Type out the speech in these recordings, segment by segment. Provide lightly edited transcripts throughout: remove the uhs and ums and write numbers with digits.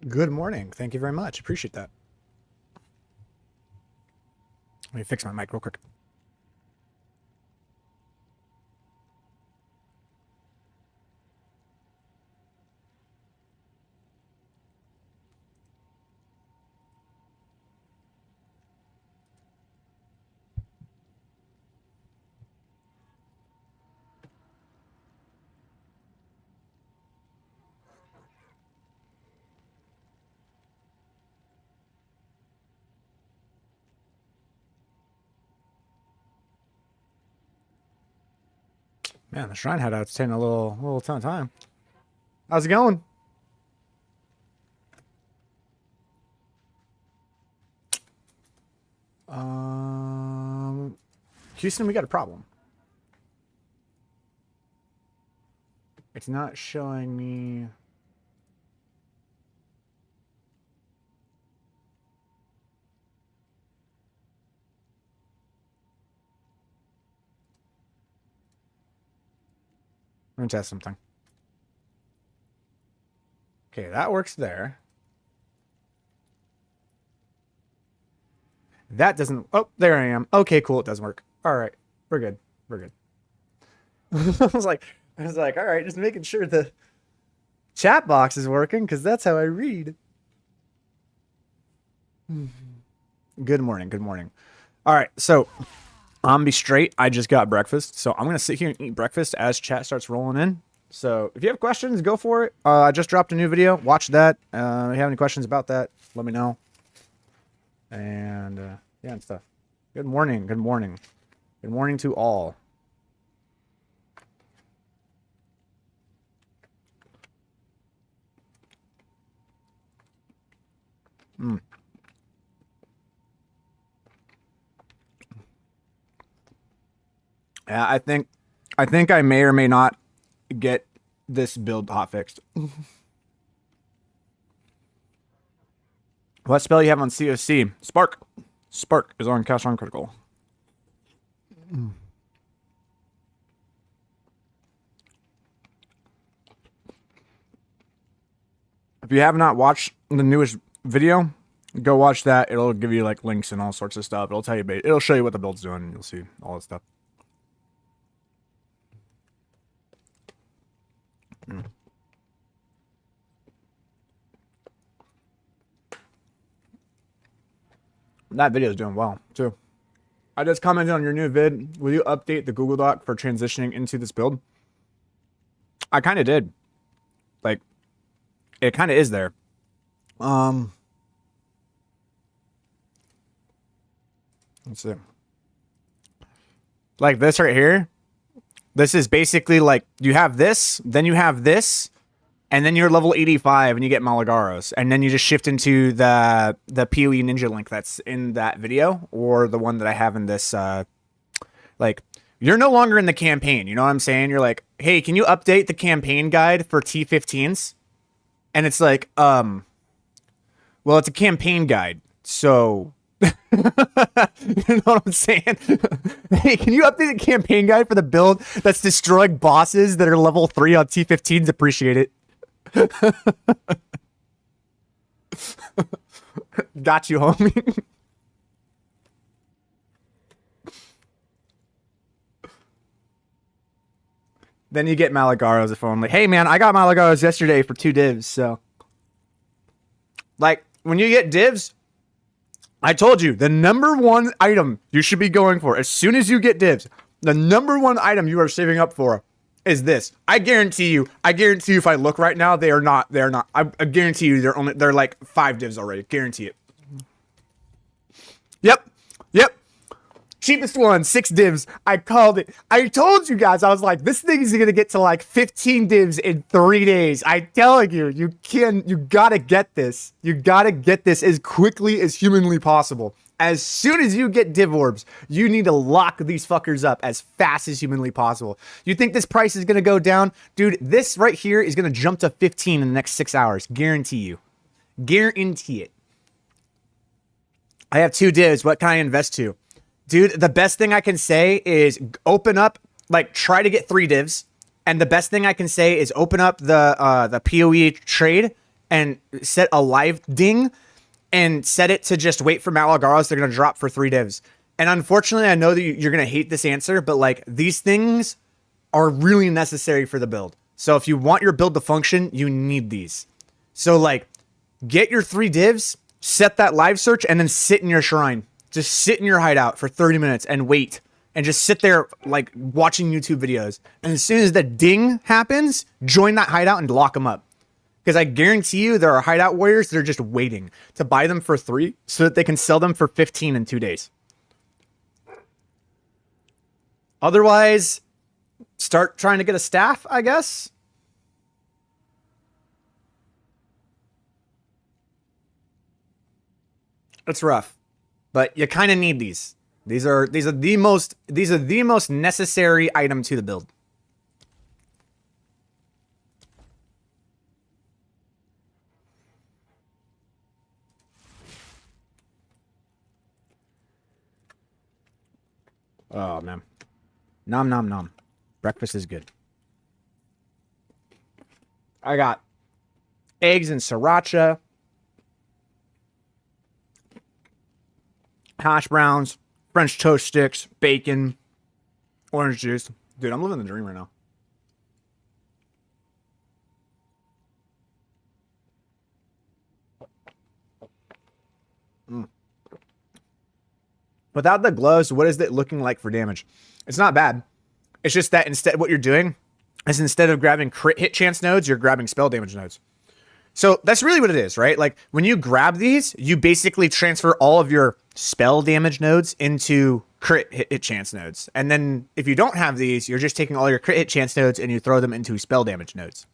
Good morning. Thank you very much. Appreciate that. Let me fix my mic real quick. Man, the shrine hideout's taking a little ton of time. How's it going? Houston, we got a problem. It's not showing me. Let me test something. Okay, that works there. That doesn't. Oh, there I am. Okay, cool. It doesn't work. All right, we're good. We're good. I was like, all right, just making sure the chat box is working because that's how I read. Good morning. Good morning. All right, so I'm be straight. I just got breakfast, so I'm gonna sit here and eat breakfast as chat starts rolling in. So if you have questions, go for it. I just dropped a new video. Watch that. If you have any questions about that, let me know. And yeah, and stuff. Good morning. Good morning. Good morning to all. Yeah, I think I may or may not get this build hot fixed. What spell you have on COC? Spark. Spark is on cast on critical. If you have not watched the newest video, go watch that. It'll give you like links and all sorts of stuff. It'll tell you, it'll show you what the build's doing, and you'll see all that stuff. That video is doing well too. I just commented on your new vid. Will you update the Google Doc for transitioning into this build? I kind of did. Like, it kind of is there. Let's see. Like this right here. This is basically like you have this, then you have this, and then you're level 85 and you get Malagaros. And then you just shift into the PoE Ninja link that's in that video, or the one that I have in this like you're no longer in the campaign, you know what I'm saying? You're like, hey, can you update the campaign guide for T15s? And it's like, well, it's a campaign guide, so you know what I'm saying? Hey, can you update the campaign guide for the build that's destroying bosses that are level 3 on T15s? Appreciate it. Got you, homie. Then you get Malagaros if only. Hey, man, I got Malagaros yesterday for 2 divs, so. Like, when you get divs, I told you, the number one item you should be going for, as soon as you get divs, the number one item you are saving up for is this. I guarantee you if I look right now, they are not. I guarantee you they're like 5 divs already. Guarantee it. Yep. Cheapest one, 6 divs. I called it. I told you guys, I was like, this thing is gonna get to like 15 divs in 3 days. I telling you, you gotta get this. You gotta get this as quickly as humanly possible. As soon as you get div orbs, you need to lock these fuckers up as fast as humanly possible. You think this price is gonna go down? Dude, this right here is gonna jump to 15 in the next 6 hours. Guarantee you. Guarantee it. I have 2 divs. What can I invest to? Dude, the best thing I can say is open up, like try to get 3 divs. And the best thing I can say is open up the PoE trade and set a live ding and set it to just wait for Malagaros. They're going to drop for 3 divs. And unfortunately, I know that you're going to hate this answer, but like these things are really necessary for the build. So if you want your build to function, you need these. So like get your 3 divs, set that live search, and then sit in your shrine. Just sit in your hideout for 30 minutes and wait. And just sit there like watching YouTube videos. And as soon as the ding happens, join that hideout and lock them up. Because I guarantee you there are hideout warriors that are just waiting to buy them for 3 so that they can sell them for 15 in 2 days. Otherwise, start trying to get a staff, I guess. It's rough, but you kind of need these. These are the most necessary item to the build. Oh man. Nom nom nom. Breakfast is good. I got eggs and sriracha, hash browns, French toast sticks, bacon, orange juice. Dude, I'm living the dream right now. Without the gloves, what is it looking like for damage? It's not bad. It's just that instead, what you're doing is instead of grabbing crit hit chance nodes, you're grabbing spell damage nodes. So that's really what it is, right? Like when you grab these, you basically transfer all of your spell damage nodes into crit hit chance nodes. And then if you don't have these, you're just taking all your crit hit chance nodes and you throw them into spell damage nodes.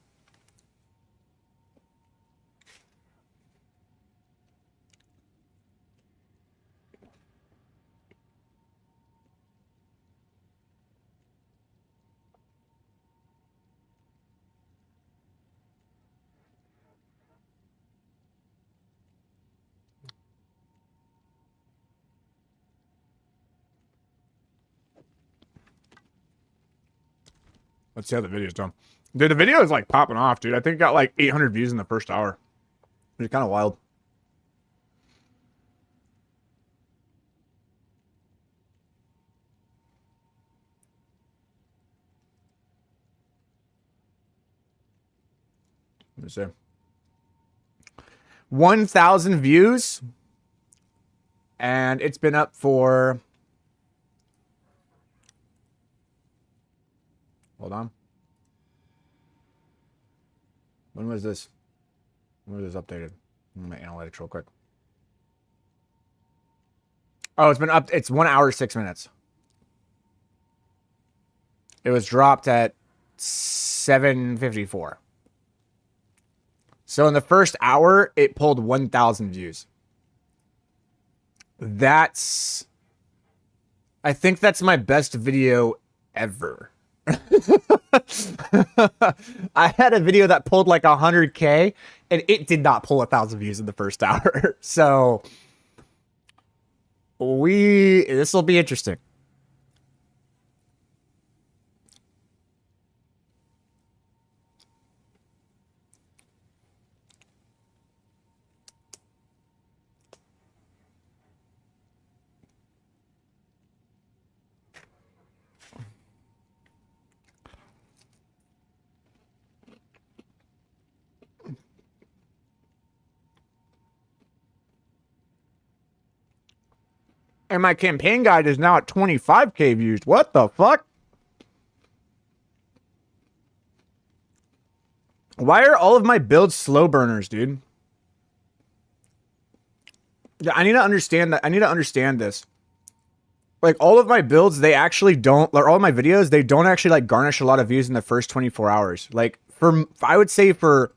Let's see how the video's done. Dude, the video is like popping off, dude. I think it got like 800 views in the first hour. It's kind of wild. Let me see. 1,000 views. And it's been up for... Hold on. When was this? When was this updated? My analytics real quick. Oh, it's been up. It's 1 hour, 6 minutes. It was dropped at 7:54. So in the first hour, it pulled 1,000 views. I think that's my best video ever. I had a video that pulled like 100K and it did not pull 1,000 views in the first hour. So this will be interesting. And my campaign guide is now at 25K views. What the fuck? Why are all of my builds slow burners, dude? Yeah, I need to understand that. I need to understand this. Like all of my builds, they actually don't, or all of my videos, they don't actually like garnish a lot of views in the first 24 hours. Like I would say for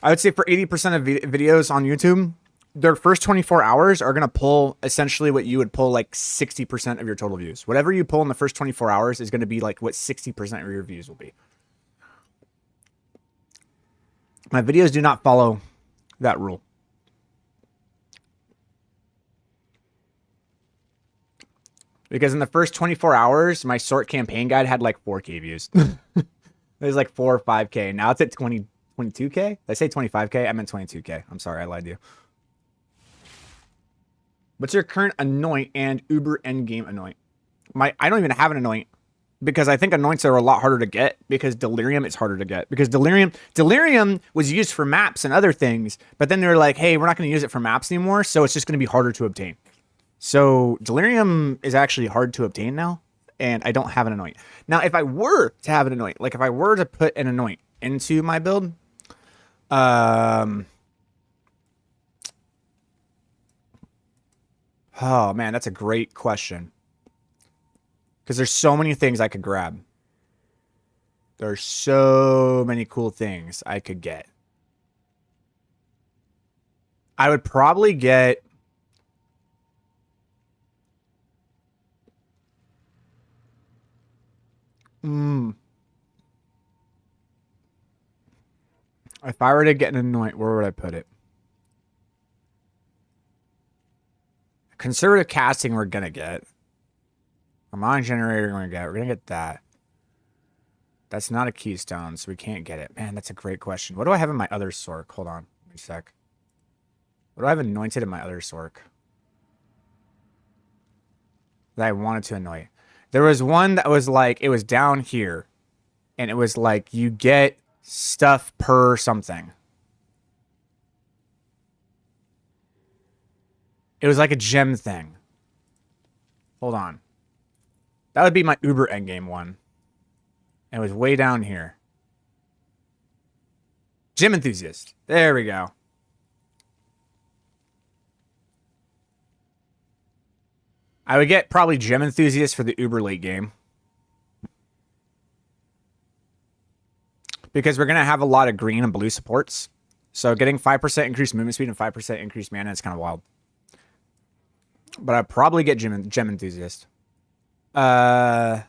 80% of videos on YouTube, their first 24 hours are going to pull essentially what you would pull like 60% of your total views. Whatever you pull in the first 24 hours is going to be like what 60% of your views will be. My videos do not follow that rule. Because in the first 24 hours, my sort campaign guide had like 4K views. It was like 4 or 5K. Now it's at 20 22k? Did I say 25k? I meant 22k. I'm sorry, I lied to you. What's your current anoint and Uber endgame anoint? I don't even have an anoint because I think anoints are a lot harder to get because delirium is harder to get because delirium was used for maps and other things, but then they're like, hey, we're not going to use it for maps anymore, so it's just going to be harder to obtain. So delirium is actually hard to obtain now, and I don't have an anoint. Now, if I were to have an anoint, like if I were to put an anoint into my build, oh man, that's a great question. Because there's so many things I could grab. There's so many cool things I could get. I would probably get... If I were to get an anoint, where would I put it? Conservative casting we're going to get. A mind generator we're going to get. We're going to get that. That's not a keystone, so we can't get it. Man, that's a great question. What do I have in my other sork? Hold on. Wait a sec. What do I have anointed in my other sork? That I wanted to anoint. There was one that was like, it was down here. And it was like, you get stuff per something. It was like a gem thing. Hold on. That would be my Uber endgame one. It was way down here. Gym enthusiast. There we go. I would get probably gym enthusiast for the Uber late game. Because we're going to have a lot of green and blue supports. So getting 5% increased movement speed and 5% increased mana is kind of wild. But I'd probably get gem enthusiast. But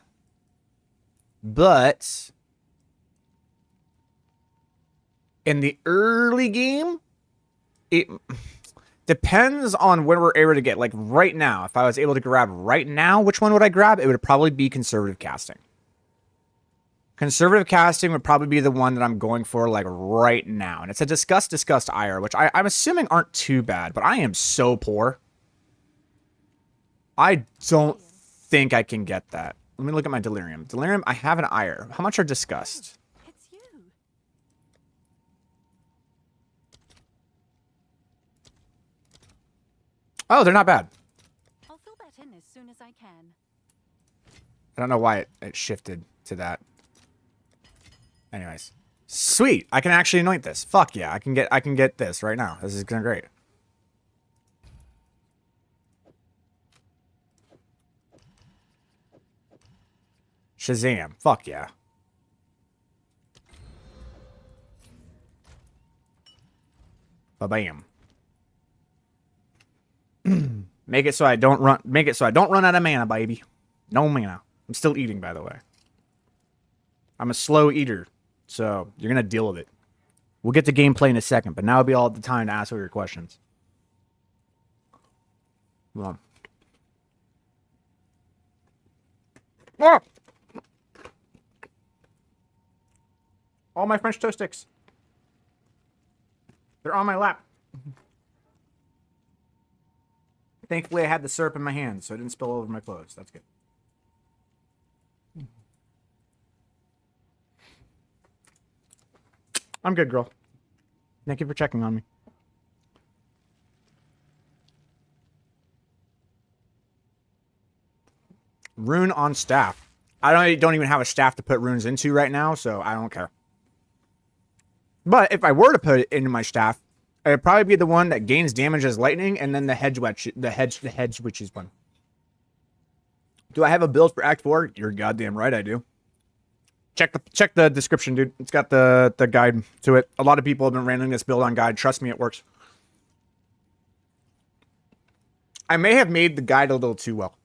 in the early game, it depends on when we're able to get. Like right now, if I was able to grab right now, which one would I grab? It would probably be conservative casting. Conservative casting would probably be the one that I'm going for like right now. And it's a disgust ire, which I'm assuming aren't too bad, but I am so poor. I don't think I can get that. Let me look at my delirium. Delirium, I have an ire. How much are disgust? It's you. Oh, they're not bad. I'll fill that in as soon as I can. I don't know why it shifted to that. Anyways. Sweet. I can actually anoint this. Fuck yeah. I can get this right now. This is gonna great. Shazam. Fuck yeah. Ba-bam. Make it so I don't run out of mana, baby. No mana. I'm still eating, by the way. I'm a slow eater, so you're gonna deal with it. We'll get to gameplay in a second, but now will be all the time to ask all your questions. Well. Oh! All my French toast sticks. They're on my lap. Thankfully, I had the syrup in my hand, so it didn't spill over my clothes. That's good. I'm good, girl. Thank you for checking on me. Rune on staff. I don't even have a staff to put runes into right now, so I don't care. But if I were to put it into my staff, it would probably be the one that gains damage as lightning, and then the hedge witches one. Do I have a build for Act 4? You're goddamn right I do. Check the description, dude. It's got the guide to it. A lot of people have been running this build on guide. Trust me, it works. I may have made the guide a little too well.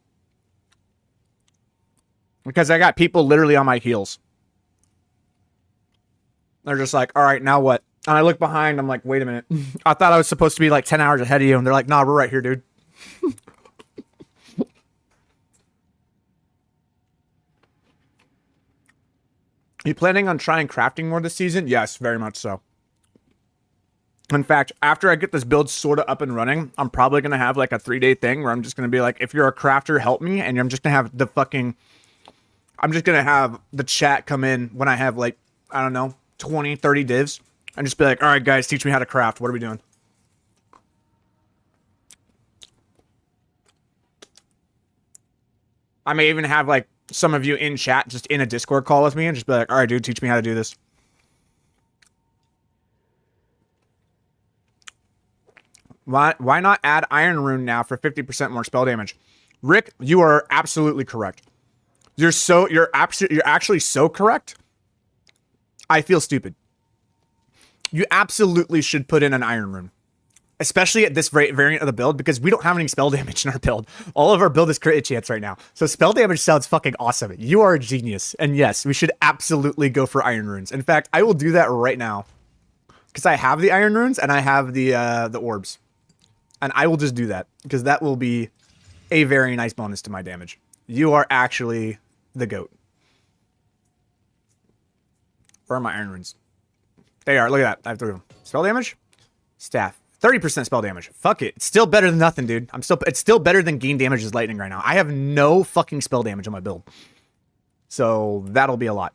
Because I got people literally on my heels. They're just like, all right, now what? And I look behind, I'm like, wait a minute. I thought I was supposed to be like 10 hours ahead of you. And they're like, nah, we're right here, dude. You planning on trying crafting more this season? Yes, very much so. In fact, after I get this build sort of up and running, I'm probably going to have like a 3-day thing where I'm just going to be like, if you're a crafter, help me. And I'm just going to have I'm just going to have the chat come in when I have like, I don't know, 20, 30 divs. And just be like, all right, guys, teach me how to craft. What are we doing? I may even have like some of you in chat just in a Discord call with me and just be like, all right, dude, teach me how to do this. Why not add Iron Rune now for 50% more spell damage? Rick, you are absolutely correct. You're actually so correct. I feel stupid. You absolutely should put in an Iron Rune. Especially at this variant of the build, because we don't have any spell damage in our build. All of our build is crit chance right now. So spell damage sounds fucking awesome. You are a genius. And yes, we should absolutely go for Iron Runes. In fact, I will do that right now. Because I have the Iron Runes and I have the orbs. And I will just do that. Because that will be a very nice bonus to my damage. You are actually the GOAT. Where are my Iron Runes? They are. Look at that. I have 3 of them. Spell damage? Staff. 30% spell damage. Fuck it. It's still better than nothing, dude. It's still better than gain damage as lightning right now. I have no fucking spell damage on my build. So that'll be a lot.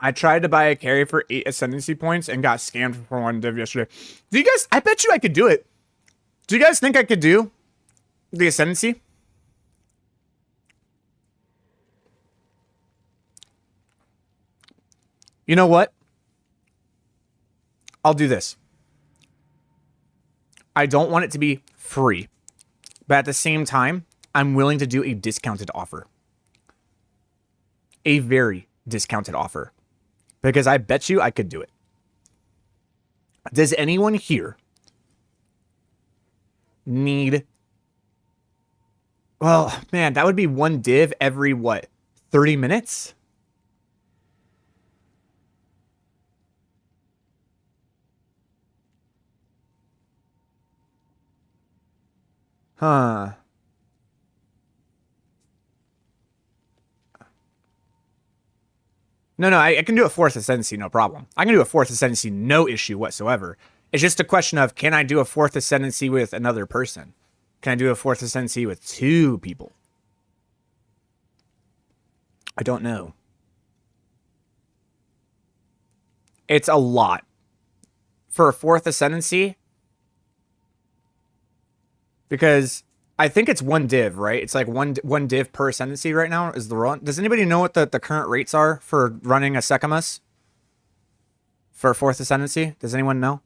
I tried to buy a carry for 8 Ascendancy points and got scammed for 1 div yesterday. Do you guys, I bet you I could do it. Do you guys think I could do the Ascendancy? You know what? I'll do this. I don't want it to be free, but at the same time, I'm willing to do a discounted offer. A very discounted offer. Because I bet you I could do it. Does anyone here need... Well, man, that would be 1 div every, what, 30 minutes? Huh. No, I can do a 4th Ascendancy, no problem. I can do a 4th Ascendancy, no issue whatsoever. It's just a question of, can I do a 4th Ascendancy with another person? Can I do a 4th Ascendancy with 2 people? I don't know. It's a lot. For a 4th Ascendancy, because I think it's 1 div, right? It's like one div per Ascendancy right now is the run. Does anybody know what the current rates are for running a Secamus? For 4th Ascendancy? Does anyone know?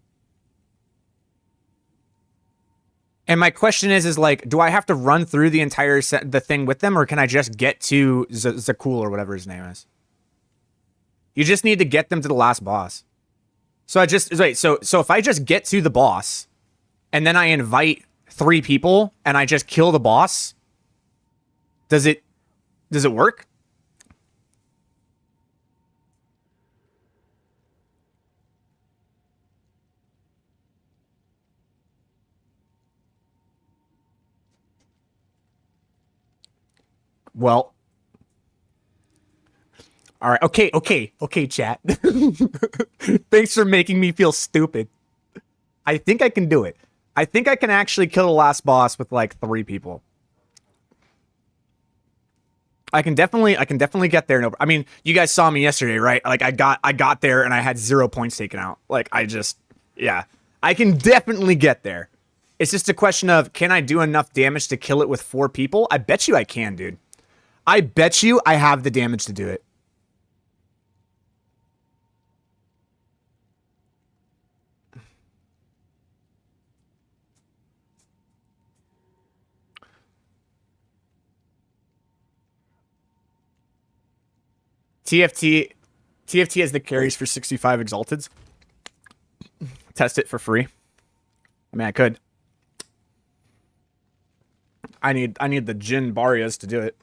And my question is like, do I have to run through the entire the thing with them, or can I just get to Zakul or whatever his name is? You just need to get them to the last boss. So so if I just get to the boss, and then I invite 3 people, and I just kill the boss, does it work? Well, all right. Okay, chat. Thanks for making me feel stupid. I think I can do it. I think I can actually kill the last boss with like 3 people. I can definitely get there. No, I mean, you guys saw me yesterday, right? Like I got there and I had 0 points taken out. Like yeah, I can definitely get there. It's just a question of, can I do enough damage to kill it with 4 people? I bet you I can, dude. I bet you I have the damage to do it. TFT has the carries for 65 Exalteds. Test it for free. I mean, I could. I need the Jin Barias to do it.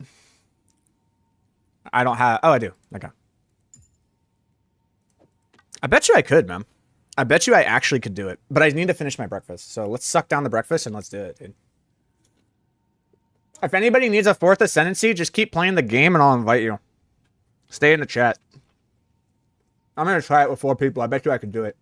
I don't have... Oh, I do. Okay. I bet you I could, man. I bet you I actually could do it, but I need to finish my breakfast. So let's suck down the breakfast and let's do it, dude. If anybody needs a fourth ascendancy, just keep playing the game and I'll invite you. Stay in the chat. I'm going to try it with 4 people. I bet you I could do it.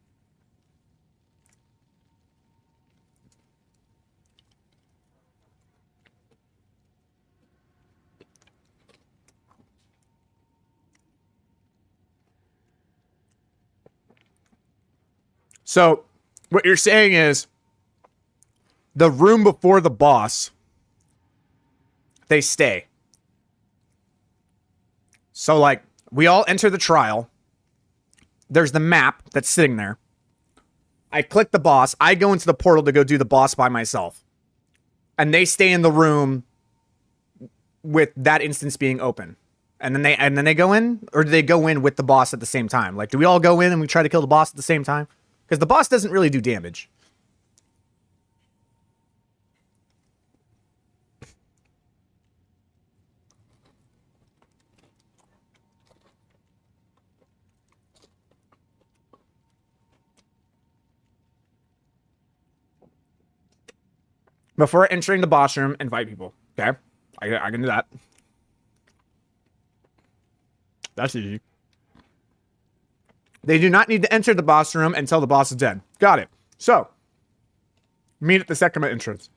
So, what you're saying is the room before the boss, they stay. So, like, we all enter the trial. There's the map that's sitting there. I click the boss. I go into the portal to go do the boss by myself. And they stay in the room with that instance being open. And then they go in, or do they go in with the boss at the same time? Like, do we all go in and we try to kill the boss at the same time? Because the boss doesn't really do damage. Before entering the boss room, invite people. Okay? I can do that. That's easy. They do not need to enter the boss room until the boss is dead. Got it. So, meet at the second entrance.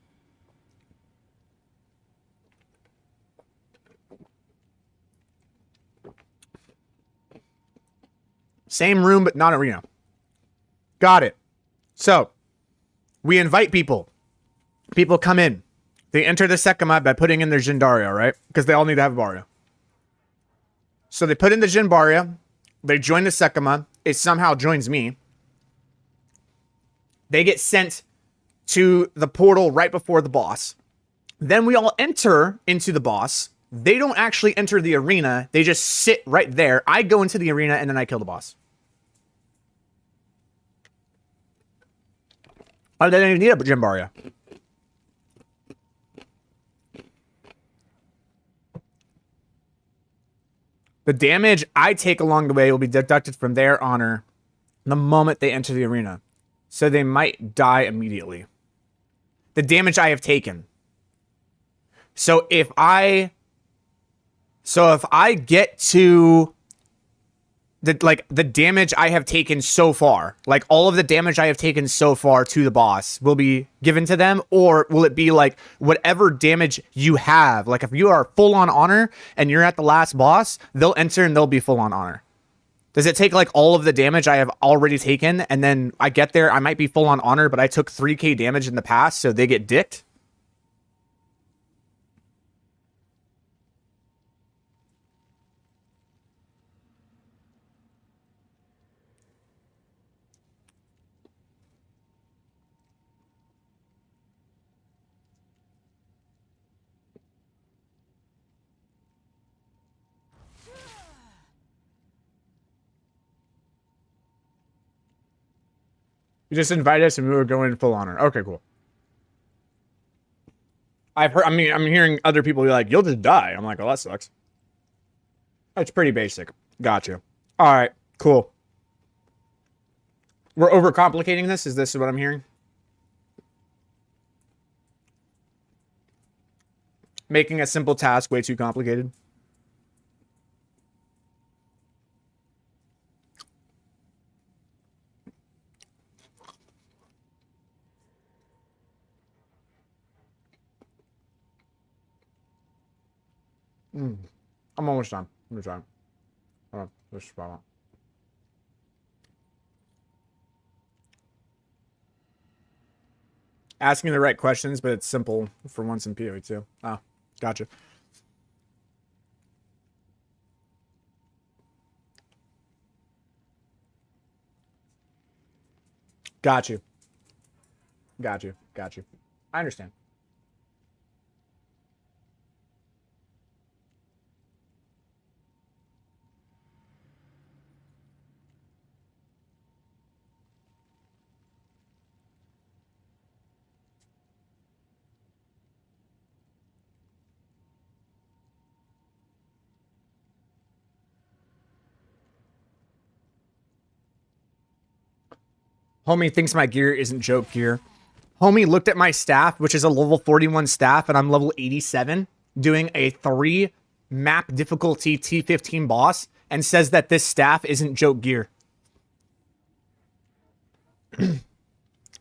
Same room, but not arena. Got it. So, we invite people. People come in. They enter the Sekima by putting in their Jindaria, right? Because they all need to have a Barya. So they put in the Jinbaria. They join the Sekima. It somehow joins me. They get sent to the portal right before the boss. Then we all enter into the boss. They don't actually enter the arena. They just sit right there. I go into the arena and then I kill the boss. Oh, they don't even need a Jinbaria. The damage I take along the way will be deducted from their honor the moment they enter the arena. So they might die immediately. The damage I have taken. So if I get to the damage I have taken so far, like all of the damage I have taken so far to the boss will be given to them, or will it be like whatever damage you have? Like if you are full on honor and you're at the last boss, they'll enter and they'll be full on honor. Does it take like all of the damage I have already taken and then I get there, I might be full on honor, but I took 3k damage in the past, so they get dicked? You just invite us and we were going full honor. Okay, cool. I've heard, I'm hearing other people be like, you'll just die. I'm like, well, that sucks. That's pretty basic. Got you. All right, cool. We're overcomplicating this? Is this what I'm hearing? Making a simple task way too complicated? I'm almost done. I'm trying. Hold on. Let's spot on. Asking the right questions, but it's simple for once in PoE too. Oh, gotcha. Got you. Got you. Got you. I understand. Homie thinks my gear isn't joke gear. Homie looked at my staff, which is a level 41 staff, and I'm level 87, doing a 3 map difficulty T15 boss, and says that this staff isn't joke gear.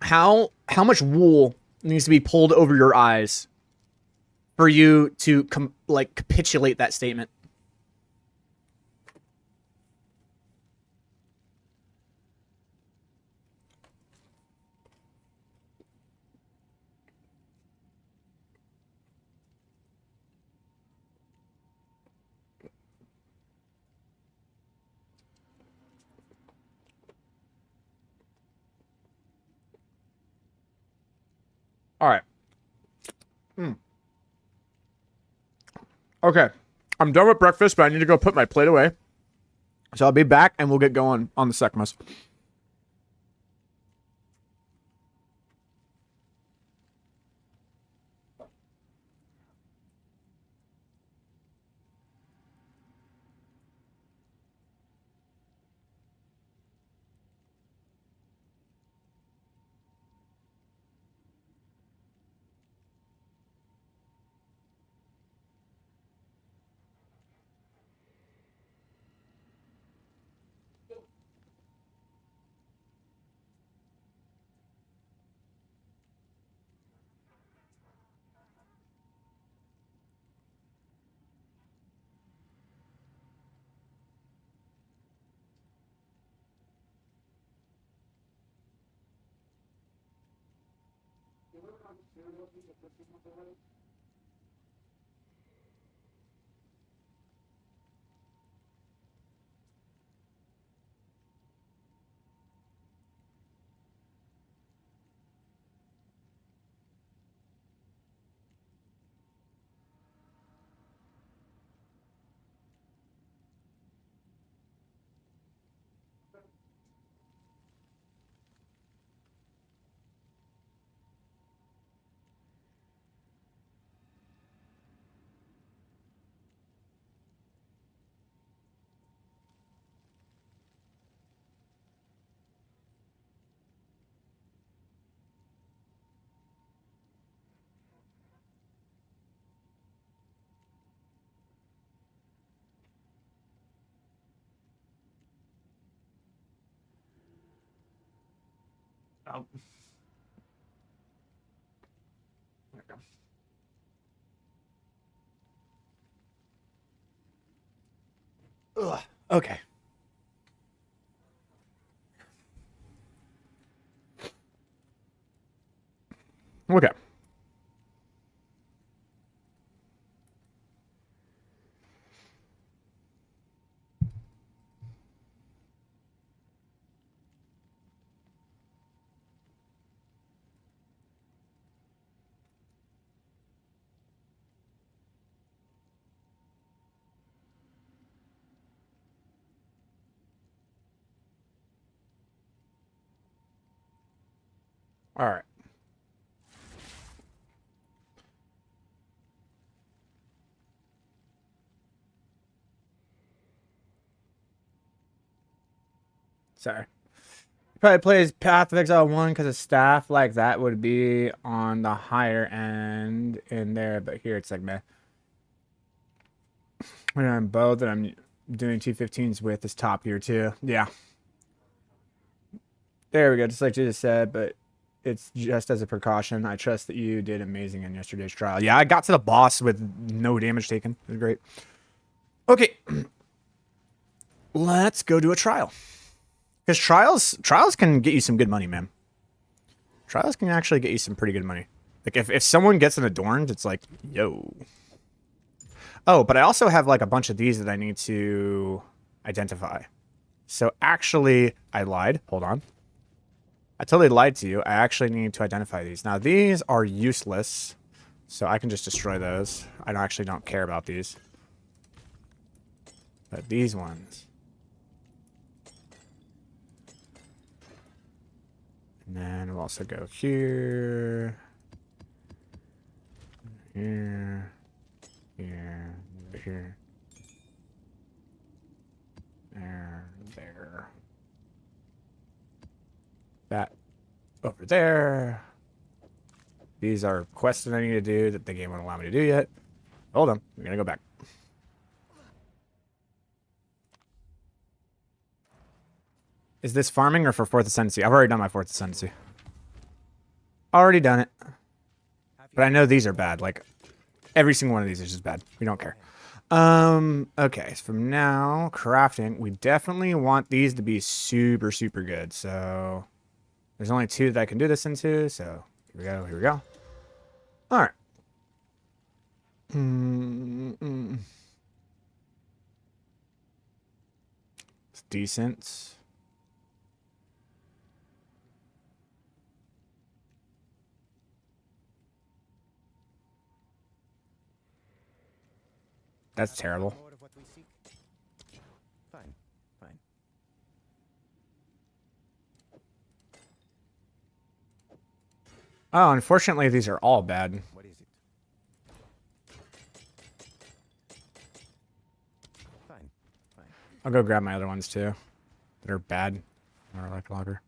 How much wool needs to be pulled over your eyes for you to capitulate that statement? All right. Okay. I'm done with breakfast, but I need to go put my plate away. So I'll be back and we'll get going on the Sekhmas. Oh. Ugh. Okay. Okay. All right. Sorry. Probably plays Path of Exile 1 because a staff like that would be on the higher end in there, but here it's like meh. And I'm bow that I'm doing T15s with is top here too. Yeah. There we go, just like you just said, but it's just as a precaution. I trust that you did amazing in yesterday's trial. Yeah, I got to the boss with no damage taken. It was great. Okay. Let's go do a trial. Because trials can get you some good money, man. Trials can actually get you some pretty good money. Like if someone gets an adorned, it's like, yo. Oh, but I also have like a bunch of these that I need to identify. So actually, I lied. Hold on. I totally lied to you. I actually need to identify these. Now, these are useless, so I can just destroy those. I actually don't care about these. But these ones. And then we'll also go here. Here. Here. Here. There. that over there. These are quests that I need to do that the game won't allow me to do yet. Hold on. We're going to go back. Is this farming or for 4th Ascendancy? I've already done my 4th Ascendancy. Already done it. But I know these are bad. Like, every single one of these is just bad. We don't care. Okay. So from now, crafting. We definitely want these to be super, super good. So, there's only 2 that I can do this into. So, here we go. Here we go. All right. It's decent. That's terrible. Fine, fine. Oh, unfortunately, these are all bad. What is it? Fine, fine. I'll go grab my other ones too. That are bad. Or like logger.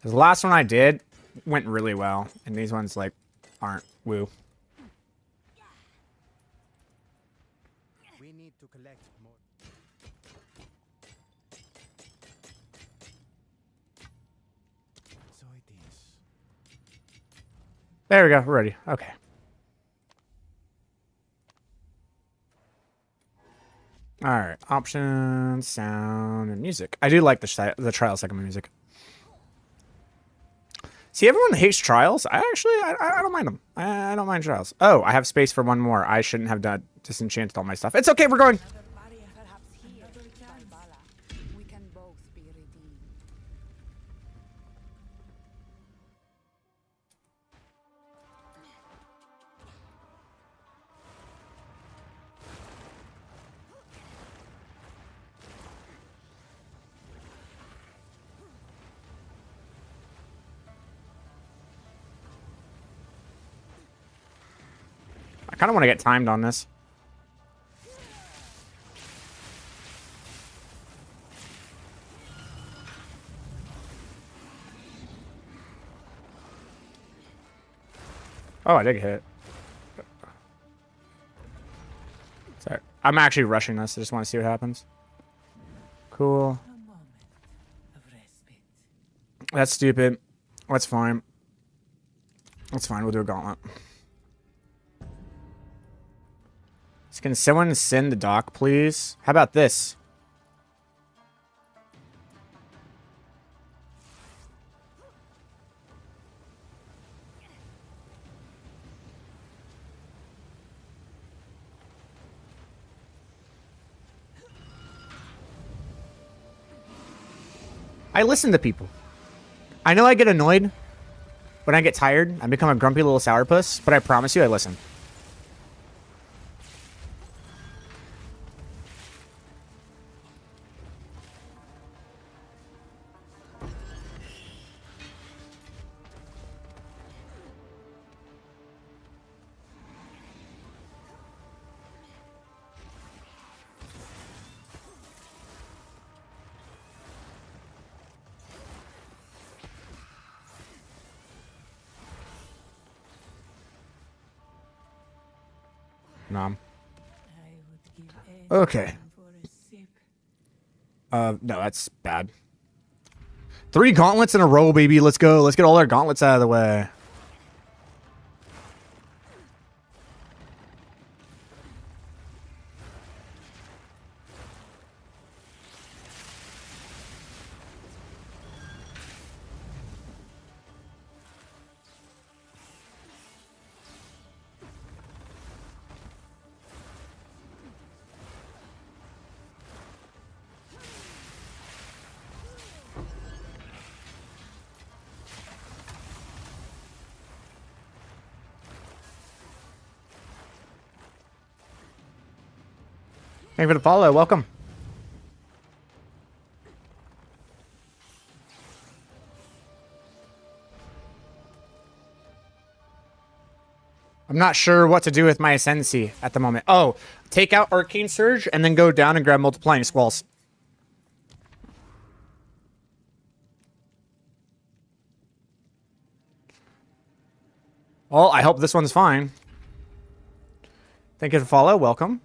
The last one I did went really well, and these ones like aren't woo. We need to collect more. So it is. There we go. We're ready. Okay. All right. Options, sound, and music. I do like the trial segment music. See, everyone hates trials. I don't mind them. I don't mind trials. Oh, I have space for one more. I shouldn't have done disenchanted all my stuff. It's okay. We're going. Perhaps here, Valhalla, we can both be redeemed. I kind of want to get timed on this. Oh, I did get hit. Sorry. I'm actually rushing this. I just want to see what happens. Cool. That's stupid. That's fine. That's fine. We'll do a gauntlet. Can someone send the doc, please? How about this? I listen to people. I know I get annoyed when I get tired. I become a grumpy little sourpuss, but I promise you I listen. Nom. Okay. No, that's bad. 3 gauntlets in a row, baby. Let's go. Let's get all our gauntlets out of the way. Thank you for the follow. Welcome. I'm not sure what to do with my Ascendancy at the moment. Oh, take out Arcane Surge and then go down and grab Multiplying Squalls. Well, I hope this one's fine. Thank you for the follow. Welcome.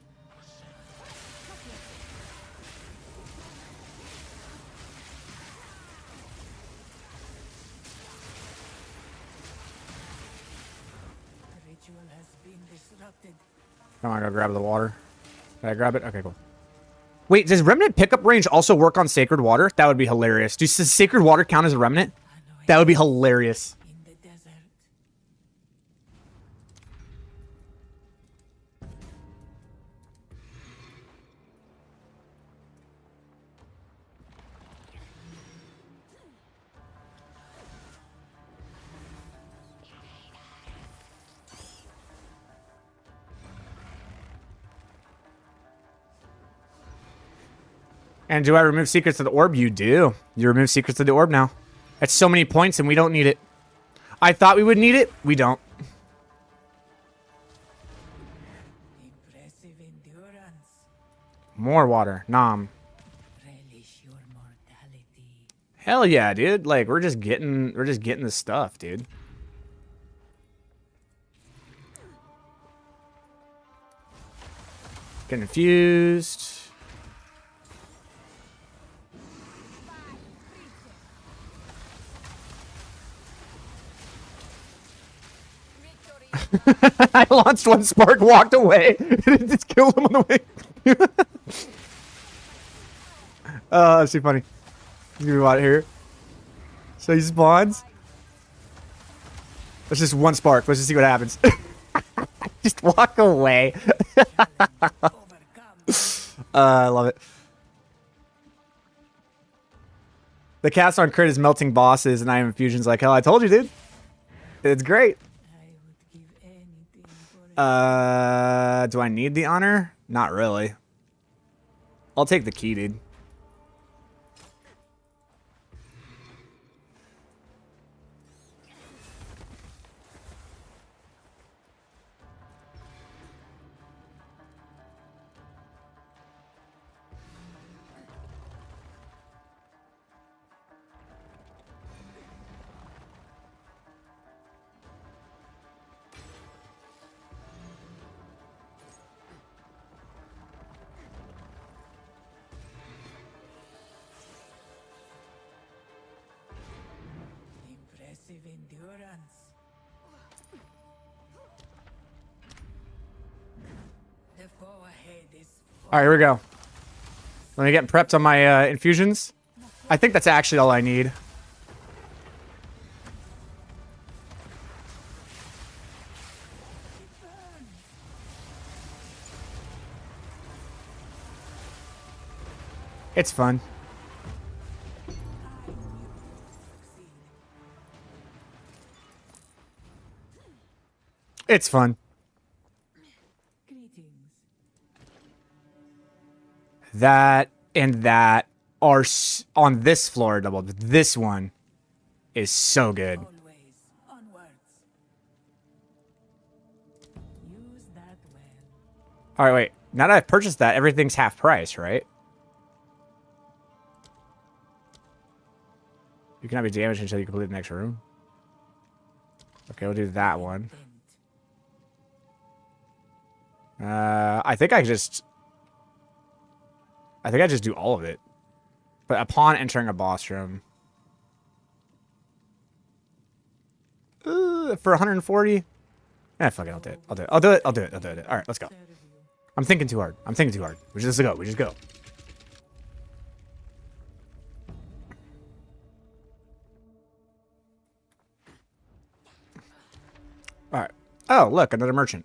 The ritual has been disrupted. Come on, go grab the water. Did I grab it? Okay, cool. Wait, does Remnant pickup range also work on Sacred Water? That would be hilarious. Does Sacred Water count as a Remnant? That would be hilarious. In the desert. And do I remove secrets of the orb? You do. You remove secrets of the orb now. That's so many points and we don't need it. I thought we would need it. We don't. Impressive endurance. More water. Nom. Relish your mortality. Hell yeah, dude. Like we're just getting the stuff, dude. Getting infused. I launched one spark, walked away, and it just killed him on the way. That's too funny. Let's give me out here. So he spawns. Let's just one spark. Let's just see what happens. Just walk away. I love it. The cast on crit is melting bosses, and I am infusions like hell. I told you, dude. It's great. I would give anything for it. Do I need the honor? Not really. I'll take the key, dude. Impressive endurance. The foe ahead is All right, here we go. Let me get prepped on my infusions. I think that's actually all I need. It's fun. It's fun. greetings. That and that are on this floor double. This one is so good. Always onwards. Use that well. All right, wait. Now that I've purchased that, everything's half price, right? You cannot be damaged until you complete the next room. Okay, we'll do that one. I think I just do all of it. But upon entering a boss room. For 140? Eh, fuck it, I'll do it. I'll do it. Alright, let's go. I'm thinking too hard. We just go. Alright. Oh, look, another merchant.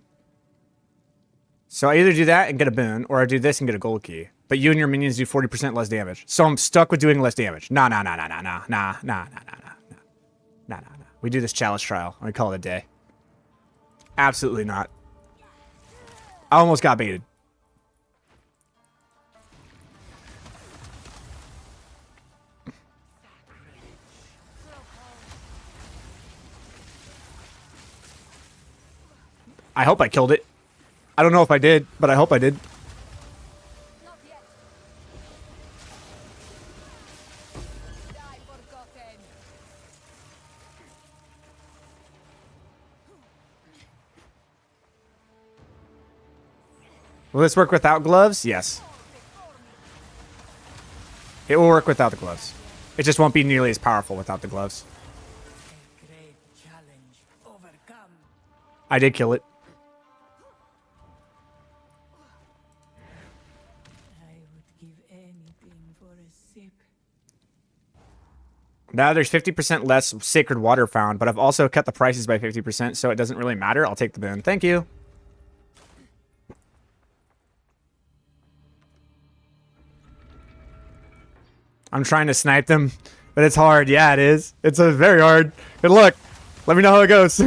So I either do that and get a boon, or I do this and get a gold key. But you and your minions do 40% less damage. So I'm stuck with doing less damage. Nah. We do this chalice trial, and we call it a day. Absolutely not. I almost got baited. I hope I killed it. I don't know if I did, but I hope I did. Not yet. Die forgotten. Will this work without gloves? Yes. It will work without the gloves. It just won't be nearly as powerful without the gloves. A great challenge overcome. I did kill it. I would give anything for a sip. Now there's 50% less sacred water found, but I've also cut the prices by 50%, so it doesn't really matter. I'll take the boon. Thank you. I'm trying to snipe them, but it's hard. Yeah, it is. It's very hard. Good luck. Let me know how it goes.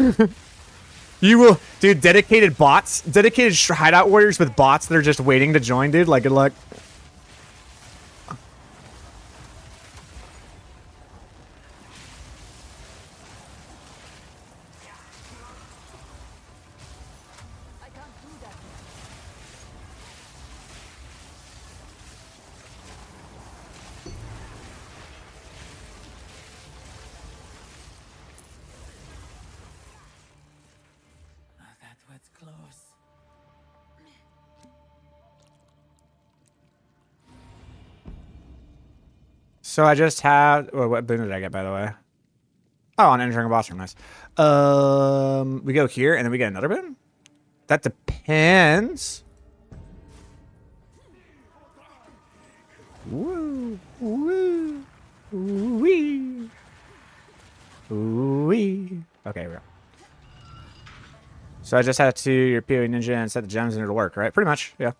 You will, dude, dedicated bots, dedicated hideout warriors with bots that are just waiting to join, dude. Like, good luck. I can't do that. Oh, that was close. So I just had, oh, what boon did I get, by the way? Oh, on entering a boss room, nice. We go here, and then we get another boon? That depends. Woo, woo, wee, wee. Okay, we're. So I just had to your PoE ninja and set the gems and it'll work, right? Pretty much, yeah.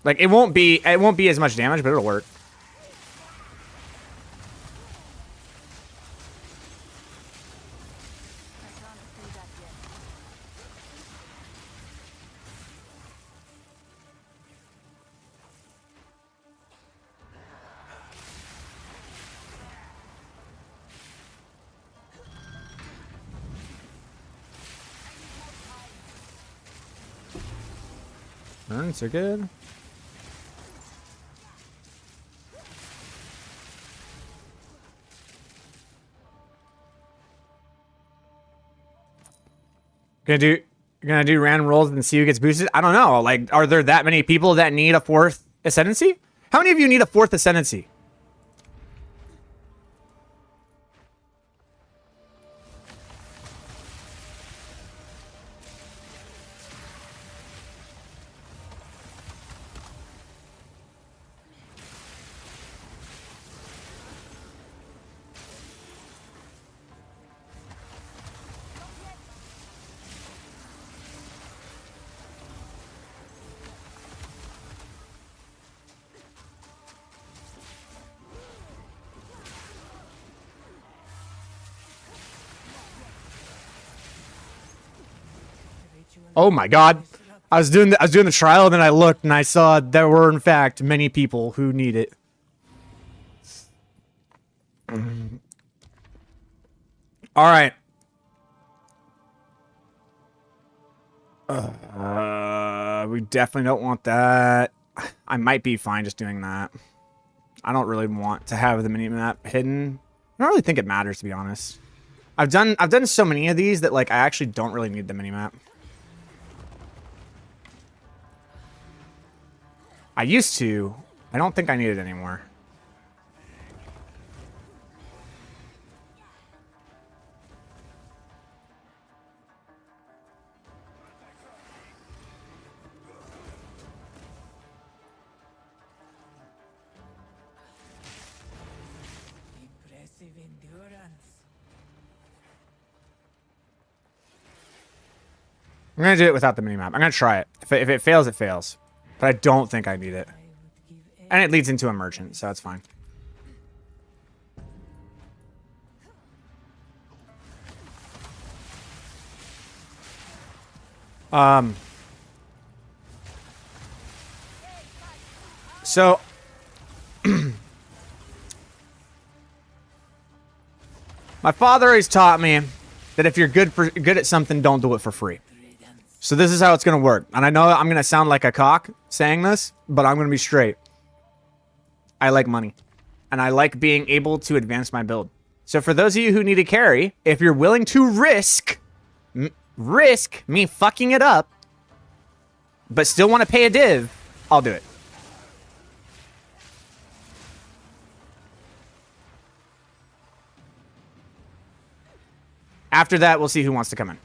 Like it won't be as much damage, but it'll work. I can't do that yet. Burns are good. You're gonna do random rolls and see who gets boosted? I don't know. Like, are there that many people that need a 4th ascendancy? How many of you need a 4th ascendancy? Oh my god. I was doing the trial and then I looked and I saw there were in fact many people who need it. All right. We definitely don't want that. I might be fine just doing that. I don't really want to have the minimap hidden. I don't really think it matters, to be honest. I've done so many of these that like I actually don't really need the minimap. I used to. I don't think I need it anymore. Impressive endurance. I'm gonna do it without the minimap. I'm gonna try it. If it fails, it fails. But I don't think I need it. I would give And it leads into a merchant, so it's fine. So my father always taught me that if you're good at something, don't do it for free. So this is how it's gonna work. And I know I'm gonna sound like a cock saying this, but I'm gonna be straight. I like money. And I like being able to advance my build. So for those of you who need a carry, if you're willing to risk me fucking it up, but still want to pay a div, I'll do it. After that, we'll see who wants to come in.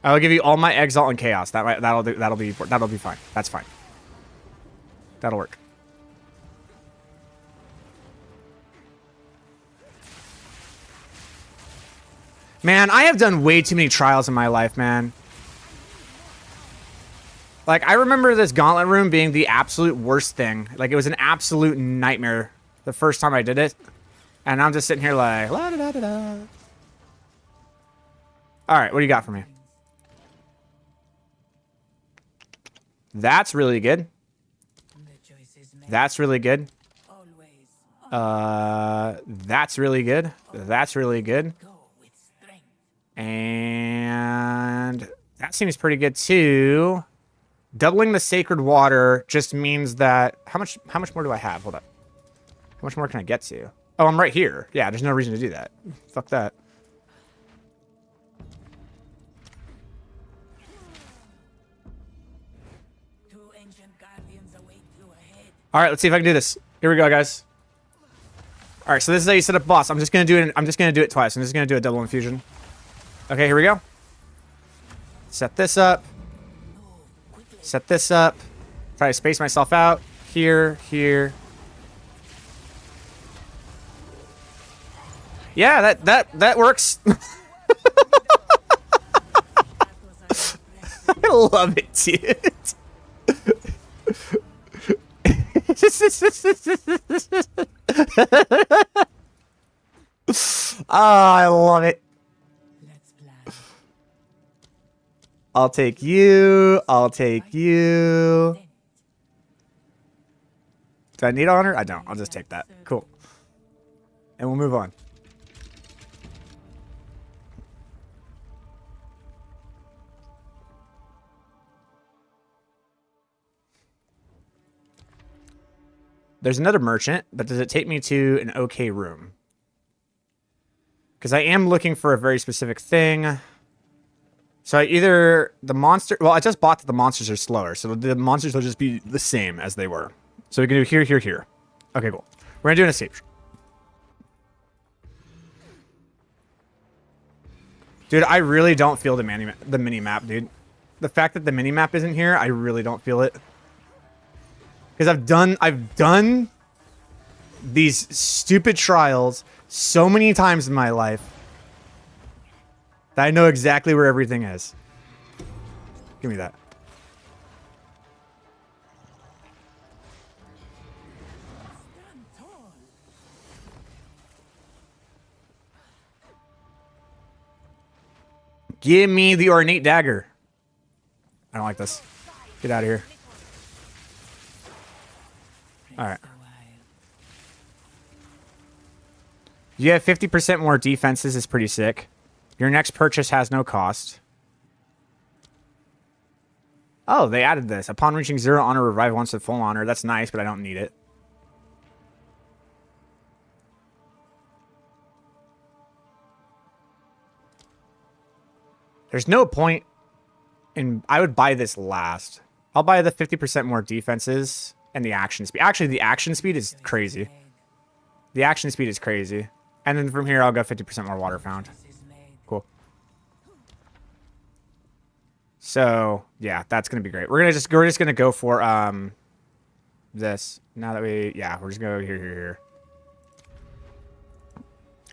I'll give you all my exalt and chaos. That'll be fine. That's fine. That'll work. Man, I have done way too many trials in my life, man. Like, I remember this Gauntlet room being the absolute worst thing. Like, it was an absolute nightmare the first time I did it. And I'm just sitting here like, la da da da da. Alright, what do you got for me? That's really good. That's really good. That's really good. That's really good. And that seems pretty good too. Doubling the sacred water just means that how much more do I have? Hold up. How much more can I get to? Oh, I'm right here. Yeah, there's no reason to do that. Fuck that. All right, let's see if I can do this. Here we go, guys. All right, so this is how you set up boss. I'm just gonna do it. I'm just gonna do it twice. I'm just gonna do a double infusion. Okay, here we go. Set this up. Set this up. Try to space myself out. Here, here. Yeah, that works. I love it, dude. Oh, I love it. I'll take you. I'll take you. Do I need honor? I don't. I'll just take that. Cool. And we'll move on. There's another merchant, but does it take me to an okay room? Because I am looking for a very specific thing. So either the monster... Well, I just bought that the monsters are slower, so the monsters will just be the same as they were. So we can do here, here, here. Okay, cool. We're going to do an escape. Dude, I really don't feel the mini-map, dude. The fact that the mini-map isn't here, I really don't feel it. Because I've done these stupid trials so many times in my life that I know exactly where everything is. Give me that. Give me the ornate dagger. I don't like this. Get out of here. Alright. You have 50% more defenses is pretty sick. Your next purchase has no cost. Oh, they added this. Upon reaching 0 honor, revive once with full honor. That's nice, but I don't need it. There's no point in... I would buy this last. I'll buy the 50% more defenses and the action speed. Actually, the action speed is crazy. The action speed is crazy. And then from here, I'll go 50% more water found. Cool. So, yeah, that's going to be great. We're just going to go for this. Now that we... Yeah, we're just going to go here, here, here.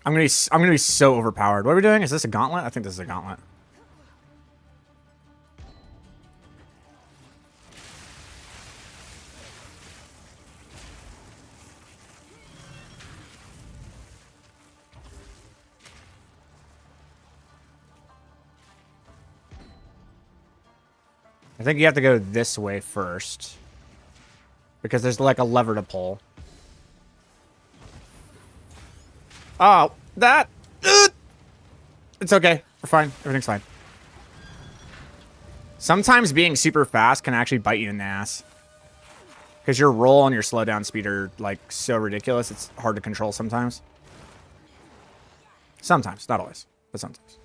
I'm going to be so overpowered. What are we doing? Is this a gauntlet? I think this is a gauntlet. I think you have to go this way first. Because there's like a lever to pull. Oh, that... It's okay. We're fine. Everything's fine. Sometimes being super fast can actually bite you in the ass. Because your roll and your slowdown speed are, like, so ridiculous, it's hard to control sometimes. Sometimes, not always, but sometimes.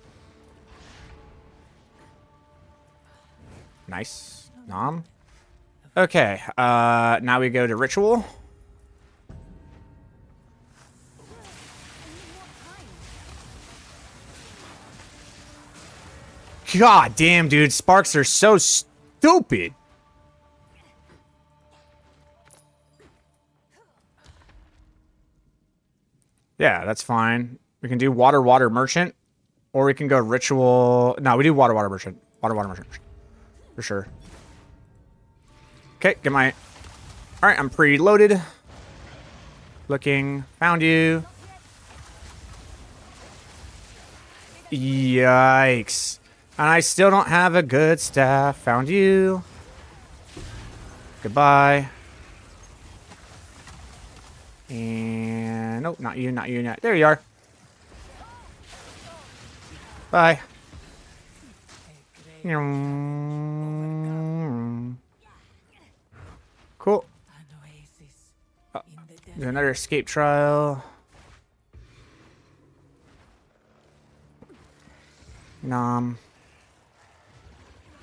Nice. Nom. Okay, now we go to Ritual. God damn, dude, sparks are so stupid. Yeah, that's fine. We can do water, water, merchant. Or we can go ritual. No, we do water, water, merchant. Water, water, merchant. For sure. Okay, get my... Alright, I'm preloaded. Looking. Found you. Yikes. And I still don't have a good staff. Found you. Goodbye. And... Nope, not you, not you, not... There you are. Bye. Cool. Do another escape trial. Nom.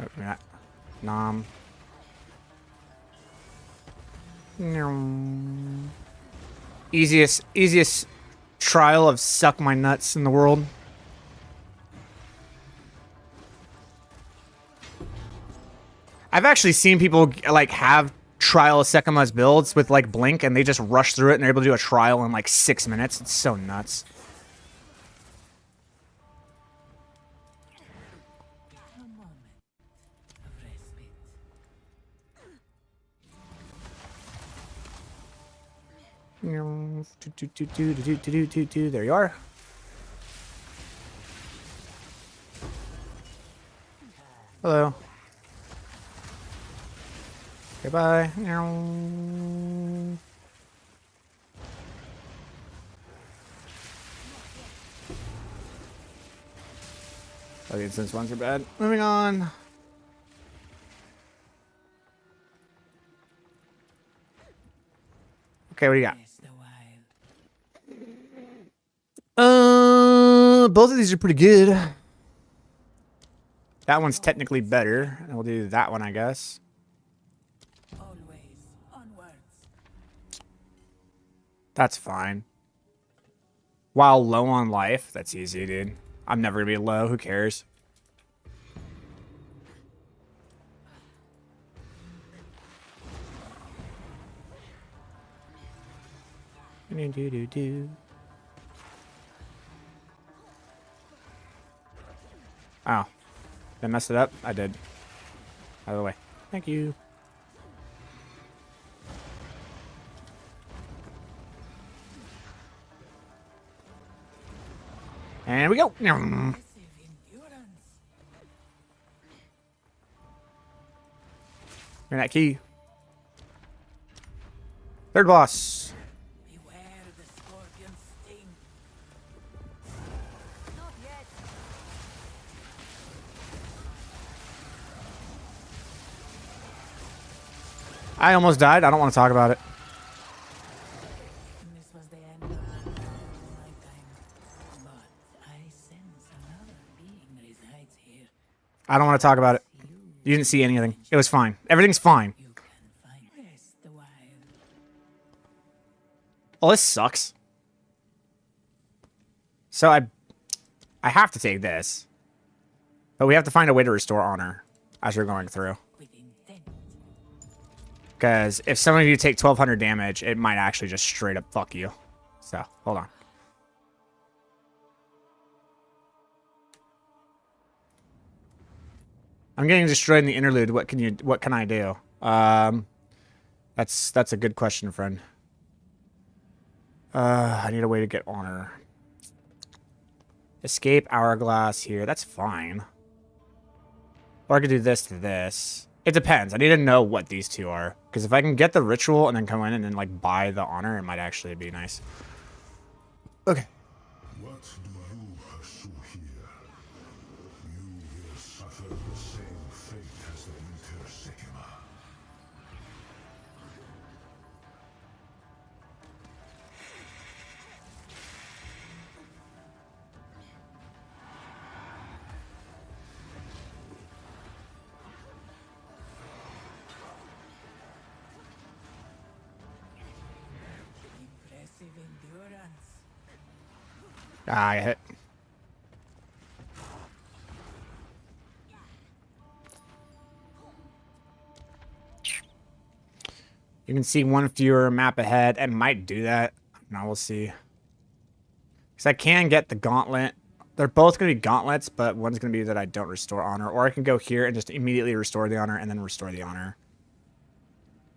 Oh, not. Nom. Easiest trial of suck my nuts in the world. I've actually seen people like have trial of Sekama's builds with like Blink and they just rush through it and they're able to do a trial in like 6 minutes. It's so nuts. There you are. Hello. Goodbye. Okay, since ones are bad. Moving on. Okay, what do you got? Both of these are pretty good. That one's technically better. And we'll do that one, I guess. Always onwards. That's fine. While low on life, that's easy, dude. I'm never gonna be low. Who cares? Oh. Did I mess it up? I did. By the way. Thank you. And we go. Give me that key. Third boss. Beware the scorpion sting. Not yet. I almost died. I don't want to talk about it. This was the end of my time. But I sense another being resides here. I don't want to talk about it. You didn't see anything. It was fine. Everything's fine. You can find rest a while. Well, this sucks. So I have to take this. But we have to find a way to restore honor as we're going through. With intent. Because if some of you take 1200 damage, it might actually just straight up fuck you. So, hold on. I'm getting destroyed in the interlude. What can I do? That's a good question, friend. I need a way to get honor. Escape hourglass here. That's fine. Or I could do this to this. It depends. I need to know what these two are. Because if I can get the ritual and then come in and then like buy the honor, it might actually be nice. Okay. What do you pursue here? You will suffer the same Impressive endurance. Ah, I hit. You can see one fewer map ahead. It might do that. Now we'll see. Because I can get the gauntlet. They're both going to be gauntlets, but one's going to be that I don't restore honor. Or I can go here and just immediately restore the honor and then restore the honor.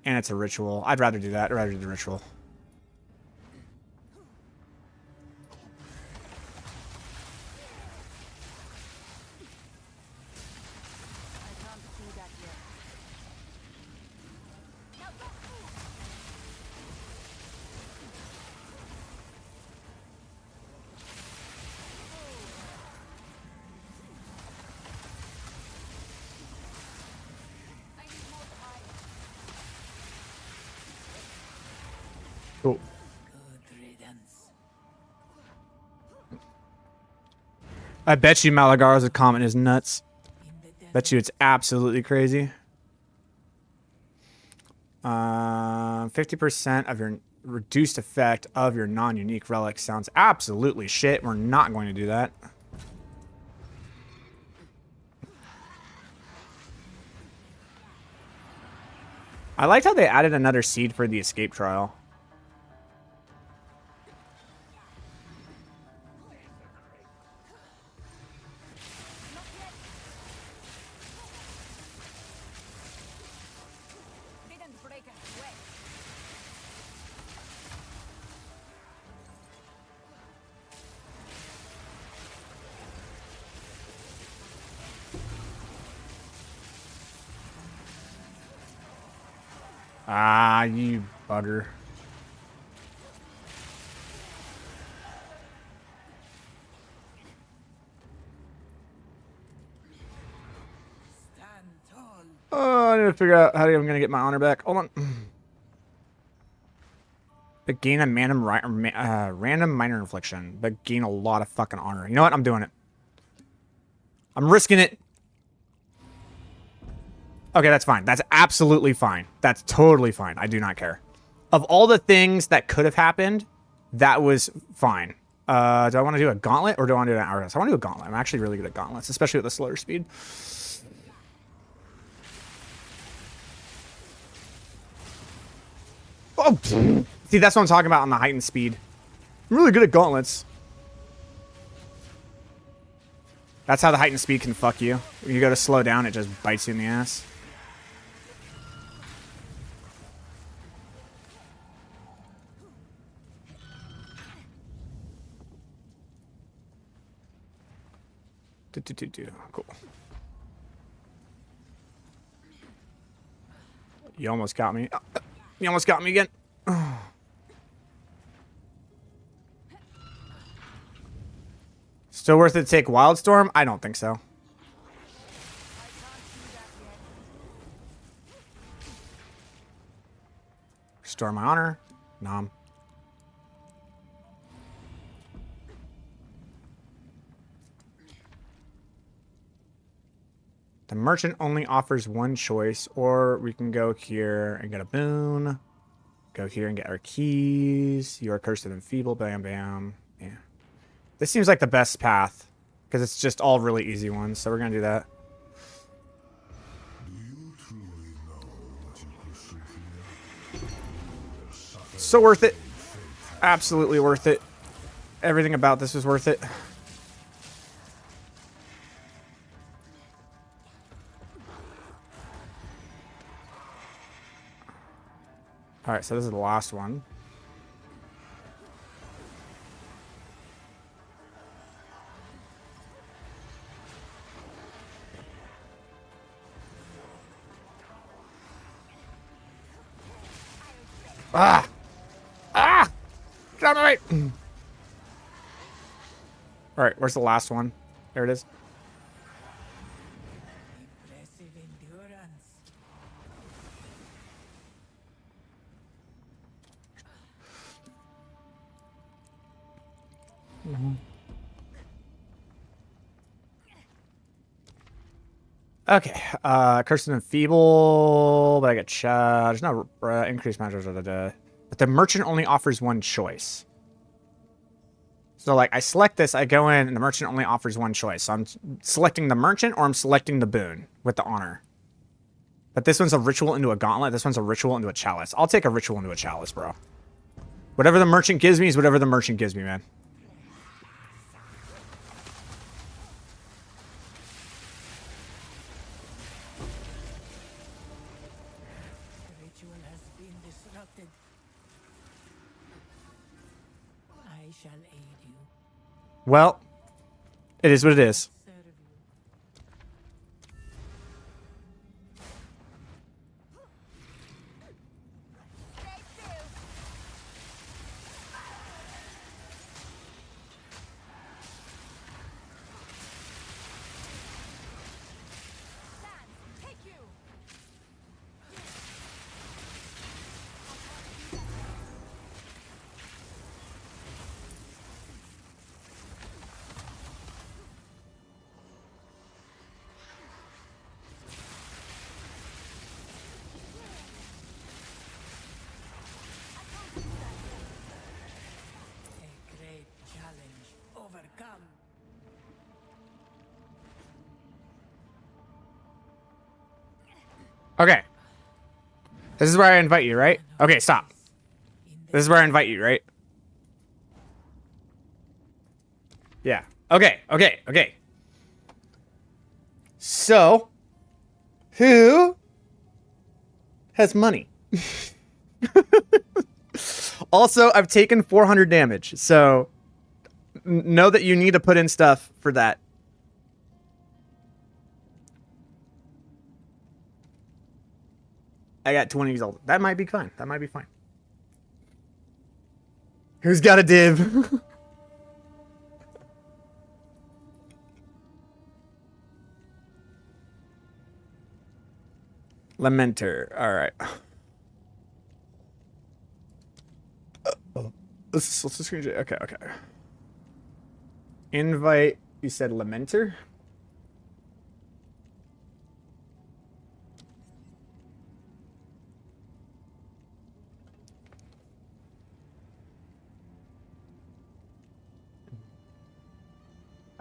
And it's a ritual. I'd rather do that. I'd rather do the ritual. I can't see that yet. I need more time. Cool. Good riddance. I bet you Malagaro's comment is nuts. In the desert, Bet you it's absolutely crazy. 50% of your reduced effect of your non-unique relic sounds absolutely shit. We're not going to do that. I liked how they added another seed for the escape trial. Didn't break a sweat. Ah, you butter. stand tall. Oh, I need to figure out how I'm going to get my honor back. Hold on. But gain a random minor infliction. But gain a lot of fucking honor. You know what? I'm doing it. I'm risking it. Okay, that's fine. That's absolutely fine. That's totally fine. I do not care. Of all the things that could have happened, that was fine. Do I want to do a gauntlet or do I want to do an hourglass? I want to do a gauntlet. I'm actually really good at gauntlets, especially with the slower speed. Oh, see, that's what I'm talking about on the heightened speed. I'm really good at gauntlets. That's how the heightened speed can fuck you. When you go to slow down, it just bites you in the ass. Cool. You almost got me. You almost got me again. Still worth it to take Wildstorm? I don't think so. Restore my honor. Nom. The merchant only offers one choice, or we can go here and get a boon. Go here and get our keys. You are cursed and enfeebled. Bam, bam. Yeah. This seems like the best path, because it's just all really easy ones, so we're going to do that. So worth it. Absolutely worth it. Everything about this was worth it. Alright, so this is the last one. Ah! Ah! Get out of my way! Alright, where's the last one? There it is. Impressive Okay, Curse and Enfeeble, but I get there's no increased measures. But the merchant only offers one choice. So, like, I select this, I go in, and the merchant only offers one choice. So I'm selecting the merchant, or I'm selecting the boon with the honor. But this one's a ritual into a gauntlet. This one's a ritual into a chalice. I'll take a ritual into a chalice, bro. Whatever the merchant gives me is whatever the merchant gives me, man. The ritual has been disrupted. I shall aid you. Well, it is what it is. Serve you. Take you. A great challenge overcome. Okay. This is where I invite you, right? Okay, stop. This is where I invite you, right? Yeah. Okay, okay, okay. So, who has money? Also, I've taken 400 damage, so know that you need to put in stuff for that. I got 20 exalted. That might be fine. That might be fine. Who's got a div? Lamenter. All right. Let's just screen share. Okay, okay. Invite. You said Lamenter.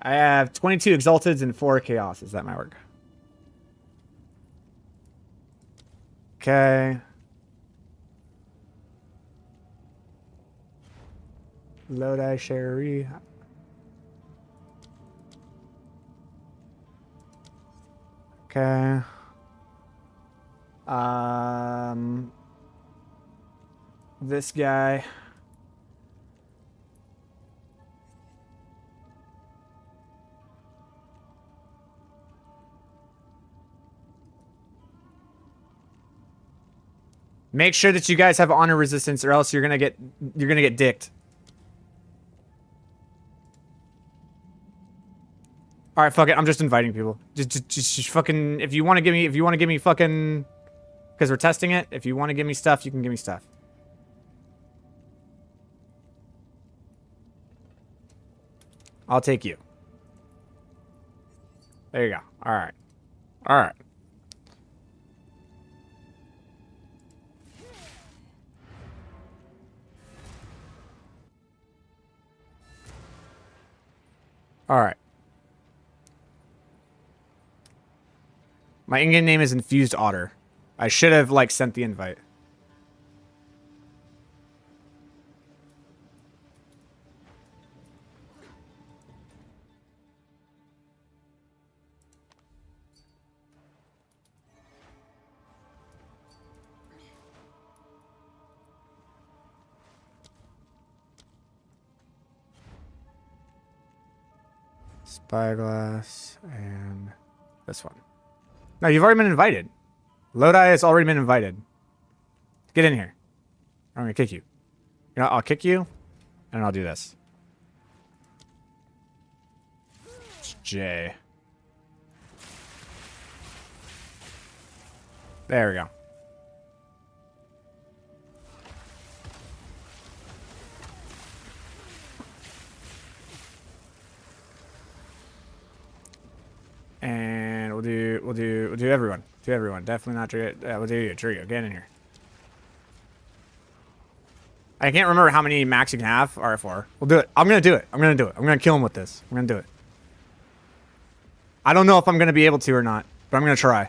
I have 22 exalteds and 4 chaoses. That might work. Okay. Lodi Sherry. Okay. This guy. Make sure that you guys have honor resistance, or else you're gonna get dicked. All right, fuck it. I'm just inviting people. Just fucking. If you want to give me fucking, because we're testing it. If you want to give me stuff, you can give me stuff. I'll take you. There you go. All right. All right. All right. My in-game name is Infused Otter. I should have, like, sent the invite. Spyglass and this one. No, you've already been invited. Lodi has already been invited. Get in here. I'm gonna kick you. You know, I'll kick you, and I'll do this. It's J. There we go. do everyone. Do everyone. Definitely not Trigo. We'll do you. Trigo, get in here. I can't remember how many max you can have. Alright, 4. We'll do it. I'm gonna do it. I'm gonna do it. I'm gonna kill him with this. I'm gonna do it. I don't know if I'm gonna be able to or not, but I'm gonna try.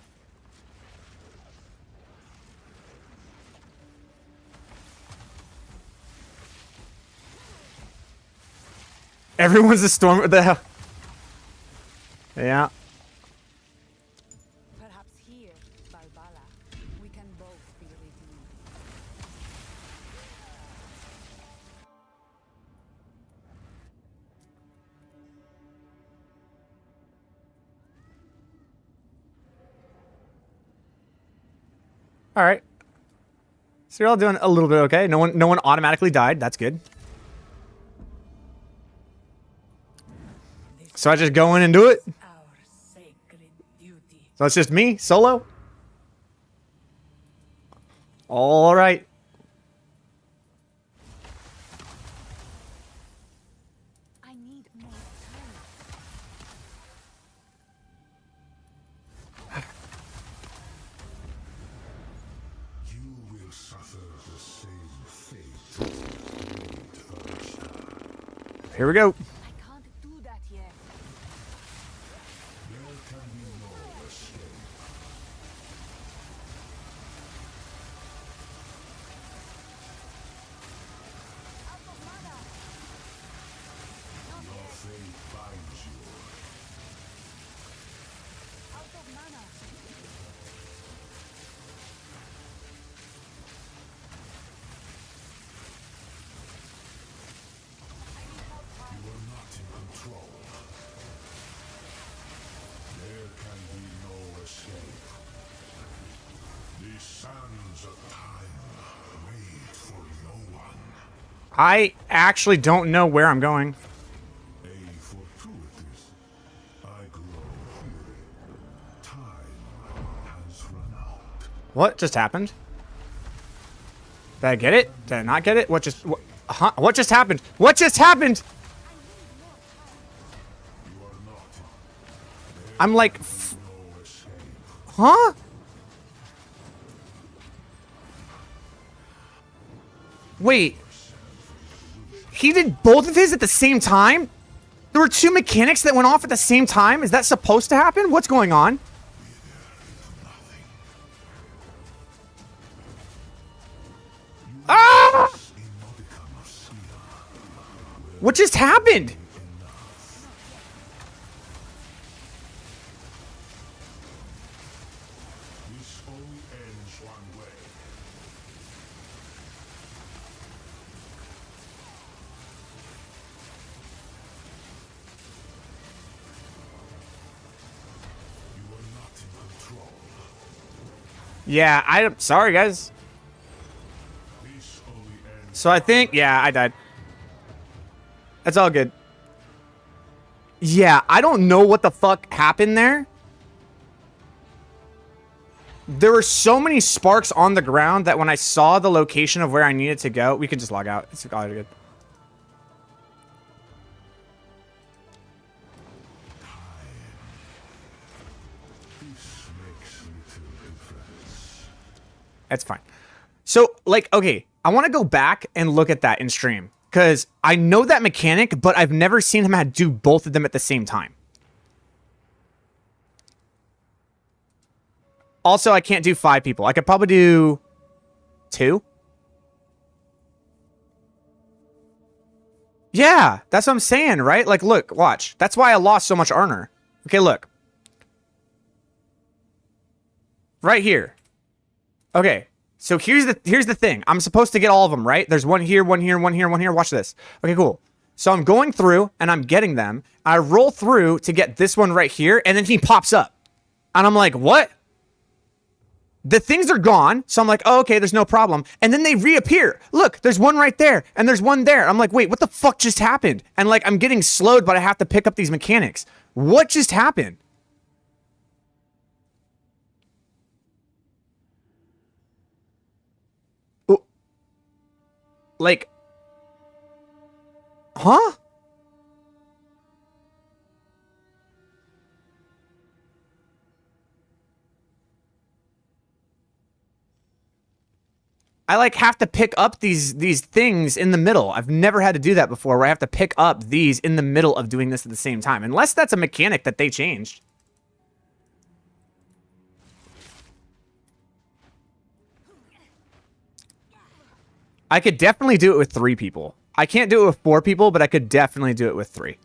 Everyone's a storm. What the hell? Yeah. Perhaps here, Balbala, we can both be redeemed. All right. So you're all doing a little bit okay. No one automatically died. That's good. So I just go in and do it. Our sacred duty. So it's just me solo. All right. I need more time. You will suffer the same fate. Here we go. I can't do that yet. There can be no escape. Out of mana. Not Your yet. fate binds you. Out of mana. You are not in control. There can be no escape. The sands of time wait for no one. I actually don't know where I'm going. A fortuitous. I grow weary. Time has run out. What just happened? Did I get it? Did I not get it? What just... Huh? What just happened? What just happened? You are not. I'm like... No escape. Huh? Wait. He did both of his at the same time? There were 2 mechanics that went off at the same time? Is that supposed to happen? What's going on? Ah! What just happened? This only ends one way. You are not in control. Yeah, I'm sorry, guys. This only ends. So I think... Yeah, I died. That's all good. Yeah, I don't know what the fuck happened there. There were so many sparks on the ground that when I saw the location of where I needed to go... We can just log out. It's all good. This makes little difference. That's fine. So, like, okay, I want to go back and look at that in stream. Because I know that mechanic, but I've never seen him do both of them at the same time. Also, I can't do 5 people. I could probably do 2. Yeah, that's what I'm saying, right? Like, look, watch. That's why I lost so much honor. Okay, look. Right here. Okay. So here's the thing. I'm supposed to get all of them, right? There's one here, one here, one here, one here. Watch this. Okay, cool. So I'm going through and I'm getting them. I roll through to get this one right here, and then he pops up. And I'm like, what? The things are gone. So I'm like, oh, okay, there's no problem. And then they reappear. Look, there's one right there, and there's one there. I'm like, wait, what the fuck just happened? And like, I'm getting slowed, but I have to pick up these mechanics. What just happened? Like, huh? I like have to pick up these things in the middle. I've never had to do that before where I have to pick up these in the middle of doing this at the same time. Unless that's a mechanic that they changed. I could definitely do it with 3 people. I can't do it with 4 people, but I could definitely do it with 3.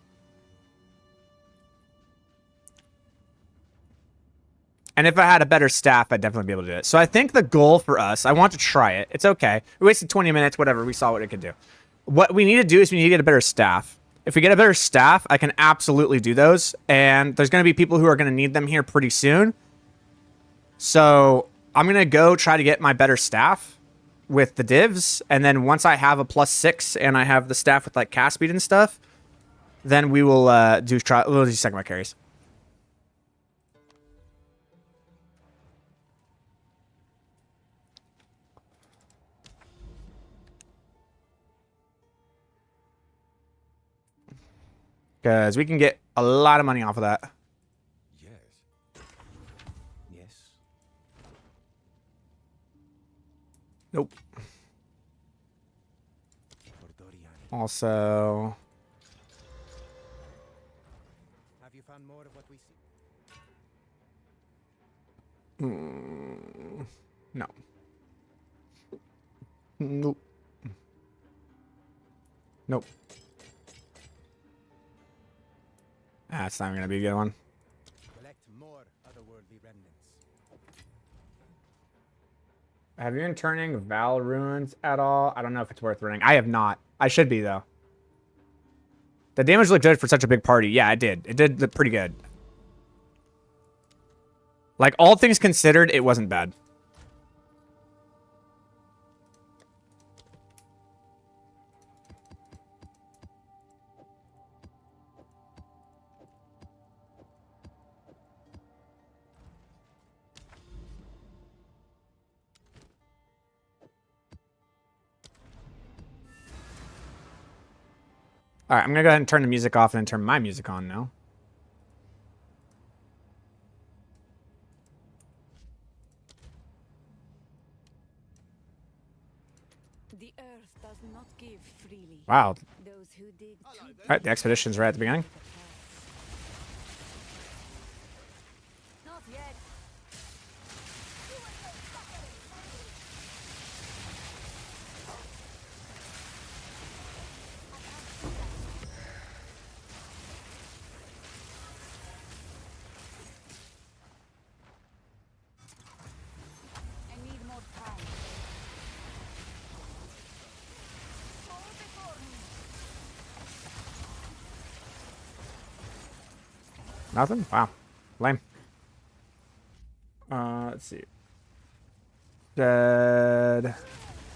And if I had a better staff, I'd definitely be able to do it. So I think the goal for us, I want to try it. It's okay. We wasted 20 minutes, whatever. We saw what it could do. What we need to do is we need to get a better staff. If we get a better staff, I can absolutely do those. And there's going to be people who are going to need them here pretty soon. So I'm going to go try to get my better staff with the divs. And then once I have a +6 and I have the staff with like cast speed and stuff, then we will we'll do second my carries. Because we can get a lot of money off of that. Yes. Yes. Nope. For Dorian. Also, Have you found more of what we see? no. Nope. Nope. That's not going to be a good one. Collect more otherworldly remnants. Have you been turning Val runes at all? I don't know if it's worth running. I have not. I should be, though. The damage looked good for such a big party. Yeah, it did. It did look pretty good. Like, all things considered, it wasn't bad. All right, I'm going to go ahead and turn the music off and then turn my music on now. The earth does not give freely. Wow. Those who dig too All right, the expedition's right at the beginning. not yet. I need more time. Go before me. Nothing? Wow. Lame. Let's see. Dead.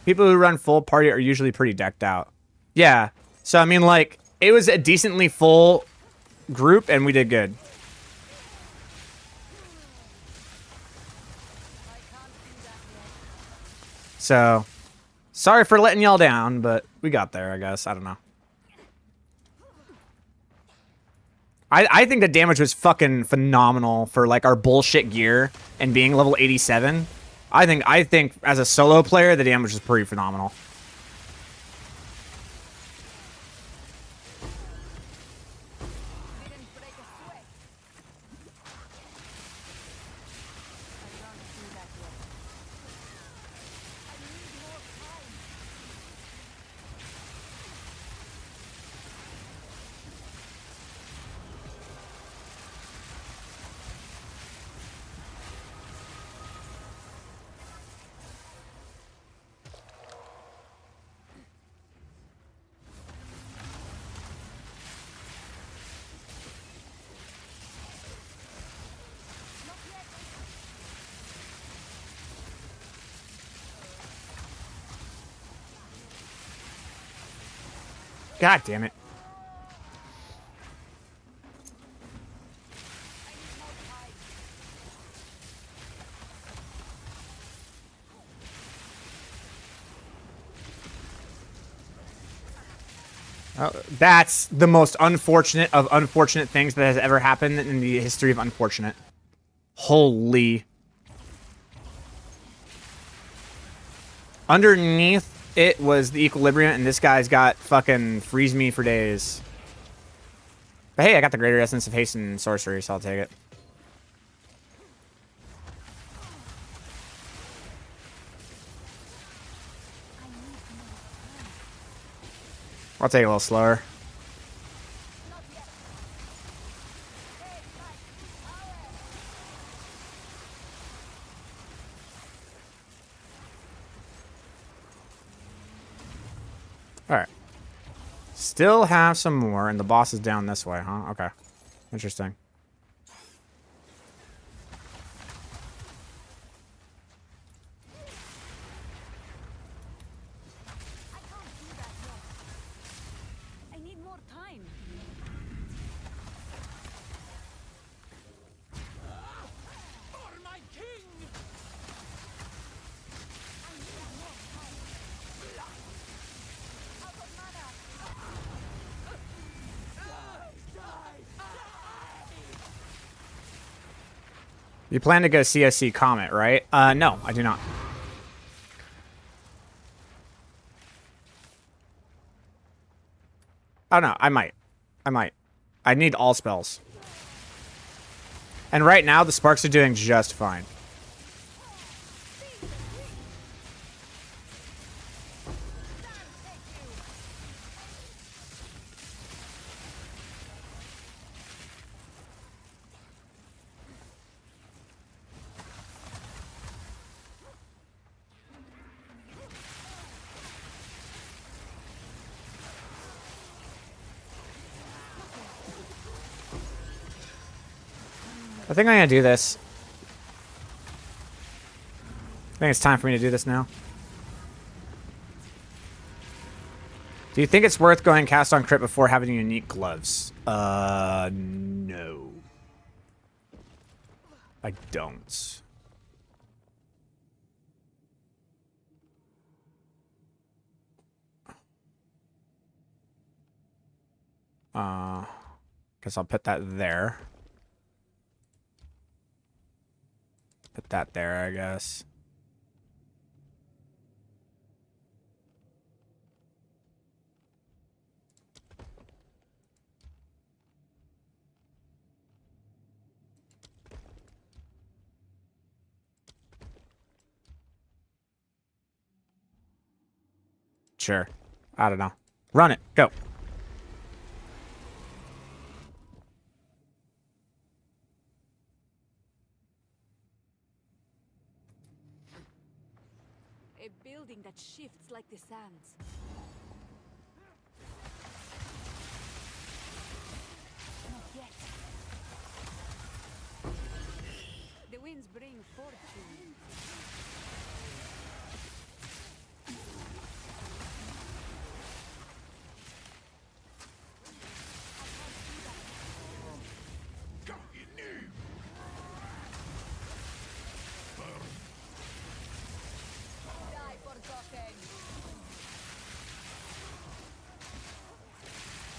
People who run full party are usually pretty decked out. Yeah. So, I mean, like, it was a decently full group, and we did good. So, sorry for letting y'all down, but we got there, I guess. I don't know. I think the damage was fucking phenomenal for, like, our bullshit gear and being level 87. I think as a solo player, the damage was pretty phenomenal. Didn't break a sweat. I can't do that yet. I need more time. God damn it. That's the most unfortunate of unfortunate things that has ever happened in the history of unfortunate. Holy. Underneath it was the equilibrium, and this guy's got fucking freeze me for days. But hey, I got the greater essence of haste and sorcery, so I'll take it. I'll take it a little slower. Alright. Still have some more, and the boss is down this way, huh? Okay. Interesting. I can't do that yet. I need more time. For my king! I need more time. Out of mana. You plan to go CSC Comet, right? No, I do not. Oh, no, I might. I need all spells. And right now, the Sparks are doing just fine. I think I'm gonna do this. I think it's time for me to do this now. Do you think it's worth going cast on crit before having unique gloves? No. I don't. Guess I'll put that there. Put that there, I guess. Sure. I don't know. Run it. Go. A building that shifts like the sands. Not yet. The winds bring fortune. Die forgotten.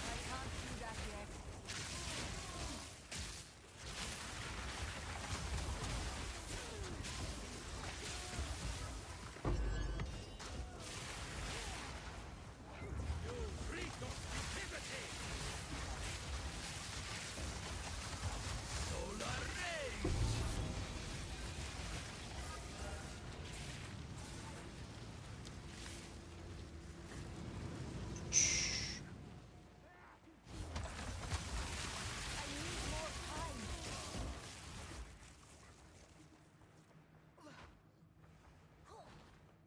I can't do that yet.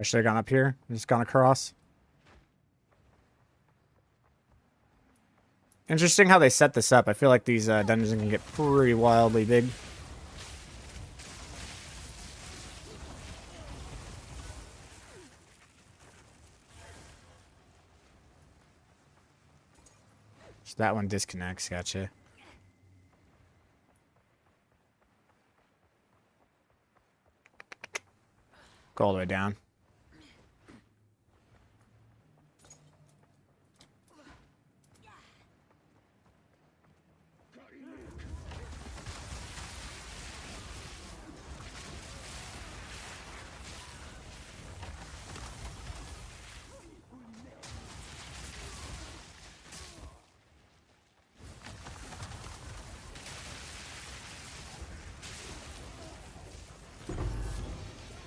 I should have gone up here. Just gone across. Interesting how they set this up. I feel like these dungeons can get pretty wildly big. So that one disconnects. Gotcha. Go all the way down.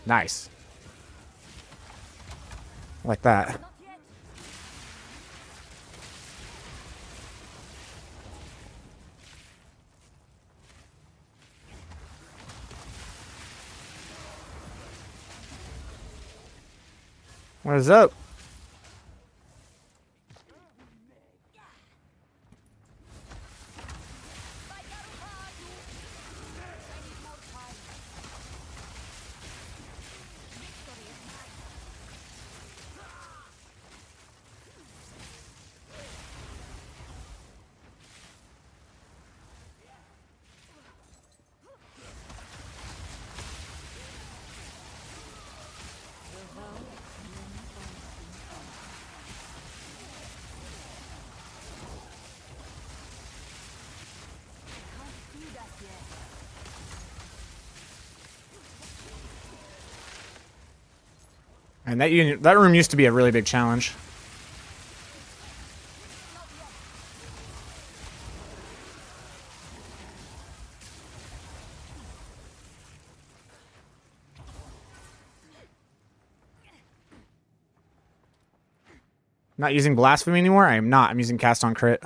Nice. Like that. Not yet. What is up? And that room used to be a really big challenge. Not using blasphemy anymore? I am not. I'm using cast on crit.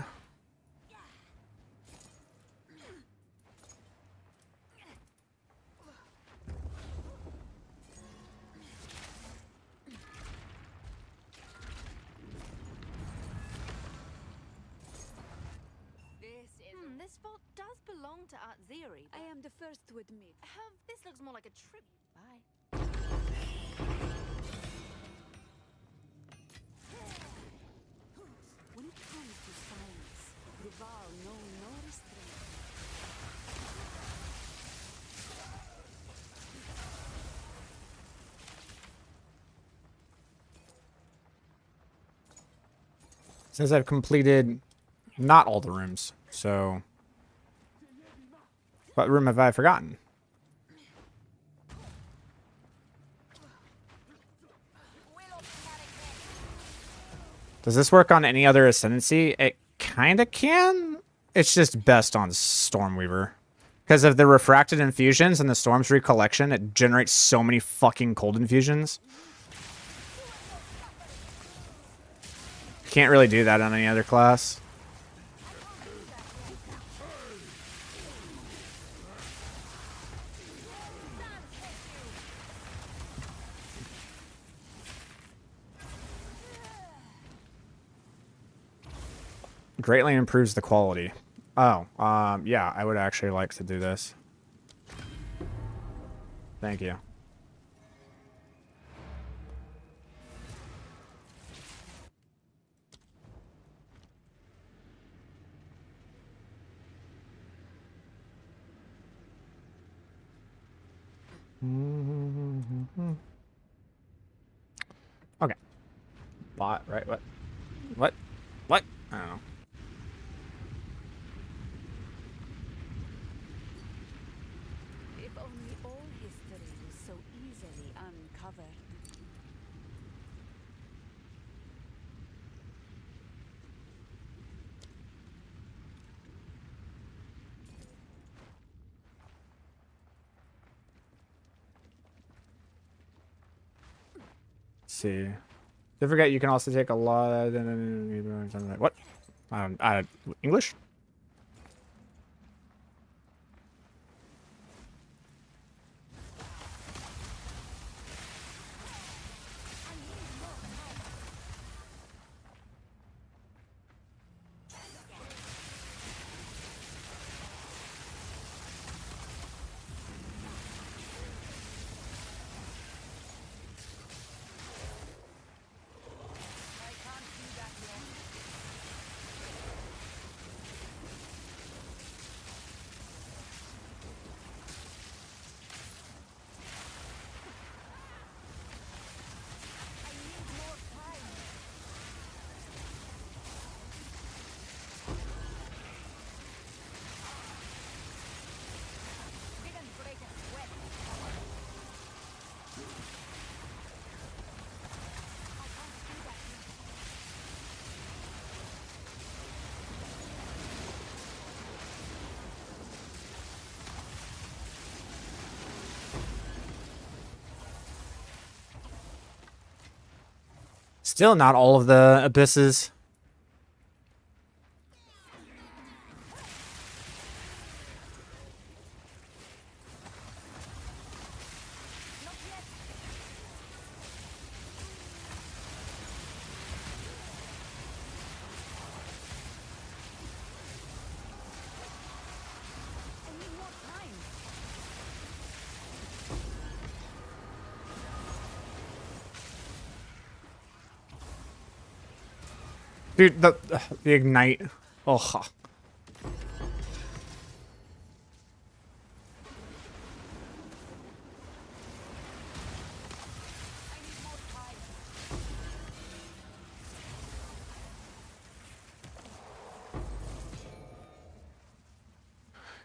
This vault does belong to Art Zeri. I am the first to admit. This looks more like a trip. Bye. When it comes to science, the vow know no restraint. Says I've completed not all the rooms, so what room have I forgotten? Does this work on any other Ascendancy? It kind of can. It's just best on Stormweaver. Because of the refracted infusions and the Storm's Recollection, it generates so many fucking cold infusions. Can't really do that on any other class. Greatly improves the quality. Oh, yeah, I would actually like to do this. Thank you. Okay. Bot, right? What? What? What? I don't know. If only all history was so easily uncovered. Let's see. Don't forget you can also take a lot. What? English? Still not all of the abysses. I need more time. Dude, the ignite. Oh.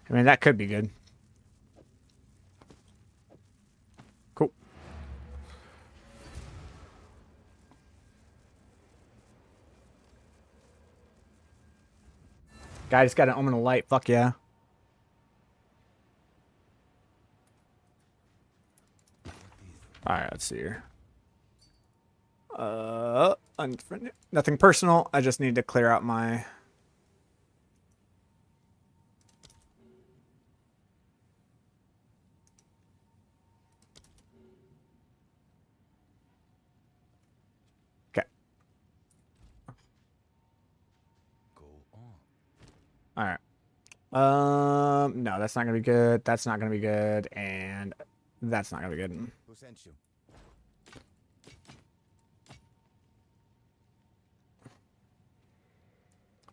I mean, that could be good. Cool. Guy just got an Omen of Light. Fuck yeah. Alright, let's see here. Unfriended. Nothing personal. I just need to clear out my... Okay. Go on. Alright. No, that's not gonna be good. That's not gonna be good. And that's not gonna be good. Who sent you?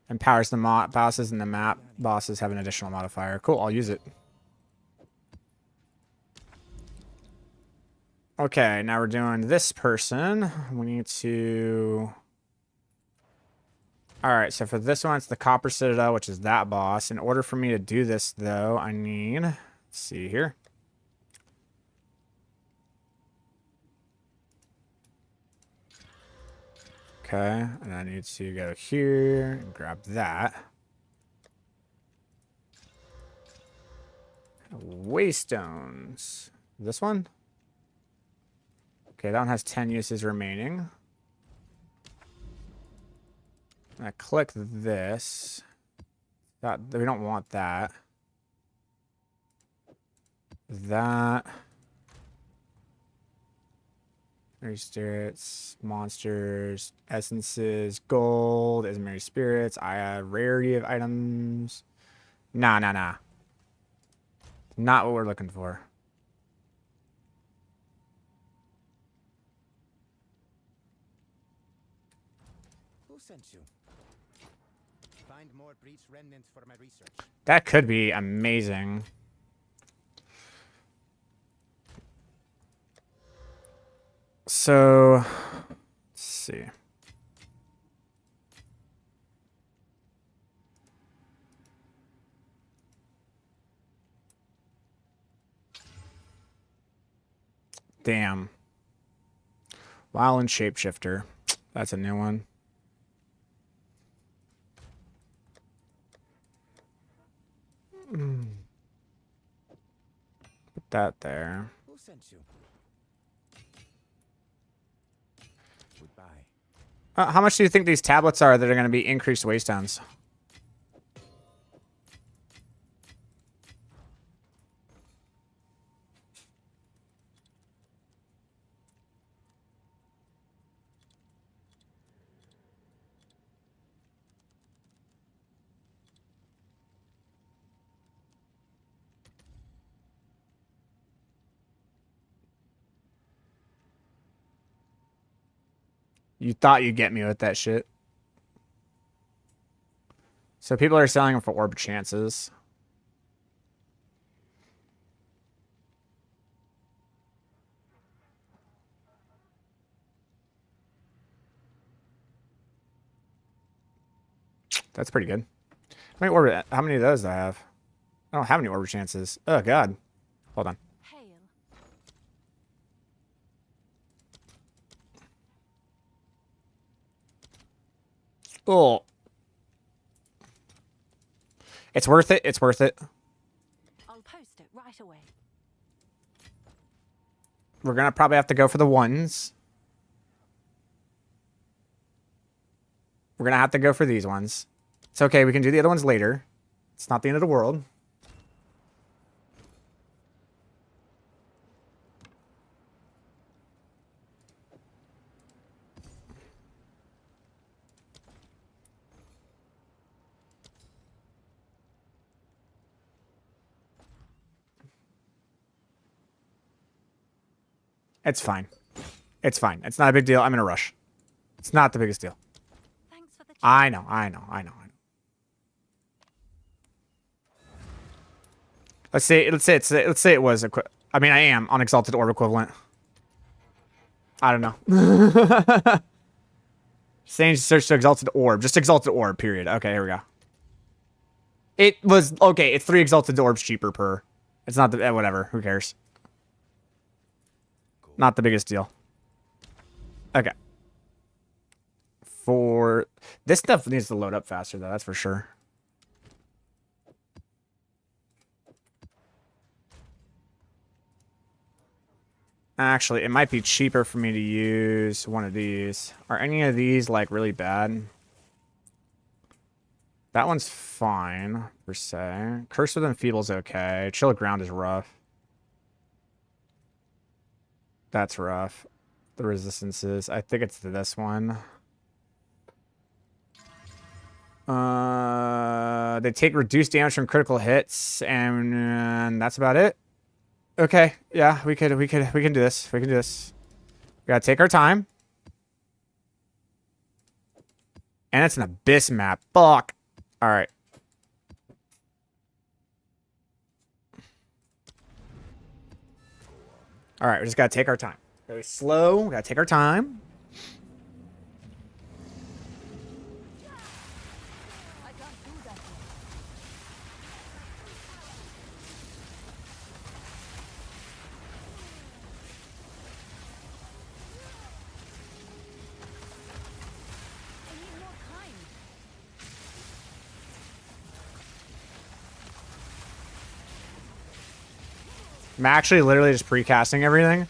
Empowers the bosses in the map. Bosses have an additional modifier. Cool, I'll use it. Okay, now we're doing this person. We need to... Alright, so for this one, it's the Copper Citadel, which is that boss. In order for me to do this, though, I need... Let's see here. Okay, and I need to go here and grab that. Waystones. This one? Okay, that one has 10 uses remaining. I click this. We don't want that. That. Mary Spirits, monsters, essences, gold, is Mary Spirits, rarity of items. Nah. Not what we're looking for. Who sent you? Find more breach remnants for my research. That could be amazing. So, let's see. Damn. Wild and Shapeshifter. That's a new one. Put that there. Who sent you? Goodbye. How much do you think these tablets are that are going to be increased waystones? You thought you'd get me with that shit. So people are selling them for orb chances. That's pretty good. How many of those do I have? I don't have any orb chances. Oh god. Hold on. Hail. Oh. It's worth it. It's worth it. I'll post it right away. We're gonna probably have to go for the ones. We're going to have to go for these ones. It's okay. We can do the other ones later. It's not the end of the world. It's fine. It's fine. It's not a big deal. I'm in a rush. It's not the biggest deal. Thanks for the I know. Let's say it was I mean, I am on Exalted Orb equivalent. I don't know. Saying search to Exalted Orb. Just Exalted Orb, period. Okay, here we go. It was okay, it's 3 Exalted Orbs cheaper per. It's not the whatever. Who cares? Not the biggest deal. Okay. For this stuff needs to load up faster though, that's for sure. Actually, it might be cheaper for me to use one of these. Are any of these like really bad? That one's fine, per se. Curse with Enfeeble's okay. Chill Ground is rough. That's rough. The resistances. I think it's this one. They take reduced damage from critical hits, and that's about it. Okay, yeah, we can do this. We can do this. We gotta take our time. And it's an abyss map. Fuck. All right. All right, we just gotta take our time. Very slow. We gotta take our time. I can't do that yet. I need more time. I'm actually literally just precasting everything.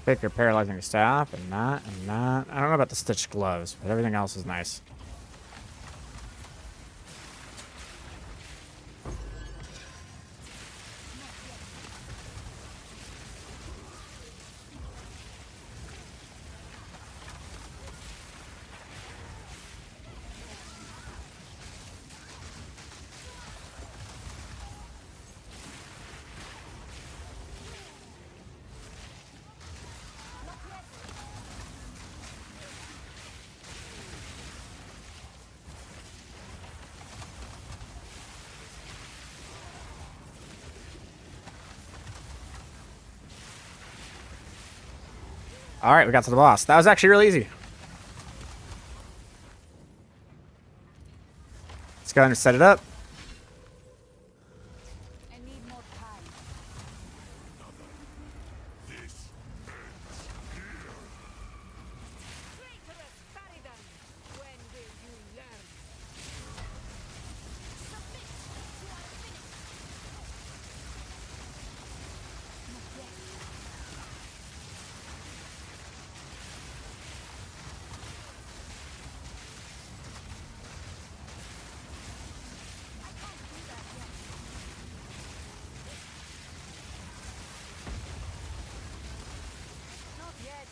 Pick your paralyzing staff and that and that. I don't know about the stitched gloves, but everything else is nice. All right, we got to the boss. That was actually really easy. Let's go ahead and set it up. I need more time. Traitorous Paradise! When will you learn? Submit! You are finished! Not yet. I can't do that yet. Not yet.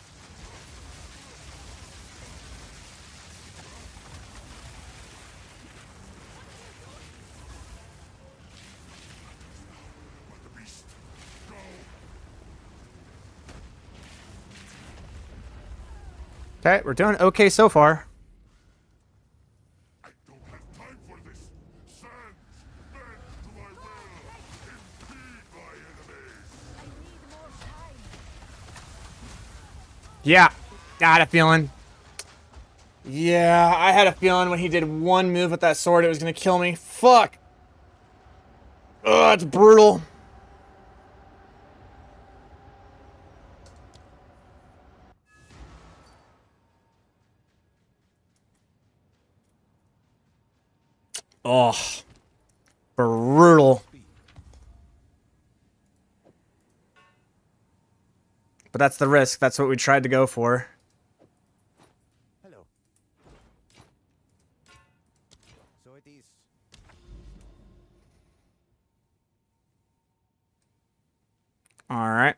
Okay, we're doing okay so far. I don't have time for this. Yeah, I had a feeling. Yeah, I had a feeling when he did one move with that sword, it was gonna kill me. Fuck. Ugh, it's brutal. Oh, brutal. But that's the risk. That's what we tried to go for. Hello. So it is. All right.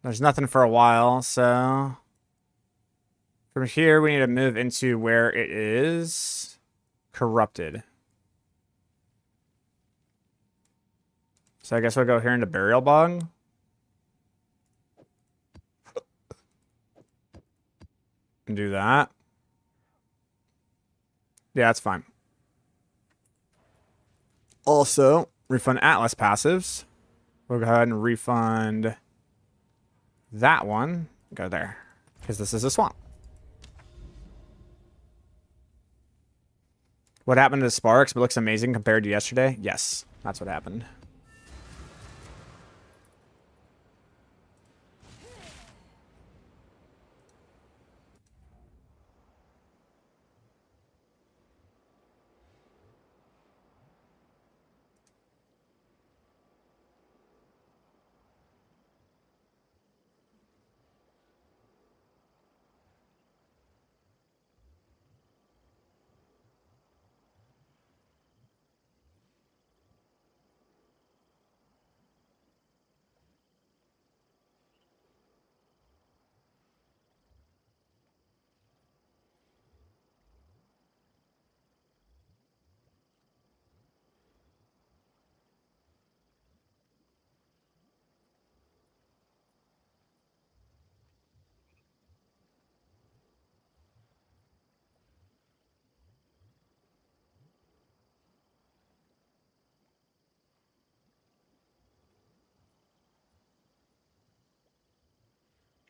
There's nothing for a while, so from here we need to move into where it is corrupted. So I guess we'll go here into Burial Bog. And do that. Yeah, that's fine. Also, refund Atlas passives. We'll go ahead and refund that one. Go there. Because this is a swamp. What happened to the Sparks? It looks amazing compared to yesterday. Yes, that's what happened.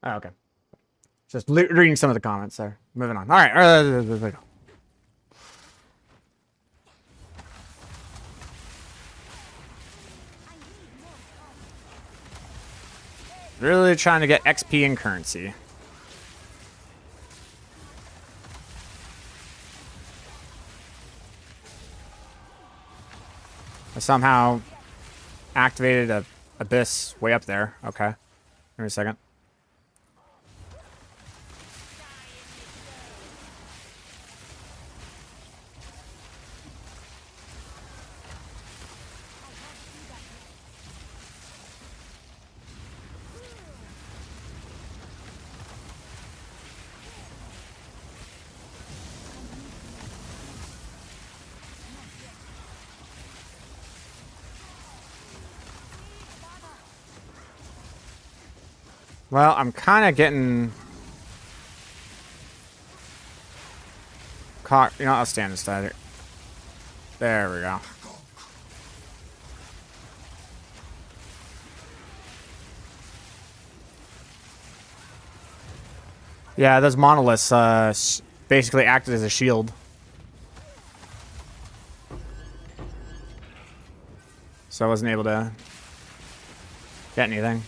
Oh, okay. Just reading some of the comments there. Moving on. All right. Really trying to get XP and currency. I somehow activated a abyss way up there. Okay. Give me a second. Well, I'm kind of getting caught. You know, I'll stand inside it. There we go. Yeah, those monoliths basically acted as a shield. So I wasn't able to get anything.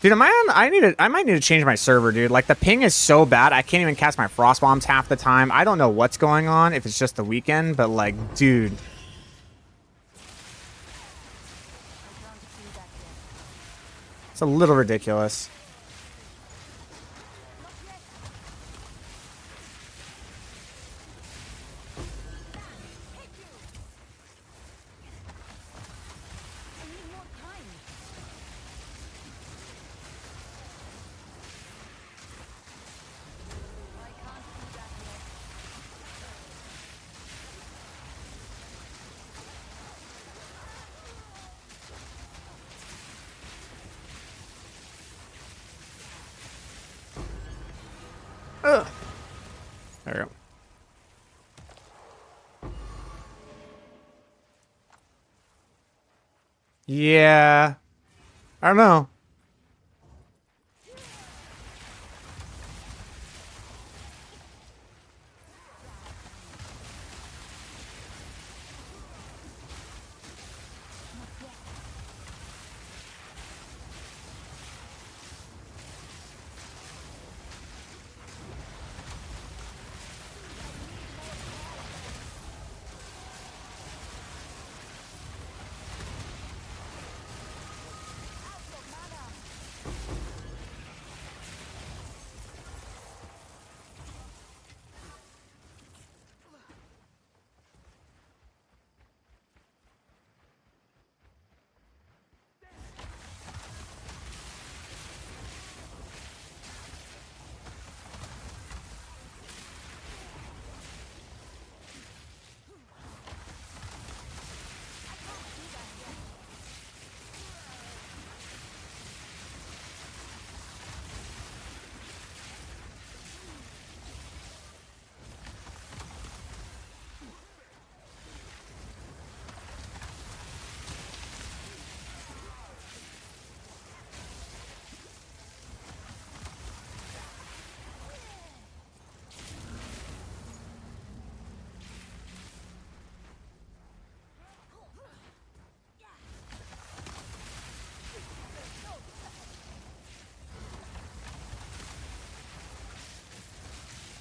Dude, am I on? I might need to change my server, dude. Like, the ping is so bad, I can't even cast my frost bombs half the time. I don't know what's going on, if it's just the weekend, but like, dude. It's a little ridiculous. Yeah. I don't know.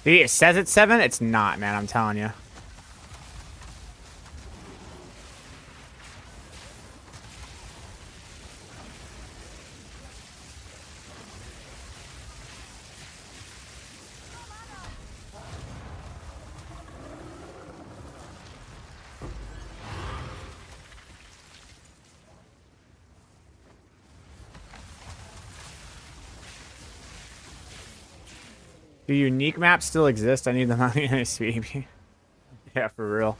See, it says it's 7. It's not, man. I'm telling you. Do unique maps still exist? I need them on the NSV. Yeah, for real.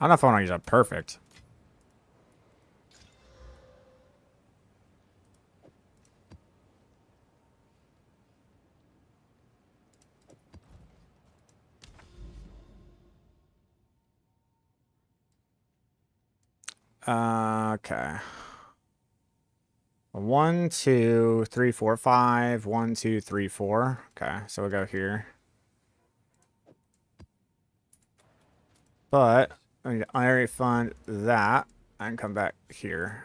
I don't know if I want to use a perfect. Okay. 1, 2, 3, 4, 5. 1, 2, 3, 4. Okay, so we'll go here. But I already fund that and come back here.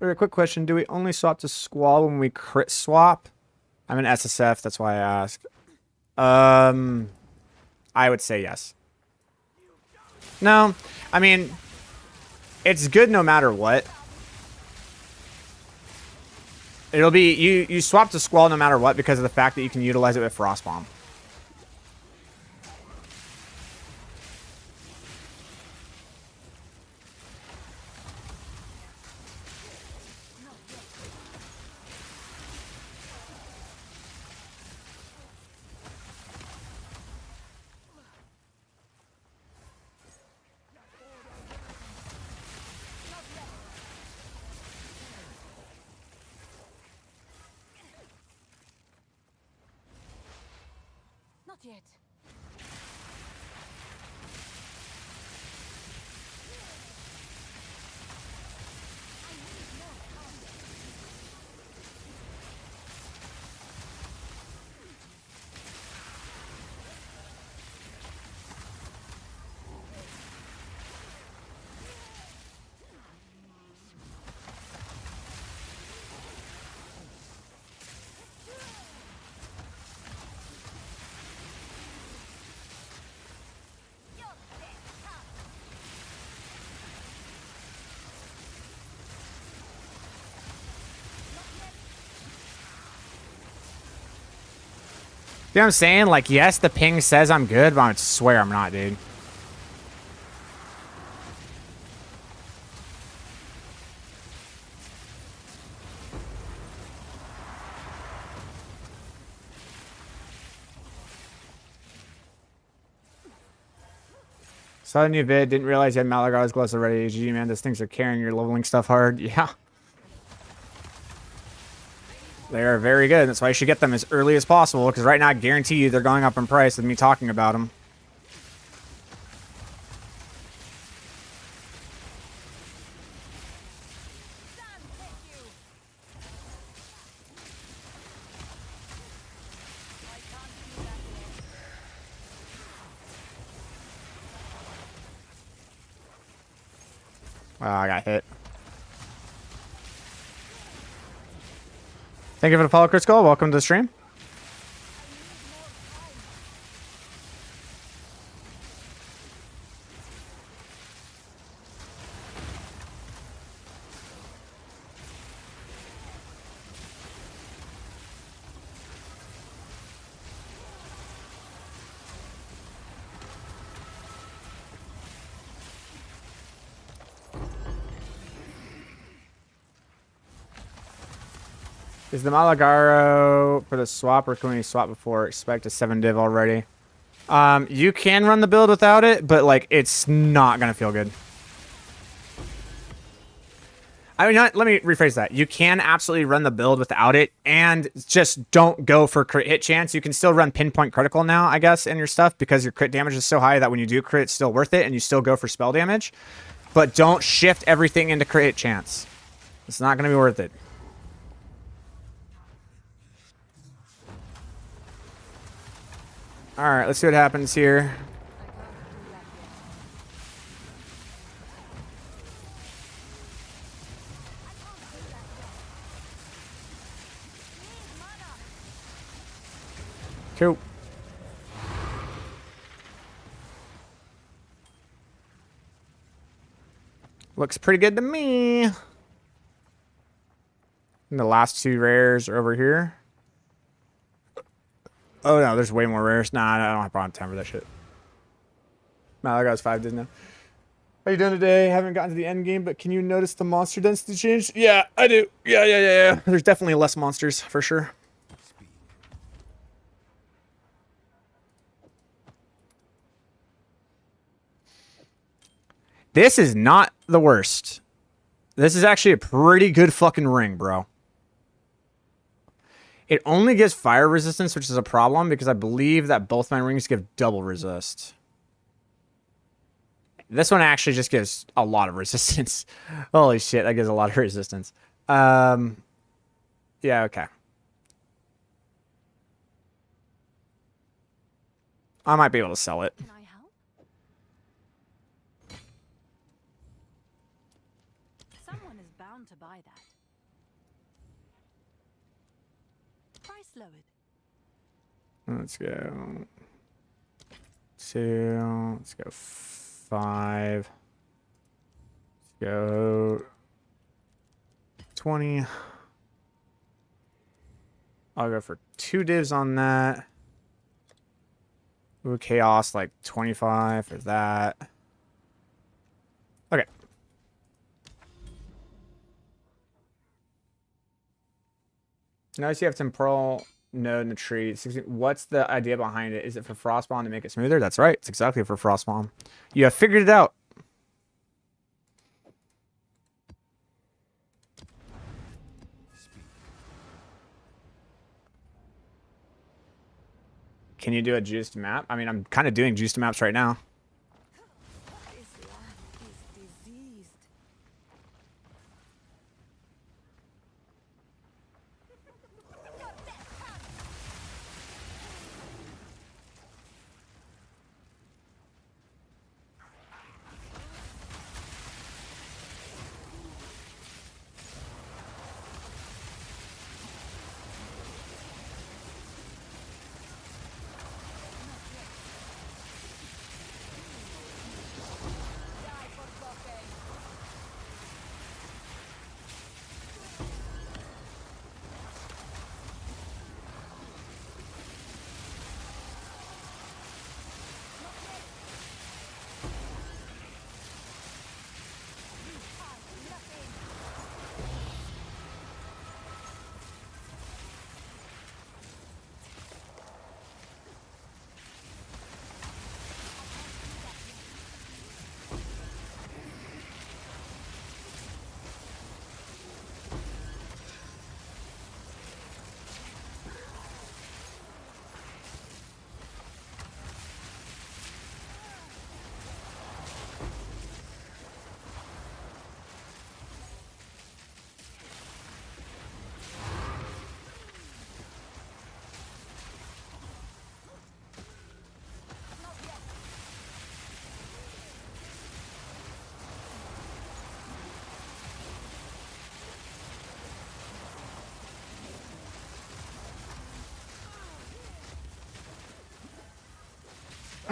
A quick question. Do we only swap to Squall when we crit swap? I'm an SSF, that's why I asked. I would say yes. No, I mean, it's good no matter what. It'll be, you swap to Squall no matter what because of the fact that you can utilize it with Frostbomb. Not yet. You know what I'm saying? Like, yes, the ping says I'm good, but I swear I'm not, dude. Saw a new vid. Didn't realize you had Malagar's gloves already. GG, man. Those things are carrying your leveling stuff hard. Yeah. They are very good. That's why you should get them as early as possible. Because right now, I guarantee you they're going up in price with me talking about them. Wow, I got hit. Thank you for the follow, Chris Cole. Welcome to the stream. Is the Malagaro for the swap, or can we swap before? Expect a 7 div already. You can run the build without it, but like it's not gonna feel good. I mean, let me rephrase that. You can absolutely run the build without it, and just don't go for crit hit chance. You can still run pinpoint critical now, I guess, in your stuff because your crit damage is so high that when you do crit, it's still worth it, and you still go for spell damage. But don't shift everything into crit hit chance. It's not gonna be worth it. All right, let's see what happens here. Cool. Looks pretty good to me. And the last 2 rares are over here. Oh no, there's way more rares. Nah, I don't have time for that shit. Malagar's 5 didn't know. How you doing today? Haven't gotten to the end game, but can you notice the monster density change? Yeah, I do. Yeah. There's definitely less monsters for sure. This is not the worst. This is actually a pretty good fucking ring, bro. It only gives fire resistance, which is a problem because I believe that both my rings give double resist. This one actually just gives a lot of resistance. Holy shit, that gives a lot of resistance. Yeah, okay. I might be able to sell it. Can I help? Someone is bound to buy that. Price lowered. Let's go 2. Let's go 5. Let's go 20. I'll go for 2 divs on that. Ooh, chaos like 25 for that. Okay. Notice you have temporal node in a tree. What's the idea behind it? Is it for Frostbomb to make it smoother? That's right. It's exactly for Frostbomb. You have figured it out. Can you do a juiced map? I mean, I'm kind of doing juiced maps right now. This land is diseased.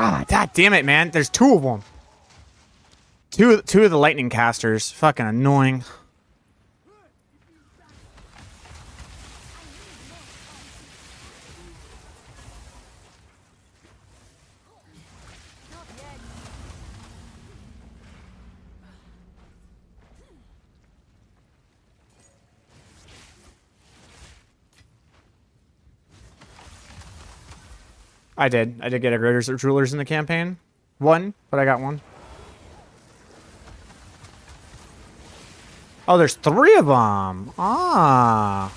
Ah, god damn it, man. There's two of them. Two of the lightning casters. Fucking annoying. I did. I did get a Graders of Rulers in the campaign. One, but I got one. Oh, there's three of them. Ah.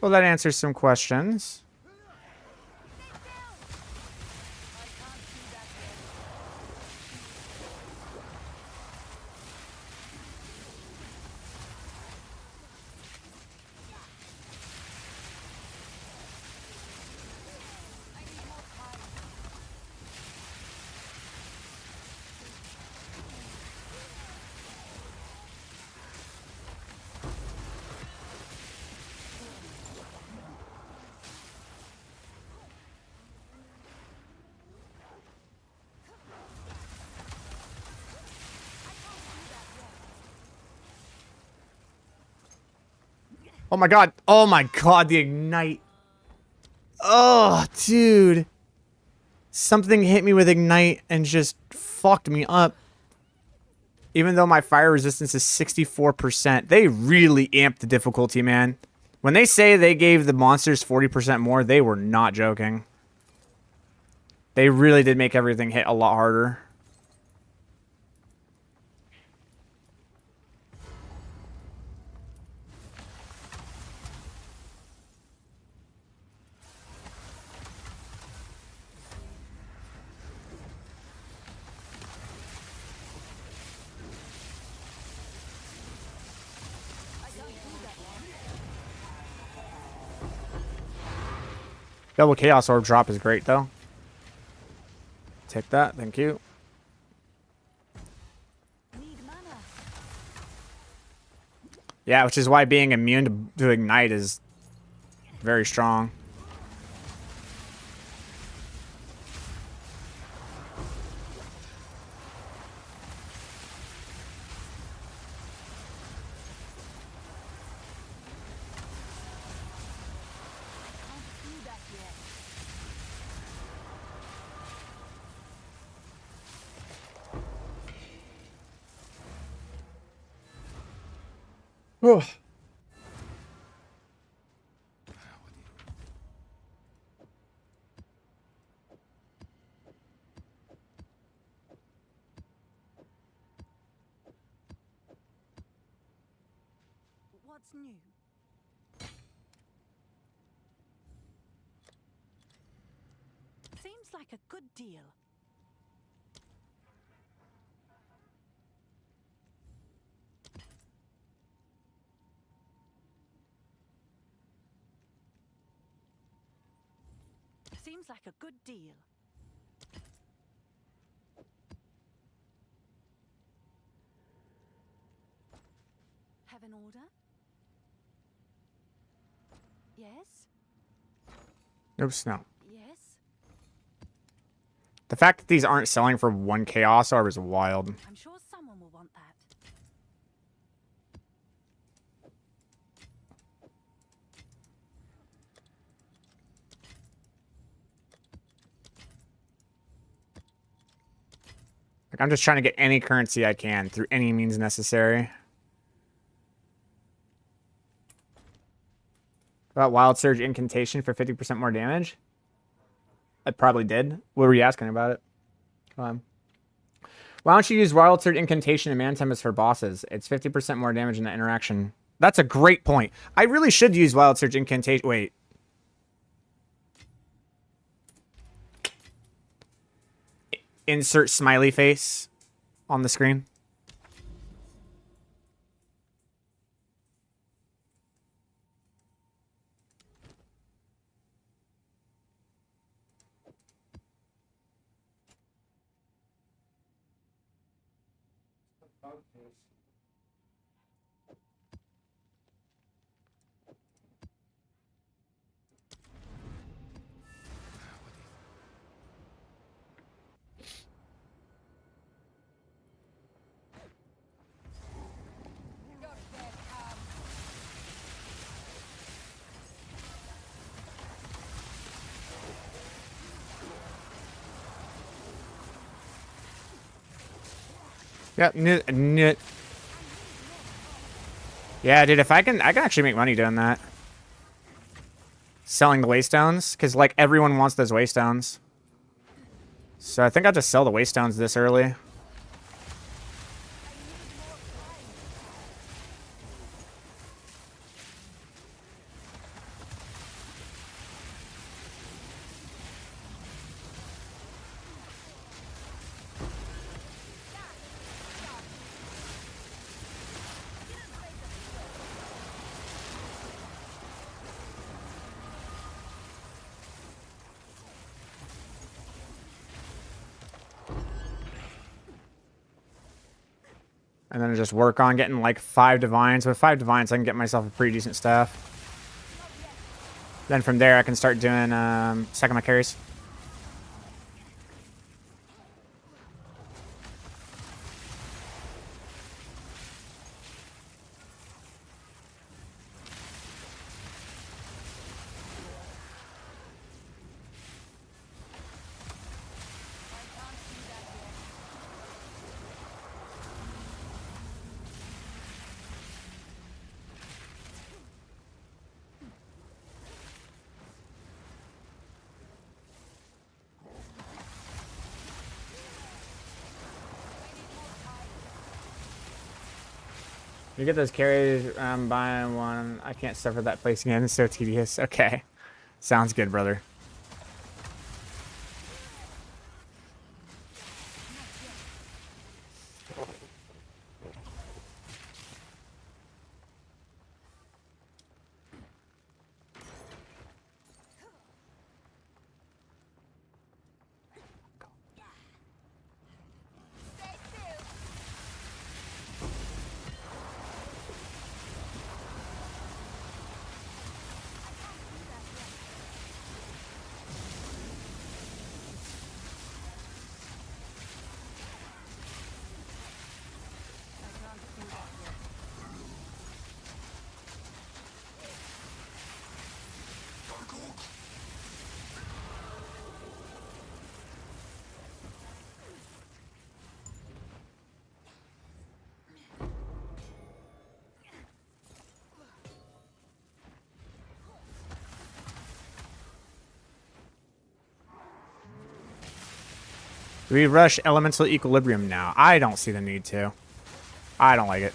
Well, that answers some questions. Oh my god. Oh my god, the ignite. Oh, dude. Something hit me with ignite and just fucked me up. Even though my fire resistance is 64%, they really amped the difficulty, man. When they say they gave the monsters 40% more, they were not joking. They really did make everything hit a lot harder. Double Chaos Orb drop is great, though. Take that, thank you. Yeah, which is why being immune to Ignite is very strong. Oh. What's new? Seems like a good deal. Seems like a good deal. Have an order? Yes? Oops, no. Yes? The fact that these aren't selling for one Chaos Orb is wild. I'm sure someone will want that. Like, I'm just trying to get any currency I can through any means necessary. About Wild Surge Incantation for 50% more damage? I probably did. What were you asking about it? Come on. Why don't you use Wild Surge Incantation and Mana Tempest for bosses? It's 50% more damage in the interaction. That's a great point. I really should use Wild Surge Incantation. Wait. Insert smiley face on the screen. Yep. Yeah, dude. If I can actually make money doing that. Selling the waystones, because like everyone wants those waystones. So I think I'll just sell the waystones this early. And then just work on getting like 5 divines. With 5 divines, I can get myself a pretty decent staff. Then from there, I can start doing second my carries. You get those carries, buying one. I can't suffer that place again. It's so tedious. Okay. Sounds good, brother. Do we rush elemental equilibrium now? I don't see the need to. I don't like it.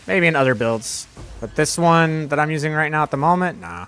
Maybe in other builds. But this one that I'm using right now at the moment, nah.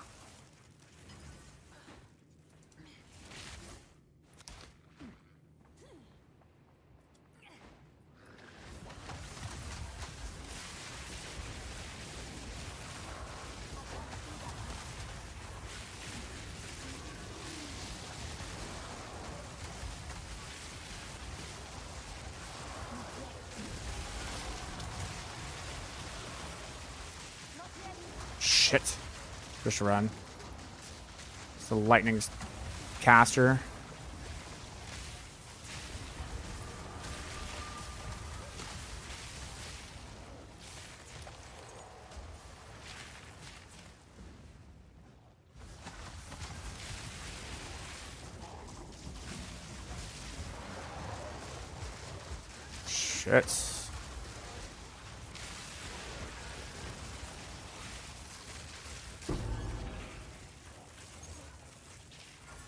Shit. Just run. It's the lightning caster. Shit.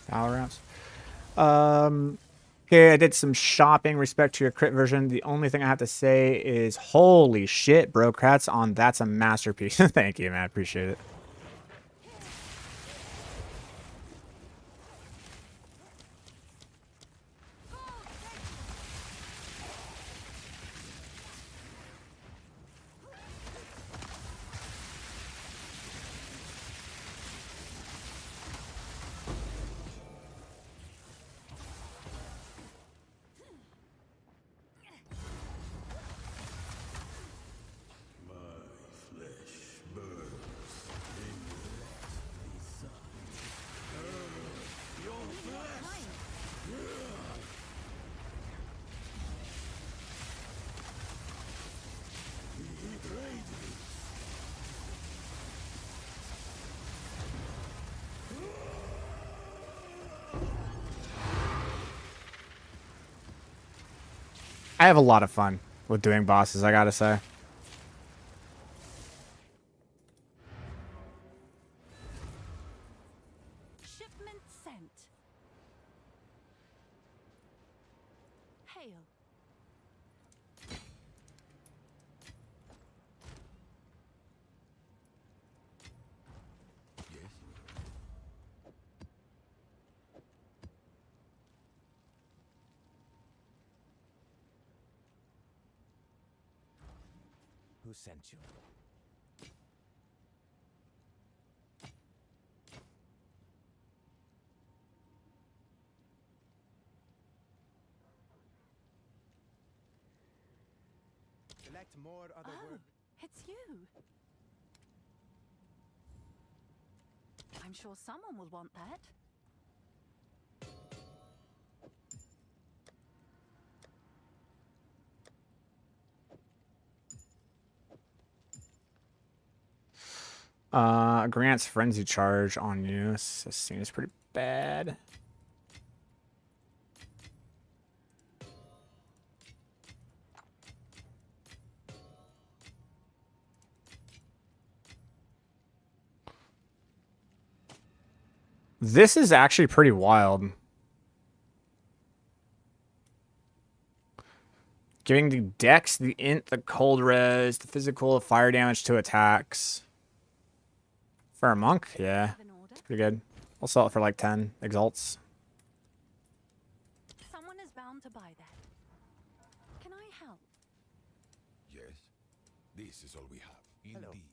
Power rounds. Okay, I did some shopping. Respect to your crit version. The only thing I have to say is, holy shit, bro. Congrats on that's a masterpiece. Thank you, man. I appreciate it. I have a lot of fun with doing bosses, I gotta say. Shipment sent. Hail. Yes? Who sent you? Select more other Oh, word. it's you. I'm sure someone will want that. Grants frenzy charge on you. This seems pretty bad. This is actually pretty wild. Giving the dex, the int, the cold res, the physical, fire damage to attacks. For a monk, yeah. Have an order? Pretty good. I'll sell it for like 10 exalts. Someone is bound to buy that. Can I help? Yes. This is all we have. Hello. Indeed.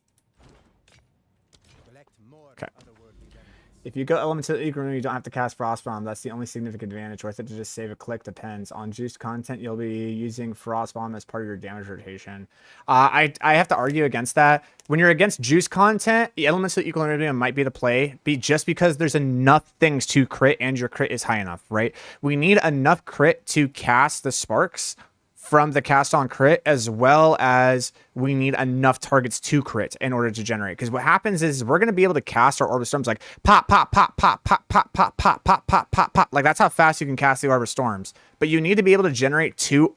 Select more Okay. otherworldly remnants. If you go elemental equal, you don't have to cast Frostbomb. That's the only significant advantage. Worth it to just save a click depends. On juiced content, you'll be using Frostbomb as part of your damage rotation. I have to argue against that. When you're against juice content, the elemental equilibrium might be the play, just because there's enough things to crit and your crit is high enough, right? We need enough crit to cast the sparks from the cast on crit, as well as we need enough targets to crit in order to generate. Because what happens is we're going to be able to cast our Orb of Storms like pop, pop, pop, pop, pop, pop, pop, pop, pop, pop, pop, pop. Like that's how fast you can cast the Orb of Storms. But you need to be able to generate two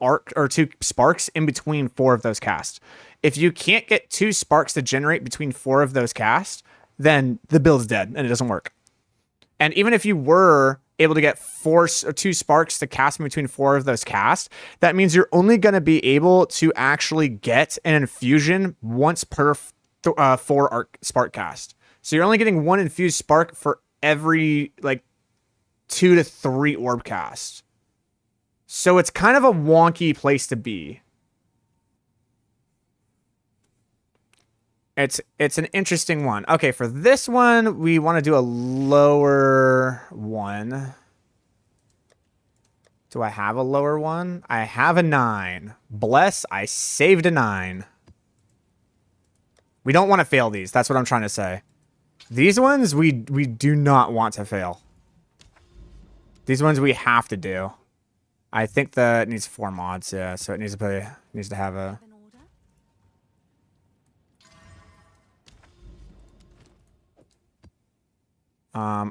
sparks in between 4 of those casts. If you can't get 2 sparks to generate between 4 of those casts, then the build's dead and it doesn't work. And even if you were able to get 2 sparks to cast in between 4 of those casts, that means you're only going to be able to actually get an infusion once per 4 spark cast. So you're only getting 1 infused spark for every like 2 to 3 orb cast. So it's kind of a wonky place to be. It's an interesting one. Okay, for this one, we want to do a lower one. Do I have a lower one? I have a 9. Bless, I saved a 9. We don't want to fail these. That's what I'm trying to say. These ones, we do not want to fail. These ones we have to do. I think that it needs 4 mods, yeah. So it needs to have a... Have an order?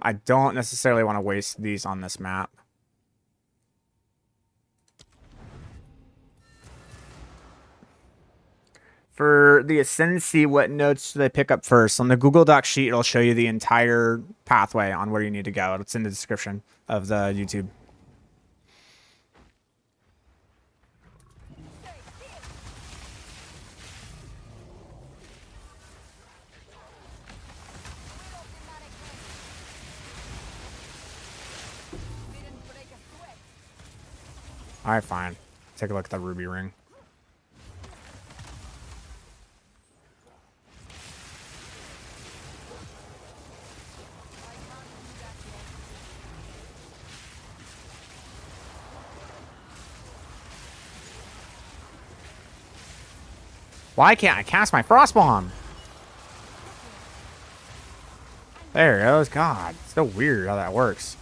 I don't necessarily want to waste these on this map. For the Ascendancy, what notes should I pick up first? On the Google Doc sheet, it'll show you the entire pathway on where you need to go. It's in the description of the YouTube. Alright, fine. Take a look at the ruby ring. Why can't I cast my Frostbomb? There it goes. God, it's so weird how that works.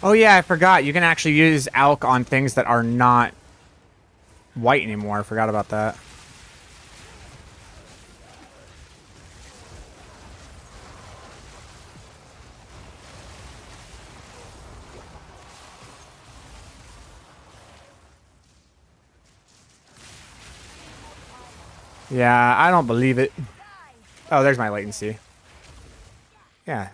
Oh yeah, I forgot. You can actually use ALK on things that are not white anymore. I forgot about that. Yeah, I don't believe it. Oh, there's my latency. Yeah.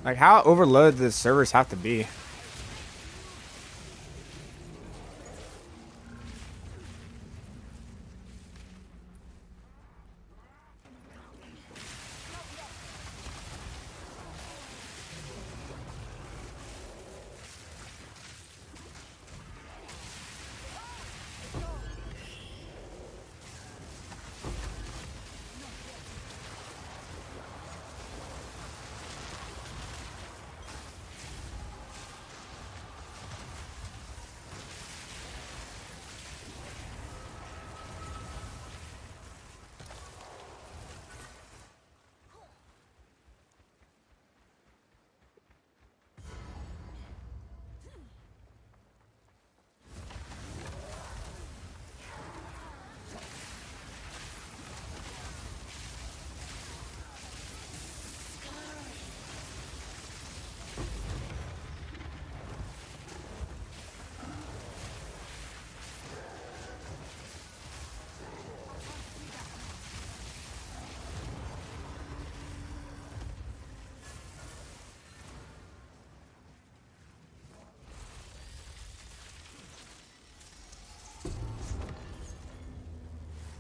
Like, how overloaded the servers have to be?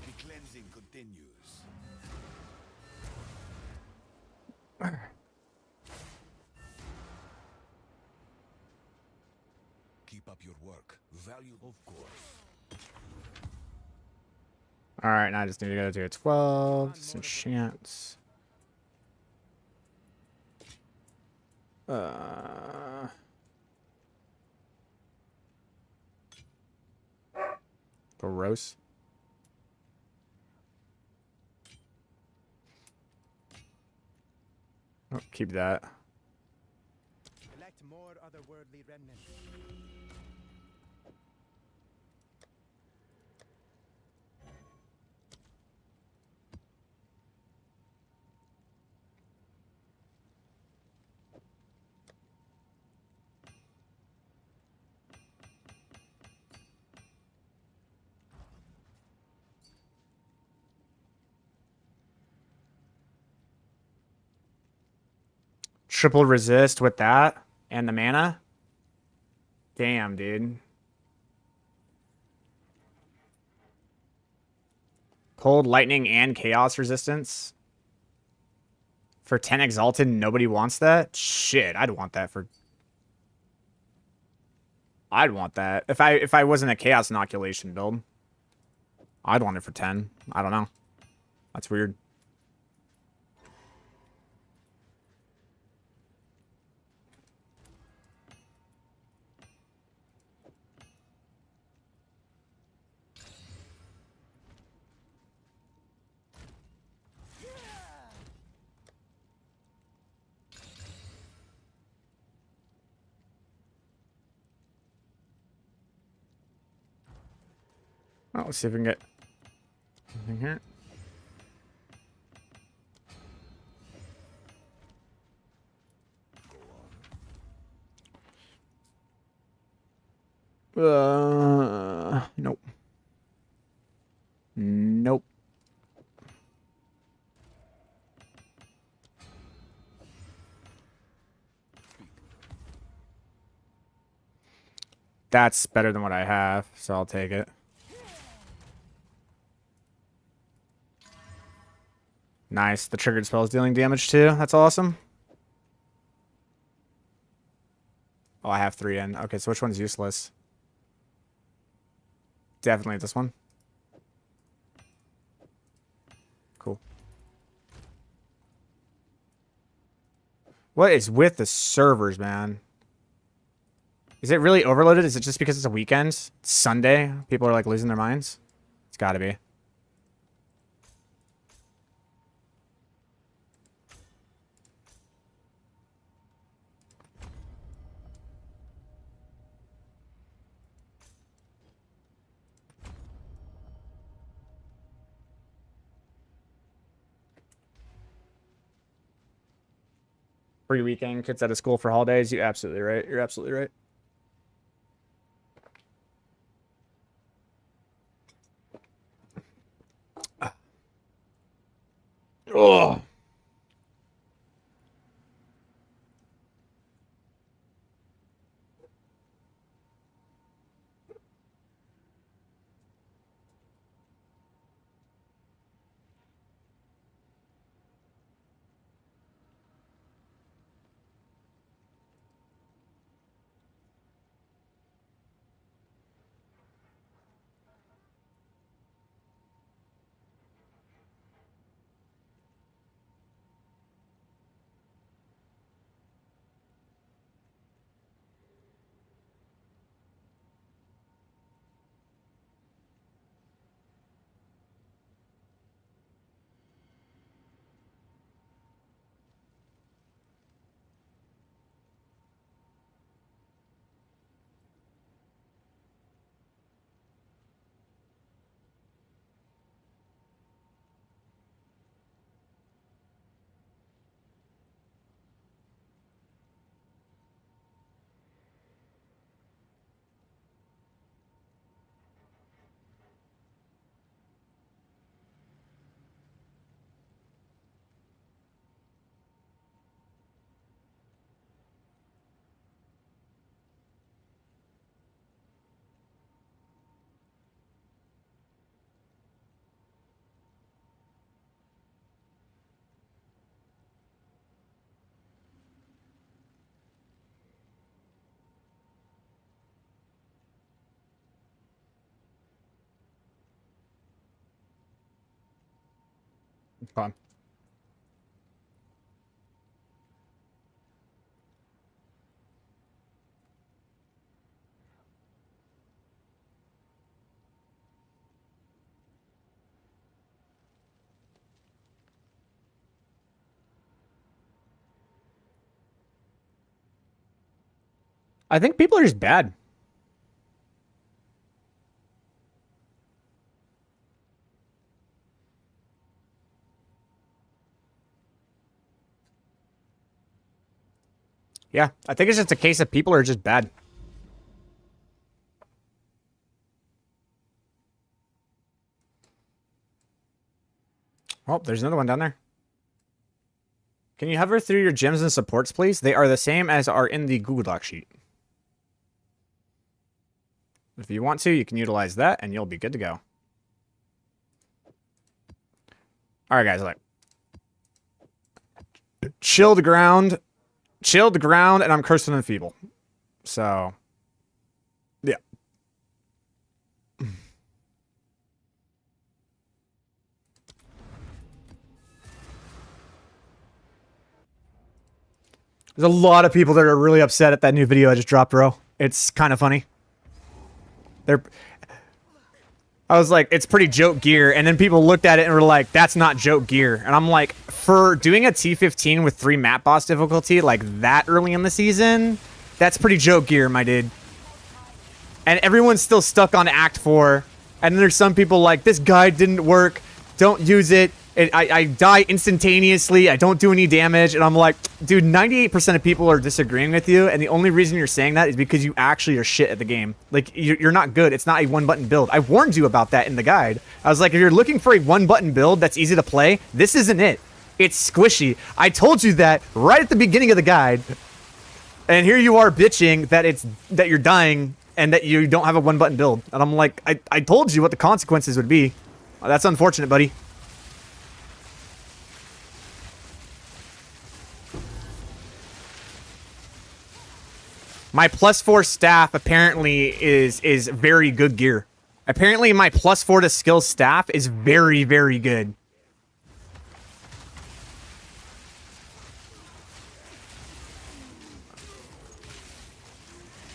The cleansing continues. Keep up your work. Value, of course. Alright, now I just need to go to a 12. Disenchants. Gross. Oh, keep that. Collect more otherworldly remnants. Triple resist with that and the mana. Damn, dude. Cold, lightning, and chaos resistance. For 10 exalted, nobody wants that? Shit, I'd want that for... I'd want that. If I wasn't a chaos inoculation build. I'd want it for 10. I don't know. That's weird. Oh, let's see if we can get anything here. Nope. Nope. That's better than what I have, so I'll take it. Nice. The triggered spell is dealing damage too. That's awesome. Oh, I have 3 in. Okay, so which one's useless? Definitely this one. Cool. What is with the servers, man? Is it really overloaded? Is it just because it's a weekend? It's Sunday? People are like losing their minds? It's gotta be. Free weekend, kids out of school for holidays. You're absolutely right. You're absolutely right. Oh. Fun. I think people are just bad. Yeah, I think it's just a case of people are just bad. Oh, there's another one down there. Can you hover through your gems and supports, please? They are the same as are in the Google Doc sheet. If you want to, you can utilize that, and you'll be good to go. All right, guys, look. Chill the ground. Chill the ground, and I'm cursing and feeble. So, yeah. There's a lot of people that are really upset at that new video I just dropped, bro. It's kind of funny. I was like, it's pretty joke gear, and then people looked at it and were like, that's not joke gear. And I'm like, for doing a T15 with 3 map boss difficulty like that early in the season, that's pretty joke gear, my dude. And everyone's still stuck on Act 4, and then there's some people like, this guide didn't work, don't use it. I die instantaneously. I don't do any damage. And I'm like, dude, 98% of people are disagreeing with you. And the only reason you're saying that is because you actually are shit at the game. Like, you're not good. It's not a one-button build. I warned you about that in the guide. I was like, if you're looking for a one-button build that's easy to play, this isn't it. It's squishy. I told you that right at the beginning of the guide. And here you are bitching that you're dying and that you don't have a one-button build. And I'm like, I told you what the consequences would be. That's unfortunate, buddy. My +4 staff apparently is very good gear. Apparently my +4 to skill staff is very, very good.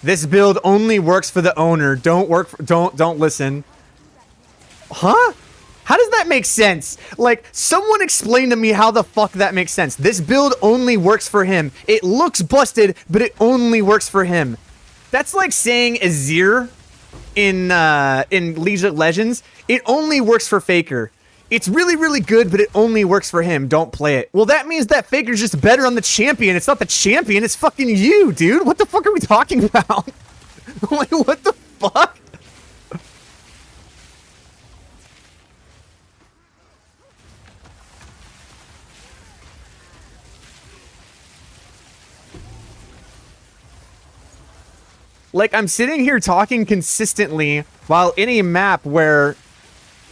This build only works for the owner. Don't listen. Huh? How does that make sense? Like, someone explain to me how the fuck that makes sense. This build only works for him. It looks busted, but it only works for him. That's like saying Azir in League of Legends. It only works for Faker. It's really, really good, but it only works for him. Don't play it. Well, that means that Faker's just better on the champion. It's not the champion. It's fucking you, dude. What the fuck are we talking about? Like, what the fuck? Like, I'm sitting here talking consistently while in a map where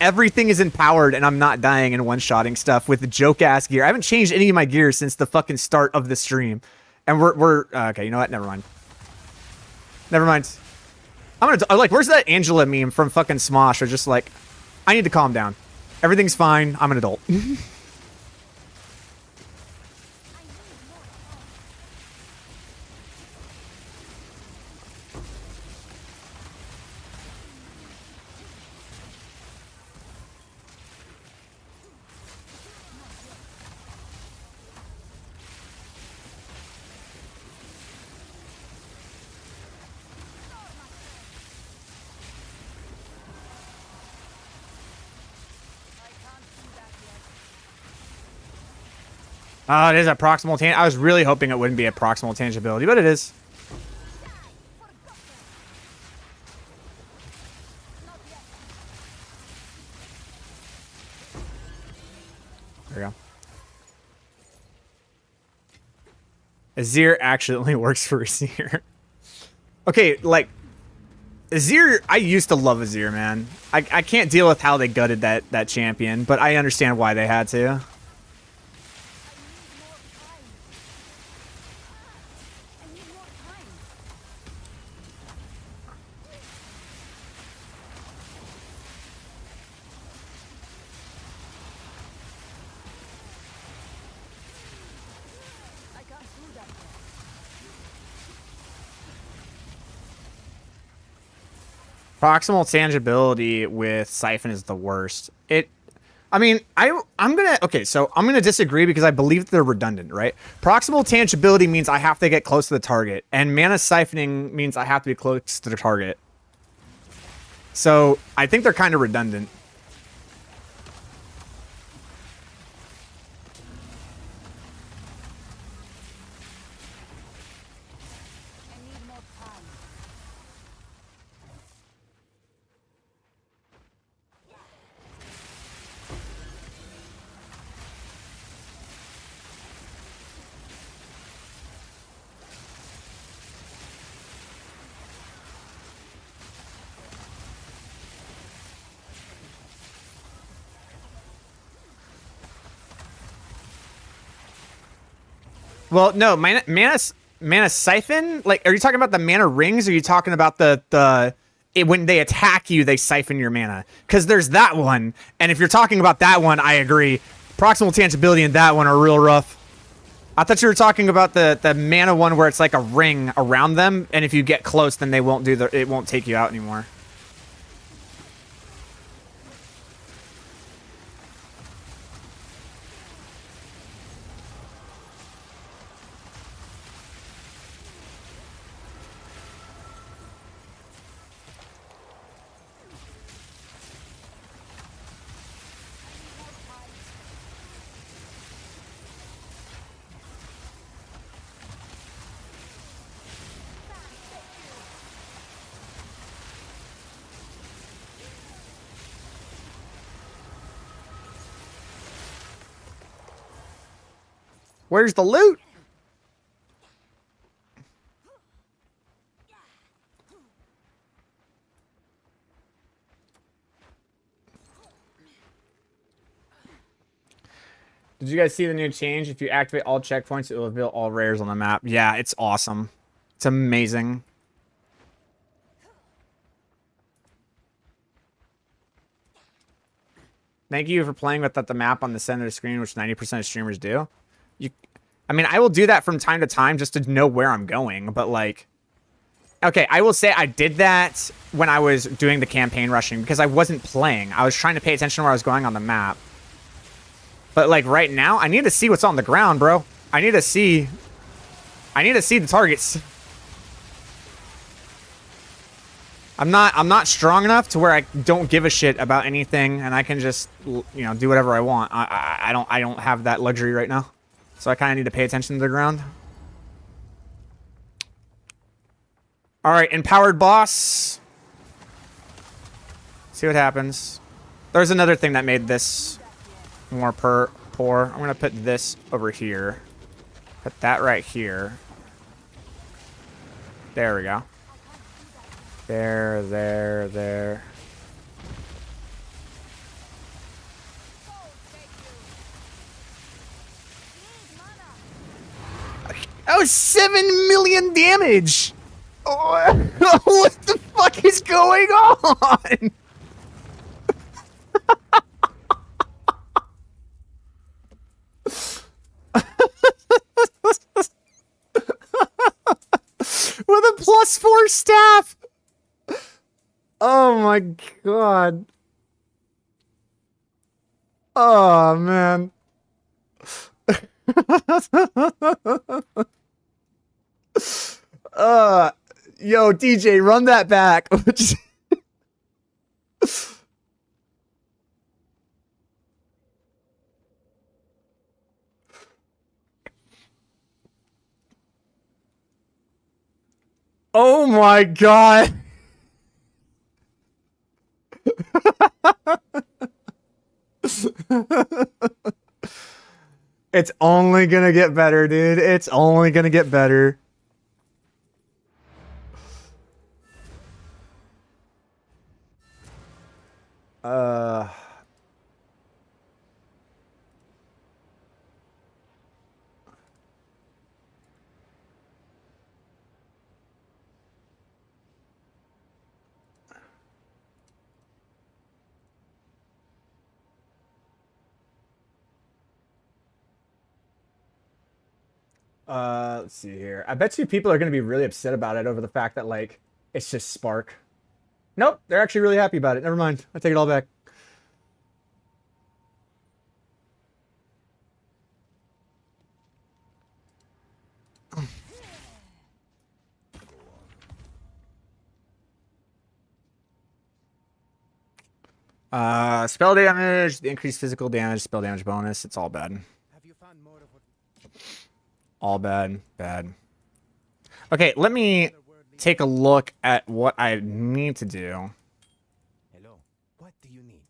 everything is empowered and I'm not dying and one-shotting stuff with joke-ass gear. I haven't changed any of my gear since the fucking start of the stream. And we're okay, you know what? Never mind. Never mind. I'm gonna, like, where's that Angela meme from fucking Smosh? Or just like, I need to calm down. Everything's fine. I'm an adult. Oh, it is a proximal tangent. I was really hoping it wouldn't be a proximal tangibility, but it is. There we go. Azir actually only works for Azir. Okay, like, Azir, I used to love Azir, man. I can't deal with how they gutted that champion, but I understand why they had to. Proximal tangibility with Siphon is the worst. I mean, I'm gonna disagree because I believe that they're redundant, right? Proximal tangibility means I have to get close to the target, and mana siphoning means I have to be close to the target. So I think they're kind of redundant. Well, no, mana siphon. Like, are you talking about the mana rings? Or are you talking about when they attack you, they siphon your mana? Because there's that one, and if you're talking about that one, I agree. Proximal tangibility and that one are real rough. I thought you were talking about the mana one where it's like a ring around them, and if you get close, then they won't it won't take you out anymore. Where's the loot? Did you guys see the new change? If you activate all checkpoints, it will reveal all rares on the map. Yeah, it's awesome. It's amazing. Thank you for playing with the map on the center of the screen, which 90% of streamers do. I mean, I will do that from time to time just to know where I'm going, but like, Okay, I will say I did that when I was doing the campaign rushing because I wasn't playing. I was trying to pay attention to where I was going on the map. But like right now, I need to see what's on the ground, bro. I need to see the targets. I'm not strong enough to where I don't give a shit about anything and I can just, you know, do whatever I want. I don't have that luxury right now. So I kind of need to pay attention to the ground. All right, empowered boss. See what happens. There's another thing that made this more poor. I'm gonna put this over here. Put that right here. There we go. There. Oh, 7 million damage! Oh, what the fuck is going on? With a +4 staff! Oh my god. Oh man. Yo, DJ, run that back. Oh my god. It's only gonna get better, dude. It's only gonna get better. Let's see here. I bet you people are gonna be really upset about it over the fact that, like, it's just Spark. Nope, they're actually really happy about it. Never mind. I take it all back. Spell damage, the increased physical damage, spell damage bonus. It's all bad. Have you found more of what All bad. Bad. Okay, let me take a look at what I need to do. Hello. What do you need?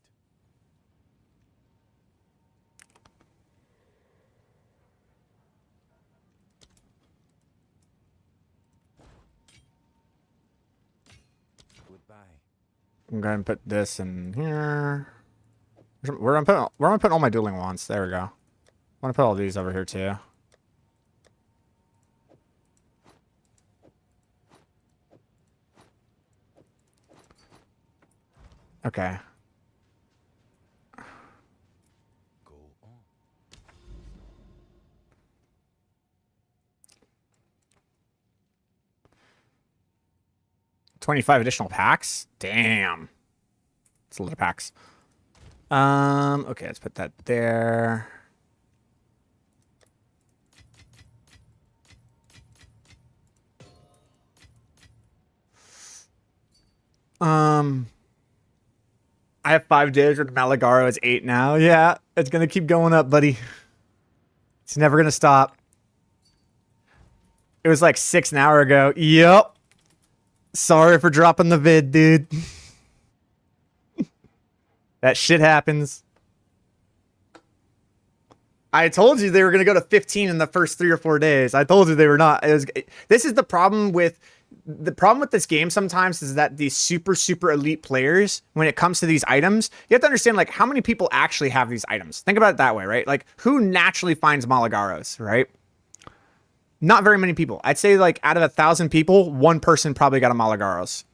Goodbye. I'm going to put this in here. Where am I putting all my dueling wands? There we go. I want to put all these over here too. Okay. Go on. 25 additional packs? Damn. It's a lot of packs. Okay, let's put that there. I have 5 days with Malagaro. It's 8 now. Yeah, it's gonna keep going up, buddy. It's never gonna stop. It was like 6 an hour ago. Yup. Sorry for dropping the vid, dude. That shit happens. I told you they were gonna go to 15 in the first 3 or 4 days. I told you they were not. This is the problem with this game sometimes is that these super elite players, when it comes to these items, you have to understand, like, how many people actually have these items. Think about it that way, right? Like, who naturally finds Malagaros, right? Not very many people. I'd say, like, out of 1,000 people, 1 person probably got a Malagaros.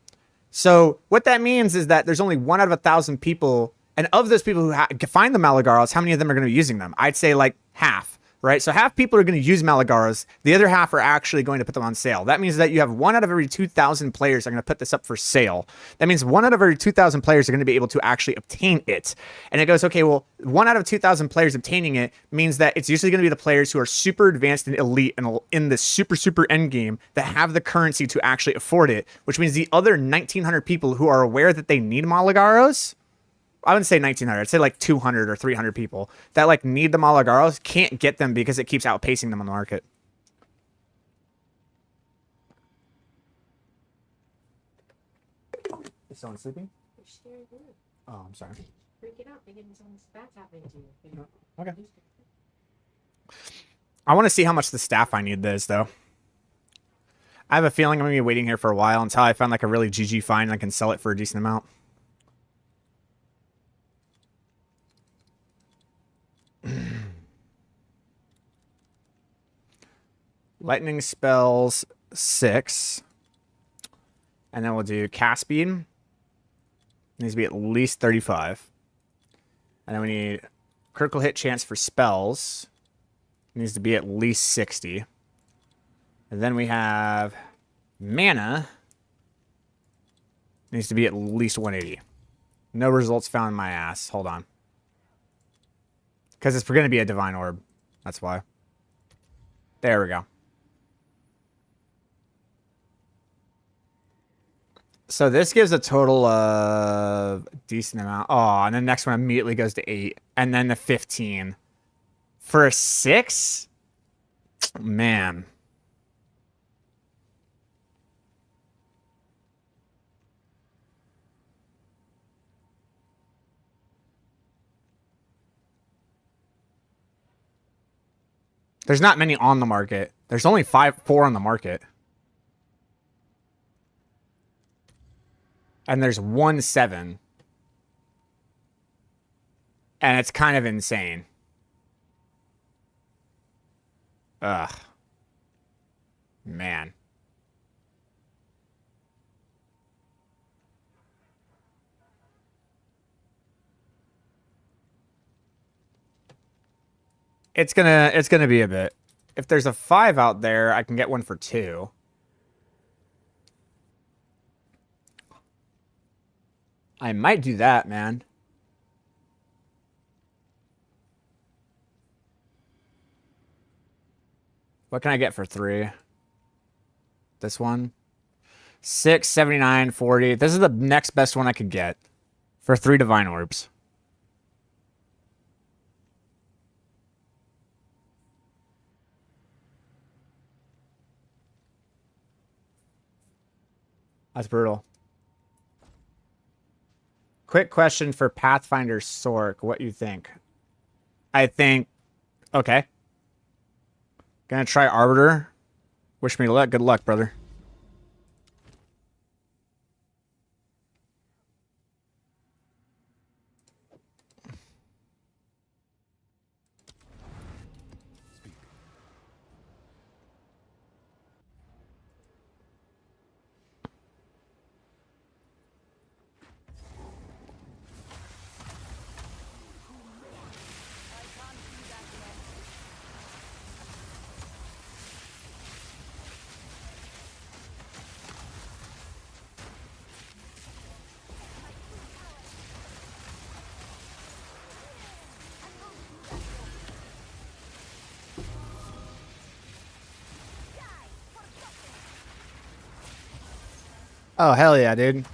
So what that means is that there's only 1 out of 1,000 people, and of those people who find the Malagaros, how many of them are going to be using them? I'd say like half. right? So half people are going to use Malagaros. The other half are actually going to put them on sale. That means that you have 1 out of every 2,000 players are going to put this up for sale. That means 1 out of every 2,000 players are going to be able to actually obtain it. And it goes, okay, well, 1 out of 2,000 players obtaining it means that it's usually going to be the players who are super advanced and elite and in the super end game that have the currency to actually afford it, which means the other 1,900 people who are aware that they need Malagaros, I wouldn't say 1,900. I'd say like 200 or 300 people that like need the Malagaros can't get them because it keeps outpacing them on the market. Is someone sleeping? Oh, I'm sorry. Freaking out, thinking something's bad's happening to you. Okay. I want to see how much the staff I need is, though. I have a feeling I'm going to be waiting here for a while until I find like a really GG find and I can sell it for a decent amount. Lightning spells 6. And then we'll do cast speed. Needs to be at least 35. And then we need critical hit chance for spells. Needs to be at least 60. And then we have mana. Needs to be at least 180. No results found in my ass. Hold on. Because it's going to be a divine orb. That's why. There we go. So this gives a total of a decent amount. Oh, and the next one immediately goes to 8. And then the 15. For a 6? Man. There's not many on the market. There's only 4 on the market. And there's 1/7. And it's kind of insane. Ugh. Man. It's gonna be a bit. If there's a 5 out there, I can get one for 2. I might do that, man. What can I get for 3? This one? 6, 79, 40. This is the next best one I could get for 3 divine orbs. That's brutal. Quick question for Pathfinder Sork. What you think? I think... Okay. Gonna try Arbiter. Wish me luck. Good luck, brother. Oh, hell yeah, dude.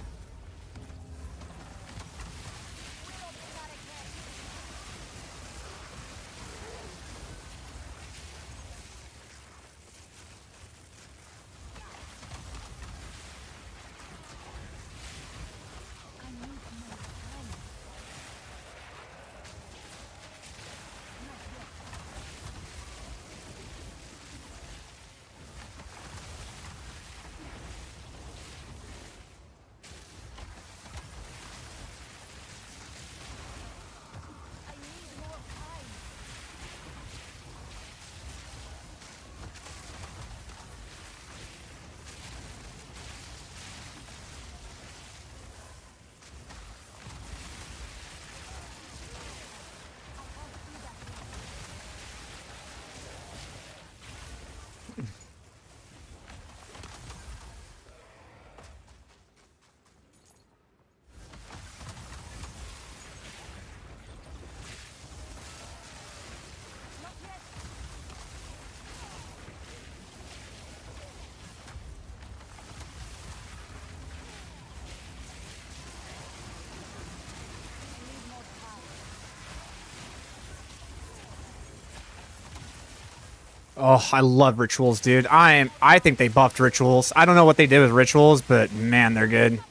Oh, I love rituals, dude. I think they buffed rituals. I don't know what they did with rituals, but man, they're good.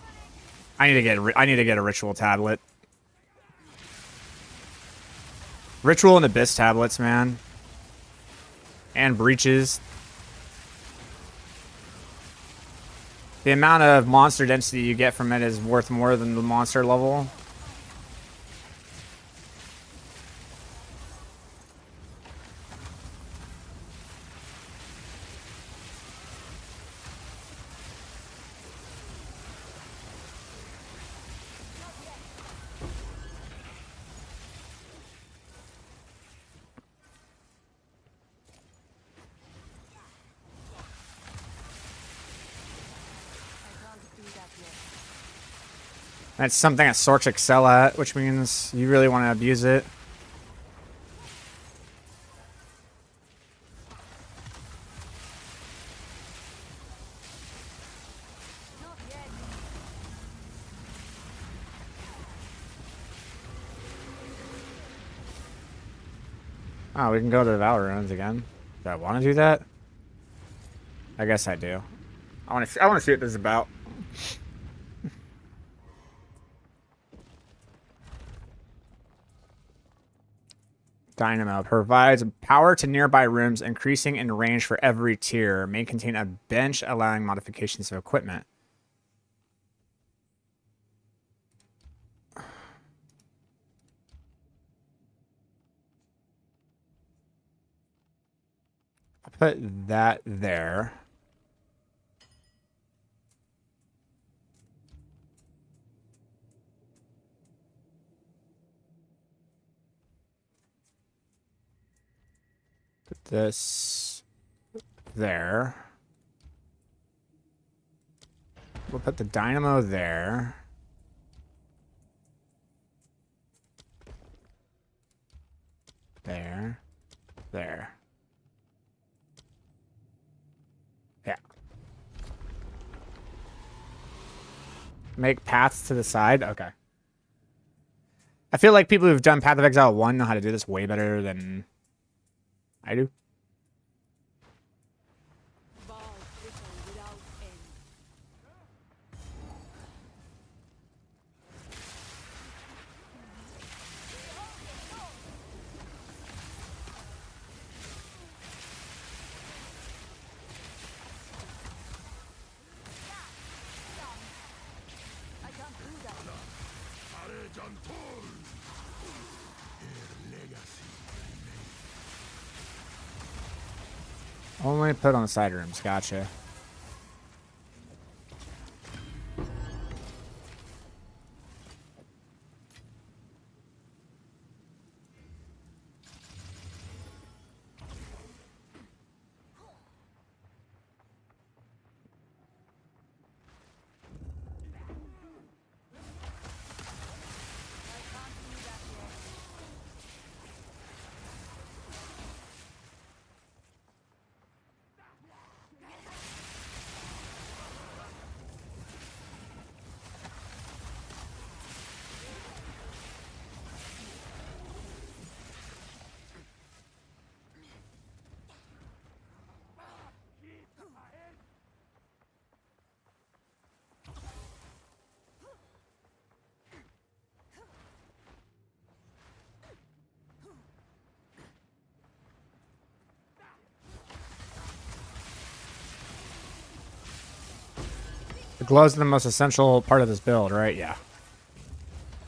I need to get a ritual tablet. Ritual and abyss tablets, man. And breaches. The amount of monster density you get from it is worth more than the monster level. That's something that Sorks excel at, which means you really want to abuse it. Oh, we can go to the Valor Ruins again. Do I want to do that? I guess I do. I want to see what this is about. Dynamo provides power to nearby rooms, increasing in range for every tier. May contain a bench allowing modifications of equipment. I'll put that there. Put this there. We'll put the dynamo there. There. There. Yeah. Make paths to the side? Okay. I feel like people who've done Path of Exile 1 know how to do this way better than I do. Only put on the side rooms. Gotcha. The glows are the most essential part of this build, right? Yeah.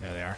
There they are.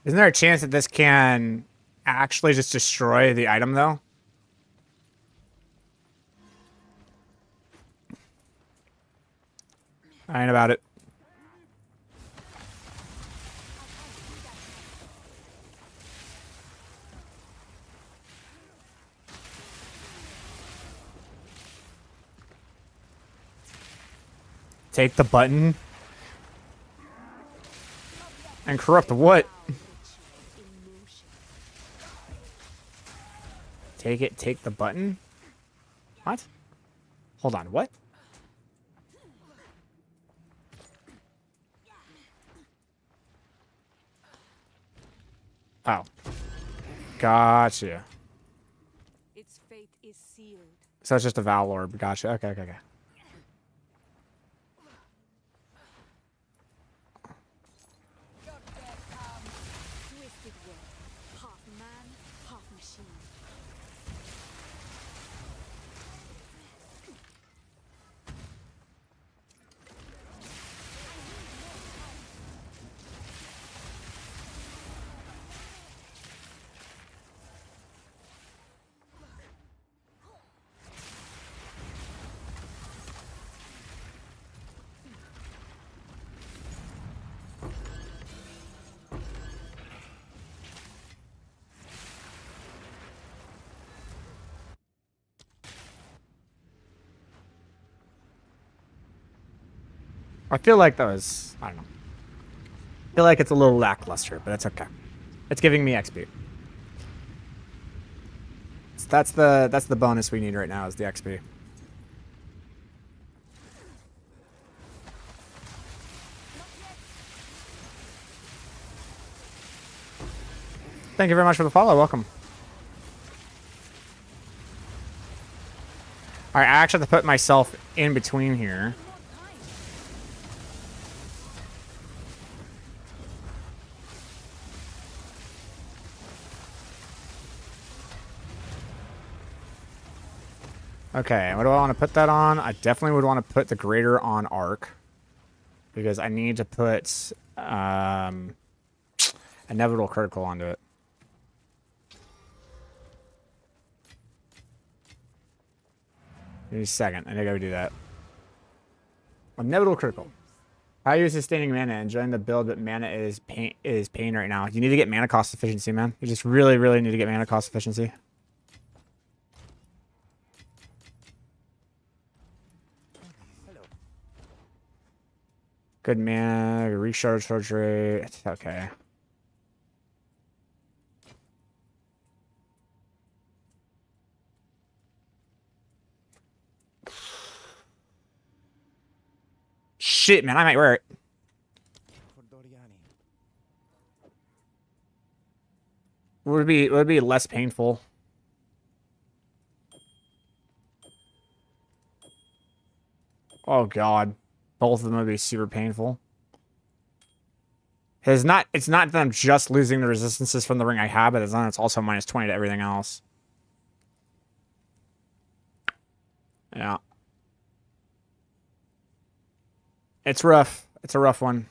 Isn't there a chance that this can actually just destroy the item, though? I ain't about it. Take the button. And corrupt what? Take it, take the button? What? Hold on, what? Oh. Gotcha. Its fate is sealed. So it's just a Val Orb. Gotcha. Okay, okay, okay. Twisted world. Half man, half machine. I feel like that was, I don't know. I feel like it's a little lackluster, but it's okay. It's giving me XP. So that's the bonus we need right now is the XP. Thank you very much for the follow. Welcome. All right, I actually have to put myself in between here. Okay, what do I want to put that on? I definitely would want to put the greater on arc. Because I need to put inevitable critical onto it. Give me a second. I think I would do that. Inevitable critical. How are you sustaining mana? Enjoying the build, but mana is pain right now. You need to get mana cost efficiency, man. You just really, really need to get mana cost efficiency. Good mana, recharge rate. Okay. Shit, man, I might wear it. Would it be less painful? Oh god. Both of them would be super painful. It's not that I'm just losing the resistances from the ring I have, but it's also minus 20 to everything else. Yeah. It's rough. It's a rough one.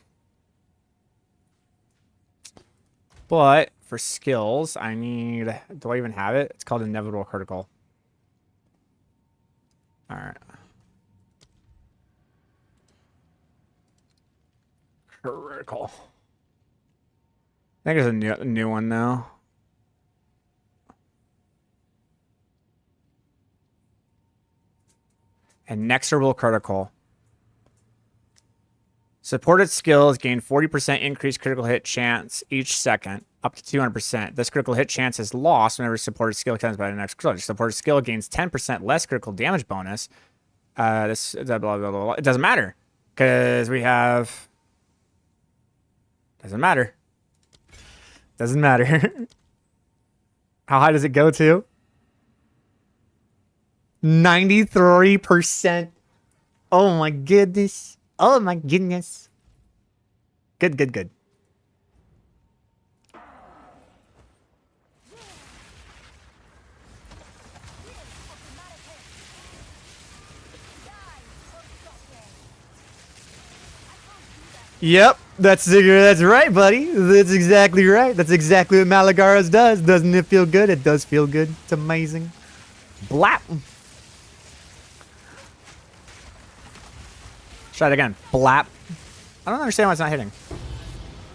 But for skills, I need... Do I even have it? It's called Inevitable Critical. Alright. Critical. I think there's a new one now. Inexorable Critical. Supported skills gain 40% increased critical hit chance each second, up to 200%. This critical hit chance is lost whenever supported skill comes by the next critical. Supported skill gains 10% less critical damage bonus. This blah, blah, blah, blah. It doesn't matter because we have. Doesn't matter. Doesn't matter. How high does it go to? 93%. Oh my goodness. Oh my goodness. Good, good, good. Yep. That's right, buddy. That's exactly right. That's exactly what Malagaros does. Doesn't it feel good? It does feel good. It's amazing. Blap. Try it again. Blap. I don't understand why it's not hitting.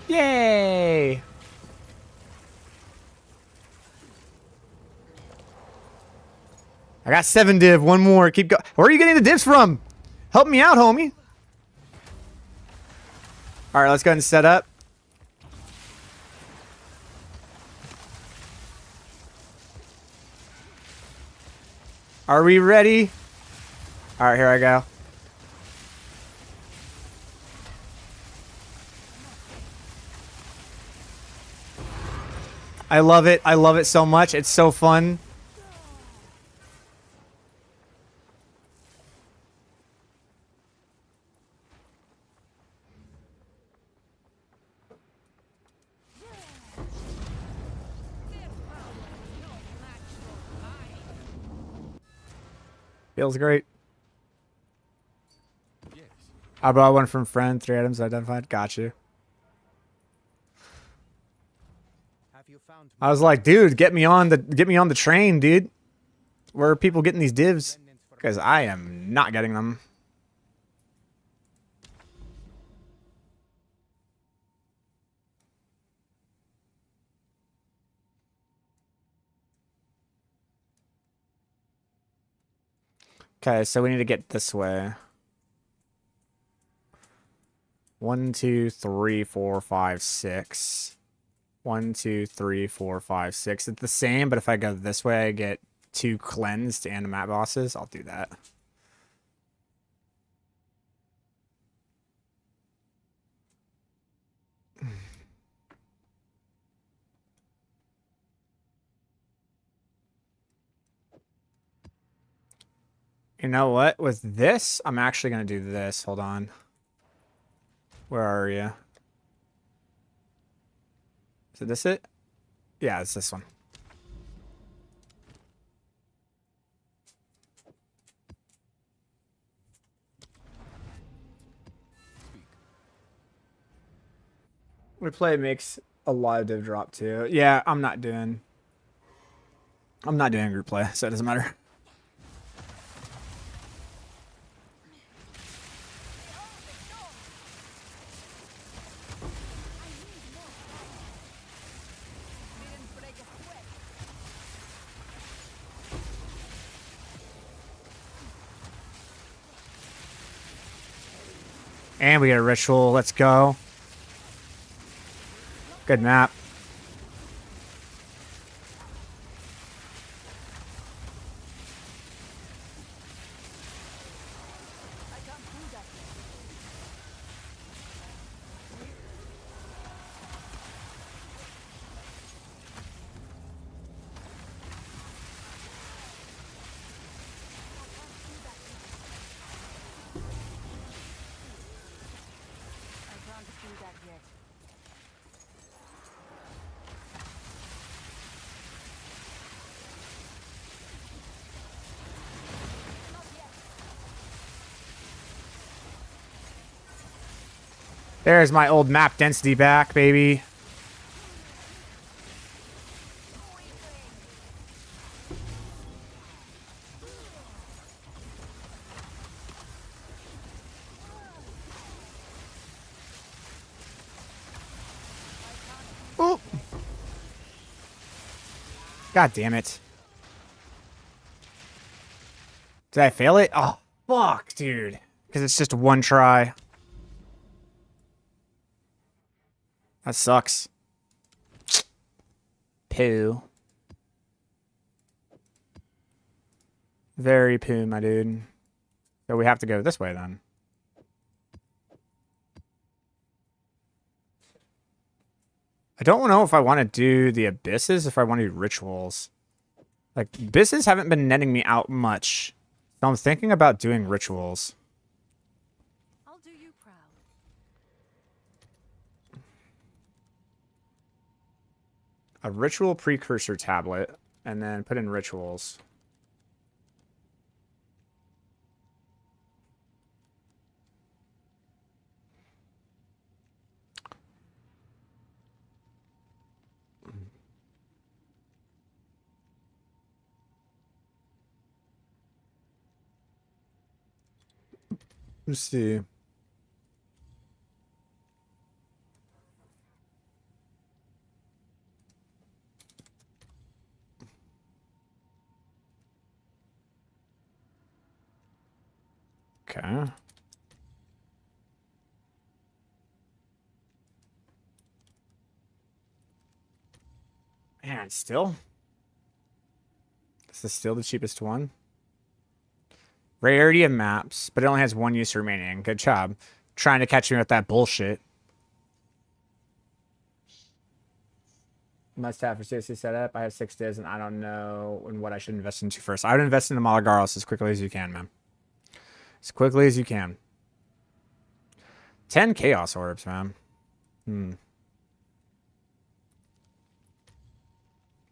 Yay! I got 7 div. One more. Keep going. Where are you getting the divs from? Help me out, homie. All right, let's go ahead and set up. Are we ready? All right, here I go. I love it. I love it so much. It's so fun. Feels great. I bought one from friend. 3 items identified. Got you. Have you found I was like, dude, get me on the train, dude. Where are people getting these divs? remnants for Because I am not getting them. Okay, so we need to get this way. 1, 2, 3, 4, 5, 6. 1, 2, 3, 4, 5, 6. It's the same, but if I go this way, I get 2 cleansed and map bosses. I'll do that. You know what? With this, I'm actually going to do this. Hold on. Where are you? Is this it? Yeah, it's this one. Replay makes a lot of div drop too. Yeah, I'm not doing group play, so it doesn't matter. And we get a ritual. Let's go. Good map. There's my old map density back, baby. Oop. God damn it. Did I fail it? Oh, fuck, dude. Because it's just one try. That sucks. Poo. Very poo, my dude. So we have to go this way then. I don't know if I want to do the abysses, if I want to do rituals. Like, abysses haven't been netting me out much. So I'm thinking about doing rituals. I'll do you proud. A ritual precursor tablet, and then put in rituals. Let's see. Okay. Man, still? This is still the cheapest one. Rarity of maps, but it only has one use remaining. Good job. Trying to catch me with that bullshit. Must have for seriously set up. I have 6 divs and I don't know what I should invest into first. I would invest into Malagaros as quickly as you can, man. As quickly as you can. 10 Chaos Orbs, man.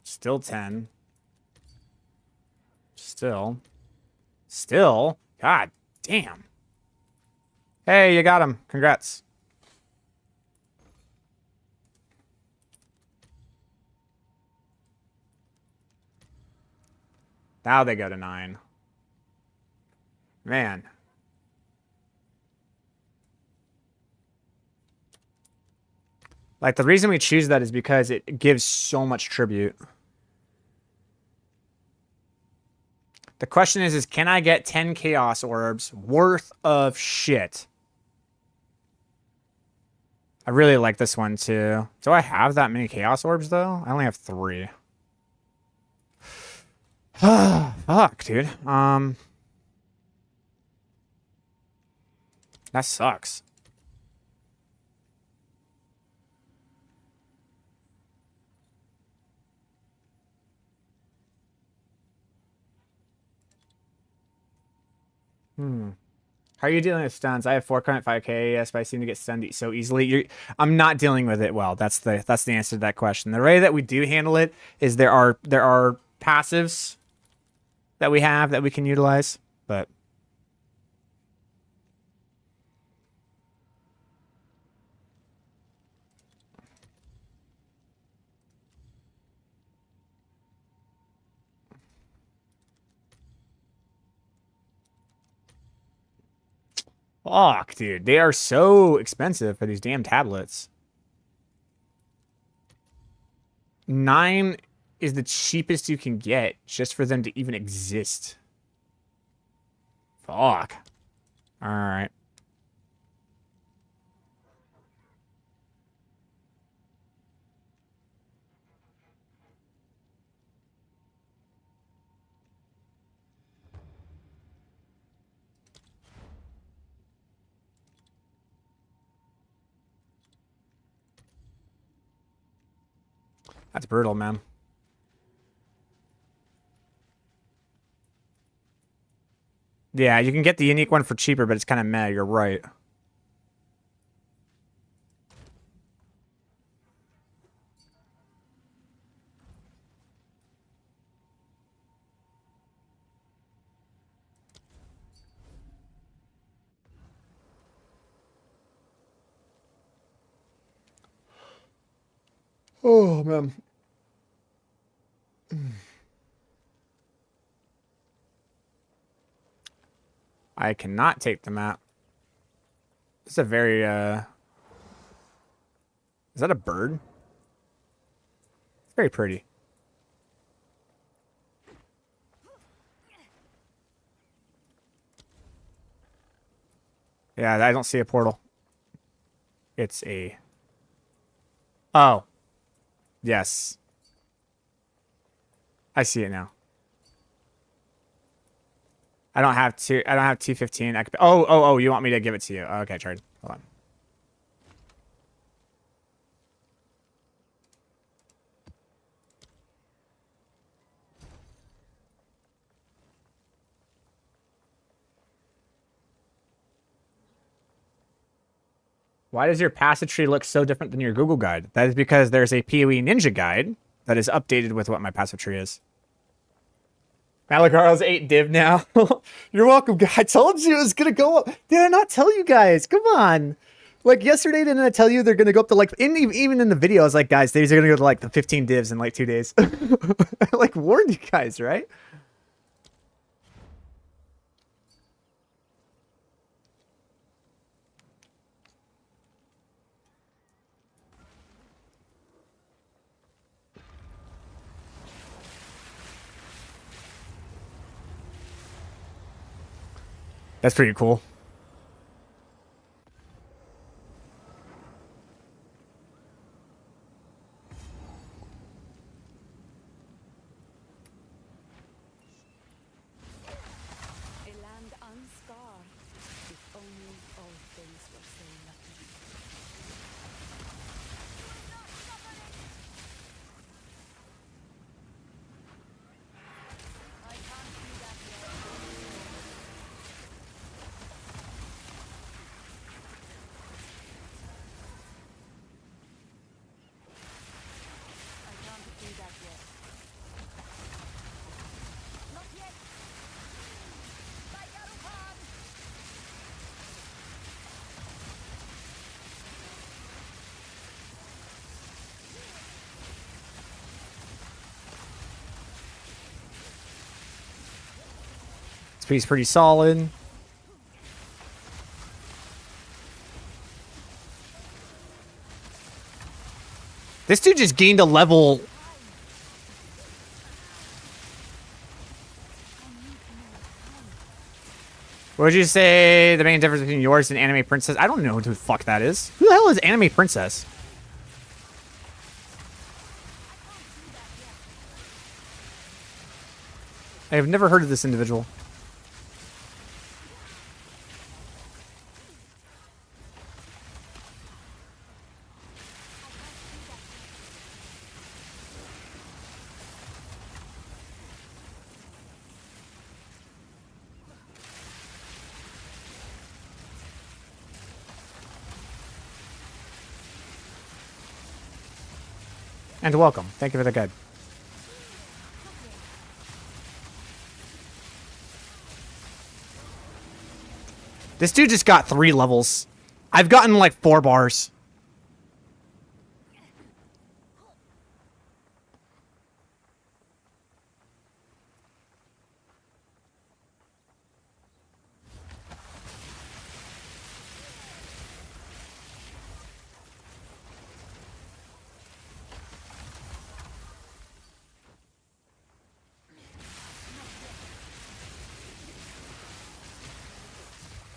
Still 10. Still. God damn. Hey, you got him. Congrats. Now they go to 9. Man. Like, the reason we choose that is because it gives so much tribute. The question is can I get 10 Chaos Orbs worth of shit? I really like this one, too. Do I have that many Chaos Orbs, though? I only have 3. Fuck, dude. That sucks. How are you dealing with stuns? I have 4.5k, yes, but I seem to get stunned so easily. I'm not dealing with it well. That's the answer to that question. The way that we do handle it is there are passives that we have that we can utilize, but fuck, dude. They are so expensive for these damn tablets. 9 is the cheapest you can get just for them to even exist. Fuck. Alright. That's brutal, man. Yeah, you can get the unique one for cheaper, but it's kind of meh. You're right. Oh, man. I cannot take the map. It's a very, is that a bird? It's very pretty. Yeah, I don't see a portal. It's a... Oh. Yes. I see it now. I don't have T15. I could, oh, you want me to give it to you? Okay, trade. Hold on. Why does your passage tree look so different than your Google guide? That is because there's a PoE Ninja guide that is updated with what my passive tree is. Malagaro's 8 div now. You're welcome, guys. I told you it was going to go up. Did I not tell you guys? Come on. Like, yesterday, didn't I tell you they're going to go up to, like, even in the video, I was like, guys, these are going to go to, like, the 15 divs in, like, 2 days. I, like, warned you guys, right? That's pretty cool. A land unscarred. If only all things were so lucky. I can't do that yet. I can't do that yet. Not yet. This piece pretty solid. This dude just gained a level. What would you say the main difference between yours and Anime Princess? I don't know who the fuck that is. Who the hell is Anime Princess? I have never heard of this individual. And welcome. Thank you for the guide. This dude just got 3 levels. I've gotten like 4 bars.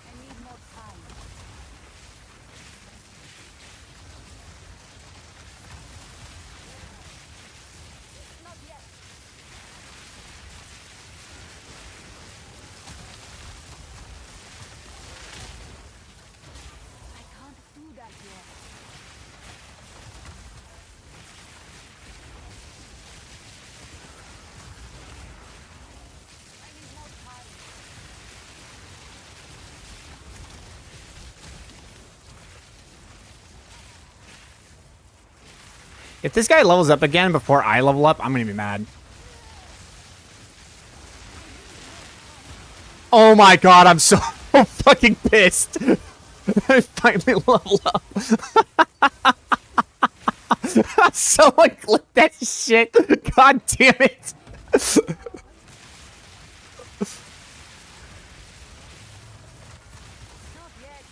I need more time. Not yet. I can't do that yet. I need more time. If this guy levels up again before I level up, I'm gonna be mad. Oh my god, I'm so fucking pissed. I finally level up. Someone click that shit. God damn it. Not yet.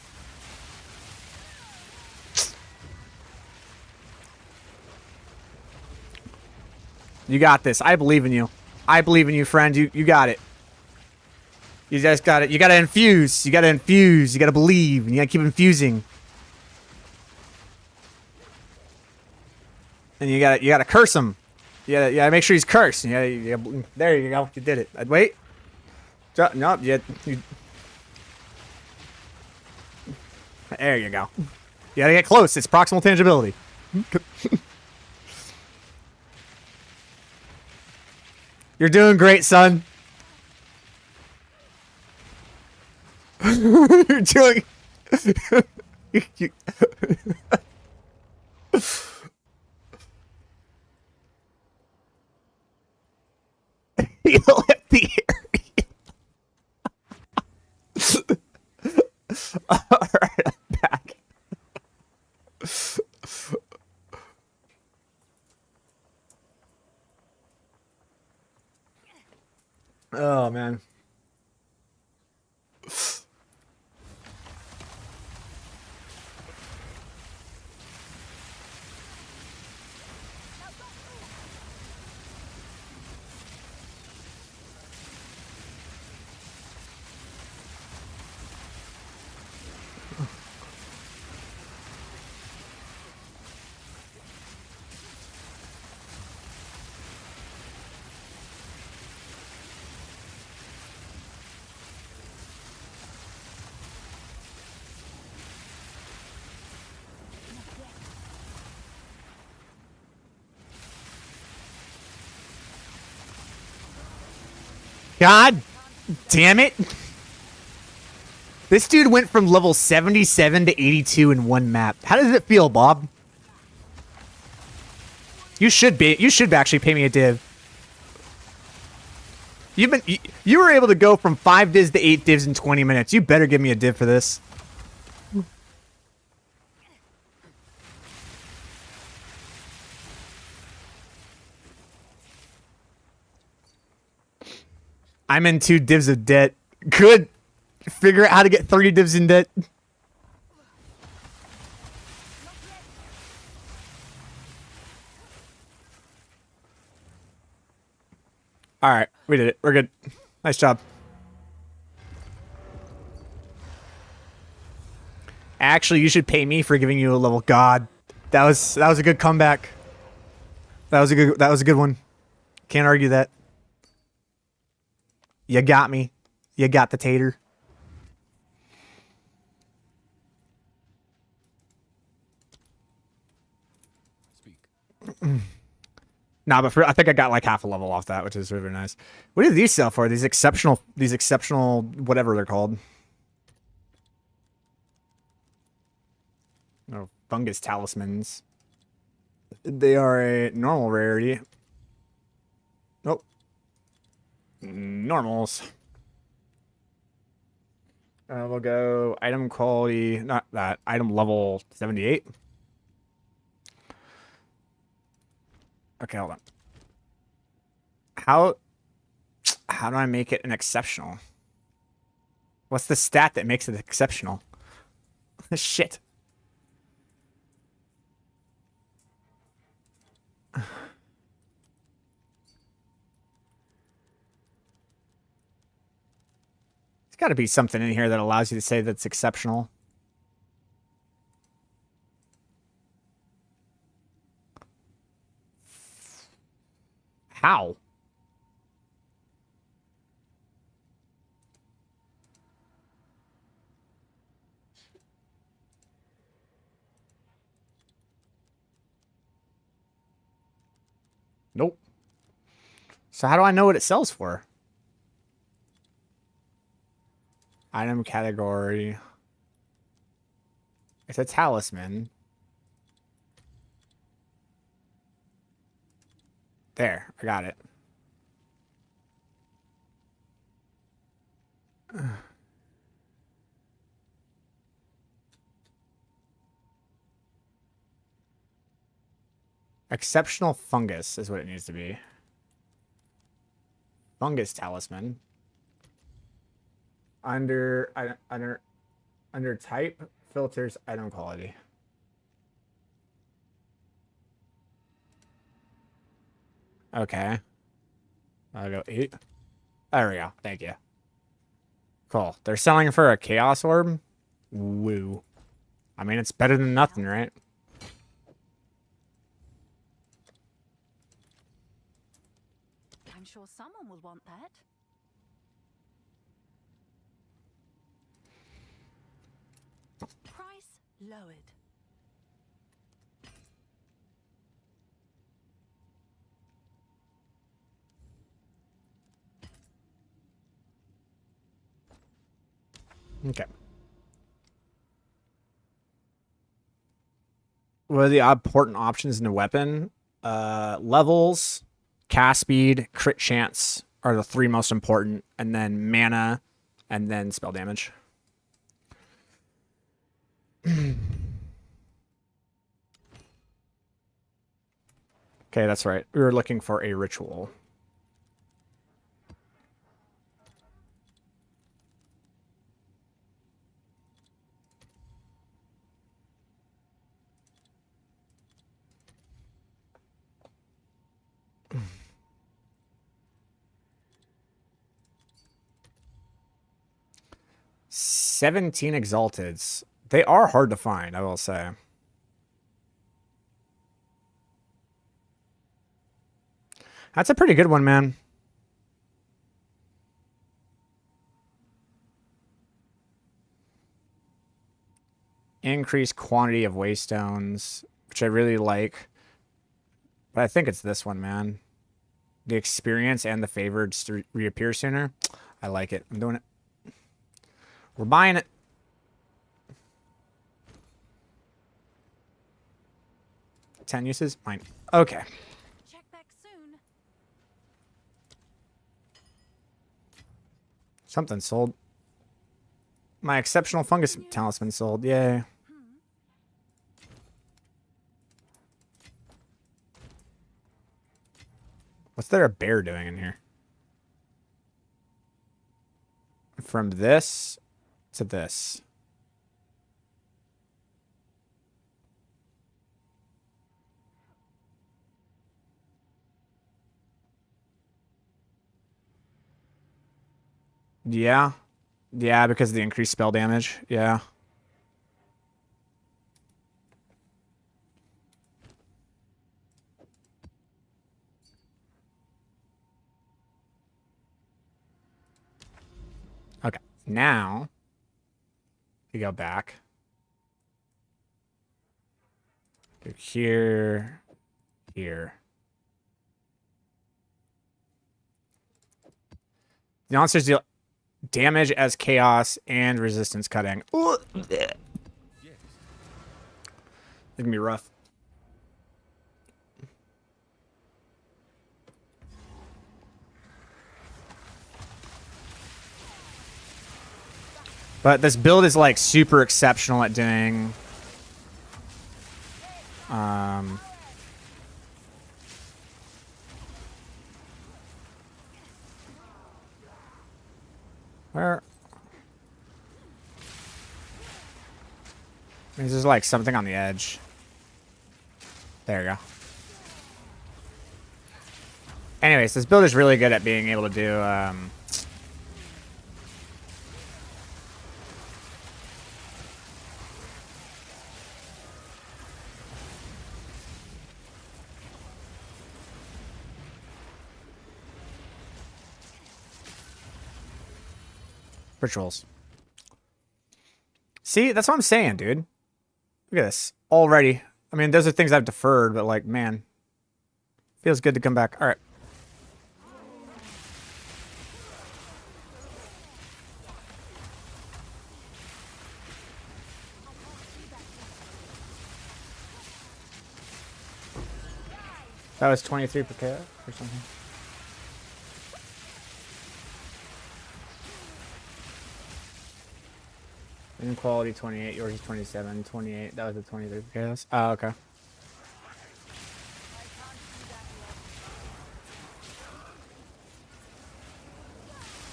You got this. I believe in you. I believe in you, friend. You got it. You just got it. You gotta infuse. You gotta infuse. You gotta believe. And you gotta keep infusing. And you gotta curse him. You gotta make sure he's cursed. There you go. You did it. Wait. No, you. There you go. You gotta get close. It's proximal tangibility. You're doing great, son. You're doing. you... You left the area. Alright, I'm back. Oh, man. God damn it. This dude went from level 77 to 82 in one map. How does it feel, Bob? You should actually pay me a div. You were able to go from 5 divs to 8 divs in 20 minutes. You better give me a div for this. I'm in 2 divs of debt. Good. Figure out how to get 30 divs in debt. All right, we did it. We're good. Nice job. Actually, you should pay me for giving you a level. God, that was a good comeback. That was a good one. Can't argue that. You got me. You got the tater. Nah, but I think I got like half a level off that, which is really nice. What do these sell for? These exceptional, whatever they're called. Oh, fungus talismans. They are a normal rarity. Nope. Normals. We'll go item quality, not that, item level 78. Okay, hold on. How do I make it an exceptional? What's the stat that makes it exceptional? Shit. There's got to be something in here that allows you to say that's exceptional. How? Nope. So how do I know what it sells for? Item category. It's a talisman. There, I got it. Exceptional fungus is what it needs to be. Fungus talisman. Under type, filters, item quality. Okay. I'll go 8. There we go. Thank you. Cool. They're selling for a chaos orb? Woo. I mean, it's better than nothing, right? I'm sure someone will want that. Price lowered. Okay. What are the important options in a weapon? Levels, cast speed, crit chance are the 3 most important, and then mana, and then spell damage. Okay, that's right. We were looking for a ritual. "17 Exalteds." They are hard to find, I will say. That's a pretty good one, man. Increased quantity of waystones, which I really like. But I think it's this one, man. The experience and the favored reappear sooner. I like it. I'm doing it. We're buying it. Ten uses? Mine. Okay. Check back soon. Something sold. My exceptional fungus talisman sold. Yay. What's there a bear doing in here? From this to this. Yeah. Yeah, because of the increased spell damage. Yeah. Okay. Now, we go back. Go here. Here. The monsters deal damage as chaos and resistance cutting. Ooh. It can be rough. But this build is like super exceptional at doing where there's just like something on the edge. There you go. Anyways, this build is really good at being able to do rituals. See, that's what I'm saying, dude. Look at this. Already. I mean, those are things I've deferred, but like, man. Feels good to come back. Alright. That was 23 per KO or something. Inequality 28, yours is 27, 28. That was the 23 per KOs. Oh, okay.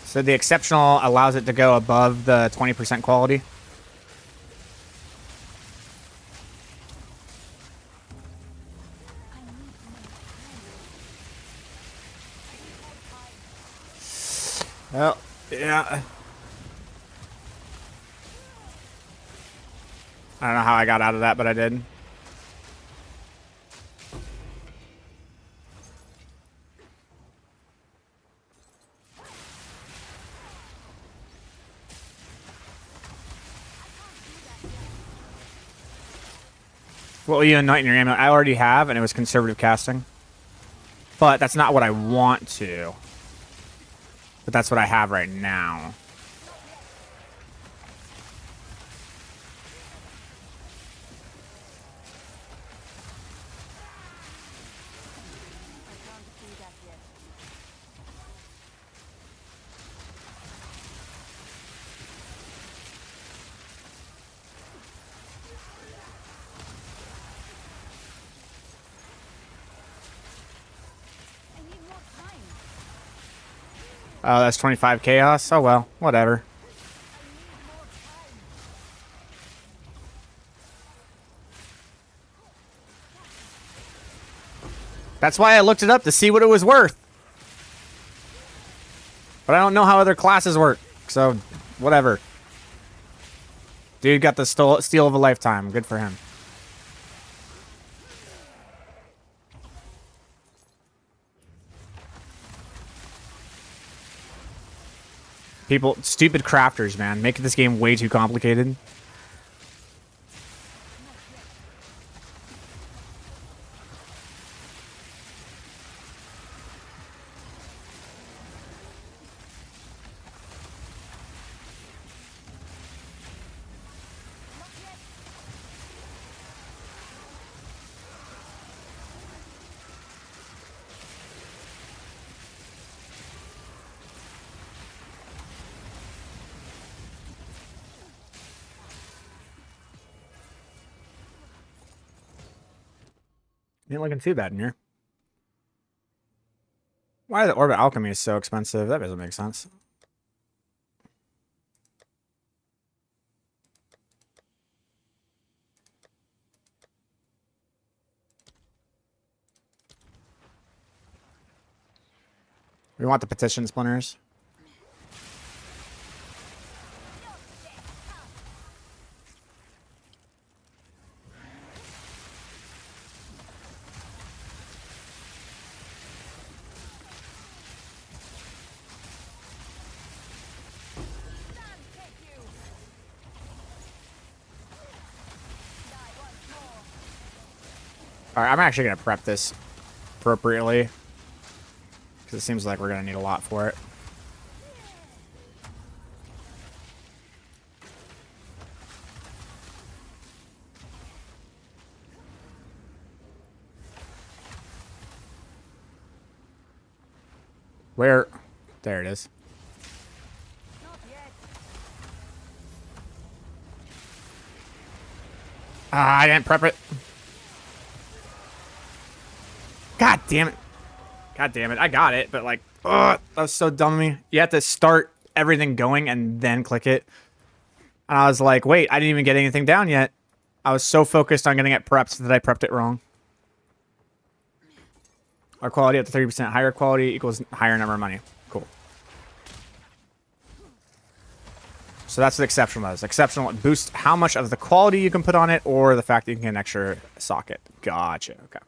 So the exceptional allows it to go above the 20% quality. Well, yeah. I don't know how I got out of that, but I did. What will you anoint in your amulet? I already have, and it was conservative casting. But that's not what I want to. But that's what I have right now. Oh, that's 25 chaos? Oh well, whatever. That's why I looked it up to see what it was worth. But I don't know how other classes work, so whatever. Dude got the steal of a lifetime. Good for him. People, stupid crafters, man, making this game way too complicated. Ain't looking too bad in here. Why the Orbit Alchemy is so expensive? That doesn't make sense. We want the petition splinters. Alright, I'm actually going to prep this appropriately. Because it seems like we're going to need a lot for it. Where? There it is. Ah, I didn't prep it. God damn it. God damn it. I got it, but like, ugh, that was so dumb of me. You have to start everything going and then click it. And I was like, wait, I didn't even get anything down yet. I was so focused on getting it prepped that I prepped it wrong. Our quality up to 30%. Higher quality equals higher number of money. Cool. So that's what exceptional does. Exceptional boosts how much of the quality you can put on it or the fact that you can get an extra socket. Gotcha. Okay.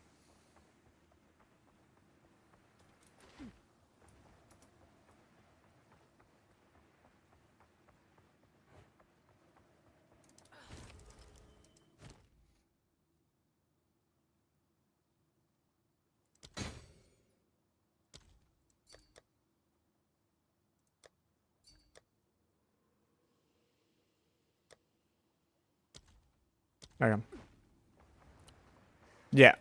Okay. Yeah,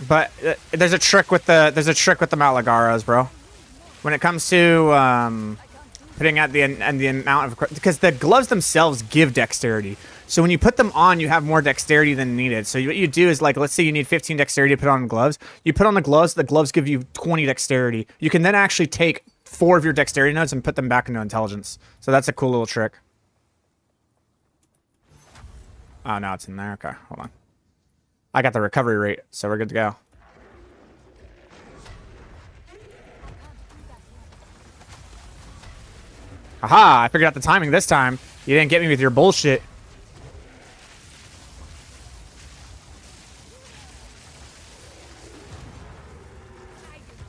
but there's a trick with the Malagaros, bro. When it comes to putting out the amount of, because the gloves themselves give dexterity. So when you put them on, you have more dexterity than needed. So what you do is, like, let's say you need 15 dexterity to put on gloves. You put on the gloves give you 20 dexterity. You can then actually take 4 of your dexterity nodes and put them back into intelligence. So that's a cool little trick. Oh, no, it's in there. Okay, hold on. I got the recovery rate, so we're good to go. Aha! I figured out the timing this time. You didn't get me with your bullshit.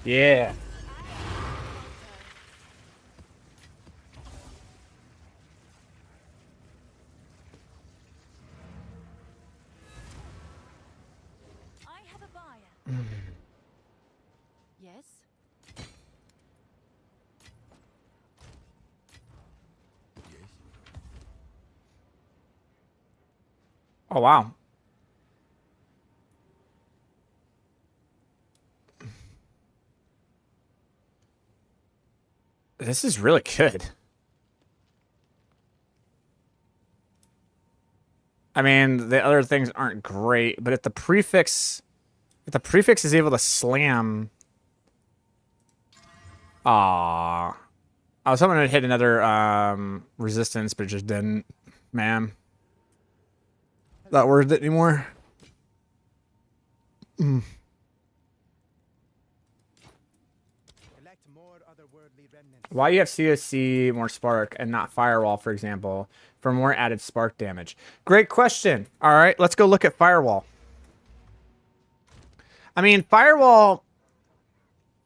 Yeah. Yes? Oh, wow. This is really good. I mean, the other things aren't great, but if the prefix is able to slam. Ah, I was hoping it would hit another resistance, but it just didn't. Man, not worth it anymore. Why you have COC more spark and not firewall, for example, for more added spark damage? Great question. All right, let's go look at firewall. I mean, firewall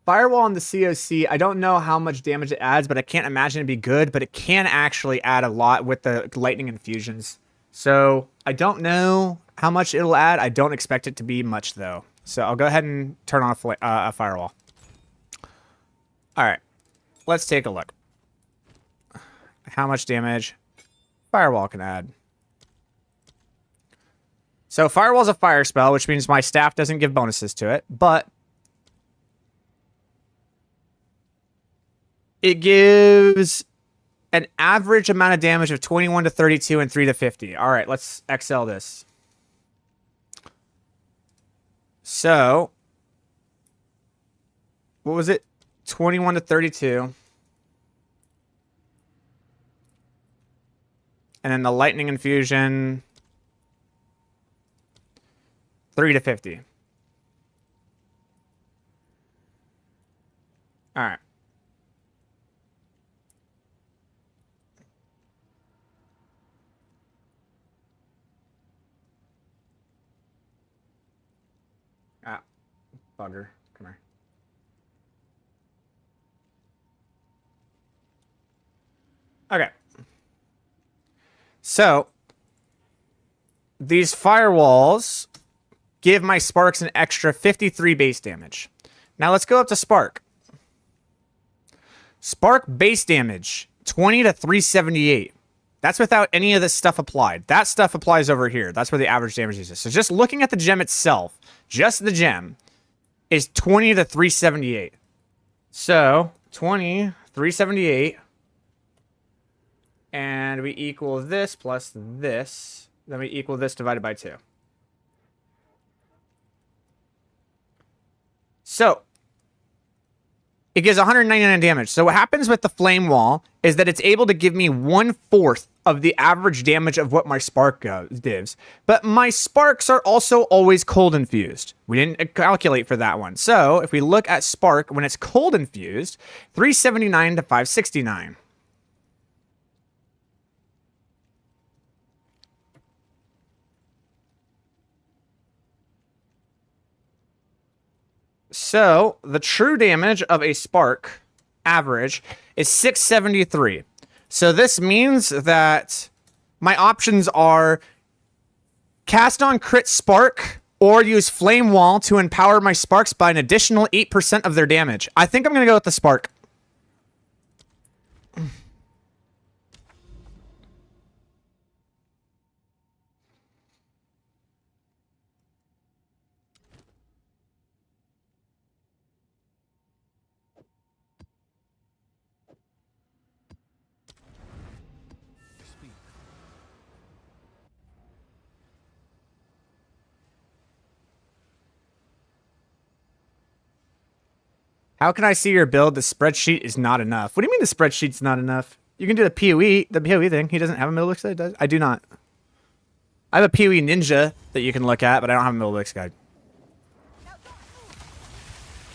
on the COC, I don't know how much damage it adds, but I can't imagine it'd be good, but it can actually add a lot with the lightning infusions. So I don't know how much it'll add. I don't expect it to be much, though. So I'll go ahead and turn on a firewall. All right, let's take a look. How much damage firewall can add. So firewall's a fire spell, which means my staff doesn't give bonuses to it, but it gives an average amount of damage of 21 to 32 and 3 to 50. All right, let's XL this. So, what was it? 21 to 32. And then the lightning infusion, 3 to 50. All right. Ah, bugger. Come here. Okay. So, these firewalls give my sparks an extra 53 base damage. Now let's go up to spark. Spark base damage, 20 to 378. That's without any of this stuff applied. That stuff applies over here. That's where the average damage is. So just looking at the gem itself, just the gem, is 20 to 378. So, 20, 378. And we equal this plus this. Then we equal this divided by 2. So, it gives 199 damage. So what happens with the flame wall is that it's able to give me 1/4 of the average damage of what my spark gives. But my sparks are also always cold infused. We didn't calculate for that one. So if we look at spark when it's cold infused, 379 to 569. So, the true damage of a spark, average, is 673. So this means that my options are cast on crit spark or use flame wall to empower my sparks by an additional 8% of their damage. I think I'm going to go with the spark. How can I see your build? The spreadsheet is not enough. What do you mean the spreadsheet's not enough? You can do the PoE thing. He doesn't have a Middlex guide, does? I do not. I have a PoE ninja that you can look at, but I don't have a Middlex guide.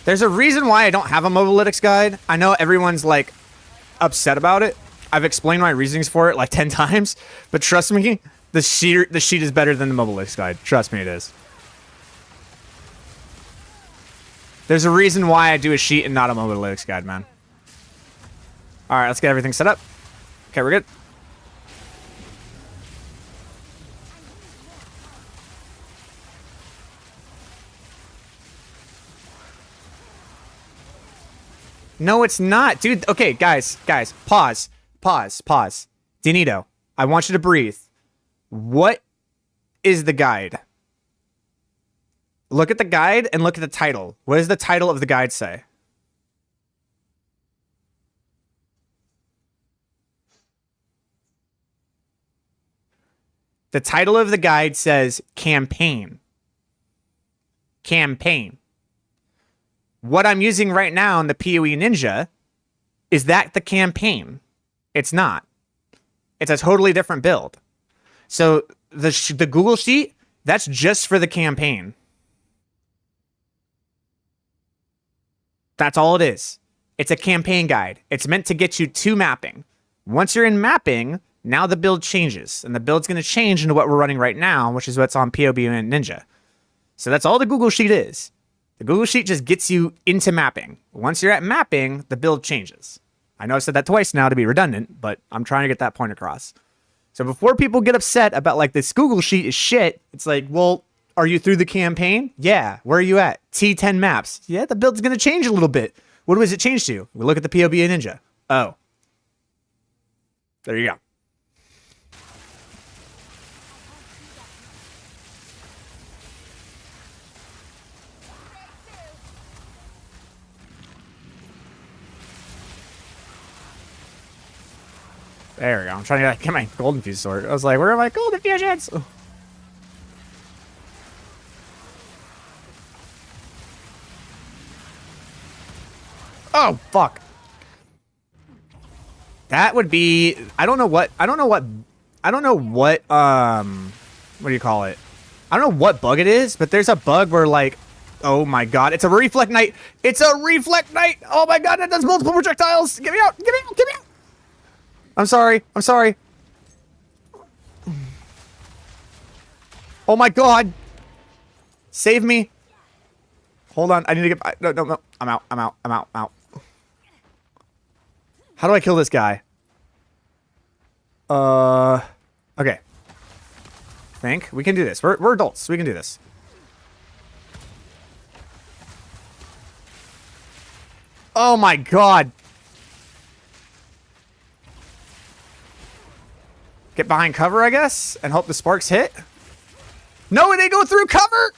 There's a reason why I don't have a Mobalytics guide. I know everyone's like upset about it. I've explained my reasonings for it like 10 times, but trust me, the sheet is better than the Mobalytics guide. Trust me, it is. There's a reason why I do a sheet and not a Mobalytics guide, man. All right, let's get everything set up. Okay, we're good. No, it's not. Dude, okay, guys. Pause. Dinito, I want you to breathe. What is the guide? Look at the guide and look at the title. What does the title of the guide say? The title of the guide says campaign. Campaign. What I'm using right now in the PoE Ninja, is that the campaign? It's not. It's a totally different build. So the Google Sheet, that's just for the campaign. That's all it is. It's a campaign guide. It's meant to get you to mapping. Once you're in mapping, now the build changes. And the build's going to change into what we're running right now, which is what's on PoE and Ninja. So that's all the Google Sheet is. The Google Sheet just gets you into mapping. Once you're at mapping, the build changes. I know I've said that twice now to be redundant, but I'm trying to get that point across. So before people get upset about like this Google Sheet is shit, it's like, well, are you through the campaign? Yeah. Where are you at? T10 maps. Yeah, the build's going to change a little bit. What does it change to? We look at the PoE and Ninja. Oh. There you go. There we go. I'm trying to get my golden fuse sword. I was like, where are my golden fusions? Oh, fuck. That would be... I don't know what... what do you call it? I don't know what bug it is, but there's a bug where, like... Oh, my God. It's a Reflect Knight. It's a Reflect Knight. Oh, my God. It does multiple projectiles. Get me out. Get me out. Get me out. I'm sorry. I'm sorry. Oh, my God. Save me. Hold on. I need to get... No, no, no. I'm out. I'm out. I'm out. I'm out. How do I kill this guy? Okay. Think we can do this. We're adults. We can do this. Oh my God. Get behind cover, I guess, and hope the sparks hit. No, they go through cover.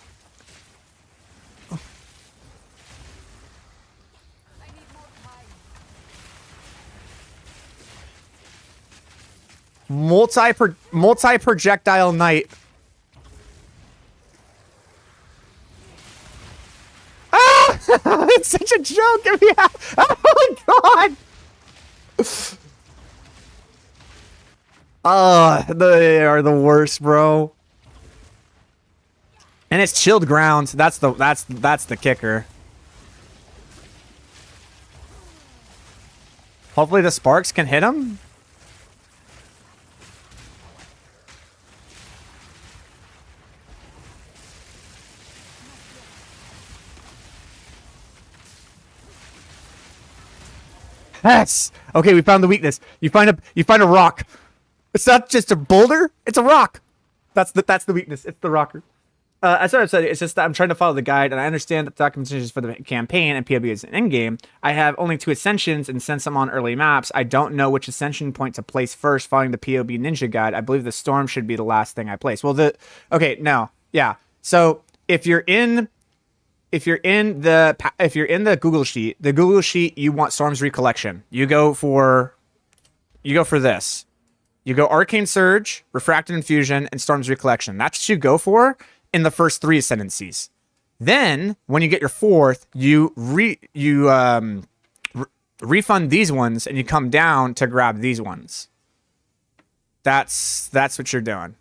Multi-projectile knight. Ah! It's such a joke. Get me out. Oh my God. Oh, they are the worst, bro. And it's chilled ground. That's the kicker. Hopefully the sparks can hit him. Yes. Okay, we found the weakness. You find a rock. It's not just a boulder. It's a rock. That's the weakness. It's the rocker. As I said, it's just that I'm trying to follow the guide, and I understand that the documentation is for the campaign and POB is an endgame. I have only 2 ascensions, and since I'm on early maps, I don't know which ascension point to place first following the POB ninja guide. I believe the storm should be the last thing I place. Well, okay, no. Yeah. So, if you're in the Google sheet, you want Storm's Recollection. You go for this. You go Arcane Surge, Refracted Infusion, and Storm's Recollection. That's what you go for in the first 3 Ascendancies. Then, when you get your 4th, you refund these ones, and you come down to grab these ones. That's what you're doing.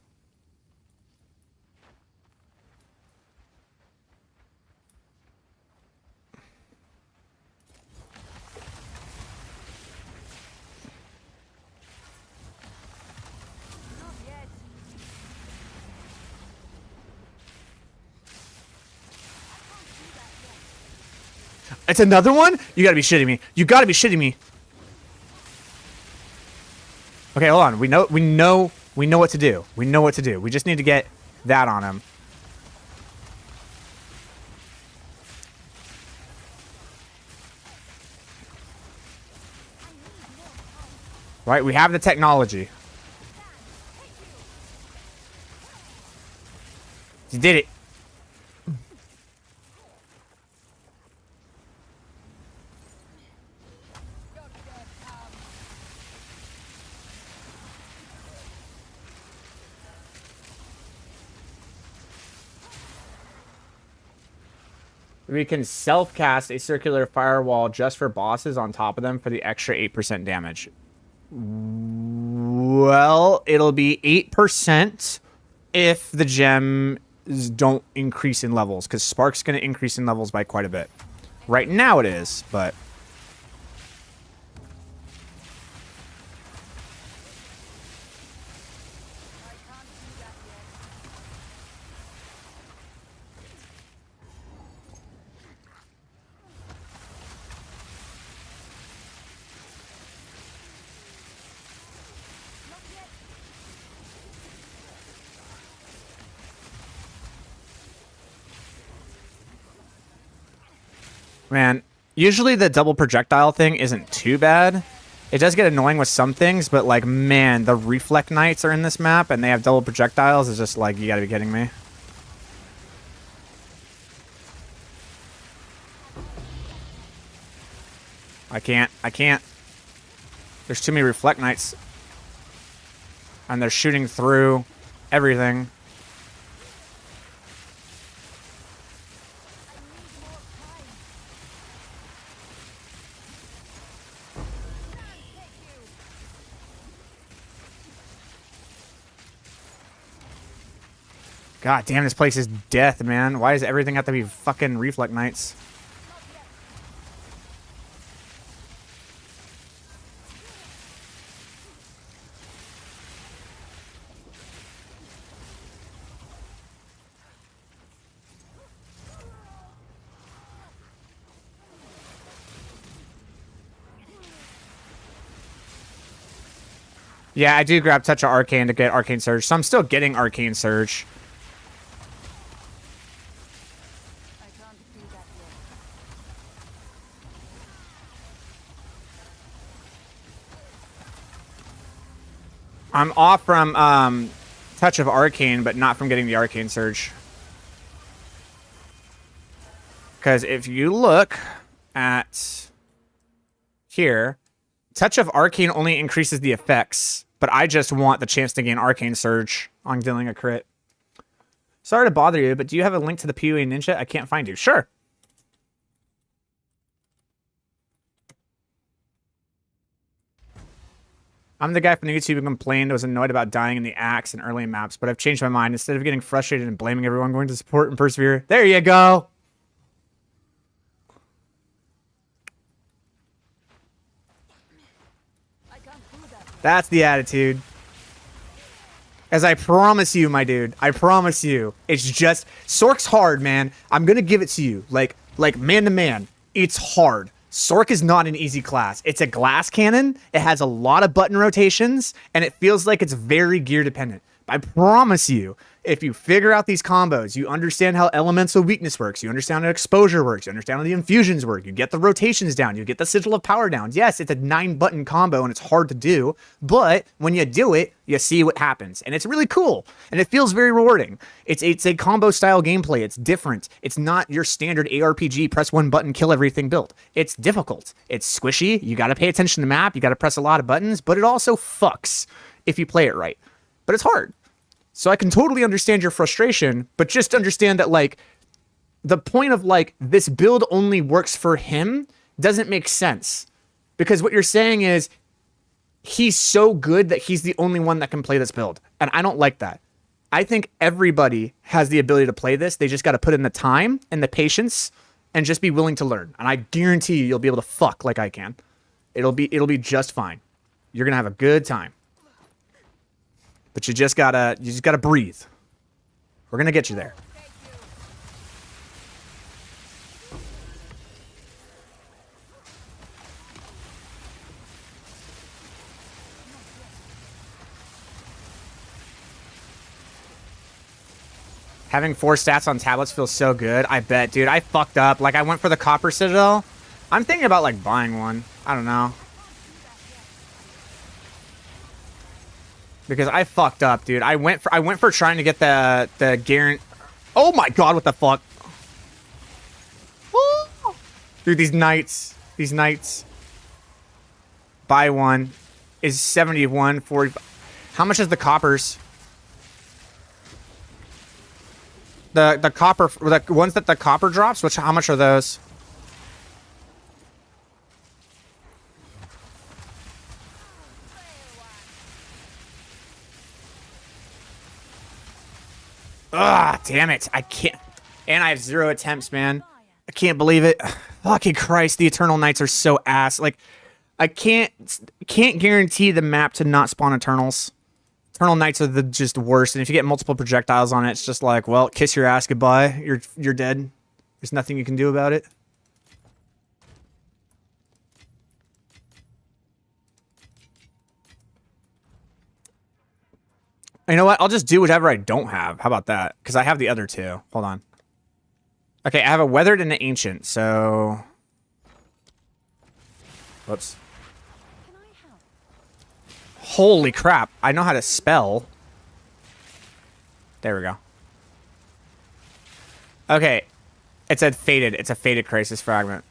It's another one? You gotta be shitting me. You gotta be shitting me. Okay, hold on. We know what to do. We know what to do. We just need to get that on him. Right, we have the technology. You did it. We can self-cast a circular firewall just for bosses on top of them for the extra 8% damage. Well, it'll be 8% if the gems don't increase in levels, because Spark's going to increase in levels by quite a bit. Right now it is, but... Man, usually the double projectile thing isn't too bad. It does get annoying with some things, but like, man, the Reflect Knights are in this map and they have double projectiles. It's just like, you gotta be kidding me. I can't. There's too many Reflect Knights. And they're shooting through everything. God damn, this place is death, man. Why does everything have to be fucking Reflect Knights? Yeah, I do grab Touch of Arcane to get Arcane Surge, so I'm still getting Arcane Surge. I can't do that yet. I'm off from Touch of Arcane, but not from getting the Arcane Surge. Because if you look at here, Touch of Arcane only increases the effects, but I just want the chance to gain Arcane Surge on dealing a crit. Sorry to bother you, but do you have a link to the PoE Ninja? I can't find you. Sure. I'm the guy from the YouTube who complained I was annoyed about dying in the axe in early maps, but I've changed my mind. Instead of getting frustrated and blaming everyone, I'm going to support and persevere. There you go. I can't do that yet. That's the attitude. As I promise you, my dude. I promise you. It's just... Sork's hard, man. I'm going to give it to you. Like man to man. It's hard. Sork is not an easy class. It's a glass cannon. It has a lot of button rotations, and it feels like it's very gear dependent. I promise you, if you figure out these combos, you understand how elemental weakness works, you understand how exposure works, you understand how the infusions work, you get the rotations down, you get the sigil of power down. Yes, it's a 9-button combo and it's hard to do, but when you do it, you see what happens. And it's really cool, and it feels very rewarding. It's a combo style gameplay. It's different. It's not your standard ARPG, press one button, kill everything build. It's difficult. It's squishy. You got to pay attention to the map. You got to press a lot of buttons, but it also fucks if you play it right. But it's hard. So I can totally understand your frustration, but just understand that, like, the point of, like, this build only works for him doesn't make sense. Because what you're saying is he's so good that he's the only one that can play this build. And I don't like that. I think everybody has the ability to play this. They just got to put in the time and the patience and just be willing to learn. And I guarantee you'll be able to fuck like I can. It'll be just fine. You're going to have a good time. But you just gotta breathe. We're gonna get you there. Having 4 stats on tablets feels so good. I bet, dude. I fucked up. Like, I went for the Copper Citadel. I'm thinking about, like, buying one. I don't know. Because I fucked up, dude. I went for trying to get the guarantee. Oh my god, what the fuck? Woo! Dude, these knights. Buy one is 71, 40. How much is the coppers? The copper, the ones that the copper drops, how much are those? Ah, damn it. I can't. And I have 0 attempts, man. I can't believe it. Fucking Christ, the Eternal Knights are so ass. Like, I can't guarantee the map to not spawn Eternals. Eternal Knights are the just worst, and if you get multiple projectiles on it, it's just like, well, kiss your ass goodbye. You're dead. There's nothing you can do about it. You know what? I'll just do whatever I don't have. How about that? Because I have the other 2. Hold on. Okay, I have a Weathered and an Ancient, so... Whoops. Holy crap. I know how to spell. There we go. Okay. It said Fated. It's a Fated Crisis Fragment.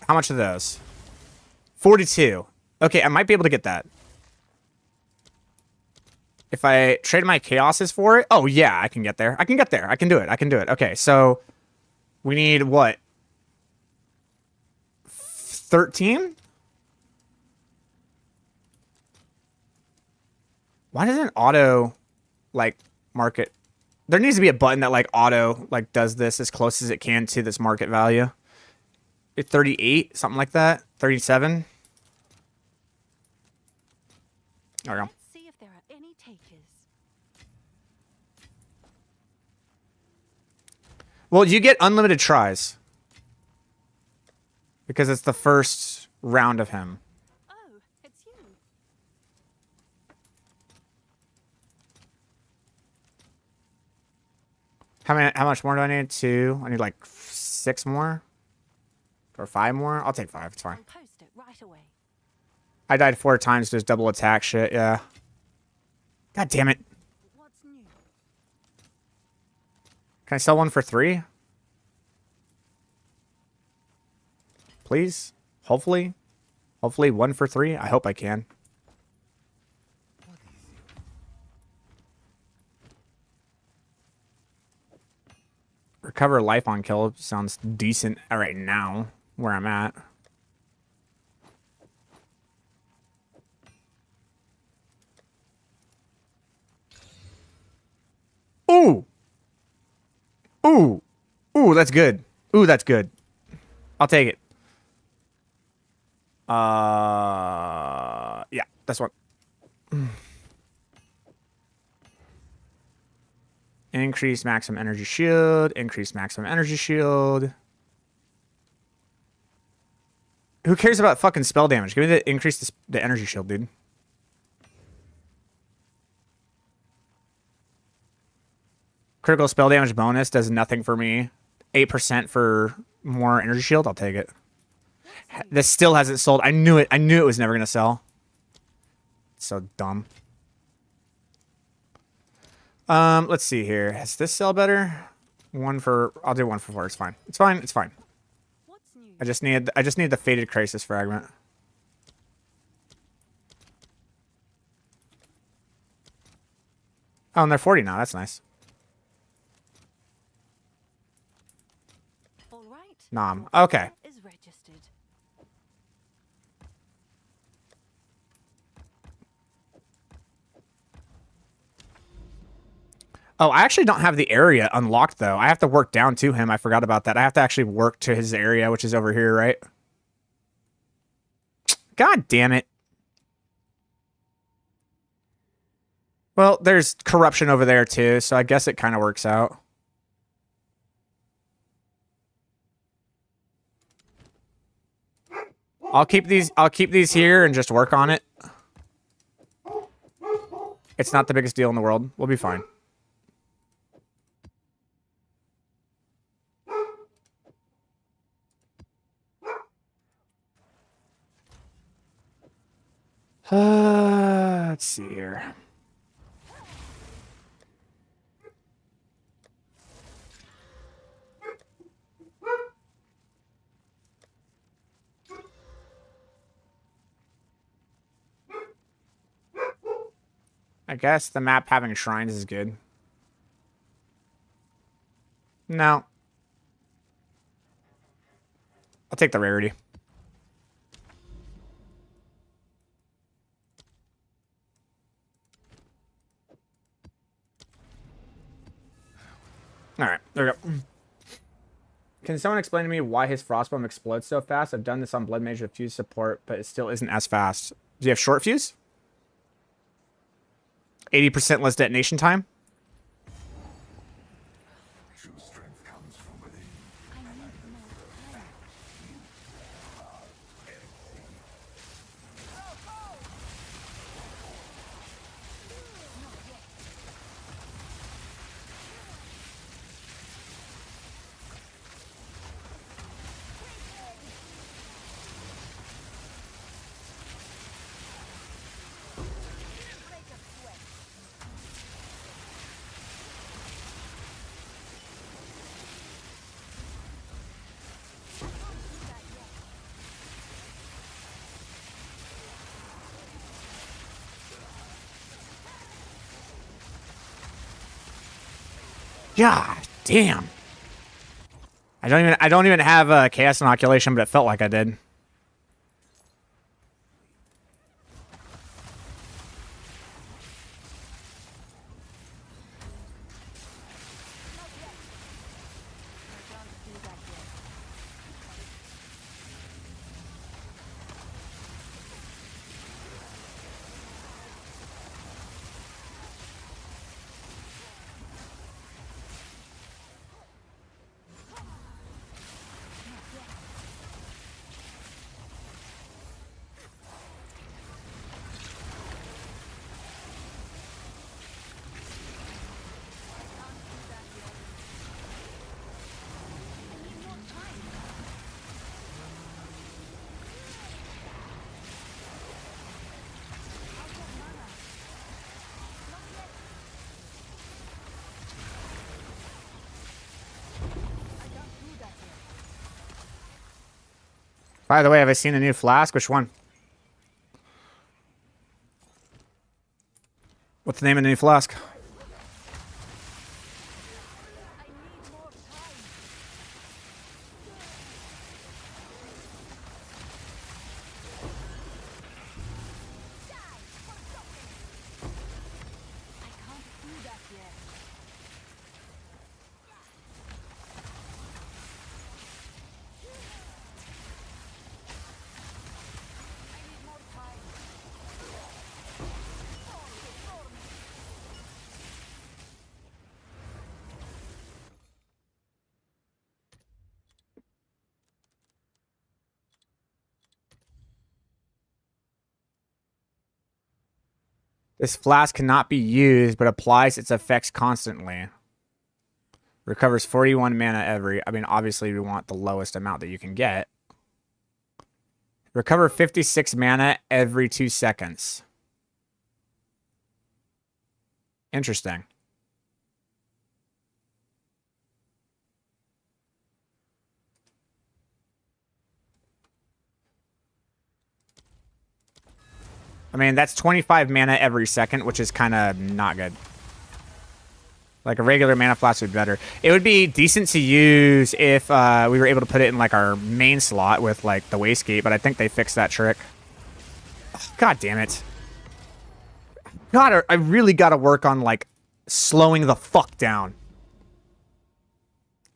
How much are those? 42. Okay, I might be able to get that. If I trade my Chaoses for it... Oh, yeah, I can get there. I can get there. I can do it. I can do it. Okay, so... We need, what? 13? Why doesn't auto, like, market There needs to be a button that like auto like does this as close as it can to this market value. It's 38, something like that. 37. There we go. Let's see if there are any takers. Well, you get unlimited tries. Because it's the first round of him. Oh, it's you. How much more do I need? 2. I need like 6 more. Or 5 more. I'll take 5. It's fine. I'll post it right away. I died 4 times to his double attack shit. Yeah. God damn it. What's new? Can I sell one for 3? Please? Hopefully? Hopefully 1 for 3? I hope I can. Recover life on kill sounds decent right now, where I'm at. Ooh! Ooh! Ooh, that's good. Ooh, that's good. I'll take it. Yeah, that's what. Increase maximum energy shield. Increase maximum energy shield. Who cares about fucking spell damage? Give me the increase the energy shield, dude. Critical spell damage bonus does nothing for me. 8% for more energy shield. I'll take it. This still hasn't sold. I knew it. I knew it was never going to sell. So dumb. Let's see here. Does this sell better? I'll do 1 for 4. It's fine. It's fine. It's fine. What's new? I just need the faded crisis fragment. Oh, and they're 40 now. That's nice. All right. Nom. Okay. Is registered. Oh, I actually don't have the area unlocked, though. I have to work down to him. I forgot about that. I have to actually work to his area, which is over here, right? God damn it. Well, there's corruption over there, too, so I guess it kind of works out. I'll keep these here and just work on it. It's not the biggest deal in the world. We'll be fine. Let's see here. I guess the map having shrines is good. No. I'll take the rarity. Alright, there we go. Can someone explain to me why his frostbomb explodes so fast? I've done this on Blood Mage with fuse support, but it still isn't as fast. Do you have short fuse? 80% less detonation time? True strength comes from within. God damn. I don't even have a chaos inoculation, but it felt like I did. By the way, have I seen a new flask? Which one? What's the name of the new flask? This flask cannot be used, but applies its effects constantly. Recovers 41 mana every. I mean, obviously, we want the lowest amount that you can get. Recover 56 mana every 2 seconds. Interesting. I mean, that's 25 mana every second, which is kind of not good. Like a regular mana flask would be better. It would be decent to use if we were able to put it in like our main slot with like the wastegate, but I think they fixed that trick. Oh, God damn it. God, I really got to work on like slowing the fuck down.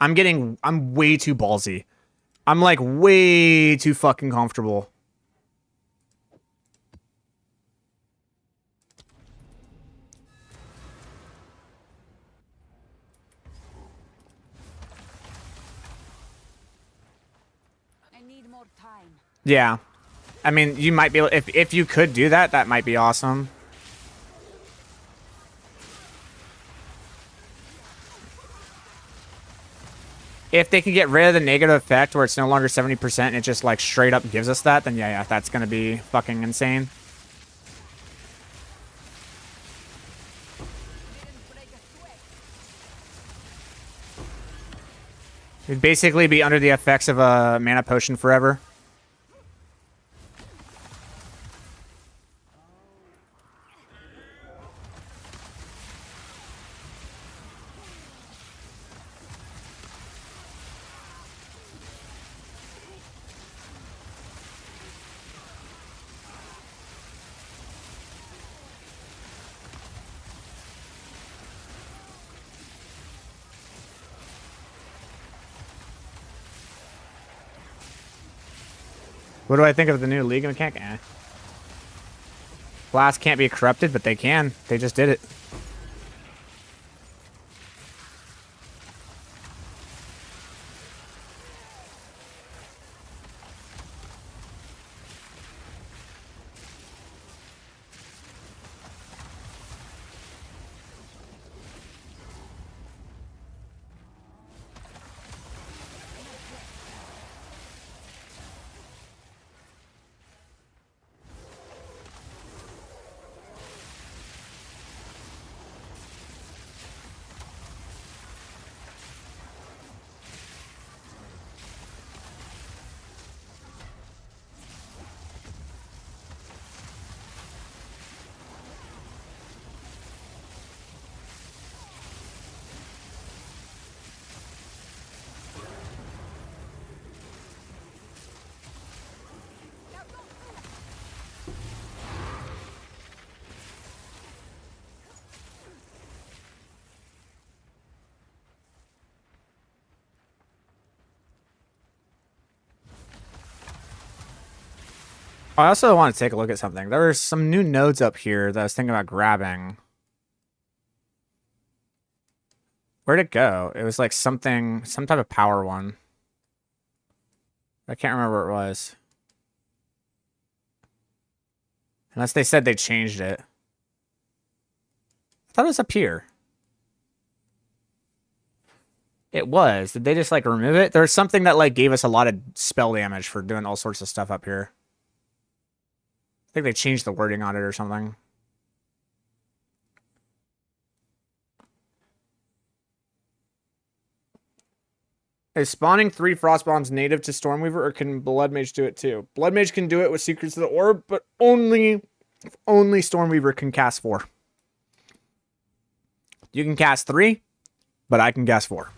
I'm way too ballsy. I'm like way too fucking comfortable. Yeah. I mean, you might be able, if you could do that, that might be awesome. If they can get rid of the negative effect where it's no longer 70% and it just like straight up gives us that, then yeah, that's going to be fucking insane. You'd basically be under the effects of a mana potion forever. What do I think of the new League mechanic? Eh. Blast can't be corrupted, but they can. They just did it. I also want to take a look at something. There are some new nodes up here that I was thinking about grabbing. Where'd it go? It was like something, some type of power one. I can't remember what it was. Unless they said they changed it. I thought it was up here. It was. Did they just like remove it? There's something that like gave us a lot of spell damage for doing all sorts of stuff up here. I think they changed the wording on it or something. Is spawning 3 Frostbonds native to Stormweaver, or can Blood Mage do it too? Blood Mage can do it with Secrets of the Orb, but only Stormweaver can cast 4. You can cast 3, but I can cast 4.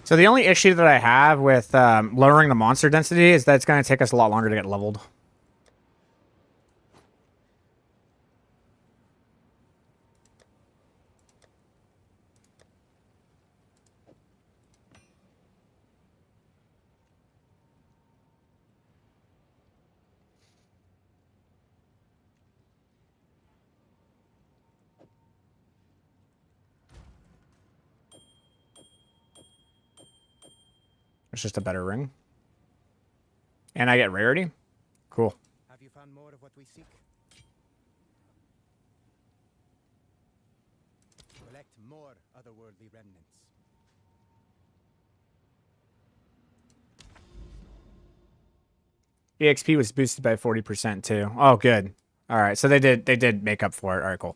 So the only issue that I have with lowering the monster density is that it's going to take us a lot longer to get leveled. It's just a better ring. And I get rarity? Cool. Have you found more of what we seek? Collect more otherworldly remnants. EXP was boosted by 40% too. Oh, good. All right, so they did make up for it. All right, cool.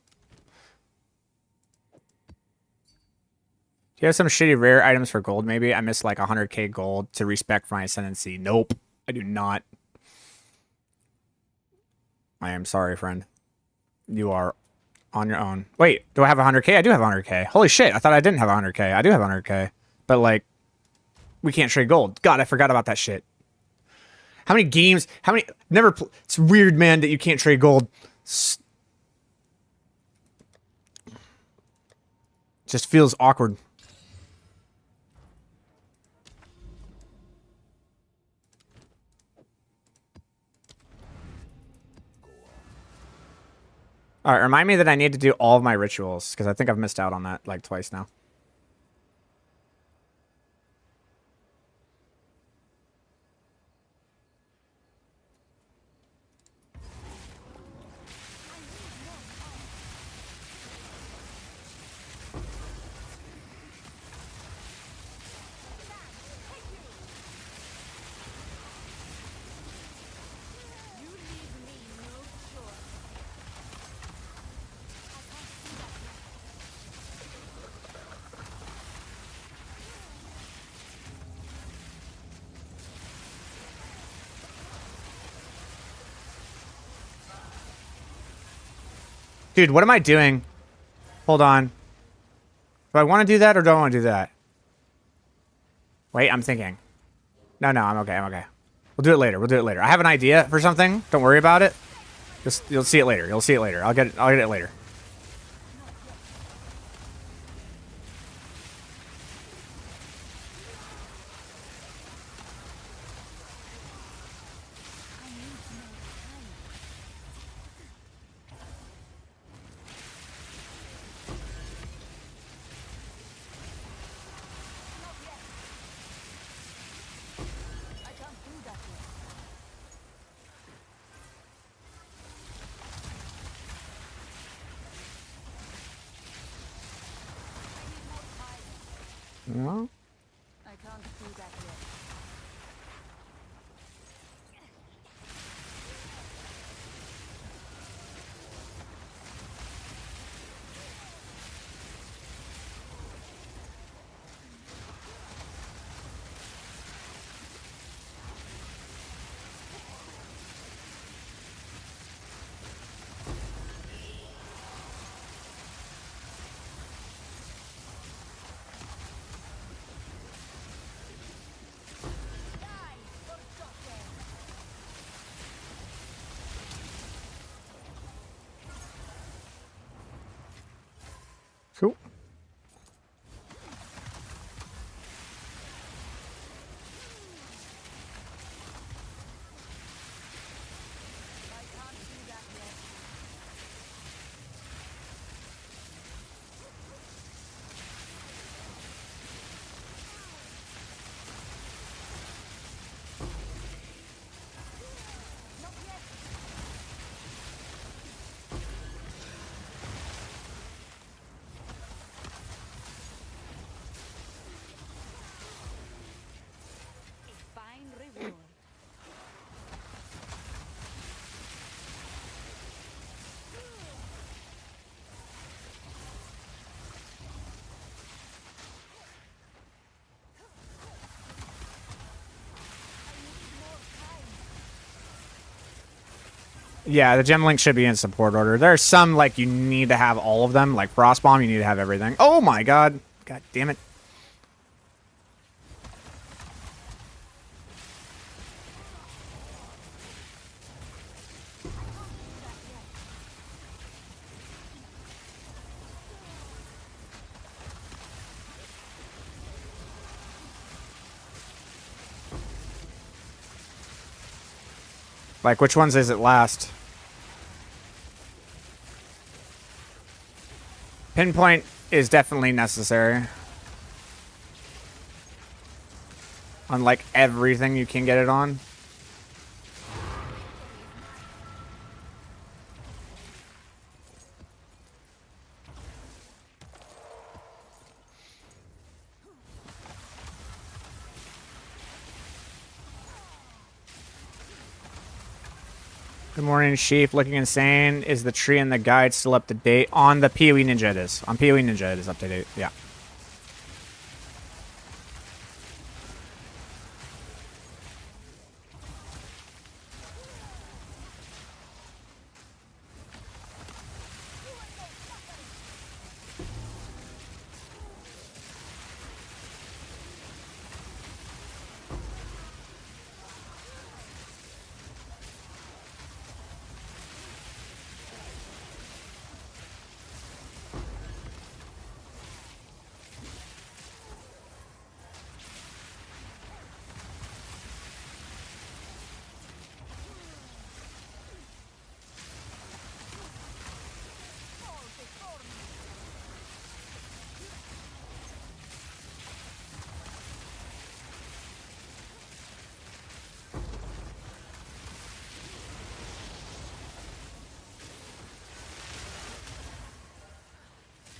Do you have some shitty rare items for gold, maybe? I missed like 100k gold to respec for my Ascendancy. Nope, I do not. I am sorry, friend. You are on your own. Wait, do I have 100k? I do have 100k. Holy shit, I thought I didn't have 100k. I do have 100k. But like, we can't trade gold. God, I forgot about that shit. How many games? How many? Never. It's weird, man, that you can't trade gold. Just feels awkward. All right, remind me that I need to do all of my rituals, because I think I've missed out on that like twice now. Dude, what am I doing? Hold on. Do I want to do that or don't want to do that? Wait, I'm thinking. No, I'm okay. I'm okay. We'll do it later. We'll do it later. I have an idea for something. Don't worry about it. Just you'll see it later. You'll see it later. I'll get it later. No? I can't do that yet. Yeah, the gem link should be in support order. There's some, like, you need to have all of them. Like Frostbomb, you need to have everything. Oh my god. God damn it. Like, which ones is it last? Pinpoint is definitely necessary. On, like, everything you can get it on. Good morning, Sheep. Looking insane. Is the tree and the guide still up to date? On the PoE Ninja it is. On PoE Ninja it is up to date. Yeah.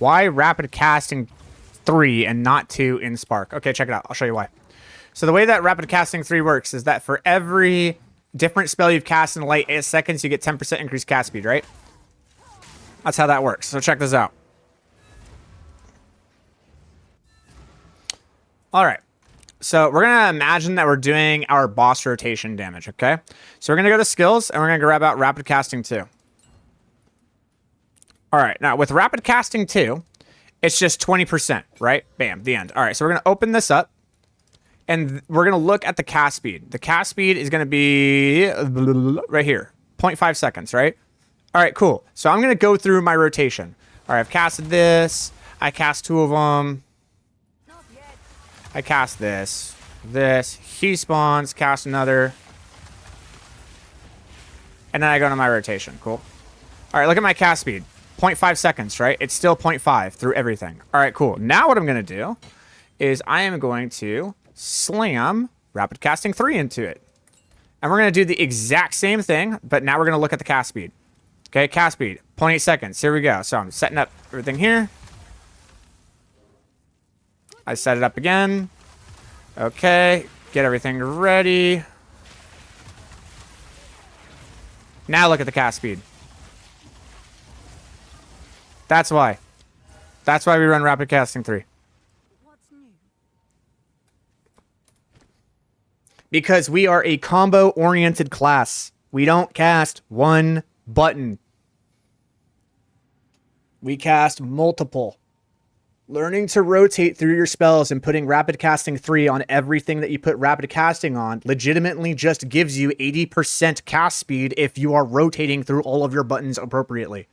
Why rapid casting 3 and not 2 in Spark? Okay, check it out. I'll show you why. So the way that rapid casting 3 works is that for every different spell you've cast in the late 8 seconds, you get 10% increased cast speed, right? That's how that works. So check this out. All right. So we're going to imagine that we're doing our boss rotation damage, okay? So we're going to go to skills, and we're going to grab out rapid casting 2. All right, now with rapid casting 2, it's just 20%, right? Bam, the end. All right, so we're going to open this up, and we're going to look at the cast speed. The cast speed is going to be right here, 0.5 seconds, right? All right, cool. So I'm going to go through my rotation. All right, I've casted this. I cast 2 of them. I cast this. He spawns, cast another. And then I go to my rotation. Cool. All right, look at my cast speed. 0.5 seconds, right? It's still 0.5 through everything. All right, cool. Now what I'm going to do is I am going to slam rapid casting 3 into it. And we're going to do the exact same thing, but now we're going to look at the cast speed. Okay, cast speed, 0.8 seconds. Here we go. So I'm setting up everything here. I set it up again. Okay, get everything ready. Now look at the cast speed. That's why. That's why we run rapid casting 3. What's new? Because we are a combo-oriented class. We don't cast one button. We cast multiple. Learning to rotate through your spells and putting rapid casting 3 on everything that you put rapid casting on legitimately just gives you 80% cast speed if you are rotating through all of your buttons appropriately.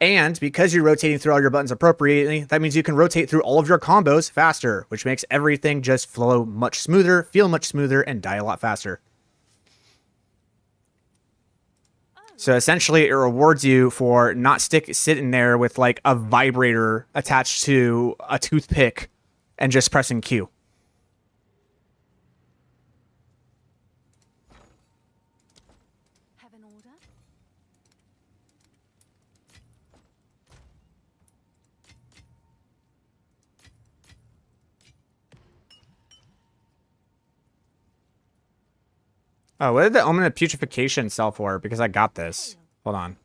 And because you're rotating through all your buttons appropriately, that means you can rotate through all of your combos faster, which makes everything just flow much smoother, feel much smoother, and die a lot faster. So essentially, it rewards you for not sitting there with like a vibrator attached to a toothpick and just pressing Q. Have an order? Oh, what did the Omen of Putrefaction sell for? Because I got this. Hold on.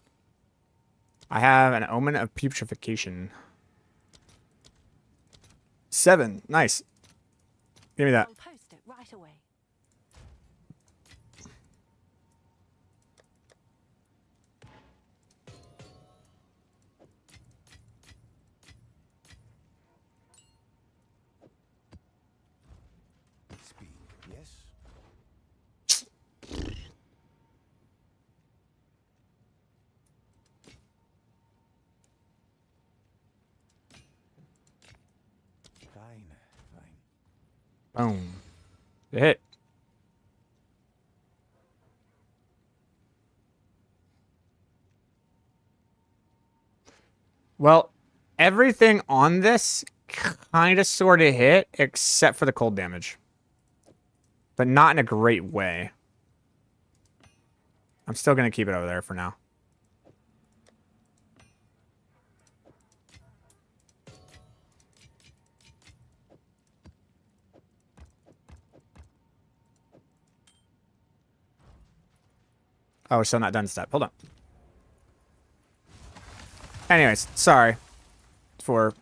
I have an Omen of Putrefaction. 7. Nice. Give me that. I'll post it right away. Boom. It hit. Well, everything on this kind of sort of hit, except for the cold damage. But not in a great way. I'm still going to keep it over there for now. Oh, we're still not done step. Hold on. Anyways, sorry for...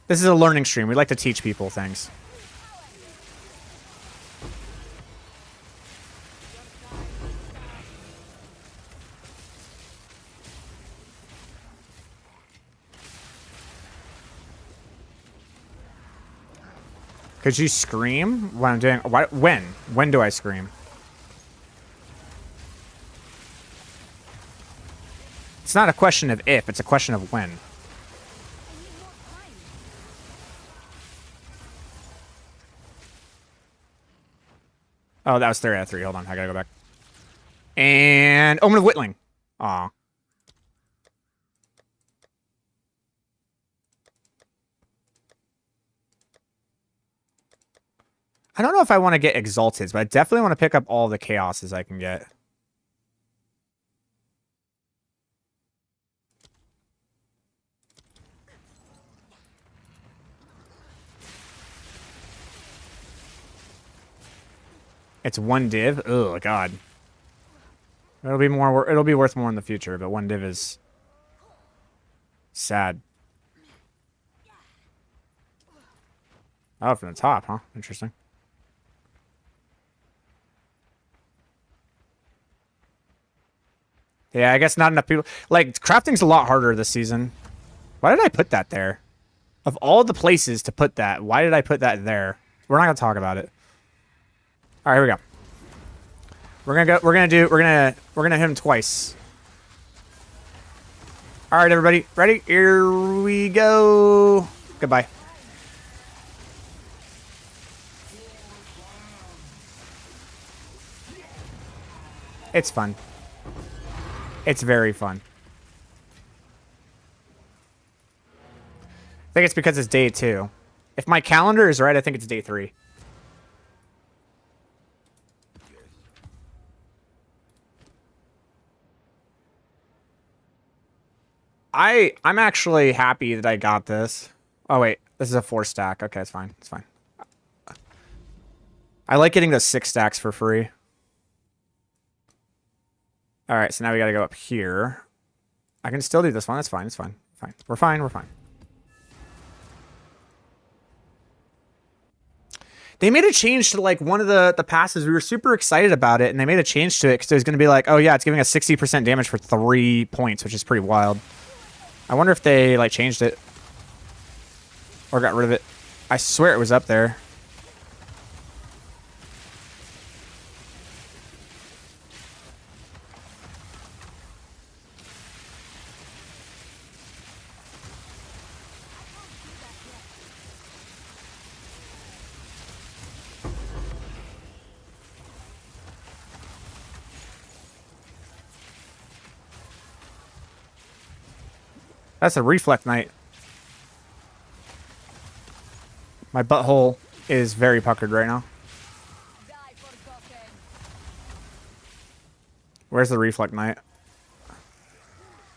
This is a learning stream. We like to teach people things. Could you scream when I'm doing... When? When do I scream? It's not a question of if, it's a question of when. Oh, that was 3 out of 3. Hold on, I gotta go back. And Omen of Whittling. Aw. I don't know if I want to get Exalted, but I definitely want to pick up all the Chaoses I can get. It's 1 div? Oh, God. It'll be more. It'll be worth more in the future, but 1 div is sad. Oh, from the top, huh? Interesting. Yeah, I guess not enough people. Like, crafting's a lot harder this season. Why did I put that there? Of all the places to put that, why did I put that there? We're not gonna talk about it. All right, here we go. We're gonna hit him twice. All right, everybody, ready? Here we go. Goodbye. It's fun. It's very fun. I think it's because it's day 2. If my calendar is right, I think it's day 3. I'm actually happy that I got this. Oh wait, this is a 4 stack. Okay, it's fine. It's fine. I like getting those 6 stacks for free. All right, so now we got to go up here. I can still do this one. That's fine. It's fine. Fine. We're fine. We're fine. They made a change to like one of the passes. We were super excited about it, and they made a change to it because it was going to be like, oh yeah, it's giving us 60% damage for 3 points, which is pretty wild. I wonder if they like changed it or got rid of it. I swear it was up there. That's a Reflect Knight. My butthole is very puckered right now. Where's the Reflect Knight?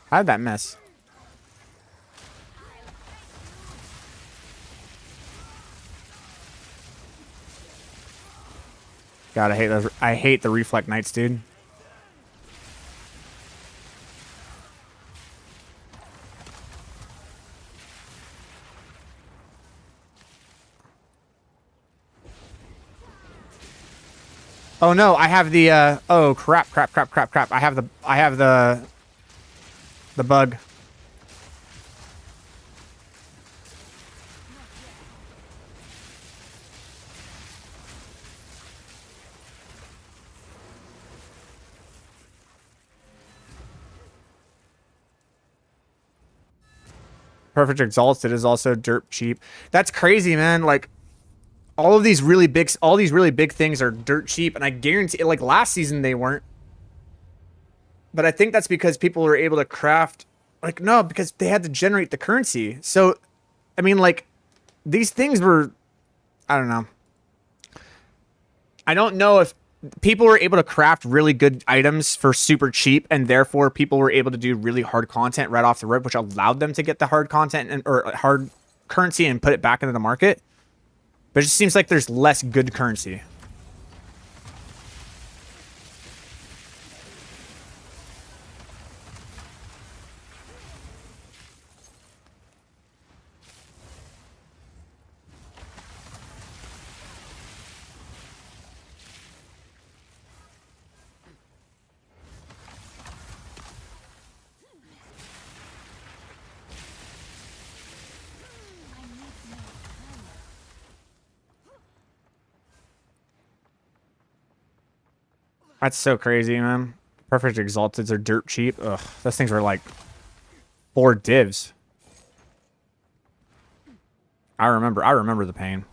How did that miss? God, I hate those. I hate the Reflect Knights, dude. Oh no, I have the oh crap. I have the bug. Perfect Exalted is also dirt cheap. That's crazy, man. Like, all these really big things are dirt cheap, and I guarantee, like last season they weren't. But I think that's because people were able to craft, like, no, because they had to generate the currency. So, I mean, like, these things were, I don't know. I don't know if people were able to craft really good items for super cheap, and therefore people were able to do really hard content right off the rip, which allowed them to get the hard content or hard currency and put it back into the market. But it just seems like there's less good currency. That's so crazy, man. Perfect Exalteds are dirt cheap. Ugh, those things were like 4 divs. I remember the pain.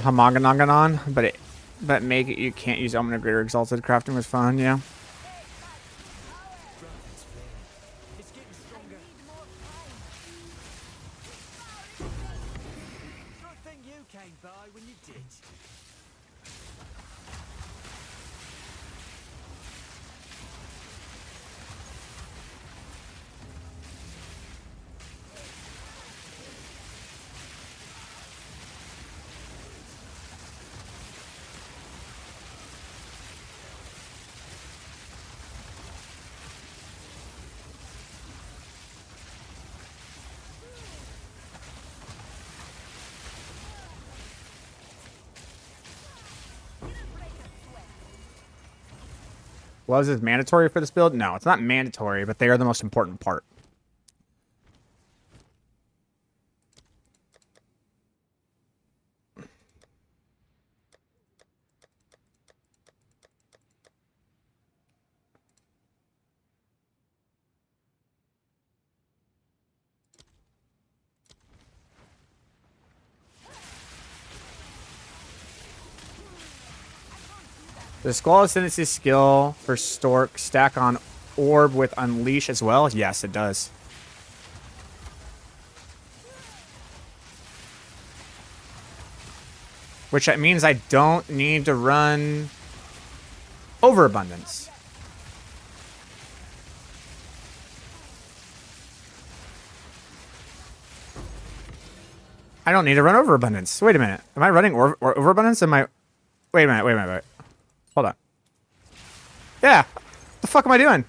Hamaganaгаnon, but make it you can't use Omen of Greater Exalted. Crafting was fun, yeah. It's getting stronger. Good thing you came by when you did. Was this mandatory for this build? No, it's not mandatory, but they are the most important part. The Squall Ascendancy skill for Stork stack on Orb with Unleash as well? Yes, it does. Which means I don't need to run Overabundance. I don't need to run Overabundance. Wait a minute. Am I running Overabundance? Am I... Wait a minute. Hold on. Yeah. What the fuck am I doing?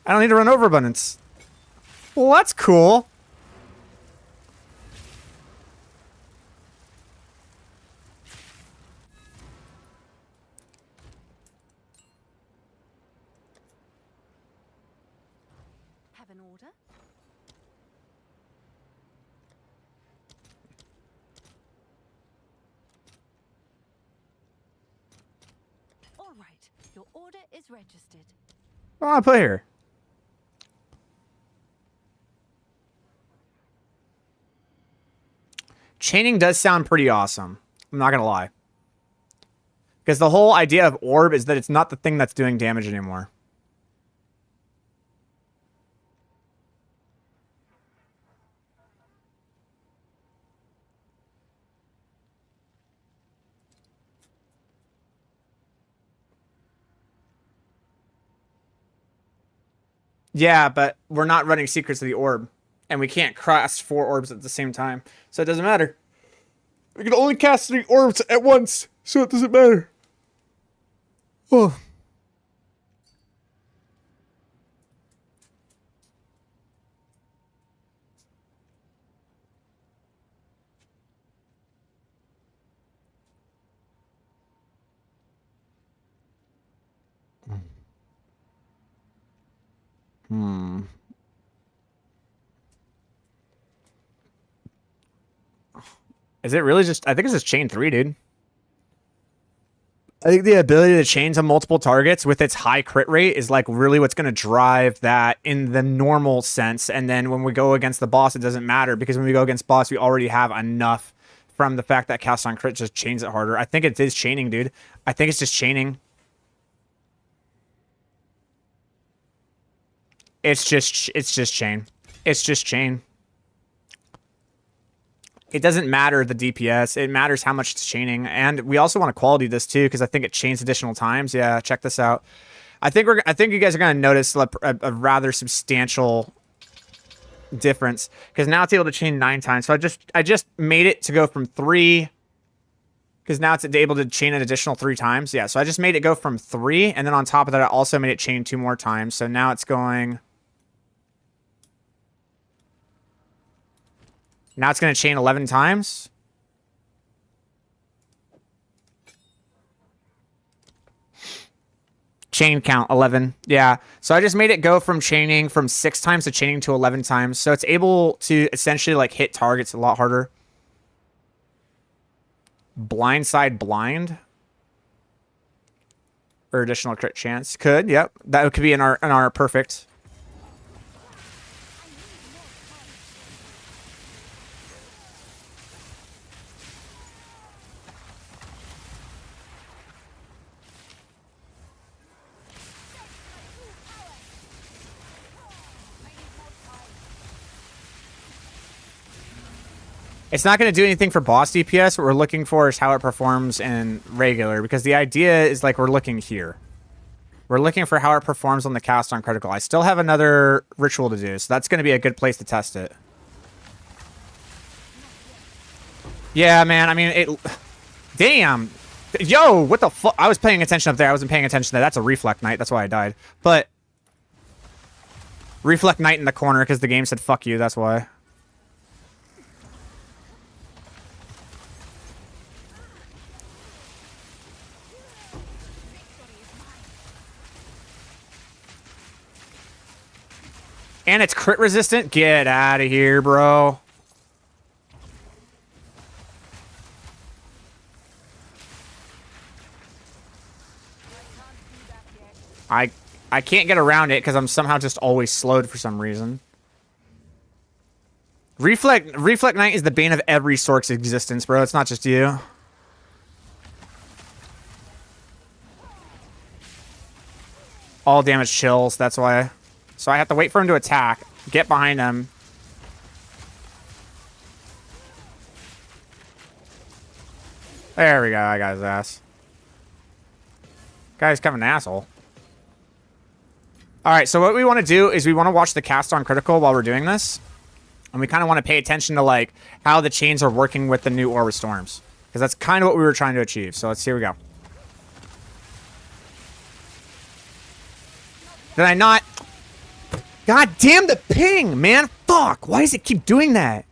I don't need to run Overabundance. Well, that's cool. Have an order? All right. Your order is registered. What do I put here? Chaining does sound pretty awesome. I'm not gonna lie. Because the whole idea of orb is that it's not the thing that's doing damage anymore. Yeah, but we're not running Secrets of the Orb. And we can't cast 4 orbs at the same time. So it doesn't matter. We can only cast 3 orbs at once. So it doesn't matter. Oh. Is it really just... I think it's just chain 3, dude. I think the ability to chain to multiple targets with its high crit rate is like really what's going to drive that in the normal sense. And then when we go against the boss, it doesn't matter because when we go against boss, we already have enough from the fact that cast on crit just chains it harder. I think it is chaining, dude. I think it's just chaining. It's just chain. It's just chain. It doesn't matter the DPS. It matters how much it's chaining. And we also want to quality this too because I think it chains additional times. Yeah, check this out. I think you guys are going to notice a rather substantial difference because now it's able to chain 9 times. So I just made it to go from 3 because now it's able to chain an additional 3 times. Yeah, so I just made it go from 3 and then on top of that I also made it chain 2 more times. So now it's going... Now it's going to chain 11 times. Chain count 11. Yeah. So I just made it go from chaining from 6 times to chaining to 11 times. So it's able to essentially like hit targets a lot harder. Blindside blind. Or additional crit chance. Could, yep. That could be in our perfect. It's not going to do anything for boss DPS. What we're looking for is how it performs in regular, because the idea is like we're looking here. We're looking for how it performs on the cast on critical. I still have another ritual to do, so that's going to be a good place to test it. Yeah, man. I mean, it... Damn. Yo, what the fuck? I was paying attention up there. I wasn't paying attention there. That's a Reflect Knight. That's why I died. But... Reflect Knight in the corner because the game said fuck you. That's why. And it's crit resistant? Get out of here, bro. I can't get around it because I'm somehow just always slowed for some reason. Reflect Knight is the bane of every Sork's existence, bro. It's not just you. All damage chills, that's why. So I have to wait for him to attack, get behind him. There we go, I got his ass. Guy's kind of an asshole. Alright, so what we want to do is we want to watch the cast on critical while we're doing this. And we kind of want to pay attention to like how the chains are working with the new Aura Storms. Because that's kind of what we were trying to achieve. So here we go. Did I not... God damn the ping, man. Fuck. Why does it keep doing that?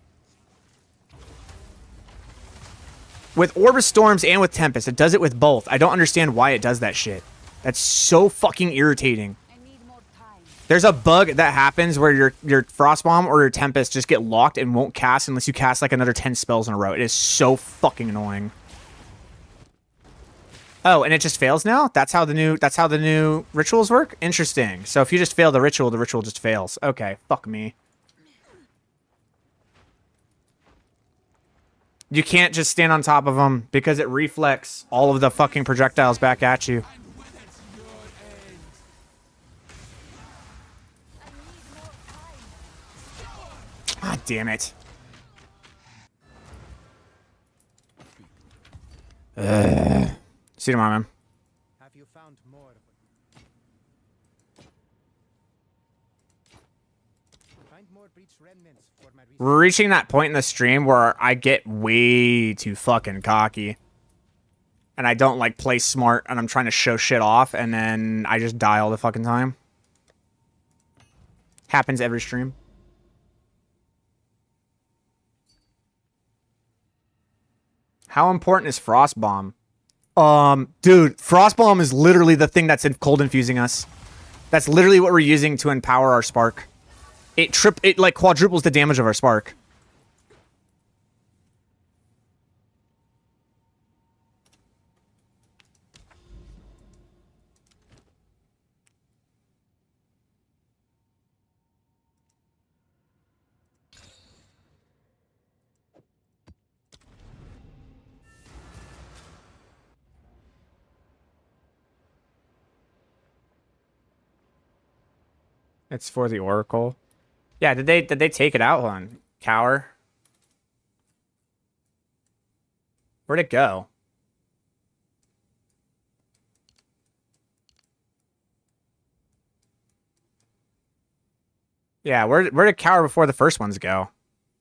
With Orb of Storms and with Tempest, it does it with both. I don't understand why it does that shit. That's so fucking irritating. There's a bug that happens where your Frostbomb or your Tempest just get locked and won't cast unless you cast like another 10 spells in a row. It is so fucking annoying. Oh, and it just fails now? That's how the new rituals work? Interesting. So if you just fail the ritual just fails. Okay, fuck me. You can't just stand on top of them because it reflects all of the fucking projectiles back at you. God damn it. See you tomorrow, man. Have you found more? Find more breach remnants for my research. We're reaching that point in the stream where I get way too fucking cocky. And I don't like play smart and I'm trying to show shit off and then I just die all the fucking time. Happens every stream. How important is Frost Bomb? Dude, Frost Bomb is literally the thing that's cold infusing us. That's literally what we're using to empower our spark. It like quadruples the damage of our spark. It's for the Oracle. Yeah, did they take it out? Hold on. Cower. Where'd it go? Yeah, where did Cower before the first ones go?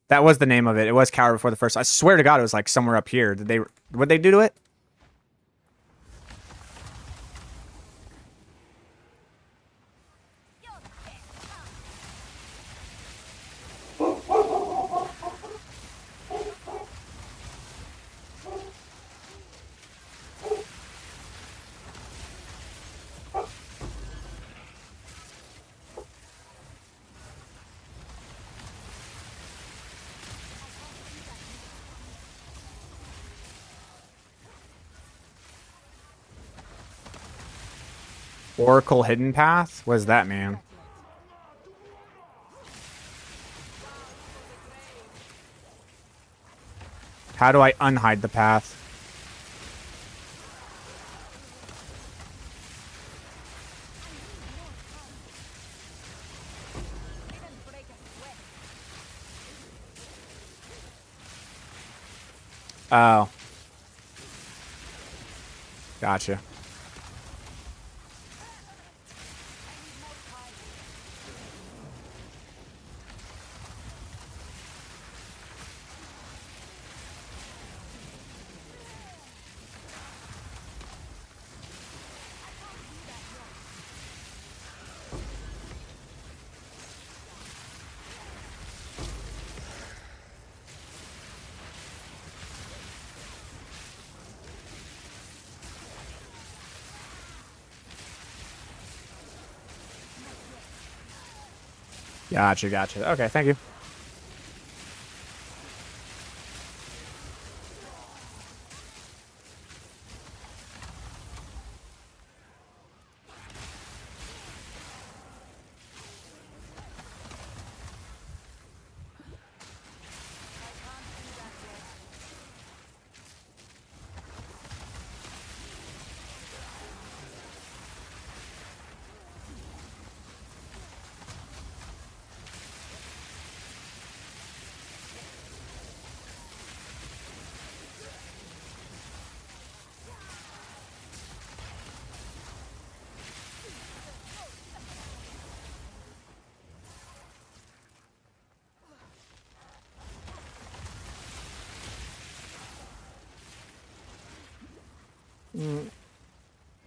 That was the name of it. It was Cower before the first. I swear to God, it was like somewhere up here. What'd they do to it? Oracle Hidden Path? What does that mean? How do I unhide the path? Oh. Gotcha. Gotcha, gotcha. Okay, thank you.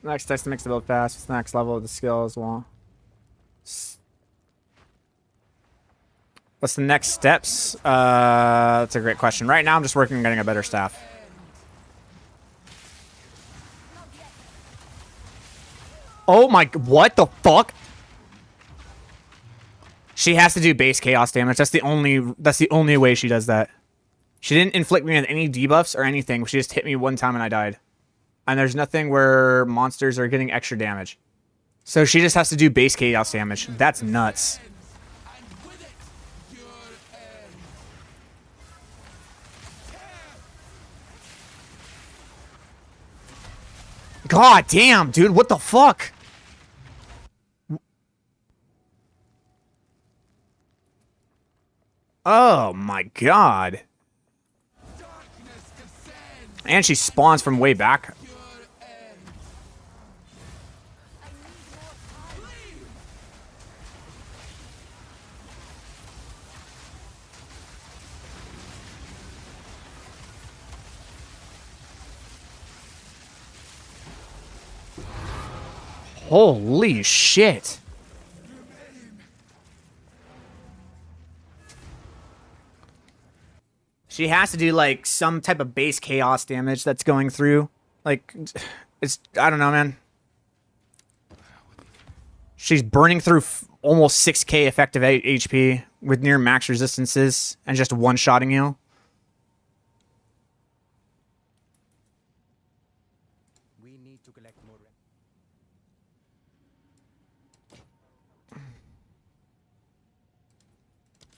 Next test to mix the build fast. What's the next level of the skill as well? What's the next steps? That's a great question. Right now, I'm just working on getting a better staff. Oh my, what the fuck? She has to do base chaos damage. That's the only way she does that. She didn't inflict me with any debuffs or anything. She just hit me one time and I died. And there's nothing where monsters are getting extra damage. So she just has to do base chaos damage. That's nuts. God damn, dude. What the fuck? Oh my god. And she spawns from way back. Holy shit. She has to do like some type of base chaos damage that's going through. Like, it's, I don't know, man. She's burning through almost 6k effective HP with near max resistances and just one-shotting you. We need to collect more.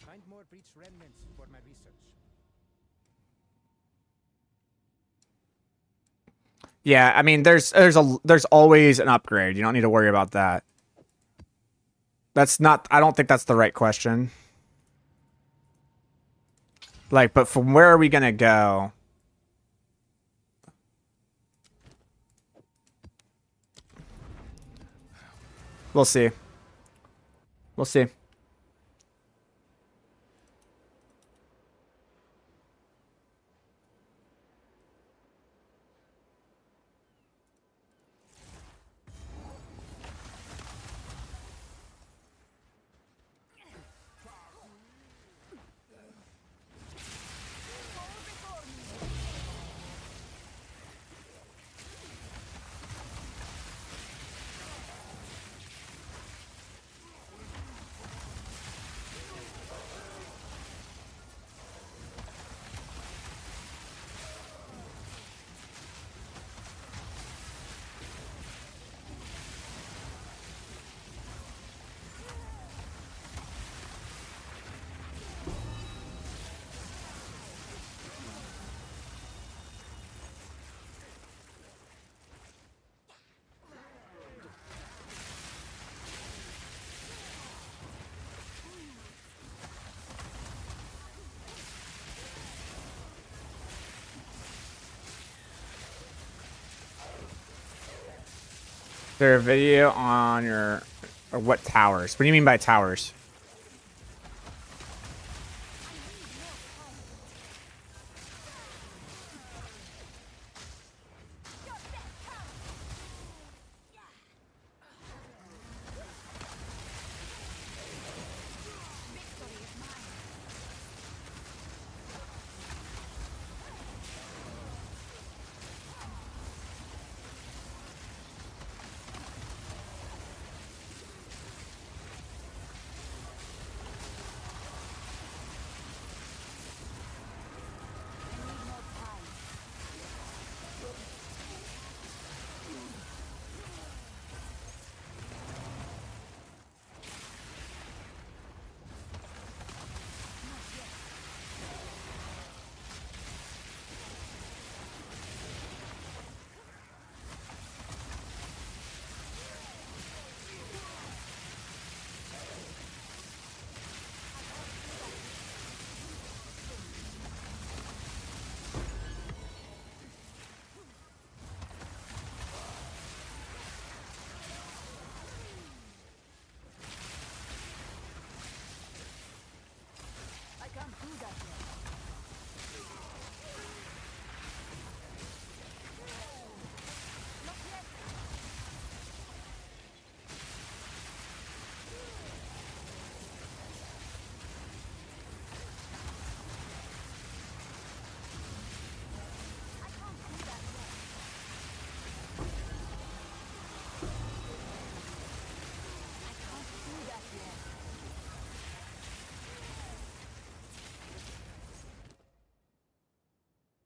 Find more breach remnants for my research. Yeah, I mean, there's always an upgrade. You don't need to worry about that. That's not, I don't think that's the right question. Like, but from where are we gonna go? We'll see. We'll see. Is there a video on your, or what towers? What do you mean by towers?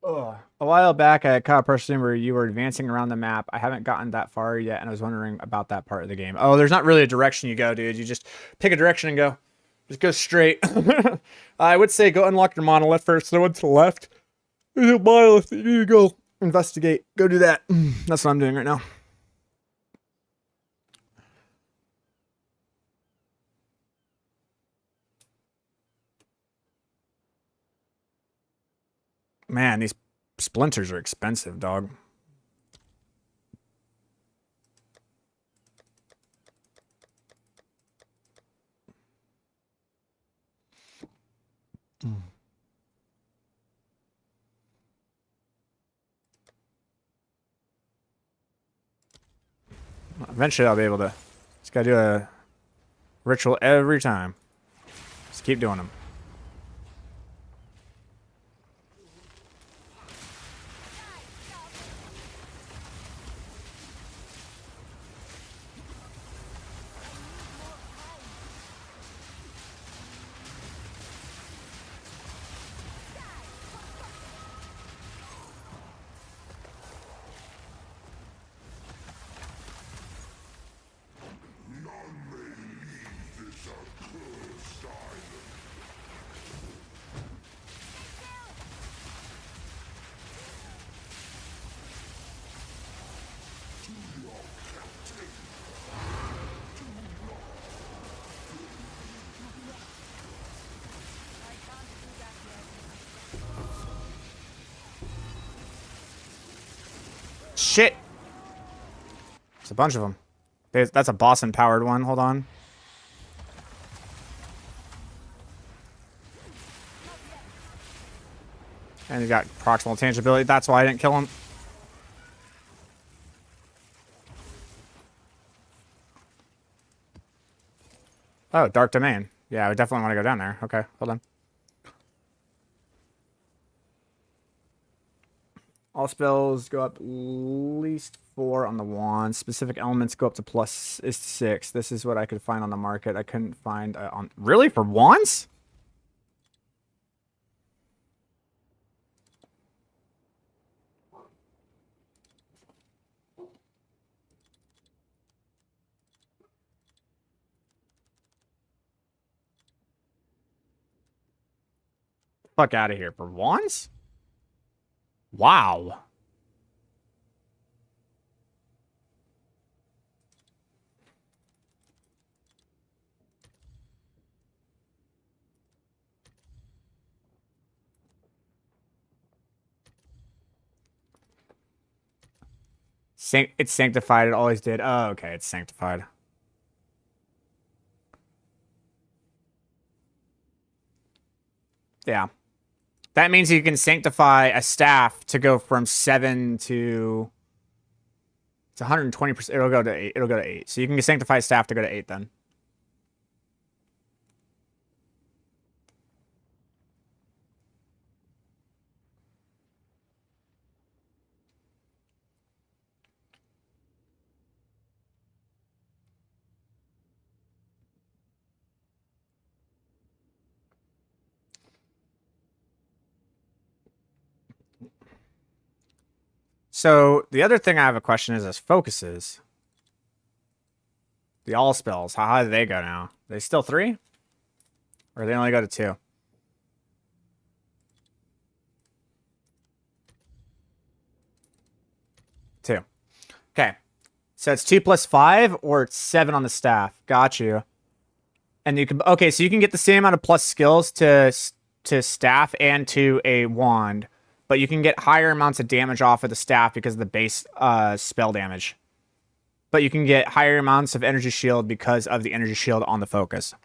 Ugh. A while back, I caught a person where you were advancing around the map. I haven't gotten that far yet, and I was wondering about that part of the game. Oh, there's not really a direction you go, dude. You just pick a direction and go. Just go straight. I would say go unlock your monolith first. The one to the left. There's a monolith that you need to go investigate. Go do that. That's what I'm doing right now. Man, these splinters are expensive, dog. Eventually, I'll be able to. Just gotta do a ritual every time. Just keep doing them. Shit! There's a bunch of them. That's a Boston powered one. Hold on. And he's got proximal tangibility. That's why I didn't kill him. Oh, Dark Domain. Yeah, I definitely want to go down there. Okay, hold on. All spells go up at least 4 on the wand. Specific elements go up to plus 6. This is what I could find on the market. I couldn't find on... Really? For wands? Fuck out of here. For wands? Wow. It's sanctified. It always did. Oh, okay. It's sanctified. Yeah. That means you can sanctify a staff to go from 7 to... It's 120%. It'll go to 8. It'll go to 8. So you can sanctify a staff to go to 8 then. So the other thing I have a question is focuses. The all spells. How high do they go now? They still 3? Or they only go to 2? 2. Okay. So it's 2 plus 5 or it's 7 on the staff. Got you. And you can... Okay, so you can get the same amount of plus skills to staff and to a wand. But you can get higher amounts of damage off of the staff because of the base spell damage. But you can get higher amounts of energy shield because of the energy shield on the focus.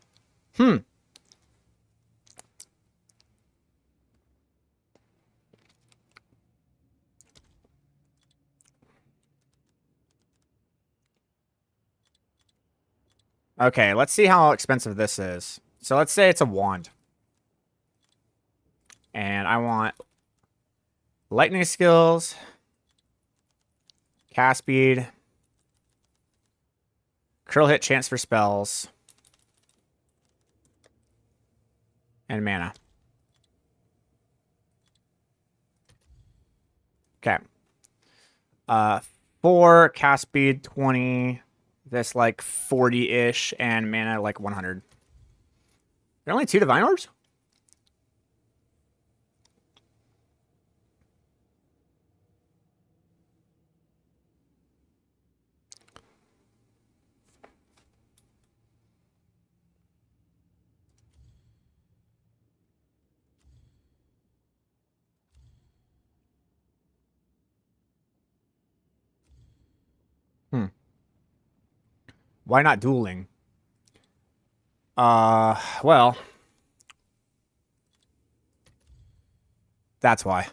Okay, let's see how expensive this is. So let's say it's a wand. And I want lightning skills, cast speed, curl hit chance for spells, and mana. Okay. 4, cast speed 20, this like 40-ish, and mana like 100. There are only 2 divine orbs? Why not dueling? Well, that's why.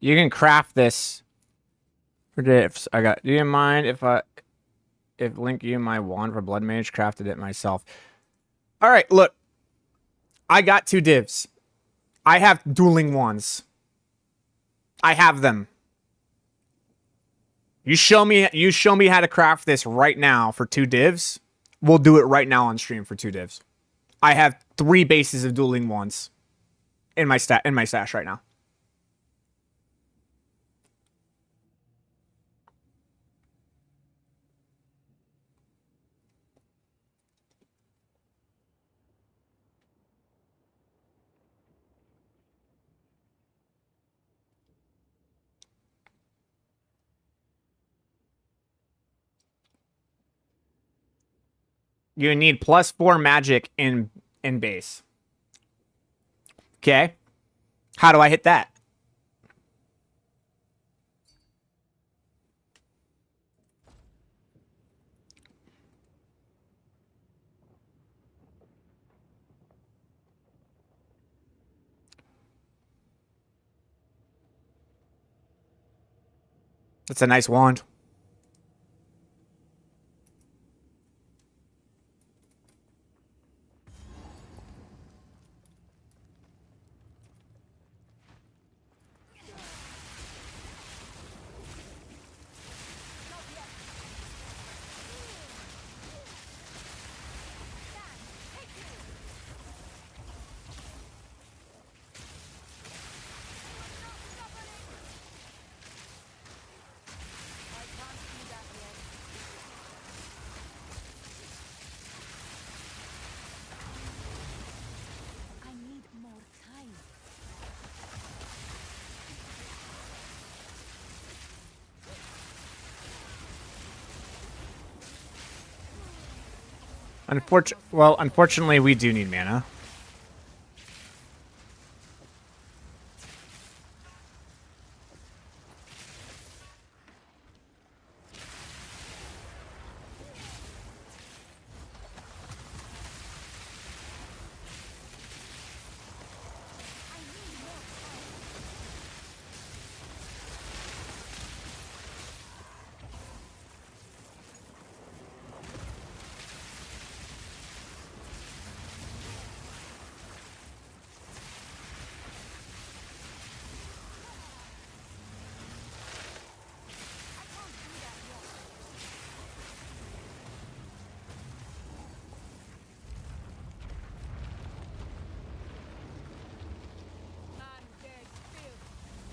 You can craft this for diffs. I got. Do you mind if link you my wand for Blood Mage? Crafted it myself. All right, look. I got 2 divs. I have dueling wands. I have them. You show me how to craft this right now for 2 divs. We'll do it right now on stream for 2 divs. I have 3 bases of dueling wands in my stash right now. You need +4 magic in base. Okay. How do I hit that? That's a nice wand. I need more time. Unfortunately, we do need mana. Undead filth.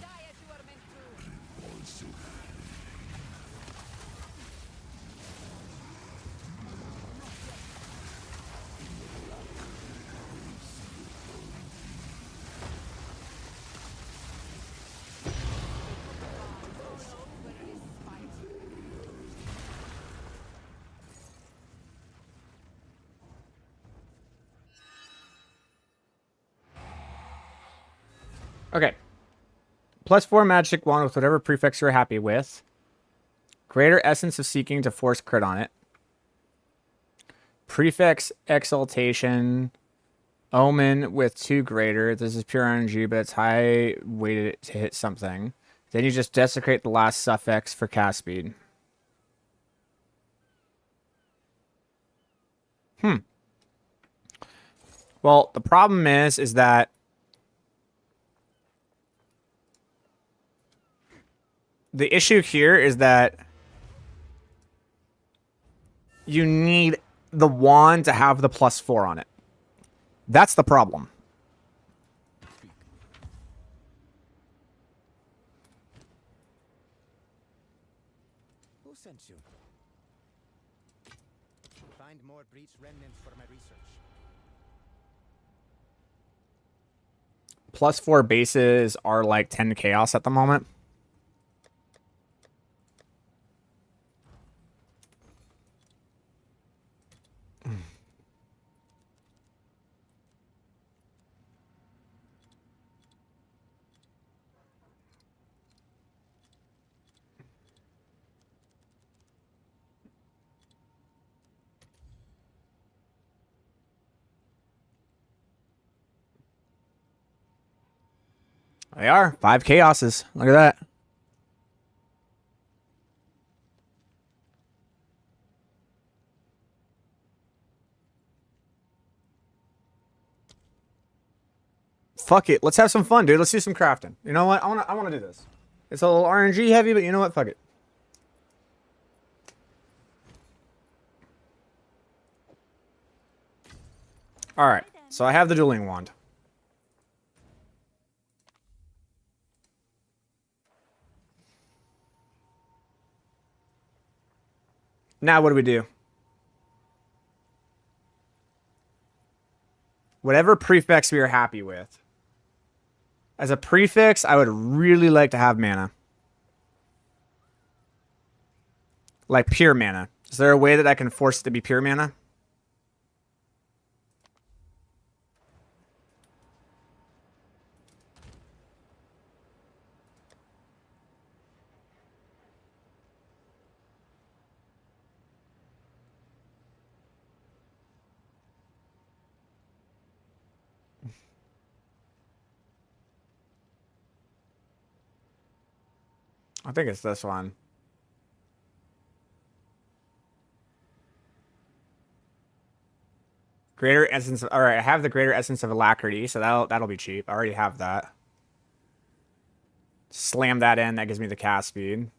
Die as you are meant to. Okay. +4 magic wand with whatever prefix you're happy with. Greater essence of seeking to force crit on it. Prefix exaltation. Omen with 2 greater. This is pure energy, but it's high weighted to hit something. Then you just desecrate the last suffix for cast speed. Well, the problem is that the issue here is that you need the wand to have the +4 on it. That's the problem. Who sent you? Find more breach remnants for my research. +4 bases are like 10 chaos at the moment. They are 5 chaoses. Look at that. Fuck it. Let's have some fun, dude. Let's do some crafting. You know what? I wanna do this. It's a little RNG heavy, but you know what? Fuck it. Alright. So I have the dueling wand. Now what do we do? Whatever prefix we are happy with. As a prefix, I would really like to have mana. Like pure mana. Is there a way that I can force it to be pure mana? I think it's this one. Greater essence of, all right, I have the greater essence of alacrity, so that'll be cheap. I already have that. Slam that in, that gives me the cast speed.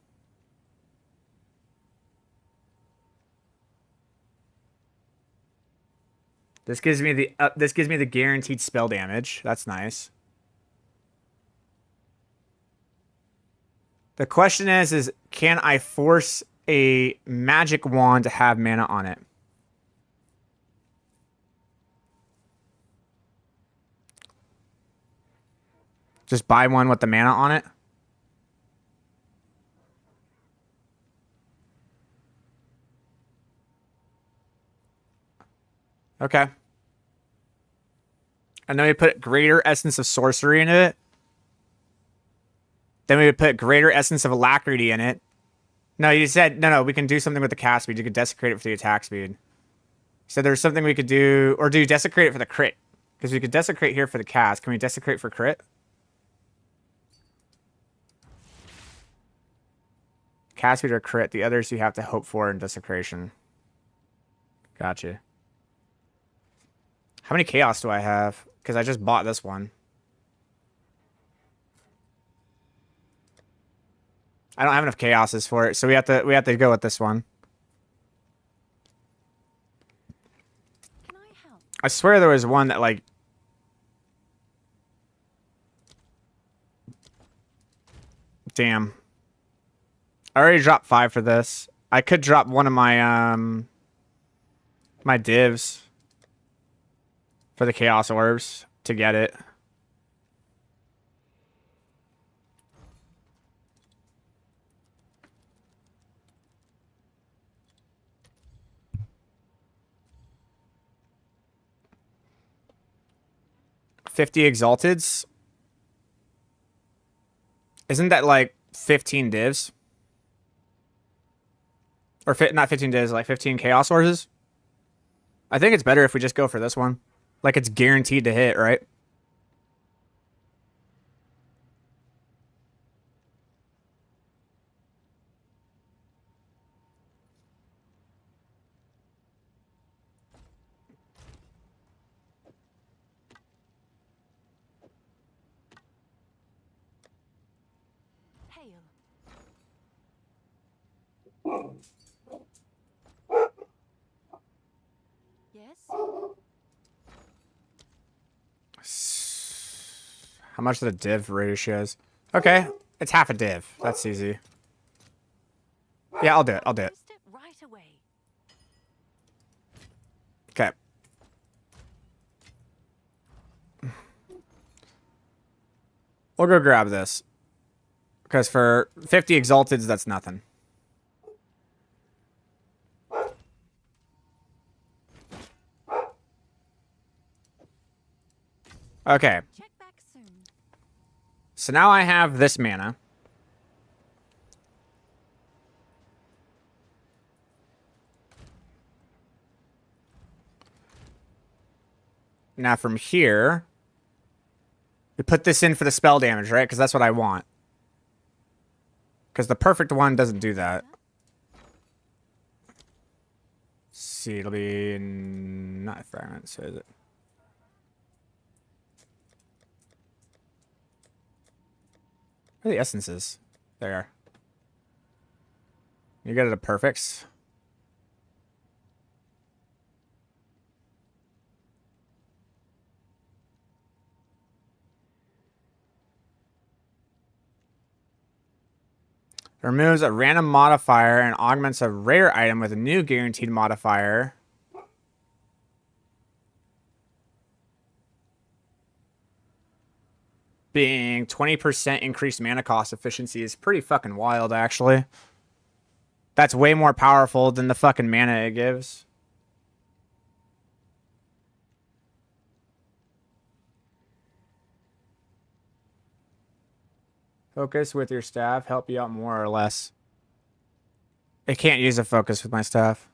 This gives me the guaranteed spell damage. That's nice. The question is can I force a magic wand to have mana on it? Just buy one with the mana on it? Okay. And then we put greater essence of sorcery in it. Then we would put greater essence of alacrity in it. No, you said, no, we can do something with the cast speed. You could desecrate it for the attack speed. So there's something we could do, or do you desecrate it for the crit? Because we could desecrate here for the cast. Can we desecrate for crit? Cast speed or crit. The others you have to hope for in desecration. Gotcha. How many chaos do I have? Because I just bought this one. I don't have enough chaoses for it, so we have to go with this one. Can I help? I swear there was one that like damn. I already dropped 5 for this. I could drop one of my my divs for the chaos orbs to get it. $50 exalteds. Isn't that like 15 divs? Or not 15 divs, like 15 chaos sources? I think it's better if we just go for this one. Like it's guaranteed to hit, right? Hail. Yes? How much the div ratios? Okay, it's half a div. That's easy. Yeah, I'll do it. Post it right away. Okay. We'll go grab this. Because for 50 exalteds, that's nothing. Okay. Check back soon. So now I have this mana. Now from here, We put this in for the spell damage, right? Because that's what I want. Because the perfect one doesn't do that. Let's see, it'll be not fragments, is it? Where are the essences? There. You get it at perfects. It removes a random modifier and augments a rare item with a new guaranteed modifier. Being 20% increased mana cost efficiency is pretty fucking wild, actually. That's way more powerful than the fucking mana it gives. Focus with your staff, help you out more or less. I can't use a focus with my staff.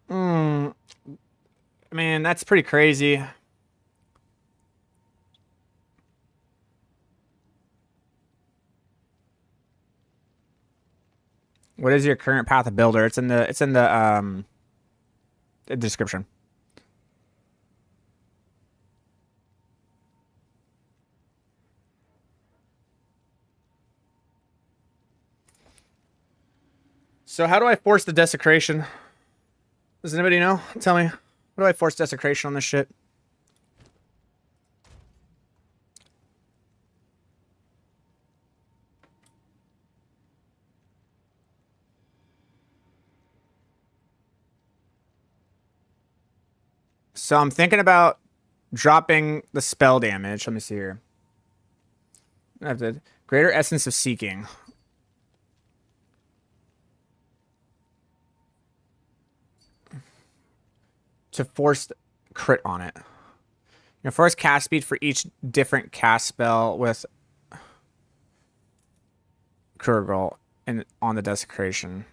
I mean, that's pretty crazy. What is your current path of builder? It's in the description. So how do I force the desecration? Does anybody know? Tell me. How do I force desecration on this shit? So I'm thinking about dropping the spell damage. Let me see here. I have the greater essence of seeking. To force crit on it. Force cast speed for each different cast spell with Kurgle and on the desecration.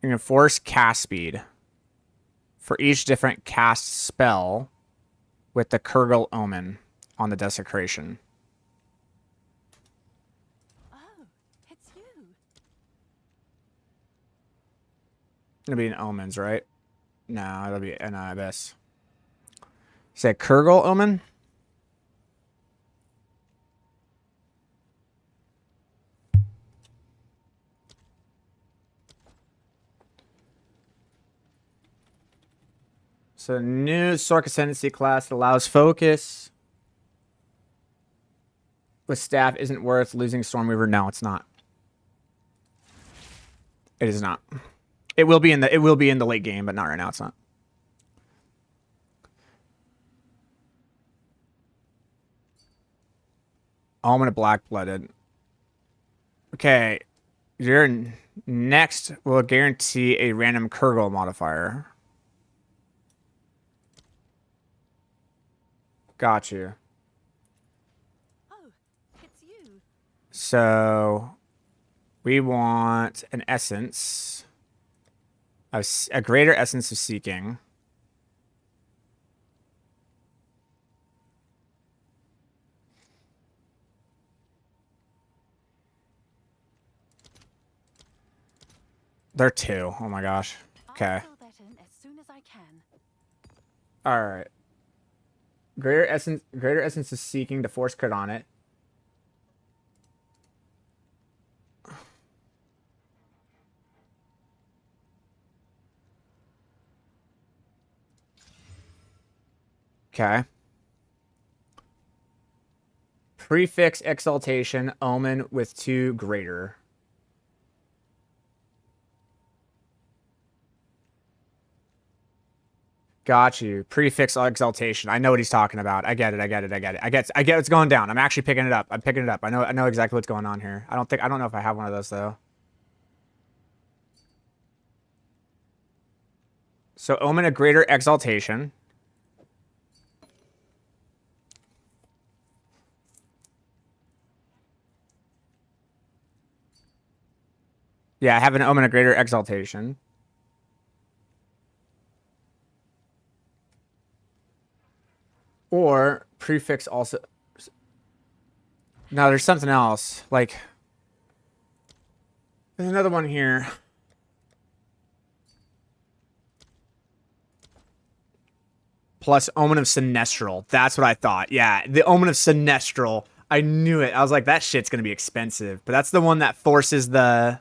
You're gonna force cast speed for each different cast spell with the Kurgle Omen on the desecration. Oh, it's you. It'll be an Omens, right? No, it'll be an Abyss. Say Kurgle Omen? So new Sork Ascendancy class that allows focus. With staff isn't worth losing Stormweaver. No, it's not. It is not. It will be in the late game, but not right now. It's not. Almond of Black-Blooded. Okay. Your next will guarantee a random Kurgle modifier. Got you. Oh, it's you. So we want an essence. A greater essence of seeking. They're 2. Oh my gosh. Okay. I'll fill that in as soon as I can. All right. Greater essence of seeking to force crit on it. Okay. Prefix exaltation omen with 2 greater. Got you. Prefix exaltation. I know what he's talking about. I get it. I get what's going down. I'm actually picking it up. I'm picking it up. I know exactly what's going on here. I don't know if I have one of those though. So omen a greater exaltation. Yeah, I have an omen a greater exaltation. prefix also. No, there's something else. Like, there's another one here. Plus Omen of Sinestral. That's what I thought. Yeah, the Omen of Sinestral. I knew it. I was like, that shit's gonna be expensive. But that's the one that forces the...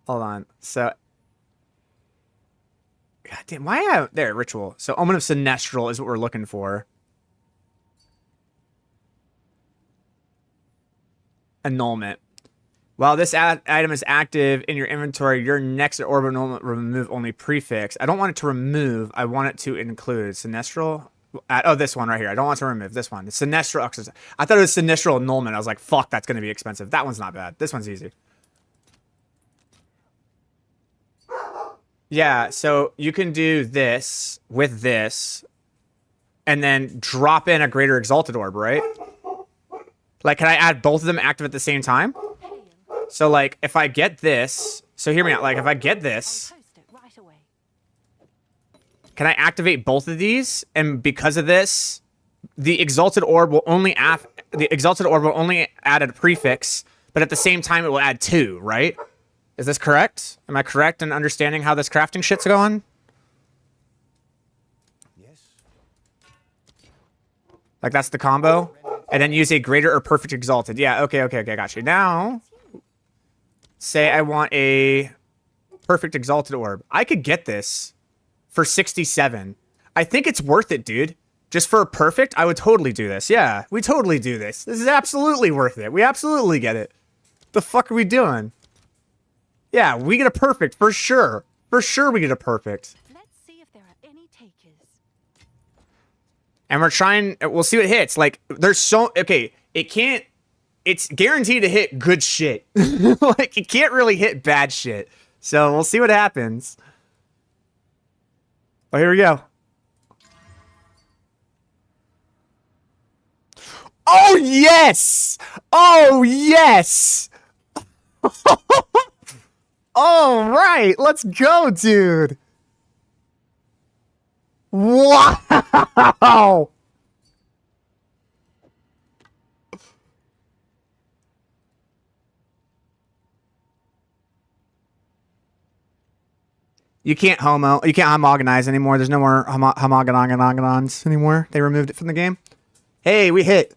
Hold on. So... God damn, why? There, Ritual. So Omen of Sinestral is what we're looking for. Annulment. While this item is active in your inventory, your next orb annulment will remove only prefix. I don't want it to remove. I want it to include Sinestral. Oh, this one right here. I don't want to remove this one. The Sinestral. I thought it was Sinestral annulment. I was like, fuck, that's going to be expensive. That one's not bad. This one's easy. Yeah, so you can do this with this and then drop in a greater exalted orb, right? Like, can I add both of them active at the same time? So, like, if I get this... So, hear me out. Like, if I get this... Can I activate both of these? And because of this, the exalted orb will only add a prefix, but at the same time, it will add 2, right? Is this correct? Am I correct in understanding how this crafting shit's going? Yes. Like, that's the combo? And then use a greater or perfect exalted. Yeah, okay, got you. Now, say I want a perfect exalted orb. I could get this for 67. I think it's worth it, dude. Just for a perfect, I would totally do this. Yeah, we totally do this. This is absolutely worth it. We absolutely get it. The fuck are we doing? Yeah, we get a perfect for sure. For sure we get a perfect. Let's see if there are any takers. And we're trying, we'll see what hits. Like, there's so, okay, it can't, it's guaranteed to hit good shit. Like, it can't really hit bad shit. So we'll see what happens. Oh, here we go. Oh, yes! Oh, yes! All right, let's go, dude. Wow! You can't homogenize anymore. There's no more homogenons anymore. They removed it from the game. Hey, we hit.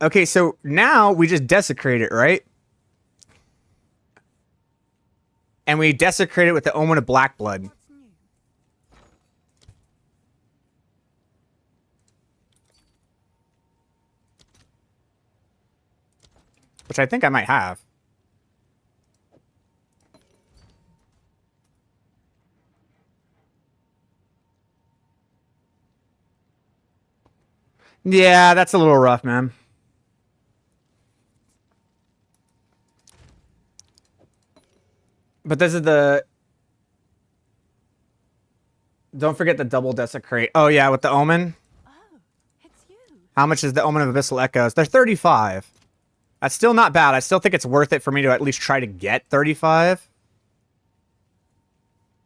Okay, so now we just desecrate it, right? And we desecrate it with the Omen of Black Blood. What's new? Which I think I might have. Yeah, that's a little rough, man. But this is the... Don't forget the double desecrate. Oh, yeah, with the Omen. Oh, it's you. How much is the Omen of Abyssal Echoes? They're 35. That's still not bad. I still think it's worth it for me to at least try to get 35.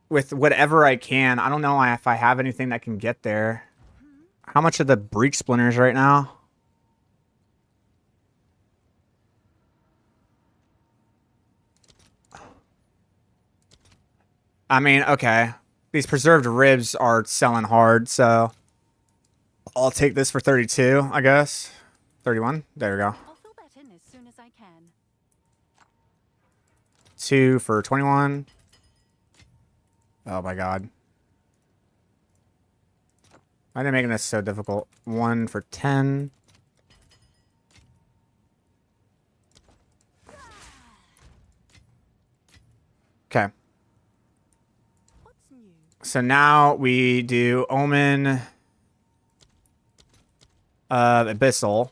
With whatever I can. I don't know if I have anything that can get there. How much are the breach splinters right now? I mean, okay. These preserved ribs are selling hard, so I'll take this for 32, I guess. 31. There we go. I'll fill that in as soon as I can. 2 for 21. Oh my god. Why are they making this so difficult? 1 for 10. Okay. What's new? So now we do Omen of Abyssal.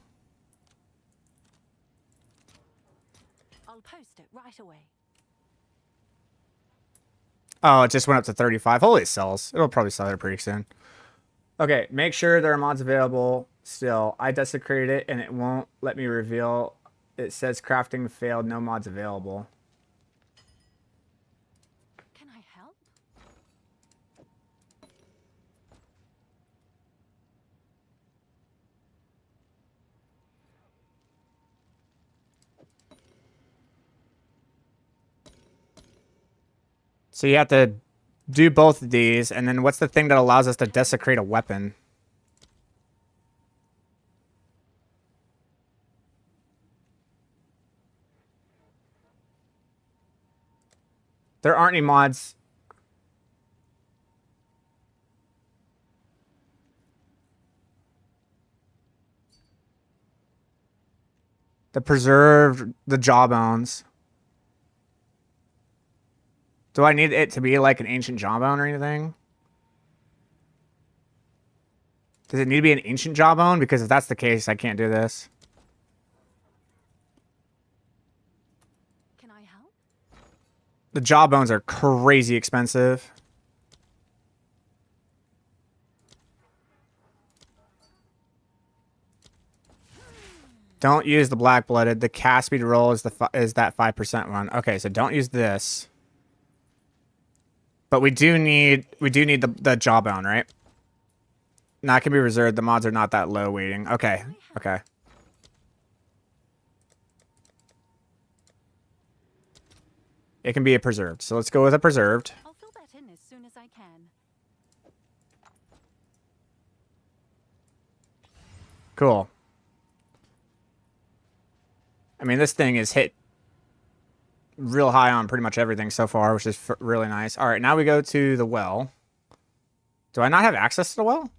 I'll post it right away. Oh, it just went up to 35. Holy, it sells. It'll probably sell there pretty soon. Okay, make sure there are mods available still. I desecrated it and it won't let me reveal. It says crafting failed, no mods available. Can I help? So you have to do both of these, and then what's the thing that allows us to desecrate a weapon? There aren't any mods. The preserved the jawbones. Do I need it to be like an ancient jawbone or anything? Does it need to be an ancient jawbone? Because if that's the case, I can't do this. Can I help? The jawbones are crazy expensive. Don't use the black-blooded. The cast speed roll is that 5% one. Okay, so don't use this. But we do need the jawbone, right? Not can be reserved. The mods are not that low weighting. Okay. Okay. It can be a preserved. So let's go with a preserved. I'll fill that in as soon as I can. Cool. I mean, this thing is hit real high on pretty much everything so far, which is really nice. All right, now we go to the well. Do I not have access to the well?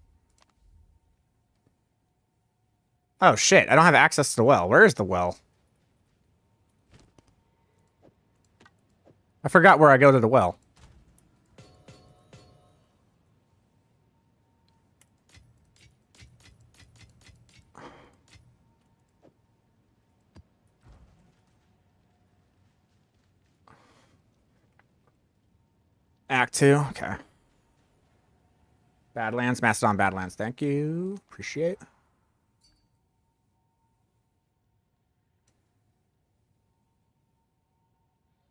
Oh, shit. I don't have access to the well. Where is the well? I forgot where I go to the well. Act 2. Okay. Badlands. Mastodon Badlands. Thank you. Appreciate.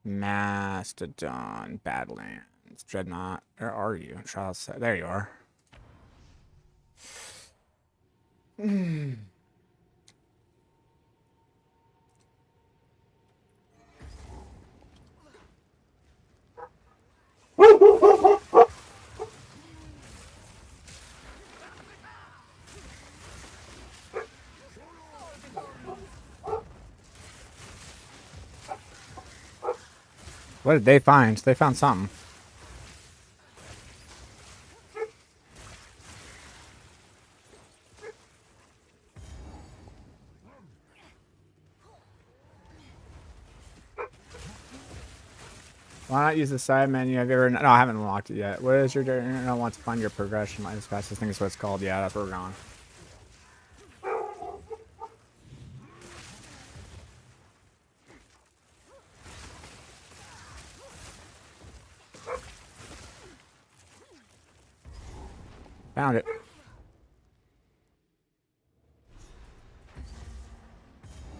Mastodon Badlands. Dreadnought. Where are you? Charles. There you are. What did they find? They found something. Why not use the side menu? Have you ever... No, I haven't unlocked it yet. What is your... I don't want to find your progression as fast. I think is what it's called. Yeah, that's where we're going. Found it.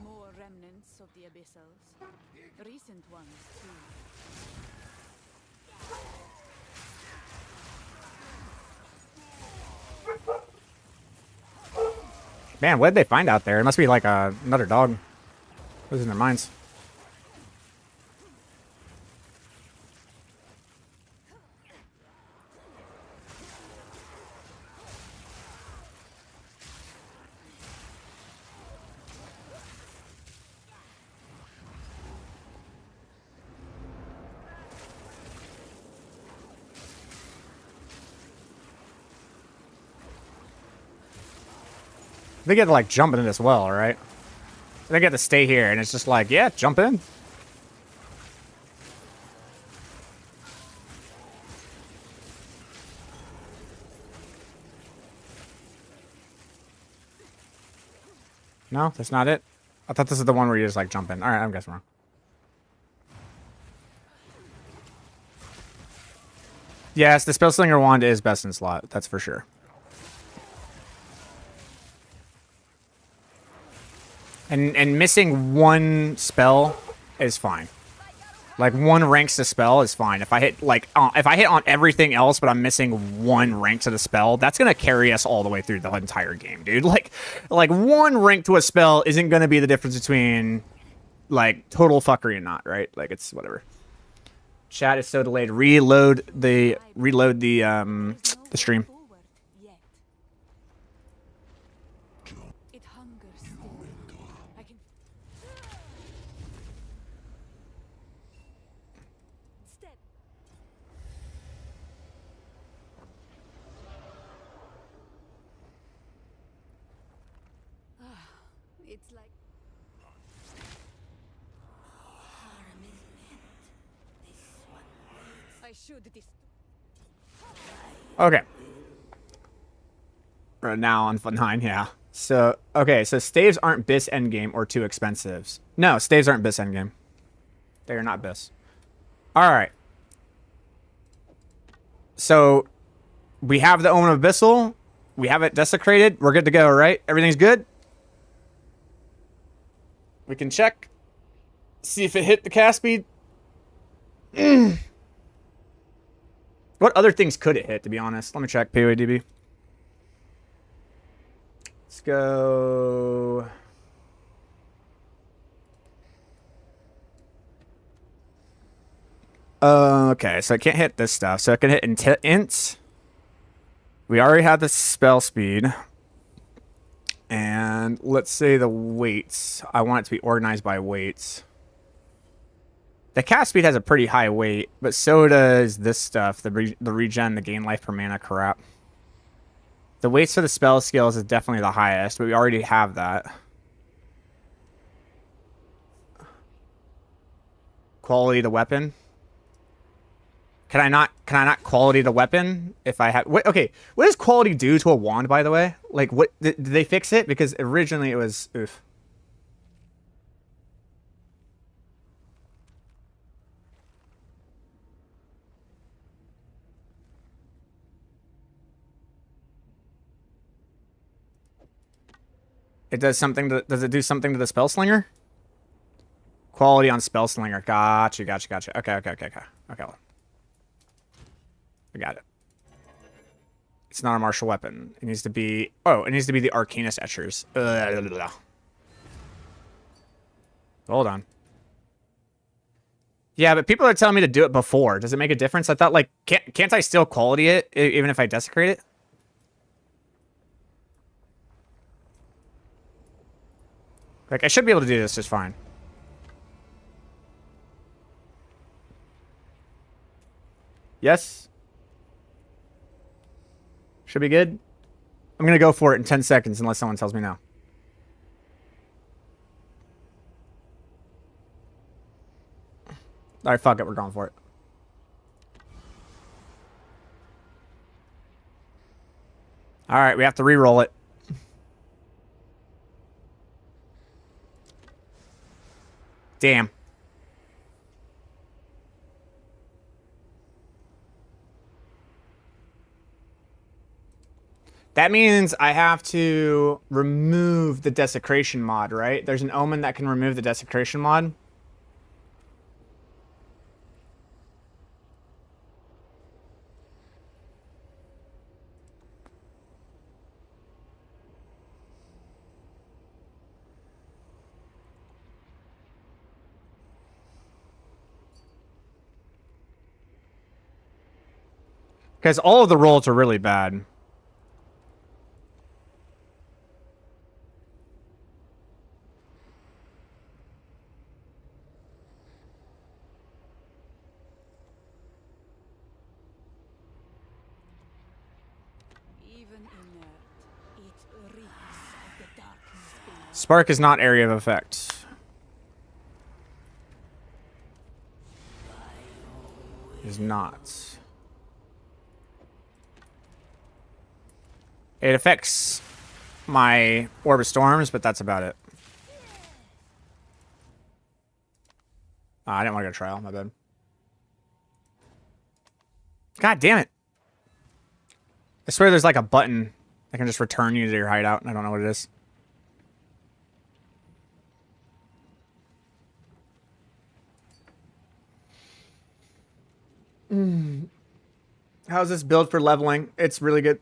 More remnants of the abyssals. Recent ones, too. Man, what did they find out there? It must be like another dog. Losing their minds. They get to like jump into this well, right? They get to stay here, and it's just like, yeah, jump in. No, that's not it. I thought this is the one where you just like jump in. All right, I'm guessing wrong. Yes, the Spellslinger wand is best in slot. That's for sure. And missing one spell is fine. Like one ranks to spell is fine. If I hit if I hit on everything else, but I'm missing one rank to the spell, that's gonna carry us all the way through the entire game, dude. Like one rank to a spell isn't gonna be the difference between like total fuckery and not, right? Like it's whatever. Chat is so delayed. Reload the stream. Forward yet. It hungers still. I can step. It's like I should dis. Okay. Right now on 9, yeah. So, okay, so staves aren't BIS endgame or too expensive. No, staves aren't BIS endgame. They are not BIS. Alright. So, we have the Omen of Abyssal. We have it desecrated. We're good to go, right? Everything's good? We can check. See if it hit the cast speed. What other things could it hit, to be honest? Let me check. POADB. Let's go. Okay, so it can't hit this stuff. So it can hit int. We already had the spell speed. And let's say the weights. I want it to be organized by weights. The cast speed has a pretty high weight, but so does this stuff. The regen, the gain life per mana crap. The weights for the spell skills is definitely the highest, but we already have that. Quality the weapon. Can I not quality the weapon if I have... Okay, what does quality do to a wand, by the way? Like, what did they fix it? Because originally it was... Oof. It does something to... Does it do something to the spell slinger? Quality on spell slinger. Gotcha. Okay. I got it. It's not a martial weapon. It needs to be... Oh, it needs to be the Arcanist Etchers. Hold on. Yeah, but people are telling me to do it before. Does it make a difference? I thought, like, can't I still quality it even if I desecrate it? Like, I should be able to do this just fine. Yes? Should be good? I'm gonna go for it in 10 seconds unless someone tells me no. Alright, fuck it, we're going for it. Alright, we have to re-roll it. Damn. That means I have to remove the desecration mod, right? There's an omen that can remove the desecration mod. Because all of the rolls are really bad. Spark is not area of effect. Is not. It affects my Orb of Storms, but that's about it. I didn't want to go trial, my bad. God damn it. I swear there's like a button that can just return you to your hideout, and I don't know what it is. How's this build for leveling? It's really good.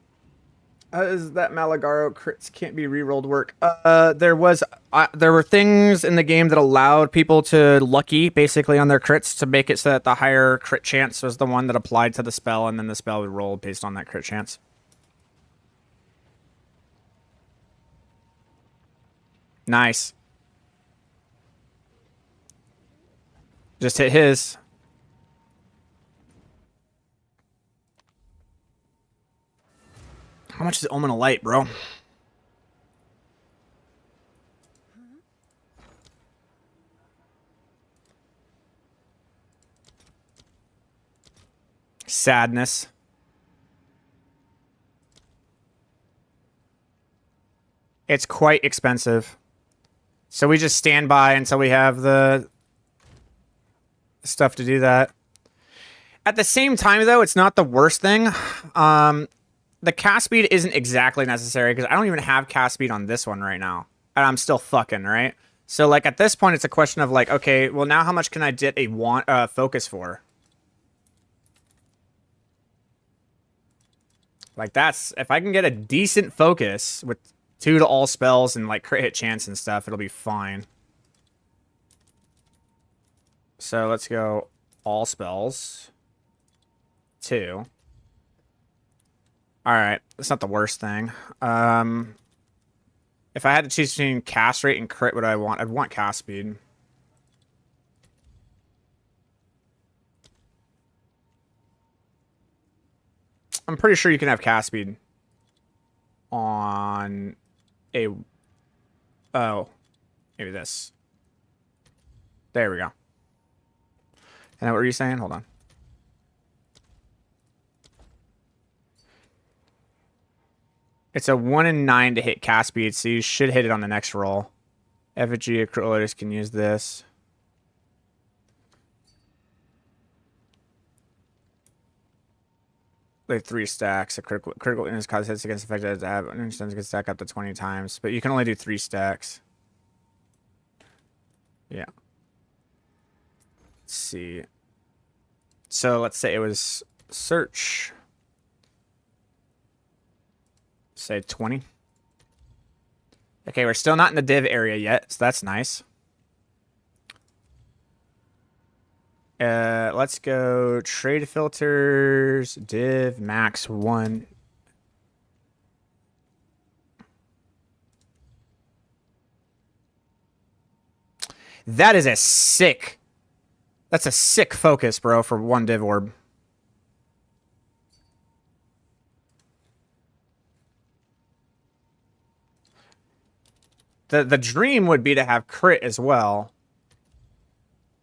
Is that Malagaro crits can't be rerolled work? There were things in the game that allowed people to lucky basically on their crits to make it so that the higher crit chance was the one that applied to the spell, and then the spell would roll based on that crit chance. Nice. Just hit his. How much is Omen of Light, bro? Sadness. It's quite expensive. So we just stand by until we have the stuff to do that. At the same time, though, it's not the worst thing. The cast speed isn't exactly necessary because I don't even have cast speed on this one right now. And I'm still fucking, right? So, like, at this point, it's a question of, like, okay, well, now how much can I get a focus for? Like, that's... If I can get a decent focus with 2 to all spells and, like, crit hit chance and stuff, it'll be fine. So, let's go all spells. 2. Alright, that's not the worst thing. If I had to choose between cast rate and crit, what do I want? I'd want cast speed. I'm pretty sure you can have cast speed on a... Oh, maybe this. There we go. And what were you saying? Hold on. It's a 1 in 9 to hit cast speed, so you should hit it on the next roll. Effigy or Crit Lotus can use this. Like 3 stacks. A critical illness causes hits against affected to have an can stack up to 20 times, but you can only do 3 stacks. Yeah. Let's see. So let's say it was search. Say 20. Okay, we're still not in the div area yet, so that's nice. Let's go trade filters, div, max 1. That is a sick... That's a sick focus, bro, for 1 div orb. The dream would be to have crit as well.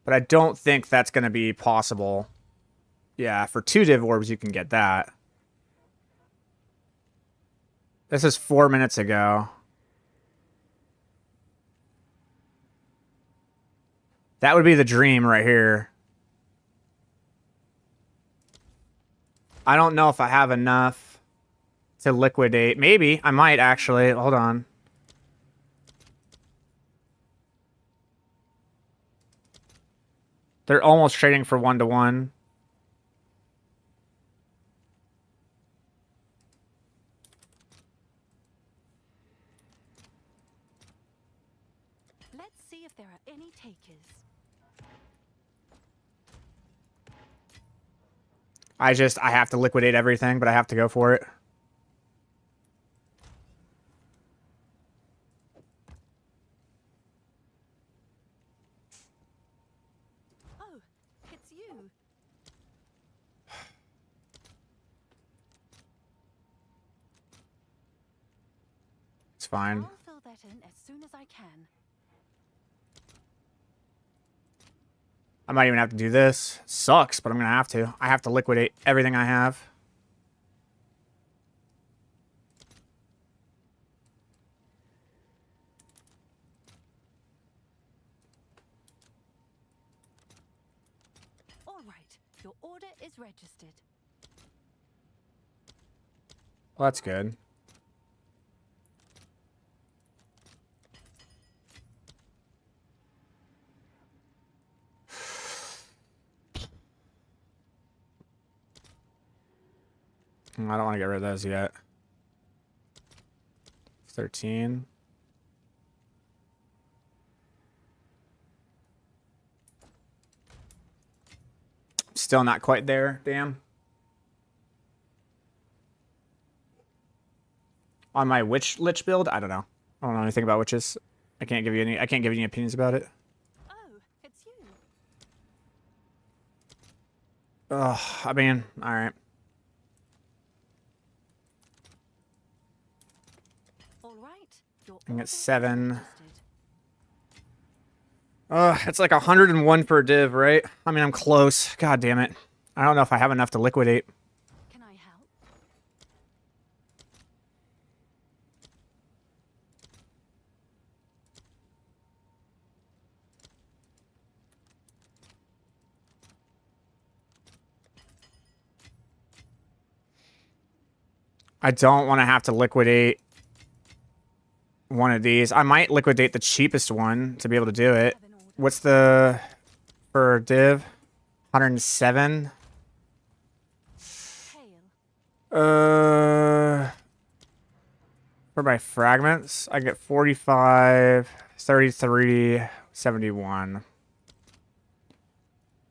But I don't think that's going to be possible. Yeah, for 2 div orbs, you can get that. This is 4 minutes ago. That would be the dream right here. I don't know if I have enough to liquidate. Maybe. I might, actually. Hold on. They're almost trading for 1-to-1. Let's see if there are any takers. I have to liquidate everything, but I have to go for it. Oh, it's you. It's fine. I'll fill that in as soon as I can. I might even have to do this. Sucks, but I'm going to have to. I have to liquidate everything I have. All right, your order is registered. Well, that's good. I don't want to get rid of those yet. 13. Still not quite there. Damn. On my witch lich build, I don't know. I don't know anything about witches. I can't give you any opinions about it. Oh, it's you. Ugh, I mean, all right. All right. You're I get all 7. interested. It's like 101 per div, right? I mean, I'm close. God damn it. I don't know if I have enough to liquidate. Can I help? I don't want to have to liquidate one of these. I might liquidate the cheapest one to be able to do it. Have an order. What's the for div? 107. Hail. For my fragments, I get 45, 33, 71.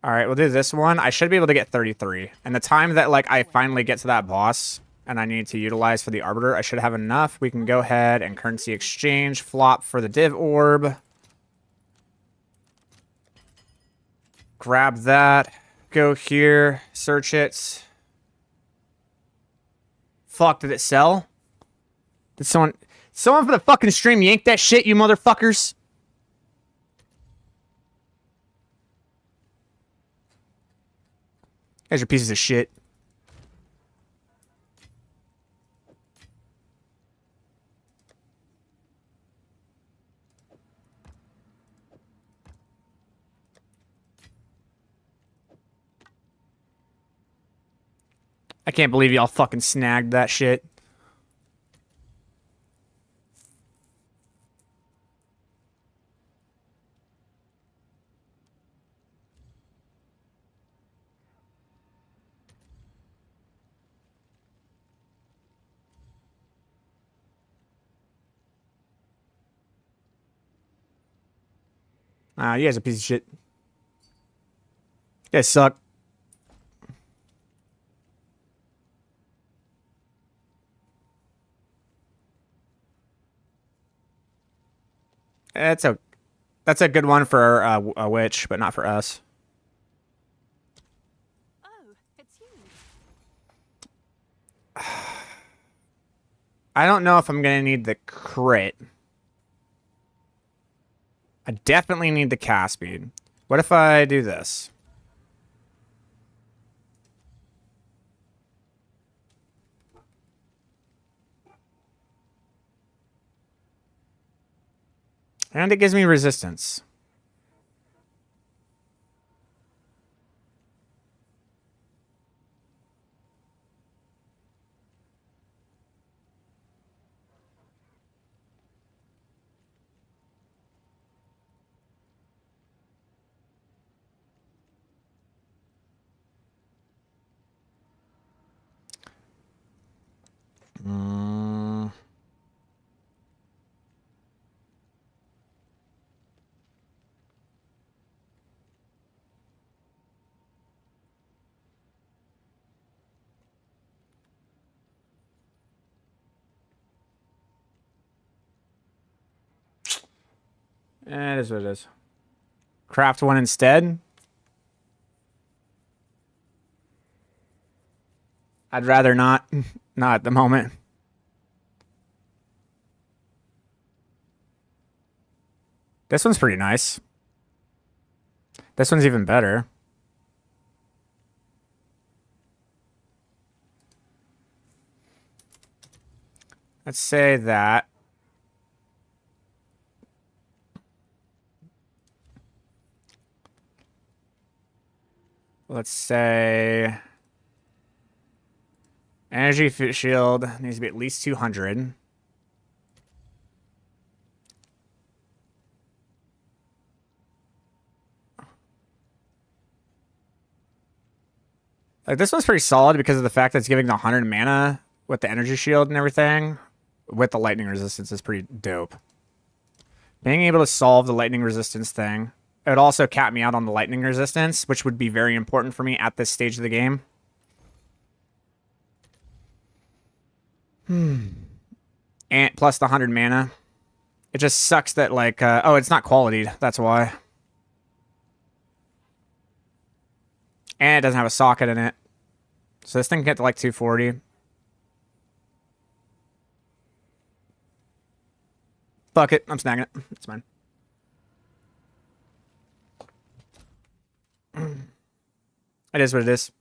All right, we'll do this one. I should be able to get 33. And the time that like I finally get to that boss and I need to utilize for the Arbiter, I should have enough. We can go ahead and currency exchange, flop for the div orb. Grab that. Go here, search it. Fuck, did it sell? Did someone for the fucking stream yank that shit, you motherfuckers? Guys are pieces of shit. I can't believe y'all fucking snagged that shit. You guys are a piece of shit. You guys suck. That's a good one for a witch, but not for us. Oh, it's you. I don't know if I'm gonna need the crit. I definitely need the cast speed. What if I do this? And it gives me resistance. It is what it is. Craft one instead. I'd rather not. Not at the moment. This one's pretty nice. This one's even better. Let's say that. Let's say energy shield needs to be at least 200. Like this one's pretty solid because of the fact that it's giving the 100 mana with the energy shield and everything. with the lightning resistance is pretty dope. Being able to solve the lightning resistance thing. It would also cap me out on the lightning resistance, which would be very important for me at this stage of the game. And plus the 100 mana. It just sucks that, like, oh, it's not qualityed. That's why. And it doesn't have a socket in it. So this thing can get to, like, 240. Fuck it. I'm snagging it. It's fine. It is what it is.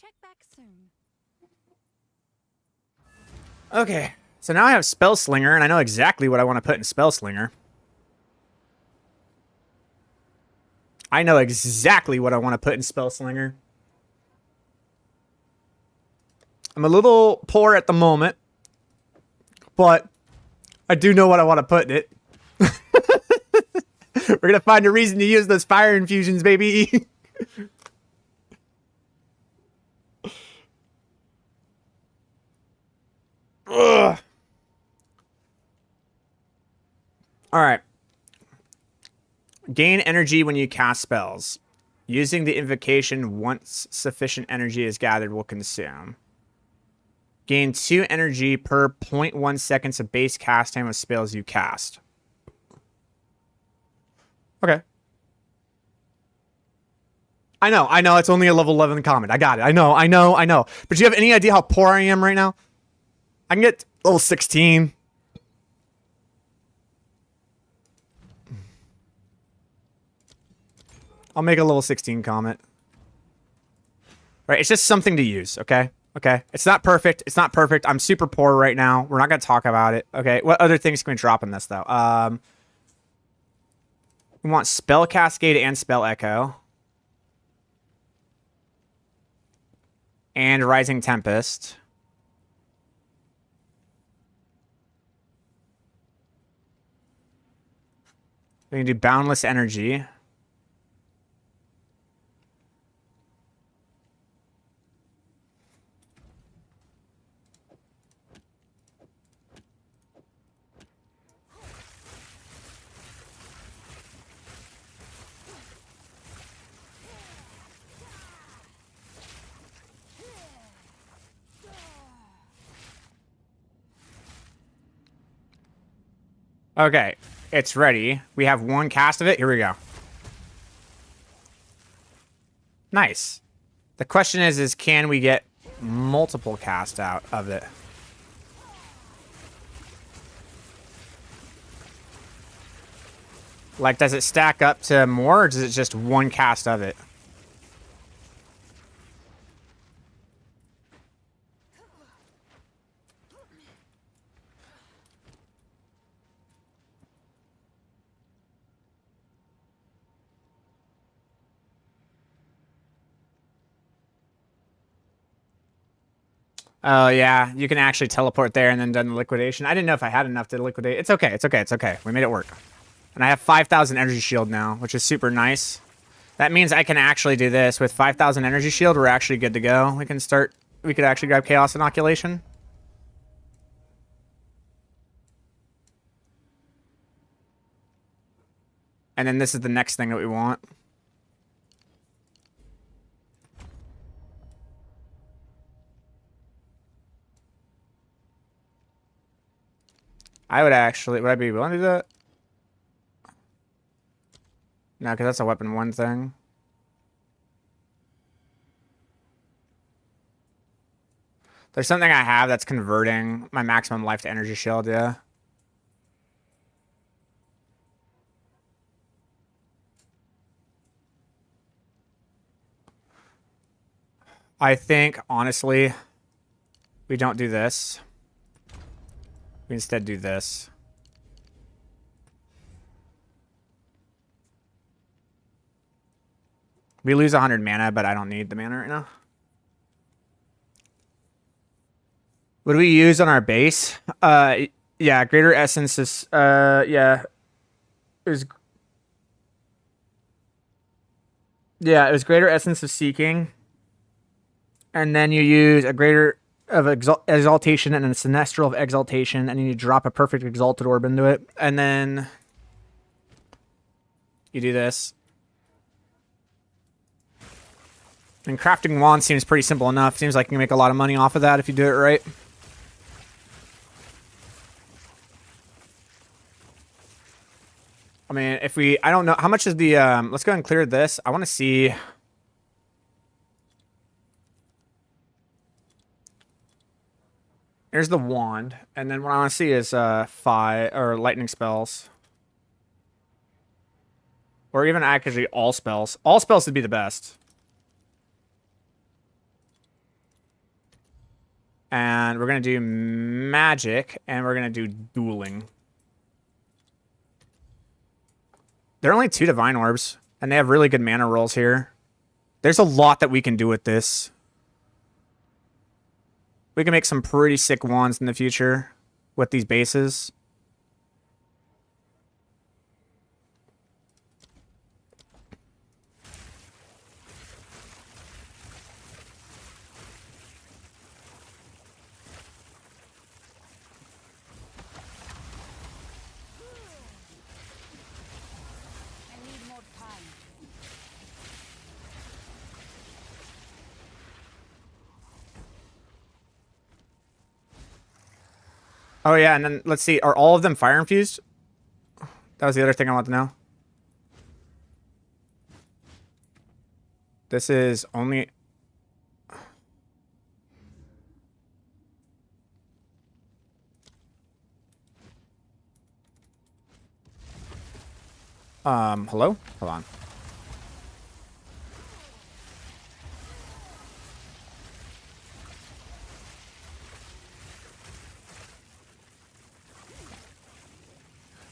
Check back soon. Okay. So now I have Spell Slinger, and I know exactly what I want to put in Spell Slinger. I know exactly what I want to put in Spell Slinger. I'm a little poor at the moment, but I do know what I want to put in it. We're going to find a reason to use those fire infusions, baby. Ugh. All right. Gain energy when you cast spells. Using the invocation once sufficient energy is gathered will consume. Gain 2 energy per 0.1 seconds of base cast time of spells you cast. Okay. I know, it's only a level 11 comment. I got it. I know. But do you have any idea how poor I am right now? I can get level 16. I'll make a level 16 comment. Right, it's just something to use, okay? Okay, it's not perfect. It's not perfect. I'm super poor right now. We're not going to talk about it. Okay, what other things can we drop in this, though? We want Spell Cascade and Spell Echo. And Rising Tempest. We can do Boundless Energy. Okay, it's ready. We have 1 cast of it. Here we go. Nice. The question is can we get multiple cast out of it? Like, does it stack up to more, or is it just 1 cast of it? Oh, yeah. You can actually teleport there and then done the liquidation. I didn't know if I had enough to liquidate. It's okay. It's okay. It's okay. We made it work. And I have 5,000 energy shield now, which is super nice. That means I can actually do this. With 5,000 energy shield, we're actually good to go. We can start... We could actually grab Chaos Inoculation. And then this is the next thing that we want. I would actually... Would I be willing to do that? No, because that's a weapon 1 thing. There's something I have that's converting my maximum life to energy shield, yeah. I think, honestly, we don't do this. We instead do this. We lose 100 mana, but I don't need the mana right now. What do we use on our base? Yeah, Greater Essence is, yeah. It was, yeah, it was greater essence of seeking, and then you use a greater of exaltation and a sinestral of exaltation, and you drop a perfect exalted orb into it, and then you do this. And crafting wands seems pretty simple enough. Seems like you can make a lot of money off of that if you do it right. I mean, if we, I don't know, how much is the, let's go ahead and clear this. I want to see. Here's the wand. And then what I want to see is, fire, or lightning spells. Or even actually all spells. All spells would be the best. And we're going to do magic, and we're going to do dueling. There are only 2 divine orbs, and they have really good mana rolls here. There's a lot that we can do with this. We can make some pretty sick wands in the future with these bases. I need more time. Oh yeah, and then let's see, are all of them fire infused? That was the other thing I want to know. This is only... hello? Hold on.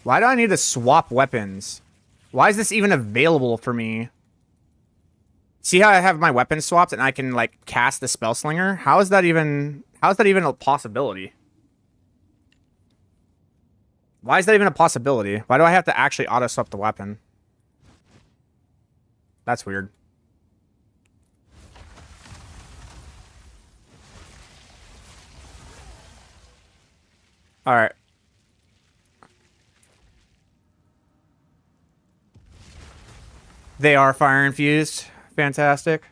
Why do I need to swap weapons? Why is this even available for me? See how I have my weapons swapped and I can, like, cast the Spell Slinger? How is that even a possibility? Why is that even a possibility? Why do I have to actually auto-swap the weapon? That's weird. Alright. They are fire infused. Fantastic.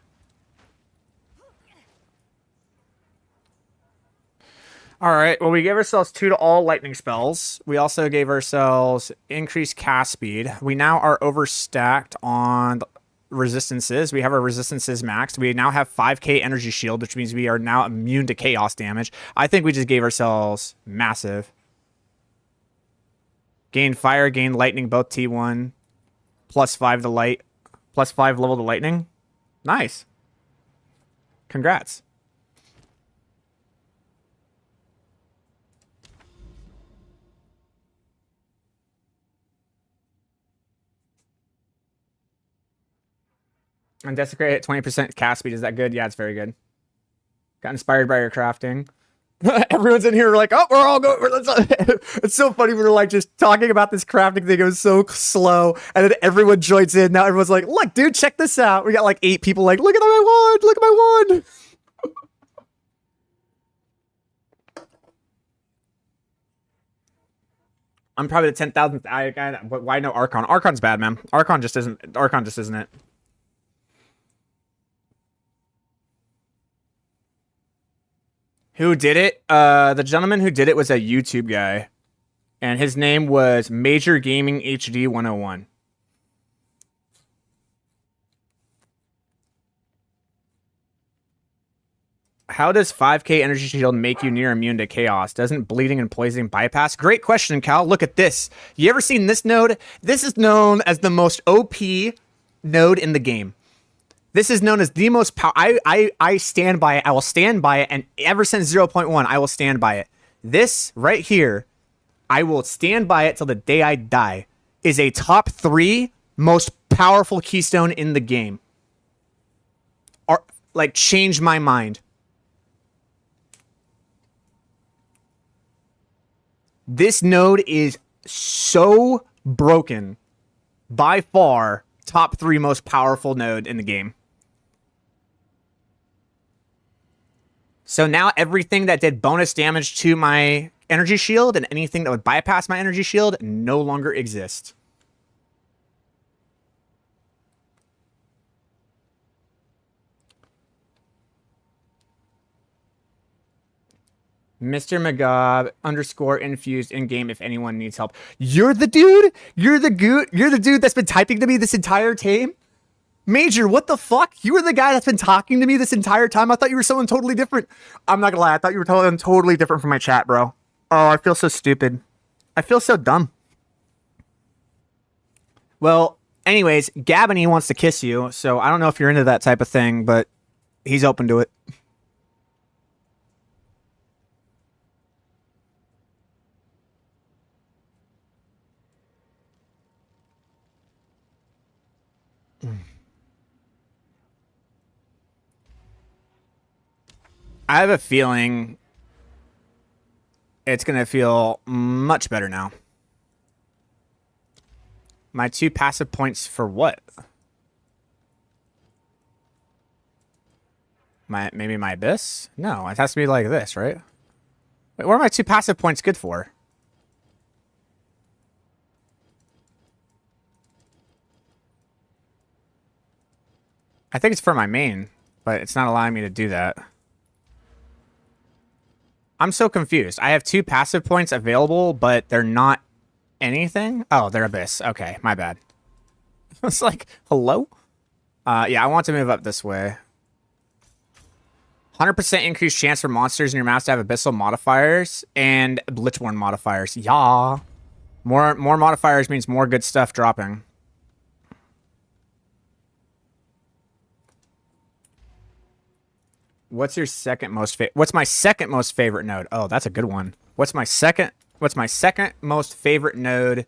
Alright, well, we gave ourselves 2 to all lightning spells. We also gave ourselves increased cast speed. We now are overstacked on resistances. We have our resistances maxed. We now have 5k energy shield, which means we are now immune to chaos damage. I think we just gave ourselves massive. Gain fire, gain lightning, both T1. +5 to light. +5 level to lightning. Nice. Congrats. And Desecrate at 20% cast speed. Is that good? Yeah, it's very good. Got inspired by your crafting. Everyone's in here like, oh, we're all going. It's so funny. We're like just talking about this crafting thing. It was so slow. And then everyone joins in. Now everyone's like, look, dude, check this out. We got like 8 people like, look at my wand. Look at my wand. I'm probably the 10,000th guy. But why no Archon? Archon's bad, man. Archon just isn't it. Who did it? The gentleman who did it was a YouTube guy. And his name was Major Gaming HD 101. How does 5k energy shield make you near immune to chaos? Doesn't bleeding and poisoning bypass? Great question, Cal. Look at this. You ever seen this node? This is known as the most OP node in the game. This is known as the most power. I stand by it. I will stand by it. And ever since 0.1, I will stand by it. This right here, I will stand by it till the day I die, is a top 3 most powerful keystone in the game. Or, like, changed my mind. This node is so broken. By far, top 3 most powerful node in the game. So now everything that did bonus damage to my energy shield and anything that would bypass my energy shield no longer exists. Mr. Magab _ infused in game if anyone needs help. You're the dude? You're the dude that's been typing to me this entire time? Major, what the fuck? You were the guy that's been talking to me this entire time? I thought you were someone totally different. I'm not gonna lie, I thought you were totally different from my chat, bro. Oh, I feel so stupid. I feel so dumb. Well, anyways, Gabony wants to kiss you, so I don't know if you're into that type of thing, but he's open to it. I have a feeling it's going to feel much better now. My 2 passive points for what? Maybe my Abyss? No, it has to be like this, right? Wait, what are my 2 passive points good for? I think it's for my main, but it's not allowing me to do that. I'm so confused. I have 2 passive points available, but they're not anything? Oh, they're Abyss. Okay, my bad. It's like, hello? Yeah, I want to move up this way. 100% increased chance for monsters in your mouse to have Abyssal modifiers and Blitzborn modifiers. Yeah. More modifiers means more good stuff dropping. What's your second most what's my second most favorite node? Oh, that's a good one. What's my second most favorite node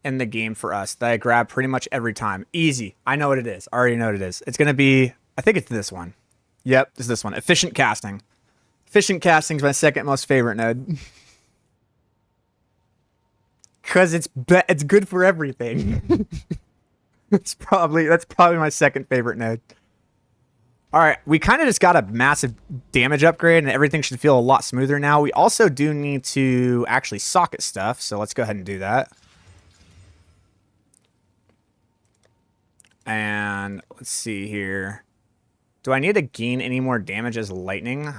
in the game for us that I grab pretty much every time? Easy. I know what it is. I already know what it is. It's going to be, I think it's this one. Yep, it's this one. Efficient casting. Efficient casting is my second most favorite node. Cuz it's good for everything. That's probably my second favorite node. All right, we kind of just got a massive damage upgrade, and everything should feel a lot smoother now. We also do need to actually socket stuff, so let's go ahead and do that. And let's see here. Do I need to gain any more damage as lightning?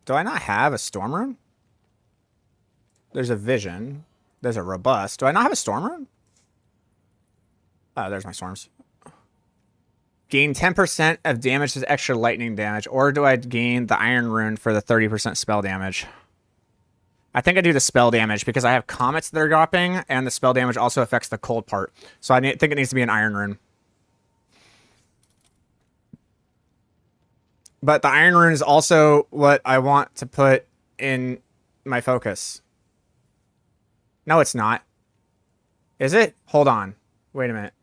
Do I not have a storm rune? There's a vision. There's a robust. Do I not have a storm rune? Oh, there's my storms. Gain 10% of damage as extra lightning damage, or do I gain the iron rune for the 30% spell damage? I think I do the spell damage because I have comets that are dropping, and the spell damage also affects the cold part. So I think it needs to be an iron rune. But the iron rune is also what I want to put in my focus. No, it's not. Is it? Hold on. Wait a minute.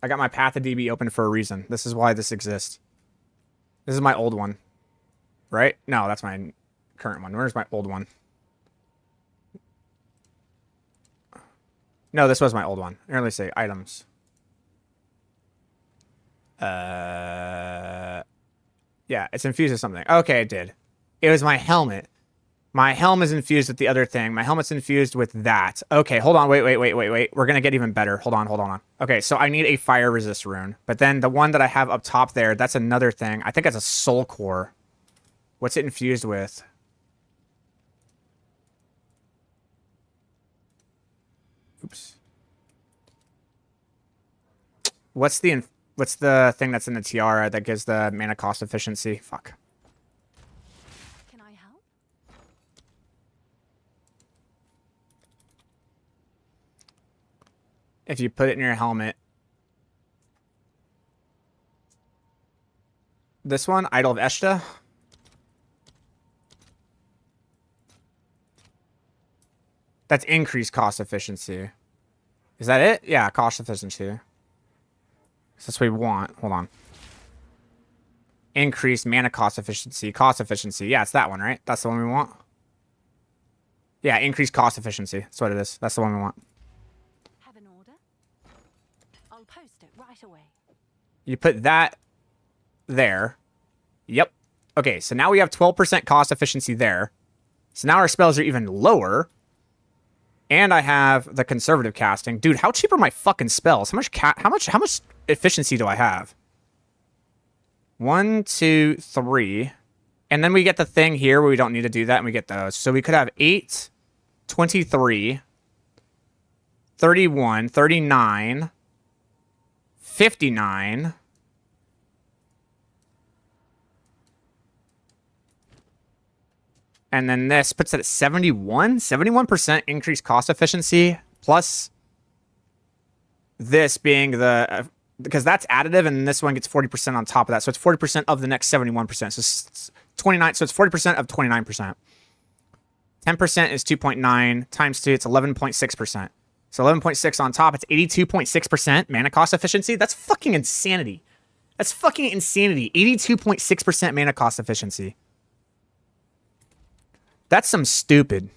I got my Path of DB open for a reason. This is why this exists. This is my old one. Right? No, that's my current one. Where's my old one? No, this was my old one. Here, let me say items. Yeah, it's infused with something. Okay, it did. It was my helmet. My helm is infused with the other thing. My helmet's infused with that. Okay, hold on. Wait. We're going to get even better. Hold on. Okay, so I need a fire resist rune. But then the one that I have up top there, that's another thing. I think that's a soul core. What's it infused with? Oops. What's the thing that's in the tiara that gives the mana cost efficiency? Fuck. Can I help? If you put it in your helmet. This one, Idol of Eshta. That's increased cost efficiency. Is that it? Yeah, cost efficiency. That's what we want. Hold on. Increased mana cost efficiency. Cost efficiency. Yeah, it's that one, right? That's the one we want. Yeah, increased cost efficiency. That's what it is. That's the one we want. Have an order? I'll post it right away. You put that there. Yep. Okay, so now we have 12% cost efficiency there. So now our spells are even lower. And I have the conservative casting. Dude, how cheap are my fucking spells? How much efficiency do I have? 1, 2, 3. And then we get the thing here where we don't need to do that, and we get those. So we could have 8, 23, 31, 39, 59. And then this puts it at 71. 71% increased cost efficiency, plus this being the... because that's additive, and this one gets 40% on top of that. So it's 40% of the next 71%. So it's 29. So it's 40% of 29%. 10% is 2.9 times 2. It's 11.6%. So 11.6 on top. It's 82.6% mana cost efficiency. That's fucking insanity. That's fucking insanity. 82.6% mana cost efficiency. That's some stupid.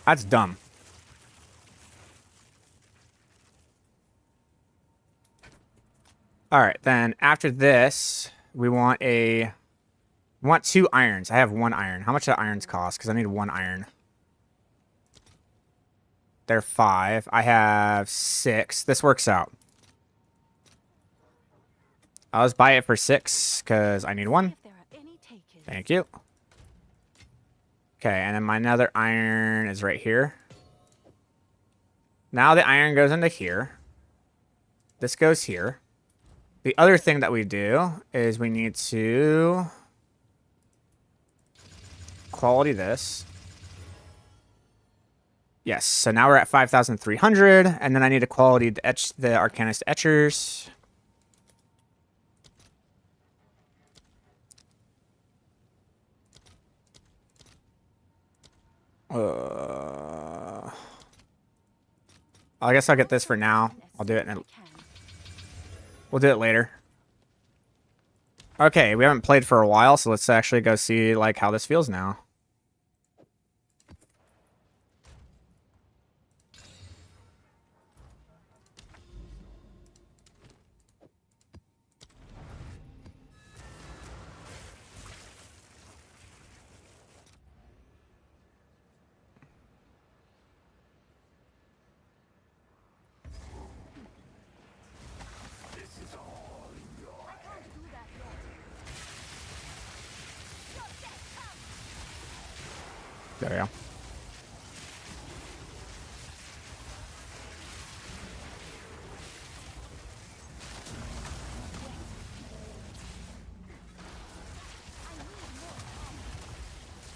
That's dumb. All right, then after this, we want 2 irons. I have 1 iron. How much do irons cost? Because I need 1 iron. They're 5. I have 6. This works out. I'll just buy it for 6 because I need 1. If there are any takers. Thank you. Okay, and then my another iron is right here. Now the iron goes into here. This goes here. The other thing that we do is we need to quality this. Yes, so now we're at 5,300, and then I need to quality the Arcanist etchers. I guess I'll get this for now. I'll do it in we'll do it later. Okay, we haven't played for a while, so let's actually go see like how this feels now. There we go.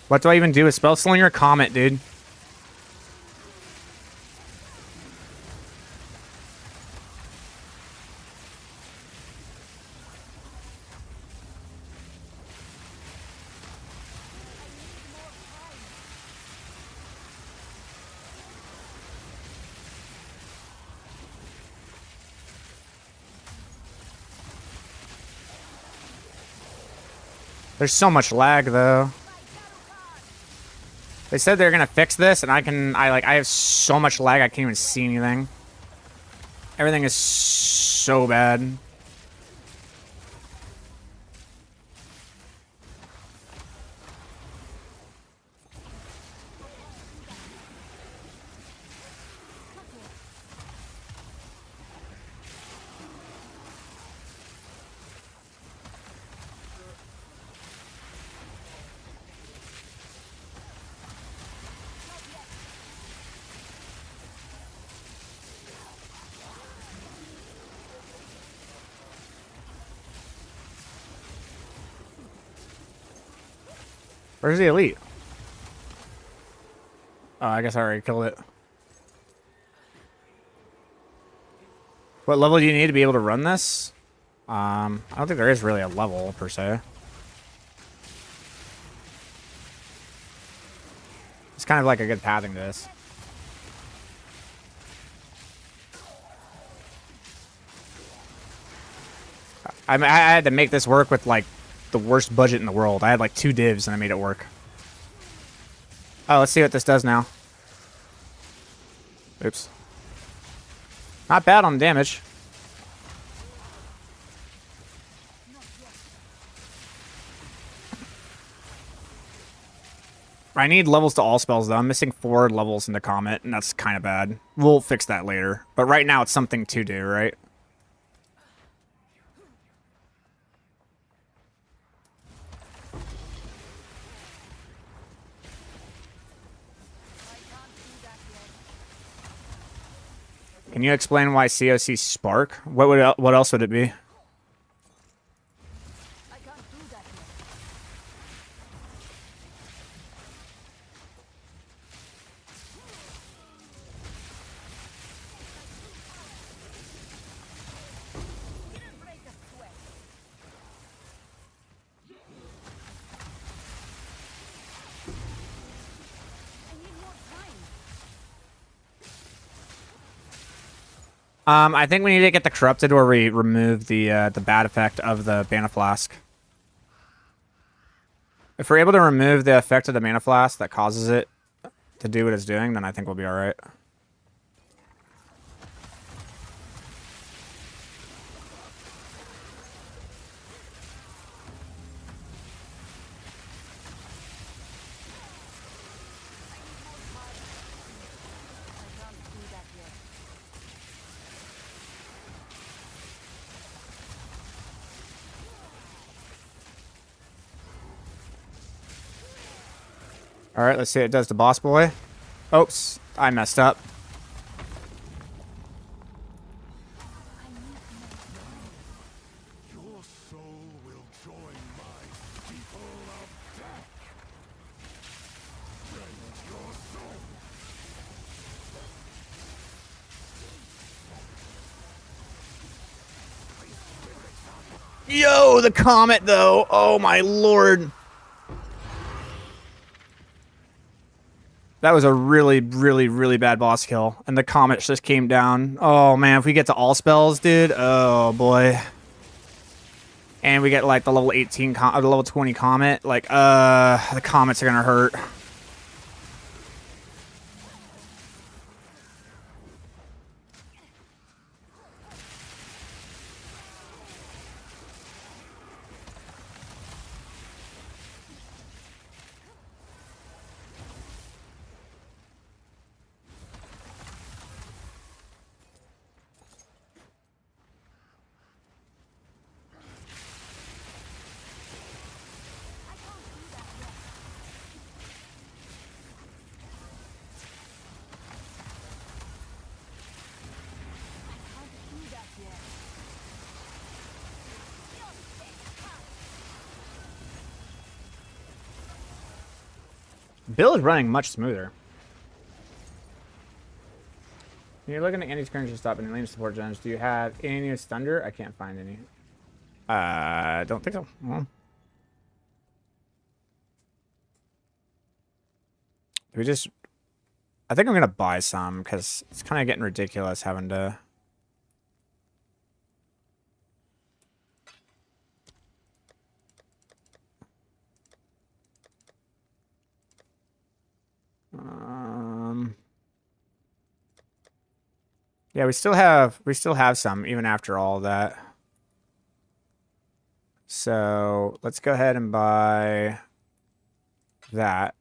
What do I even do with Spell Slinger? Comet, dude. There's so much lag though. They said they're gonna fix this, and I have so much lag I can't even see anything. Everything is so bad. Where's the elite? Oh, I guess I already killed it. What level do you need to be able to run this? I don't think there is really a level per se. kind of like a good pathing to this. I mean, I had to make this work with like the worst budget in the world. I had like 2 divs and I made it work. Oh, let's see what this does now. Oops. Not bad on damage. I need levels to all spells, though. I'm missing 4 levels into Comet, and that's kind of bad. We'll fix that later. But right now, it's something to do, right? Can you explain why COC Spark? What else would it be? I think we need to get the Corrupted where we remove the bad effect of the Mana Flask. If we're able to remove the effect of the Mana Flask that causes it to do what it's doing, then I think we'll be alright. Alright, let's see what it does to Boss Boy. Oops, I messed up. Your soul will join my people of death. Rend your soul. Yo, the Comet, though. Oh, my lord. That was a really, really, really bad boss kill. And the Comet just came down. Oh, man, if we get to all spells, dude. Oh, boy. And we get, like, the level 18, the level 20 Comet. Like, the Comets are gonna hurt. Bill is running much smoother. You're looking at Andy's current stop and lane support gens. Do you have any new Thunder? I can't find any. Don't think so. Well, we just... I think I'm going to buy some because it's kind of getting ridiculous having to... Yeah, we still have some even after all of that. So let's go ahead and buy that.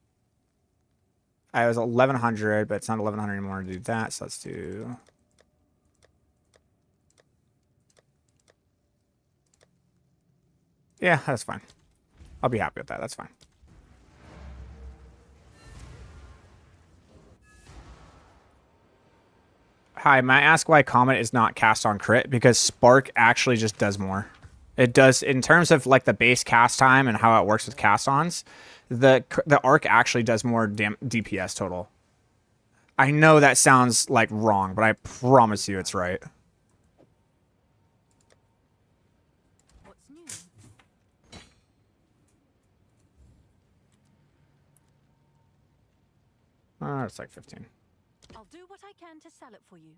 I was 1100, but it's not 1100 anymore to do that. So let's do. Yeah, that's fine. I'll be happy with that. That's fine. Hi, may I ask why Comet is not cast on crit? Because Spark actually just does more. It does, in terms of like the base cast time and how it works with cast-ons, the Arc actually does more DPS total. I know that sounds like wrong, but I promise you it's right. What's new? It's like 15. I'll do what I can to sell it for you.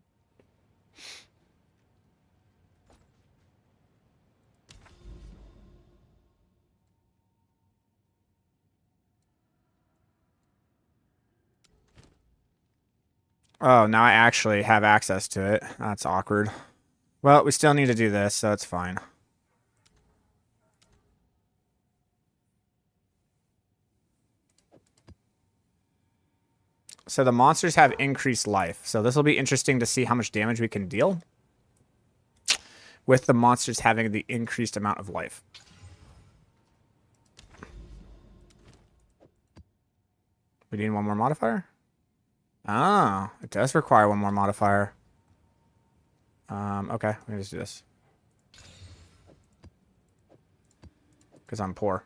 Oh, now I actually have access to it. That's awkward. Well, we still need to do this, so it's fine. So the monsters have increased life. So this will be interesting to see how much damage we can deal with the monsters having the increased amount of life. We need one more modifier? Oh, it does require one more modifier. Okay, let me just do this. Because I'm poor.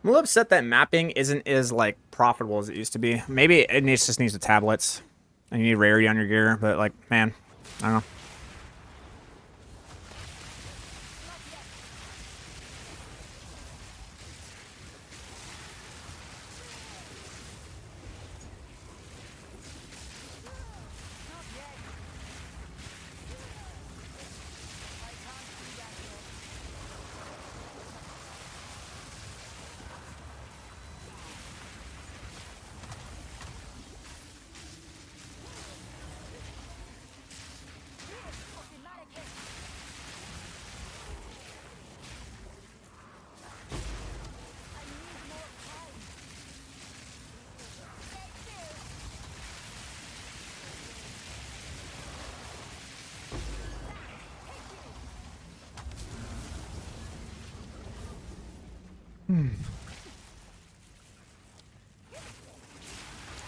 I'm a little upset that mapping isn't as, like, profitable as it used to be. Maybe it just needs the tablets. And you need rarity on your gear, but, like, man, I don't know.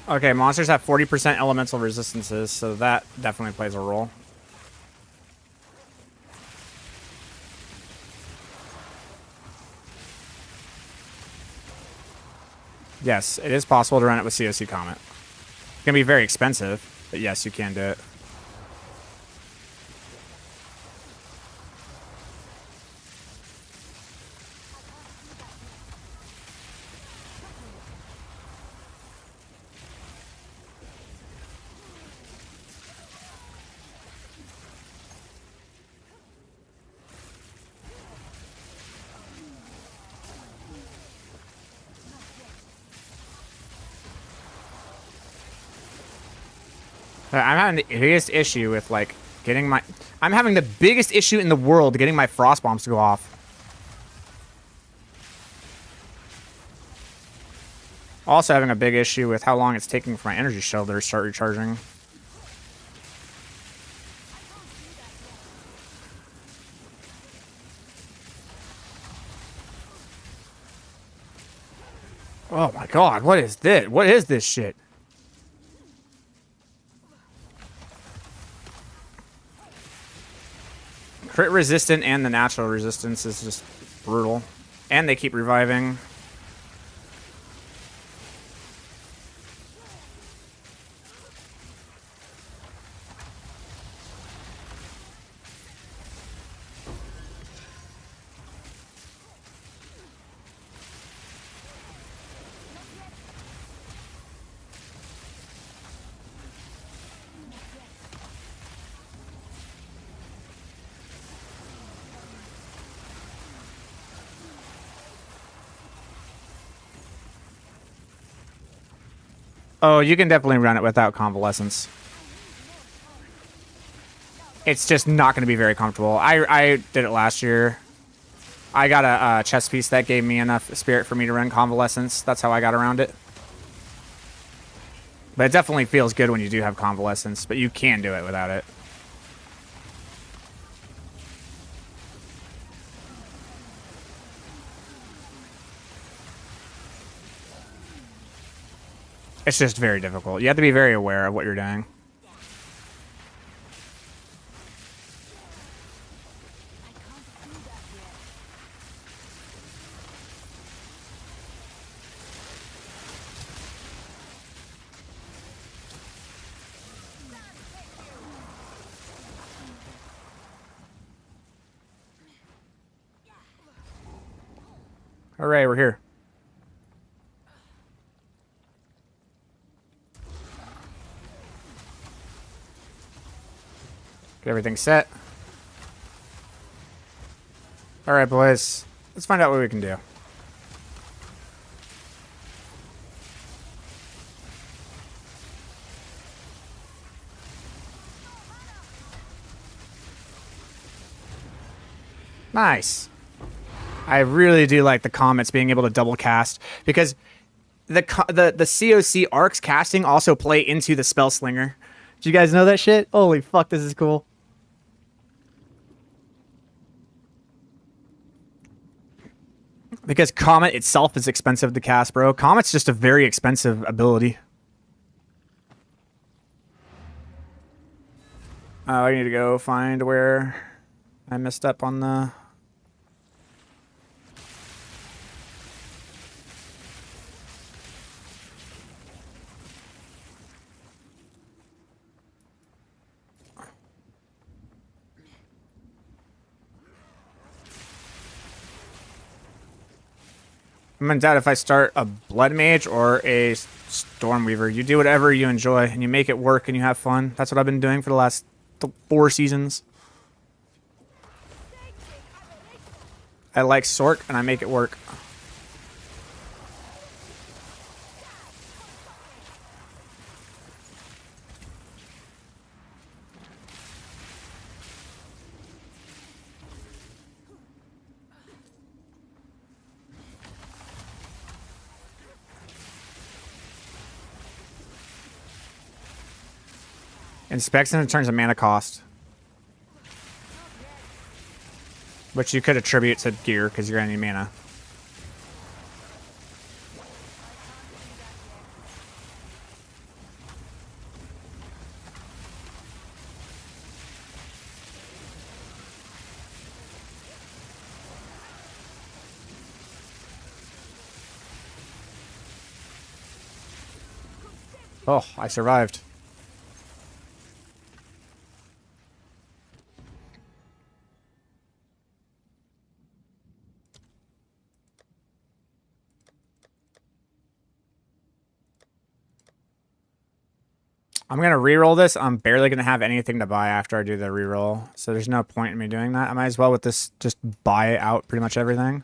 Okay, monsters have 40% elemental resistances, so that definitely plays a role. Yes, it is possible to run it with COC Comet. It's going to be very expensive, but yes, you can do it. I'm having the biggest issue with, like, getting my... I'm having the biggest issue in the world getting my frost bombs to go off. Also having a big issue with how long it's taking for my energy shell to start recharging. Oh my god, what is this? What is this shit? Crit resistant and the natural resistance is just brutal. And they keep reviving. Oh, you can definitely run it without convalescence. It's just not going to be very comfortable. I did it last year. I got a chest piece that gave me enough spirit for me to run convalescence. That's how I got around it. But it definitely feels good when you do have convalescence, but you can do it without it. It's just very difficult. You have to be very aware of what you're doing. Hooray, we're here. Get everything set. Alright, boys. Let's find out what we can do. Nice. I really do like the comets being able to double cast because the COC arcs casting also play into the spell slinger. Did you guys know that shit? Holy fuck, this is cool. Because Comet itself is expensive to cast, bro. Comet's just a very expensive ability. I need to go find where I messed up on the... I'm in doubt if I start a Blood Mage or a Stormweaver. You do whatever you enjoy, and you make it work, and you have fun. That's what I've been doing for the last 4 seasons. I like Sork, and I make it work. Inspects in terms of mana cost. Which you could attribute to gear, because you're going to need mana. Oh, I survived. I'm going to reroll this. I'm barely going to have anything to buy after I do the reroll. So there's no point in me doing that. I might as well with this just buy out pretty much everything.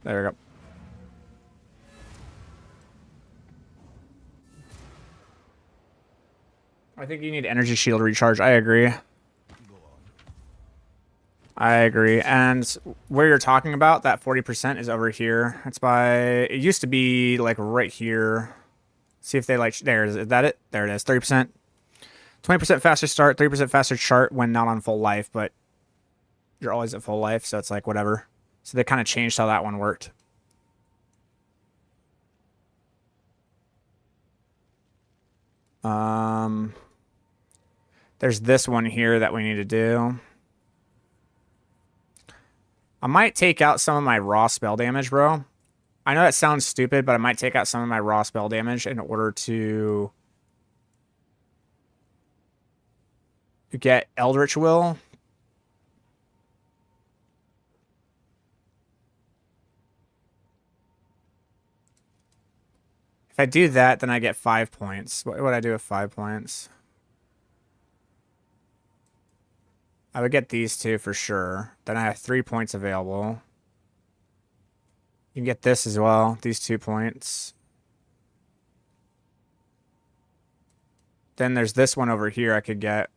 There we go. I think you need energy shield recharge. I agree. I agree. And where you're talking about, that 40% is over here. It's by... It used to be, like, right here. See if they, like... There, is that it? There it is. 30%. 20% faster start, 30% faster chart when not on full life, but you're always at full life, so it's like, whatever. So they kind of changed how that one worked. There's this one here that we need to do. I might take out some of my raw spell damage, bro. I know that sounds stupid, but I might take out some of my raw spell damage in order to get Eldritch Will. If I do that, then I get 5 points. What would I do with 5 points? I would get these two for sure. Then I have 3 points available. You can get this as well, these 2 points. Then there's this one over here I could get.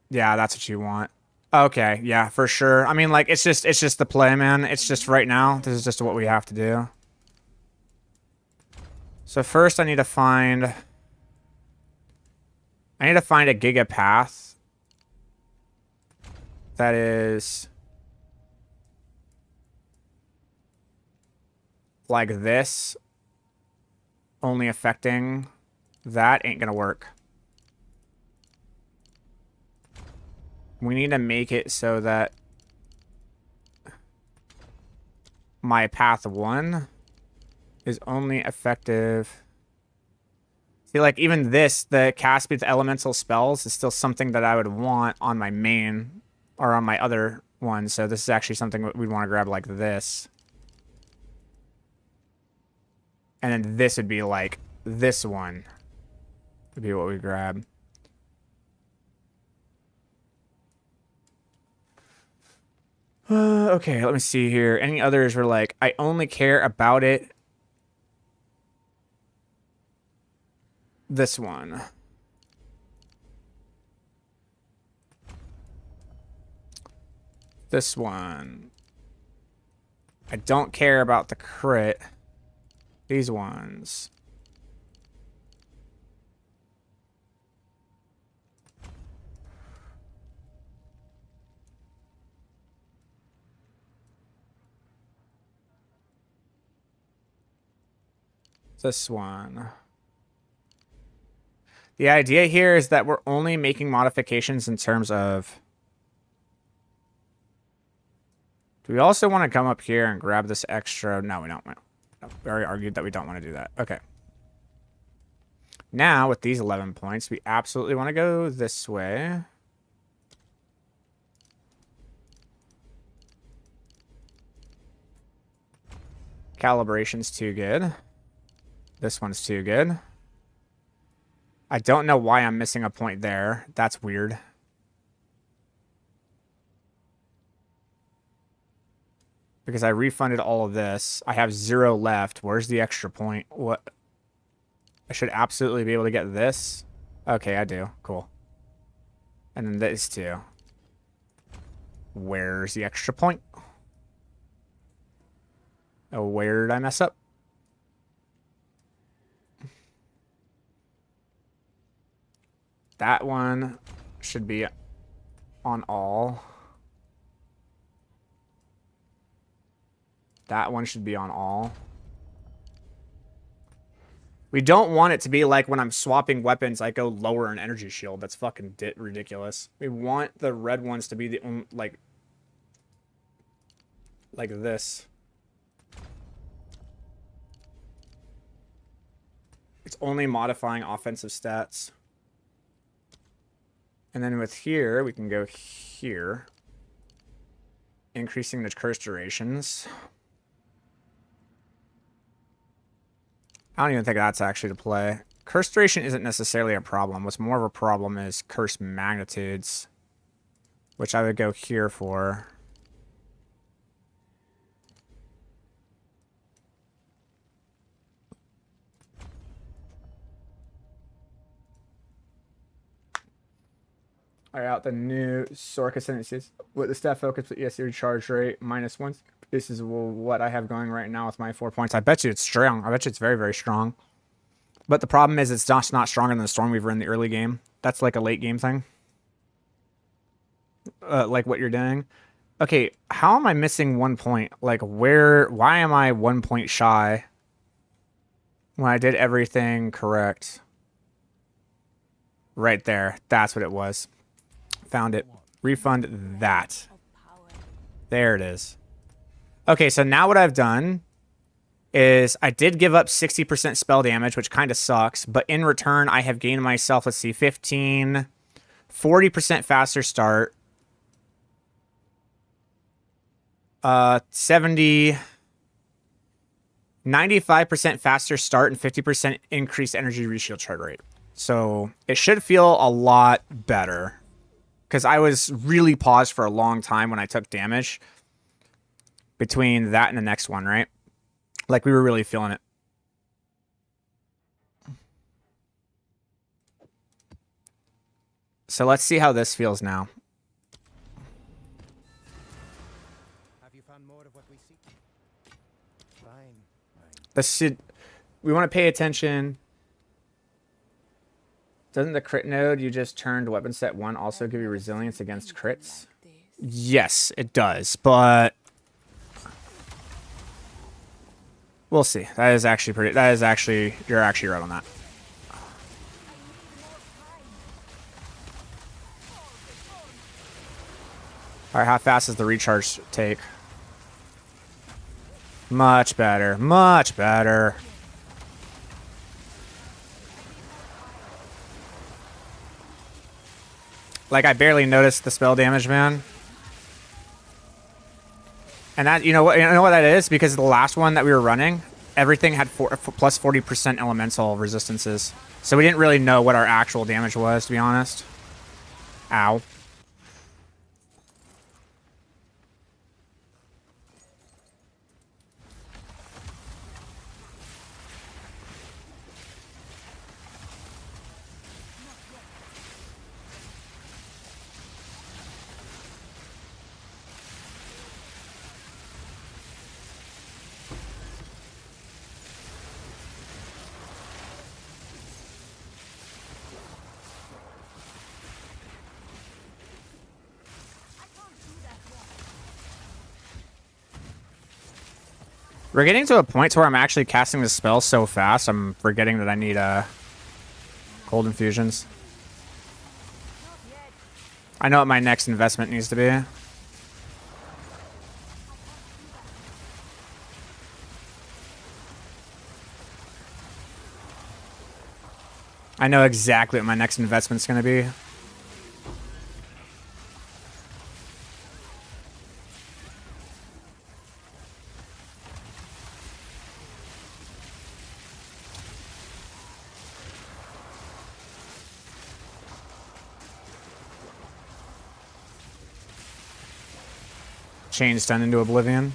Yeah, that's what you want. Okay, yeah, for sure. I mean, like, it's just the play, man. It's just right now. This is just what we have to do. So first I need to find a Giga Path that is like this, only affecting that. Ain't gonna work. We need to make it so that my path 1 is only effective. See, like, even this, the cast with elemental spells is still something that I would want on my main or on my other one. So this is actually something that we'd want to grab like this. And then this would be like this one would be what we grab. Okay, let me see here. Any others were like, I only care about it. This one. This one. I don't care about the crit. These ones. This one. The idea here is that we're only making modifications in terms of... Do we also want to come up here and grab this extra? No, we don't. We already argued that we don't want to do that. Okay. Now, with these 11 points, we absolutely want to go this way. Calibration's too good. This one's too good. I don't know why I'm missing a point there. That's weird. Because I refunded all of this. I have 0 left. Where's the extra point? What? I should absolutely be able to get this. Okay, I do. Cool. And then this too. Where's the extra point? Oh, where did I mess up? That one should be on all. That one should be on all. We don't want it to be like when I'm swapping weapons, I go lower an energy shield. That's fucking ridiculous. We want the red ones to be the only, like this. It's only modifying offensive stats. And then with here, we can go here. Increasing the curse durations. I don't even think that's actually the play. Curse duration isn't necessarily a problem. What's more of a problem is curse magnitudes, which I would go here for. All right, out the new Sork Ascendancies with the staff focus with ESC recharge rate -1. This is what I have going right now with my 4 points. I bet you it's strong. I bet you it's very, very strong. But the problem is it's just not stronger than the Stormweaver in the early game. That's like a late game thing. Like what you're doing. Okay, how am I missing 1 point? Like why am I 1 point shy when I did everything correct? Right there. That's what it was. Found it. Refund that. There it is. Okay, so now what I've done is I did give up 60% spell damage, which kind of sucks. But in return, I have gained myself, let's see, 15, 40% faster start. 70, 95% faster start and 50% increased energy reshield charge rate. So it should feel a lot better. Because I was really paused for a long time when I took damage between that and the next one, right? Like, we were really feeling it. So let's see how this feels now. Have you found more of what we seek? Fine. This should... We want to pay attention. Doesn't the crit node you just turned weapon set 1 also give you resilience against crits? Yes, it does, but... We'll see. That is actually pretty... That is actually... You're actually right on that. All right, how fast does the recharge take? Much better. Much better. Like, I barely noticed the spell damage, man. And that, you know what that is? Because the last one that we were running, everything had plus 40% elemental resistances. So we didn't really know what our actual damage was, to be honest. Ow. We're getting to a point where I'm actually casting the spell so fast, I'm forgetting that I need cold infusions. I know what my next investment needs to be. I know exactly what my next investment's going to be. Chain stun into oblivion.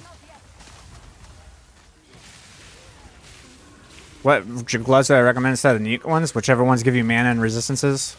What gloves do I recommend instead of the neat ones? Whichever ones give you mana and resistances.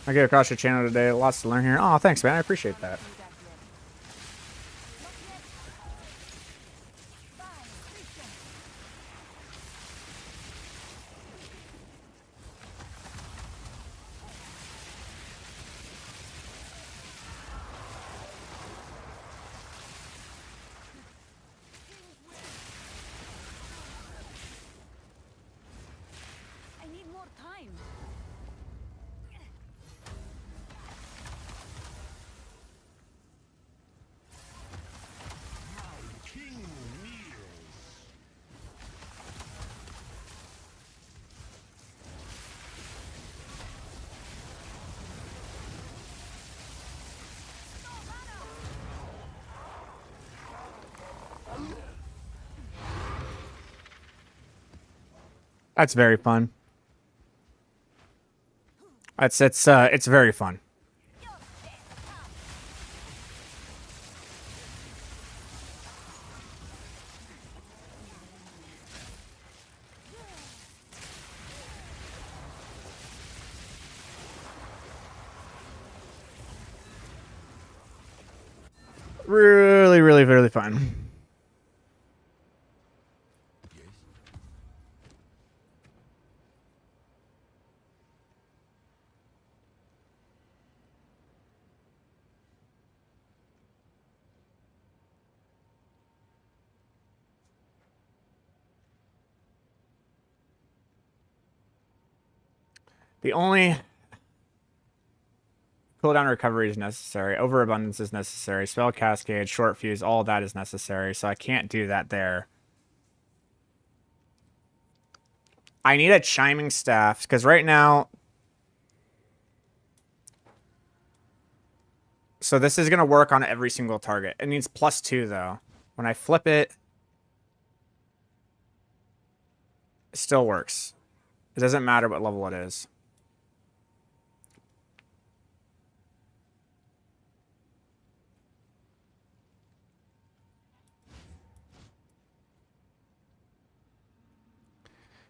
I get across your channel today. Lots to learn here. Oh, thanks, man. I appreciate that. I need more time. That's very fun. It's very fun. Really, really, really fun. The only cooldown recovery is necessary. Overabundance is necessary. Spell cascade, short fuse, all that is necessary. So I can't do that there. I need a chiming staff because right now. So this is going to work on every single target. It needs +2 though. When I flip it. still works. It doesn't matter what level it is.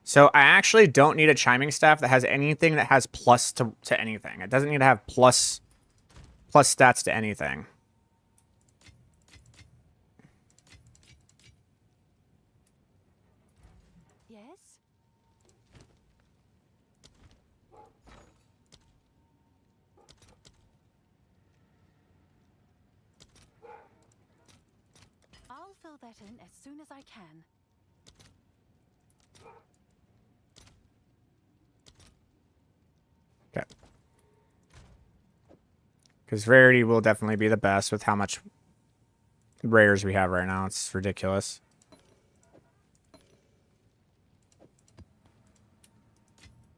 So I actually don't need a chiming staff that has anything that has plus to anything. It doesn't need to have plus stats to anything. Yes? I'll fill that in as soon as I can. Okay. Because rarity will definitely be the best with how much rares we have right now. It's ridiculous.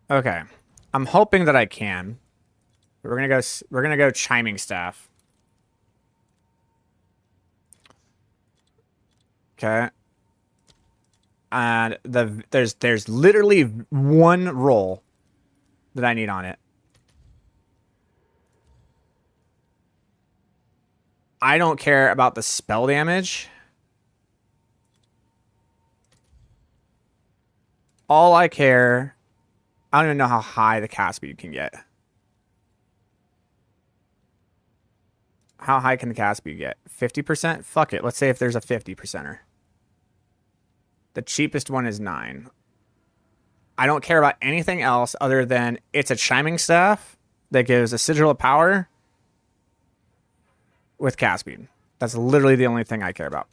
Okay. I'm hoping that I can. We're gonna go chiming staff. Okay. And there's literally one roll that I need on it. I don't care about the spell damage. All I care... I don't even know how high the cast speed can get. How high can the cast speed get? 50%? Fuck it. Let's say if there's a 50%er. The cheapest one is 9. I don't care about anything else other than it's a chiming staff that gives a sigil of power with cast speed. That's literally the only thing I care about.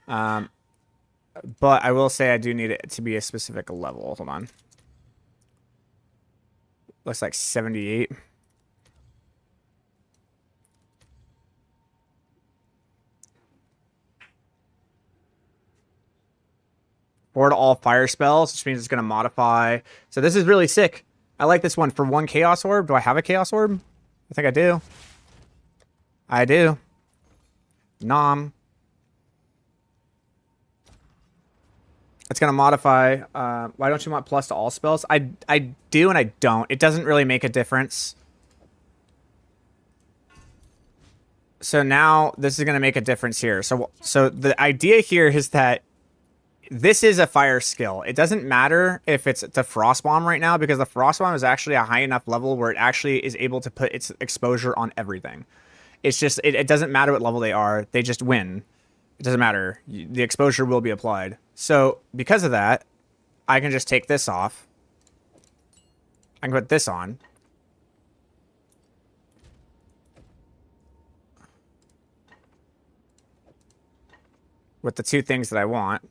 But I will say I do need it to be a specific level. Hold on. Looks like 78. Or to all fire spells, which means it's going to modify. So this is really sick. I like this one. For 1 Chaos Orb, do I have a Chaos Orb? I think I do. I do. Nom. It's going to modify. Why don't you want plus to all spells? I do and I don't. It doesn't really make a difference. So now this is going to make a difference here. So the idea here is that this is a fire skill. It doesn't matter if it's the Frost Bomb right now, because the Frost Bomb is actually a high enough level where it actually is able to put its exposure on everything. It's just, it doesn't matter what level they are. They just win. It doesn't matter. The exposure will be applied. So because of that, I can just take this off. I can put this on. With the 2 things that I want.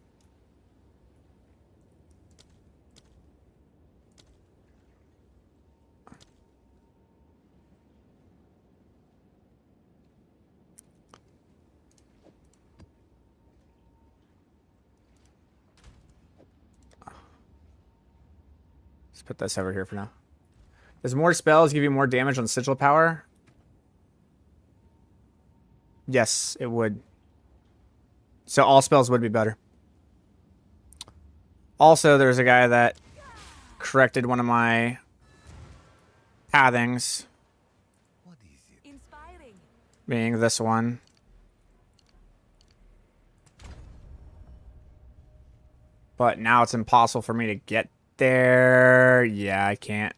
Let's put this over here for now. Does more spells give you more damage on sigil power? Yes, it would. So all spells would be better. Also, there's a guy that corrected one of my pathings. What is it? Inspiring. Being this one. But now it's impossible for me to get there. Yeah, I can't.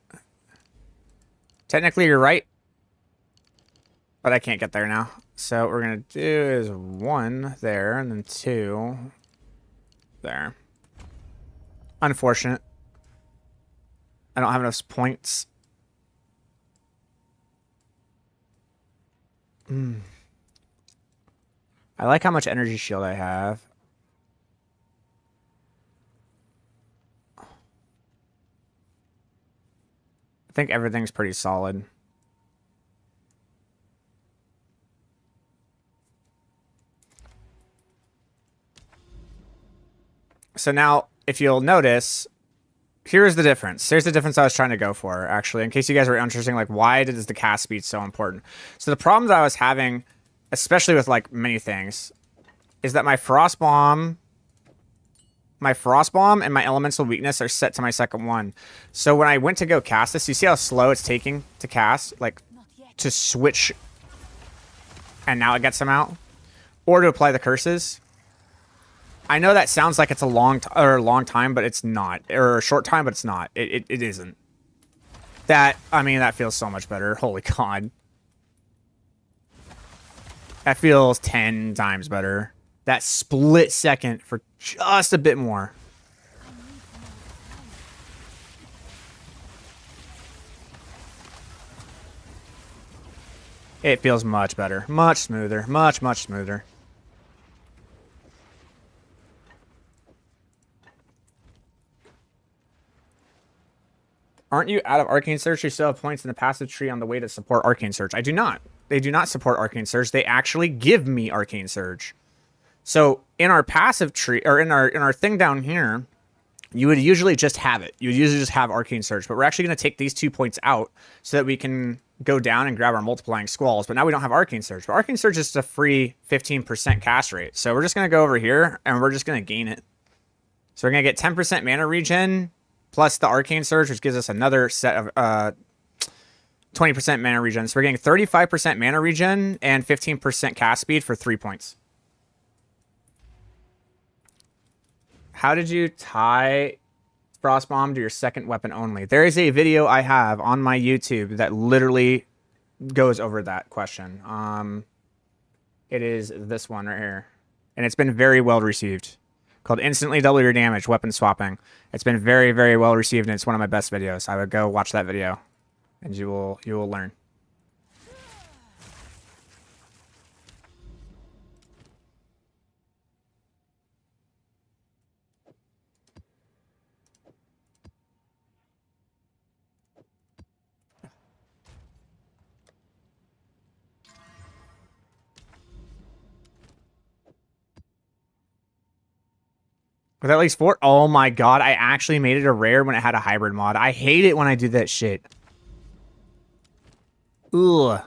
Technically, you're right. But I can't get there now. So what we're going to do is 1 there and then 2 there. Unfortunate. I don't have enough points. I like how much energy shield I have. I think everything's pretty solid. So now, if you'll notice, here's the difference. Here's the difference I was trying to go for, actually, in case you guys were interested, like, why is the cast speed so important? So the problem that I was having, especially with, like, many things, is that my Frost Bomb My Frost Bomb and my Elemental Weakness are set to my second one. So when I went to go cast this, you see how slow it's taking to cast? Like, to switch. And now it gets them out. Or to apply the curses. I know that sounds like it's a long time, but it's not. Or a short time, but it's not. It isn't. I mean, that feels so much better. Holy God. That feels 10 times better. That split second for just a bit more. It feels much better. Much smoother. Much, much smoother. Aren't you out of Arcane Surge? You still have points in the passive tree on the way to support Arcane Surge. I do not. They do not support Arcane Surge. They actually give me Arcane Surge. So in our passive tree, or in our thing down here, you would usually just have it. You would usually just have Arcane Surge. But we're actually going to take these 2 points out so that we can go down and grab our multiplying squalls. But now we don't have Arcane Surge. But Arcane Surge is just a free 15% cast rate. So we're just going to go over here and we're just going to gain it. So we're going to get 10% mana regen plus the Arcane Surge, which gives us another set of 20% mana regen. So we're getting 35% mana regen and 15% cast speed for 3 points. How did you tie Frost Bomb to your second weapon only? There is a video I have on my YouTube that literally goes over that question. It is this one right here. And it's been very well received. Called Instantly Double Your Damage, Weapon Swapping. It's been very, very well received, and it's one of my best videos. I would go watch that video, and you will learn. With at least 4? Oh my God, I actually made it a rare when it had a hybrid mod. I hate it when I do that shit. Ugh.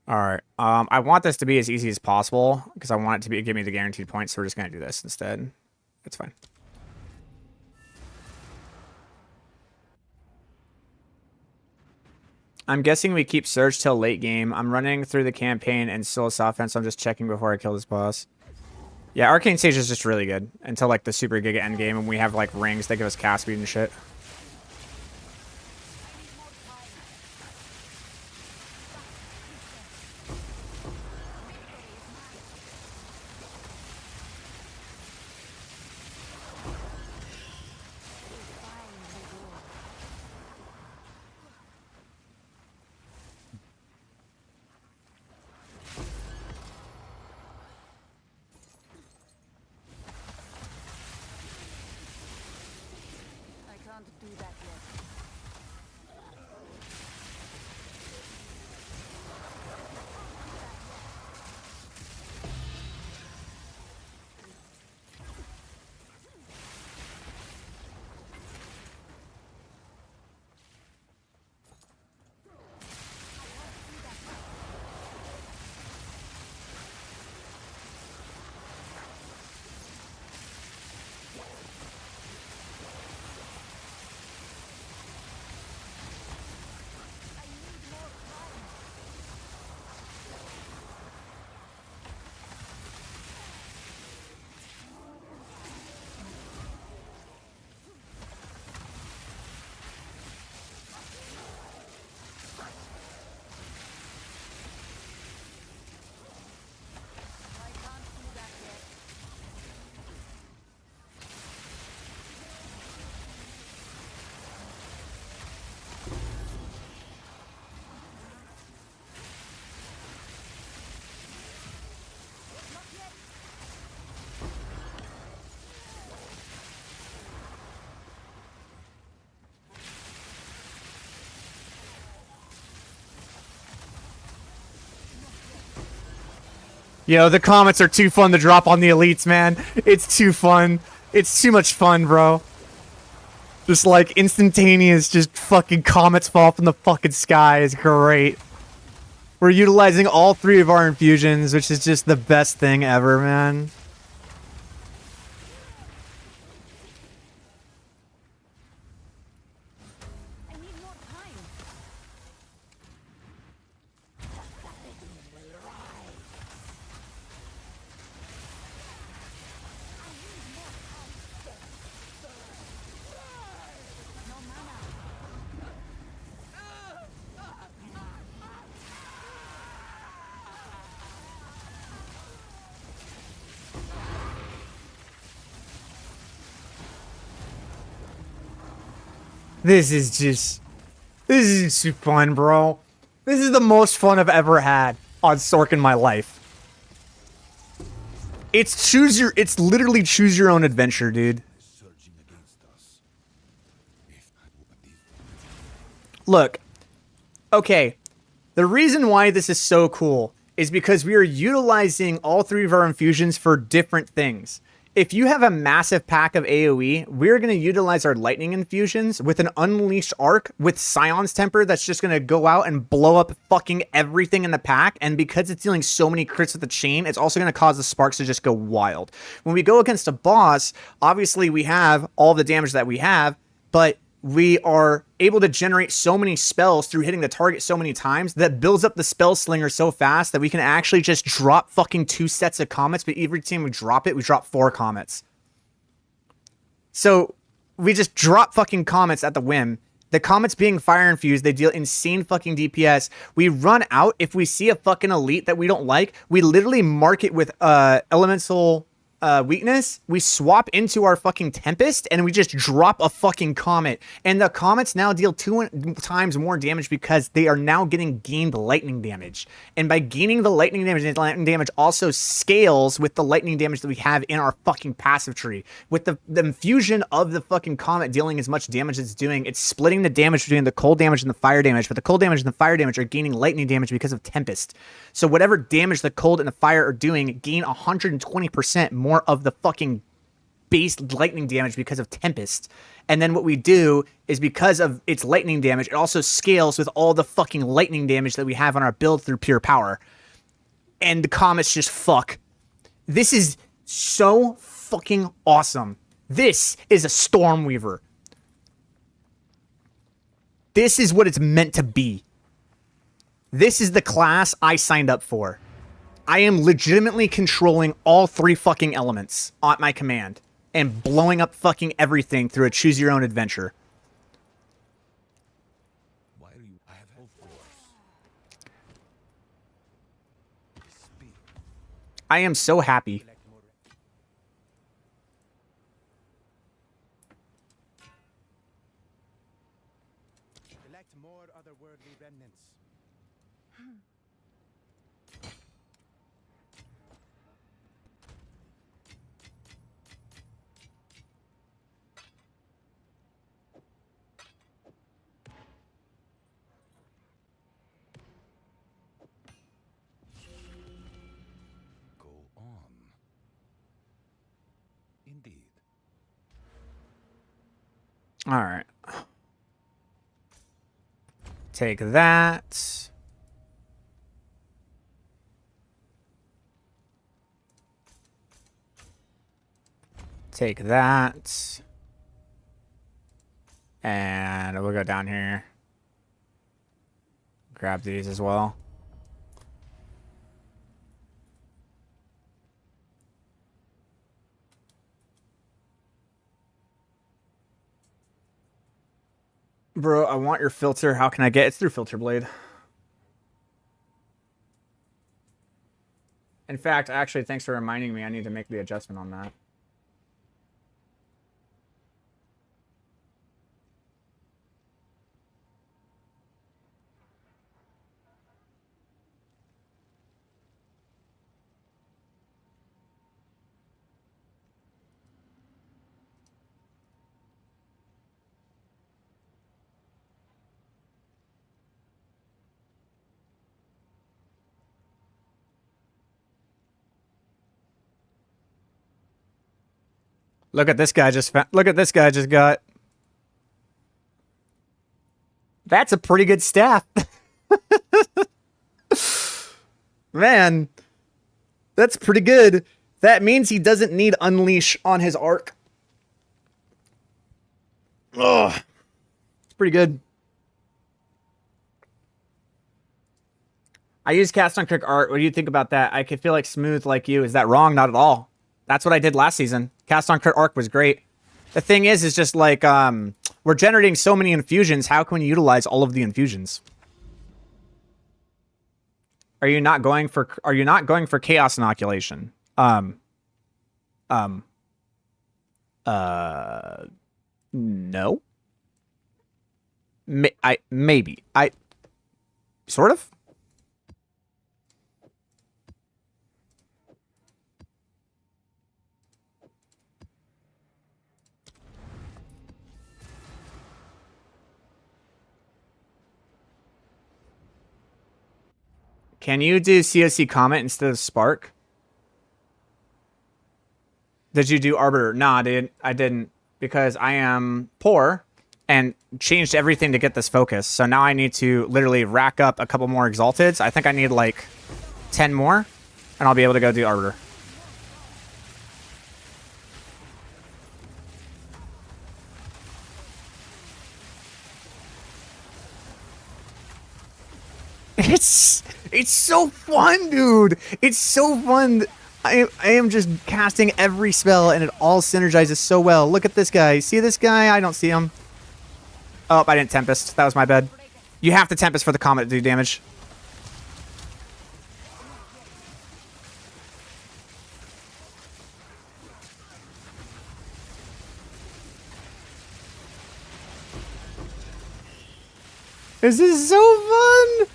Alright, I want this to be as easy as possible, because I want it to give me the guaranteed points, so we're just going to do this instead. It's fine. I'm guessing we keep Surge till late game. I'm running through the campaign and still a soft fence, so I'm just checking before I kill this boss. Yeah, Arcane Sage is just really good until like the Super Giga endgame, and we have like rings that give us cast speed and shit. Yo, the comments are too fun to drop on the elites, man. It's too fun. It's too much fun, bro. Just like instantaneous, just fucking comets fall from the fucking sky is great. We're utilizing all 3 of our infusions, which is just the best thing ever, man. This is just fun, bro. This is the most fun I've ever had on Sork in my life. It's literally choose your own adventure, dude. Look, okay, the reason why this is so cool is because we are utilizing all three of our infusions for different things. If you have a massive pack of AoE, we're going to utilize our lightning infusions with an unleashed arc with Scion's Temper that's just going to go out and blow up fucking everything in the pack. And because it's dealing so many crits with the chain, it's also going to cause the sparks to just go wild. When we go against a boss, obviously we have all the damage that we have, but we are able to generate so many spells through hitting the target so many times that builds up the spell slinger so fast that we can actually just drop fucking 2 sets of comets, but every time we drop it, we drop 4 comets. So we just drop fucking comets at the whim. The comets being fire infused, they deal insane fucking DPS. We run out. If we see a fucking elite that we don't like, we literally mark it with elemental weakness, we swap into our fucking Tempest and we just drop a fucking comet, and the comets now deal 2 times more damage because they are now getting gained lightning damage, and by gaining the lightning damage also scales with the lightning damage that we have in our fucking passive tree. With the infusion of the fucking comet dealing as much damage as it's doing, it's splitting the damage between the cold damage and the fire damage, but the cold damage and the fire damage are gaining lightning damage because of Tempest. So whatever damage the cold and the fire are doing gain 120% more of the fucking base lightning damage because of Tempest. And then what we do is, because of its lightning damage, it also scales with all the fucking lightning damage that we have on our build through pure power. And the comets just fuck. This is so fucking awesome. This is a Stormweaver. This is what it's meant to be. This is the class I signed up for. I am legitimately controlling all 3 fucking elements at my command and blowing up fucking everything through a choose your own adventure. Why do you have full force? Speak. I am so happy. Collect more otherworldly remnants. Go on. Indeed. All right. Take that. Take that. And we'll go down here. Grab these as well. Bro, I want your filter. How can I get it? It's through Filter Blade. In fact, actually, thanks for reminding me. I need to make the adjustment on that. Look at this guy just look at this guy just got. That's a pretty good staff. Man, that's pretty good. That means he doesn't need Unleash on his arc. Ugh. It's pretty good. I use Cast on Crick art. What do you think about that? I could feel like smooth like you. Is that wrong? Not at all. That's what I did last season. Cast on Crit arc was great. The thing is just like, we're generating so many infusions. How can we utilize all of the infusions? Are you not going for chaos inoculation? No. Maybe. Sort of? Can you do COC comment instead of Spark? Did you do Arbiter? Nah, dude. I didn't. Because I am poor and changed everything to get this focus. So now I need to literally rack up a couple more Exalteds. I think I need like 10 more. And I'll be able to go do Arbiter. It's so fun, dude. It's so fun. I am just casting every spell and it all synergizes so well. Look at this guy. See this guy? I don't see him. Oh, I didn't Tempest. That was my bad. You have to Tempest for the Comet to do damage. This is so fun!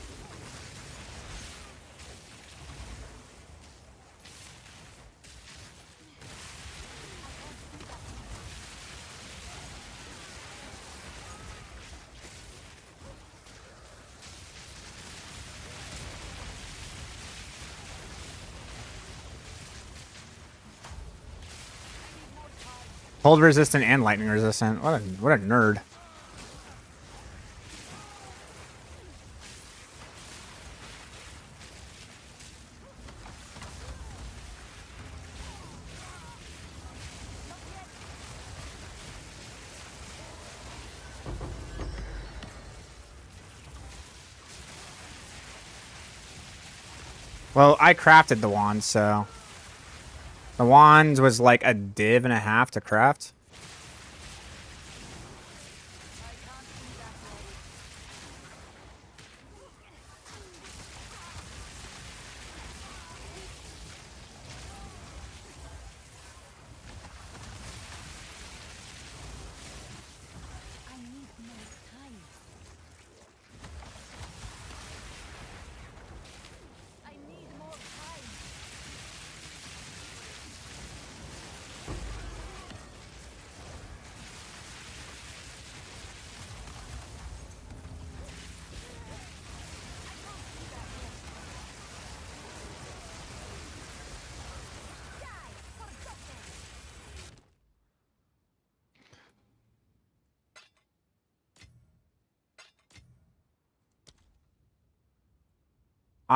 Hold resistant and lightning resistant. What a nerd. Well, I crafted the wand, so... The wand was like a div and a half to craft.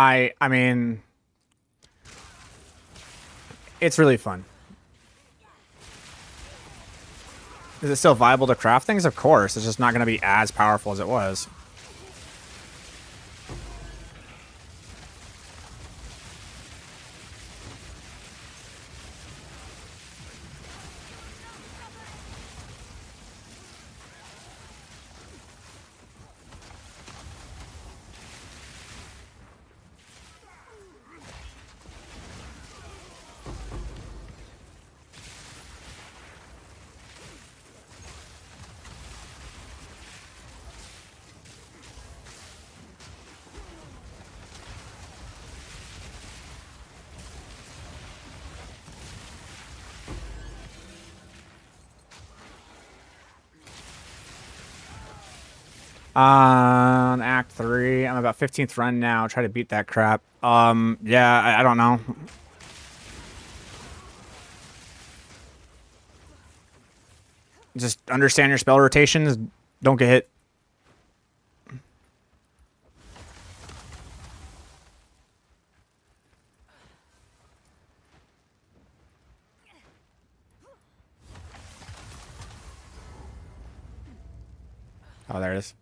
I mean, it's really fun. Is it still viable to craft things? Of course. It's just not going to be as powerful as it was. On Act 3, I'm about 15th run now. Try to beat that crap. Yeah, I don't know. Just understand your spell rotations. Don't get hit. Oh, there it is.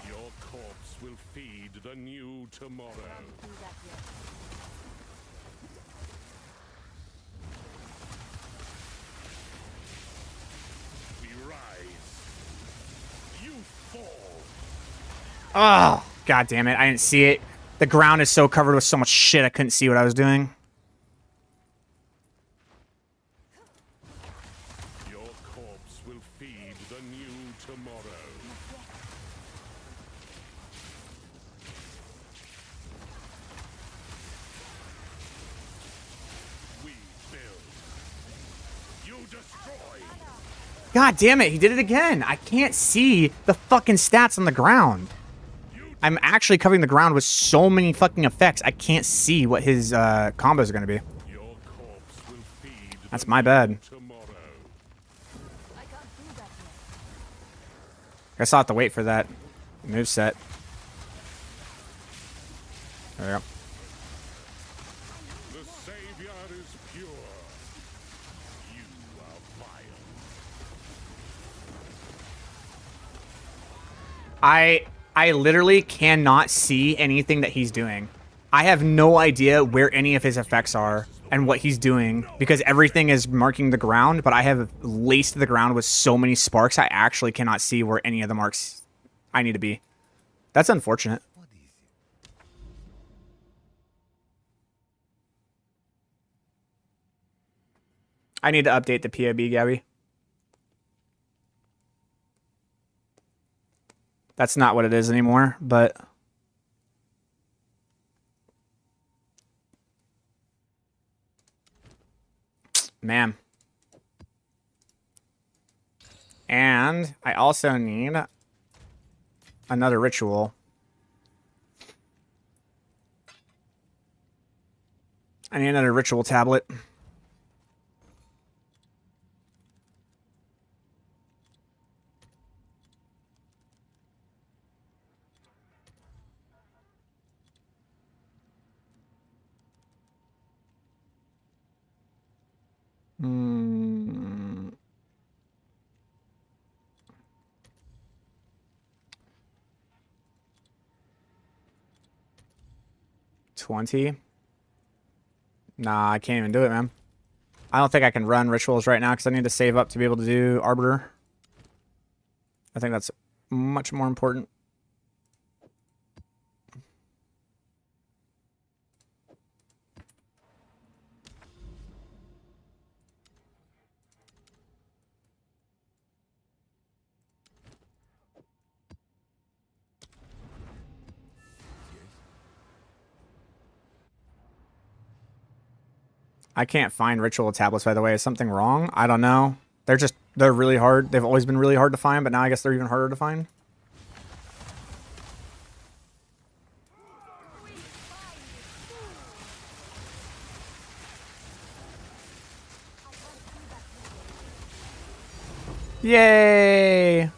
Your corpse will feed the new tomorrow. We rise. You fall. Oh, god damn it. I didn't see it. The ground is so covered with so much shit I couldn't see what I was doing. Your corpse will feed the new tomorrow. God damn it, he did it again. I can't see the fucking stats on the ground. I'm actually covering the ground with so many fucking effects. I can't see what his combos are going to be. Your corpse will feed That's the my bad. tomorrow. I can't do that yet. Guess I'll have to wait for that move set. There we go. The savior is pure. You are vile. I literally cannot see anything that he's doing. I have no idea where any of his effects are and what he's doing because everything is marking the ground, but I have laced the ground with so many sparks I actually cannot see where any of the marks I need to be. That's unfortunate. I need to update the POB, Gabby. That's not what it is anymore, but... Man. And I also need another ritual. I need another ritual tablet. Hmm. 20. Nah, I can't even do it, man. I don't think I can run rituals right now because I need to save up to be able to do Arbiter. I think that's much more important. I can't find ritual tablets, by the way. Is something wrong? I don't know. They're really hard. They've always been really hard to find, but now I guess they're even harder to find. Yay!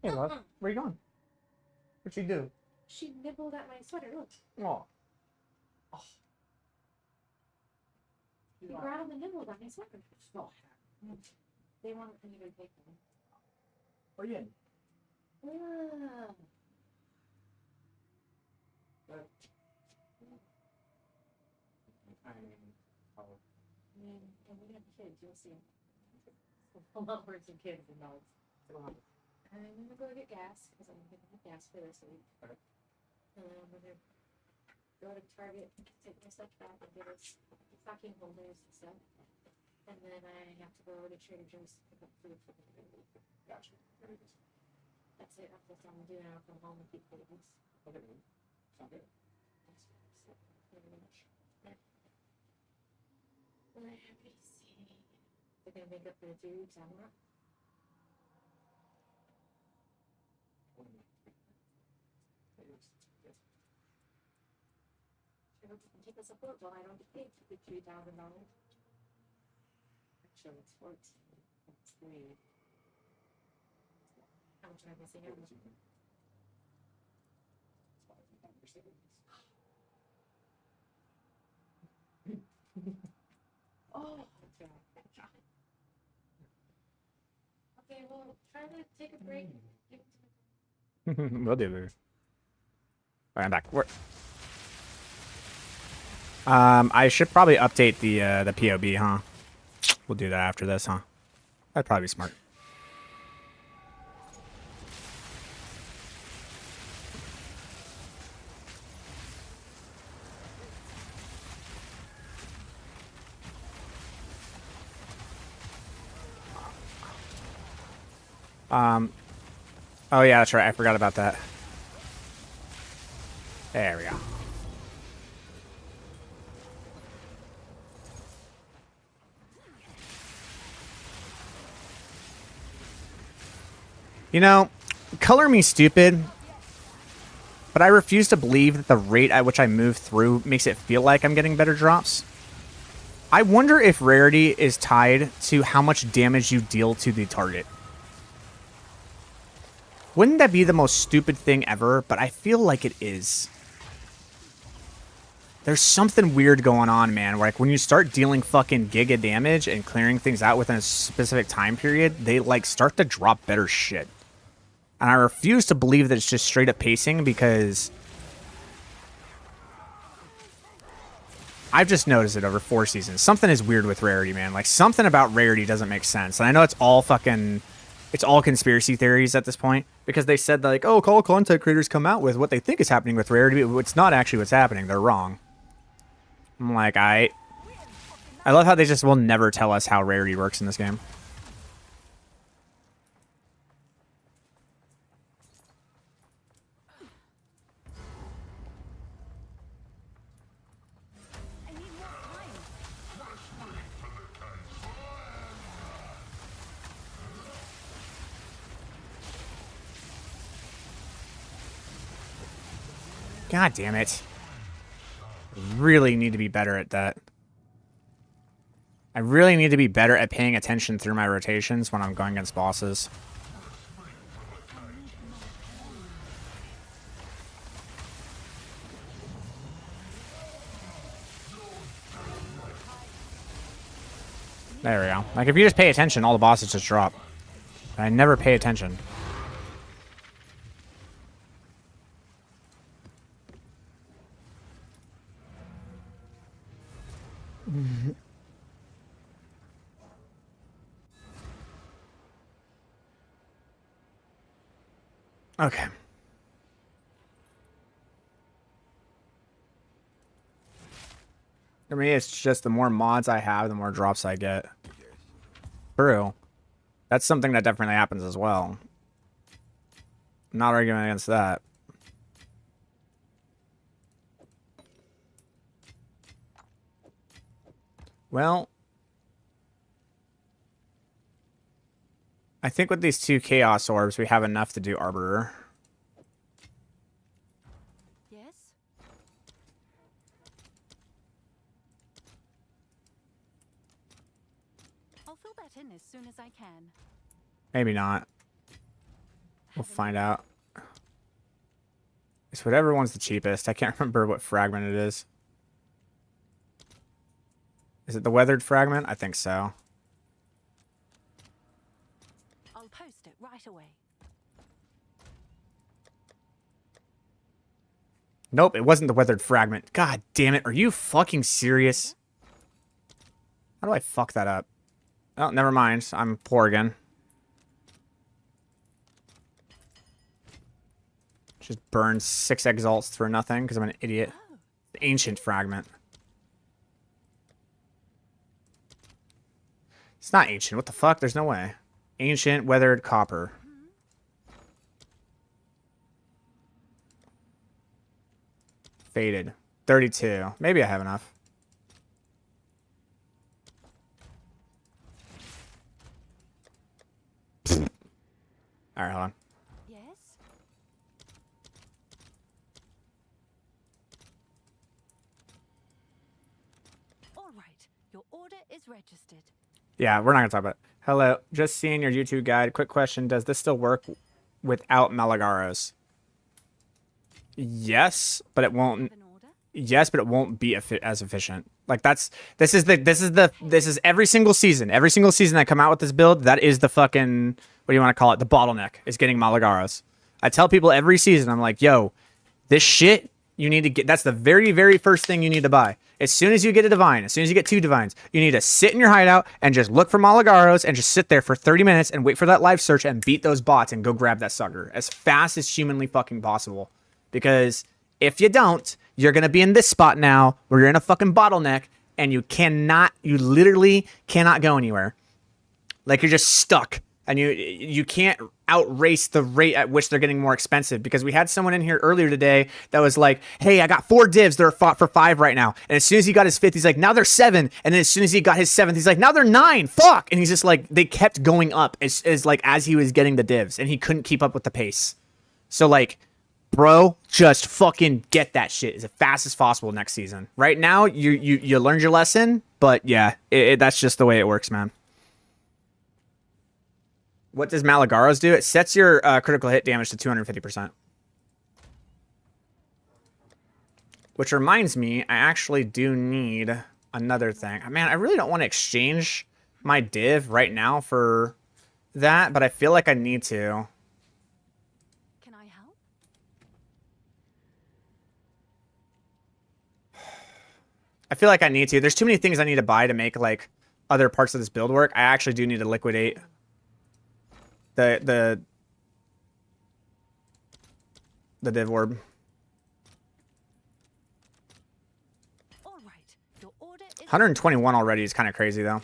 Hey, love. Where you going? What'd she do? She nibbled at my sweater. Look. Oh. She growled and nibbled at my sweater. They won't even take them. Where you in? Ah. And we have kids, you'll see. A lot worse than kids and dogs. I'm gonna go get gas because I'm gonna have gas for this week. Okay. And then I'm gonna go to Target, take my stuff back and get us stocking holders and stuff. And then I have to go to Trader Joe's to pick up food for the week. Gotcha. That's it. That's what I'm gonna do, and I'll come home and keep holders. Okay. Sound good. Very much. Let me see. They're gonna make up for the 2 weeks I'm not. Take the support while I don't get paid the $3,000. Actually, it's 14. It's 3. How much am I missing out? Oh, okay. Okay, well, try to take a break. Give it to me. We'll do, baby. Alright, I'm back. I should probably update the POB, huh? We'll do that after this, huh? That'd probably be smart. Oh yeah, that's right. I forgot about that. There we go. You know, color me stupid, but I refuse to believe that the rate at which I move through makes it feel like I'm getting better drops. I wonder if rarity is tied to how much damage you deal to the target. Wouldn't that be the most stupid thing ever? But I feel like it is. There's something weird going on, man. Where, like, when you start dealing fucking giga damage and clearing things out within a specific time period, they, like, start to drop better shit. And I refuse to believe that it's just straight up pacing, because I've just noticed it over 4 seasons. Something is weird with rarity, man. Like, something about rarity doesn't make sense. And I know it's all fucking... It's all conspiracy theories at this point, because they said, like, oh, all content creators come out with what they think is happening with rarity, but it's not actually what's happening. They're wrong. I'm like, I love how they just will never tell us how rarity works in this game. God damn it. Really need to be better at that. I really need to be better at paying attention through my rotations when I'm going against bosses. There we go. Like, if you just pay attention, all the bosses just drop. I never pay attention. Okay. For me, it's just the more mods I have, the more drops I get. True. That's something that definitely happens as well. I'm not arguing against that. Well, I think with these 2 Chaos Orbs, we have enough to do Arbiter. Yes? I'll fill that in as soon as I can. Maybe not. We'll find out. It's whatever one's the cheapest. I can't remember what fragment it is. Is it the weathered fragment? I think so. I'll post it right away. Nope, it wasn't the weathered fragment. God damn it. Are you fucking serious? How do I fuck that up? Oh, never mind. I'm poor again. Just burned 6 exalts for nothing because I'm an idiot. The ancient fragment. It's not ancient. What the fuck? There's no way. Ancient weathered copper. Faded. 32. Maybe I have enough. All right, your order is registered. Yeah, we're not gonna talk about it. Hello, just seeing your YouTube guide. Quick question: does this still work without Malagaros? Yes, but it won't. An order? Yes, but it won't be as efficient. Like this is every single season. Every single season I come out with this build, that is the fucking, what do you want to call it? The bottleneck is getting Malagaros. I tell people every season, I'm like, yo, this shit you need to get. That's the very, very first thing you need to buy. As soon as you get a divine, as soon as you get 2 divines, you need to sit in your hideout and just look for Malagaros and just sit there for 30 minutes and wait for that live search and beat those bots and go grab that sucker as fast as humanly fucking possible. Because if you don't, you're going to be in this spot now where you're in a fucking bottleneck and you literally cannot go anywhere. Like, you're just stuck and you can't outrace the rate at which they're getting more expensive. Because we had someone in here earlier today that was like, hey, I got 4 divs that are fought for 5 right now. And as soon as he got his 5th, he's like, now they're 7. And then as soon as he got his 7th, he's like, now they're 9. Fuck. And he's just like, they kept going up as he was getting the divs and he couldn't keep up with the pace. So like, bro, just fucking get that shit as fast as possible next season. Right now, you learned your lesson, but yeah, that's just the way it works, man. What does Malagaros do? It sets your critical hit damage to 250%. Which reminds me, I actually do need another thing. Man, I really don't want to exchange my div right now for that, but I feel like I need to. Can I help? I feel like I need to. There's too many things I need to buy to make like other parts of this build work. I actually do need to liquidate the div orb. All right, your order is 121 already is kind of crazy though.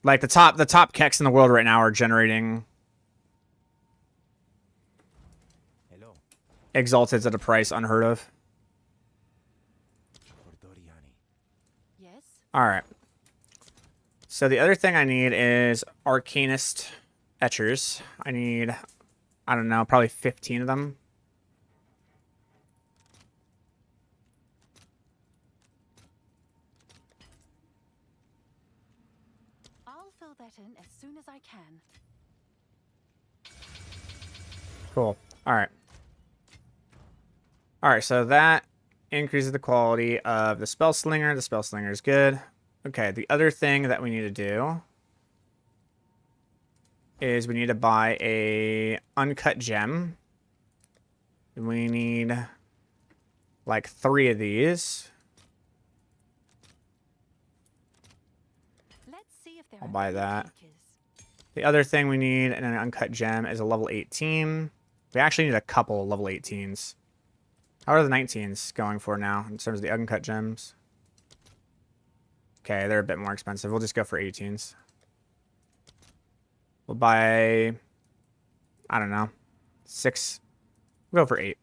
Like the top keks in the world right now are generating Hello, exalteds at a price unheard of. Cordoriani. Yes. All right. So the other thing I need is Arcanist Etchers. I need, I don't know, probably 15 of them. I'll fill that in as soon as I can. Cool. All right. All right, so that increases the quality of the Spell Slinger. The Spell Slinger is good. Okay, the other thing that we need to do is we need to buy a uncut gem. And we need like 3 of these. Let's see if there I'll are buy any that. takers. The other thing we need in an uncut gem is a level 18. We actually need a couple level 18s. How are the 19s going for now in terms of the uncut gems? Okay, they're a bit more expensive. We'll just go for 18s. We'll buy, I don't know, 6. We'll go for 8.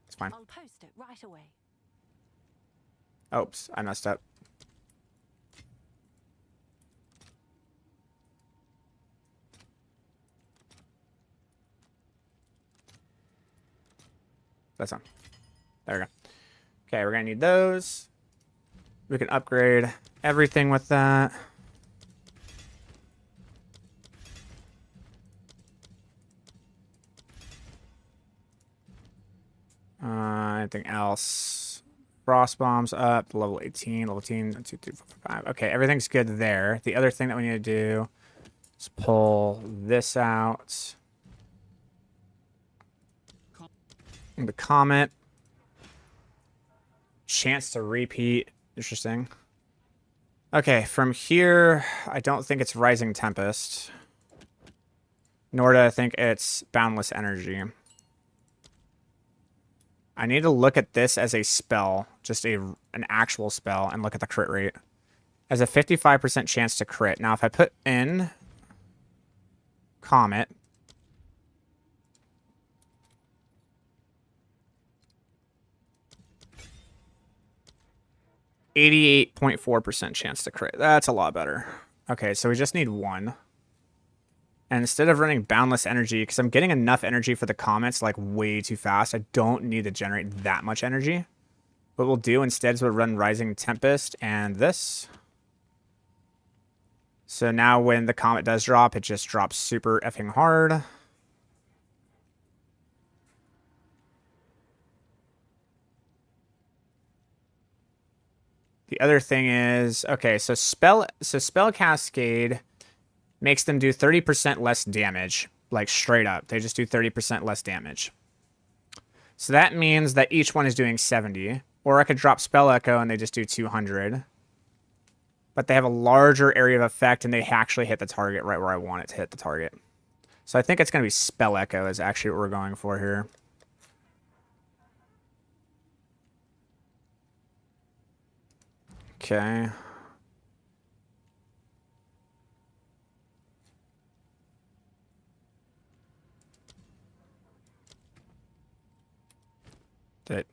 It's fine. I'll post it right away. Oops, I messed up. That's on. There we go. Okay, we're gonna need those. We can upgrade everything with that. Anything else? Frost bombs up to level 18, level 18, 1, 2, 3, 4, 5. Okay, everything's good there. The other thing that we need to do is pull this out. The comet. Chance to repeat. Interesting. Okay, from here, I don't think it's Rising Tempest. Nor do I think it's Boundless Energy. I need to look at this as a spell, just an actual spell, and look at the crit rate. As a 55% chance to crit. Now, if I put in Comet, %88.4% chance to crit. That's a lot better. Okay, so we just need 1. And instead of running Boundless Energy, because I'm getting enough energy for the comets like way too fast, I don't need to generate that much energy. what we'll do instead is we'll run Rising Tempest and this. So now when the Comet does drop, it just drops super effing hard. The other thing is, okay, so spell Cascade makes them do 30% less damage, like straight up. They just do 30% less damage. So that means that each one is doing 70. Or I could drop Spell Echo and they just do 200. But they have a larger area of effect and they actually hit the target right where I want it to hit the target. So I think it's going to be Spell Echo is actually what we're going for here. Okay. Did it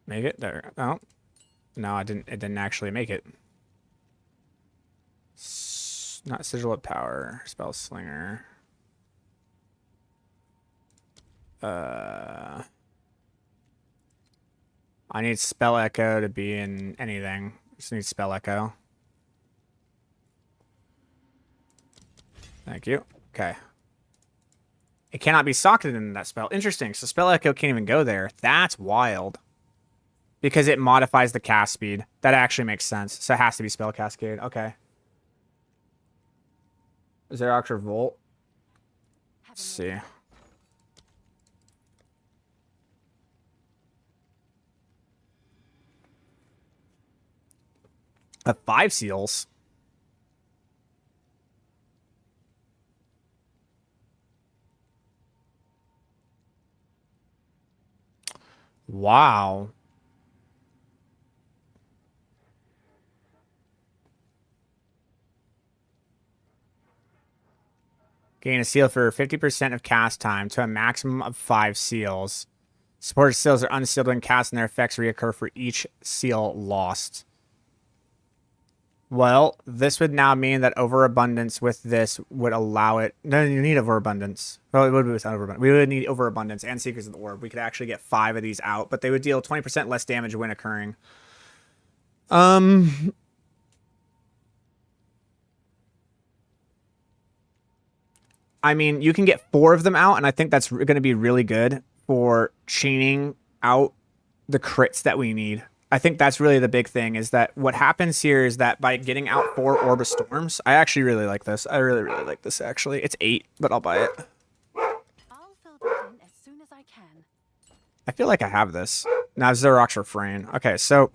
make it? There. Oh. No, I didn't. It didn't actually make it. Not Sigil of Power. Spell Slinger. I need Spell Echo to be in anything. Just need Spell Echo. Thank you. Okay. It cannot be socketed into that spell. Interesting. So Spell Echo can't even go there. That's wild. Because it modifies the cast speed. That actually makes sense. So it has to be Spell Cascade. Okay. Xerox or Volt? Let's see. A 5 seals. Wow. Gain a seal for 50% of cast time to a maximum of 5 seals. Supported seals are unsealed when cast and their effects reoccur for each seal lost. Well, this would now mean that overabundance with this would allow it. No, you need overabundance. Well, it would be without overabundance. We would need overabundance and Seekers of the Orb. We could actually get 5 of these out, but they would deal 20% less damage when occurring. I mean, you can get 4 of them out, and I think that's going to be really good for chaining out the crits that we need. I think that's really the big thing, is that what happens here is that by getting out 4 Orb of Storms, I actually really like this. I really, really like this, actually. It's 8, but I'll buy it. I'll fill that in as soon as I can. I feel like I have this. Now, Xerox Refrain. Okay, so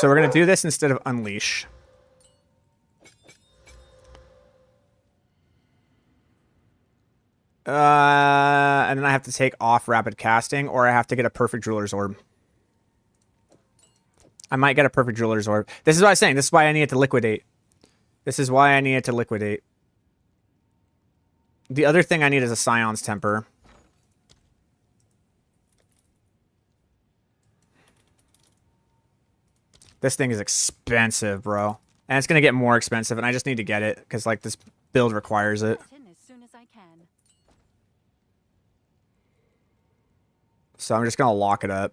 we're going to do this instead of Unleash. And then I have to take off Rapid Casting, or I have to get a Perfect Jeweler's Orb. I might get a Perfect Jeweler's Orb. This is what I was saying. This is why I need it to liquidate. This is why I need it to liquidate. The other thing I need is a Scion's Temper. This thing is expensive, bro. And it's going to get more expensive, and I just need to get it, because, like, this build requires it. As soon as I can. So I'm just going to lock it up.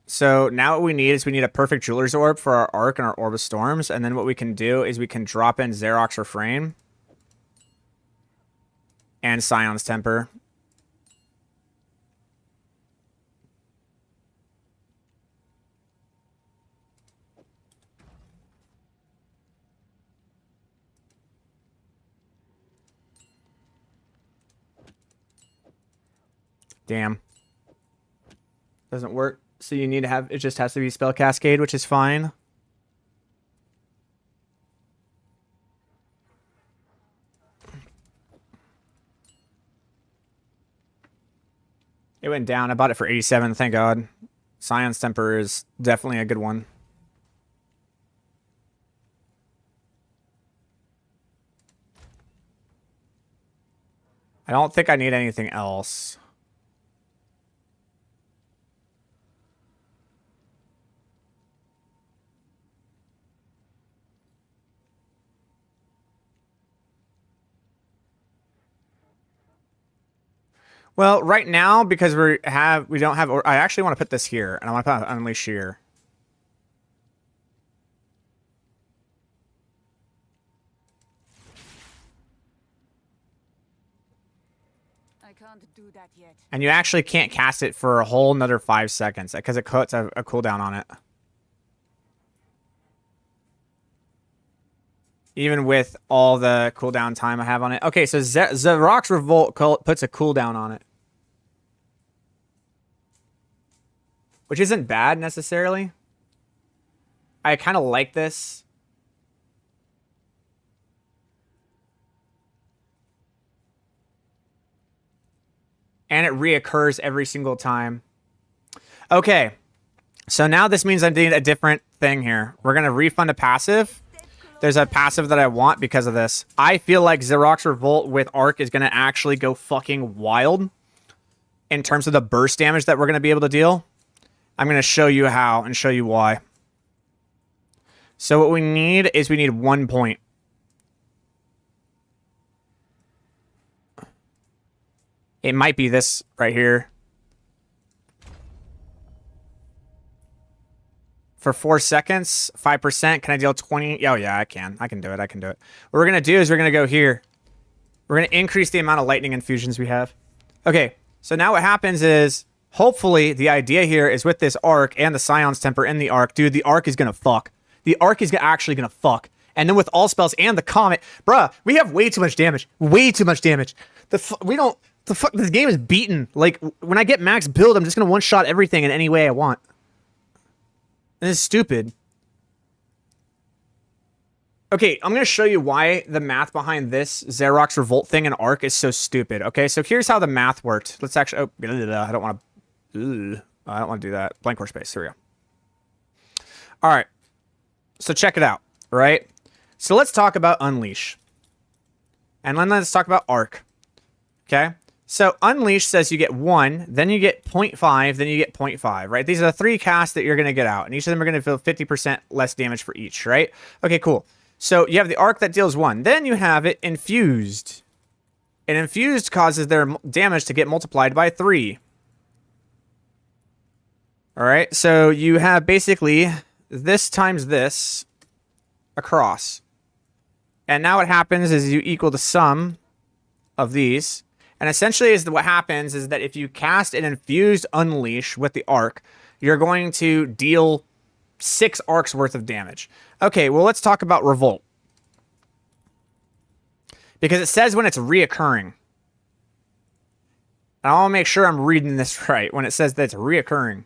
So now what we need is we need a Perfect Jeweler's Orb for our Arc and our Orb of Storms. And then what we can do is we can drop in Xerox Refrain and Scion's Temper. Damn. Doesn't work. So you need to have, it just has to be Spell Cascade, which is fine. It went down. I bought it for 87, thank God. Scion's Temper is definitely a good one. I don't think I need anything else. Well, right now, because we don't have, I actually want to put this here, and I want to put Unleash here. I can't do that yet. And you actually can't cast it for a whole another 5 seconds, because it puts a cooldown on it. Even with all the cooldown time I have on it. Okay, so Zarok's Revolt puts a cooldown on it. Which isn't bad, necessarily. I kind of like this. And it reoccurs every single time. Okay. So now this means I'm doing a different thing here. We're going to refund a passive. There's a passive that I want because of this. I feel like Zarok's Revolt with Arc is going to actually go fucking wild in terms of the burst damage that we're going to be able to deal. I'm going to show you how and show you why. So what we need is we need 1 point. It might be this right here. For 4 seconds, 5%. Can I deal 20? Oh, yeah, I can. I can do it. I can do it. What we're going to do is we're going to go here. We're going to increase the amount of lightning infusions we have. Okay, so now what happens is, hopefully, the idea here is with this Arc and the Scion's Temper in the Arc, dude, the Arc is going to fuck. The Arc is actually going to fuck. And then with all spells and the Comet, bruh, we have way too much damage. Way too much damage. This game is beaten. Like, when I get max build, I'm just going to one-shot everything in any way I want. This is stupid. Okay, I'm going to show you why the math behind this Zarok's Revolt thing and Arc is so stupid. Okay, so here's how the math worked. Let's actually... Oh, I don't want to... I don't want to do that. Blank workspace. Here we go. All right. So check it out, right? So let's talk about Unleash. And then let's talk about Arc. Okay? So Unleash says you get 1, then you get 0.5, then you get 0.5, right? These are the 3 casts that you're going to get out. And each of them are going to feel 50% less damage for each, right? Okay, cool. So you have the Arc that deals 1. Then you have it Infused. And Infused causes their damage to get multiplied by 3. All right, so you have basically this times this across. And now what happens is you equal the sum of these. And essentially what happens is that if you cast an Infused Unleash with the Arc, you're going to deal 6 arcs worth of damage. Okay, well, let's talk about Revolt. Because it says when it's reoccurring. And I want to make sure I'm reading this right when it says that it's reoccurring.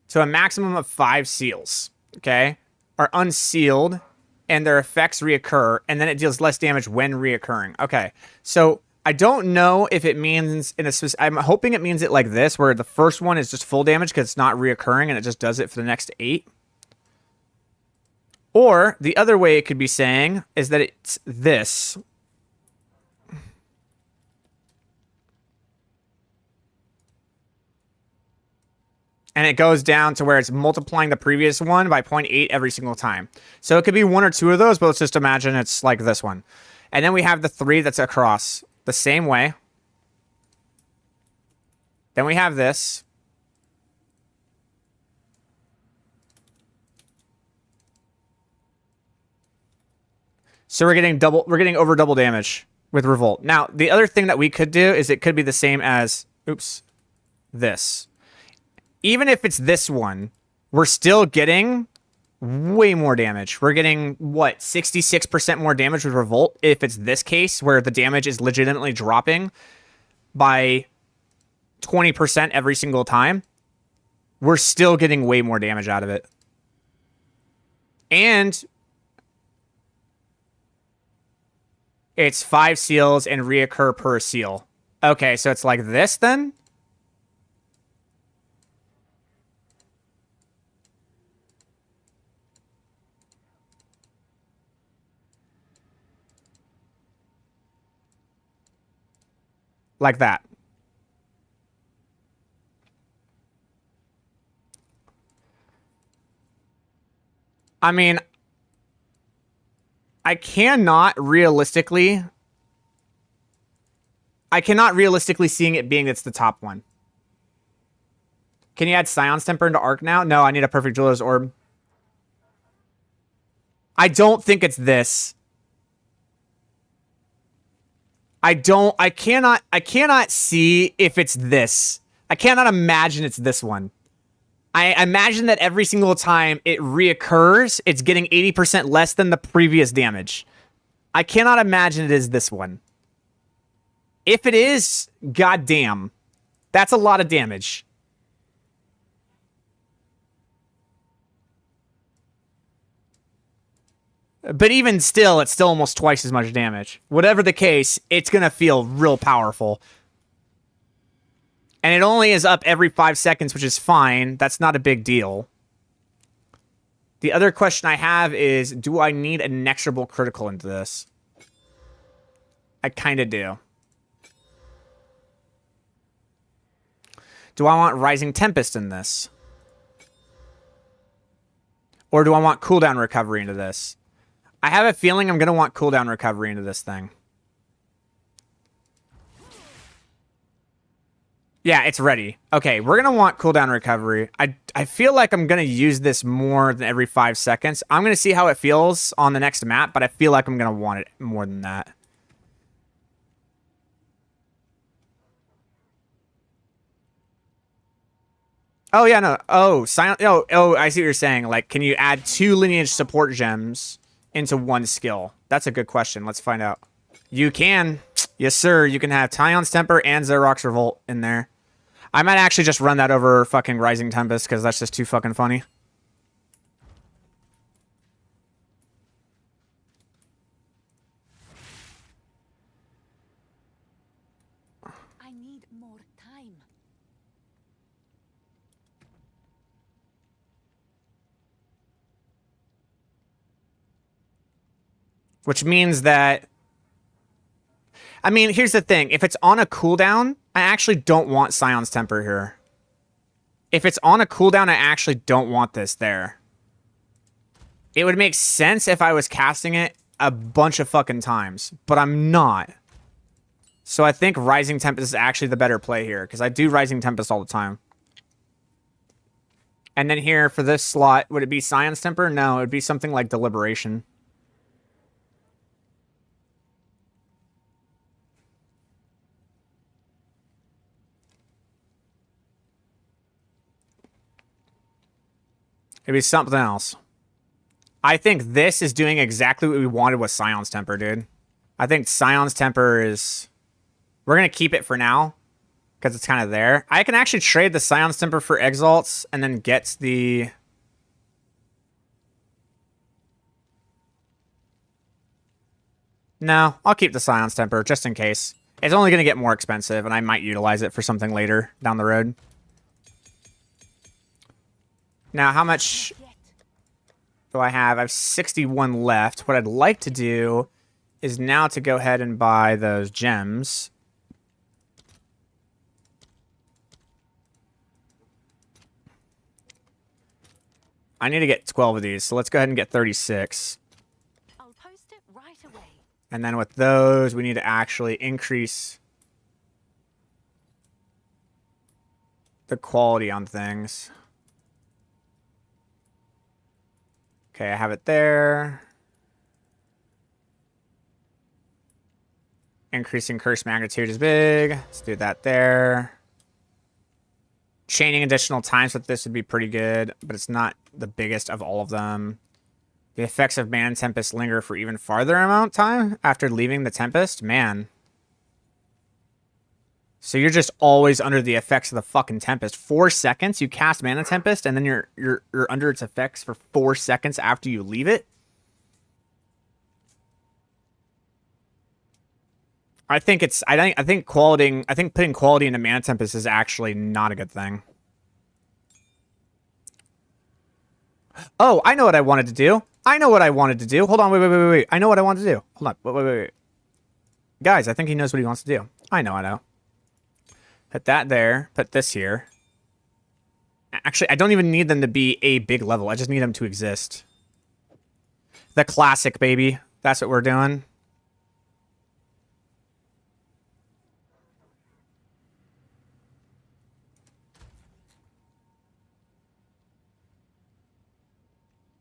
So a maximum of 5 seals, okay, are unsealed and their effects reoccur, and then it deals less damage when reoccurring. Okay, so I don't know if it means I'm hoping it means it like this, where the first one is just full damage because it's not reoccurring and it just does it for the next 8. Or the other way it could be saying is that it's this. And it goes down to where it's multiplying the previous one by 0.8 every single time. So it could be 1 or 2 of those, but let's just imagine it's like this one. And then we have the 3 that's across the same way. Then we have this. So we're getting over double damage with Revolt. Now, the other thing that we could do is it could be the same as, this. Even if it's this one, we're still getting way more damage. We're getting, what, 66% more damage with Revolt if it's this case, where the damage is legitimately dropping by 20% every single time. We're still getting way more damage out of it. And it's 5 seals and reoccur per seal. Okay, so it's like this then? Like that. I mean, I cannot realistically I cannot realistically seeing it being it's the top one. Can you add Scion's Temper into Arc now? No, I need a Perfect Jeweler's Orb. I don't think it's this. I cannot see if it's this. I cannot imagine it's this one. I imagine that every single time it reoccurs, it's getting 80% less than the previous damage. I cannot imagine it is this one. If it is, goddamn, that's a lot of damage. But even still, it's still almost twice as much damage. Whatever the case, it's going to feel real powerful. And it only is up every 5 seconds, which is fine. That's not a big deal. The other question I have is, do I need an inexorable critical into this? I kind of do. Do I want Rising Tempest in this? Or do I want cooldown recovery into this? I have a feeling I'm going to want cooldown recovery into this thing. Yeah, it's ready. Okay, we're going to want cooldown recovery. I feel like I'm going to use this more than every 5 seconds. I'm going to see how it feels on the next map, but I feel like I'm going to want it more than that. Oh, yeah, no. Oh, silent. Oh, I see what you're saying. Like, can you add 2 lineage support gems into 1 skill? That's a good question. Let's find out. You can. Yes, sir. You can have Tyon's Temper and Xerox Revolt in there. I might actually just run that over fucking Rising Tempest because that's just too fucking funny. I need more time. Which means that... I mean, here's the thing. If it's on a cooldown, I actually don't want Scion's Temper here. If it's on a cooldown, I actually don't want this there. It would make sense if I was casting it a bunch of fucking times, but I'm not. So I think Rising Tempest is actually the better play here, because I do Rising Tempest all the time. And then here, for this slot, would it be Scion's Temper? No, it would be something like Deliberation. It'd be something else. I think this is doing exactly what we wanted with Scion's Temper, dude. I think Scion's Temper is... We're going to keep it for now, because it's kind of there. I can actually trade the Scion's Temper for Exalts, and then get the... No, I'll keep the Scion's Temper, just in case. It's only going to get more expensive, and I might utilize it for something later down the road. Now, how much do I have? I have 61 left. What I'd like to do is now to go ahead and buy those gems. I need to get 12 of these, so let's go ahead and get 36. I'll post it right away. And then with those, we need to actually increase the quality on things. Okay, I have it there. Increasing curse magnitude is big. Let's do that there. Chaining additional times with this would be pretty good, but it's not the biggest of all of them. The effects of Mana Tempest linger for even farther amount of time after leaving the Tempest? Man. So you're just always under the effects of the fucking Tempest. 4 seconds, you cast Mana Tempest, and then you're under its effects for 4 seconds after you leave it? I think putting quality into Mana Tempest is actually not a good thing. Oh, I know what I wanted to do. Hold on, wait. I know what I wanted to do. Hold on, wait. Guys, I think he knows what he wants to do. I know. Put that there. Put this here. Actually, I don't even need them to be a big level. I just need them to exist. The classic, baby. That's what we're doing.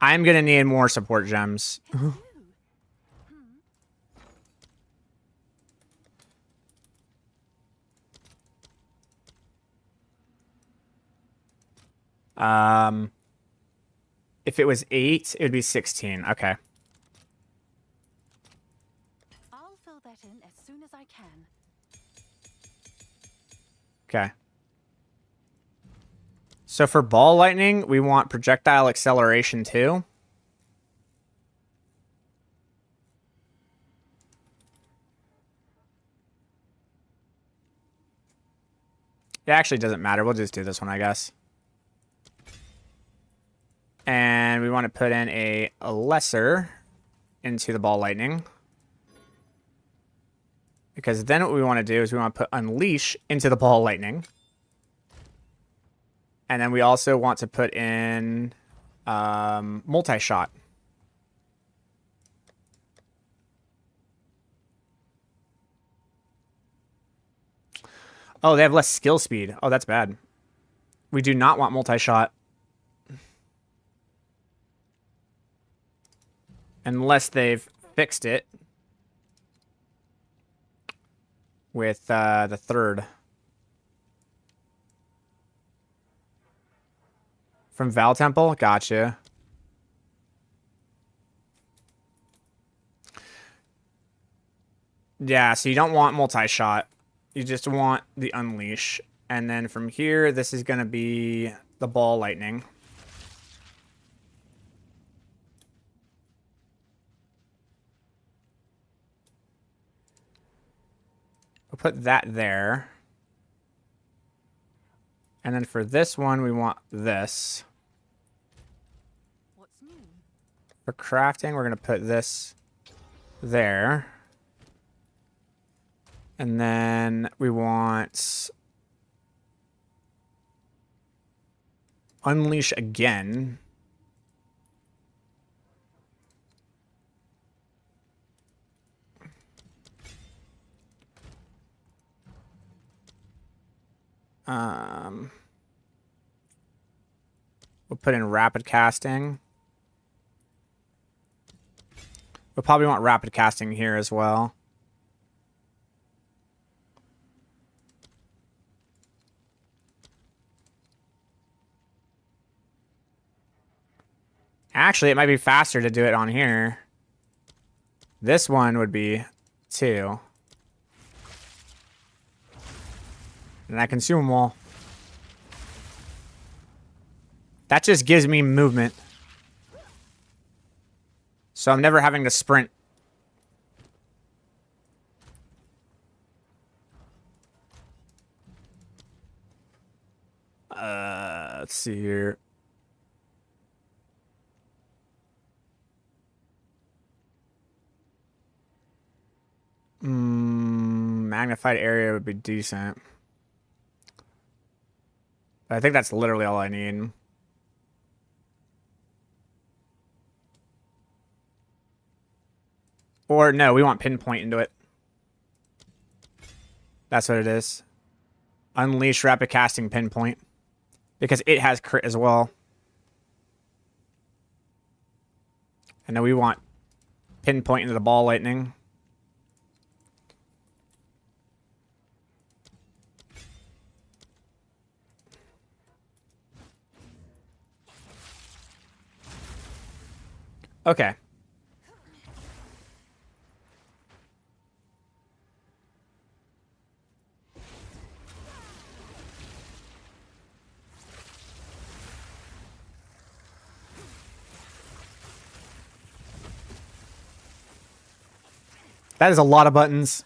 I'm gonna need more support gems. If it was 8, it would be 16. Okay. I'll fill that in as soon as I can. Okay. So for ball lightning, we want projectile acceleration too. It actually doesn't matter. We'll just do this one, I guess. And we want to put in a lesser into the ball lightning. Because then what we want to do is we want to put unleash into the ball lightning. And then we also want to put in multi-shot. Oh, they have less skill speed. Oh, that's bad. We do not want multi-shot. Unless they've fixed it with the third. From Val Temple? Gotcha. Yeah, so you don't want multi-shot. You just want the unleash. And then from here, this is going to be the ball lightning. We'll put that there. And then for this one, we want this. What's new? For crafting, we're going to put this there. And then we want unleash again. We'll put in rapid casting. We'll probably want rapid casting here as well. Actually, it might be faster to do it on here. This one would be 2. And I consume them all. That just gives me movement. So I'm never having to sprint. Let's see here. Magnified area would be decent. But I think that's literally all I need. Or no, we want pinpoint into it. That's what it is. Unleash rapid casting pinpoint. Because it has crit as well. And then we want pinpoint into the ball lightning. Okay. That is a lot of buttons.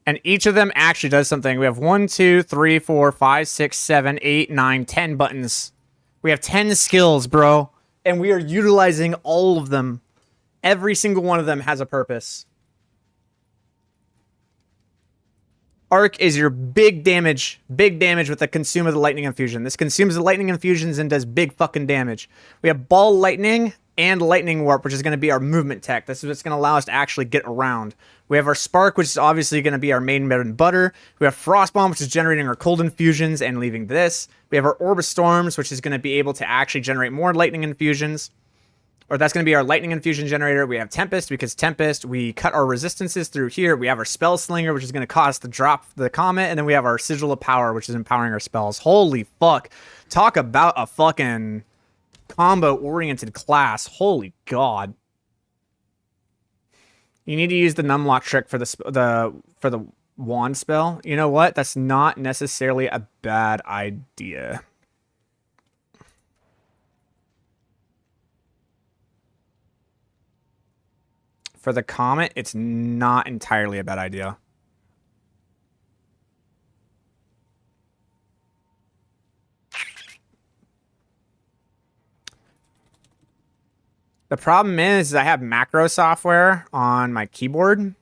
And each of them actually does something. We have 1, 2, 3, 4, 5, 6, 7, 8, 9, 10 buttons. We have 10 skills, bro. And we are utilizing all of them. Every single one of them has a purpose. Arc is your big damage with the consume of the lightning infusion. This consumes the lightning infusions and does big fucking damage. We have ball lightning and lightning warp, which is going to be our movement tech. This is what's going to allow us to actually get around. We have our spark, which is obviously going to be our main bread and butter. We have frost bomb, which is generating our cold infusions and leaving this. We have our orb of storms, which is going to be able to actually generate more lightning infusions. Or that's going to be our lightning infusion generator. We have Tempest, because Tempest, we cut our resistances through here. We have our Spell Slinger, which is going to cause us to drop the Comet. And then we have our Sigil of Power, which is empowering our spells. Holy fuck. Talk about a fucking combo-oriented class. Holy god. You need to use the numlock trick for the wand spell. You know what? That's not necessarily a bad idea. For the Comet, it's not entirely a bad idea. The problem is I have macro software on my keyboard.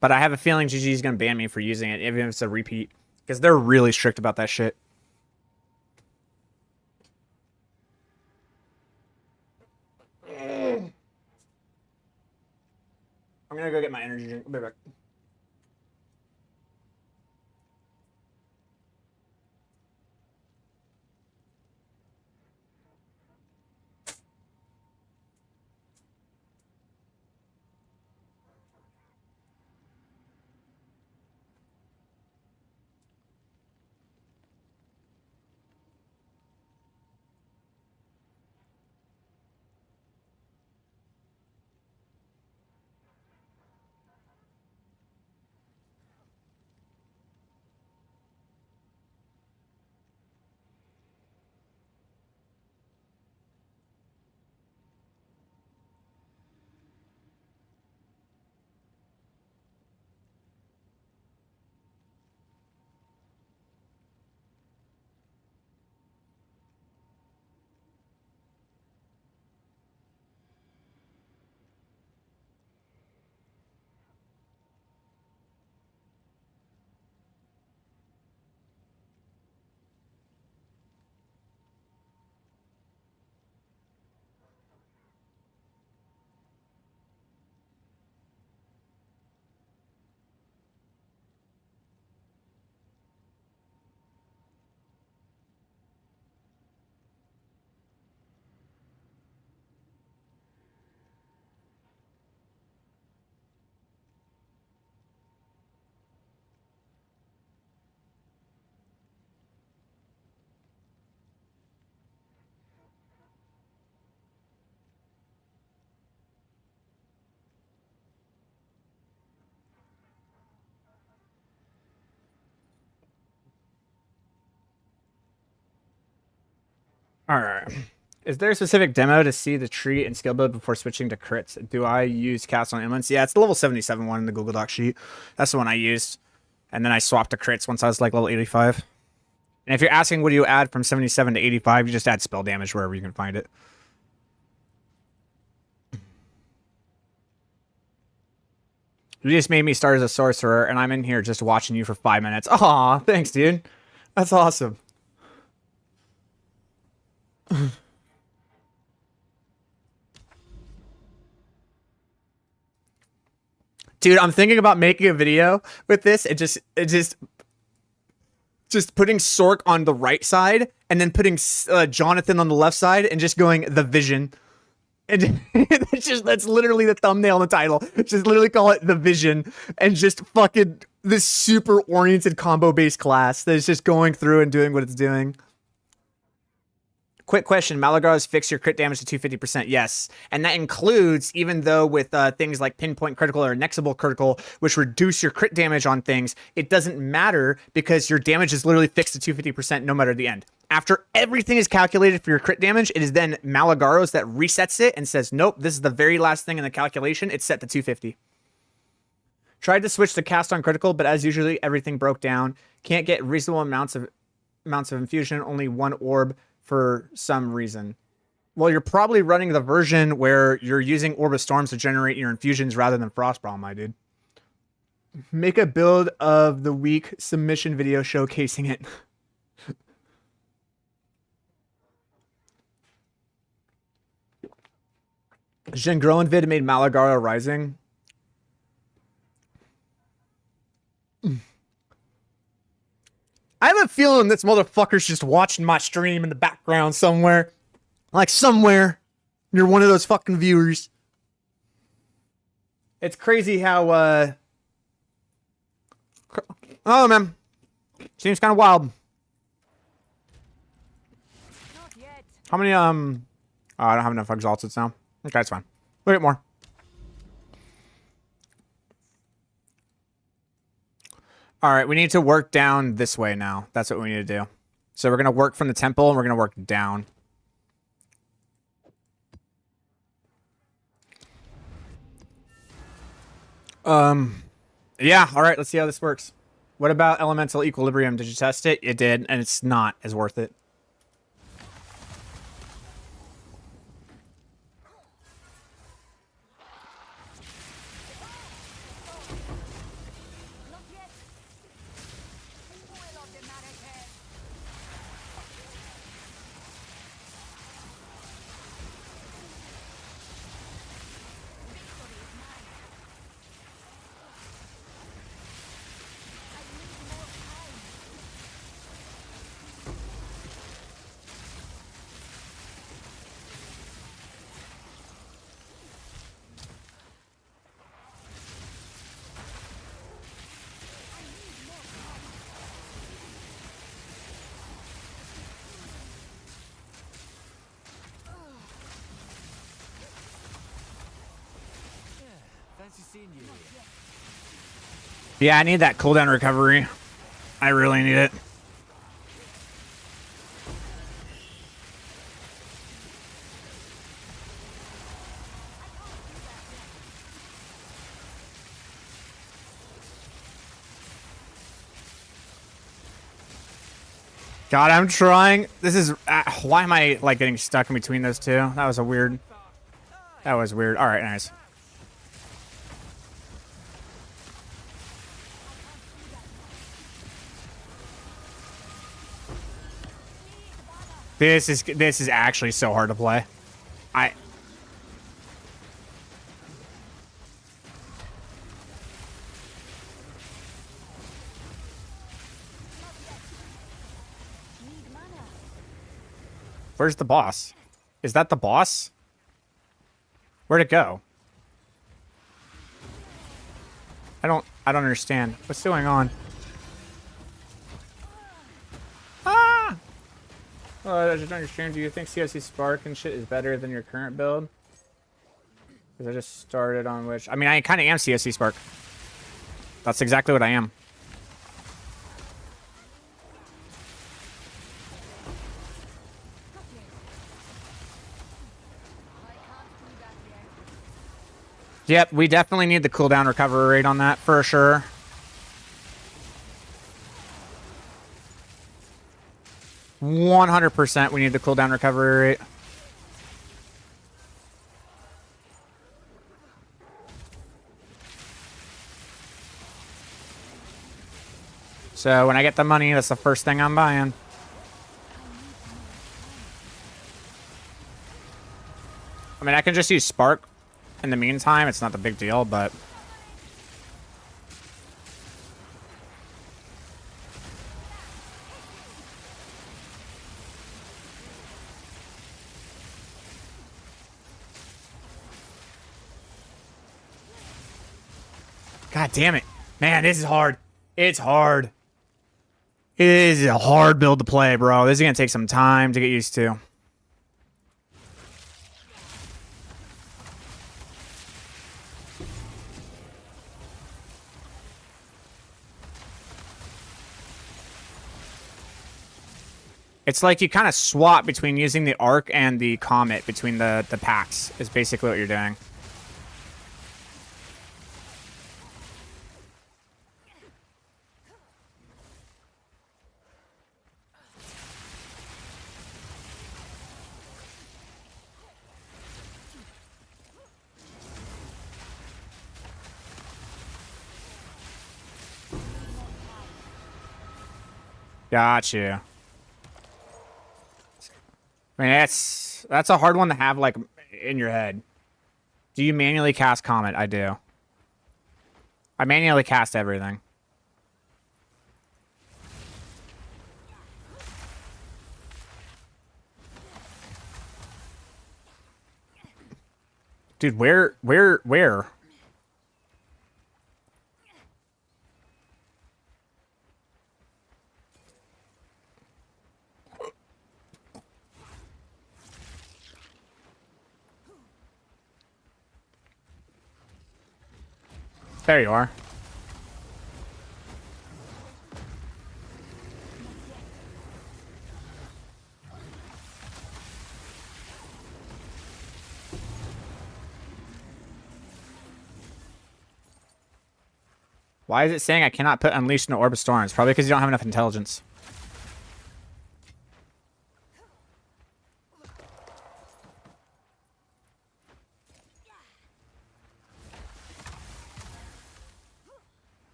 But I have a feeling GG is going to ban me for using it, even if it's a repeat. Because they're really strict about that shit. I'm gonna go get my energy drink. I'll be back. Alright. Is there a specific demo to see the tree and skill build before switching to crits? Do I use cast on inlands? Yeah, it's the level 77 one in the Google Doc sheet. That's the one I used. And then I swapped to crits once I was like level 85. And if you're asking what do you add from 77 to 85, you just add spell damage wherever you can find it. You just made me start as a sorcerer, and I'm in here just watching you for 5 minutes. Aw, thanks, dude. That's awesome. Dude, I'm thinking about making a video with this and just putting Sork on the right side and then putting Jonathan on the left side and just going the Vision. And that's literally the thumbnail and the title. Just literally call it the Vision and just fucking this super oriented combo based class that is just going through and doing what it's doing. Quick question, Malagars fix your crit damage to 250%? Yes. And that includes, even though with things like pinpoint critical or nexable critical, which reduce your crit damage on things, it doesn't matter because your damage is literally fixed to 250% no matter the end. After everything is calculated for your crit damage, it is then Malagaros that resets it and says, nope, this is the very last thing in the calculation. It's set to 250. Tried to switch to cast on critical, but as usually, everything broke down. Can't get reasonable amounts of infusion, only one orb for some reason. Well, you're probably running the version where you're using Orb of Storms to generate your infusions rather than Frostbomb, my dude. Make a build of the week submission video showcasing it. Groenvid made Malagara Rising. I have a feeling this motherfucker's just watching my stream in the background somewhere. Like somewhere. You're one of those fucking viewers. It's crazy how, oh, man. Seems kind of wild. Not yet. How many, oh, I don't have enough exalted now. Okay, that's fine. We'll get more. All right, we need to work down this way now. That's what we need to do. So we're going to work from the temple, and we're going to work down. Yeah, all right, let's see how this works. What about elemental equilibrium? Did you test it? It did, and it's not as worth it. Not yet. Fuel of the narrative. Victory is mine. I need more time. Fancy seeing you. Yeah, I need that cooldown recovery. I really need it. God, I'm trying. This is... why am I, like, getting stuck in between those two? That was a weird... That was weird. All right, nice. This is actually so hard to play. Need mana. Where's the boss? Is that the boss? Where'd it go? I don't understand. What's going on? Ah! Oh, I just don't understand. Do you think COC Spark and shit is better than your current build? Because I just started on which... I mean, I kind of am COC Spark. That's exactly what I am. Yep, we definitely need the cooldown recovery rate on that, for sure. %, we need the cooldown recovery rate. So when I get the money, that's the first thing I'm buying. I mean, I can just use Spark. In the meantime, it's not the big deal, but... God damn it. Man, this is hard. It's hard. It is a hard build to play, bro. This is going to take some time to get used to. It's like you kind of swap between using the Arc and the Comet between the packs, is basically what you're doing. Gotcha. I mean, that's a hard one to have, like, in your head. Do you manually cast Comet? I do. I manually cast everything. Dude, where? There you are. Why is it saying I cannot put Unleashed in an Orb of Storms? Probably because you don't have enough intelligence.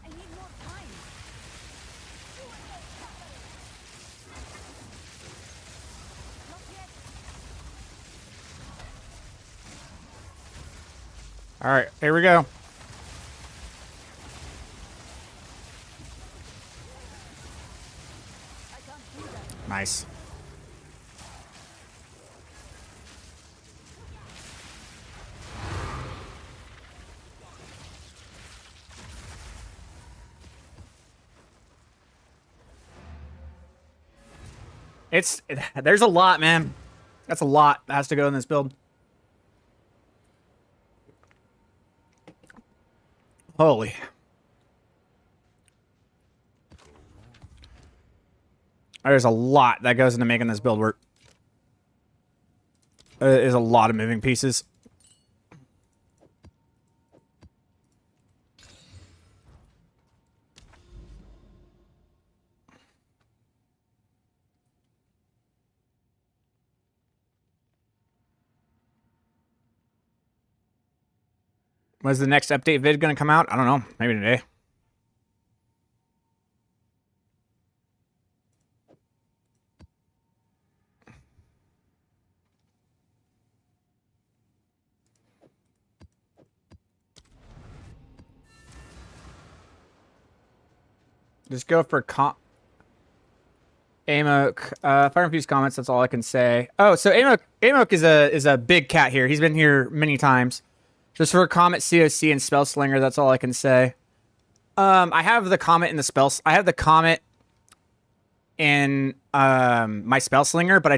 I need more time. Not yet. All right, here we go. Nice. There's a lot, man. That's a lot that has to go in this build. Holy. There's a lot that goes into making this build work. There's a lot of moving pieces. When's the next update vid going to come out? I don't know. Maybe today. Just go for Amok. Fire and Fuse comments, that's all I can say. Oh, so Amok is a big cat here. He's been here many times. Just for Comet, COC, and Spell Slinger, that's all I can say. I have the Comet in the spells. I have the Comet in my Spell Slinger, but I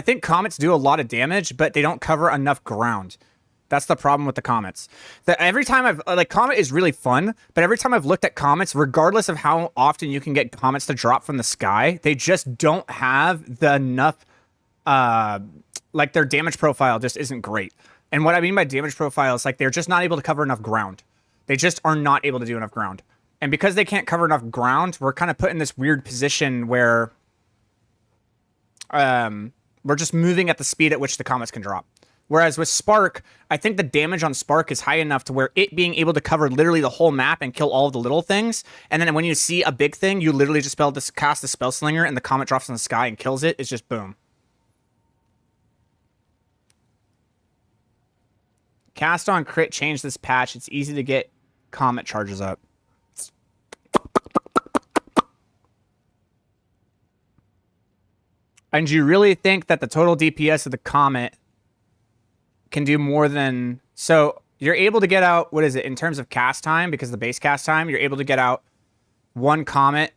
think Comets do a lot of damage, but they don't cover enough ground. That's the problem with the Comets. That every time Comet is really fun, but every time I've looked at Comets, regardless of how often you can get Comets to drop from the sky, they just don't have the enough, their damage profile just isn't great. And what I mean by damage profile is they're just not able to cover enough ground. They just are not able to do enough ground. And because they can't cover enough ground, we're kind of put in this weird position where we're just moving at the speed at which the Comets can drop. Whereas with Spark, I think the damage on Spark is high enough to where it being able to cover literally the whole map and kill all of the little things. And then when you see a big thing, you literally just cast the Spell Slinger and the Comet drops in the sky and kills it. It's just boom. Cast on crit changed this patch. It's easy to get Comet charges up. And do you really think that the total DPS of the Comet can do more than... So you're able to get out, what is it, in terms of cast time, because the base cast time, you're able to get out one Comet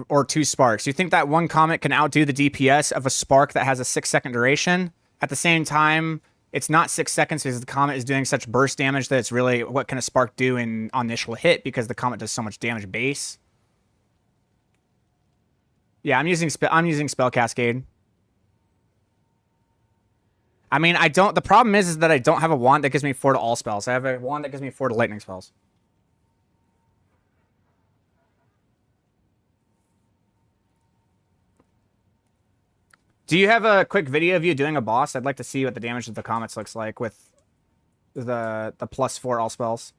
or two Sparks. You think that one Comet can outdo the DPS of a Spark that has a 6-second duration? At the same time, it's not 6 seconds because the Comet is doing such burst damage that it's really, what can a Spark do on initial hit, because the Comet does so much damage base. Yeah, I'm using Spell Cascade. I mean, the problem is that I don't have a wand that gives me 4 to all spells. I have a wand that gives me 4 to lightning spells. Do you have a quick video of you doing a boss? I'd like to see what the damage of the Comets looks like with the +4 all spells.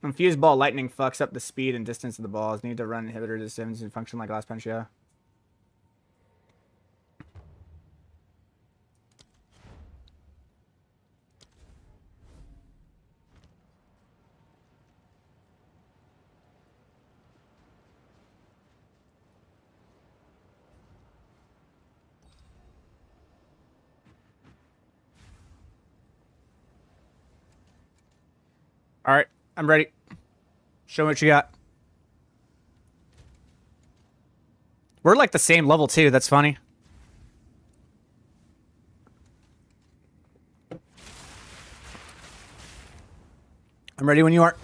Infused ball lightning fucks up the speed and distance of the balls. Need to run inhibitor distance and function like last punch, yeah. All right, I'm ready. Show me what you got. We're like the same level too. That's funny. I'm ready when you are.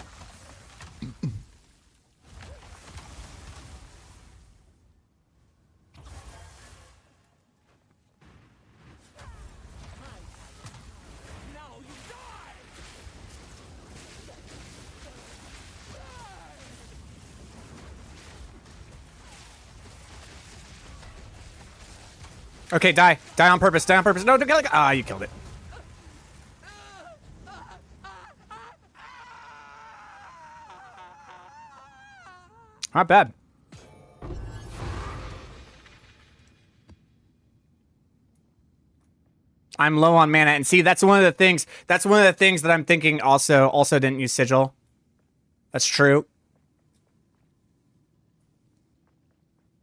Okay, die. Die on purpose. Die on purpose. No, don't get like. Ah, you killed it. Not bad. I'm low on mana, and see, that's one of the things. That's one of the things that I'm thinking. Also didn't use sigil. That's true.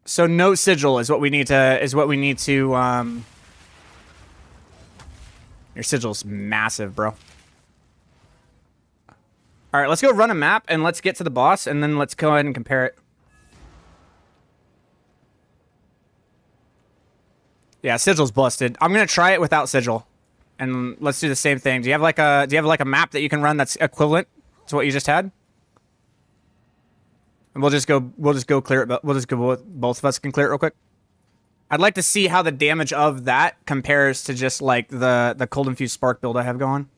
So no sigil is what we need to. Your sigil's massive, bro. All right, let's go run a map and let's get to the boss, and then let's go ahead and compare it. Yeah, sigil's busted. I'm gonna try it without sigil, and let's do the same thing. Do you have like a map that you can run that's equivalent to what you just had? And we'll just go clear it. But we'll just go. Both of us can clear it real quick. I'd like to see how the damage of that compares to just like the cold infused spark build I have going.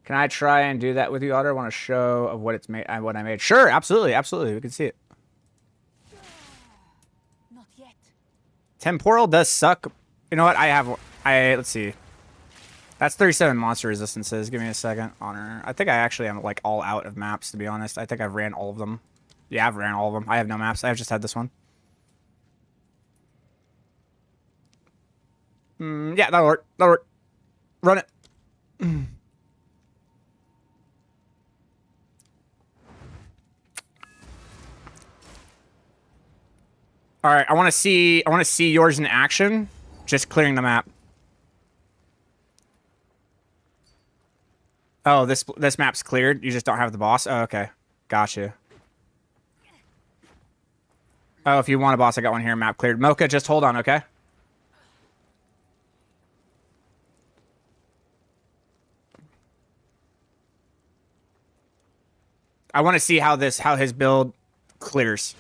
Can I try and do that with you, Otter? I want to show of what it's made, what I made. Sure, absolutely, absolutely. We can see it. Not yet. Temporal does suck. You know what? Let's see. That's 37 monster resistances. Give me a second. Honor. I think I actually am like all out of maps, to be honest. I think I've ran all of them. Yeah, I've ran all of them. I have no maps. I've just had this one. Yeah, that'll work. That'll work. Run it. All right, I want to see yours in action. Just clearing the map. Oh, this map's cleared. You just don't have the boss. Oh, okay, gotcha. Oh, if you want a boss, I got one here. Map cleared. Mocha, just hold on, okay? I want to see how his build clears.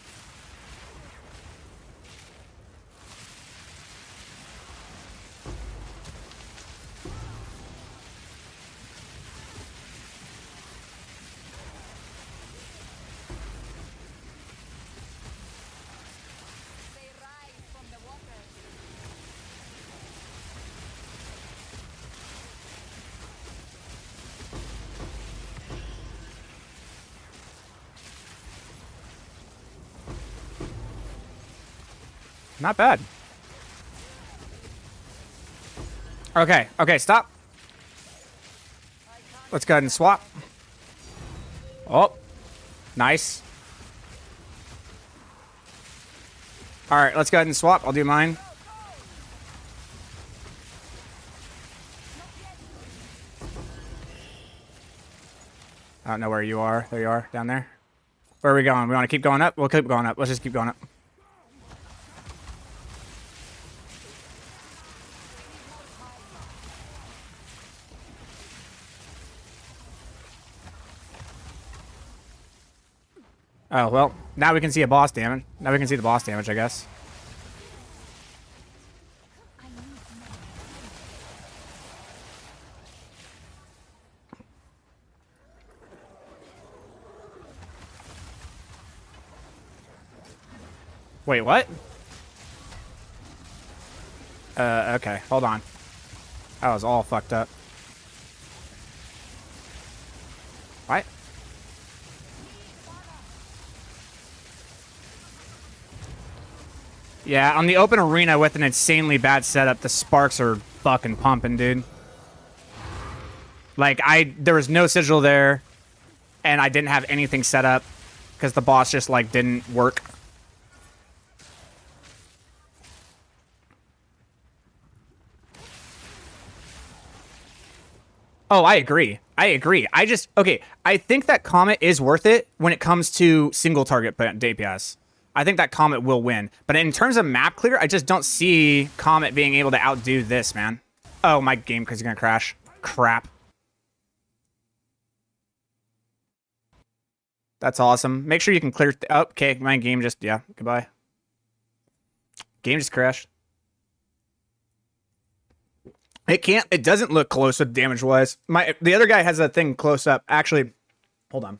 Not bad. Okay, stop. Let's go ahead and swap. Oh, nice. All right, let's go ahead and swap. I'll do mine. I don't know where you are. There you are, down there. Where are we going? We want to keep going up? We'll keep going up. Let's just keep going up. Oh, well, now we can see a boss damage. Now we can see the boss damage, I guess. Wait, what? Okay, hold on. That was all fucked up. What? Yeah, on the open arena with an insanely bad setup, the sparks are fucking pumping, dude. Like, there was no sigil there, and I didn't have anything set up, because the boss just, like, didn't work. Oh, I agree. I agree. Okay, I think that Comet is worth it when it comes to single target DPS. I think that Comet will win. But in terms of map clear, I just don't see Comet being able to outdo this, man. Oh, my game is going to crash. Crap. That's awesome. Make sure you can clear... Oh, okay, my game just... Yeah, goodbye. Game just crashed. It doesn't look close up damage-wise. The other guy has a thing close up. Actually, hold on.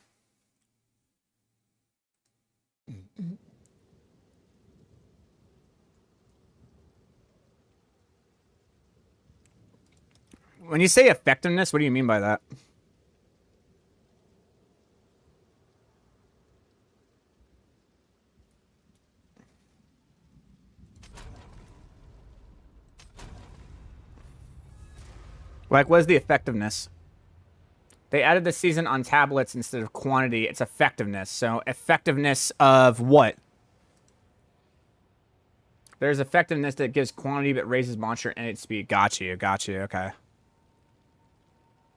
When you say effectiveness, what do you mean by that? Like, what is the effectiveness? They added the season on tablets instead of quantity. It's effectiveness. So, effectiveness of what? There's effectiveness that gives quantity but raises monster and its speed. Got you, okay.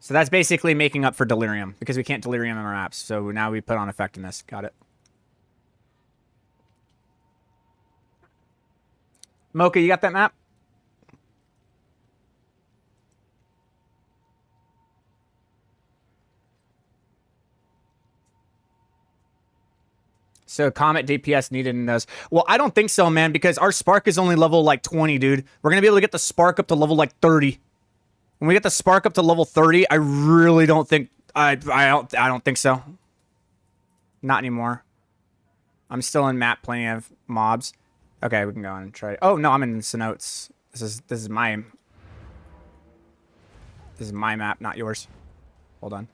So that's basically making up for delirium, because we can't delirium in our apps. So now we put on effectiveness. Got it. Mocha, you got that map? So Comet DPS needed in those. Well, I don't think so, man, because our Spark is only level like 20, dude. We're going to be able to get the Spark up to level like 30. When we get the Spark up to level 30, I really don't think... I don't think so. Not anymore. I'm still in map, plenty of mobs. Okay, we can go on and try. Oh, no, I'm in Cenotes. This is my map, not yours. Hold on.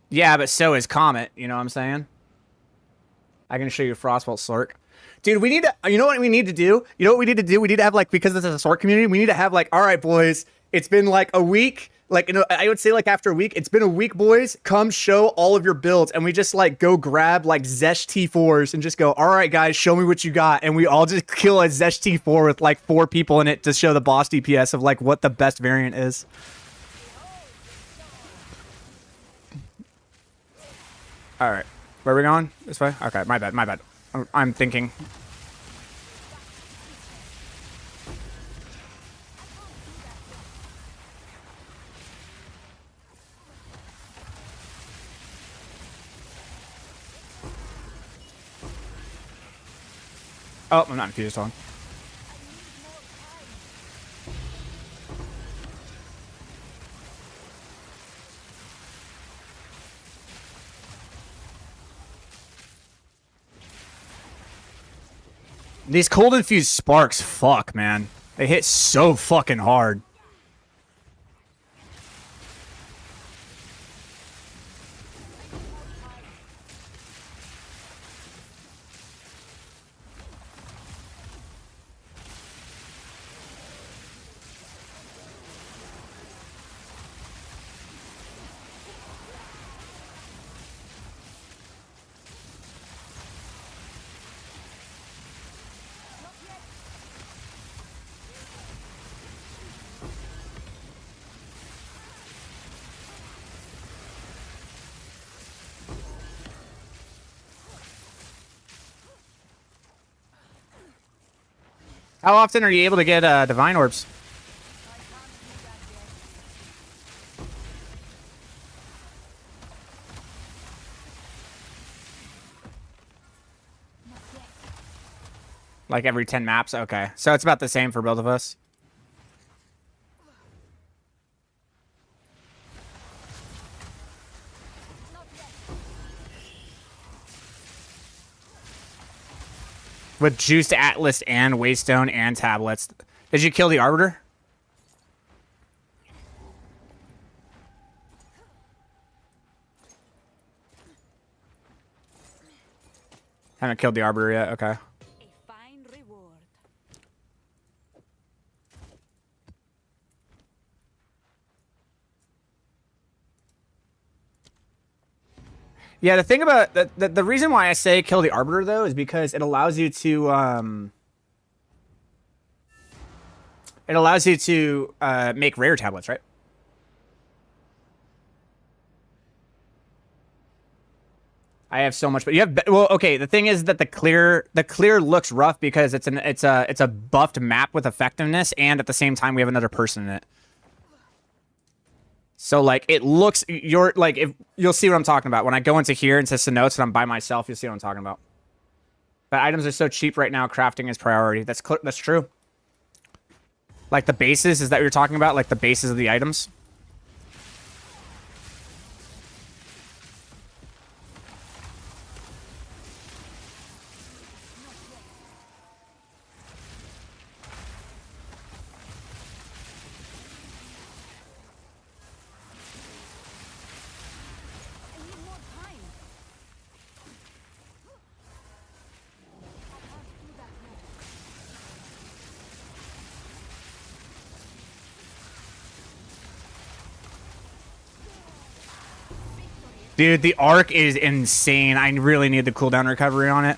Yeah, but so is Comet, you know what I'm saying? I can show you Frostbolt Sork. Dude, we need to, you know what we need to do? You know what we need to do? We need to have, like, because this is a Sork community, we need to have, like, all right, boys, it's been, like, a week. Like, you know, I would say, like, after a week, it's been a week, boys. Come show all of your builds. And we just, like, go grab, like, Zesh T4s and just go, all right, guys, show me what you got. And we all just kill a Zesh T4 with, like, 4 people in it to show the boss DPS of, like, what the best variant is. All right. Where are we going? This way? Okay, my bad. I'm thinking. Oh, I'm not infused on. These cold infused sparks, fuck, man. They hit so fucking hard. How often are you able to get divine orbs? Like every 10 maps? Okay. So it's about the same for both of us. with juiced Atlas and Waystone and tablets. Did you kill the Arbiter? Haven't killed the Arbiter yet. Okay. A fine reward. Yeah, the thing about the reason why I say kill the Arbiter though is because it allows you to make rare tablets, right? I have so much, but you have well. Okay, the thing is that the clear looks rough because it's a buffed map with effectiveness, and at the same time we have another person in it. So like it looks, you're like, if you'll see what I'm talking about when I go into here and says the notes and I'm by myself, you'll see what I'm talking about. But items are so cheap right now. Crafting is priority. That's true. Like the bases, is that what you're talking about? Like the bases of the items. Dude, the arc is insane. I really need the cooldown recovery on it.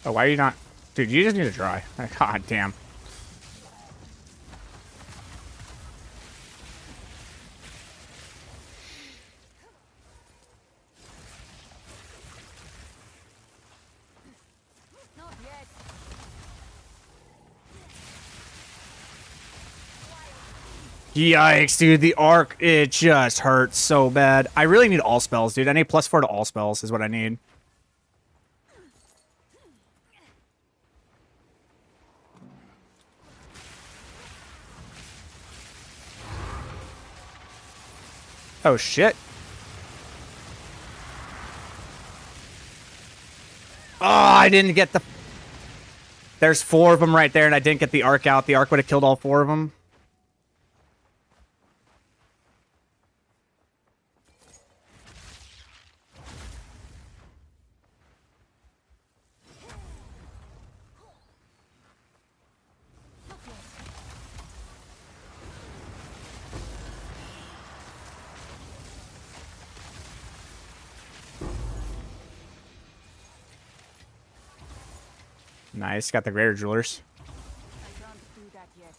Oh, why are you not? Dude, you just need to dry. God damn. Yikes, dude. The arc, it just hurts so bad. I really need all spells, dude. I need +4 to all spells is what I need. Oh, shit. Oh, I didn't get the... There's 4 of them right there, and I didn't get the arc out. The arc would have killed all 4 of them. Nice, got the greater jewelers. I can't do that yet.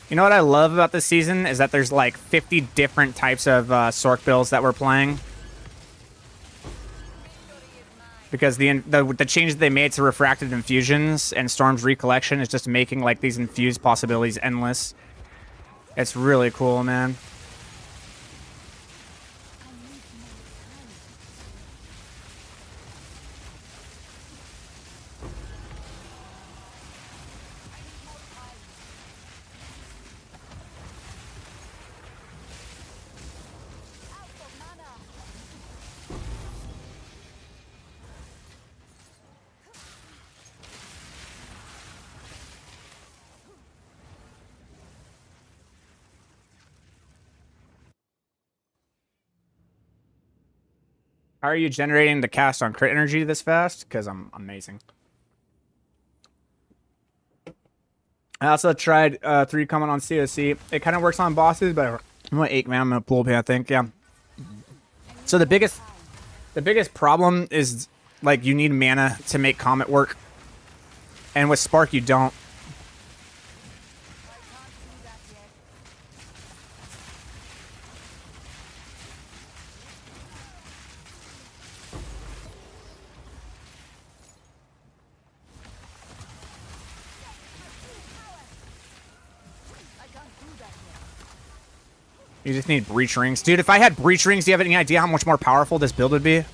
You know what I love about this season is that there's like 50 different types of Sork builds that we're playing. Because the changes they made to refracted infusions and Storm's recollection is just making like these infused possibilities endless. It's really cool, man. How are you generating the cast on crit energy this fast? Because I'm amazing. I also tried 3 comment on COC. It kind of works on bosses, but I'm gonna 8 man. I'm gonna pull up here, I think. Yeah. So the biggest problem is like you need mana to make Comet work, and with Spark you don't. You just need breach rings. Dude, if I had breach rings, do you have any idea how much more powerful this build would be?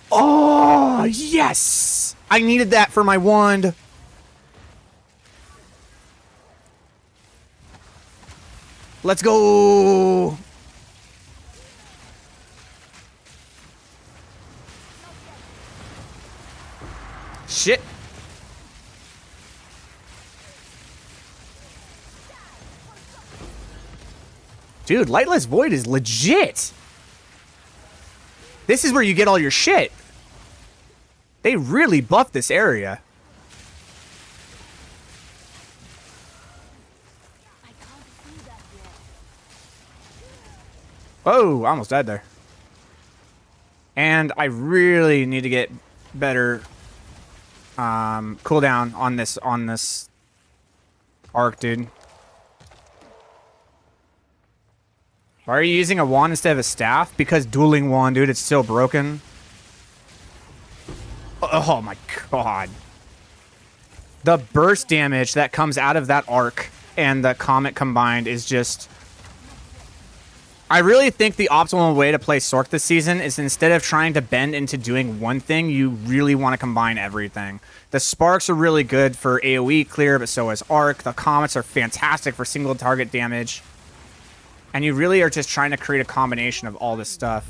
Oh, yes! I needed that for my wand. Let's go! Shit. Dude, Lightless Void is legit. This is where you get all your shit. They really buffed this area. Whoa, I almost died there. And I really need to get better cooldown on this arc, dude. Why are you using a wand instead of a staff? Because dueling wand, dude, it's still broken. Oh my god. The burst damage that comes out of that arc and the comet combined is just... I really think the optimal way to play Sork this season is instead of trying to bend into doing one thing, you really want to combine everything. The sparks are really good for AoE clear, but so is arc. The comets are fantastic for single target damage. And you really are just trying to create a combination of all this stuff.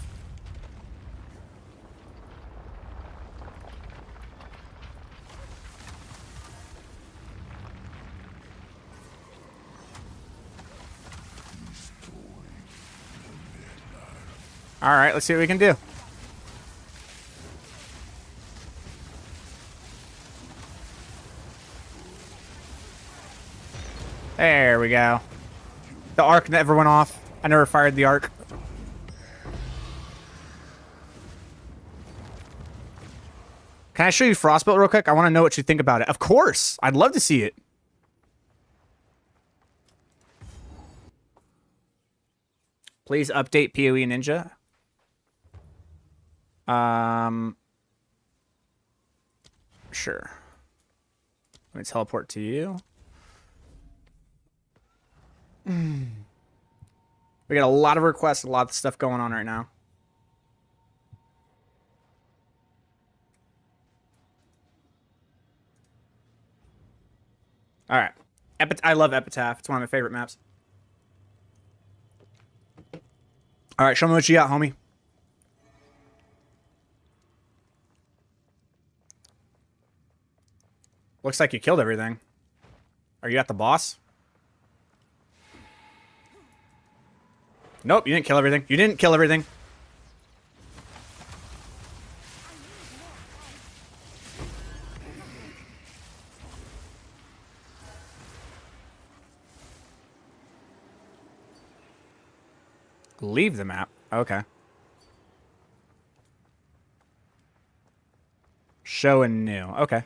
All right, let's see what we can do. There we go. The arc never went off. I never fired the arc. Can I show you Frostbolt real quick? I want to know what you think about it. Of course. I'd love to see it. Please update PoE Ninja. Sure. Let me teleport to you. We got a lot of requests, a lot of stuff going on right now. All right. I love Epitaph. It's one of my favorite maps. All right, show me what you got, homie. Looks like you killed everything. Are you at the boss? Nope, you didn't kill everything. You didn't kill everything. Leave the map. Okay. Show and new. Okay.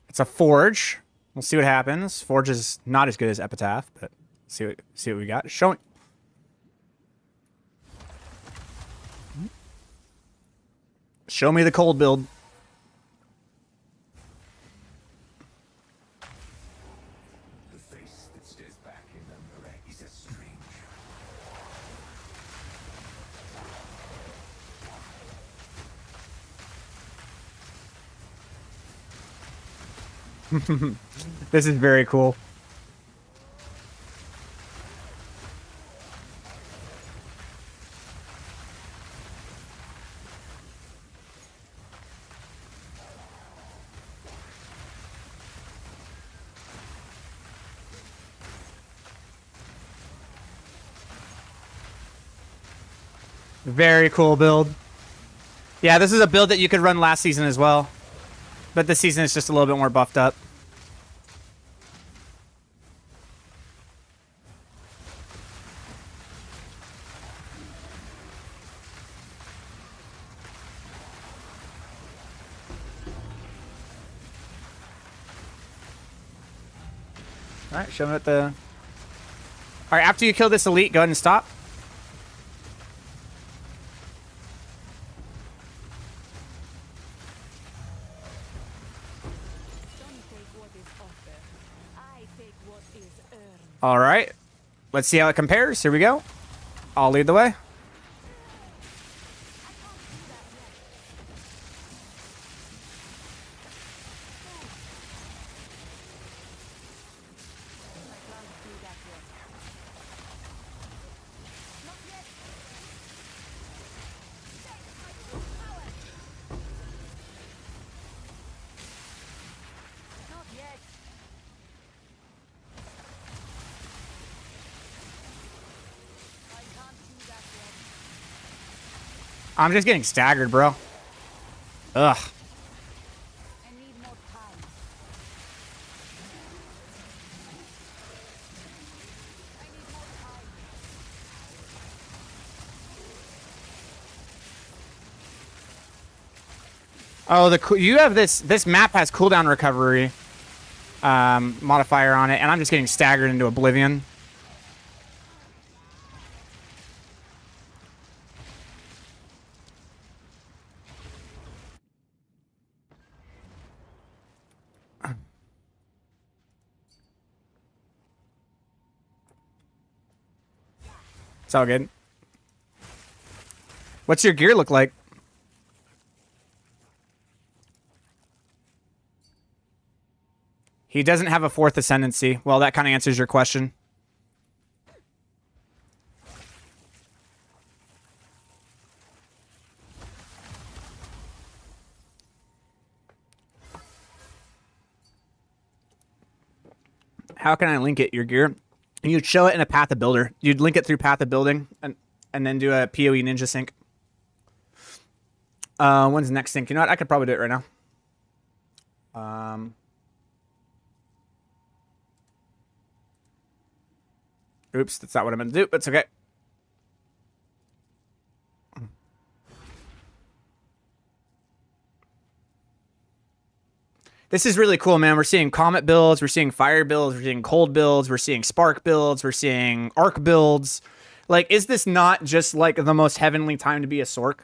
It's a forge. We'll see what happens. Forge is not as good as Epitaph, but see what we got. Show me. Show me the cold build. The face that stares back in the mirror is a stranger. This is very cool. Very cool build. Yeah, this is a build that you could run last season as well. But this season is just a little bit more buffed up. Alright, show me what the... All right, after you kill this elite, go ahead and stop. Don't take what is offered. I take what is earned. All right. Let's see how it compares. Here we go. I'll lead the way. Not yet. I can't do that yet. I'm just getting staggered, bro. Ugh. I need more time. I need more time. Oh, you have this map has cooldown recovery modifier on it, and I'm just getting staggered into oblivion. It's all good. What's your gear look like? He doesn't have a 4th Ascendancy. Well, that kind of answers your question. How can I link it, your gear? You'd show it in a Path of Builder. You'd link it through Path of Building and then do a PoE Ninja sync. When's the next sync? You know what? I could probably do it right now. Oops, that's not what I meant to do, but it's okay. This is really cool, man. We're seeing Comet builds, we're seeing Fire builds, we're seeing Cold builds, we're seeing Spark builds, we're seeing Arc builds. Like, is this not just, like, the most heavenly time to be a Sork?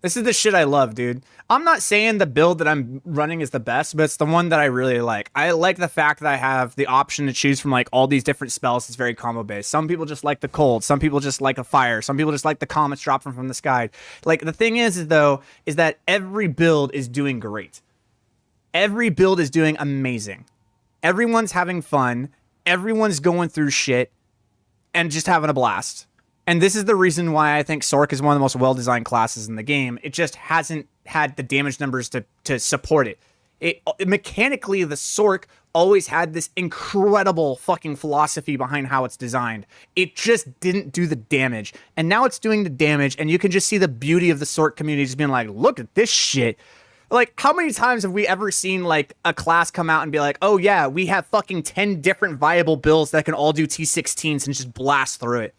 This is the shit I love, dude. I'm not saying the build that I'm running is the best, but it's the one that I really like. I like the fact that I have the option to choose from, like, all these different spells. It's very combo-based. Some people just like the cold. Some people just like a fire. Some people just like the comets dropping from the sky. Like, the thing is that every build is doing great. Every build is doing amazing. Everyone's having fun. Everyone's going through shit and just having a blast. And this is the reason why I think Sork is one of the most well-designed classes in the game. It just hasn't had the damage numbers to support it. Mechanically, the Sork always had this incredible fucking philosophy behind how it's designed. It just didn't do the damage. And now it's doing the damage, and you can just see the beauty of the Sork community just being like, look at this shit. Like, how many times have we ever seen, like, a class come out and be like, oh, yeah, we have fucking 10 different viable builds that can all do T16s and just blast through it.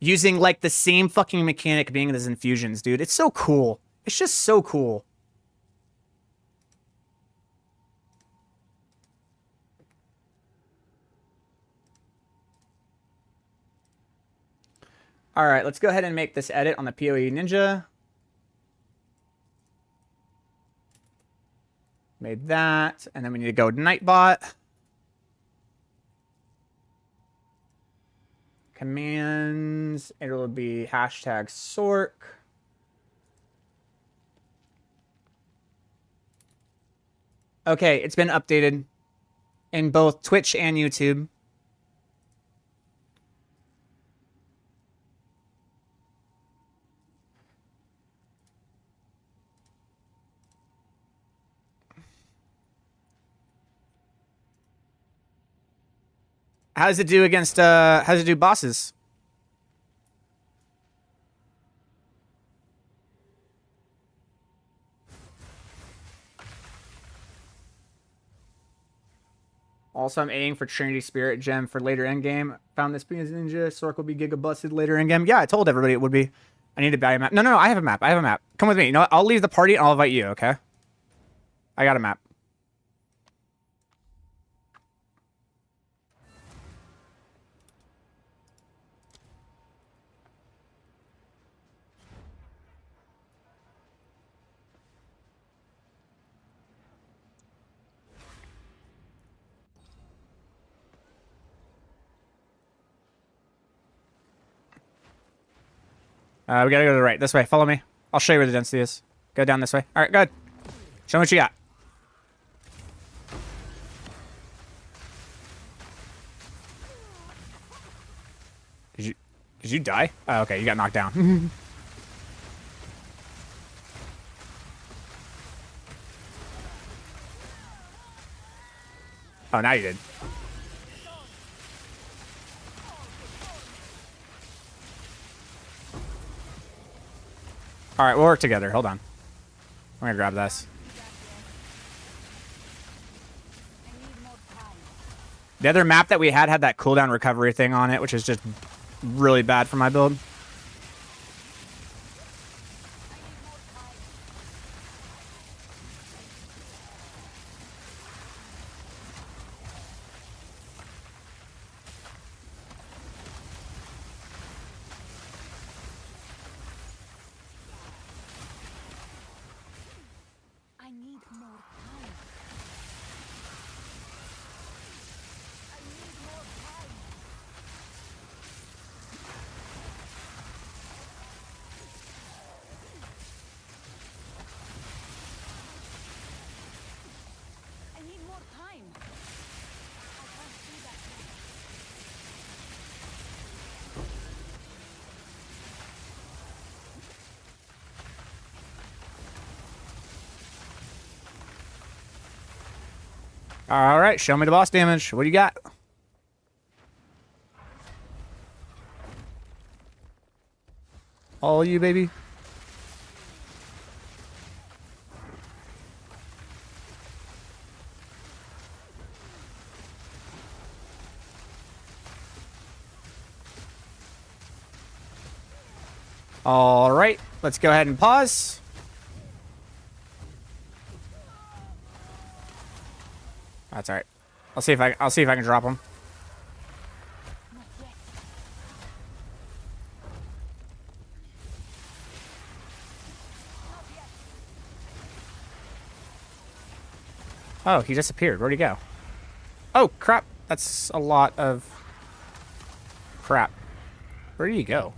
Using, like, the same fucking mechanic being those infusions, dude. It's so cool. It's just so cool. All right, let's go ahead and make this edit on the PoE Ninja. Made that. And then we need to go Nightbot. Commands, it'll be hashtag Sork. Okay, it's been updated in both Twitch and YouTube. How does it do against, how does it do bosses? Also, I'm aiming for Trinity Spirit Gem for later endgame. Found this because Ninja. Sork will be giga busted later endgame. Yeah, I told everybody it would be. I need a value map. No, I have a map. I have a map. Come with me. You know what? I'll leave the party and I'll invite you, okay? I got a map. We gotta go to the right. This way. Follow me. I'll show you where the density is. Go down this way. All right, good. Show me what you got. Did you die? Oh, okay, you got knocked down. Oh, now you did. All right, we'll work together. Hold on. I'm gonna grab this. The other map that we had that cooldown recovery thing on it, which is just really bad for my build. I need more time. I need more time. I need more time. I can't do that yet. All right, show me the boss damage. What do you got? All you, baby. All right, let's go ahead and pause. That's all right. I'll see if I can drop him. Not yet. Not yet. Oh, he disappeared. Where'd he go? Oh, crap. That's a lot of crap. Where did he go?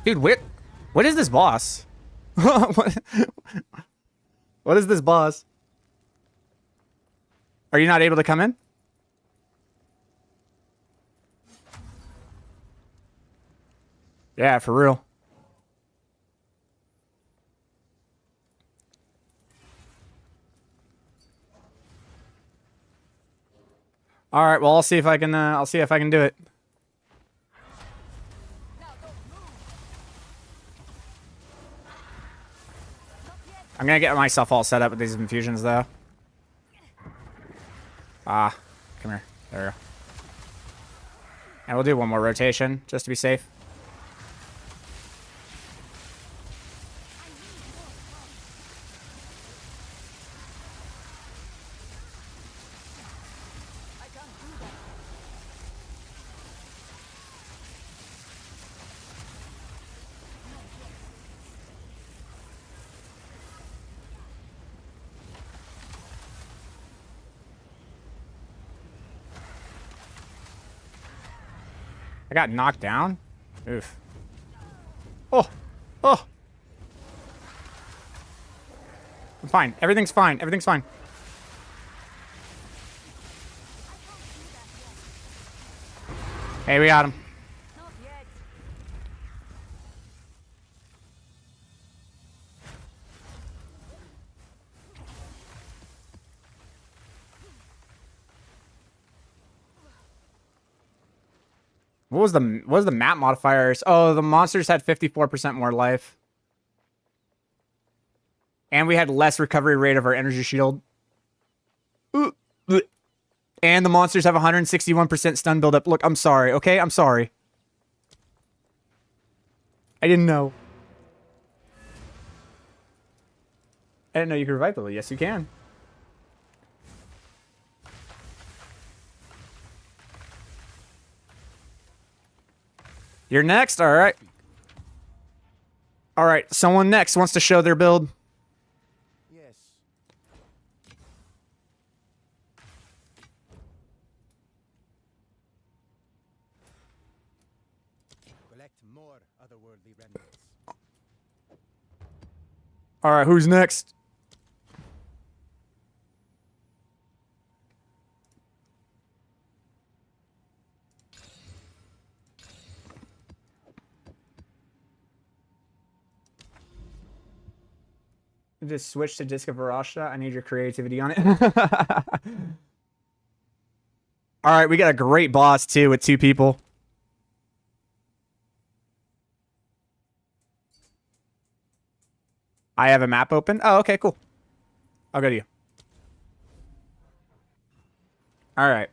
Dude, what is this boss? what is this boss? Are you not able to come in? Yeah, for real. All right, well, I'll see if I can do it. I'm gonna get myself all set up with these infusions, though. Ah, come here. There we go. And we'll do one more rotation, just to be safe. I got knocked down? Oof. Oh! Oh! I'm fine. Everything's fine. Everything's fine. Hey, we got him. Not yet. What was the map modifiers? Oh, the monsters had 54% more life. And we had less recovery rate of our energy shield. And the monsters have 161% stun buildup. Look, I'm sorry, okay? I'm sorry. I didn't know. I didn't know you could revive people. Yes, you can. You're next? All right. All right, someone next wants to show their build. Yes. Collect more otherworldly remnants. All right, who's next? Just switch to Disc of Varasha. I need your creativity on it. All right, we got a great boss too with 2 people. I have a map open. Oh, okay, cool. I'll go to you. All right.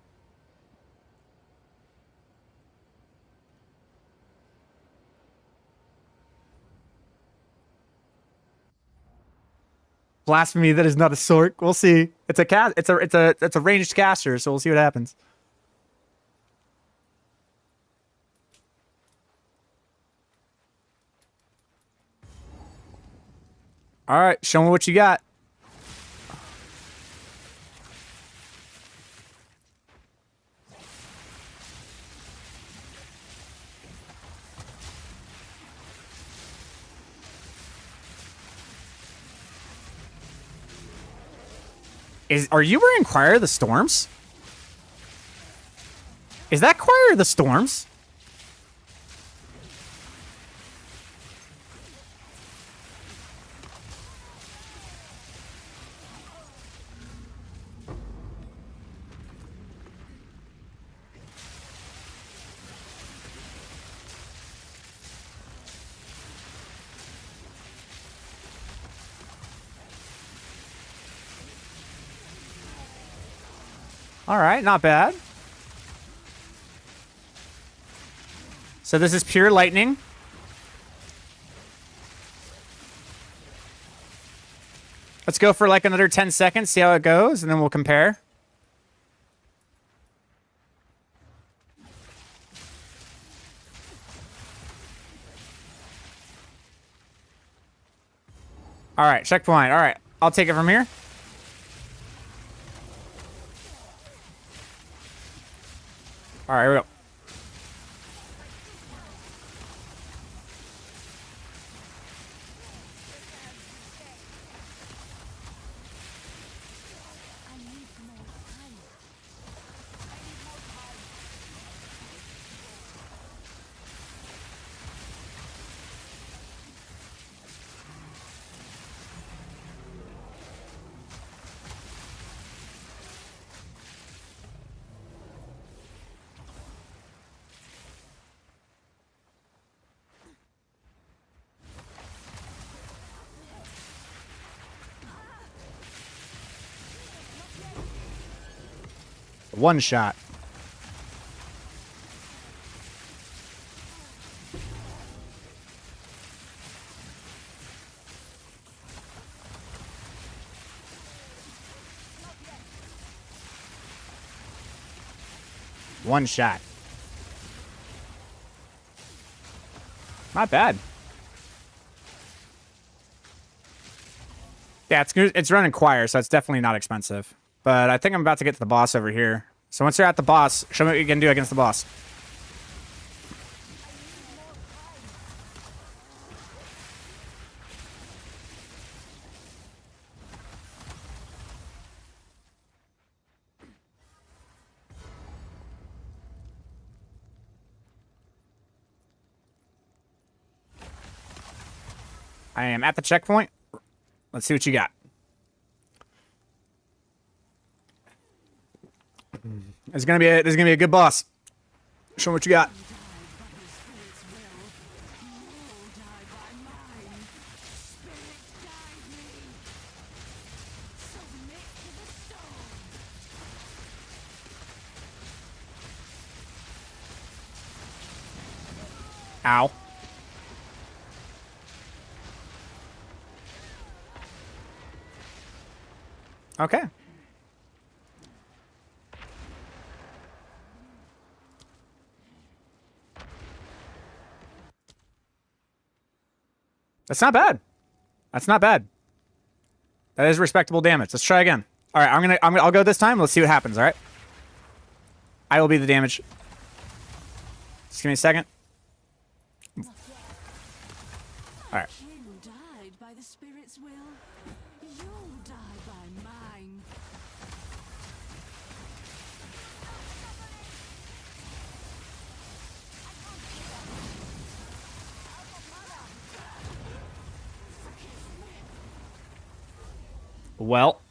Blasphemy, that is not a sork. We'll see. It's a cast. It's a ranged caster, so we'll see what happens. All right, show me what you got. Are you wearing Choir of the Storms? Is that Choir of the Storms? All right, not bad. So this is pure lightning. Let's go for like another 10 seconds, see how it goes, and then we'll compare. All right, checkpoint. All right, I'll take it from here. All right, here we go. One shot. One shot. Not bad. Yeah, it's running Choir, so it's definitely not expensive. But I think I'm about to get to the boss over here. So once you're at the boss, show me what you can do against the boss. I am at the checkpoint. Let's see what you got. This is gonna be a good boss. Show me what you got. Ow. Okay. That's not bad. That's not bad. That is respectable damage. Let's try again. All right, I'll go this time. Let's see what happens. All right. I will be the damage. Just give me a second. All right. Kin died by the spirit's will. Well.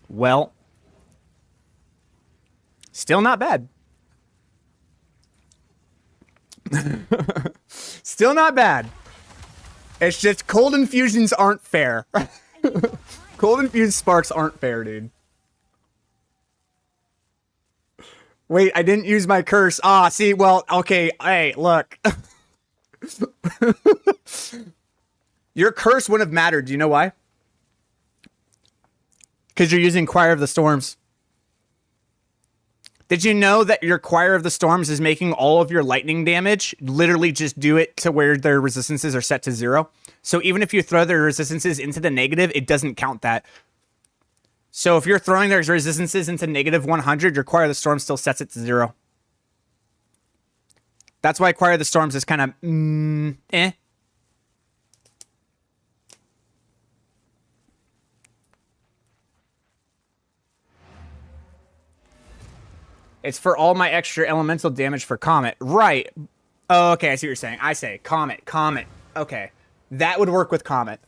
Well. Still not bad. Still not bad. It's just cold infusions aren't fair. Cold infused sparks aren't fair, dude. Wait, I didn't use my curse. Ah, see, well, okay. Hey, look. Your curse wouldn't have mattered. Do you know why? Because you're using Choir of the Storms. Did you know that your Choir of the Storms is making all of your lightning damage? Literally just do it to where their resistances are set to 0. So even if you throw their resistances into the negative, it doesn't count that. So if you're throwing their resistances into negative 100, your Choir of the Storms still sets it to 0. That's why Choir of the Storms is kind of eh. It's for all my extra elemental damage for Comet. Right. Oh, okay, I see what you're saying. I say Comet. Okay. That would work with Comet.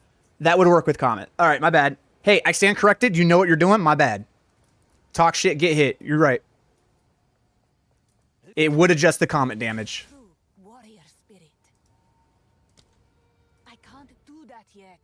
All right, my bad. Hey, I stand corrected. You know what you're doing? My bad. Talk shit, get hit. You're right. It would adjust the Comet damage. True warrior spirit. I can't do that yet.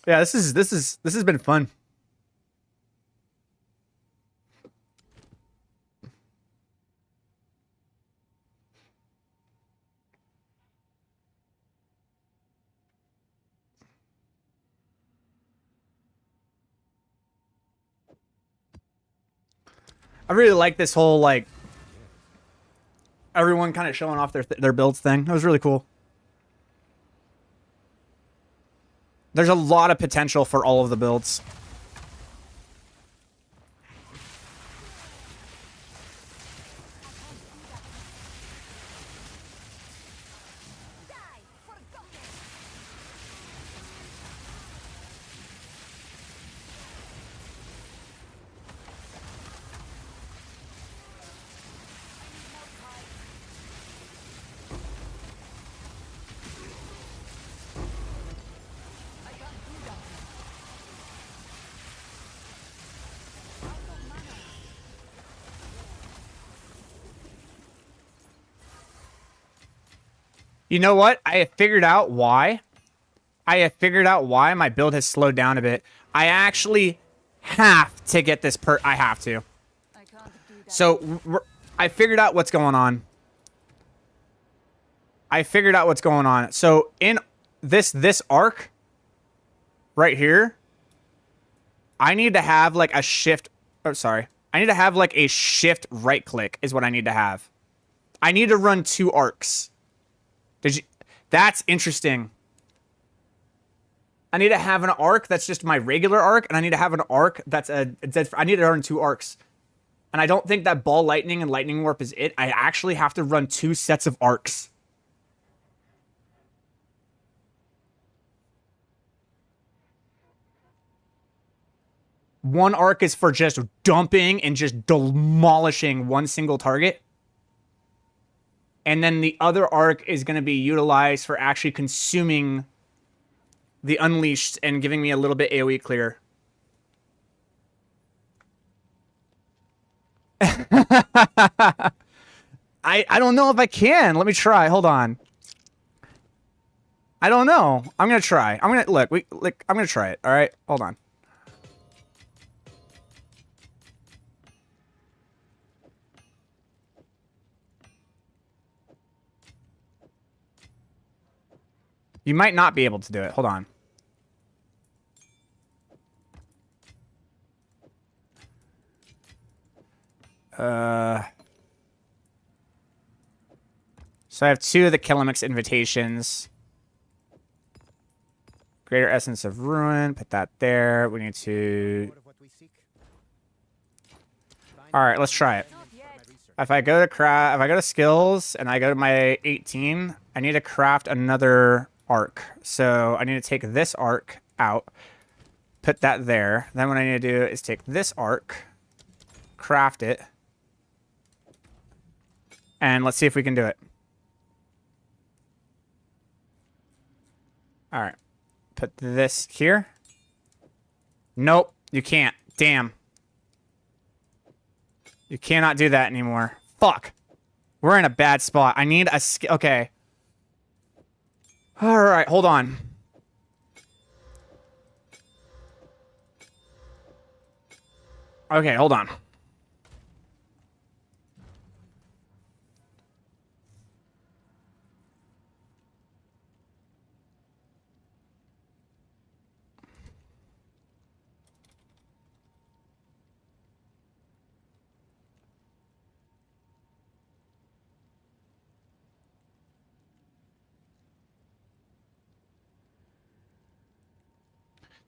Yeah, this has been fun. I really like this whole like everyone kind of showing off their builds thing. That was really cool. There's a lot of potential for all of the builds. You know what? I have figured out why. My build has slowed down a bit. I actually have to get this I have to. I can't do that. So, I figured out what's going on. So, in this arc right here, I need to have like a shift. Oh, sorry. I need to have like a shift right click is what I need to have. I need to run 2 arcs. That's interesting. I need to have an arc that's just my regular arc, and I need to have an arc that's I need to run 2 arcs. And I don't think that Ball Lightning and Lightning Warp is it. I actually have to run 2 sets of arcs. One arc is for just dumping and just demolishing one single target. And then the other arc is going to be utilized for actually consuming the Unleashed and giving me a little bit AoE clear. I don't know if I can. Let me try. Hold on. I don't know. I'm going to try. I'm going to I'm going to try it. All right. Hold on. You might not be able to do it. Hold on. So I have 2 of the Kilimix invitations. Greater Essence of Ruin. Put that there. We need to... Alright, let's try it. If I go to skills and I go to my 18, I need to craft another arc. So I need to take this arc out, put that there. Then what I need to do is take this arc, craft it, and let's see if we can do it. All right. Put this here. Nope, you can't. Damn. You cannot do that anymore. Fuck. We're in a bad spot. I need a okay. All right, hold on. Okay, hold on.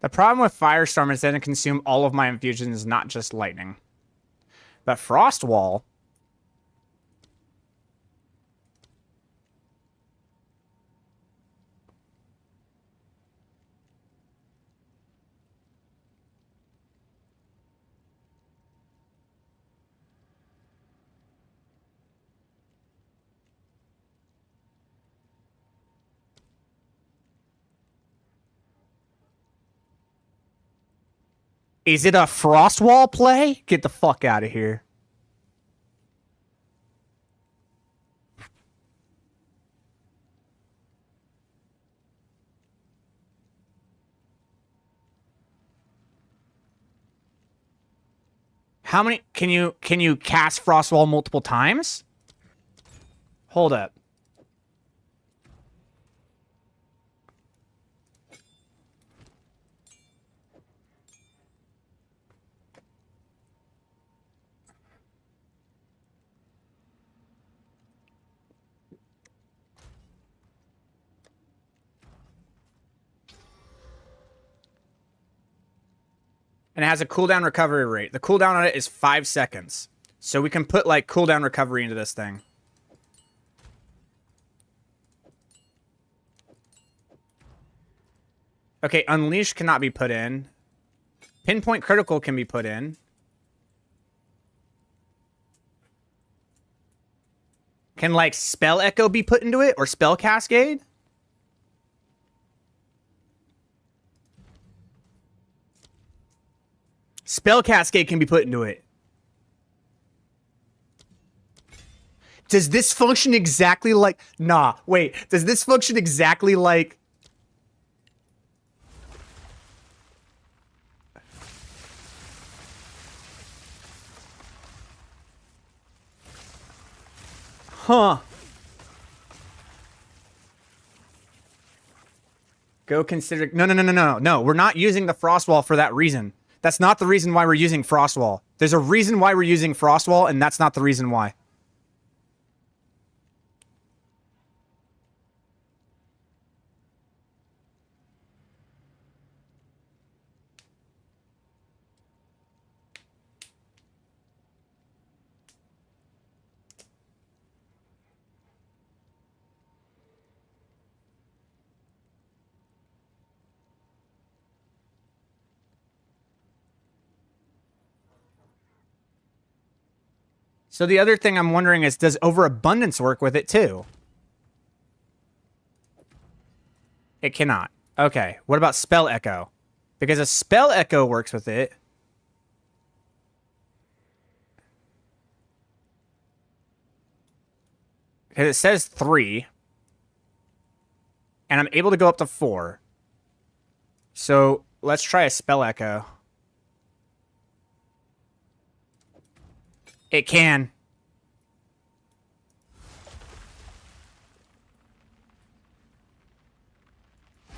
The problem with Firestorm is that it consume all of my infusions, not just lightning. But Frost Wall. Is it a Frost Wall play? Get the fuck out of here. How many can you cast Frost Wall multiple times? Hold up. And it has a cooldown recovery rate. The cooldown on it is 5 seconds. So we can put like cooldown recovery into this thing. Okay, Unleash cannot be put in. Pinpoint Critical can be put in. Can like Spell Echo be put into it? Or Spell Cascade? Spell Cascade can be put into it. Does this function exactly like... Nah, wait. Does this function exactly like... Huh. Go consider... No. We're not using the Frostwall for that reason. That's not the reason why we're using Frostwall. There's a reason why we're using Frostwall, and that's not the reason why. So the other thing I'm wondering is, does Overabundance work with it too? It cannot. Okay, what about Spell Echo? Because a Spell Echo works with it. Because it says 3. And I'm able to go up to 4. So let's try a Spell Echo. It can. I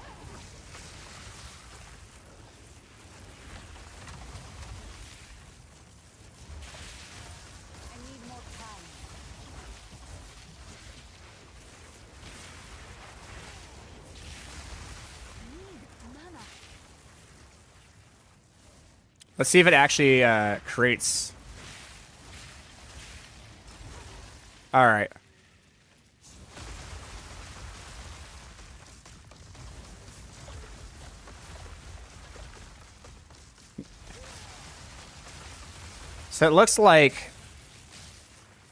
need more time. Need mana. Let's see if it actually creates... All right. So it looks like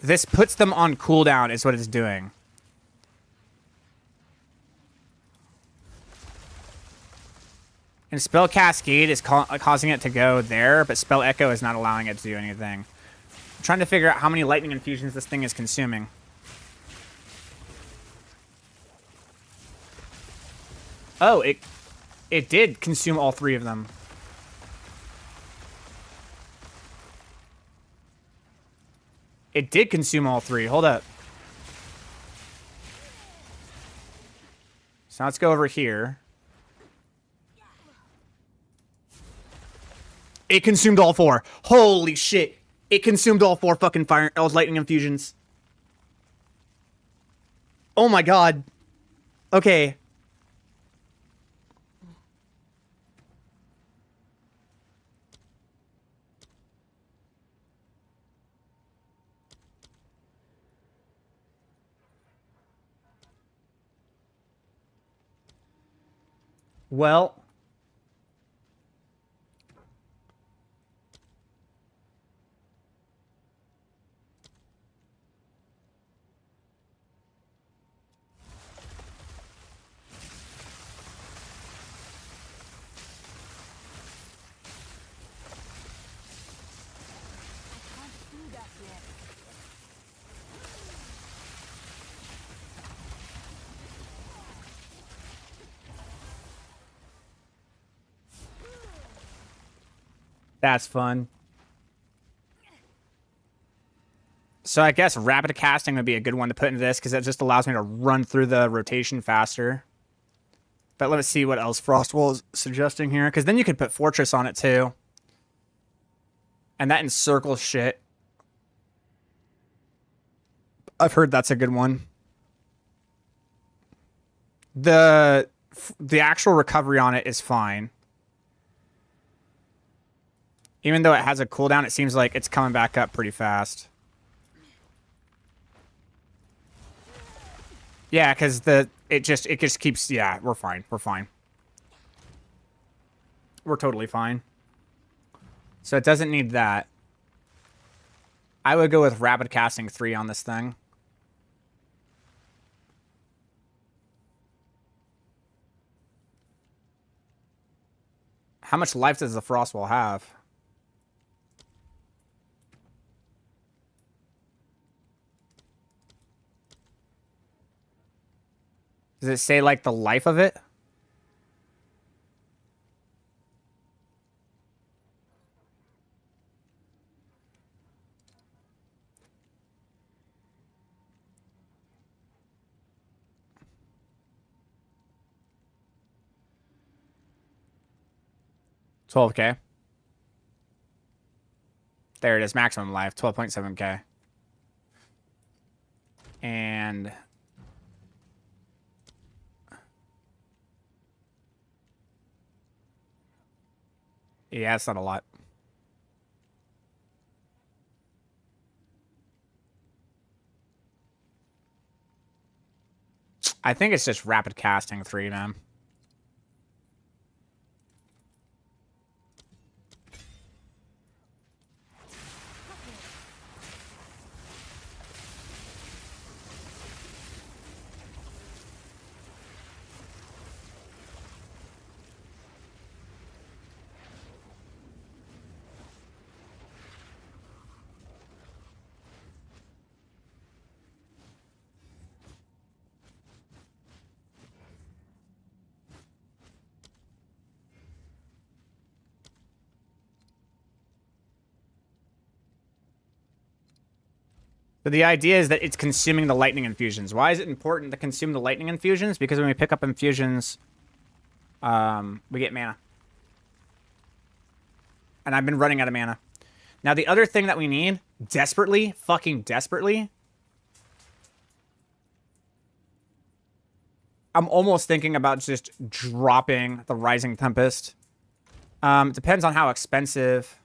this puts them on cooldown is what it's doing. And Spell Cascade is causing it to go there, but Spell Echo is not allowing it to do anything. I'm trying to figure out how many lightning infusions this thing is consuming. Oh, it did consume all 3 of them. It did consume all 3. Hold up. So let's go over here. It consumed all 4. Holy shit. It consumed all 4 fucking lightning infusions. Oh my god. Okay. Well, that's fun. So I guess rapid casting would be a good one to put into this because that just allows me to run through the rotation faster. But let's see what else Frostwall is suggesting here, because then you could put Fortress on it too. And that encircles shit. I've heard that's a good one. The actual recovery on it is fine. Even though it has a cooldown, it seems like it's coming back up pretty fast. Yeah, because it just keeps, yeah, we're fine. We're fine. We're totally fine. So it doesn't need that. I would go with rapid casting 3 on this thing. How much life does the Frostwall have? Does it say, like, the life of it? $12K. There it is, maximum life, 12.7K. And yeah, it's not a lot. I think it's just rapid casting 3, man. So the idea is that it's consuming the lightning infusions. Why is it important to consume the lightning infusions? Because when we pick up infusions, we get mana. And I've been running out of mana. Now, the other thing that we need, desperately, fucking desperately, I'm almost thinking about just dropping the Rising Tempest. It depends on how expensive.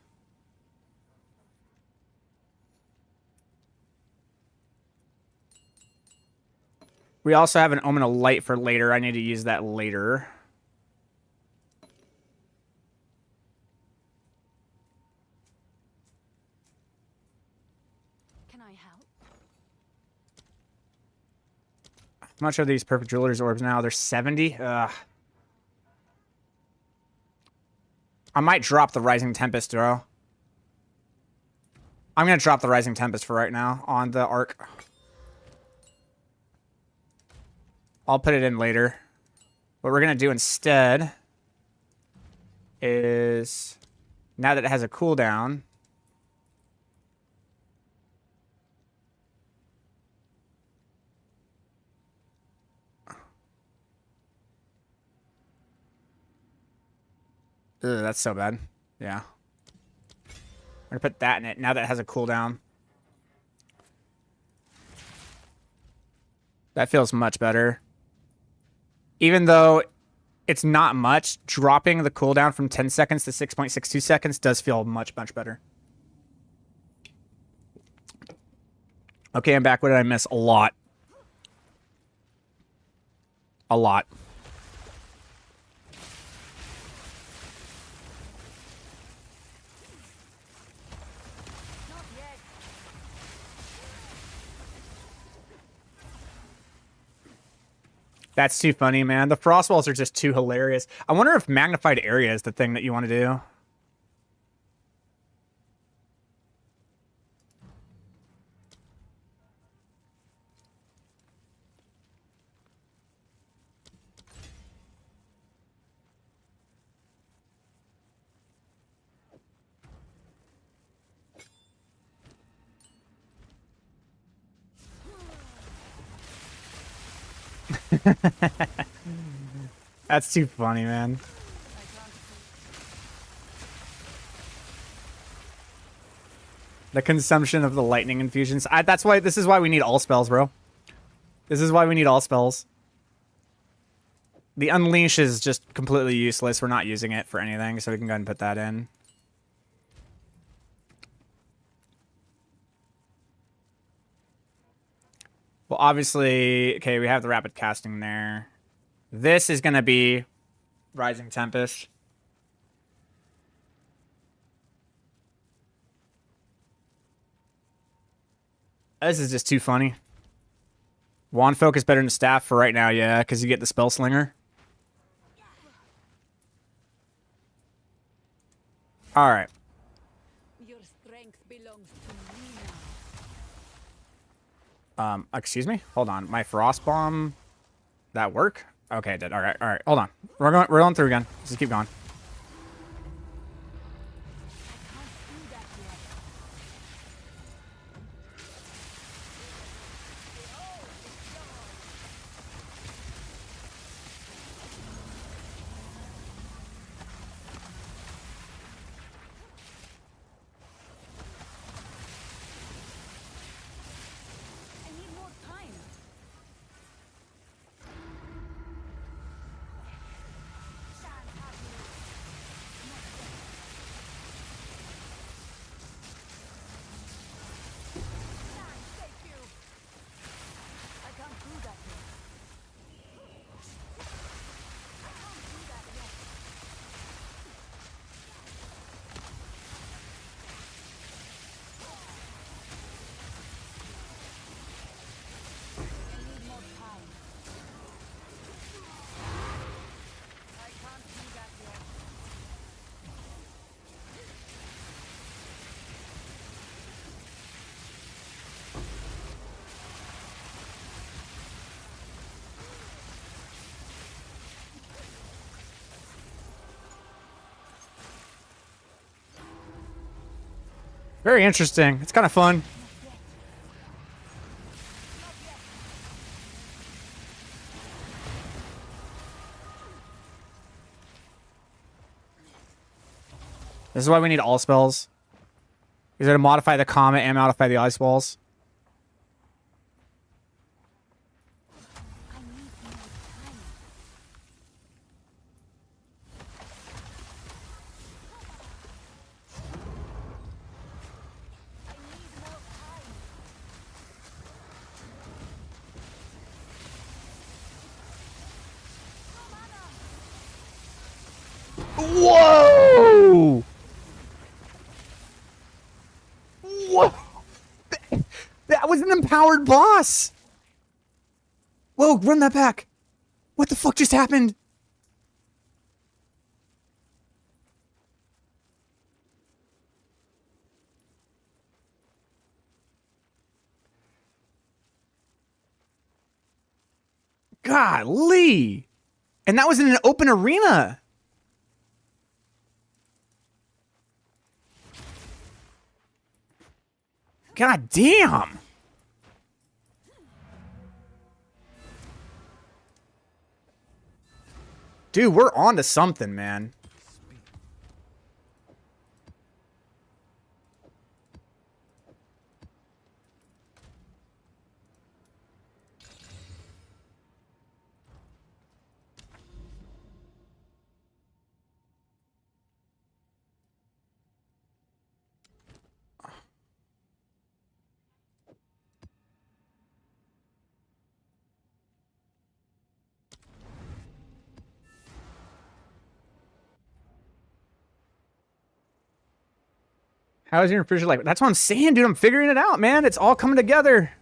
We also have an Omen of Light for later. I need to use that later. much are these perfect jeweler's orbs now? They're 70. Ugh. I might drop the Rising Tempest, bro. I'm gonna drop the Rising Tempest for right now on the arc. I'll put it in later. What we're gonna do instead is, now that it has a cooldown, ugh, that's so bad. Yeah. I'm gonna put that in it now that it has a cooldown. That feels much better. Even though it's not much, dropping the cooldown from 10 seconds to 6.62 seconds does feel much, much better. Okay, I'm back. What did I miss? A lot. A lot. Not yet. That's too funny, man. The frost walls are just too hilarious. I wonder if magnified area is the thing that you want to do. That's too funny, man. The consumption of the lightning infusions. That's why. This is why we need all spells, bro. This is why we need all spells. The unleash is just completely useless. We're not using it for anything, so we can go ahead and put that in. Well, obviously, okay, we have the rapid casting there. This is going to be Rising Tempest. This is just too funny. Wand focus better than staff for right now, yeah, because you get the spell slinger. All right. Your strength belongs to me now. Excuse me. Hold on. My frost bomb. That work? Okay, it did. All right. All right. Hold on. We're going through again. Let's just keep going. I need more time. Thank you. I can't do that yet. I can't do that yet. I need more time. I can't do that yet. Very interesting. It's kind of fun. This is why we need all spells. Is it to modify the comet and modify the ice walls? I need more time. I need more time. Whoa! Whoa! That was an empowered boss! Whoa, run that back. What the fuck just happened? Golly. And that was in an open arena. God damn. Dude, we're on to something, man. How is your refrigerator like? That's what I'm saying, dude. I'm figuring it out, man. It's all coming together.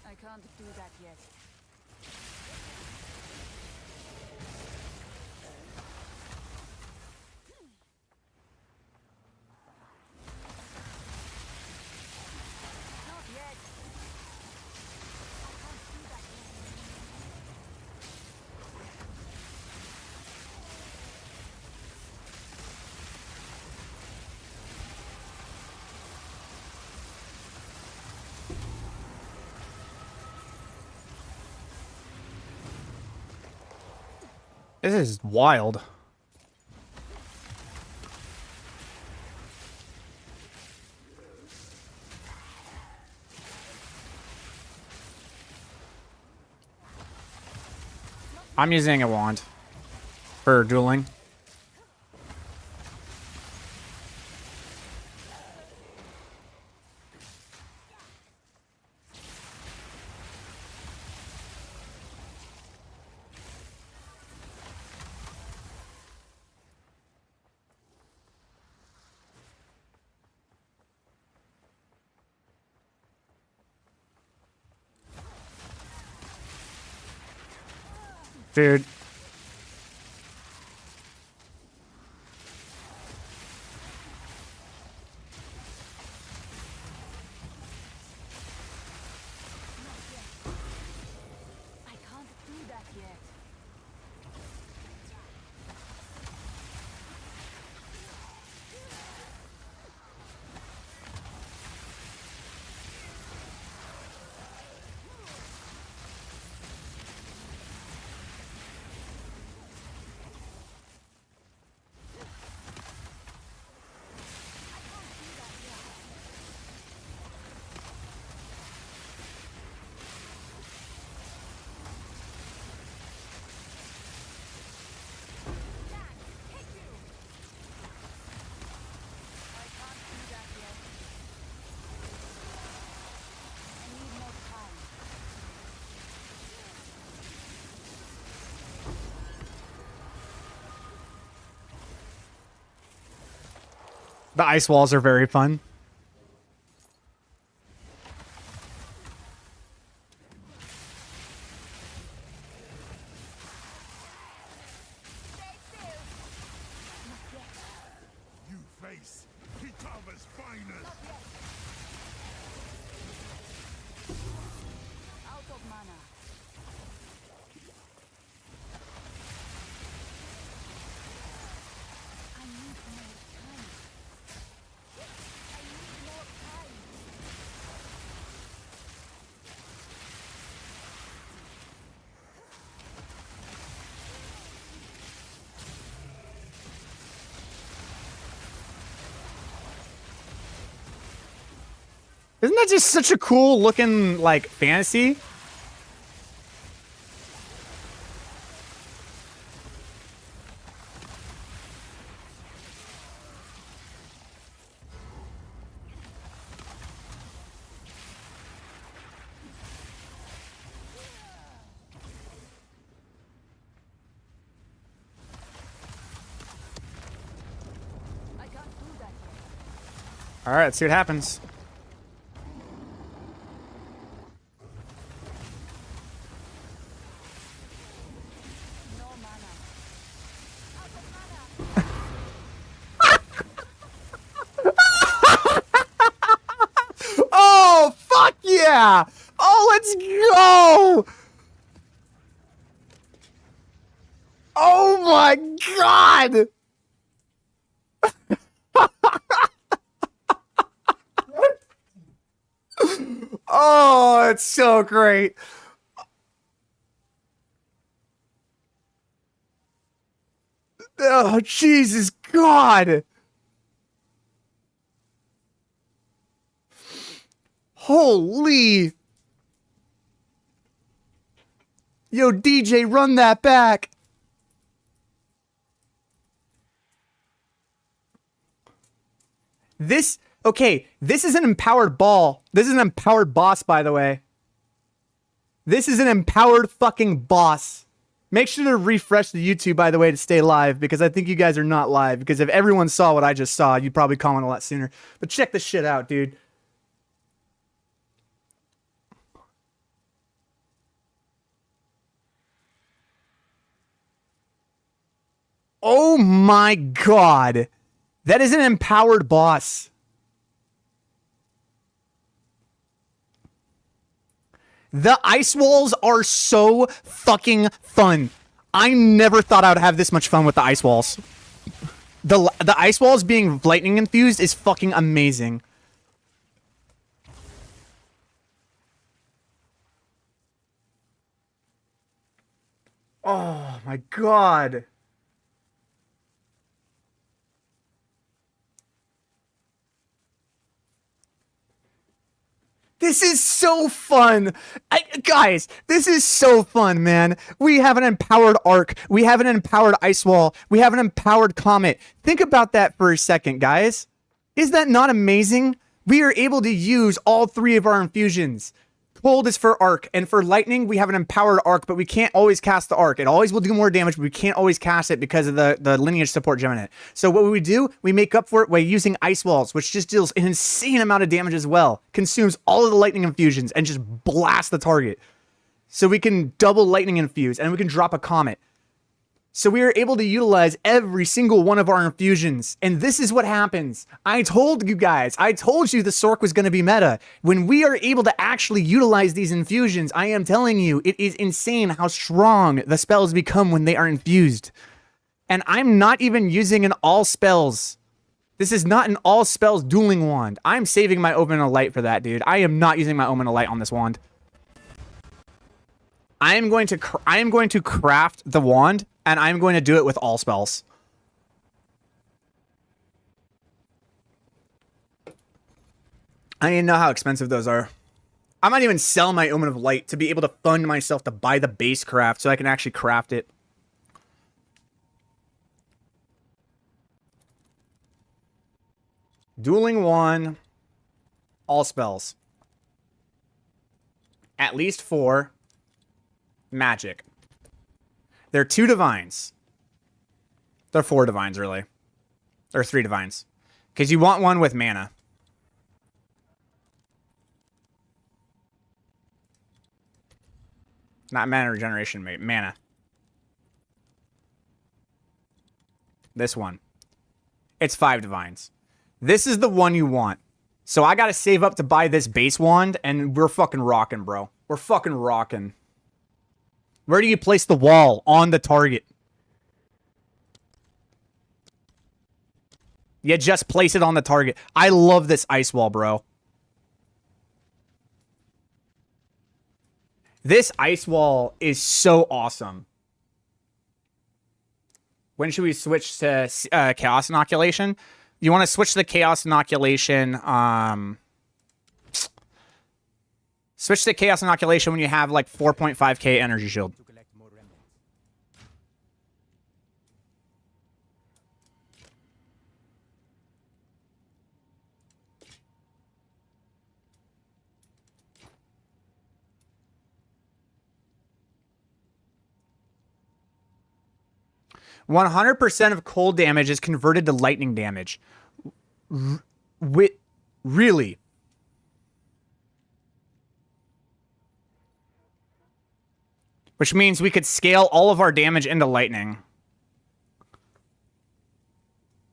I can't do that yet. Not yet. This is wild. I'm using a wand for dueling. Dude. I can't do that yet. The ice walls are very fun. You face Kitava's finest. Out of mana. I need more time. I need more time. Isn't that just such a cool looking, like, fantasy? I can't do that yet. All right, let's see what happens. No mana. Oh, fuck yeah! Oh, let's go! Oh my god! Oh, it's so great. Oh, Jesus God. Holy. Yo, DJ, run that back. This, okay, this is an empowered ball. This is an empowered boss, by the way. This is an empowered fucking boss. Make sure to refresh the YouTube, by the way, to stay live, because I think you guys are not live. Because if everyone saw what I just saw, you'd probably comment a lot sooner. But check this shit out, dude. Oh my god. That is an empowered boss. The ice walls are so fucking fun. I never thought I would have this much fun with the ice walls. The ice walls being lightning infused is fucking amazing. Oh my god. This is so fun. Guys, this is so fun, man. We have an empowered arc. We have an empowered ice wall. We have an empowered comet. Think about that for a second, guys. Is that not amazing? We are able to use all three of our infusions. Cold is for arc, and for lightning, we have an empowered arc, but we can't always cast the arc. It always will do more damage, but we can't always cast it because of the lineage support gem in it. So what we do, we make up for it by using ice walls, which just deals an insane amount of damage as well. Consumes all of the lightning infusions and just blast the target. So we can double lightning infuse, and we can drop a comet. So we are able to utilize every single one of our infusions. And this is what happens. I told you guys, I told you the Sork was going to be meta. When we are able to actually utilize these infusions, I am telling you, it is insane how strong the spells become when they are infused. And I'm not even using an all spells. This is not an all spells dueling wand. I'm saving my Omen of Light for that, dude. I am not using my Omen of Light on this wand. I am going to craft the wand, and I'm going to do it with all spells. I didn't know how expensive those are. I might even sell my Omen of Light to be able to fund myself to buy the base craft so I can actually craft it. Dueling wand, all spells. At least 4. Magic. There are 2 divines. There are 4 divines, really. Or 3 divines. Because you want one with mana. Not mana regeneration, mate. Mana. This one. It's 5 divines. This is the one you want. So I gotta save up to buy this base wand, and we're fucking rocking, bro. We're fucking rocking. Where do you place the wall? On the target. You just place it on the target. I love this ice wall, bro. This ice wall is so awesome. When should we switch to Chaos Inoculation? You want to switch to the Chaos Inoculation Switch to Chaos Inoculation when you have like 4.5k energy shield. To collect more remnants. 100% of cold damage is converted to lightning damage. Really? Which means we could scale all of our damage into lightning.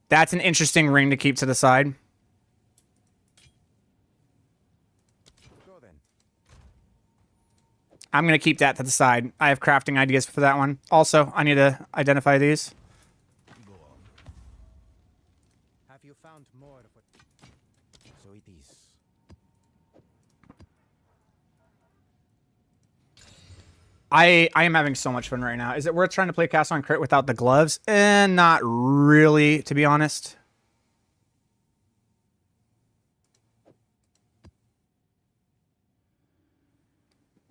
That's an interesting ring to keep to the side. Go then. I'm going to keep that to the side. I have crafting ideas for that one. Also, I need to identify these. Have you found more of what? So it is. I am having so much fun right now. Is it worth trying to play Cast on Crit without the gloves? Not really, to be honest.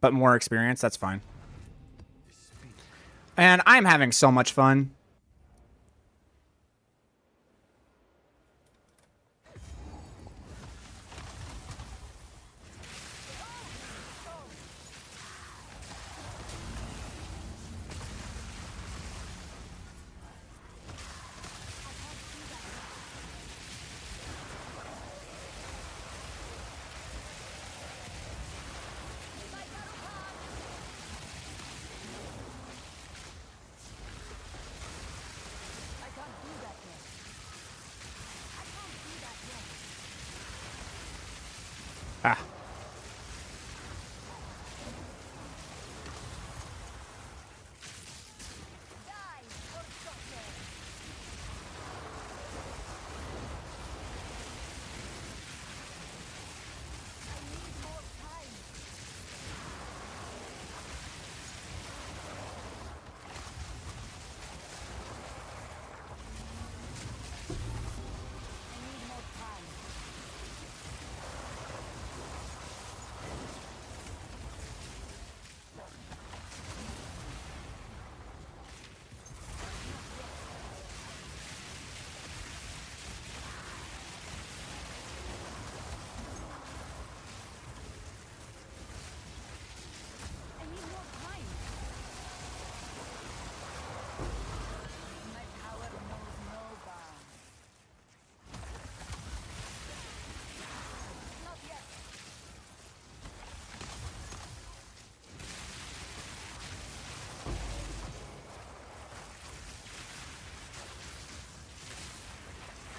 But more experience, that's fine. And I'm having so much fun. Ah.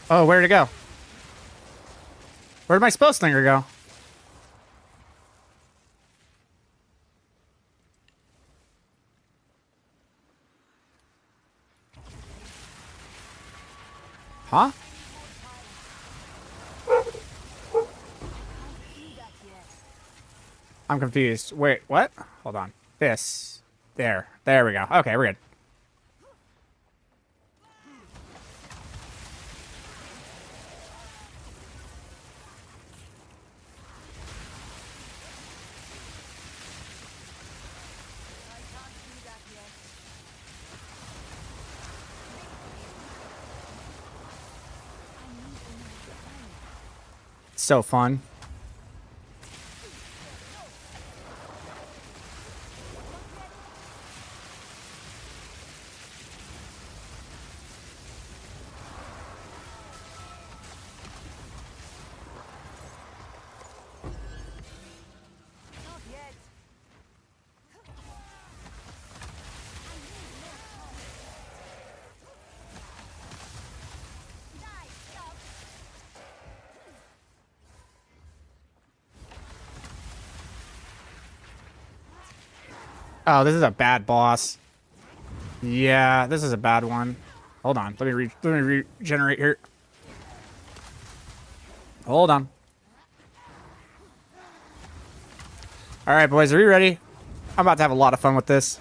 Oh, where'd it go? Where'd my spell slinger go? Huh? I'm confused. Wait, what? Hold on. This. There. There we go. Okay, we're good. So fun. Oh, this is a bad boss. Yeah, this is a bad one. Hold on. Let me regenerate here. Hold on. All right, boys, are you ready? I'm about to have a lot of fun with this.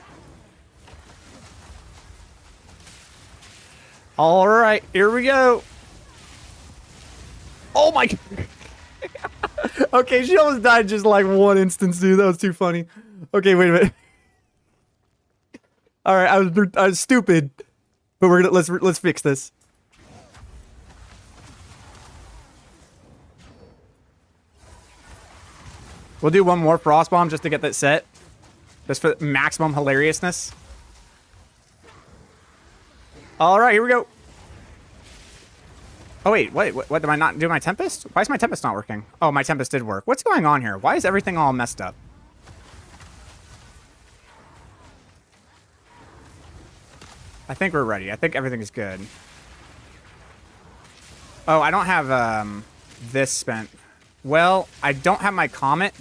All right, here we go. Oh my God. Okay, she almost died just like one instance, dude. That was too funny. Okay, wait a minute. All right, I was stupid, but we're gonna let's fix this. We'll do one more frost bomb just to get that set, just for maximum hilariousness. All right, here we go. Oh wait, what did I not do my Tempest? Why is my Tempest not working? Oh, my Tempest did work. What's going on here? Why is everything all messed up? I think we're ready. I think everything is good. Oh, I don't have this spent. Well, I don't have my Comet,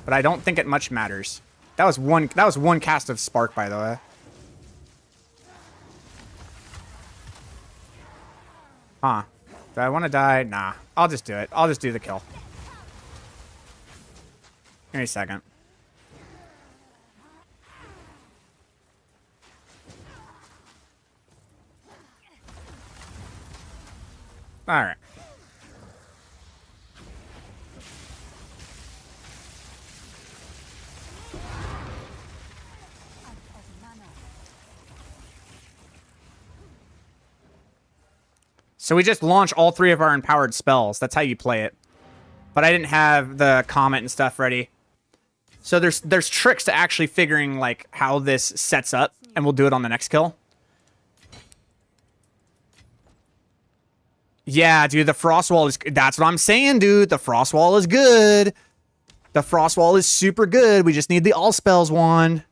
but I don't think it much matters. That was one cast of Spark, by the way. Huh. Do I want to die? Nah. I'll just do it. I'll just do the kill. Give me a second. Alright. So we just launch all three of our empowered spells. That's how you play it. But I didn't have the Comet and stuff ready. So there's tricks to actually figuring like how this sets up, and we'll do it on the next kill. Yeah, dude, the frost wall is... That's what I'm saying, dude. The frost wall is good. The frost wall is super good. We just need the all spells one.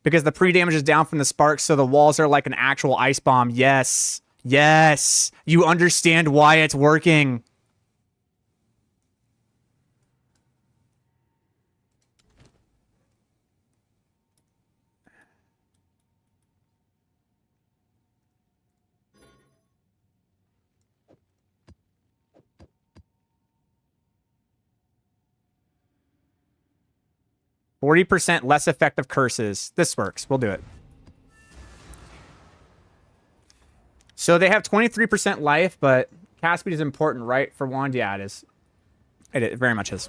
Because the pre-damage is down from the sparks, so the walls are like an actual ice bomb. Yes. Yes. You understand why it's working. %40 less effective curses. This works. We'll do it. So they have 23% life, but cast speed is important, right? For wand? Yeah, it is. It very much is.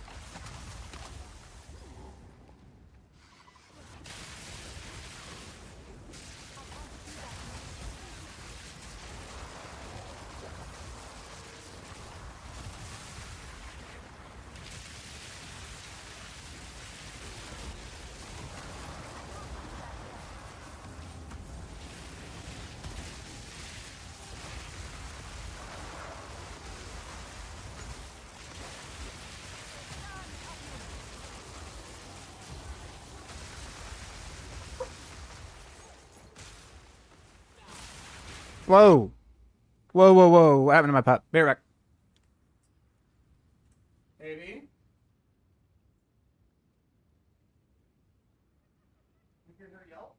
Whoa. Whoa, whoa, whoa. What happened to my pup? Be right back. Baby? You hear her yelp?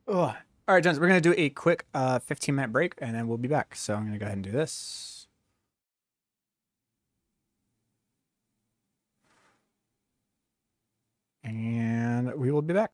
Ugh. All right, gents, we're going to do a quick 15-minute break, and then we'll be back. So I'm going to go ahead and do this. And we will be back.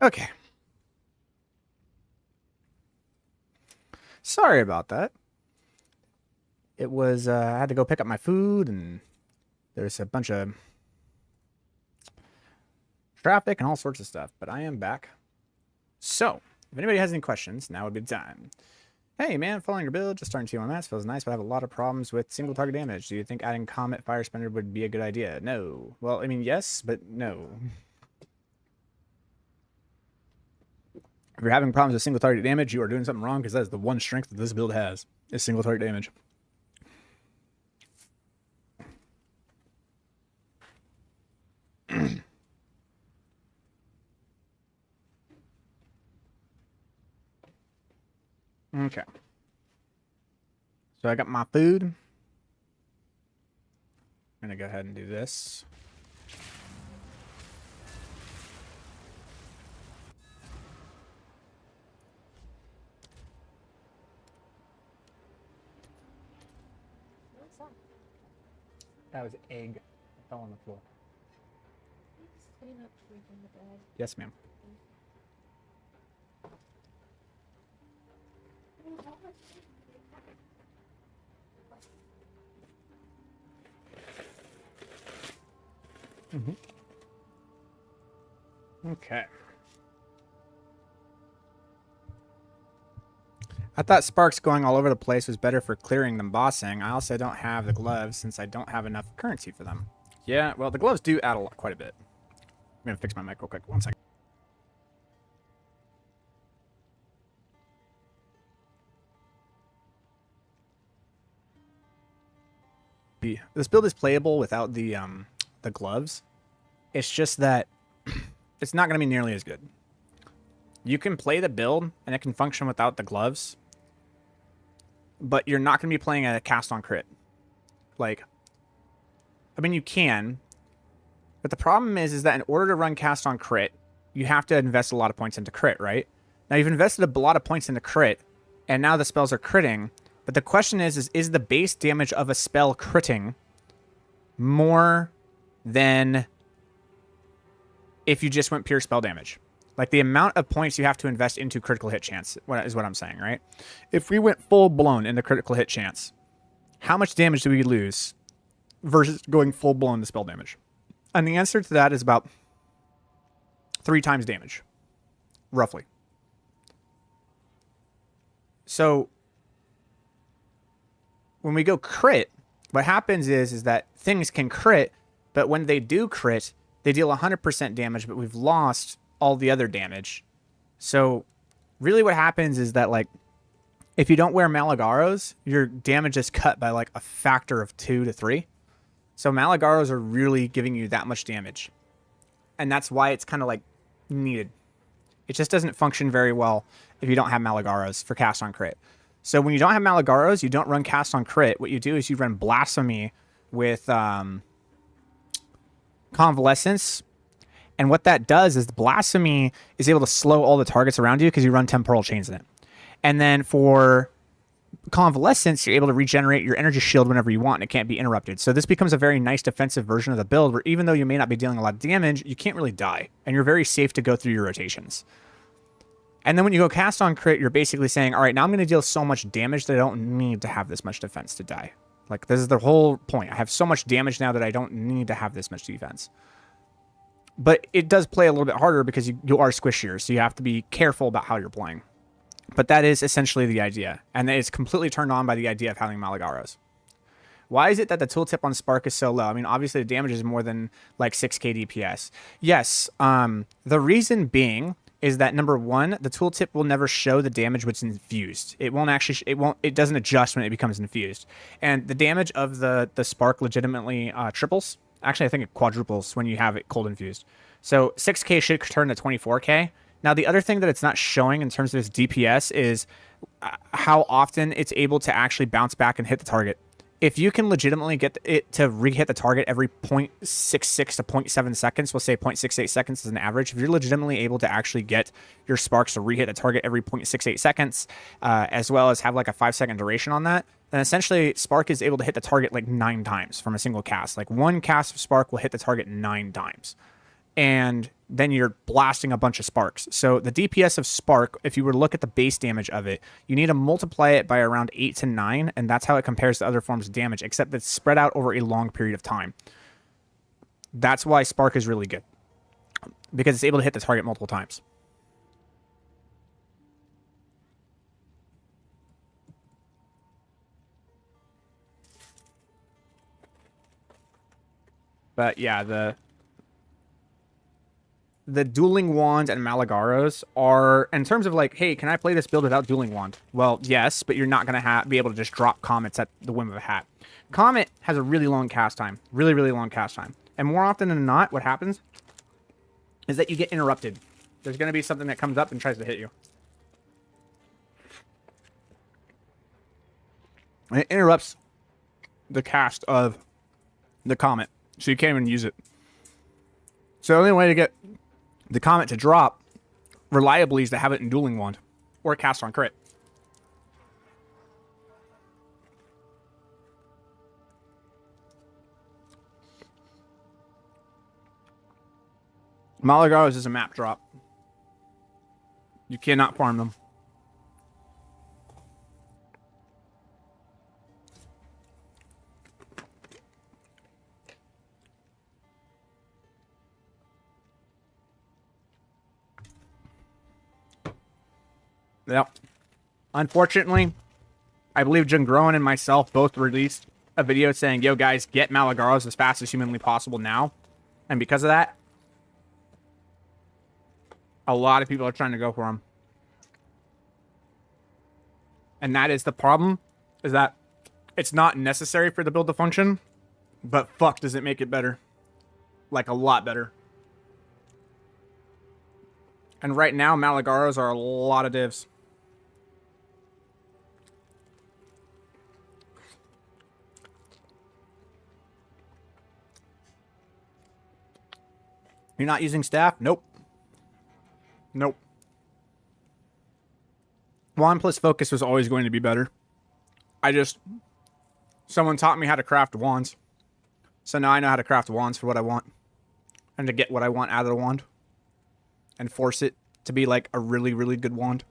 Okay. Sorry about that. It was, I had to go pick up my food, and there's a bunch of traffic and all sorts of stuff, but I am back. So, if anybody has any questions, now would be the time. Hey man, following your build, just starting TMS feels nice, but I have a lot of problems with single target damage. Do you think adding Comet Fire Spender would be a good idea? No. Well, I mean, yes, but no. If you're having problems with single target damage, you are doing something wrong, because that is the one strength that this build has, is single target damage. Okay. So I got my food. I'm gonna go ahead and do this. What's that? That was egg. It fell on the floor. Just clean up freaking the bed. Yes, ma'am. Okay. I thought sparks going all over the place was better for clearing than bossing. I also don't have the gloves since I don't have enough currency for them. Yeah, well, the gloves do add quite a bit. I'm going to fix my mic real quick. 1 second. This build is playable without the gloves. It's just that it's not going to be nearly as good. You can play the build and it can function without the gloves, but you're not going to be playing a cast on crit. Like, I mean, you can, but the problem is that in order to run cast on crit, you have to invest a lot of points into crit, right? Now you've invested a lot of points into crit, and now the spells are critting. But the question is the base damage of a spell critting more than if you just went pure spell damage? Like, the amount of points you have to invest into critical hit chance is what I'm saying, right? If we went full blown into critical hit chance, how much damage do we lose versus going full blown to spell damage? And the answer to that is about 3 times damage, roughly. So when we go crit, what happens is that things can crit, but when they do crit, they deal 100% damage, but we've lost all the other damage. So really what happens is that, like, if you don't wear Malagaros, your damage is cut by like a factor of 2 to 3. So Malagaros are really giving you that much damage. And that's why it's kind of like needed. It just doesn't function very well if you don't have Malagaros for cast on crit. So when you don't have Malagaros, you don't run cast on crit. What you do is you run Blasphemy with Convalescence. And what that does is the Blasphemy is able to slow all the targets around you because you run Temporal Chains in it. And then for Convalescence, you're able to regenerate your energy shield whenever you want, and it can't be interrupted. So this becomes a very nice defensive version of the build where even though you may not be dealing a lot of damage, you can't really die. And you're very safe to go through your rotations. And then when you go cast on crit, you're basically saying, all right, now I'm going to deal so much damage that I don't need to have this much defense to die. Like, this is the whole point. I have so much damage now that I don't need to have this much defense. But it does play a little bit harder because you are squishier, so you have to be careful about how you're playing. But that is essentially the idea. And it's completely turned on by the idea of having Malagaros. Why is it that the tooltip on Spark is so low? I mean, obviously the damage is more than like 6k DPS. Yes, the reason being is that, number one, the tooltip will never show the damage when it's infused. It won't actually, it doesn't adjust when it becomes infused. And the damage of the Spark legitimately triples. Actually, I think it quadruples when you have it cold infused. So 6k should turn to 24k. Now, the other thing that it's not showing in terms of its DPS is how often it's able to actually bounce back and hit the target. If you can legitimately get it to re-hit the target every 0.66 to 0.7 seconds, we'll say 0.68 seconds is an average. If you're legitimately able to actually get your sparks to re-hit the target every 0.68 seconds, as well as have like a 5-second duration on that, then essentially Spark is able to hit the target like 9 times from a single cast. Like, one cast of Spark will hit the target 9 times. and then you're blasting a bunch of sparks. So the DPS of spark, if you were to look at the base damage of it, you need to multiply it by around 8 to 9, and that's how it compares to other forms of damage, except it's spread out over a long period of time. That's why spark is really good, because it's able to hit the target multiple times. But yeah, the dueling wand and Malagaros are, in terms of like, hey, can I play this build without dueling wand? Well, yes, but you're not going to be able to just drop comets at the whim of a hat. Comet has a really long cast time. Really, really long cast time. And more often than not, what happens is that you get interrupted. There's going to be something that comes up and tries to hit you. And it interrupts the cast of the comet. So you can't even use it. So the only way to get the comet to drop reliably is to have it in dueling wand or cast on crit. Malagaros is a map drop. You cannot farm them. Yep. Unfortunately, I believe Jungroan and myself both released a video saying, yo guys, get Malagaros as fast as humanly possible now. And because of that, a lot of people are trying to go for him. And that is the problem, is that it's not necessary for the build to function, but fuck does it make it better. Like a lot better. And right now, Malagaros are a lot of divs. You're not using staff? Nope. Nope. Wand plus focus was always going to be better. Someone taught me how to craft wands. So now I know how to craft wands for what I want. And to get what I want out of the wand. And force it to be like a really, really good wand.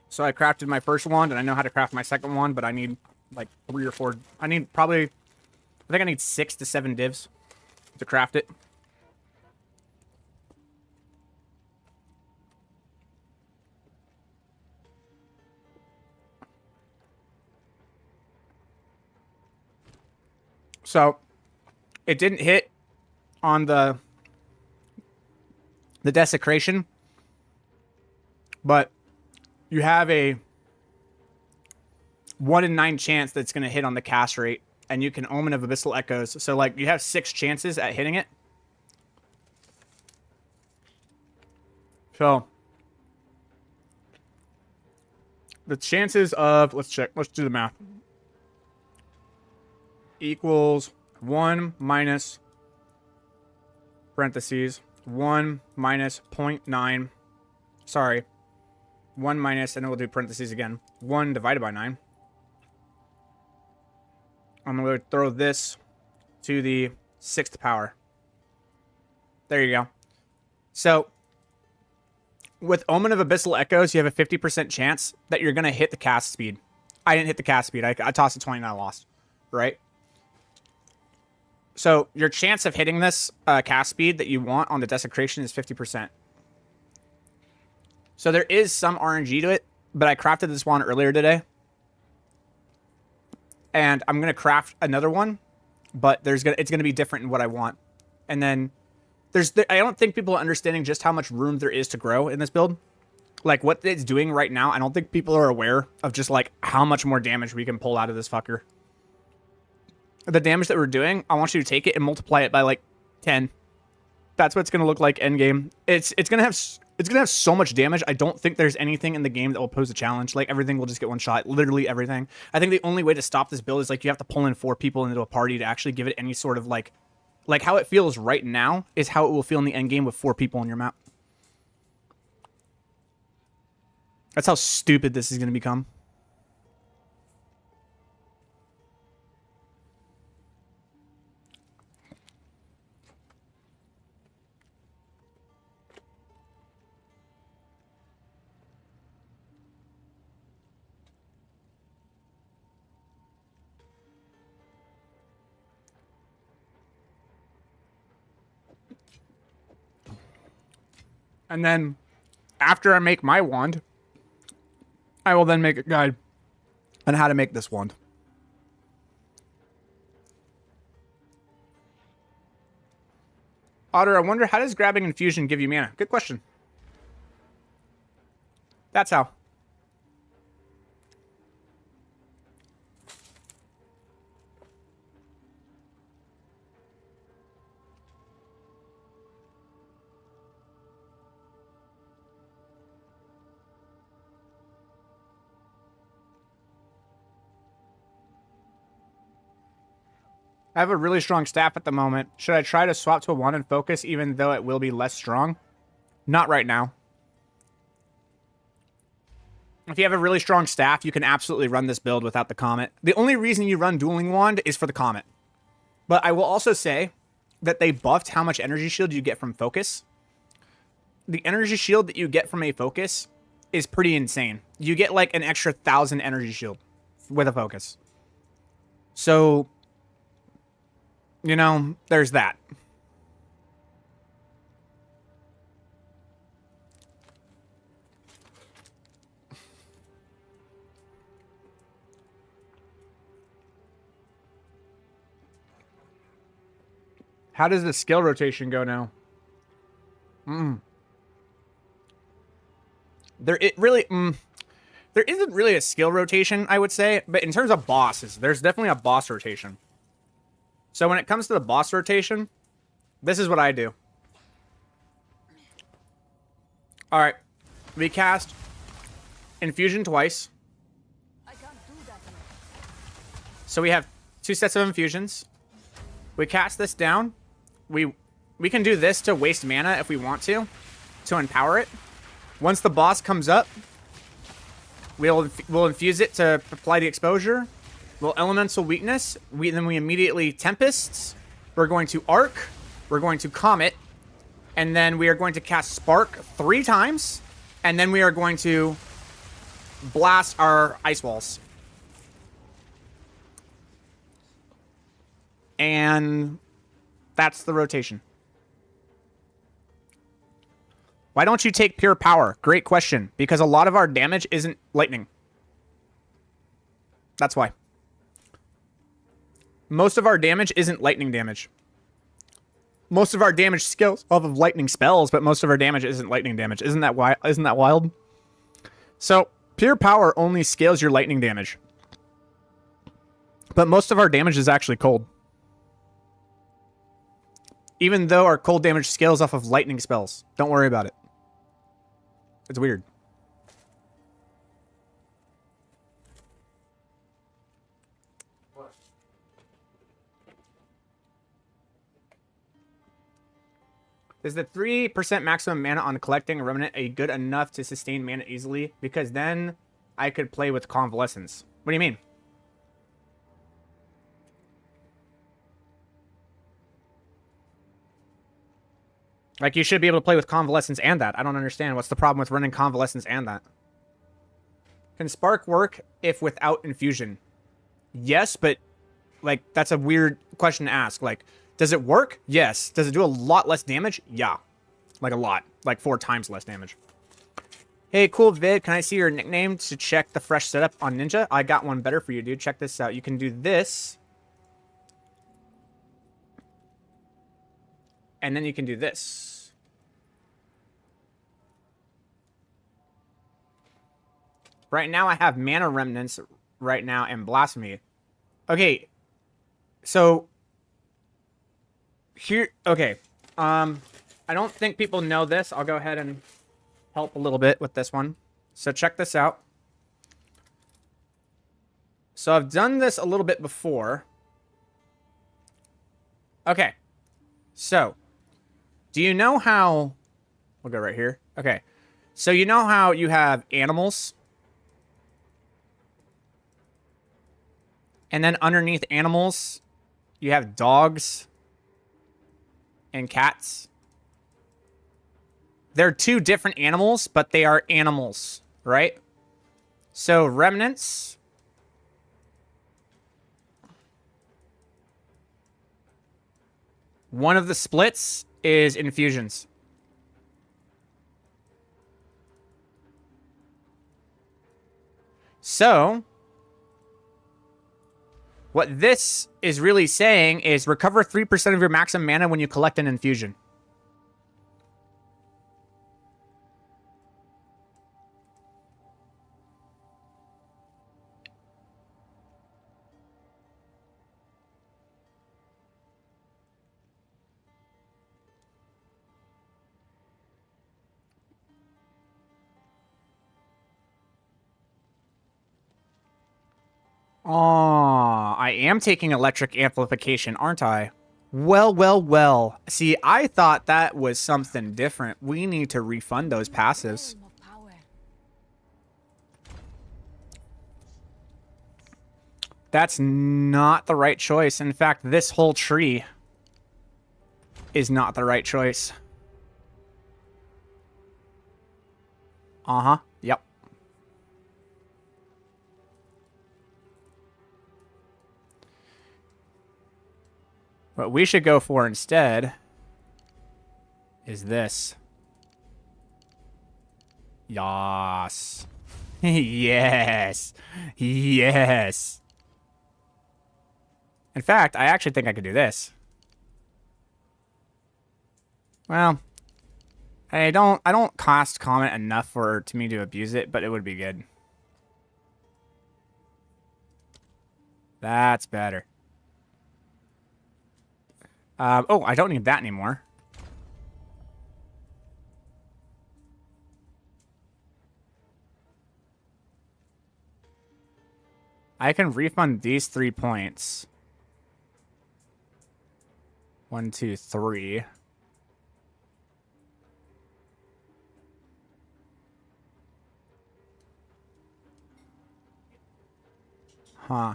So I crafted my first wand and I know how to craft my second wand, but I need like 3 or 4. I think I need 6 to 7 divs to craft it. So it didn't hit on the desecration, but you have a 1 in 9 chance that's going to hit on the cast rate, and you can Omen of Abyssal Echoes. So, like, you have 6 chances at hitting it. So, the chances of, let's check, let's do the math. Equals 1 minus, parentheses, 1 minus 0.9. Sorry. 1 minus, and then we'll do parentheses again. 1 divided by 9. I'm going to throw this to the 6th power. There you go. So, with Omen of Abyssal Echoes, you have a 50% chance that you're going to hit the cast speed. I didn't hit the cast speed. I tossed a 20 and I lost. Right? So, your chance of hitting this cast speed that you want on the Desecration is 50%. So, there is some RNG to it, but I crafted this one earlier today. And I'm going to craft another one, but it's going to be different in what I want. And then I don't think people are understanding just how much room there is to grow in this build. Like, what it's doing right now, I don't think people are aware of just, like, how much more damage we can pull out of this fucker. The damage that we're doing, I want you to take it and multiply it by, like, 10. That's what it's going to look like endgame. It's going to have so much damage. I don't think there's anything in the game that will pose a challenge. Like, everything will just get one shot. Literally everything. I think the only way to stop this build is, like, you have to pull in 4 people into a party to actually give it any sort of, like how it feels right now is how it will feel in the end game with 4 people on your map. That's how stupid this is going to become. And then after I make my wand, I will then make a guide on how to make this wand. Otter, I wonder, how does grabbing infusion give you mana? Good question. That's how. I have a really strong staff at the moment. Should I try to swap to a wand and focus even though it will be less strong? Not right now. If you have a really strong staff, you can absolutely run this build without the Comet. The only reason you run Dueling Wand is for the Comet. But I will also say that they buffed how much energy shield you get from focus. The energy shield that you get from a focus is pretty insane. You get like an extra 1,000 energy shield with a focus. So, you know, there's that. How does the skill rotation go now? There isn't really a skill rotation, I would say, but in terms of bosses, there's definitely a boss rotation. So when it comes to the boss rotation, this is what I do. All right, we cast Infusion twice. I can't do that now. So we have 2 sets of infusions. We cast this down. We can do this to waste mana if we want to empower it. Once the boss comes up, we'll infuse it to apply the exposure. We'll elemental weakness. Then we immediately tempests. We're going to arc. We're going to comet, and then we are going to cast spark 3 times, and then we are going to blast our ice walls. And that's the rotation. Why don't you take pure power? Great question. Because a lot of our damage isn't lightning. That's why. Most of our damage isn't lightning damage. Most of our damage scales off of lightning spells, but most of our damage isn't lightning damage. Isn't that wild? So, pure power only scales your lightning damage. But most of our damage is actually cold. Even though our cold damage scales off of lightning spells. Don't worry about it. It's weird. Is the 3% maximum mana on collecting a remnant a good enough to sustain mana easily? Because then I could play with convalescence. What do you mean? Like, you should be able to play with convalescence and that. I don't understand. What's the problem with running convalescence and that? Can spark work if without infusion? Yes, but, like, that's a weird question to ask. Like, does it work? Yes. Does it do a lot less damage? Yeah. Like, a lot. Like, 4 times less damage. Hey, cool vid. Can I see your nickname to check the fresh setup on Ninja? I got one better for you, dude. Check this out. You can do this. And then you can do this. Right now, I have Mana Remnants right now and Blasphemy. Okay. So, here, okay. I don't think people know this. I'll go ahead and help a little bit with this one. So, check this out. So, I've done this a little bit before. Okay. So, do you know how... We'll go right here. Okay. So, you know how you have animals? And then underneath animals, you have dogs and cats. They're 2 different animals, but they are animals, right? So, remnants... One of the splits is infusions. So, what this is really saying is recover 3% of your maximum mana when you collect an infusion. Aw, I am taking electric amplification, aren't I? Well, well, well. See, I thought that was something different. We need to refund those passives. Realm of power. That's not the right choice. In fact, this whole tree is not the right choice. Uh-huh. Yep. What we should go for instead is this. Yas. Yes. Yes. In fact, I actually think I could do this. Well, I don't cost comment enough for to me to abuse it, but it would be good. That's better. Oh, I don't need that anymore. I can refund these 3 points. 1, 2, 3. Huh.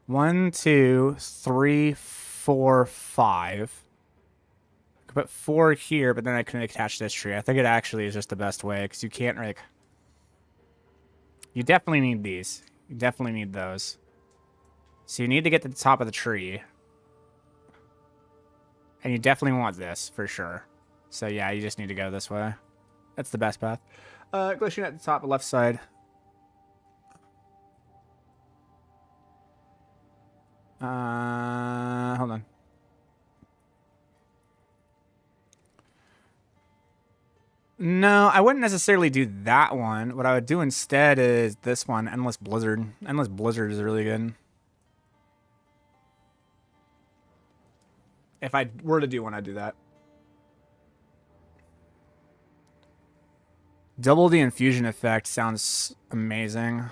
1, 2, 3, 4, 5. I could put 4 here, but then I couldn't attach this tree. I think it actually is just the best way, because you can't, like... You definitely need these. You definitely need those. So you need to get to the top of the tree. And you definitely want this, for sure. So yeah, you just need to go this way. That's the best path. Glitching at the top left side. Hold on. No, I wouldn't necessarily do that one. What I would do instead is this one, Endless Blizzard. Endless Blizzard is really good. If I were to do one, I'd do that. Double the infusion effect sounds amazing.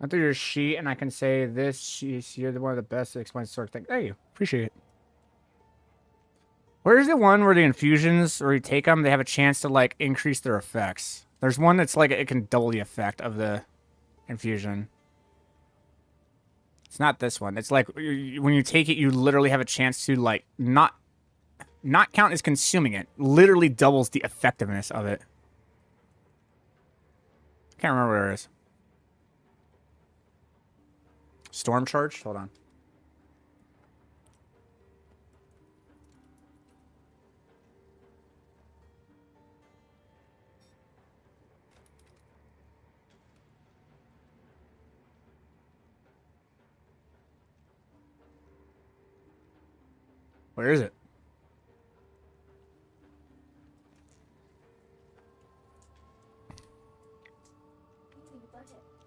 I through your sheet, and I can say this. You're the one of the best that explains sort of thing. Thank you. Appreciate it. Where's the one where the infusions, or you take them, they have a chance to, like, increase their effects? There's one that's, like, it can double the effect of the infusion. It's not this one. It's like, when you take it, you literally have a chance to, like, not count as consuming it. Literally doubles the effectiveness of it. Can't remember where it is. Storm charge? Hold on. Where is it?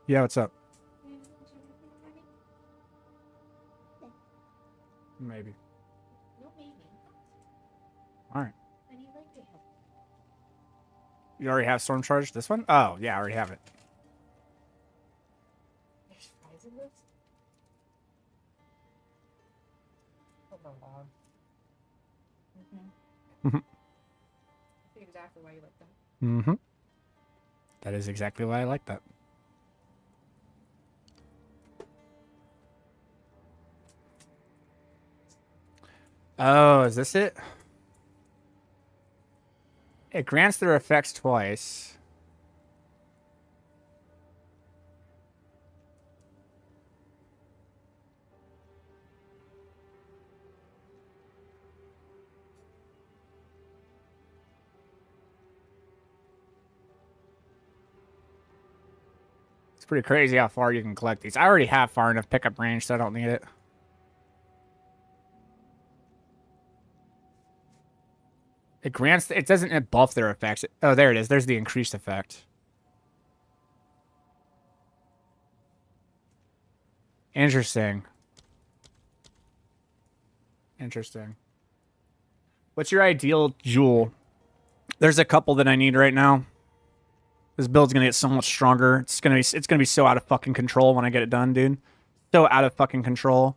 Yeah, what's up? Maybe. No, maybe. All right. I need like to help. You already have storm charge? This one? Oh, yeah, I already have it. There's fries in this? Overlord. Mhm. I see exactly why you like that. Mm-hmm. That is exactly why I like that. Oh, is this it? It grants their effects twice. It's pretty crazy how far you can collect these. I already have far enough pickup range, so I don't need it. It grants... It doesn't buff their effects. Oh, there it is. There's the increased effect. Interesting. Interesting. What's your ideal jewel? There's a couple that I need right now. This build's gonna get so much stronger. It's gonna be so out of fucking control when I get it done, dude. So out of fucking control.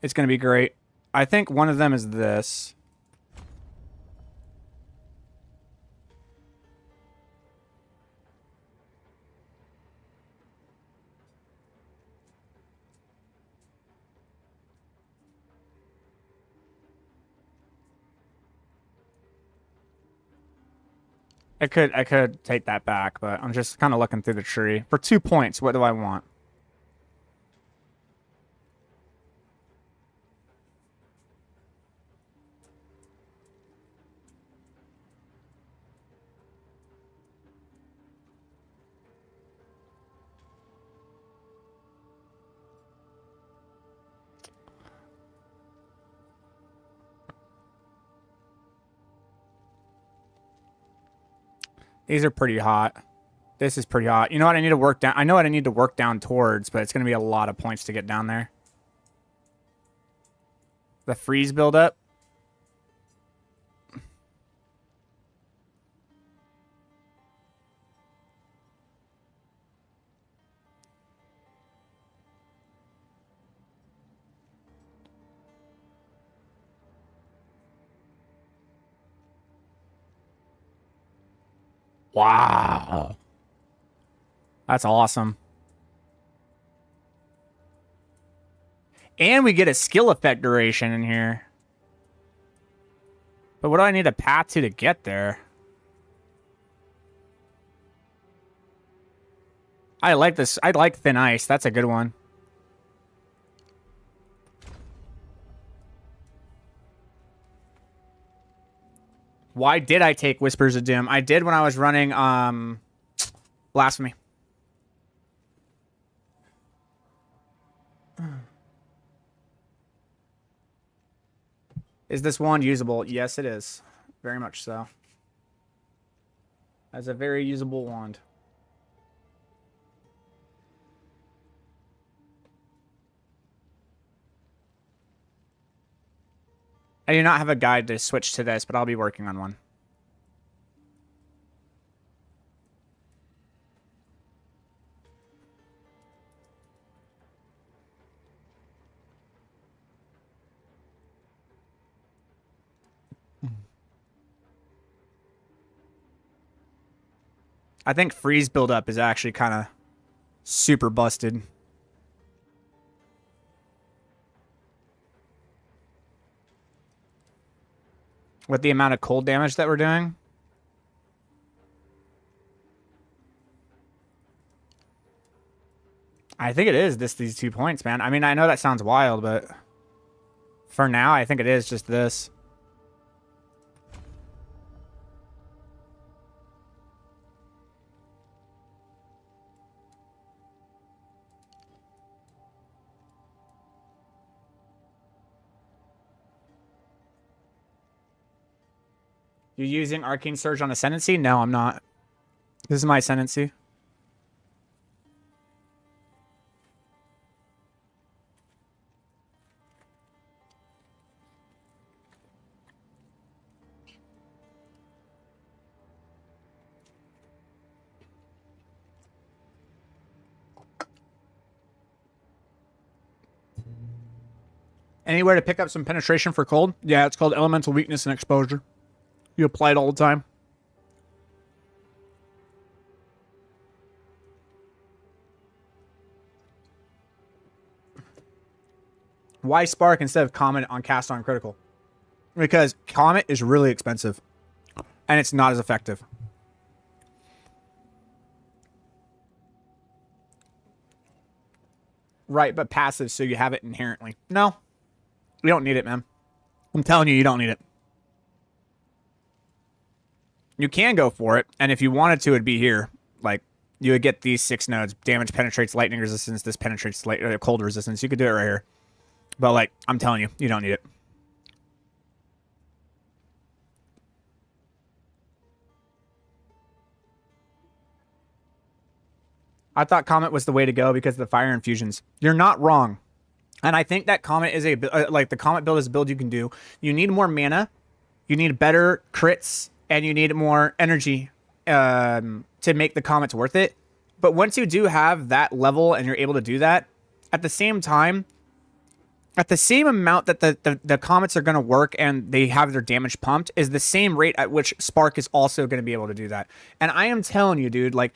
It's gonna be great. I think one of them is this. I could take that back, but I'm just kind of looking through the tree. For 2 points, what do I want? These are pretty hot. This is pretty hot. You know what I need to work down? I know what I need to work down towards, but it's going to be a lot of points to get down there. The freeze buildup. Wow. That's awesome. And we get a skill effect duration in here. But what do I need a path to get there? I like this. I like thin ice. That's a good one. Why did I take Whispers of Doom? I did when I was running Blasphemy. Is this wand usable? Yes, it is. Very much so. That's a very usable wand. I do not have a guide to switch to this, but I'll be working on one. I think freeze buildup is actually kind of super busted. With the amount of cold damage that we're doing. I think it is these 2 points, man. I mean, I know that sounds wild, but for now, I think it is just this. You using Arcane Surge on Ascendancy? No, I'm not. This is my Ascendancy. Anywhere to pick up some penetration for cold? Yeah, it's called elemental weakness and exposure. You apply it all the time. Why Spark instead of Comet on cast on critical? Because Comet is really expensive. And it's not as effective. Right, but passive, so you have it inherently. No. You don't need it, man. I'm telling you, you don't need it. You can go for it, and if you wanted to, it'd be here. Like, you would get these 6 nodes. Damage penetrates lightning resistance. This penetrates cold resistance. You could do it right here. But, like, I'm telling you, you don't need it. I thought Comet was the way to go because of the fire infusions. You're not wrong. And I think that Comet is like the Comet build is a build you can do. You need more mana. You need better crits. And you need more energy to make the Comets worth it. But once you do have that level and you're able to do that, at the same time, at the same amount that the Comets are going to work and they have their damage pumped is the same rate at which Spark is also going to be able to do that. And I am telling you, dude, like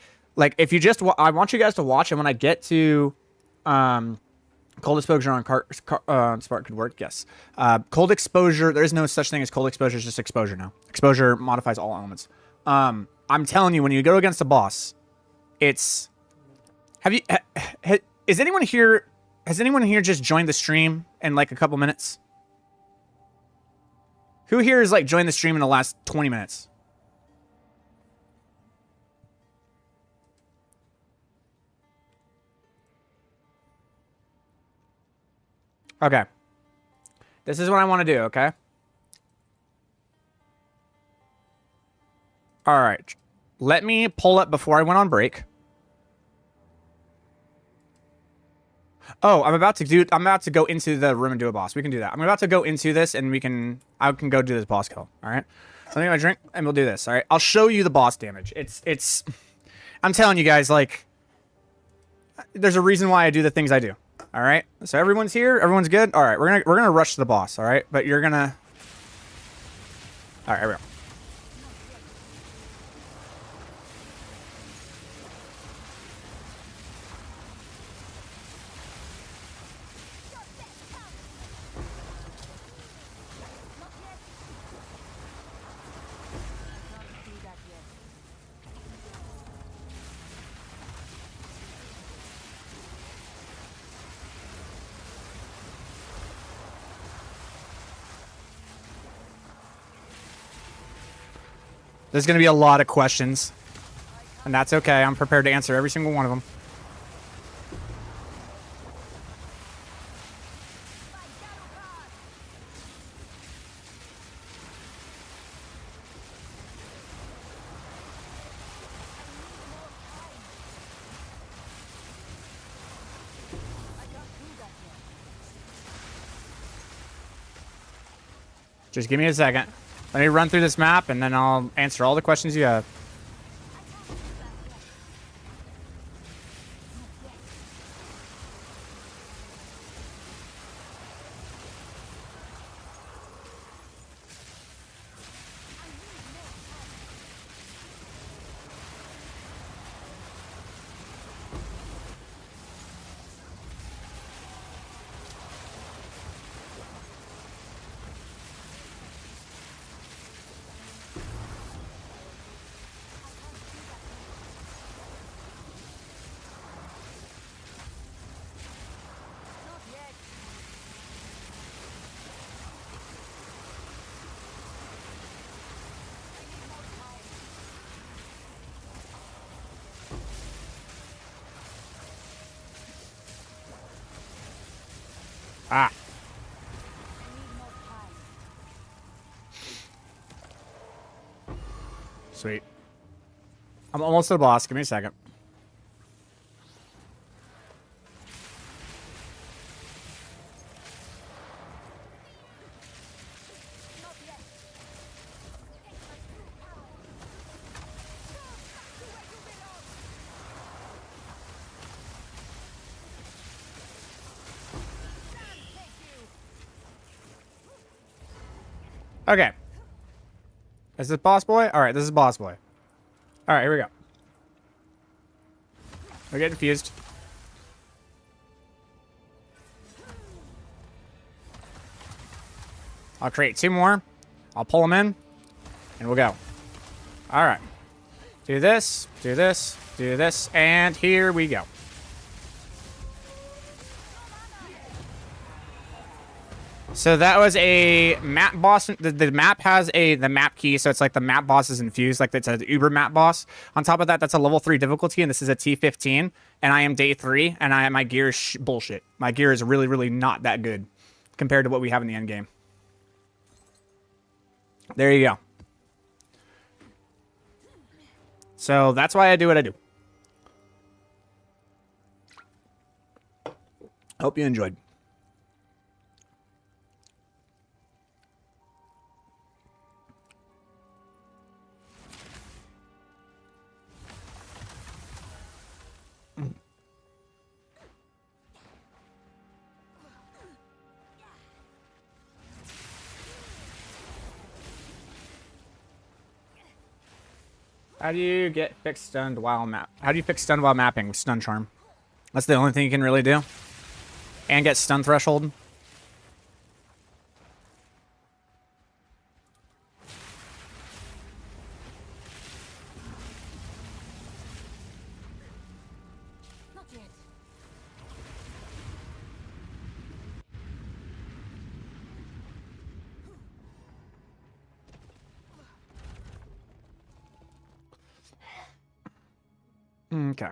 if you just, I want you guys to watch, and when I get to cold exposure on Spark could work, yes. Cold exposure, there is no such thing as cold exposure, it's just exposure now. Exposure modifies all elements. I'm telling you, when you go against a boss, it's, is anyone here, has anyone here just joined the stream in like a couple minutes? Who here has like joined the stream in the last 20 minutes? Okay. This is what I want to do, okay? All right. Let me pull up before I went on break. Oh, I'm about to go into the room and do a boss. We can do that. I'm about to go into this and I can go do this boss kill. All right. So I'm going to drink and we'll do this. All right. I'll show you the boss damage. It's I'm telling you guys, like, there's a reason why I do the things I do. All right. So everyone's here. Everyone's good. All right. We're going to rush to the boss. All right. But you're going to, all right. Here we go. There's going to be a lot of questions, and that's okay. I'm prepared to answer every single one of them. Just give me a second. Let me run through this map, and then I'll answer all the questions you have. Ah. Sweet. I'm almost to the boss. Give me a second. Okay. Is this boss boy? All right, this is boss boy. All right, here we go. We're getting confused. I'll create 2 more. I'll pull them in, and we'll go. All right. Do this, do this, do this, and here we go. So that was a map boss. The map has the map key, so it's like the map boss is infused, like it's an Uber map boss. On top of that, that's a level 3 difficulty, and this is a T15, and I am day 3, and my gear is bullshit. My gear is really, really not that good compared to what we have in the end game. There you go. So that's why I do what I do. Hope you enjoyed. How do you get fixed stunned while How do you fix stun while mapping with stun charm? That's the only thing you can really do. And get stun threshold. Not yet. Okay.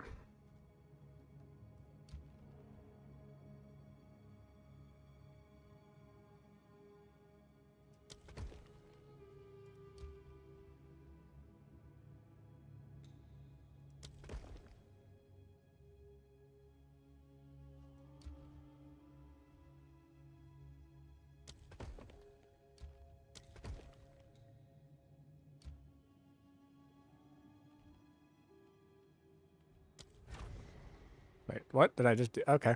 Wait, what did I just do? Okay.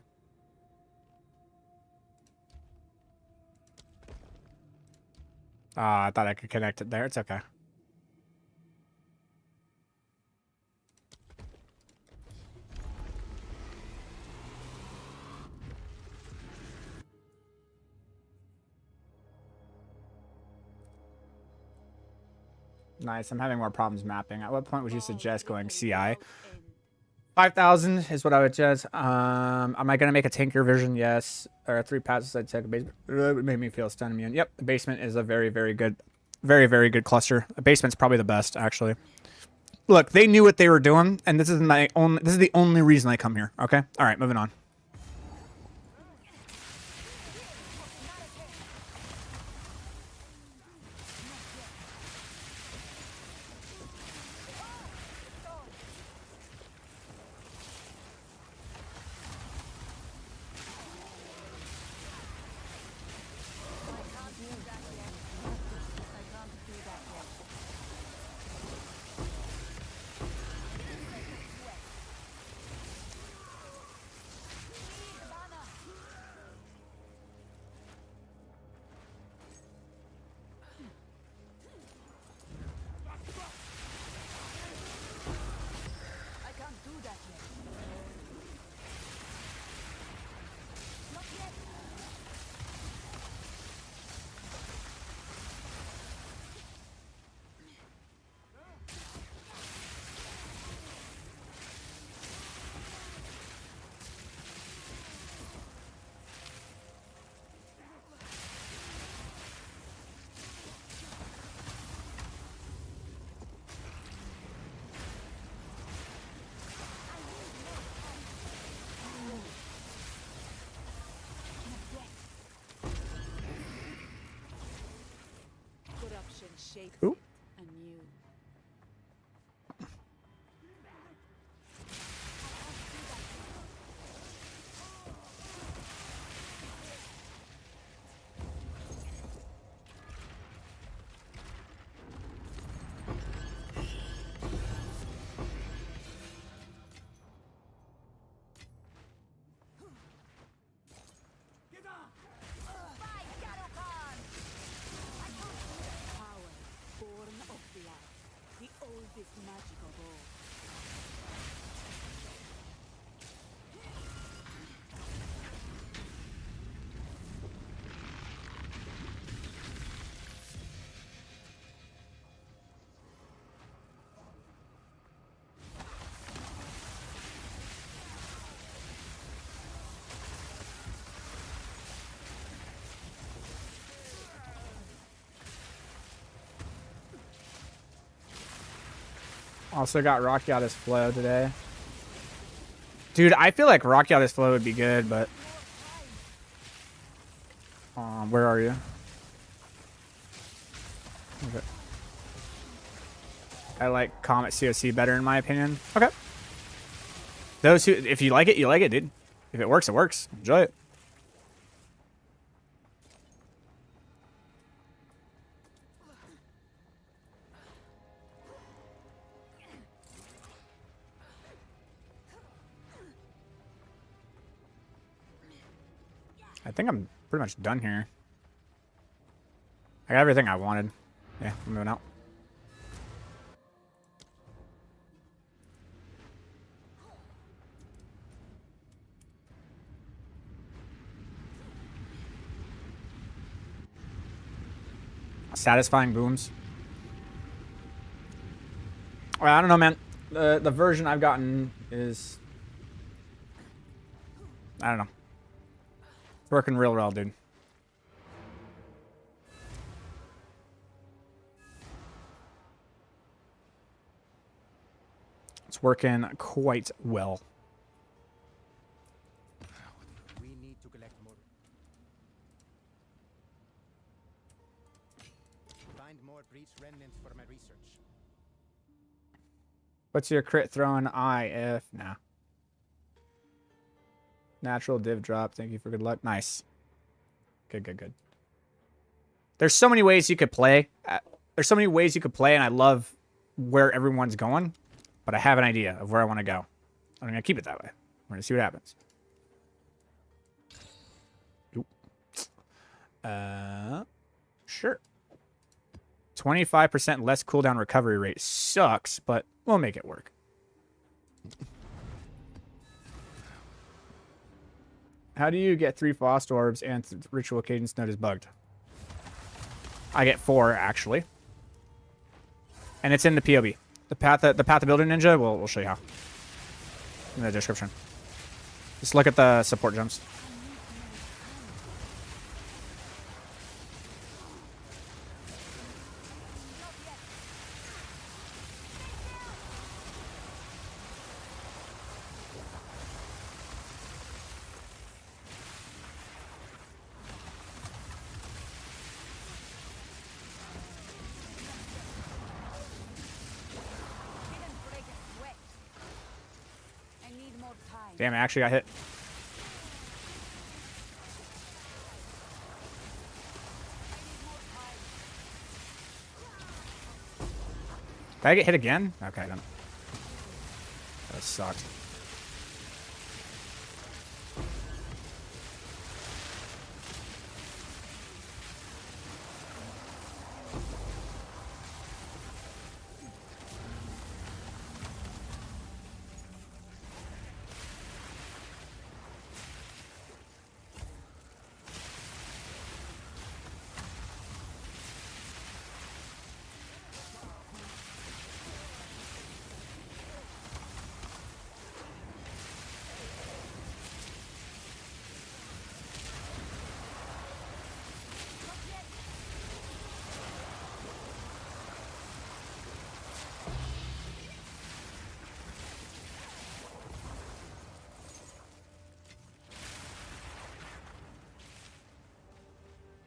I thought I could connect it there. It's okay. Nice. I'm having more problems mapping. At what point would you suggest going CI? 5,000 is what I would suggest. Am I going to make a tanker version? Yes. Or 3 passes I'd take a basement. It would make me feel stun immune. Yep. The basement is a very, very good cluster. The basement's probably the best, actually. Look, they knew what they were doing, and this is the only reason I come here. Okay? All right, moving on. Shapes Ooh. it anew. Also got Rocky out his flow today. Dude, I feel like Rocky out his flow would be good, but where are you? Okay. I like Comet COC better in my opinion. Okay. Those who, if you like it, dude. If it works, it works. Enjoy it. I think I'm pretty much done here. I got everything I wanted. Yeah, I'm moving out. Satisfying booms. Well, I don't know, man. The version I've gotten is, I don't know. It's working real well, dude. It's working quite well. We need to collect more. Find more breach remnants for my research. What's your crit throwing IF? Nah. Natural div drop. Thank you for good luck. Nice. Good, good, good. There's so many ways you could play. And I love where everyone's going. But I have an idea of where I want to go. I'm going to keep it that way. We're going to see what happens. Oop. Sure. 25% less cooldown recovery rate sucks, but we'll make it work. How do you get 3 Frost Orbs and Ritual Cadence Note is bugged? I get 4, actually. And it's in the POB. The path of builder ninja, we'll show you how. In the description. Just look at the support gems. Damn, I actually got hit. Did I get hit again? Okay, then. That sucked.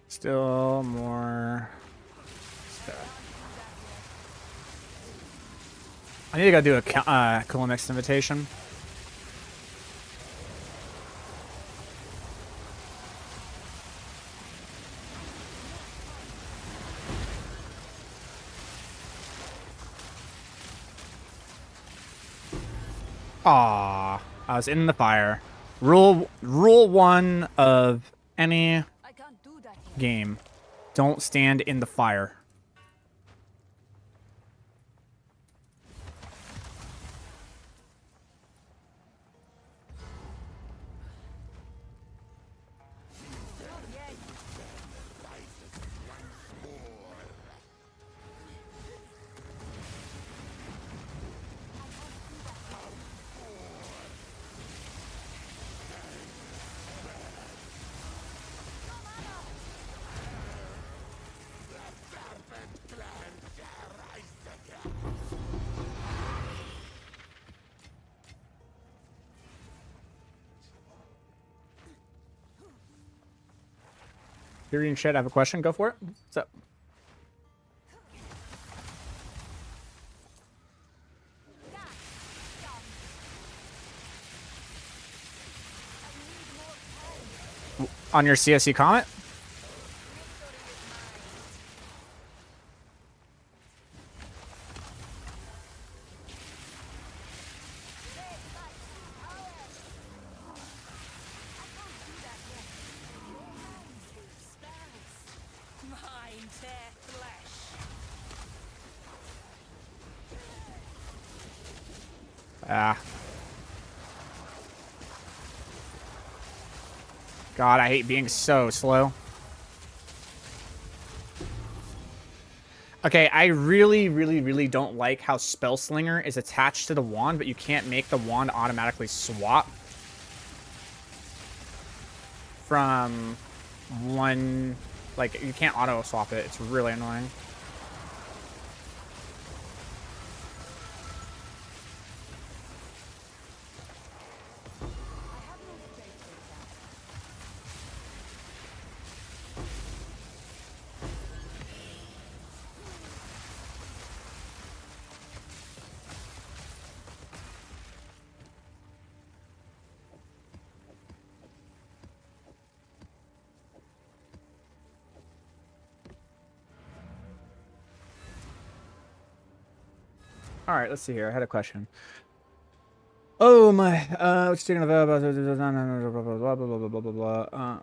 Still more stuff. I need to go do a Cool Mix invitation. Aw, I was in the fire. Rule 1 of any game: don't stand in the fire. you're in shit, I have a question. Go for it. What's up? On your CSC comment? Mine tear flesh. Ah. God, I hate being so slow. Okay, I really, really, really don't like how Spell Slinger is attached to the wand, but you can't make the wand automatically swap from one... Like, you can't auto swap it. It's really annoying. All right, let's see here. I had a question. Oh my, what's taking about blah blah blah blah blah blah blah.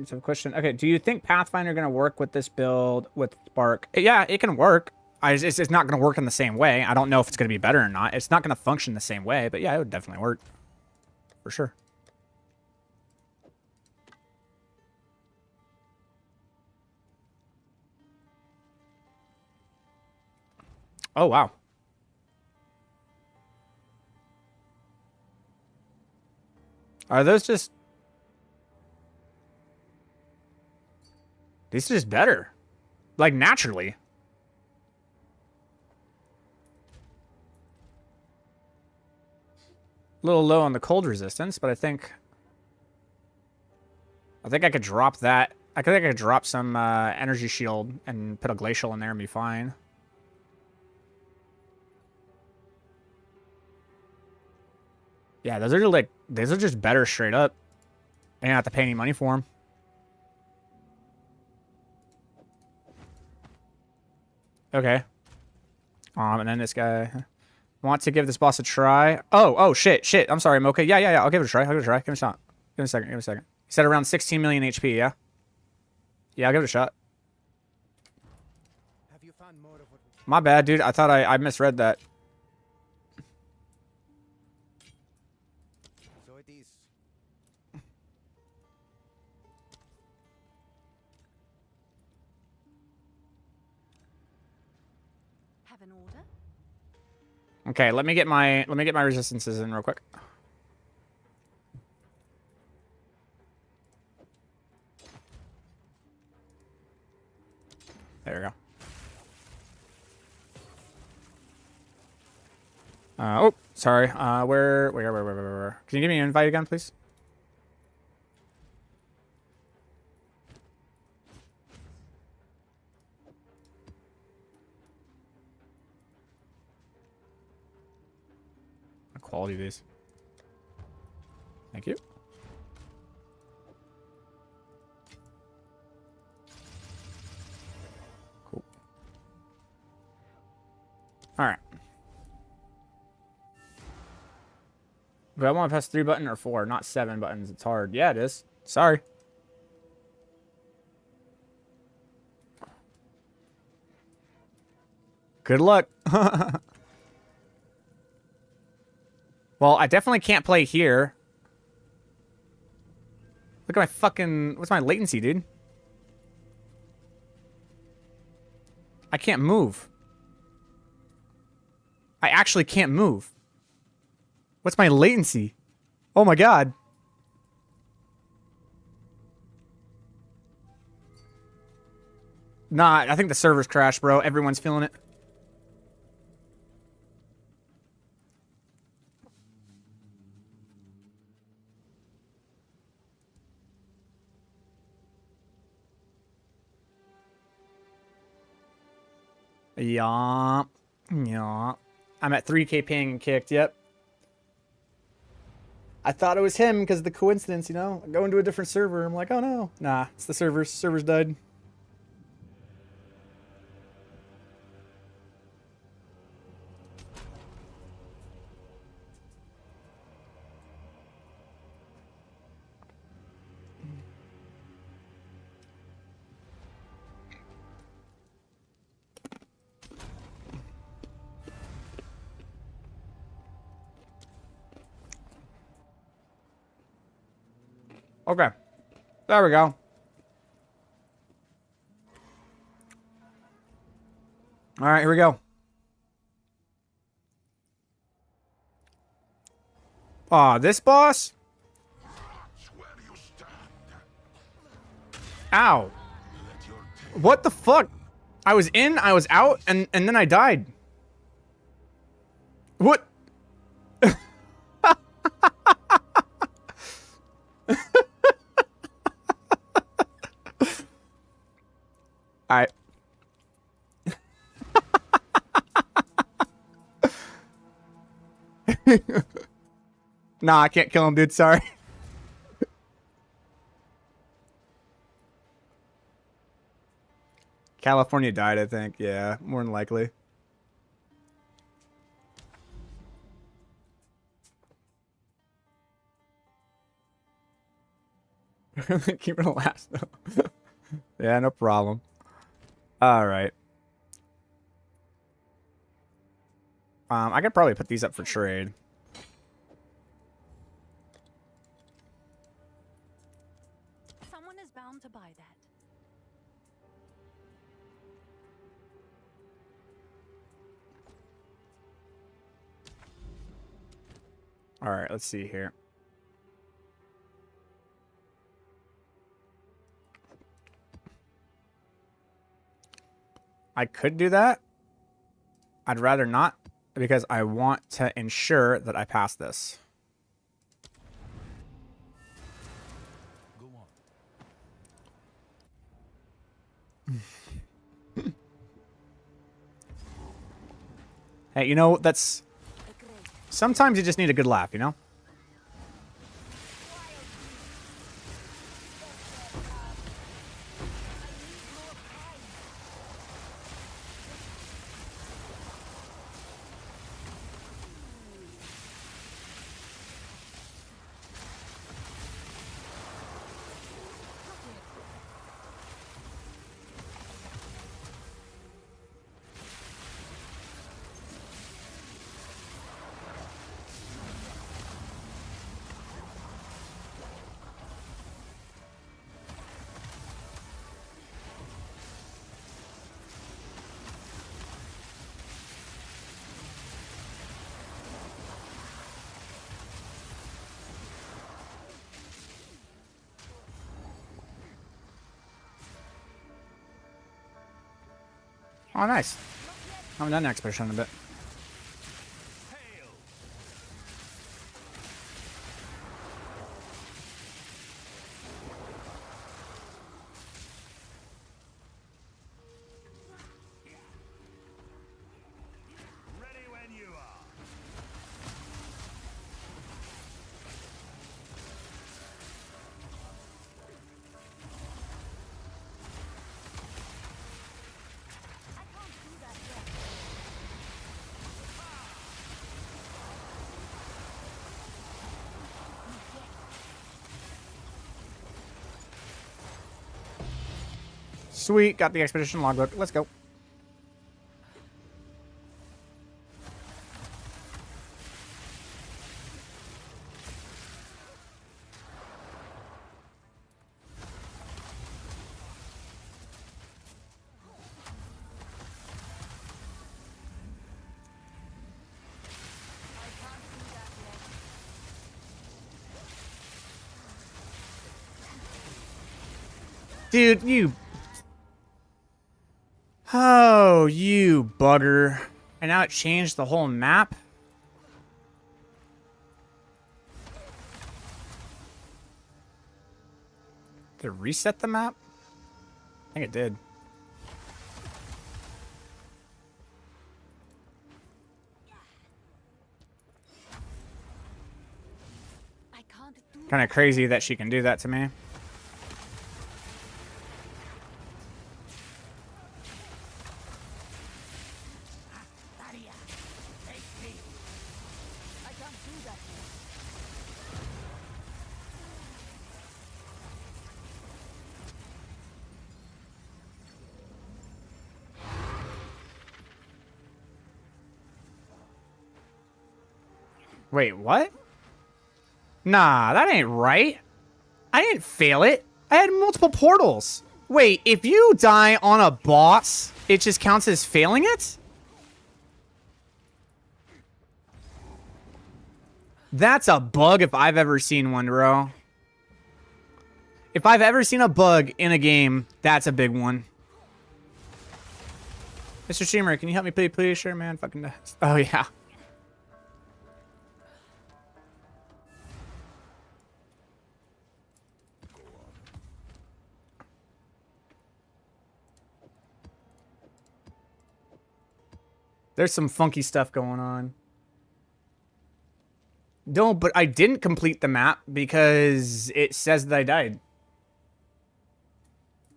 It's a question. Okay, do you think Pathfinder gonna work with this build with Spark? Yeah, it can work. It's not gonna work in the same way. I don't know if it's gonna be better or not. It's not gonna function the same way, but yeah, it would definitely work for sure. Oh wow. Are those just... These are just better. Like, naturally. A little low on the cold resistance, but I think I could drop that. I think I could drop some energy shield and put a glacial in there and be fine. Yeah, those are just better straight up. I don't have to pay any money for them. Okay. And then this guy want to give this boss a try. Oh, shit. I'm sorry, Mocha. Yeah. I'll give it a try. Give me a shot. Give me a second. You said around 16 million HP, yeah? Yeah, I'll give it a shot. Have you found more of what we... My bad, dude. I thought I misread that. So it is. Have an order? Okay, let me get my resistances in real quick. There we go. Oh, sorry. Where? Can you give me an invite again, please? The quality of these. Thank you. Cool. All right. Do I want to press 3 button or 4? Not 7 buttons. It's hard. Yeah, it is. Sorry. Good luck. Well, I definitely can't play here. Look at my fucking... What's my latency, dude? I can't move. I actually can't move. What's my latency? Oh my god. Nah, I think the server's crashed, bro. Everyone's feeling it. Yeah. Yeah. I'm at 3K ping and kicked. Yep. I thought it was him because of the coincidence, you know? I go into a different server. I'm like, oh no. Nah, it's the servers. Servers died. Okay. There we go. All right, here we go. Aw, this boss? Where you stand. Ow. Let your What the fuck? I was in, I was out, and then I died. What? I. Nah, I can't kill him, dude. Sorry. California died, I think. Yeah, more than likely. Keep it last though. Yeah, no problem. All right. I could probably put these up for trade. Someone is bound to buy that. All right, let's see here. I could do that. I'd rather not because I want to ensure that I pass this. go on. Hey, you know, that's... Sometimes you just need a good laugh, you know? Oh, nice. Haven't done next push in a bit. Ready when you are. Sweet, got the expedition logbook. Let's go. Dude, you... Oh, you bugger. And now it changed the whole map? Did it reset the map? I think it did. Kind of crazy that she can do that to me. I can't do that. Wait, what? Nah, that ain't right. I didn't fail it. I had multiple portals. Wait, if you die on a boss, it just counts as failing it? That's a bug if I've ever seen one, bro. If I've ever seen a bug in a game, that's a big one. Mr. Streamer, can you help me please? Sure, man. Fucking nuts. Oh, yeah. There's some funky stuff going on. No, but I didn't complete the map because it says that I died.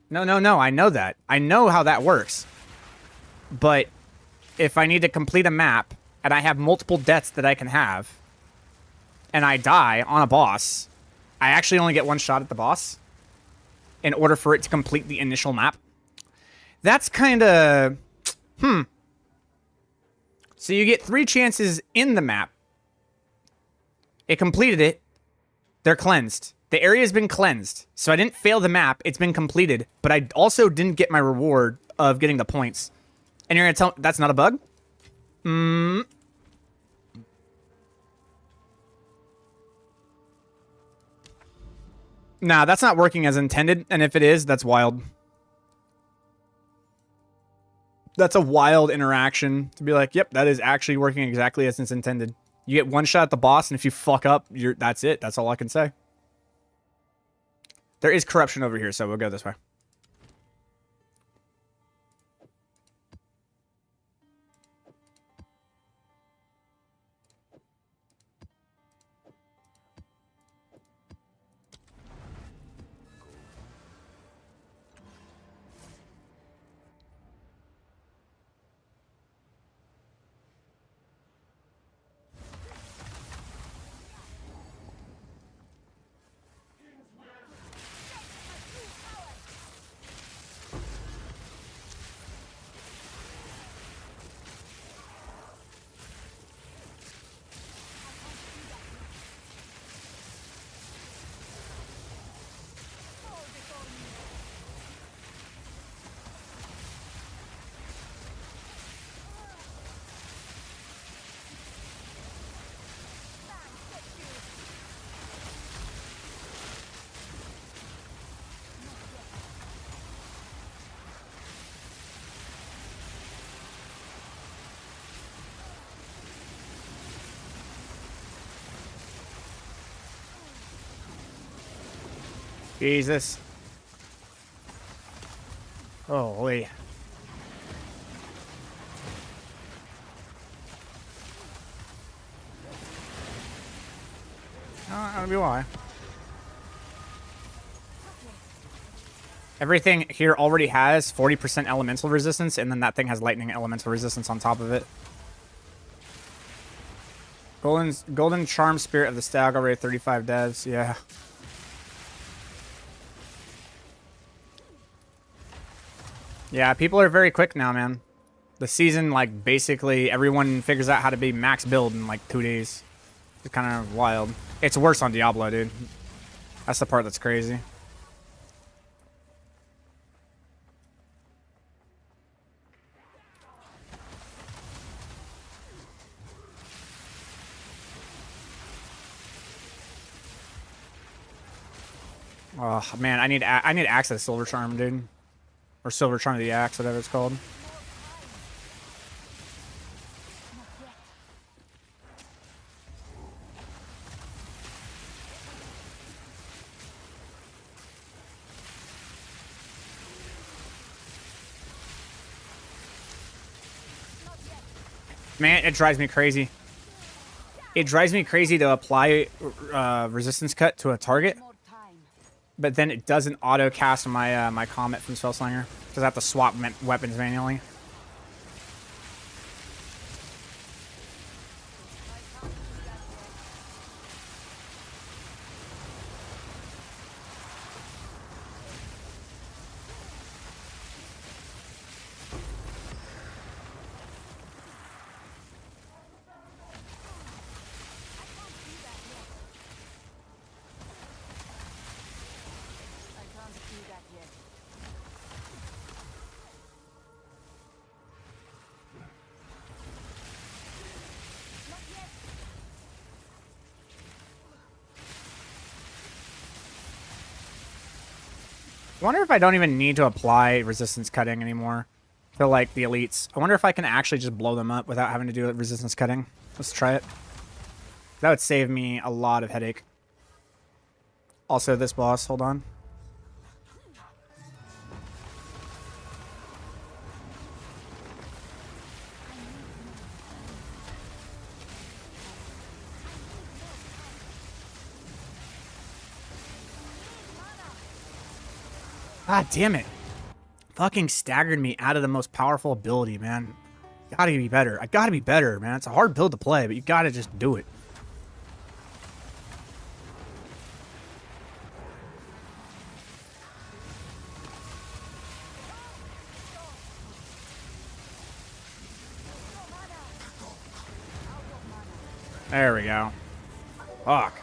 No. I know that. I know how that works. But if I need to complete a map and I have multiple deaths that I can have and I die on a boss, I actually only get one shot at the boss in order for it to complete the initial map. That's kind of... So you get 3 chances in the map. It completed it. They're cleansed. The area's been cleansed. So I didn't fail the map. It's been completed. But I also didn't get my reward of getting the points. And you're going to tell me that's not a bug? Nah, that's not working as intended. And if it is, that's wild. That's a wild interaction to be like, yep, that is actually working exactly as it's intended. You get one shot at the boss, and if you fuck up, that's it. That's all I can say. There is corruption over here, so we'll go this way. Jesus. Holy. I don't know why. Everything here already has 40% elemental resistance, and then that thing has lightning elemental resistance on top of it. Golden Charm Spirit of the Stag already 35 devs, yeah. Yeah, people are very quick now, man. The season, like, basically everyone figures out how to be max build in, like, 2 days. It's kind of wild. It's worse on Diablo, dude. That's the part that's crazy. Oh, man, I need access to Silver Charm, dude. Or Silver Charm of the Axe, whatever it's called. Man, it drives me crazy. It drives me crazy to apply resistance cut to a target, More time. but then it doesn't auto cast my my comet from Spellslinger because I have to swap weapons manually. I can't do that yet. I wonder if I don't even need to apply resistance cutting anymore to like the elites. I wonder if I can actually just blow them up without having to do resistance cutting. Let's try it. That would save me a lot of headache. Also, this boss. Hold on. Ah, damn it. Fucking staggered me out of the most powerful ability, man. Gotta be better. I gotta be better, man. It's a hard build to play, but you gotta just do it. There we go. Fuck.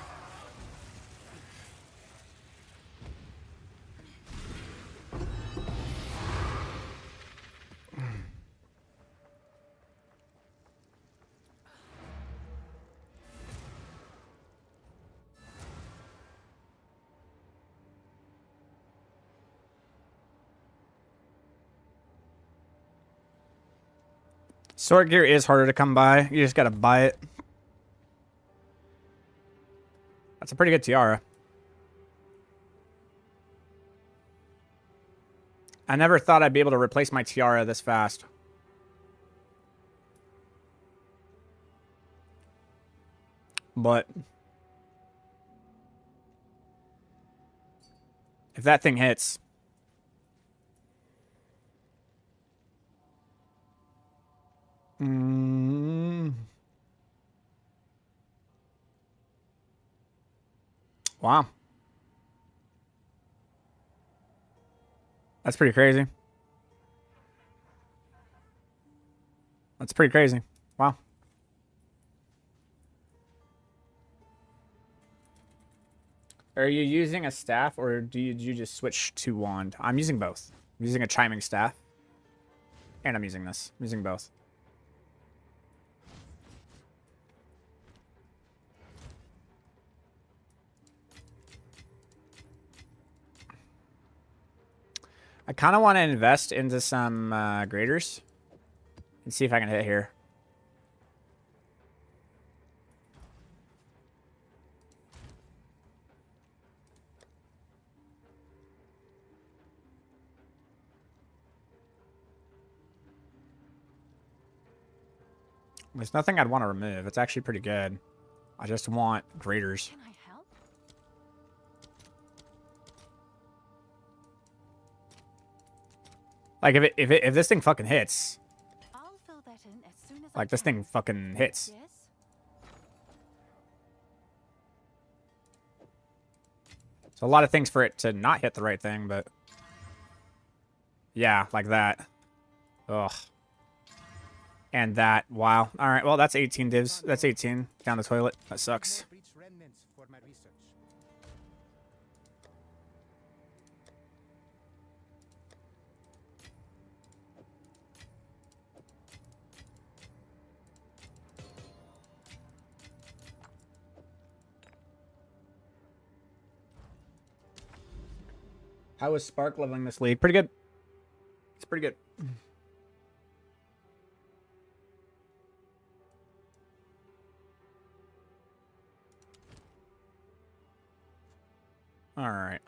Sword gear is harder to come by. You just gotta buy it. That's a pretty good tiara. I never thought I'd be able to replace my tiara this fast. But if that thing hits... Wow. That's pretty crazy. That's pretty crazy. Wow. Are you using a staff or do you just switch to wand? I'm using both. I'm using a chiming staff. And I'm using this. I'm using both. I kind of want to invest into some graders and see if I can hit here. There's nothing I'd want to remove. It's actually pretty good. I just want graders. Can I help? Like if this thing fucking hits, I'll fill that in as soon as like I this can. thing fucking hits. Yes. So a lot of things for it to not hit the right thing, but yeah, like that. Ugh. And that. Wow. All right. Well, that's 18 divs. That's 18 down the toilet. That sucks. More breach remnants for my research. How is Spark leveling this league? Pretty good. It's pretty good. All right.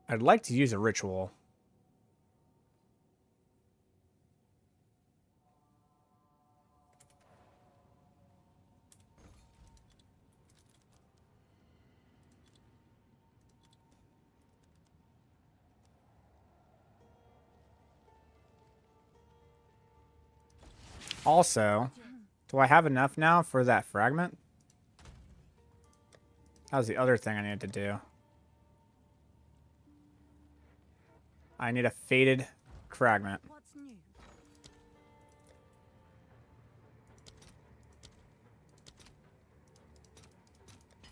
I'd like to use a ritual. Also, do I have enough now for that fragment? That was the other thing I needed to do. I need a faded fragment. What's new?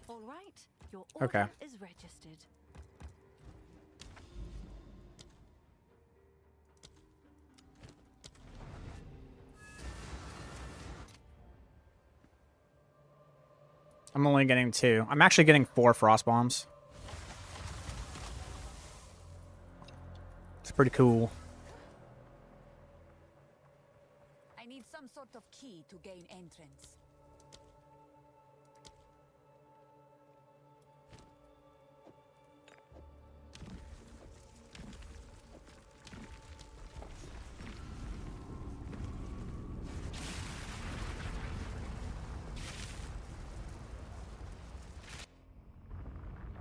All right, your order Okay. is registered. I'm only getting 2. I'm actually getting 4 frost bombs. It's pretty cool. I need some sort of key to gain entrance.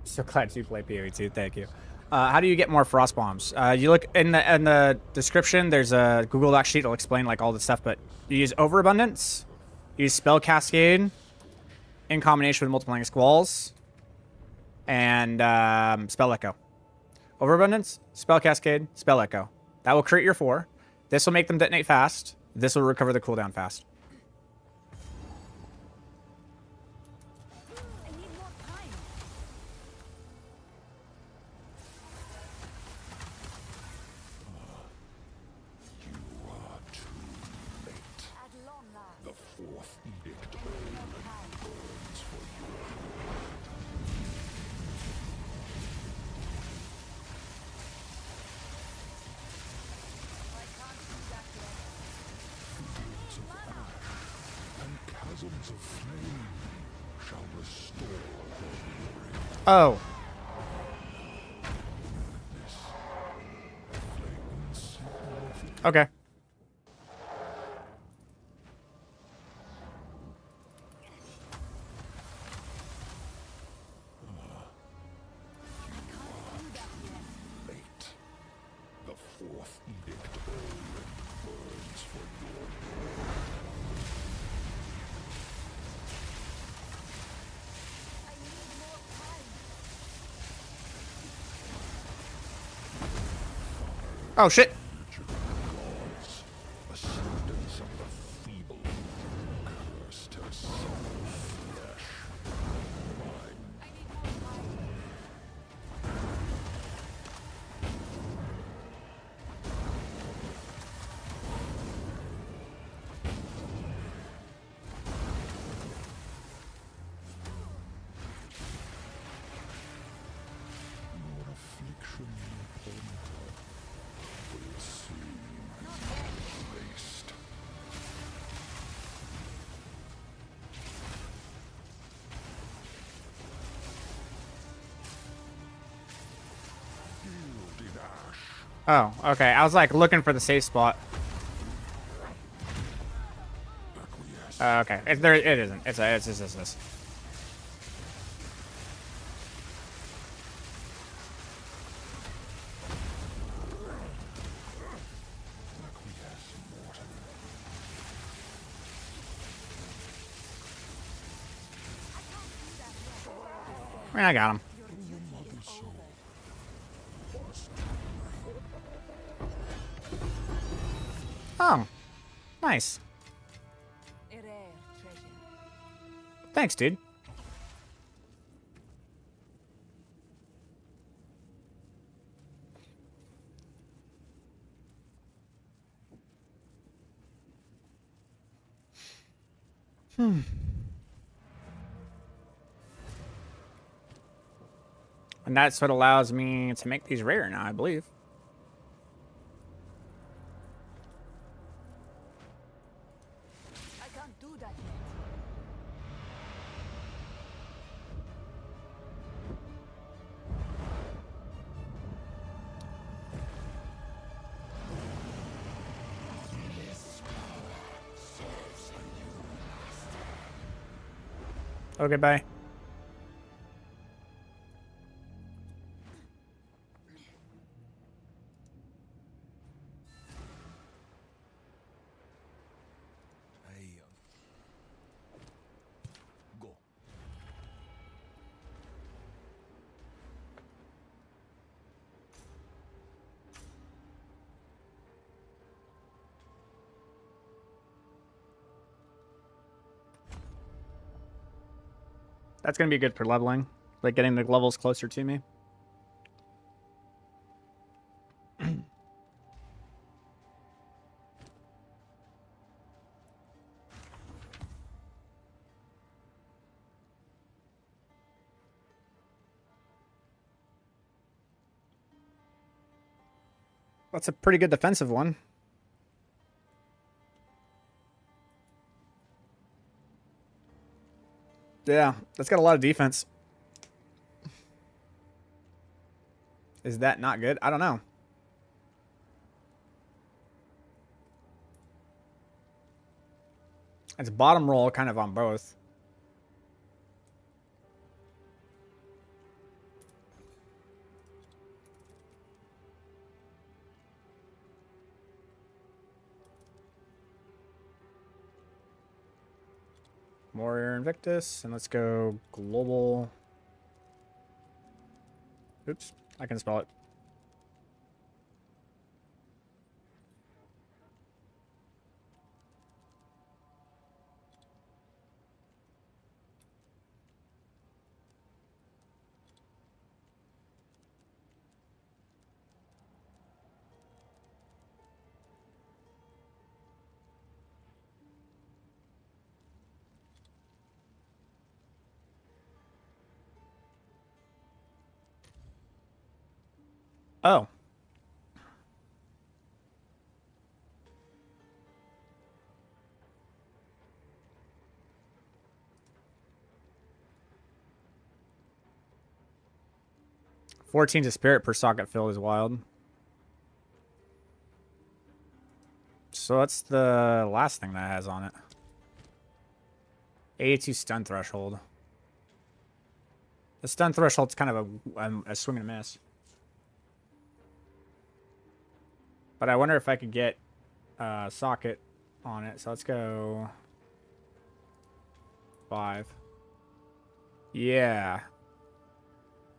So glad you play PoE too. Thank you. How do you get more frost bombs? You look in the description. There's a Google Doc sheet. It'll explain like all the stuff. But you use overabundance, you use spell cascade, in combination with multiplying squalls, and spell echo. Overabundance, spell cascade, spell echo. That will create your 4. This will make them detonate fast. This will recover the cooldown fast. I need more time. You are too late. At long last. The fourth edict I need more time. burns for you. I can't do that yet. Fields of ash and chasms of flame shall restore the glory. Oh, Flames significant. okay. Late. The fourth edict burns for your I need more time. Oh shit. gods. Ascendance of the feeble. Cursed to some flesh. I need more time. Your affliction upon her will soon be erased. Gilded ash. Oh, okay. I was like looking for the safe spot. Acquiesce. Okay, it isn't. It's just this. Acquiesce, mortal. I mean, I got him. Oh, nice. A rare treasure. Thanks, dude. And that's what allows me to make these rare now, I believe. I can't do that yet. Oh, goodbye. That's going to be good for leveling. Like getting the levels closer to me. That's a pretty good defensive one. Yeah, that's got a lot of defense. Is that not good? I don't know. It's bottom roll kind of on both. Warrior Invictus, and let's go global. Oops, I can spell it. Oh. $14 to spirit per socket fill is wild. So that's the last thing that has on it. 82 stun threshold. The stun threshold's kind of a swing and a miss. But I wonder if I could get socket on it. So let's go 5. Yeah.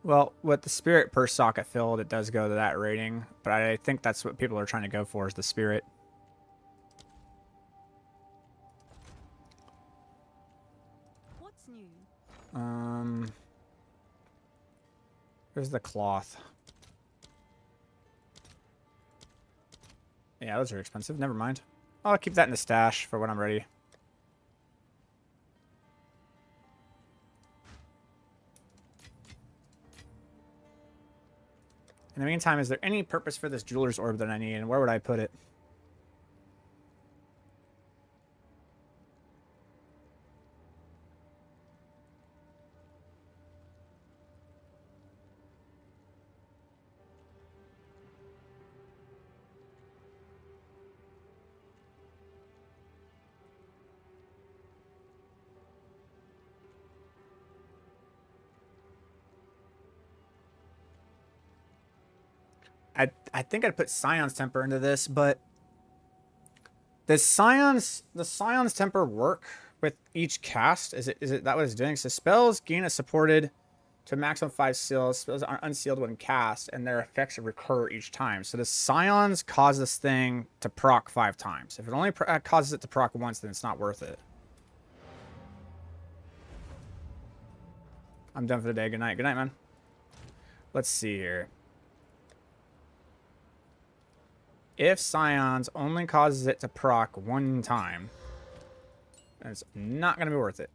Well, with the spirit per socket filled, it does go to that rating. But I think that's what people are trying to go for, is the spirit. What's new? There's the cloth. Yeah, those are expensive. Never mind. I'll keep that in the stash for when I'm ready. In the meantime, is there any purpose for this jeweler's orb that I need, and where would I put it? I think I'd put Scion's Temper into this, but does the Scion's Temper work with each cast? Is it that what it's doing? So spells gain a supported to a maximum 5 seals. Spells are unsealed when cast, and their effects recur each time. So the Scions cause this thing to proc 5 times. If it only causes it to proc once, then it's not worth it. I'm done for the day. Good night. Good night, man. Let's see here. If Scions only causes it to proc 1 time, then it's not going to be worth it.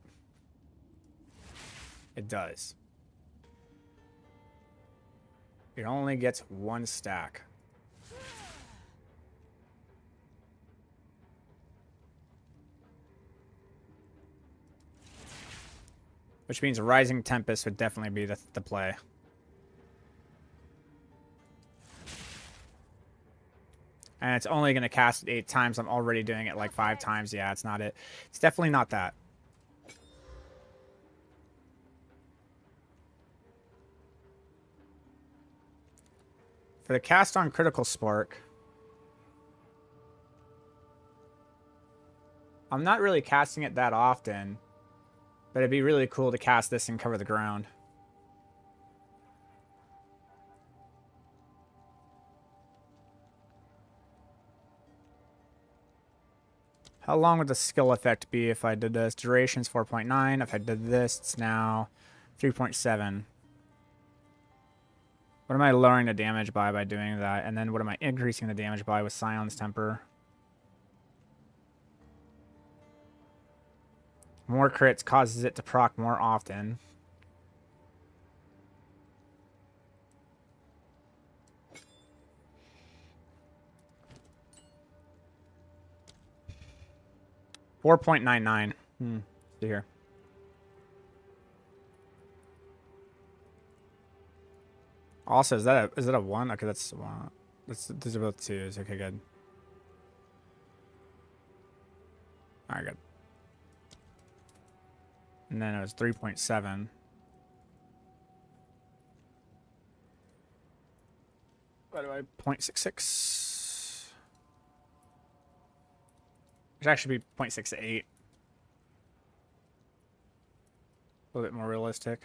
It does. It only gets 1 stack. Which means Rising Tempest would definitely be the play. And it's only going to cast it 8 times. I'm already doing it like 5 times. Yeah, it's not it. It's definitely not that. For the cast on Critical Spark, I'm not really casting it that often, but it'd be really cool to cast this and cover the ground. How long would the skill effect be if I did this? Duration's 4.9. If I did this, it's now 3.7. What am I lowering the damage by doing that? And then what am I increasing the damage by with Scion's Temper? More crits causes it to proc more often. $4.99. See here. Also, is that a 1? Okay, that's 1. These are both 2s. Okay, good. Alright, good. And then it was 3.7. What do I 0.66? It should actually be 0.68. A little bit more realistic.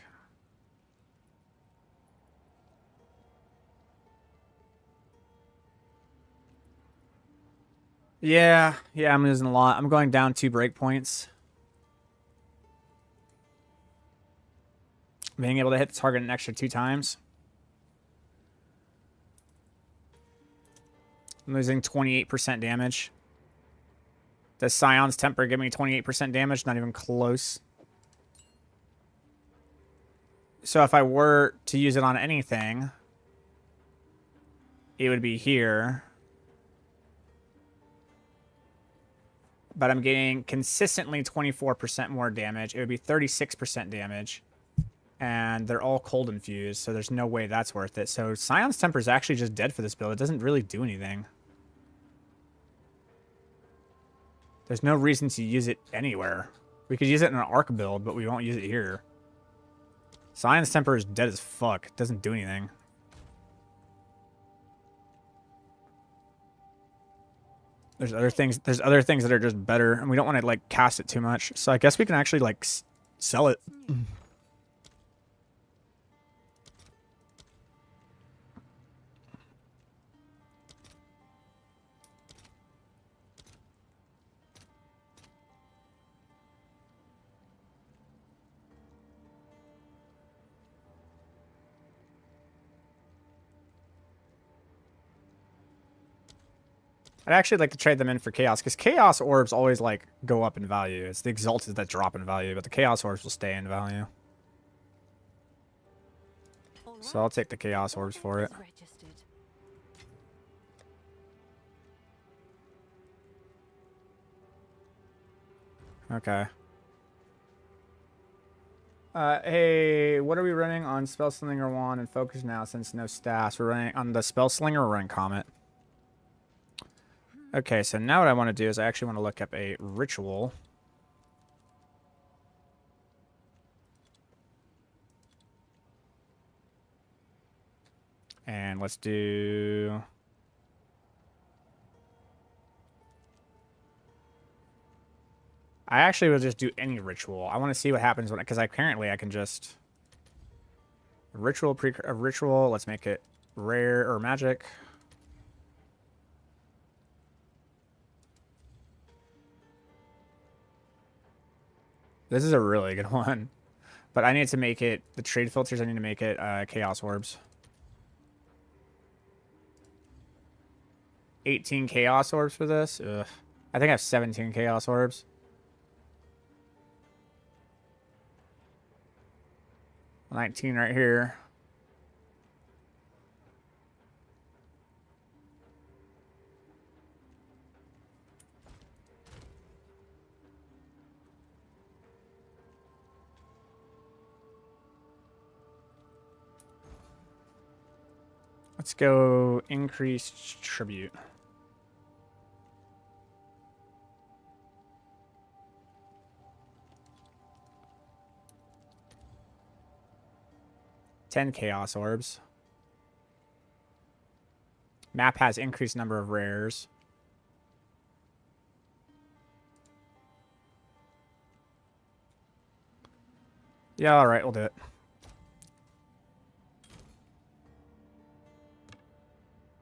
Yeah, I'm losing a lot. I'm going down 2 breakpoints. Being able to hit the target an extra 2 times. I'm losing 28% damage. Does Scion's Temper give me 28% damage? Not even close. So if I were to use it on anything, it would be here. But I'm getting consistently 24% more damage. It would be 36% damage. And they're all cold infused, so there's no way that's worth it. So Scion's Temper is actually just dead for this build. It doesn't really do anything. There's no reason to use it anywhere. We could use it in an arc build, but we won't use it here. Scion's Temper is dead as fuck. It doesn't do anything. There's other things that are just better, and we don't want to like cast it too much. So I guess we can actually like sell it. I'd actually like to trade them in for Chaos, because Chaos Orbs always, like, go up in value. It's the Exalted that drop in value, but the Chaos Orbs will stay in value. So I'll take the Chaos Orbs for it. Okay. Hey, what are we running on Spellslinger Wand and Focus now since no stats? We're running on the Spellslinger or running Comet? Okay, so now what I want to do is I actually want to look up a ritual. And let's do... I actually will just do any ritual. I want to see what happens when... Because apparently I can just... Ritual, let's make it rare or magic. This is a really good one. But I need to make it... The trade filters, I need to make it Chaos Orbs. 18 Chaos Orbs for this? Ugh. I think I have 17 Chaos Orbs. $19 right here. Let's go increased tribute. $10 Chaos Orbs. Map has increased number of rares. Yeah, alright, we'll do it.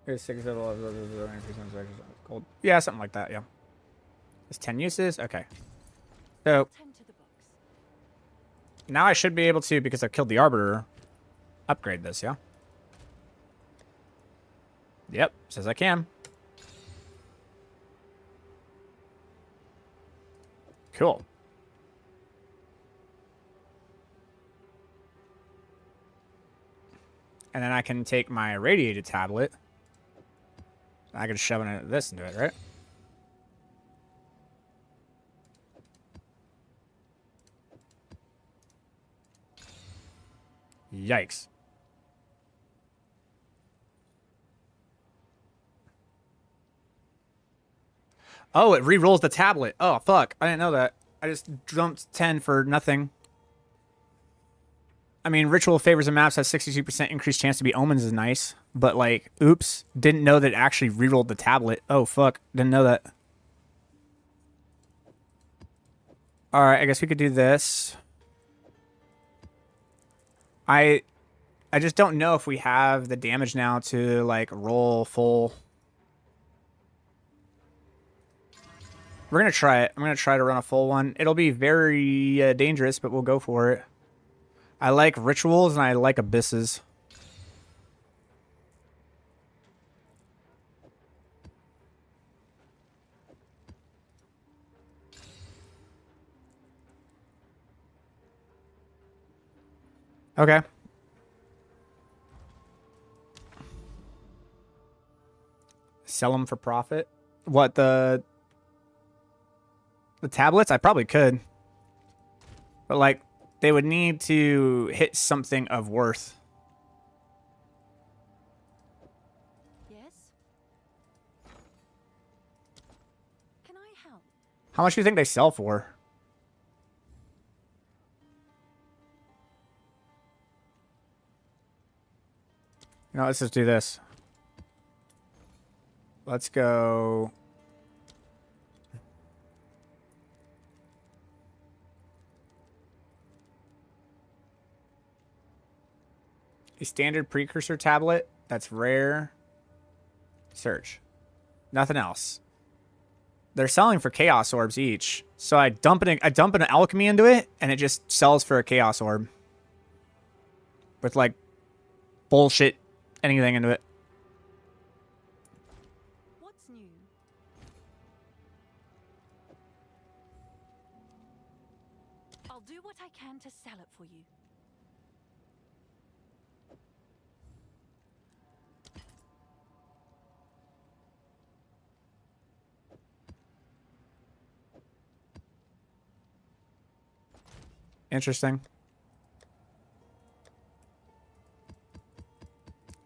Here's 6 level of gold. Yeah, something like that, yeah. It's 10 uses? Okay. So Tend to the books. now I should be able to, because I've killed the Arbiter, upgrade this, yeah? Yep, says I can. Cool. And then I can take my radiated tablet. I can shove this into it, right? Yikes. Oh, it re-rolls the tablet. Oh, fuck. I didn't know that. I just jumped 10 for nothing. I mean, Ritual Favors and Maps has 62% increased chance to be Omens is nice. But, like, oops. Didn't know that it actually re-rolled the tablet. Oh, fuck. Didn't know that. Alright, I guess we could do this. I just don't know if we have the damage now to, like, roll full. We're going to try it. I'm going to try to run a full one. It'll be very dangerous, but we'll go for it. I like rituals and I like abysses. Okay. Sell them for profit. What, the tablets? I probably could. But, like, they would need to hit something of worth. Yes? Can I help? How much do you think they sell for? You know, let's just do this. Let's go. A standard precursor tablet. That's rare. Search. Nothing else. They're selling for chaos orbs each. So I dump an alchemy into it, and it just sells for a chaos orb. With, like, bullshit anything into it. What's new? I'll do what I can to sell it for you. Interesting.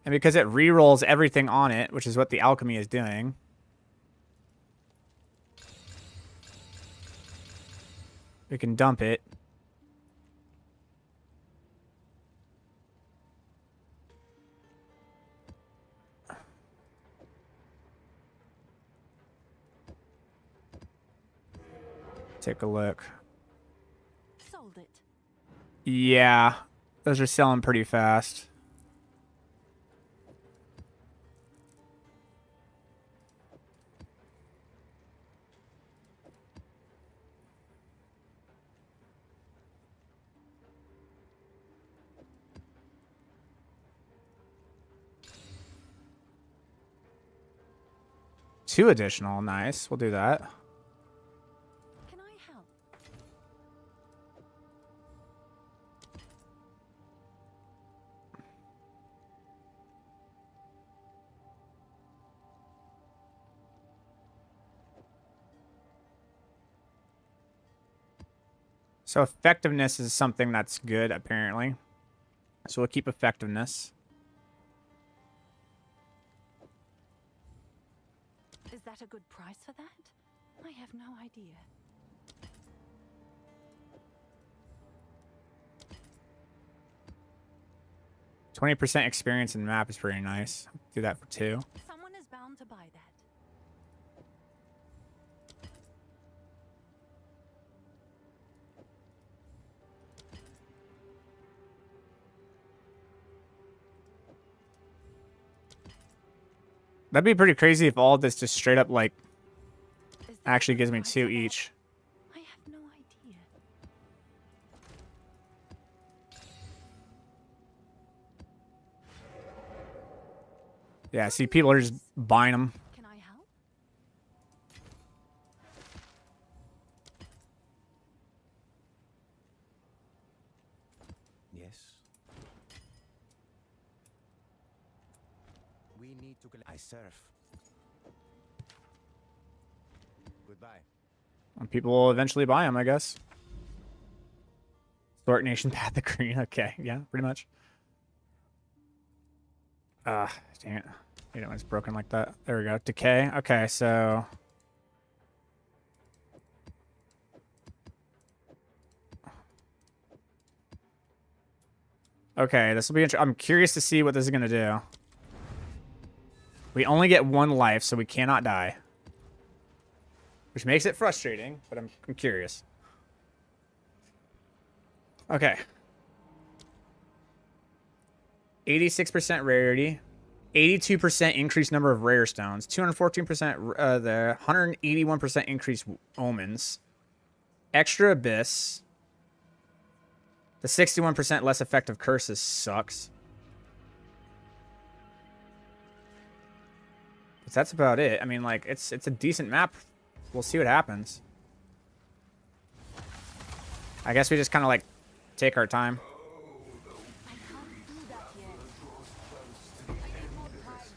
And because it re-rolls everything on it, which is what the alchemy is doing. We can dump it. Take a look. Sold it. Yeah, those are selling pretty fast. Two additional, nice. We'll do that. Can I help? So effectiveness is something that's good, apparently. So we'll keep effectiveness. Is that a good price for that? I have no idea. 20% experience in the map is pretty nice. Do that for 2. Someone is bound to buy that. That'd be pretty crazy if all this just straight up, like, Is Actually gives me 2 each. I have no idea. Yeah, see, people are just buying them. Can I help? Yes. We need to. I surf. Goodbye. And people will eventually buy them, I guess. Stork Nation Path of Green. Okay, yeah, pretty much. Dang it. You know, when it's broken like that. There we go. Decay. Okay, so... Okay, this will be interesting. I'm curious to see what this is going to do. We only get 1 life, so we cannot die. Which makes it frustrating, but I'm curious. Okay. 86% rarity. 82% increased number of rare stones. 214% there. 181% increased omens. Extra abyss. The 61% less effective curses sucks. But that's about it. I mean, like, it's a decent map. We'll see what happens. I guess we just kind of, like, take our time. I can't do that yet. I need more time.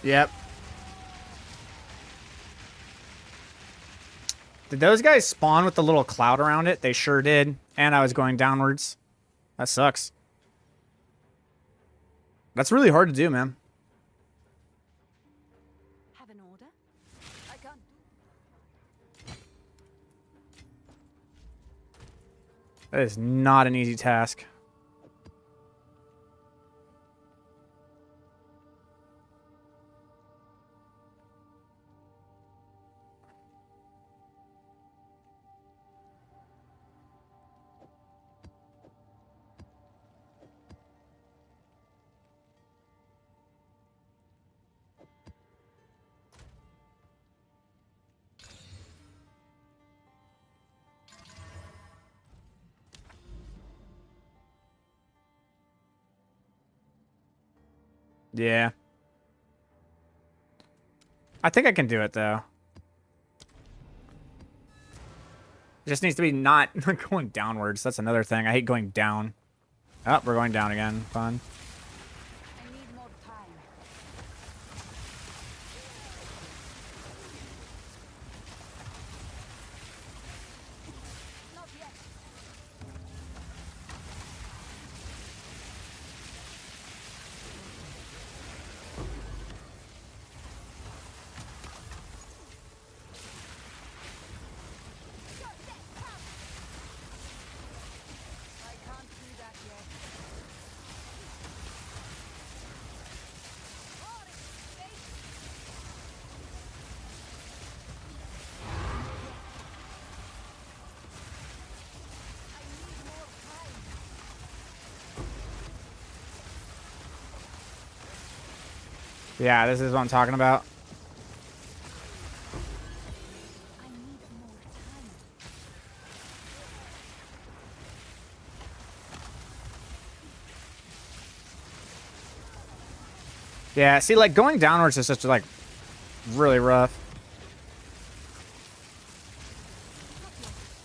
Yep. Did those guys spawn with the little cloud around it? They sure did. And I was going downwards. That sucks. That's really hard to do, man. Have an order? I can't do. That is not an easy task. Yeah. I think I can do it, though. It just needs to be not going downwards. That's another thing. I hate going down. Oh, we're going down again. Fun. I need more time. Not yet. I can't do that yet. I need more time. Yeah, this is what I'm talking about. I need more time. Yeah, see, like, going downwards is just, like, really rough.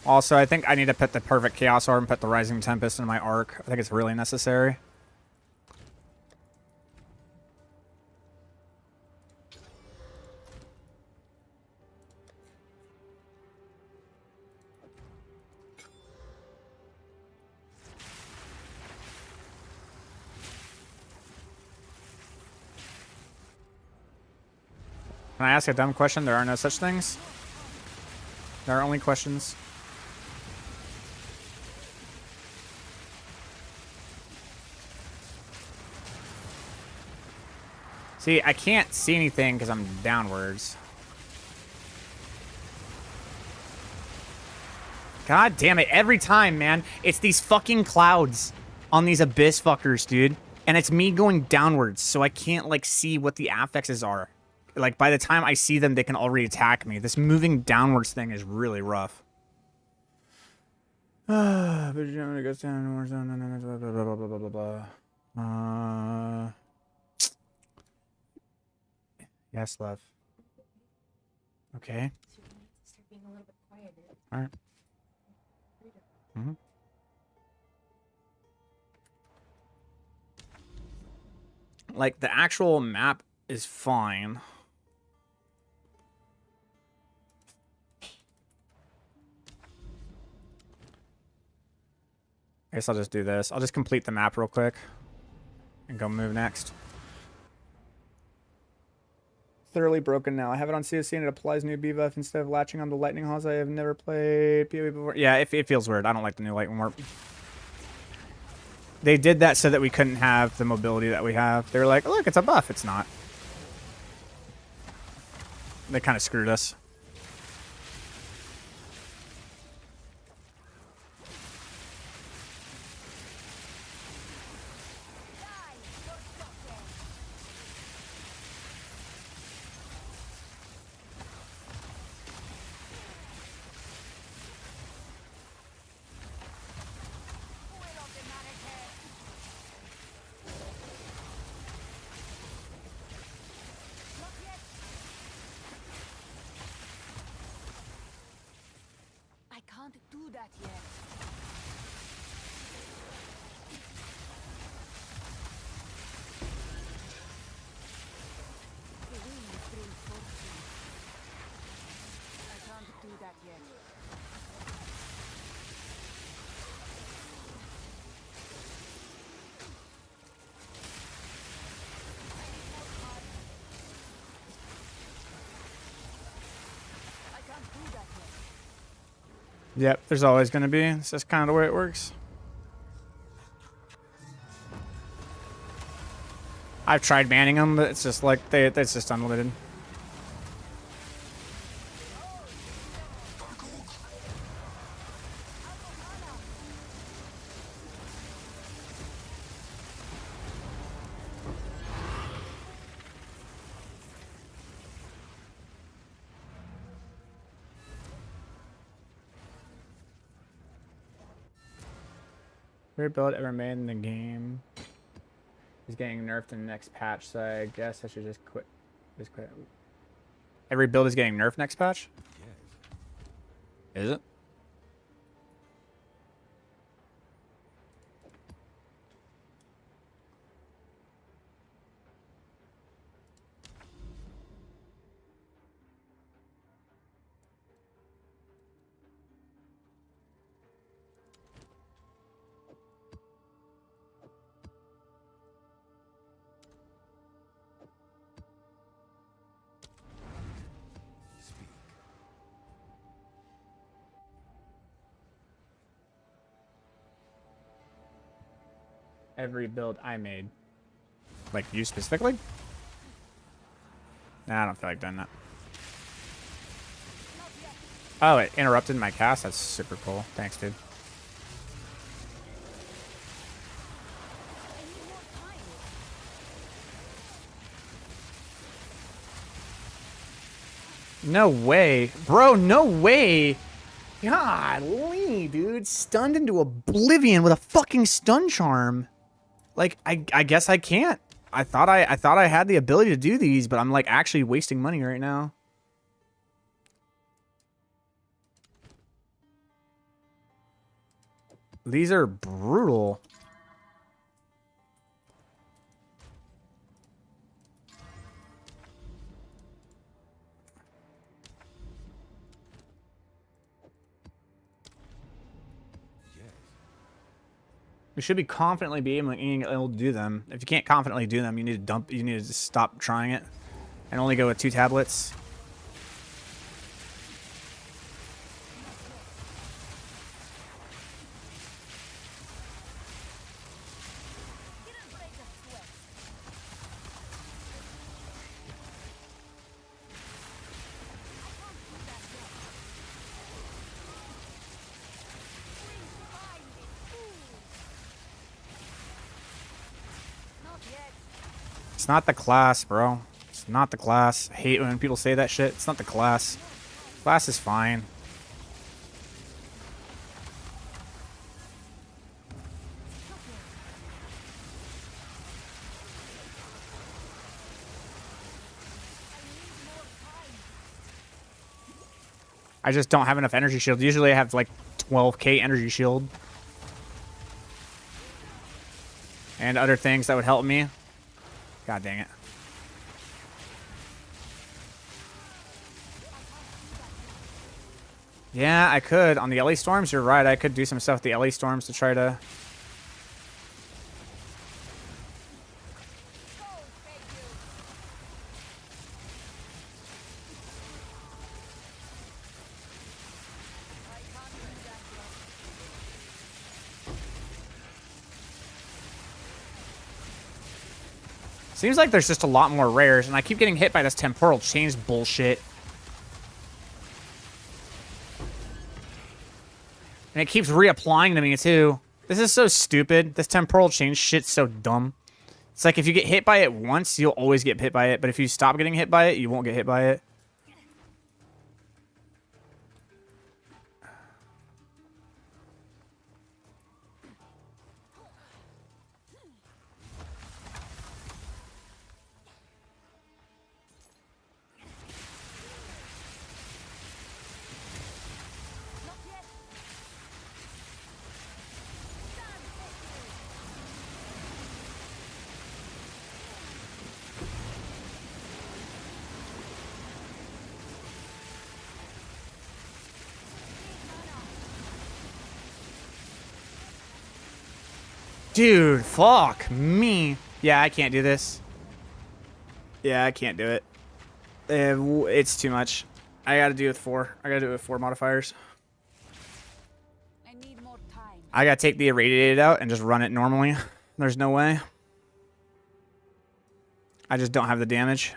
Also, I think I need to put the perfect Chaos Orb and put the Rising Tempest in my arc. I think it's really necessary. Can I ask a dumb question? There are no such things. There are only questions. See, I can't see anything because I'm downwards. God damn it. Every time, man. It's these fucking clouds on these abyss fuckers, dude. And it's me going downwards, so I can't, like, see what the affixes are. Like, by the time I see them, they can already attack me. This moving downwards thing is really rough. But it goes down, blah, blah, blah, blah, blah, blah. Yes, love. Okay. So you need to start being a little bit quieter. All right. Mm-hmm. Like, the actual map is fine. I guess I'll just do this. I'll just complete the map real quick and go move next. Thoroughly broken now. I have it on COC and it applies new buff instead of latching on the lightning halls. I have never played PoE before. Yeah, it feels weird. I don't like the new lightning warp. They did that so that we couldn't have the mobility that we have. They were like, oh, look, it's a buff. It's not. They kind of screwed us. I can't do that yet. The wind brings fortune. I can't do that yet. I can't do that yet. Yep, there's always going to be. It's just kind of the way it works. I've tried banning them, but it's just like, it's just unlimited. Weird build ever made in the game is getting nerfed in the next patch, so I guess I should just quit. Just quit. Every build is getting nerfed next patch? Is it? Every build I made. Like you specifically? Nah, I don't feel like doing that. Oh, it interrupted my cast? That's super cool. Thanks, dude. No way. Bro, no way. Golly, dude. Stunned into oblivion with a fucking stun charm. Like, I guess I can't. I thought I had the ability to do these, but I'm like actually wasting money right now. These are brutal. You should be confidently be able to do them. If you can't confidently do them, you need to dump. You need to just stop trying it, and only go with 2 tablets. It's not the class, bro. It's not the class. I hate when people say that shit. It's not the class. Class is fine. I just don't have enough energy shield. Usually I have like 12k energy shield. And other things that would help me. God dang it. Yeah, I could. On the LA Storms, you're right. I could do some stuff with the LA Storms to try to... Seems like there's just a lot more rares, and I keep getting hit by this temporal change bullshit. And it keeps reapplying to me, too. This is so stupid. This temporal change shit's so dumb. It's like if you get hit by it once, you'll always get hit by it. But if you stop getting hit by it, you won't get hit by it. Dude, fuck me. Yeah, I can't do this. Yeah, I can't do it. It's too much. I gotta do it with 4. I gotta do it with 4 modifiers. I need more time. I gotta take the irradiated out and just run it normally. There's no way. I just don't have the damage.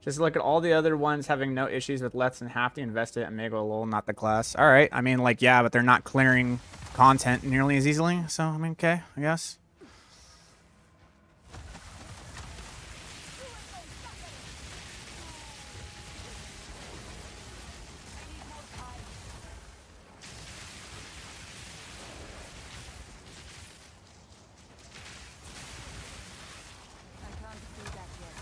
Just look at all the other ones having no issues with less than half the invested and Mega lol, not the class. All right. I mean, like, yeah, but they're not clearing content nearly as easily. So, I mean, okay, I guess. I can't do that yet.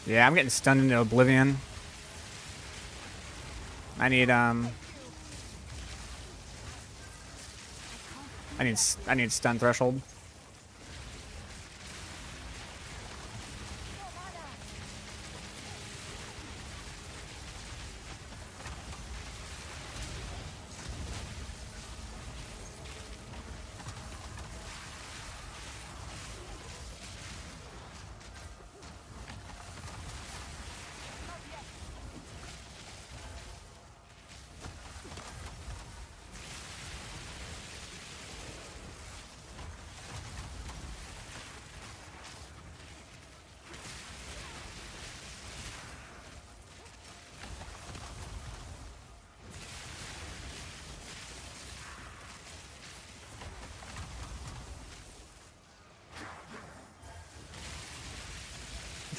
Yeah, I'm getting stunned into oblivion. I need stun threshold.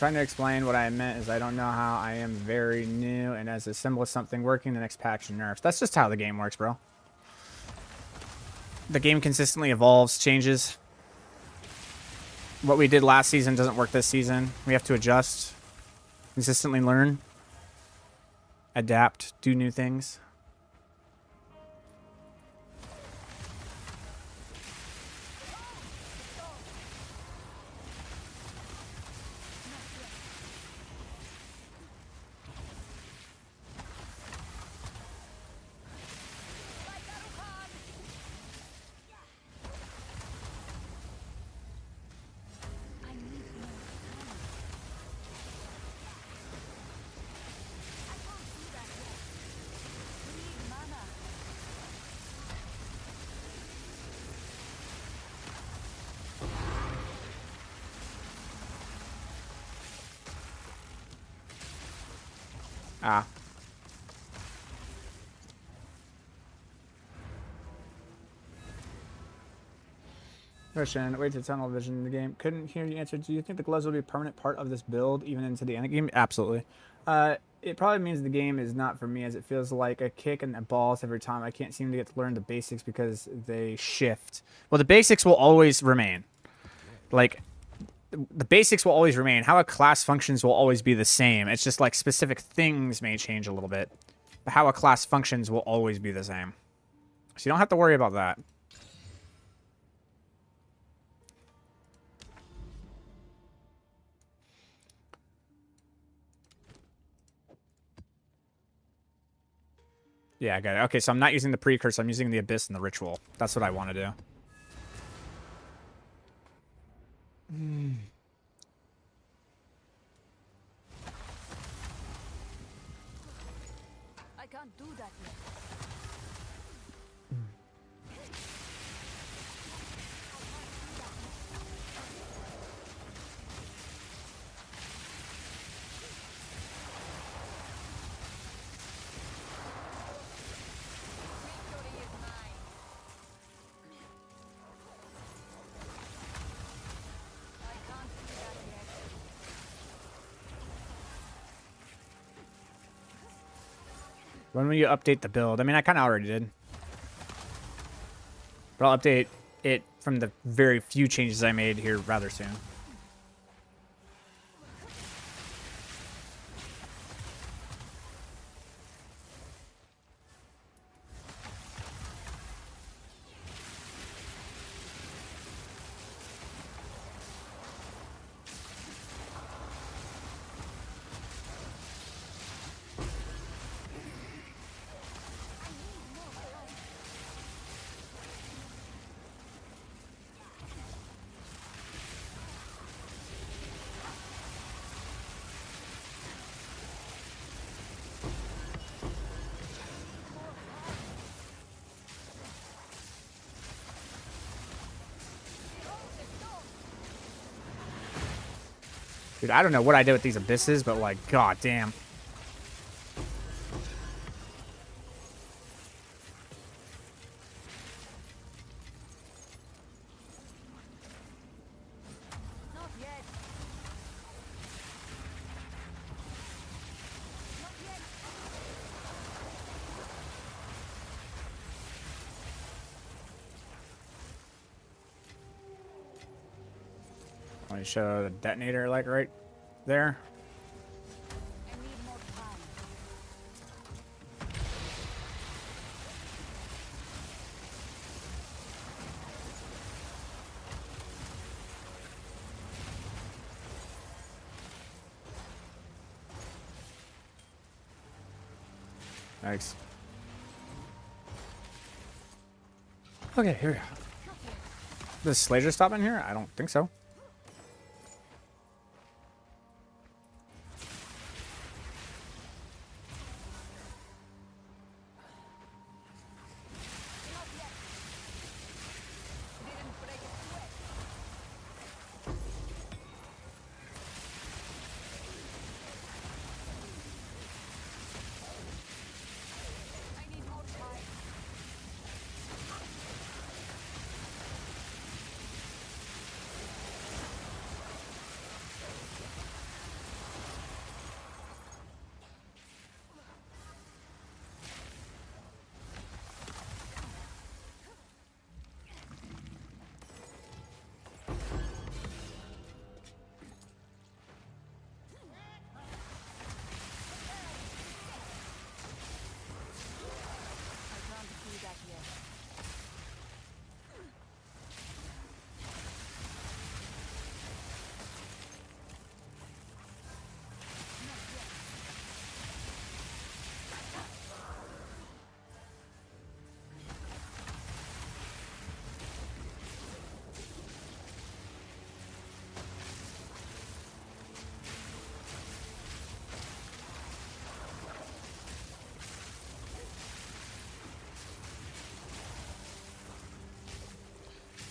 trying to explain what I meant is I don't know how. I am very new, and as a symbol of something working, the next patch nerfs. That's just how the game works, bro. The game consistently evolves, changes. What we did last season doesn't work this season. We have to adjust, consistently learn, adapt, do new things. Ah. Question, wait to tunnel vision in the game. Couldn't hear the answer. Do you think the gloves will be a permanent part of this build, even into the end game? Absolutely. It probably means the game is not for me, as it feels like a kick and the balls every time. I can't seem to get to learn the basics because they shift. Well, the basics will always remain. Like, the basics will always remain. How a class functions will always be the same. It's just like specific things may change a little bit. But how a class functions will always be the same. So you don't have to worry about that. Yeah, I got it. Okay, so I'm not using the precursor. I'm using the abyss and the ritual. That's what I want to do. I can't do that yet. When will you update the build? I mean, I kind of already did. But I'll update it from the very few changes I made here rather soon. Dude, I don't know what I did with these abysses, but like, god damn. Not yet. Not yet. Let me show the detonator like right there. I need more time. Thanks. Okay, here we go. Does Slayer stop in here? I don't think so.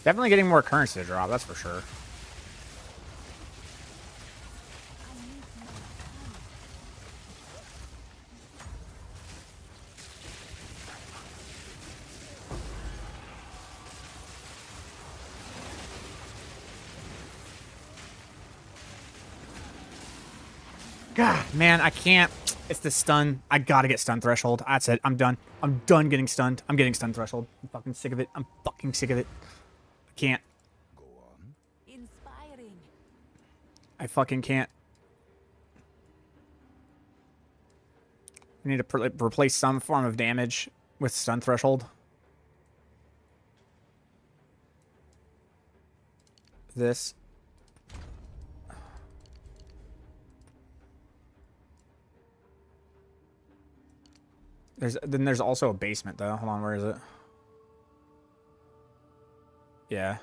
Definitely getting more currency to drop, that's for sure. God, man, I can't. It's the stun. I gotta get stun threshold. That's it. I'm done. I'm done getting stunned. I'm getting stun threshold. I'm fucking sick of it. I'm fucking sick of it. I can't. Inspiring. I fucking can't. I need to replace some form of damage with stun threshold. This. There's also a basement though. Hold on, where is it? Yeah.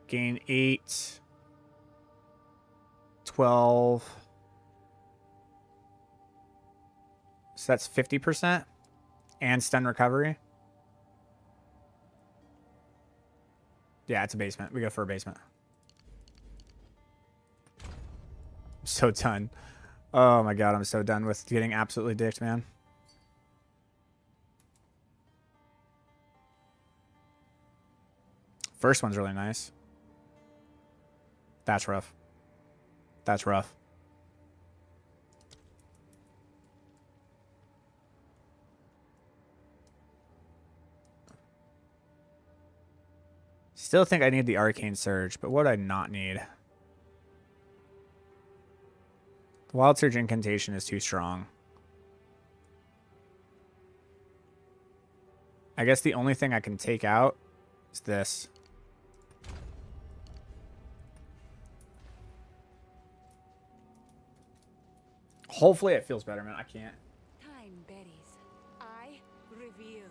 Gain 8, 12. So that's 50%. And stun recovery. Yeah, it's a basement. We go for a basement. I'm so done. Oh my god, I'm so done with getting absolutely dicked, man. First one's really nice. That's rough. That's rough. Still think I need the Arcane Surge, but what do I not need? The Wild Surge Incantation is too strong. I guess the only thing I can take out is this. Hopefully it feels better, man. I can't. Time berries. I reveal.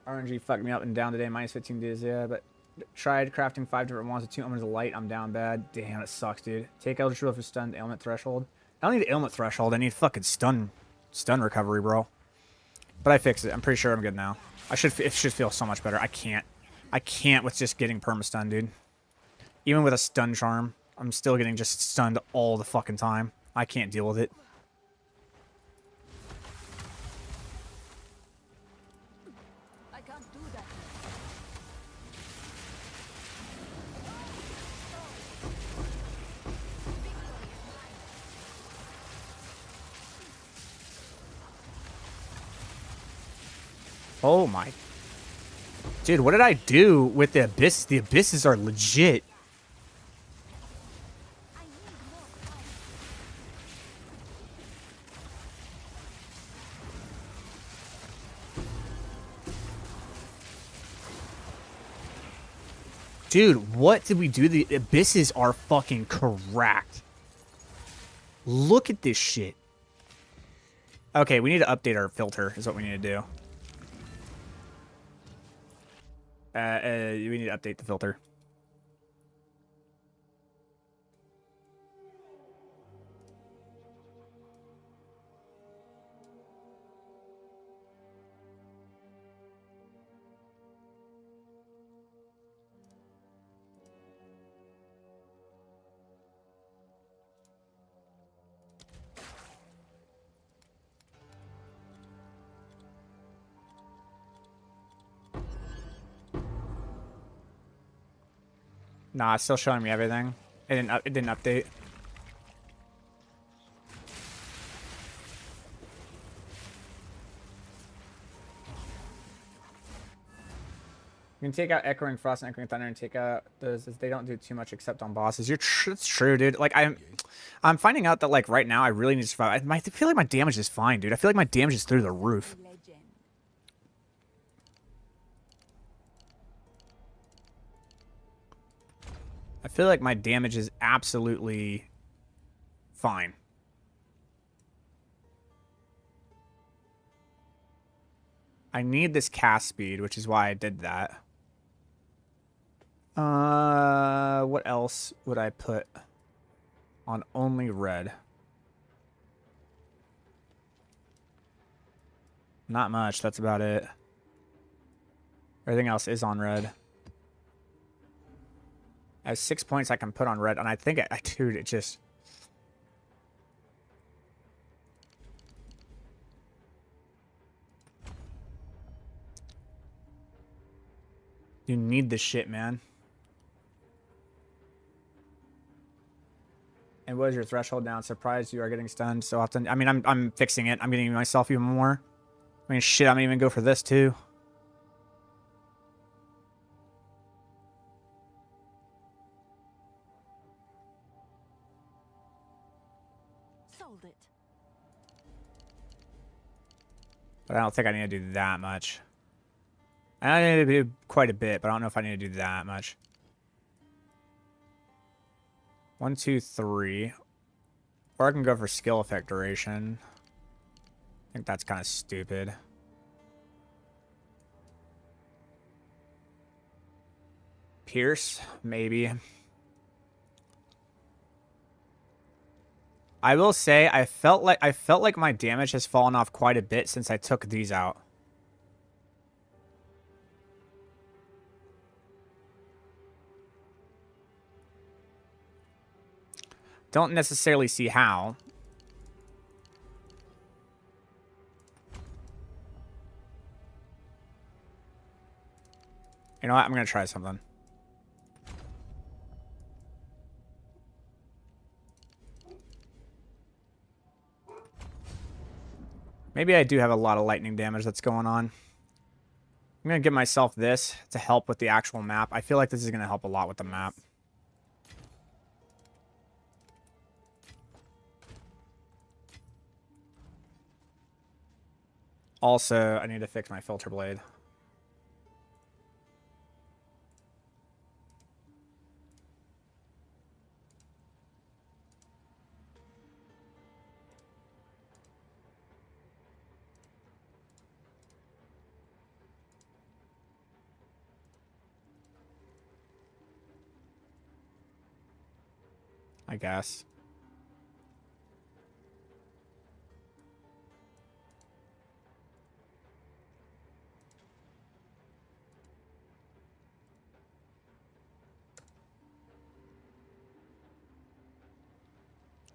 RNG fucked me up and down today. Minus 15 days, yeah. But tried crafting 5 different wands with 2 elements of light. I'm down bad. Damn, it sucks, dude. Take Eldritch Drill for stunned ailment threshold. I don't need ailment threshold. I need fucking stun recovery, bro. But I fixed it. I'm pretty sure I'm good now. It should feel so much better. I can't with just getting perma-stun, dude. Even with a stun charm, I'm still getting just stunned all the fucking time. I can't deal with it. I can't do that. Oh my. Dude, what did I do with the abyss? The abysses are legit. Dude, what did we do? The abysses are fucking cracked. Look at this shit. Okay, we need to update our filter is what we need to do. We need to update the filter. Nah, it's still showing me everything. It didn't update. You can take out Echoing Frost and Echoing Thunder and take out those. They don't do too much except on bosses. It's true, dude. Like I'm finding out that like right now I really need to survive. I feel like my damage is fine, dude. I feel like my damage is through the roof. Legend. I feel like my damage is absolutely fine. I need this cast speed, which is why I did that. What else would I put on only red? Not much. That's about it. Everything else is on red. I have 6 points I can put on red, and I think, dude, it just... You need this shit, man. And what is your threshold now? Surprised you are getting stunned so often. I mean, I'm fixing it. I'm getting myself even more. I mean, shit, I'm gonna even go for this, too. Sold it. But I don't think I need to do that much. I need to do quite a bit, but I don't know if I need to do that much. 1, 2, 3. Or I can go for skill effect duration. I think that's kind of stupid. Pierce, maybe. I will say I felt like my damage has fallen off quite a bit since I took these out. Don't necessarily see how. You know what? I'm going to try something. Maybe I do have a lot of lightning damage that's going on. I'm going to give myself this to help with the actual map. I feel like this is going to help a lot with the map. Also, I need to fix my filter blade. I guess.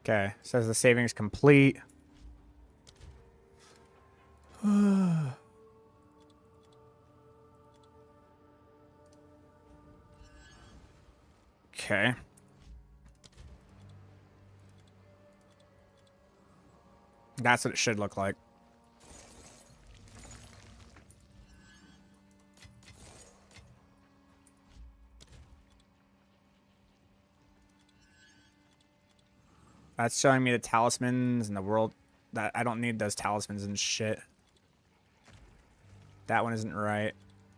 Okay, says the savings complete. Okay. That's what it should look like. That's showing me the talismans and the world. That I don't need those talismans and shit. That one isn't right.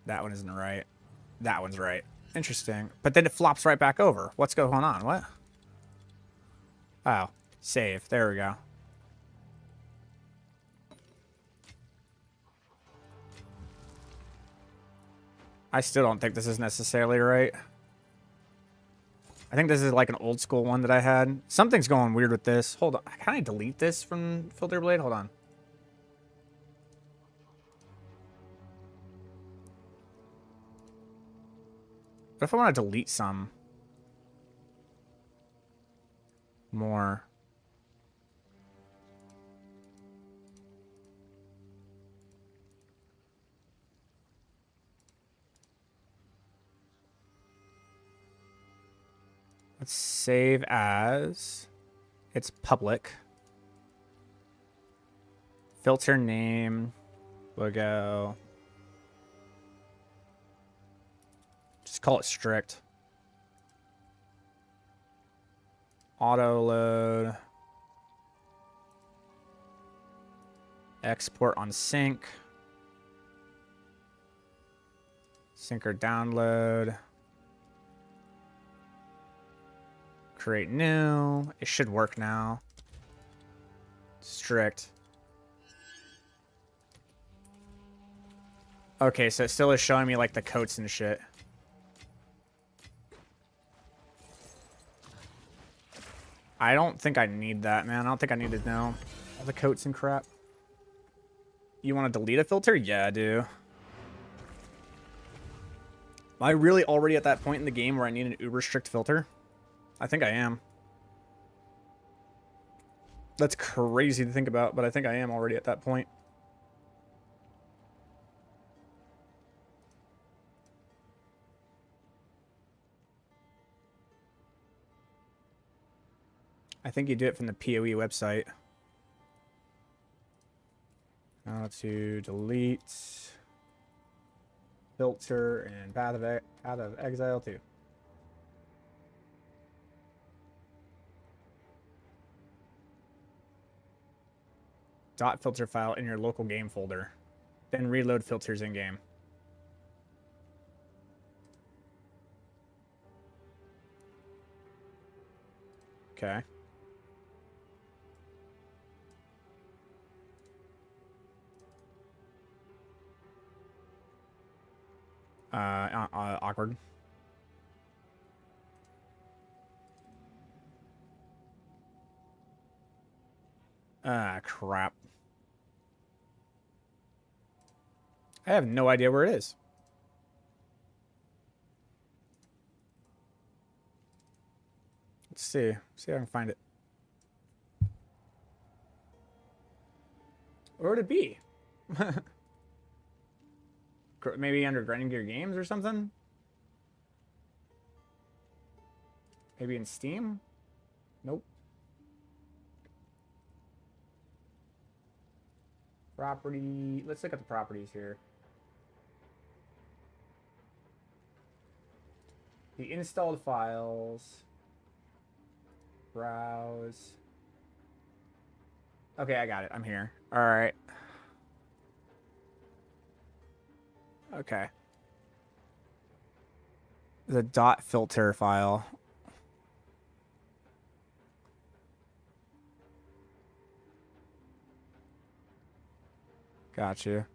That one isn't right. That one's right. Interesting. But then it flops right back over. What's going on? What? Oh. Save. There we go. I still don't think this is necessarily right. I think this is like an old school one that I had. Something's going weird with this. Hold on. Can I delete this from Filter Blade? Hold on. What if I want to delete some more? Let's save as. It's public. Filter name. Logo. Just call it strict. Auto load. Export on sync. Sync or download. Create new. It should work now. Strict. Okay, so it still is showing me like the coats and shit. I don't think I need that, man. I don't think I need to know all the coats and crap. You want to delete a filter? Yeah, I do. Am I really already at that point in the game where I need an uber strict filter? I think I am. That's crazy to think about, but I think I am already at that point. I think you do it from the PoE website. Now to delete, filter, and path of exile too. Dot filter file in your local game folder. Then reload filters in game. Okay. Awkward. Ah, crap. I have no idea where it is. Let's see. See if I can find it. Where would it be? Maybe under Grinding Gear Games or something? Maybe in Steam? Nope. Property. Let's look at the properties here. The installed files. Browse. Okay, I got it. I'm here. All right. Okay. The dot filter file. Gotcha.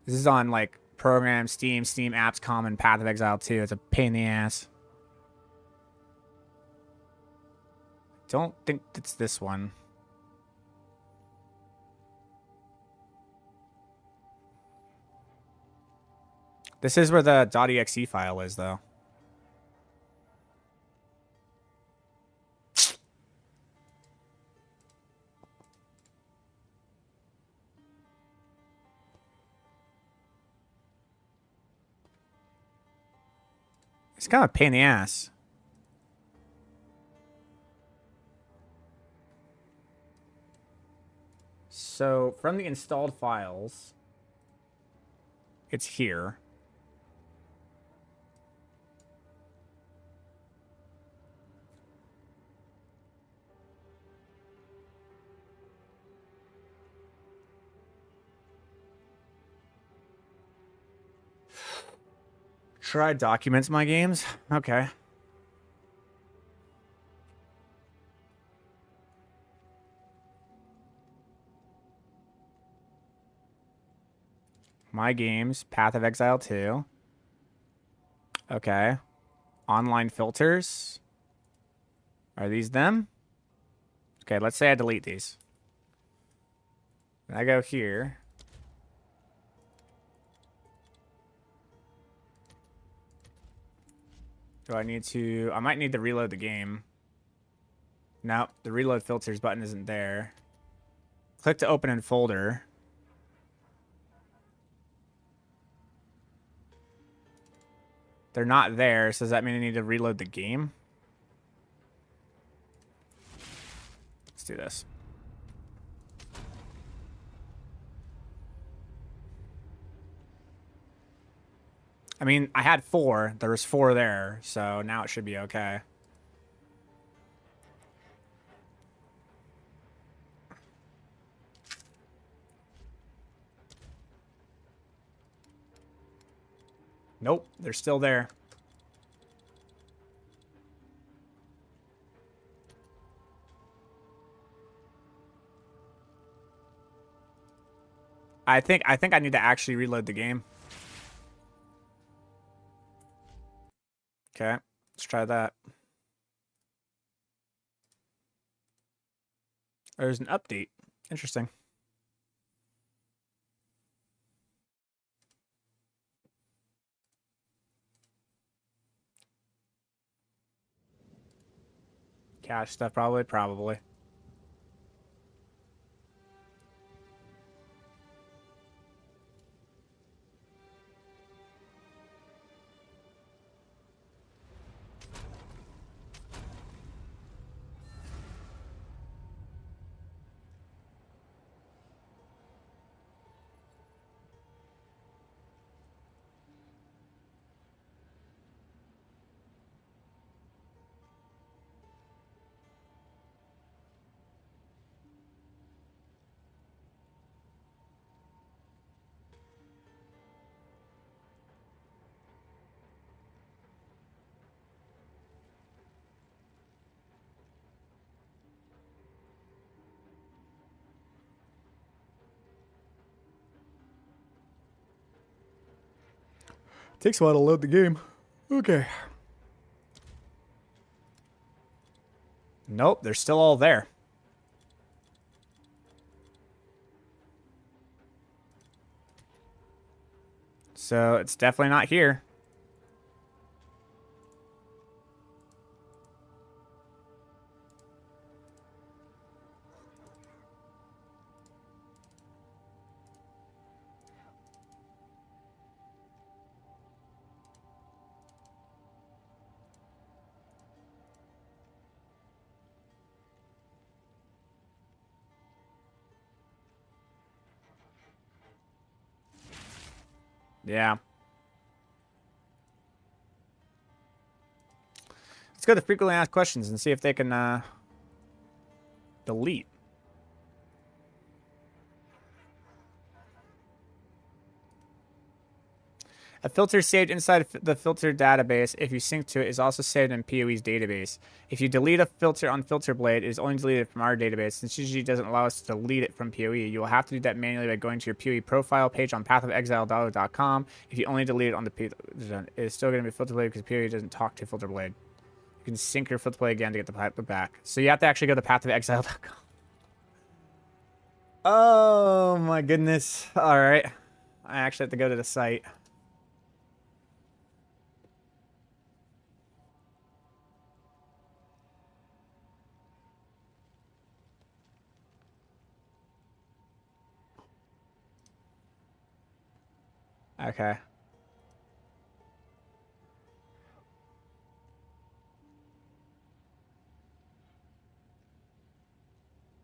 This is on like Program, Steam, Steam Apps, Common, Path of Exile 2. It's a pain in the ass. Don't think it's this one. This is where the .exe file is, though. It's kind of a pain in the ass. So, from the installed files, it's here. Try documents my games? Okay. My games, Path of Exile 2. Okay. Online filters. Are these them? Okay, let's say I delete these. And I go here. Do I need to... I might need to reload the game. Nope, the reload filters button isn't there. Click to open in folder. They're not there, so does that mean I need to reload the game? Let's do this. I mean, I had 4. There was 4 there, so now it should be okay. Nope, they're still there. I think I need to actually reload the game. Okay, let's try that. There's an update. Interesting. Cache stuff, probably. Probably. Takes a while to load the game. Okay. Nope, they're still all there. So it's definitely not here. Yeah. Let's go to frequently asked questions and see if they can delete. A filter saved inside the filter database, if you sync to it, is also saved in PoE's database. If you delete a filter on Filter Blade, it is only deleted from our database. Since usually doesn't allow us to delete it from PoE, you will have to do that manually by going to your PoE profile page on pathofexile.com. If you only delete it on the it is still going to be Filter Blade because PoE doesn't talk to Filter Blade. You can sync your Filter Blade again to get the back. So you have to actually go to pathofexile.com. Oh my goodness. All right. I actually have to go to the site. Okay.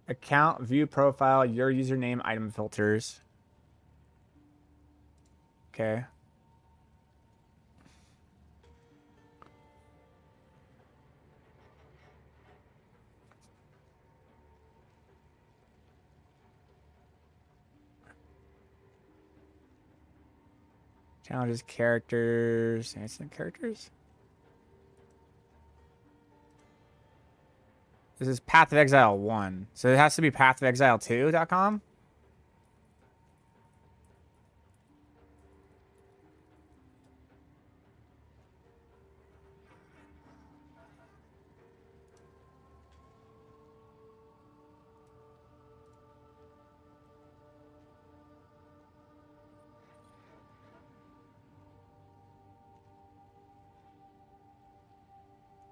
Account, view profile, your username, item filters. Okay. Challenges, characters, instant characters. This is Path of Exile 1. So it has to be pathofexile2.com?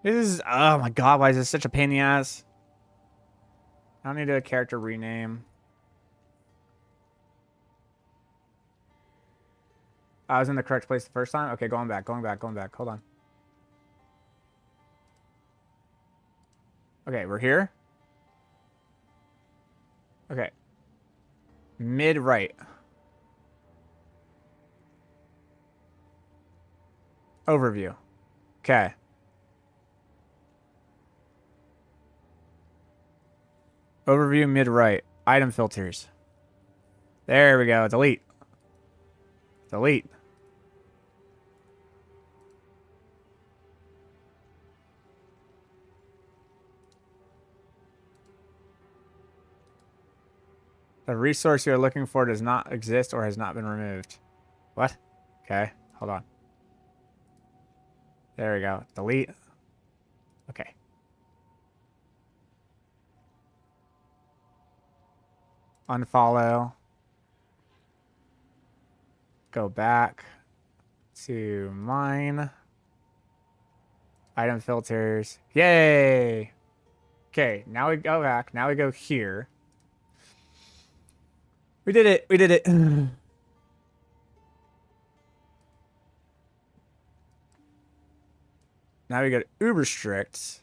This is, oh my god, why is this such a pain in the ass? I don't need a character rename. I was in the correct place the first time? Okay, going back. Hold on. Okay, we're here. Okay. Mid right. Overview. Okay. Overview mid right. Item filters. There we go. Delete. Delete. The resource you're looking for does not exist or has not been removed. What? Okay. Hold on. There we go. Delete. Okay. Unfollow. Go back to mine. Item filters. Yay! Okay, now we go back. Now we go here. We did it. We did it. Now we go to uber strict.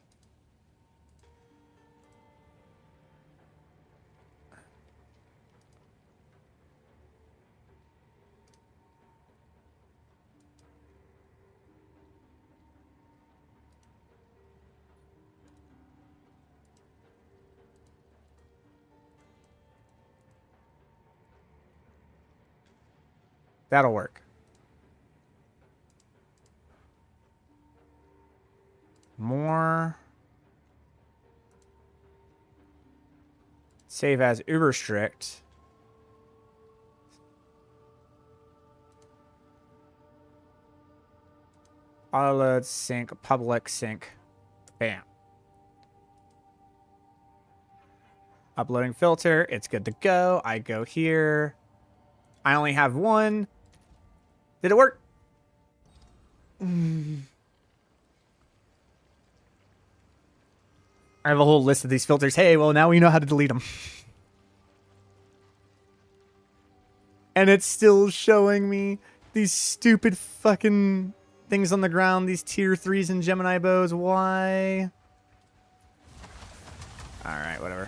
That'll work. More. Save as uber strict. Auto load, sync, public sync. Bam. Uploading filter. It's good to go. I go here. I only have one. Did it work? I have a whole list of these filters. Hey, well, now we know how to delete them. And it's still showing me these stupid fucking things on the ground. These tier 3s and Gemini bows. Why? Alright, whatever.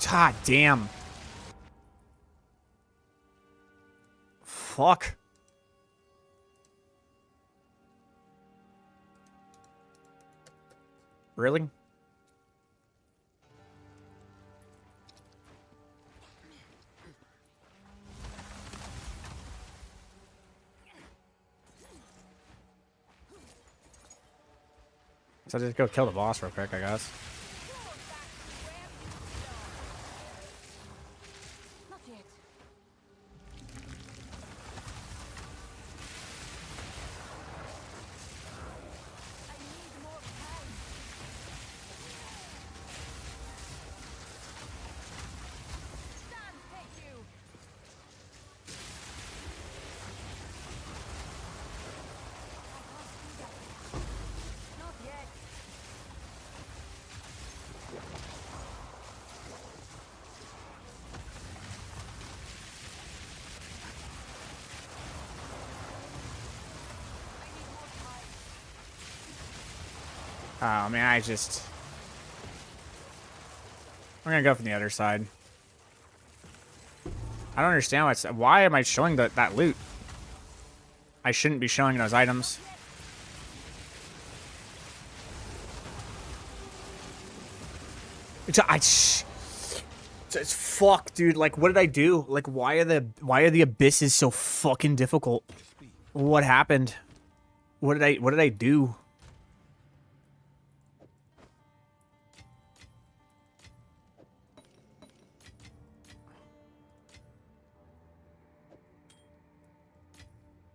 God damn. Fuck. Really? So just go kill the boss real quick, I guess. Not yet. I need more time. Stand, thank you. Not yet. Oh man, I just... We're gonna go from the other side. I don't understand why am I showing that loot? I shouldn't be showing those items. It's fuck, dude. Like, what did I do? Like, why are the abysses so fucking difficult? What happened? What did I do?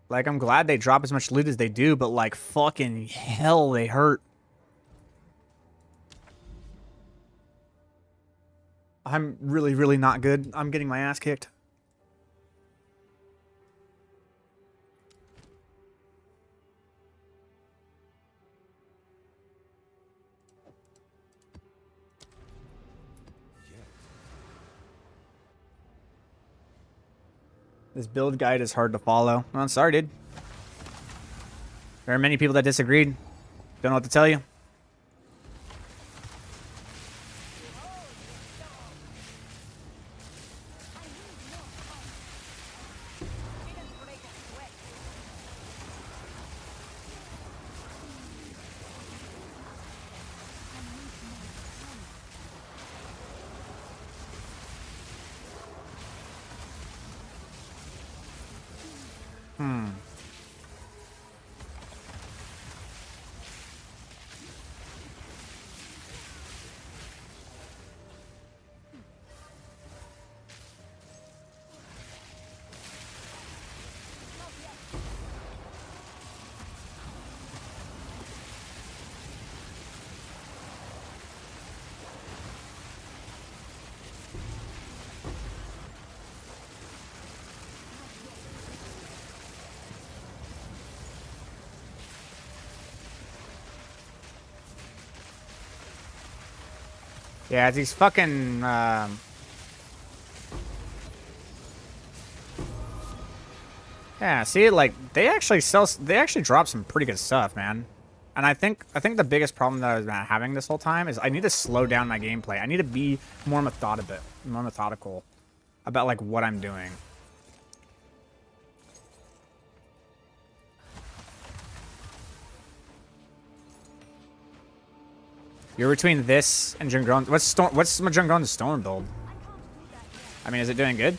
Like, I'm glad they drop as much loot as they do, but like, fucking hell, they hurt. I'm really, really not good. I'm getting my ass kicked. This build guide is hard to follow. Well, I'm sorry, dude. There are many people that disagreed. Don't know what to tell you. Yeah, it's these fucking yeah, see, like they actually drop some pretty good stuff, man. And I think the biggest problem that I was having this whole time is I need to slow down my gameplay. I need to be more methodical about like what I'm doing. You're between this and Jungon. What's Jungon's storm build? I mean, is it doing good?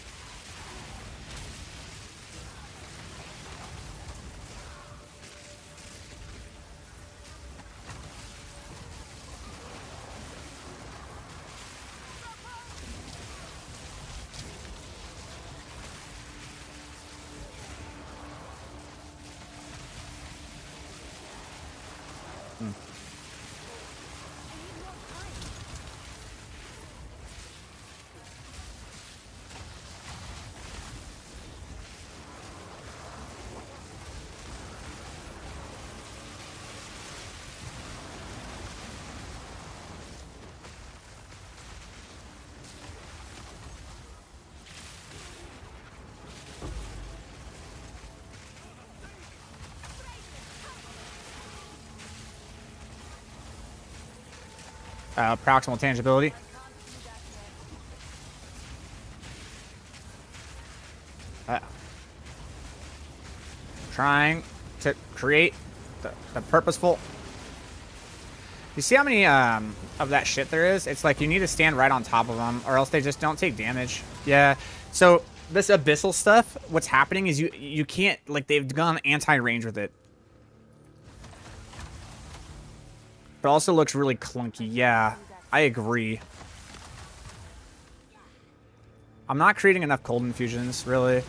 Proximal tangibility. Trying to create the purposeful. You see how many of that shit there is? It's like you need to stand right on top of them, or else they just don't take damage. Yeah. So this abyssal stuff, what's happening is you can't, like, they've gone anti-range with it. But also looks really clunky. Yeah, I agree. I'm not creating enough cold infusions, really.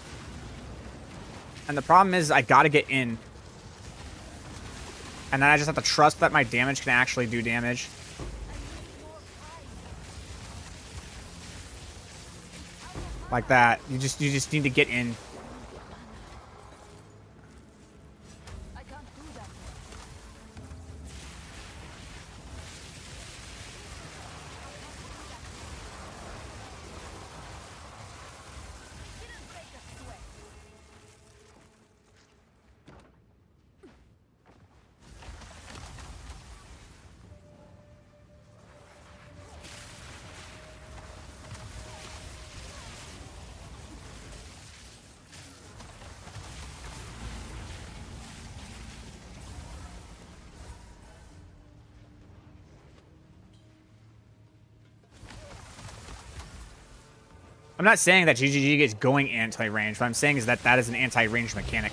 And the problem is I gotta get in. And then I just have to trust that my damage can actually do damage. Like that. You just need to get in. I'm not saying that GGG is going anti-range. What I'm saying is that that is an anti-range mechanic.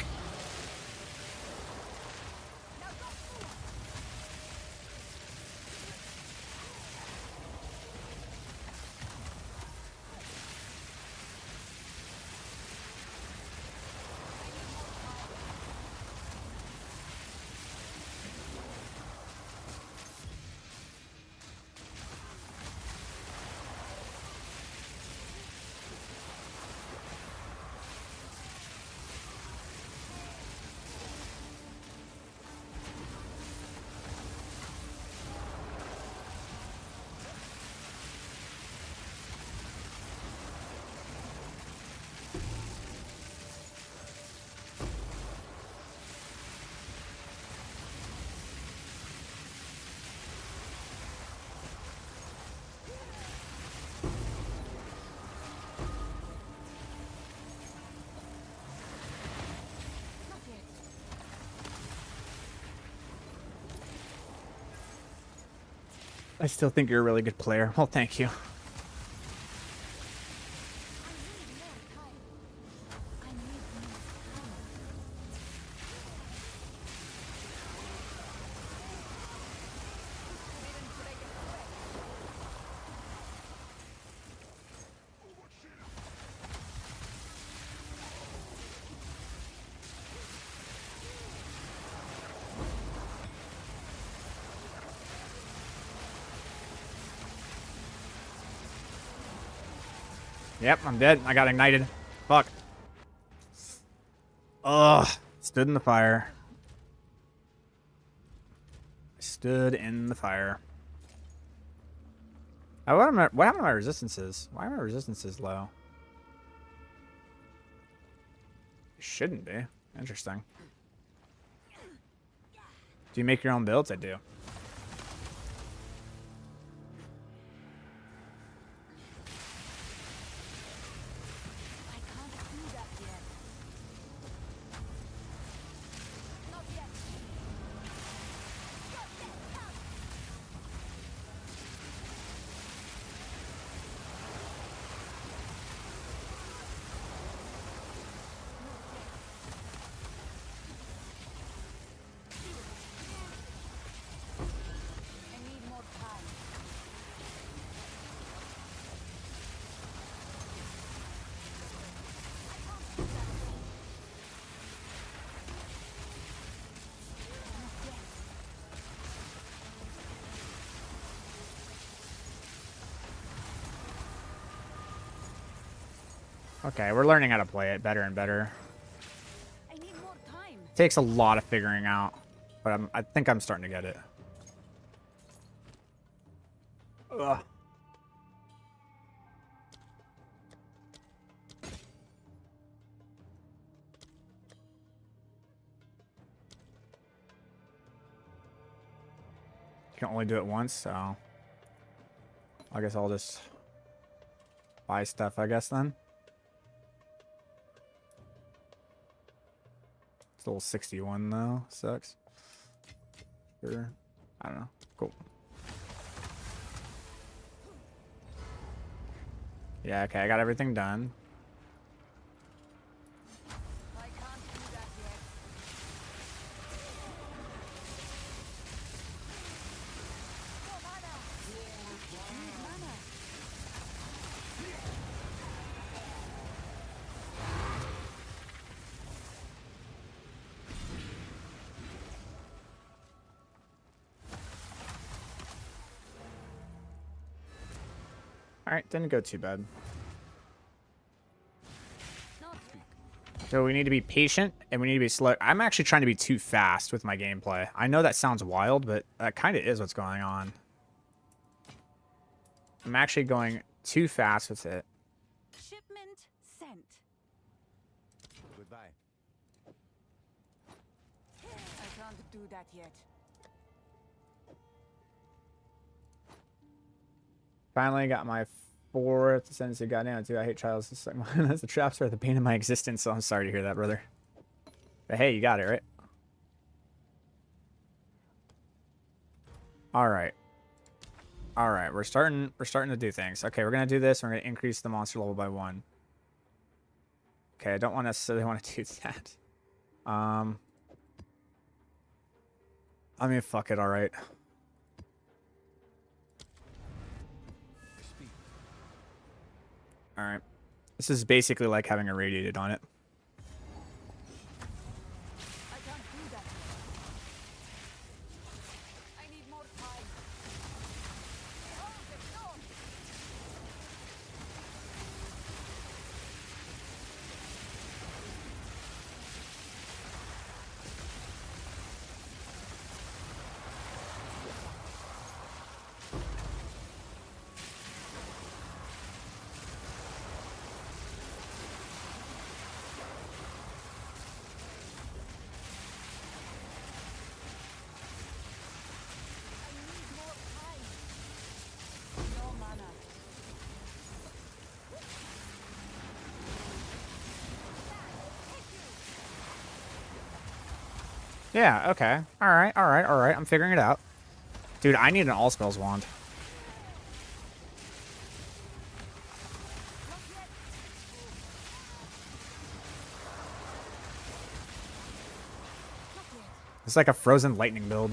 I still think you're a really good player. Well, thank you. Yep, I'm dead. I got ignited. Fuck. Ugh. Stood in the fire. Stood in the fire. What happened to my resistances? Why are my resistances low? Shouldn't be. Interesting. Do you make your own builds? I do. I can't do that yet. Not yet. Not yet. Come. I need more time. Okay, we're learning how to play it better and better. I need more time. Takes a lot of figuring out, but I think I'm starting to get it. Ugh. You can only do it once, so I guess I'll just buy stuff, I guess, then. It's a little 61 though. Sucks. Sure. I don't know. Cool. Yeah, okay, I got everything done. I can't do that yet. No mana. Need mana. Alright, didn't go too bad. Not So we need to be patient and we need to be slow. I'm actually trying to be too fast with my gameplay. I know that sounds wild, but that kind of is what's going on. I'm actually going too fast with it. shipment sent. Goodbye. I can't do that yet. Finally got my 4th Ascendancy. Goddamn, too. I hate trials. The traps are the pain of my existence, so I'm sorry to hear that, brother. But hey, you got it, right? Alright. Alright, we're starting to do things. Okay, we're gonna do this. We're gonna increase the monster level by 1. Okay, I don't necessarily want to do that. I mean, fuck it, alright. Alright. This is basically like having a radiated on it. I can't do that yet. I need more time. Oh, no. I need more time. No mana. Yeah, okay. Alright, alright, alright. I'm figuring it out. Dude, I need an all spells wand. It's like a frozen lightning build.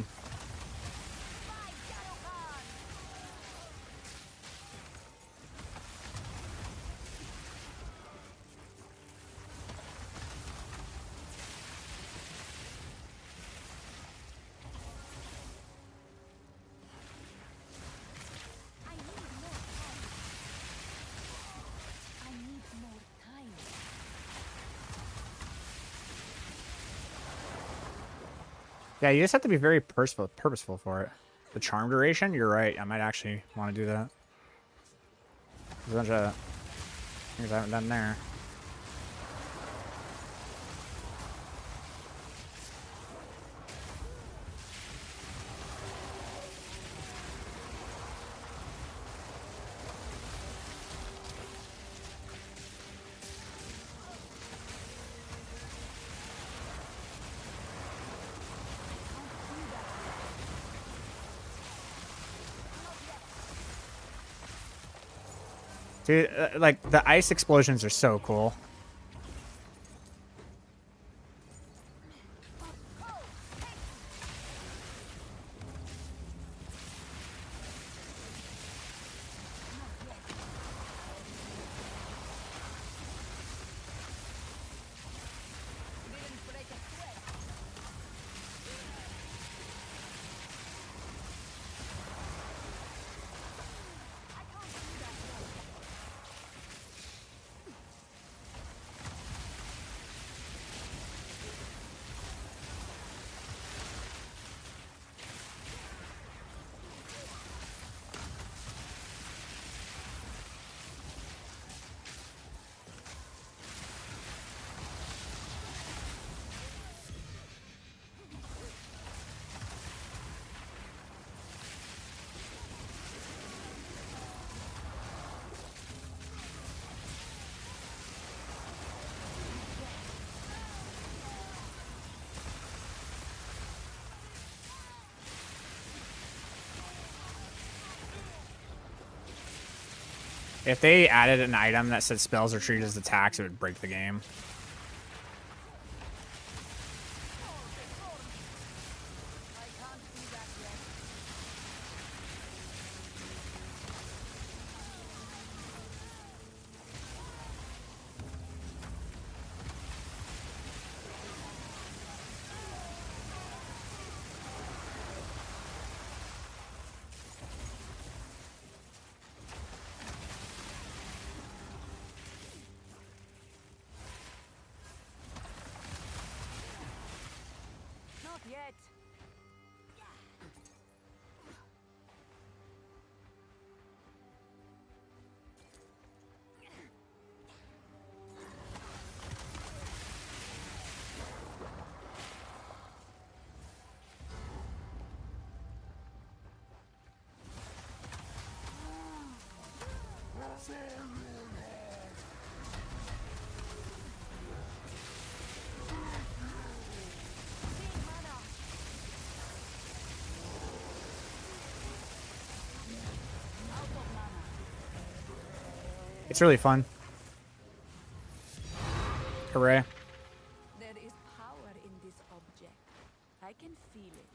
I need more time. I need more time. Yeah, you just have to be very purposeful for it. The charm duration, you're right. I might actually want to do that. There's a bunch of things I haven't done there. Dude, like, the ice explosions are so cool. If they added an item that said spells are treated as attacks, it would break the game. Not yet. It's really fun. Hooray. There is power in this object. I can feel it.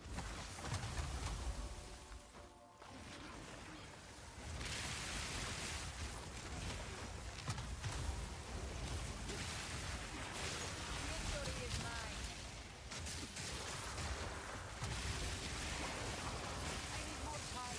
Victory is mine. I need more time.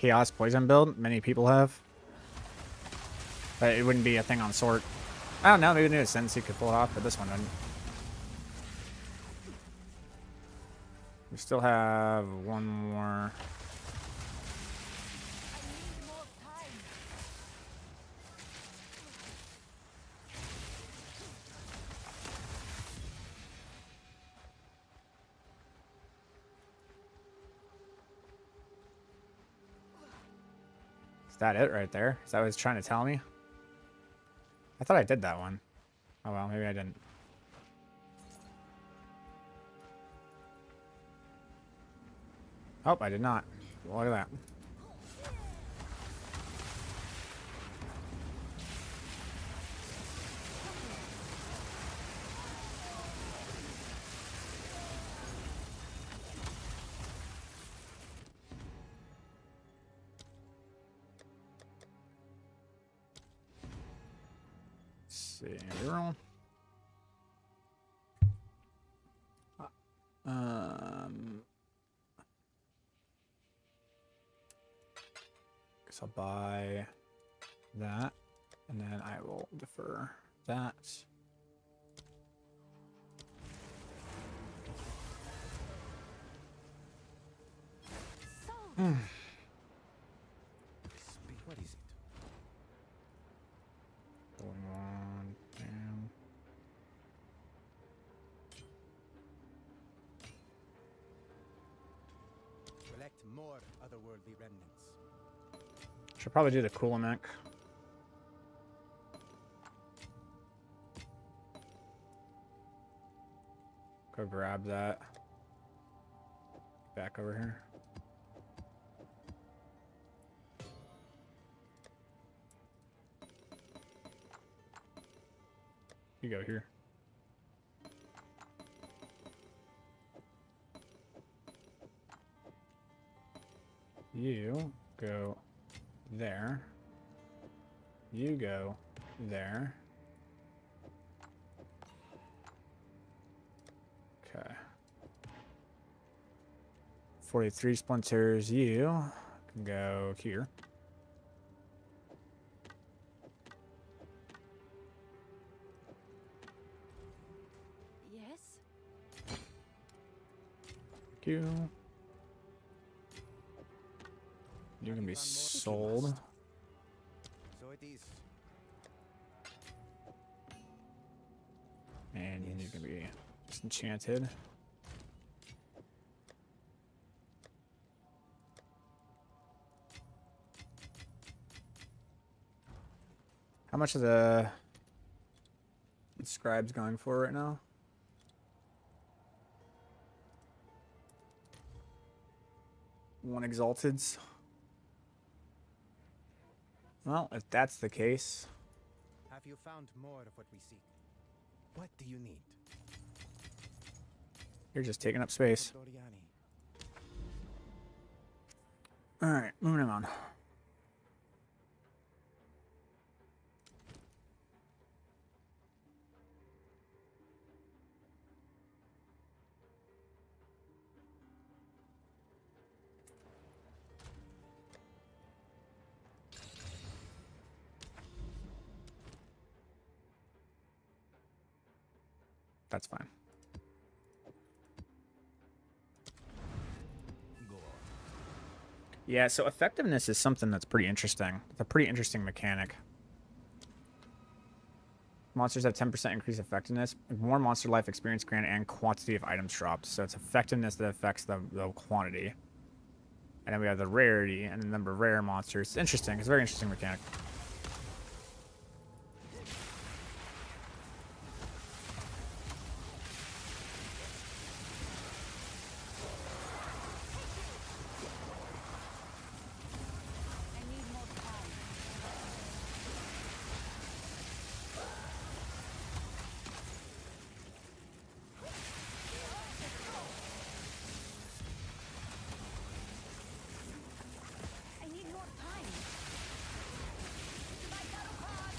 Chaos poison build, many people have. But it wouldn't be a thing on sort. I don't know, maybe the new Ascendancy could pull it off, but this one didn't. We still have one more. I need more time. Is that it right there? Is that what it's trying to tell me? I thought I did that one. Oh well, maybe I didn't. Oh, I did not. Look at that. See, reroll. So I'll buy that, and then I will defer that. What is it? Going on. Bam. Collect more otherworldly remnants. Should probably do the Coolamic. Go grab that. Back over here. You go here. You go there. You go there. Okay. 43 splinters. You can go here. Yes? Thank you. You can be sold. So it is. And you can be disenchanted. How much of the scribe's going for right now? One exalted's. Well, if that's the case, Have you found more of what we seek? What do you need? you're just taking up space. Doriani. All right, moving on. That's fine. Yeah, so effectiveness is something that's pretty interesting. It's a pretty interesting mechanic. Monsters have 10% increased effectiveness, more monster life experience granted, and quantity of items dropped. So it's effectiveness that affects the quantity. And then we have the rarity and the number of rare monsters. It's interesting. It's a very interesting mechanic. I need more time. I need more time. My battle card.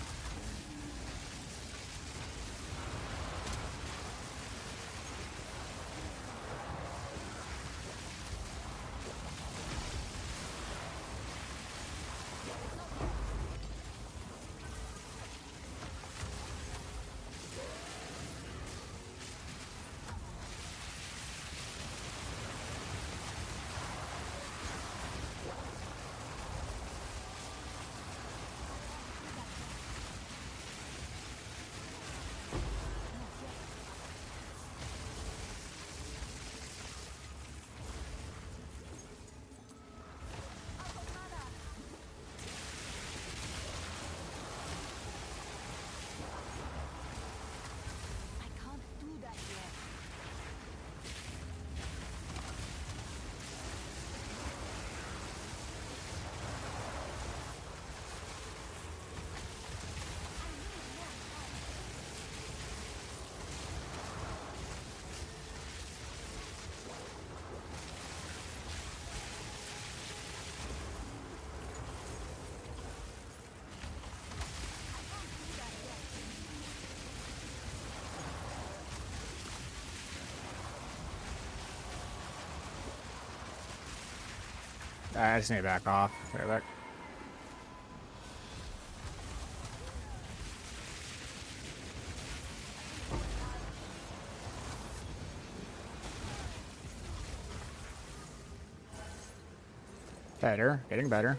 I can't do that yet. I just need to back off. Right back. Better. Getting better.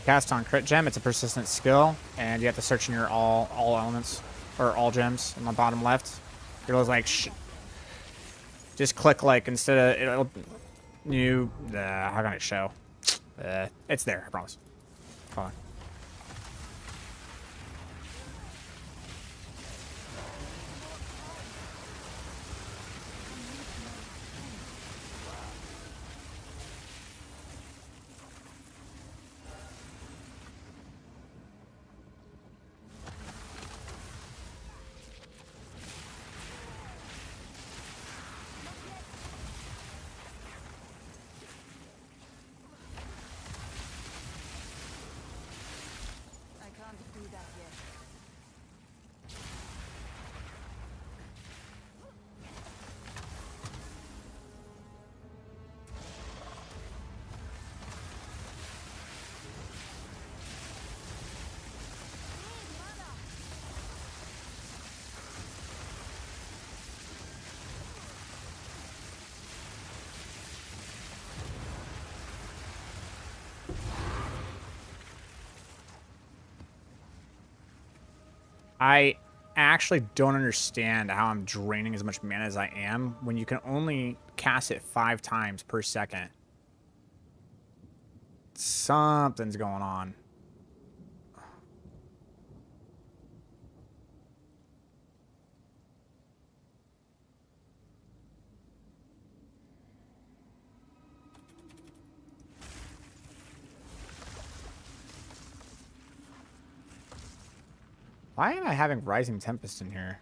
Cast on crit gem. It's a persistent skill, and you have to search in your all elements or all gems on the bottom left. You're like just click like instead of it'll you. How can I show? It's there. I promise. Hold on. I can't do that yet. I actually don't understand how I'm draining as much mana as I am when you can only cast it 5 times per second. Something's going on. Why am I having Rising Tempest in here?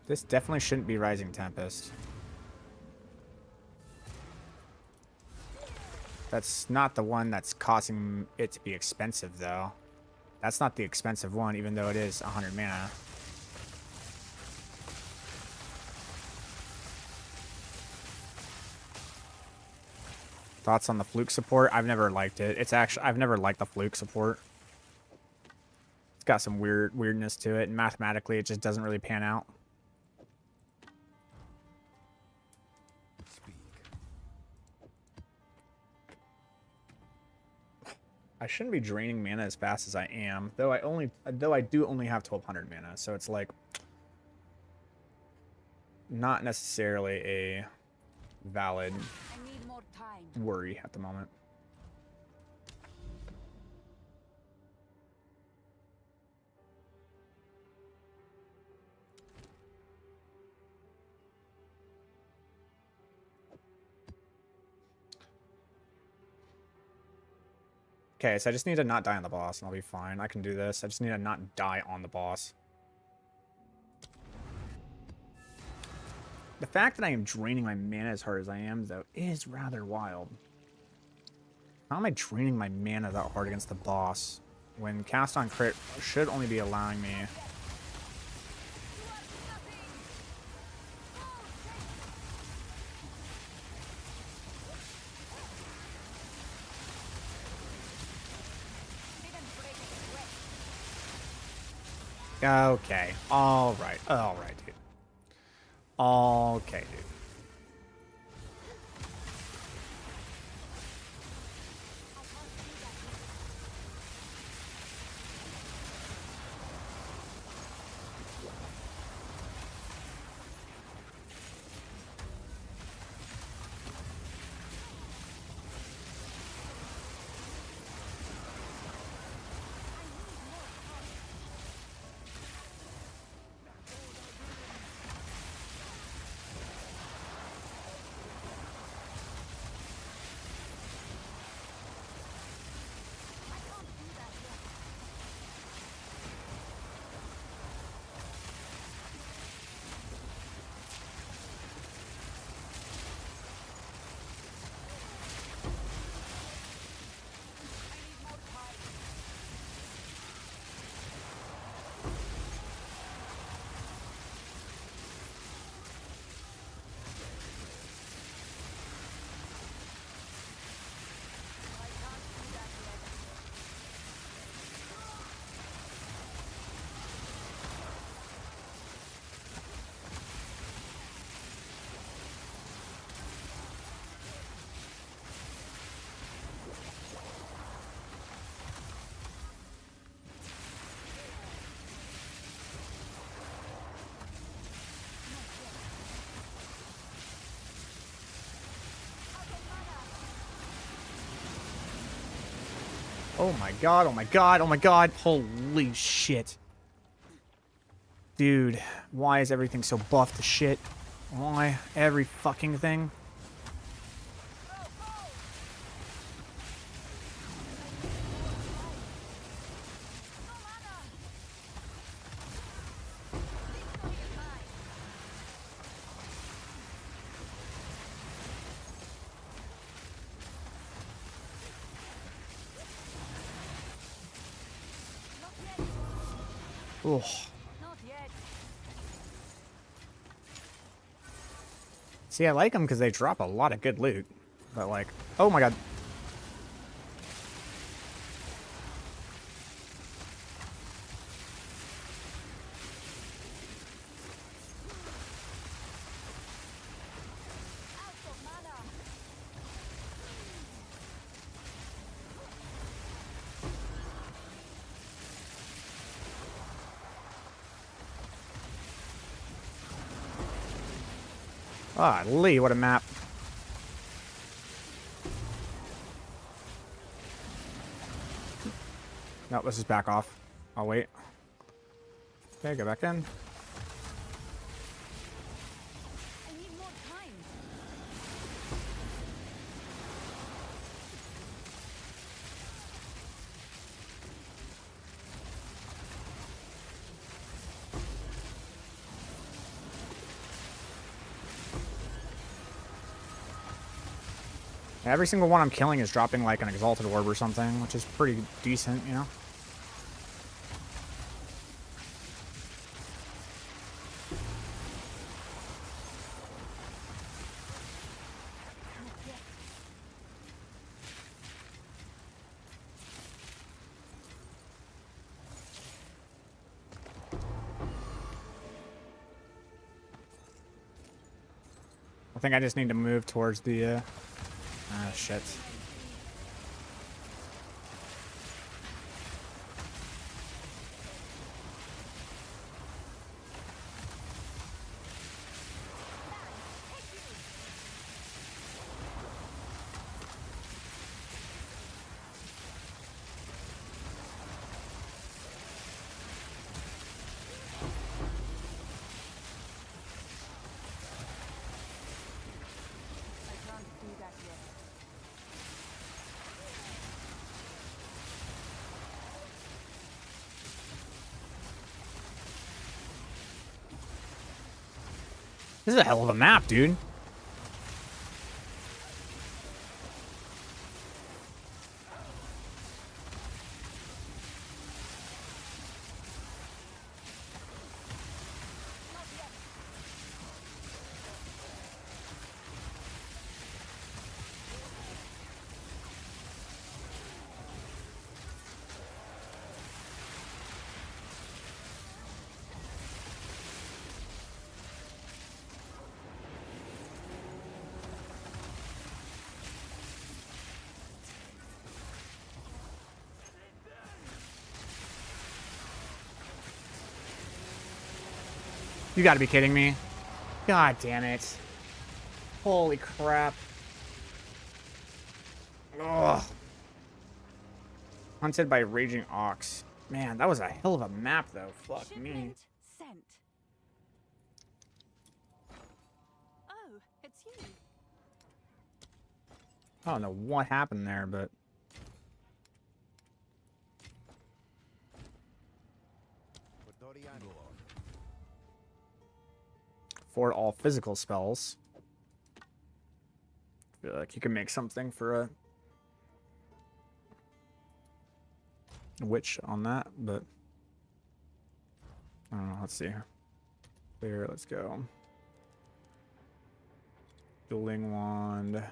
This definitely shouldn't be Rising Tempest. That's not the one that's causing it to be expensive, though. That's not the expensive one, even though it is 100 mana. Thoughts on the fluke support? I've never liked it. It's actually I've never liked the fluke support. It's got some weirdness to it, and mathematically, it just doesn't really pan out. Speak. I shouldn't be draining mana as fast as I am, though I do only have 1200 mana, so it's like not necessarily a valid I need more time. worry at the moment. Okay, so I just need to not die on the boss, and I'll be fine. I can do this. I just need to not die on the boss. The fact that I am draining my mana as hard as I am, though, is rather wild. How am I draining my mana that hard against the boss when cast on crit should only be allowing me... Okay. Alright. Alright, dude. Okay, dude. Oh my god, oh my god, oh my god. Holy shit. Dude, why is everything so buff to shit? Why? Every fucking thing? Ugh. Not yet. See, I like them because they drop a lot of good loot. But like, oh my god. Out of mana. Ah, Lee, what a map. No, let's just back off. I'll wait. Okay, go back in. I need more time. Every single one I'm killing is dropping like an exalted orb or something, which is pretty decent, you know? I think I just need to move towards the, ah, shit. I can't do that yet. This is a hell of a map, dude. You gotta be kidding me. God damn it. Holy crap. Ugh. Hunted by Raging Ox. Man, that was a hell of a map, though. Fuck me. Shipment sent. Oh, it's you. I don't know what happened there, but... For all physical spells. I feel like you can make something for a witch on that, but I don't know. Let's see here. Clear, let's go. Dueling wand.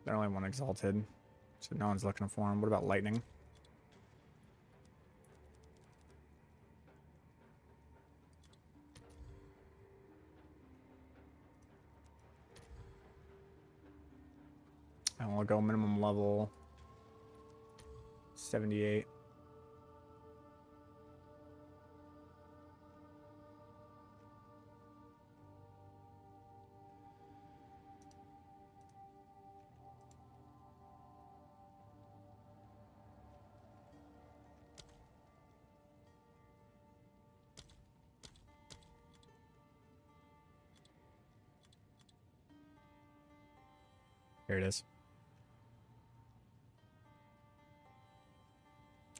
They're only one exalted, so no one's looking for him. What about lightning? And we'll go minimum level 78. Here it is.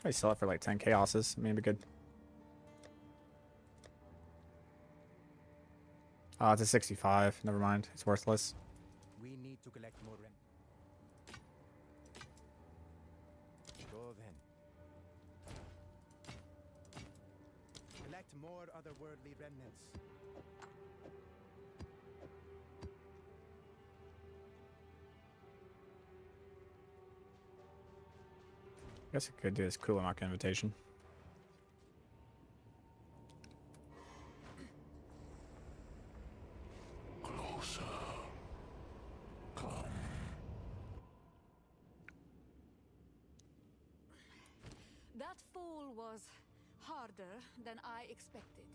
I sell it for like 10 chaoses. Maybe good. Oh, it's a 65. Never mind. It's worthless. We need to collect more rem. Go then. Collect more otherworldly remnants. I guess I could do this Kulanok invitation. Closer. Come. That fall was harder than I expected.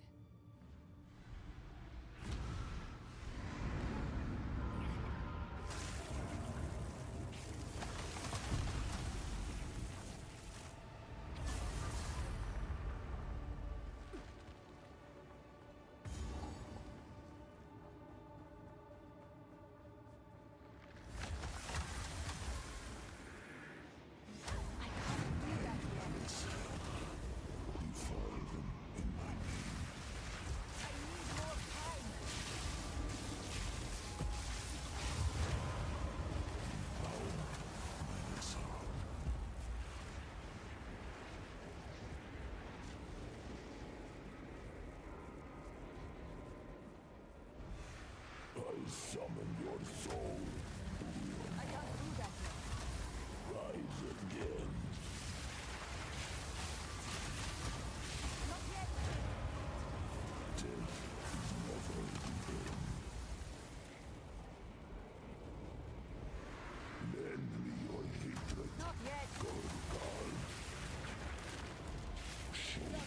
Summon your soul. I can't do that yet. Rise again. Not yet. Death is never the end. Lend me your hatred. Not yet. God. Show them.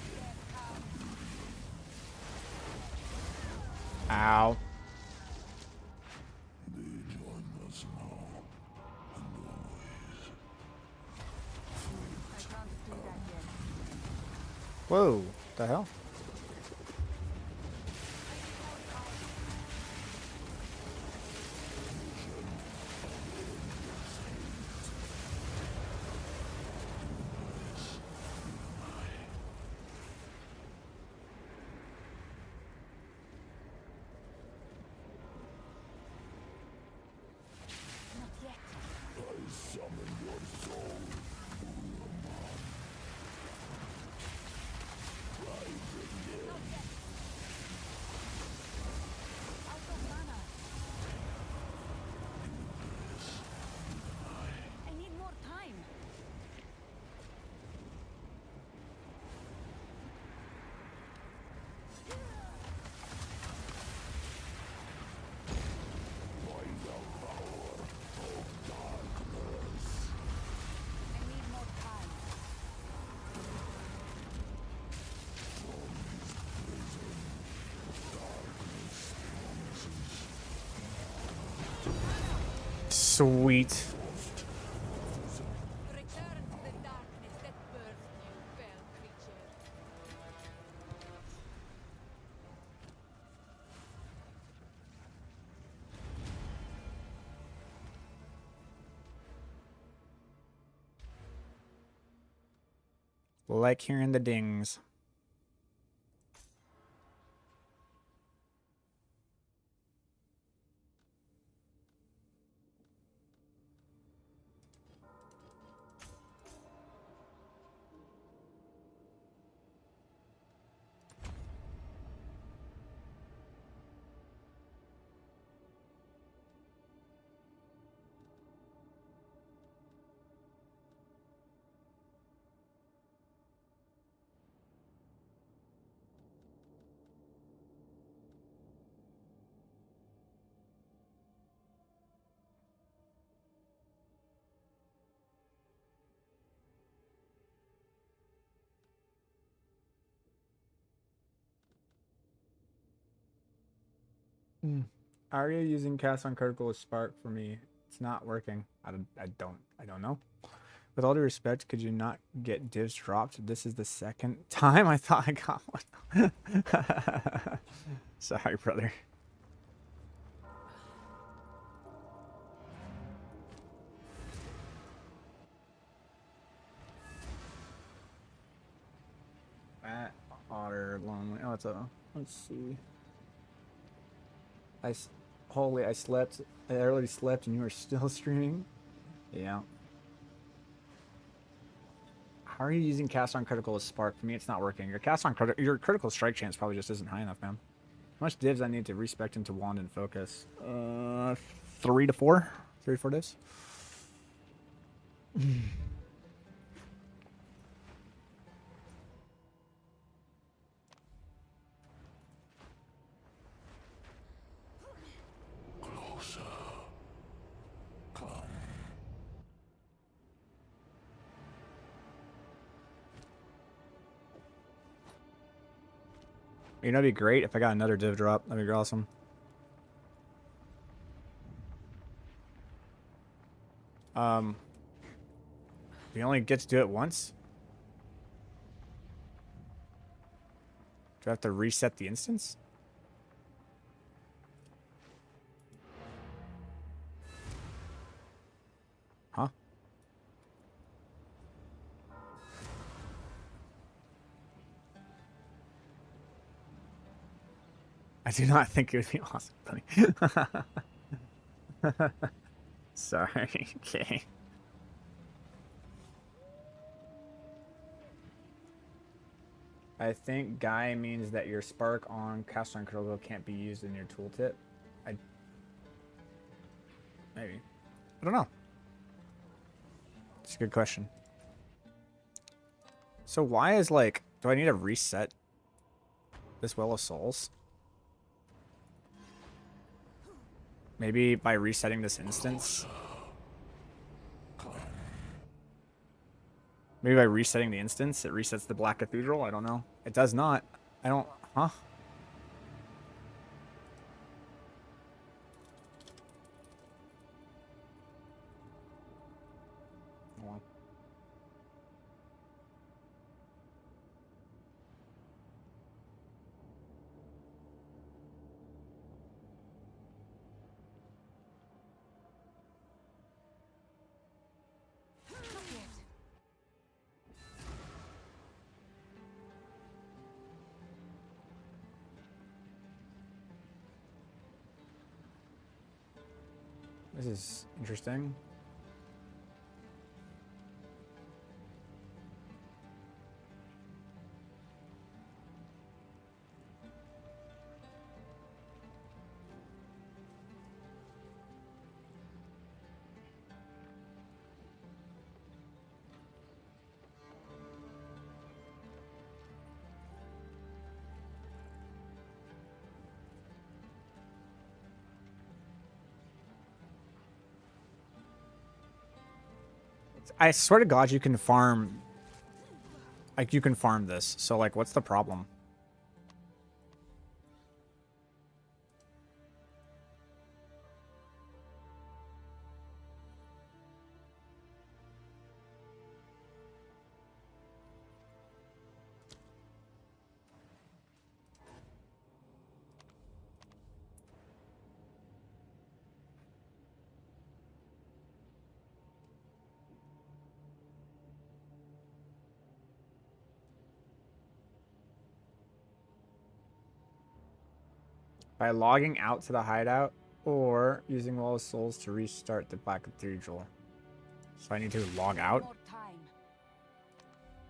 Ow. They join us now and always. I can't do that yet. Whoa. The hell? Not yet. I summon your soul. Not yet. Out of mana. I need more time. I need more time. Sweet. Return to the darkness that birthed you, fell creature. Like hearing the dings. Arya using cast on critical with spark for me. It's not working. I don't know. With all due respect, could you not get divs dropped? This is the second time I thought I got one. Sorry, brother. Matt Otter lonely. Oh, let's see. Holy, I slept. I already slept, and you are still streaming. Yeah. How are you using cast on critical as spark? For me, it's not working. Your cast on your critical strike chance probably just isn't high enough, man. How much divs I need to respect into wand and focus? 3 to 4. 3 to 4 divs. Closer. Come. You know, it'd be great if I got another div drop. That'd be awesome. We only get to do it once? Do I have to reset the instance? Huh? I do not think it would be awesome, buddy. Sorry. Okay. I think guy means that your spark on cast on critical can't be used in your tooltip. Maybe. I don't know. It's a good question. So why is like, do I need to reset this Well of Souls? Maybe by resetting this instance. Maybe by resetting the instance, it resets the Black Cathedral. I don't know. It does not. I don't. Huh? Hold on. This is interesting. I swear to God, you can farm. Like, you can farm this. So, like, what's the problem? By logging out to the hideout or using Wall of Souls to restart the Black Cathedral. So I need to log out. More time.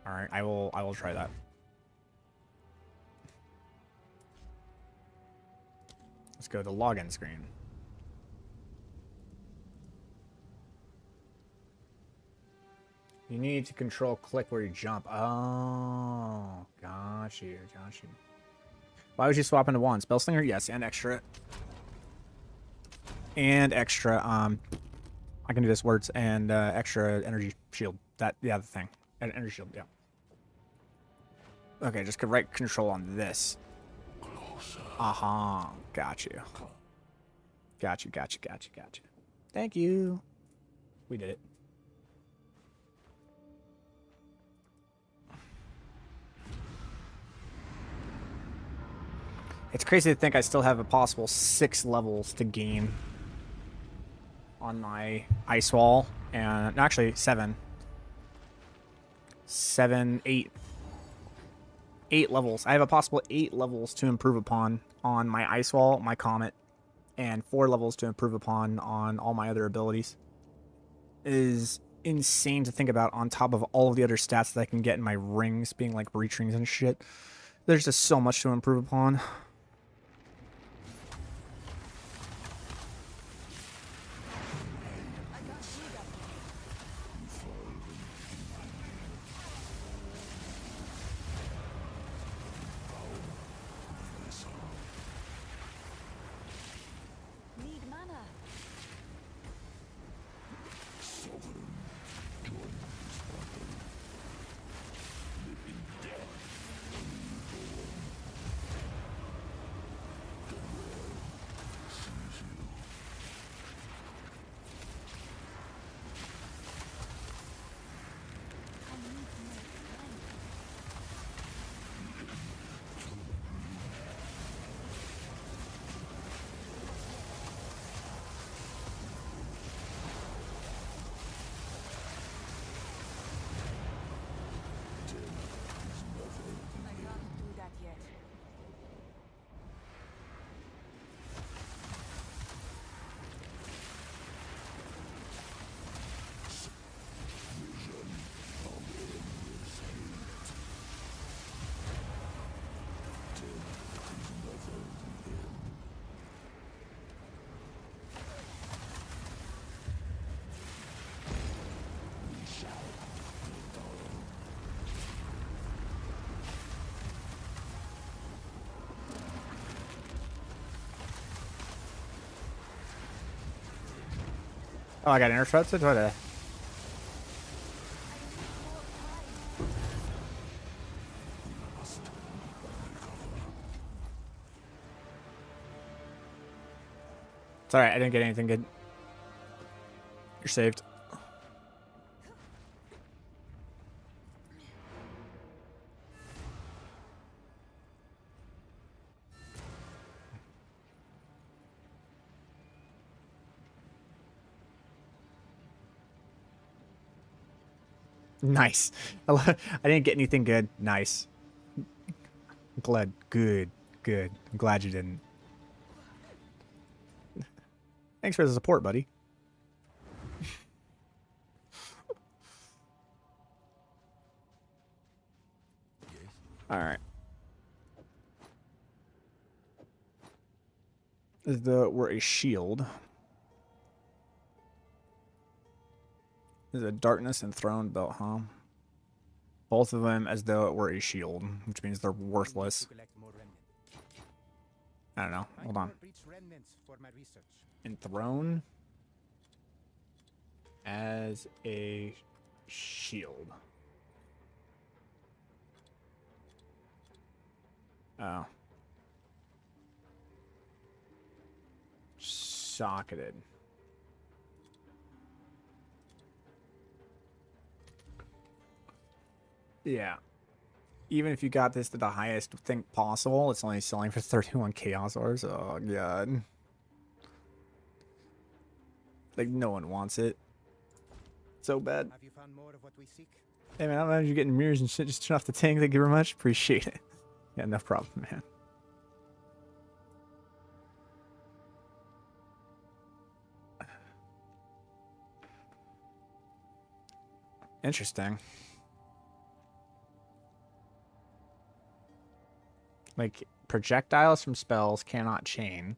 All right, I will try that. Let's go to the login screen. You need to control click where you jump. Oh, got you, got you. Why would you swap into one? Spellslinger? Yes, and extra. And extra, I can do this words, and extra energy shield. That, yeah, the thing. Energy shield, yeah. Okay, just right control on this. Uh-huh, got you. Got you, got you, got you, got you. Thank you. We did it. It's crazy to think I still have a possible 6 levels to gain on my ice wall, and actually 7. 7, 8. 8 levels. I have a possible 8 levels to improve upon on my Ice Wall, my Comet, and 4 levels to improve upon on all my other abilities. It is insane to think about on top of all of the other stats that I can get in my rings, being like breach rings and shit. There's just so much to improve upon. Need mana. I can't do that yet. Oh, I got interrupted? What a... It's alright, I didn't get anything good. You're saved. Nice. I didn't get anything good. Nice. Glad. Good. Good. I'm glad you didn't. Thanks for the support, buddy. Alright. We're a shield. There's a darkness and throne belt, huh? Both of them as though it were a shield, which means they're worthless. To collect more remnants. I don't know. Find Hold on. more breach remnants for my research. Enthroned as a shield. Oh. Socketed. Yeah. Even if you got this to the highest thing possible, it's only selling for 31 chaos ores. Oh, God. Like, no one wants it. So bad. Have you found more of what we seek? Hey, man, I don't know if you're getting mirrors and shit. Just turn off the tank. Thank you very much. Appreciate it. Yeah, no problem, man. Interesting. Like, projectiles from spells cannot chain.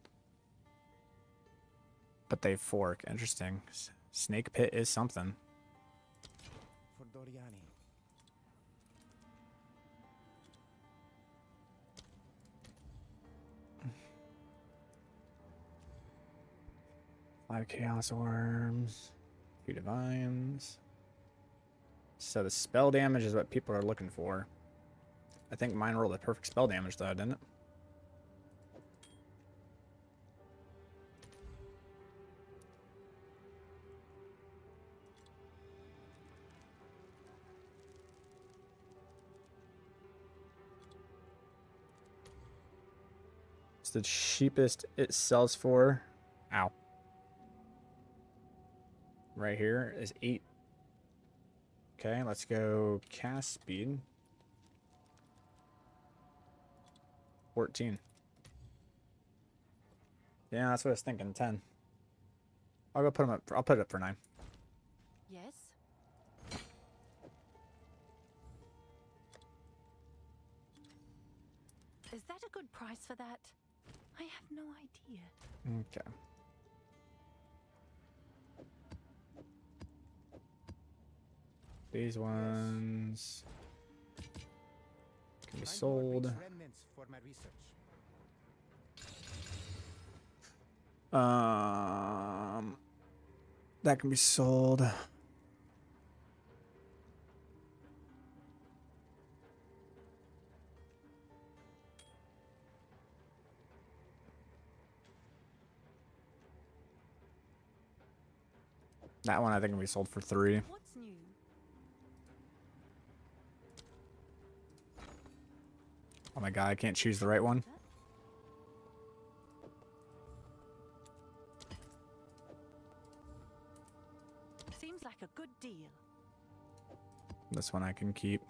But they fork. Interesting. Snake pit is something. For Doriani. 5 chaos worms. 2 divines. So the spell damage is what people are looking for. I think mine rolled the perfect spell damage though, didn't it? It's the cheapest it sells for. Ow. Right here is 8. Okay, let's go cast speed. 14. Yeah, that's what I was thinking. 10. I'll go put him up. I'll put it up for 9. Yes? Is that a good price for that? I have no idea. Okay. These ones can be Find more sold. breach remnants for my research. That can be sold. That one I think can be sold for 3. What's new? Oh my god, I can't choose the right one. Seems like a good deal. This one I can keep.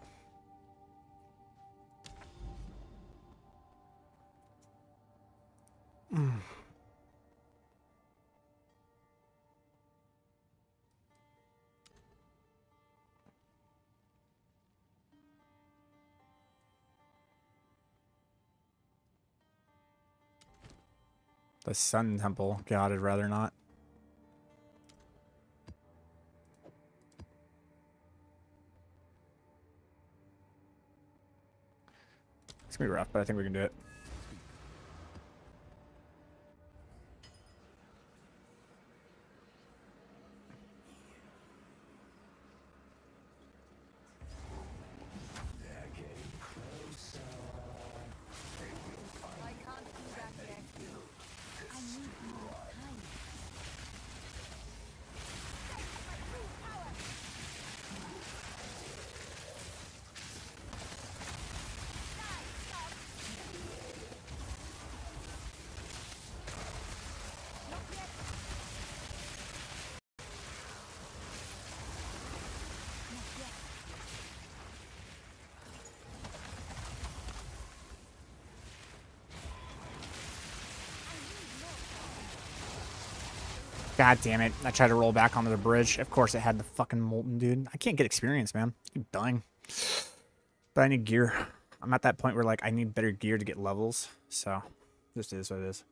The Sun Temple. God, I'd rather not. It's gonna be rough, but I think we can do it. I can't do that yet. I need more time. God damn it. I tried to roll back onto the bridge. Of course it had the fucking molten, dude. I can't get experience, man. I'm dying. But I need gear. I'm at that point where, like, I need better gear to get levels. So, this is what it is.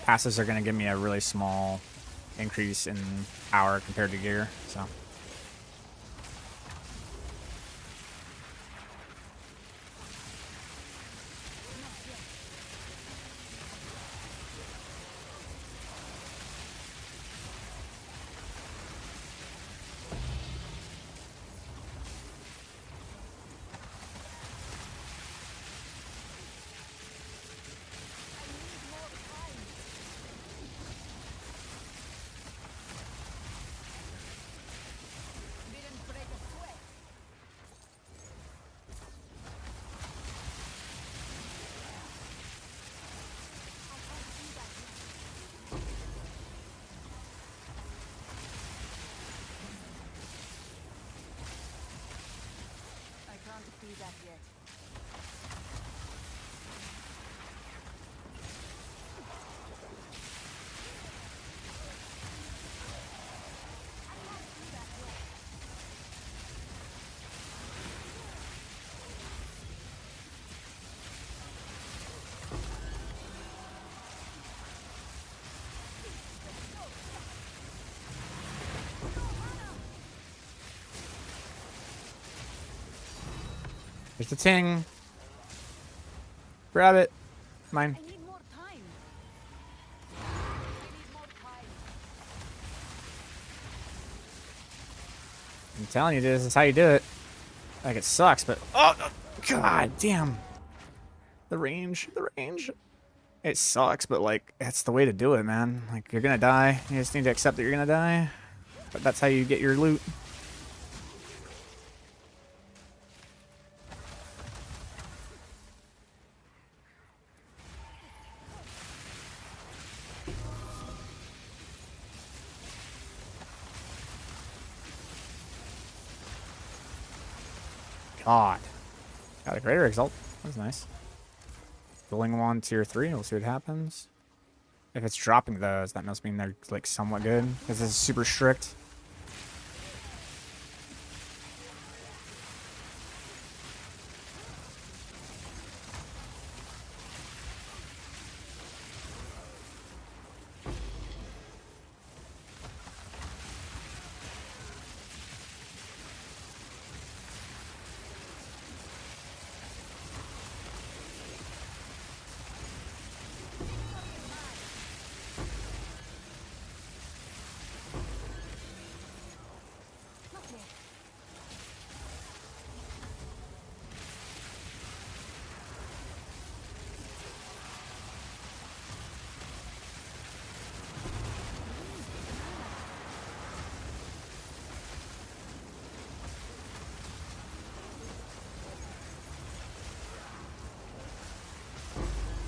Passes are going to give me a really small increase in power compared to gear, so... I can't do that yet. Here's the ting. Grab it. Mine. I need more time. I need more time. I'm telling you, this is how you do it. Like, it sucks, but... Oh, god damn. The range. The range. It sucks, but, like, that's the way to do it, man. Like, you're gonna die. You just need to accept that you're gonna die. But that's how you get your loot. God. Got a greater exalt. That's nice. Dueling one tier 3. We'll see what happens. If it's dropping those, that must mean they're like somewhat good. Because this is super strict.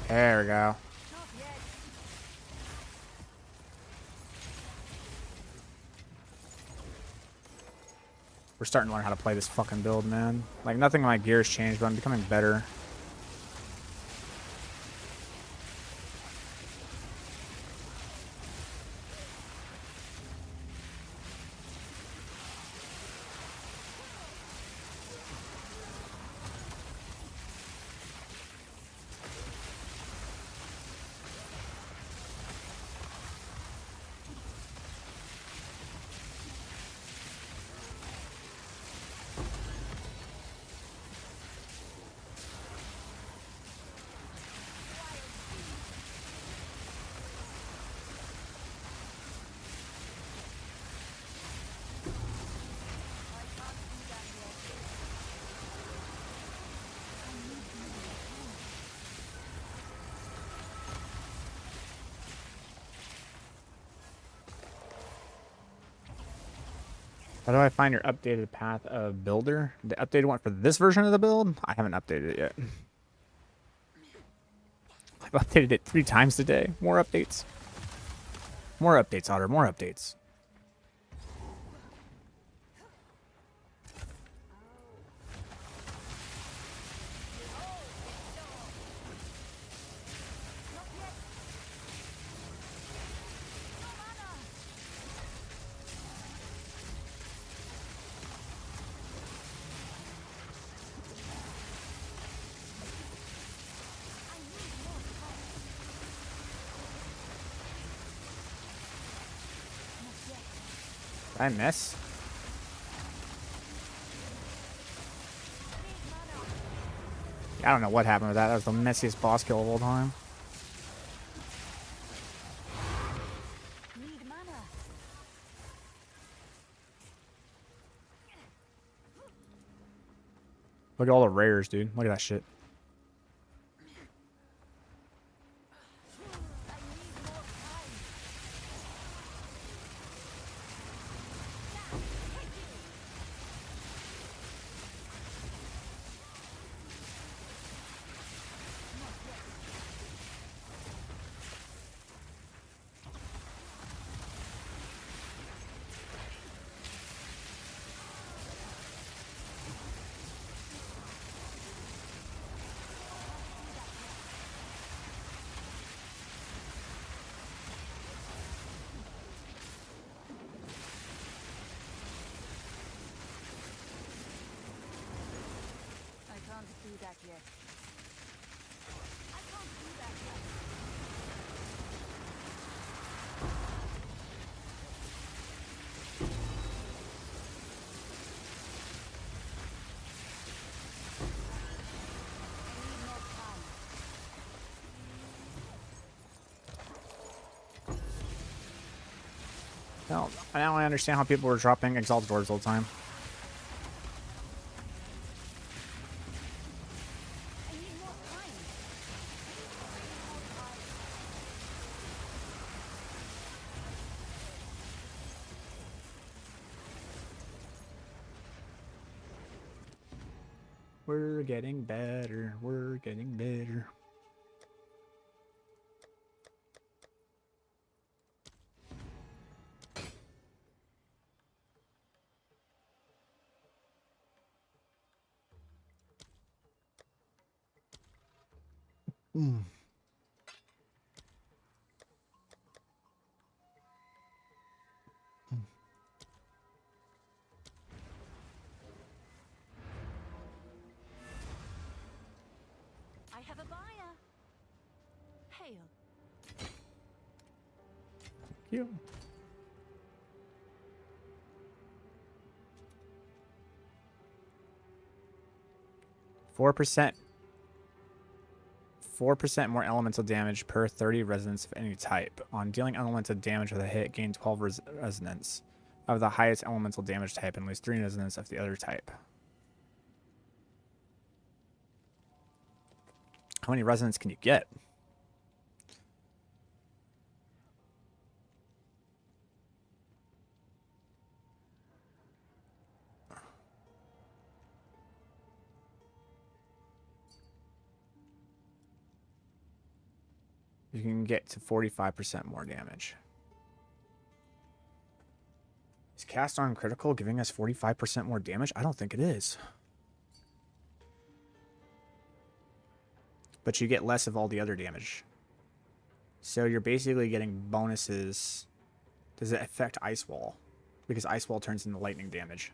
There we go. We're starting to learn how to play this fucking build, man. Like, nothing in my gears changed, but I'm becoming better. How do I find your updated path of builder? The updated one for this version of the build? I haven't updated it yet. I've updated it 3 times today. More updates. More updates, Otter. More updates. Did I miss? I don't know what happened with that. That was the messiest boss kill of all time. Need mana. Look at all the rares, dude. Look at that shit. I can't do that yet. I can't do that yet. I need more time. No, now I understand how people were dropping Exalted Orbs all the time. I need more time. We're getting better. We're getting better. I have a buyer. Hail. You. 4%. 4% more elemental damage per 30 resonance of any type. On dealing elemental damage with a hit, gain 12 resonance of the highest elemental damage type and lose 3 resonance of the other type. How many resonance can you get? You can get to 45% more damage. Is cast on critical giving us 45% more damage? I don't think it is. But you get less of all the other damage. So you're basically getting bonuses. Does it affect Ice Wall? Because Ice Wall turns into lightning damage.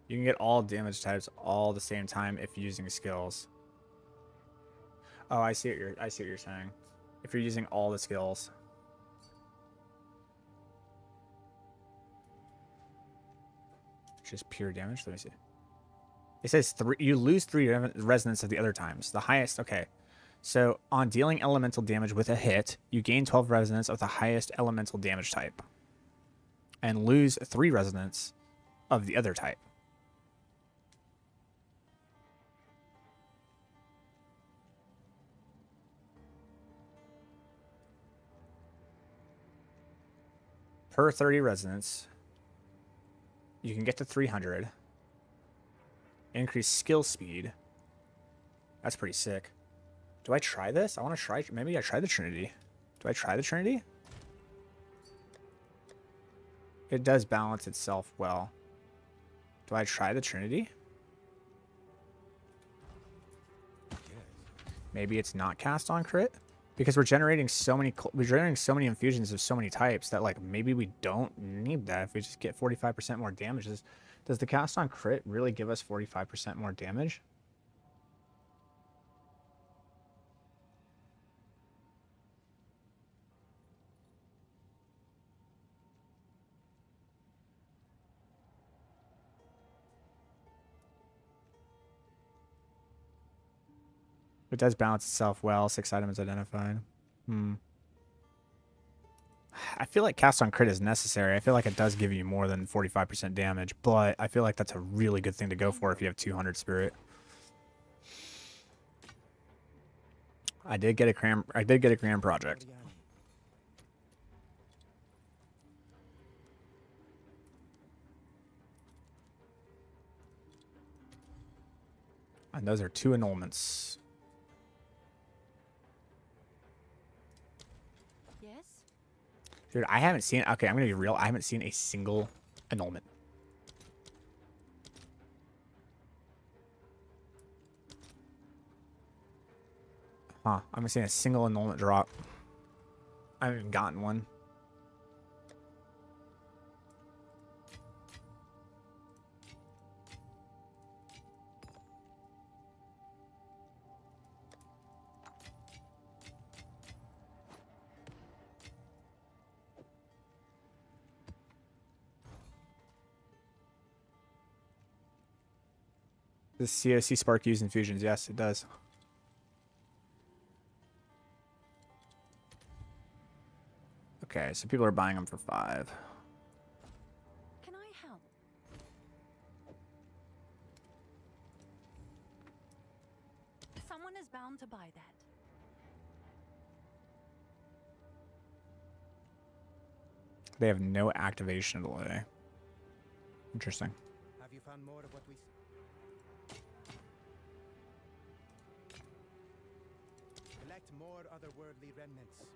You can get all damage types all the same time if using skills. Oh, I see what you're saying. If you're using all the skills. Just pure damage. Let me see. It says you lose 3 resonance of the other times. The highest. Okay. So on dealing elemental damage with a hit, you gain 12 resonance of the highest elemental damage type. And lose 3 resonance of the other type. Per 30 resonance, you can get to 300. Increase skill speed. That's pretty sick. Do I try this? I want to try. Maybe I try the Trinity. Do I try the Trinity? It does balance itself well. Do I try the Trinity? Maybe it's not cast on crit? Because we're generating so many infusions of so many types that like maybe we don't need that if we just get 45% more damage. Does the cast on crit really give us 45% more damage? It does balance itself well. 6 items identified. I feel like cast on crit is necessary. I feel like it does give you more than 45% damage, but I feel like that's a really good thing to go for if you have 200 spirit. I did get a grand project. And those are 2 annulments. Yes? Dude, I haven't seen... Okay, I'm going to be real. I haven't seen a single annulment. Huh. I haven't seen a single annulment drop. I haven't even gotten one. Does COC Spark use infusions? Yes, it does. Okay, so people are buying them for 5. Can I help? Someone is bound to buy that. They have no activation delay. Interesting. Have you found more of what we... more otherworldly remnants.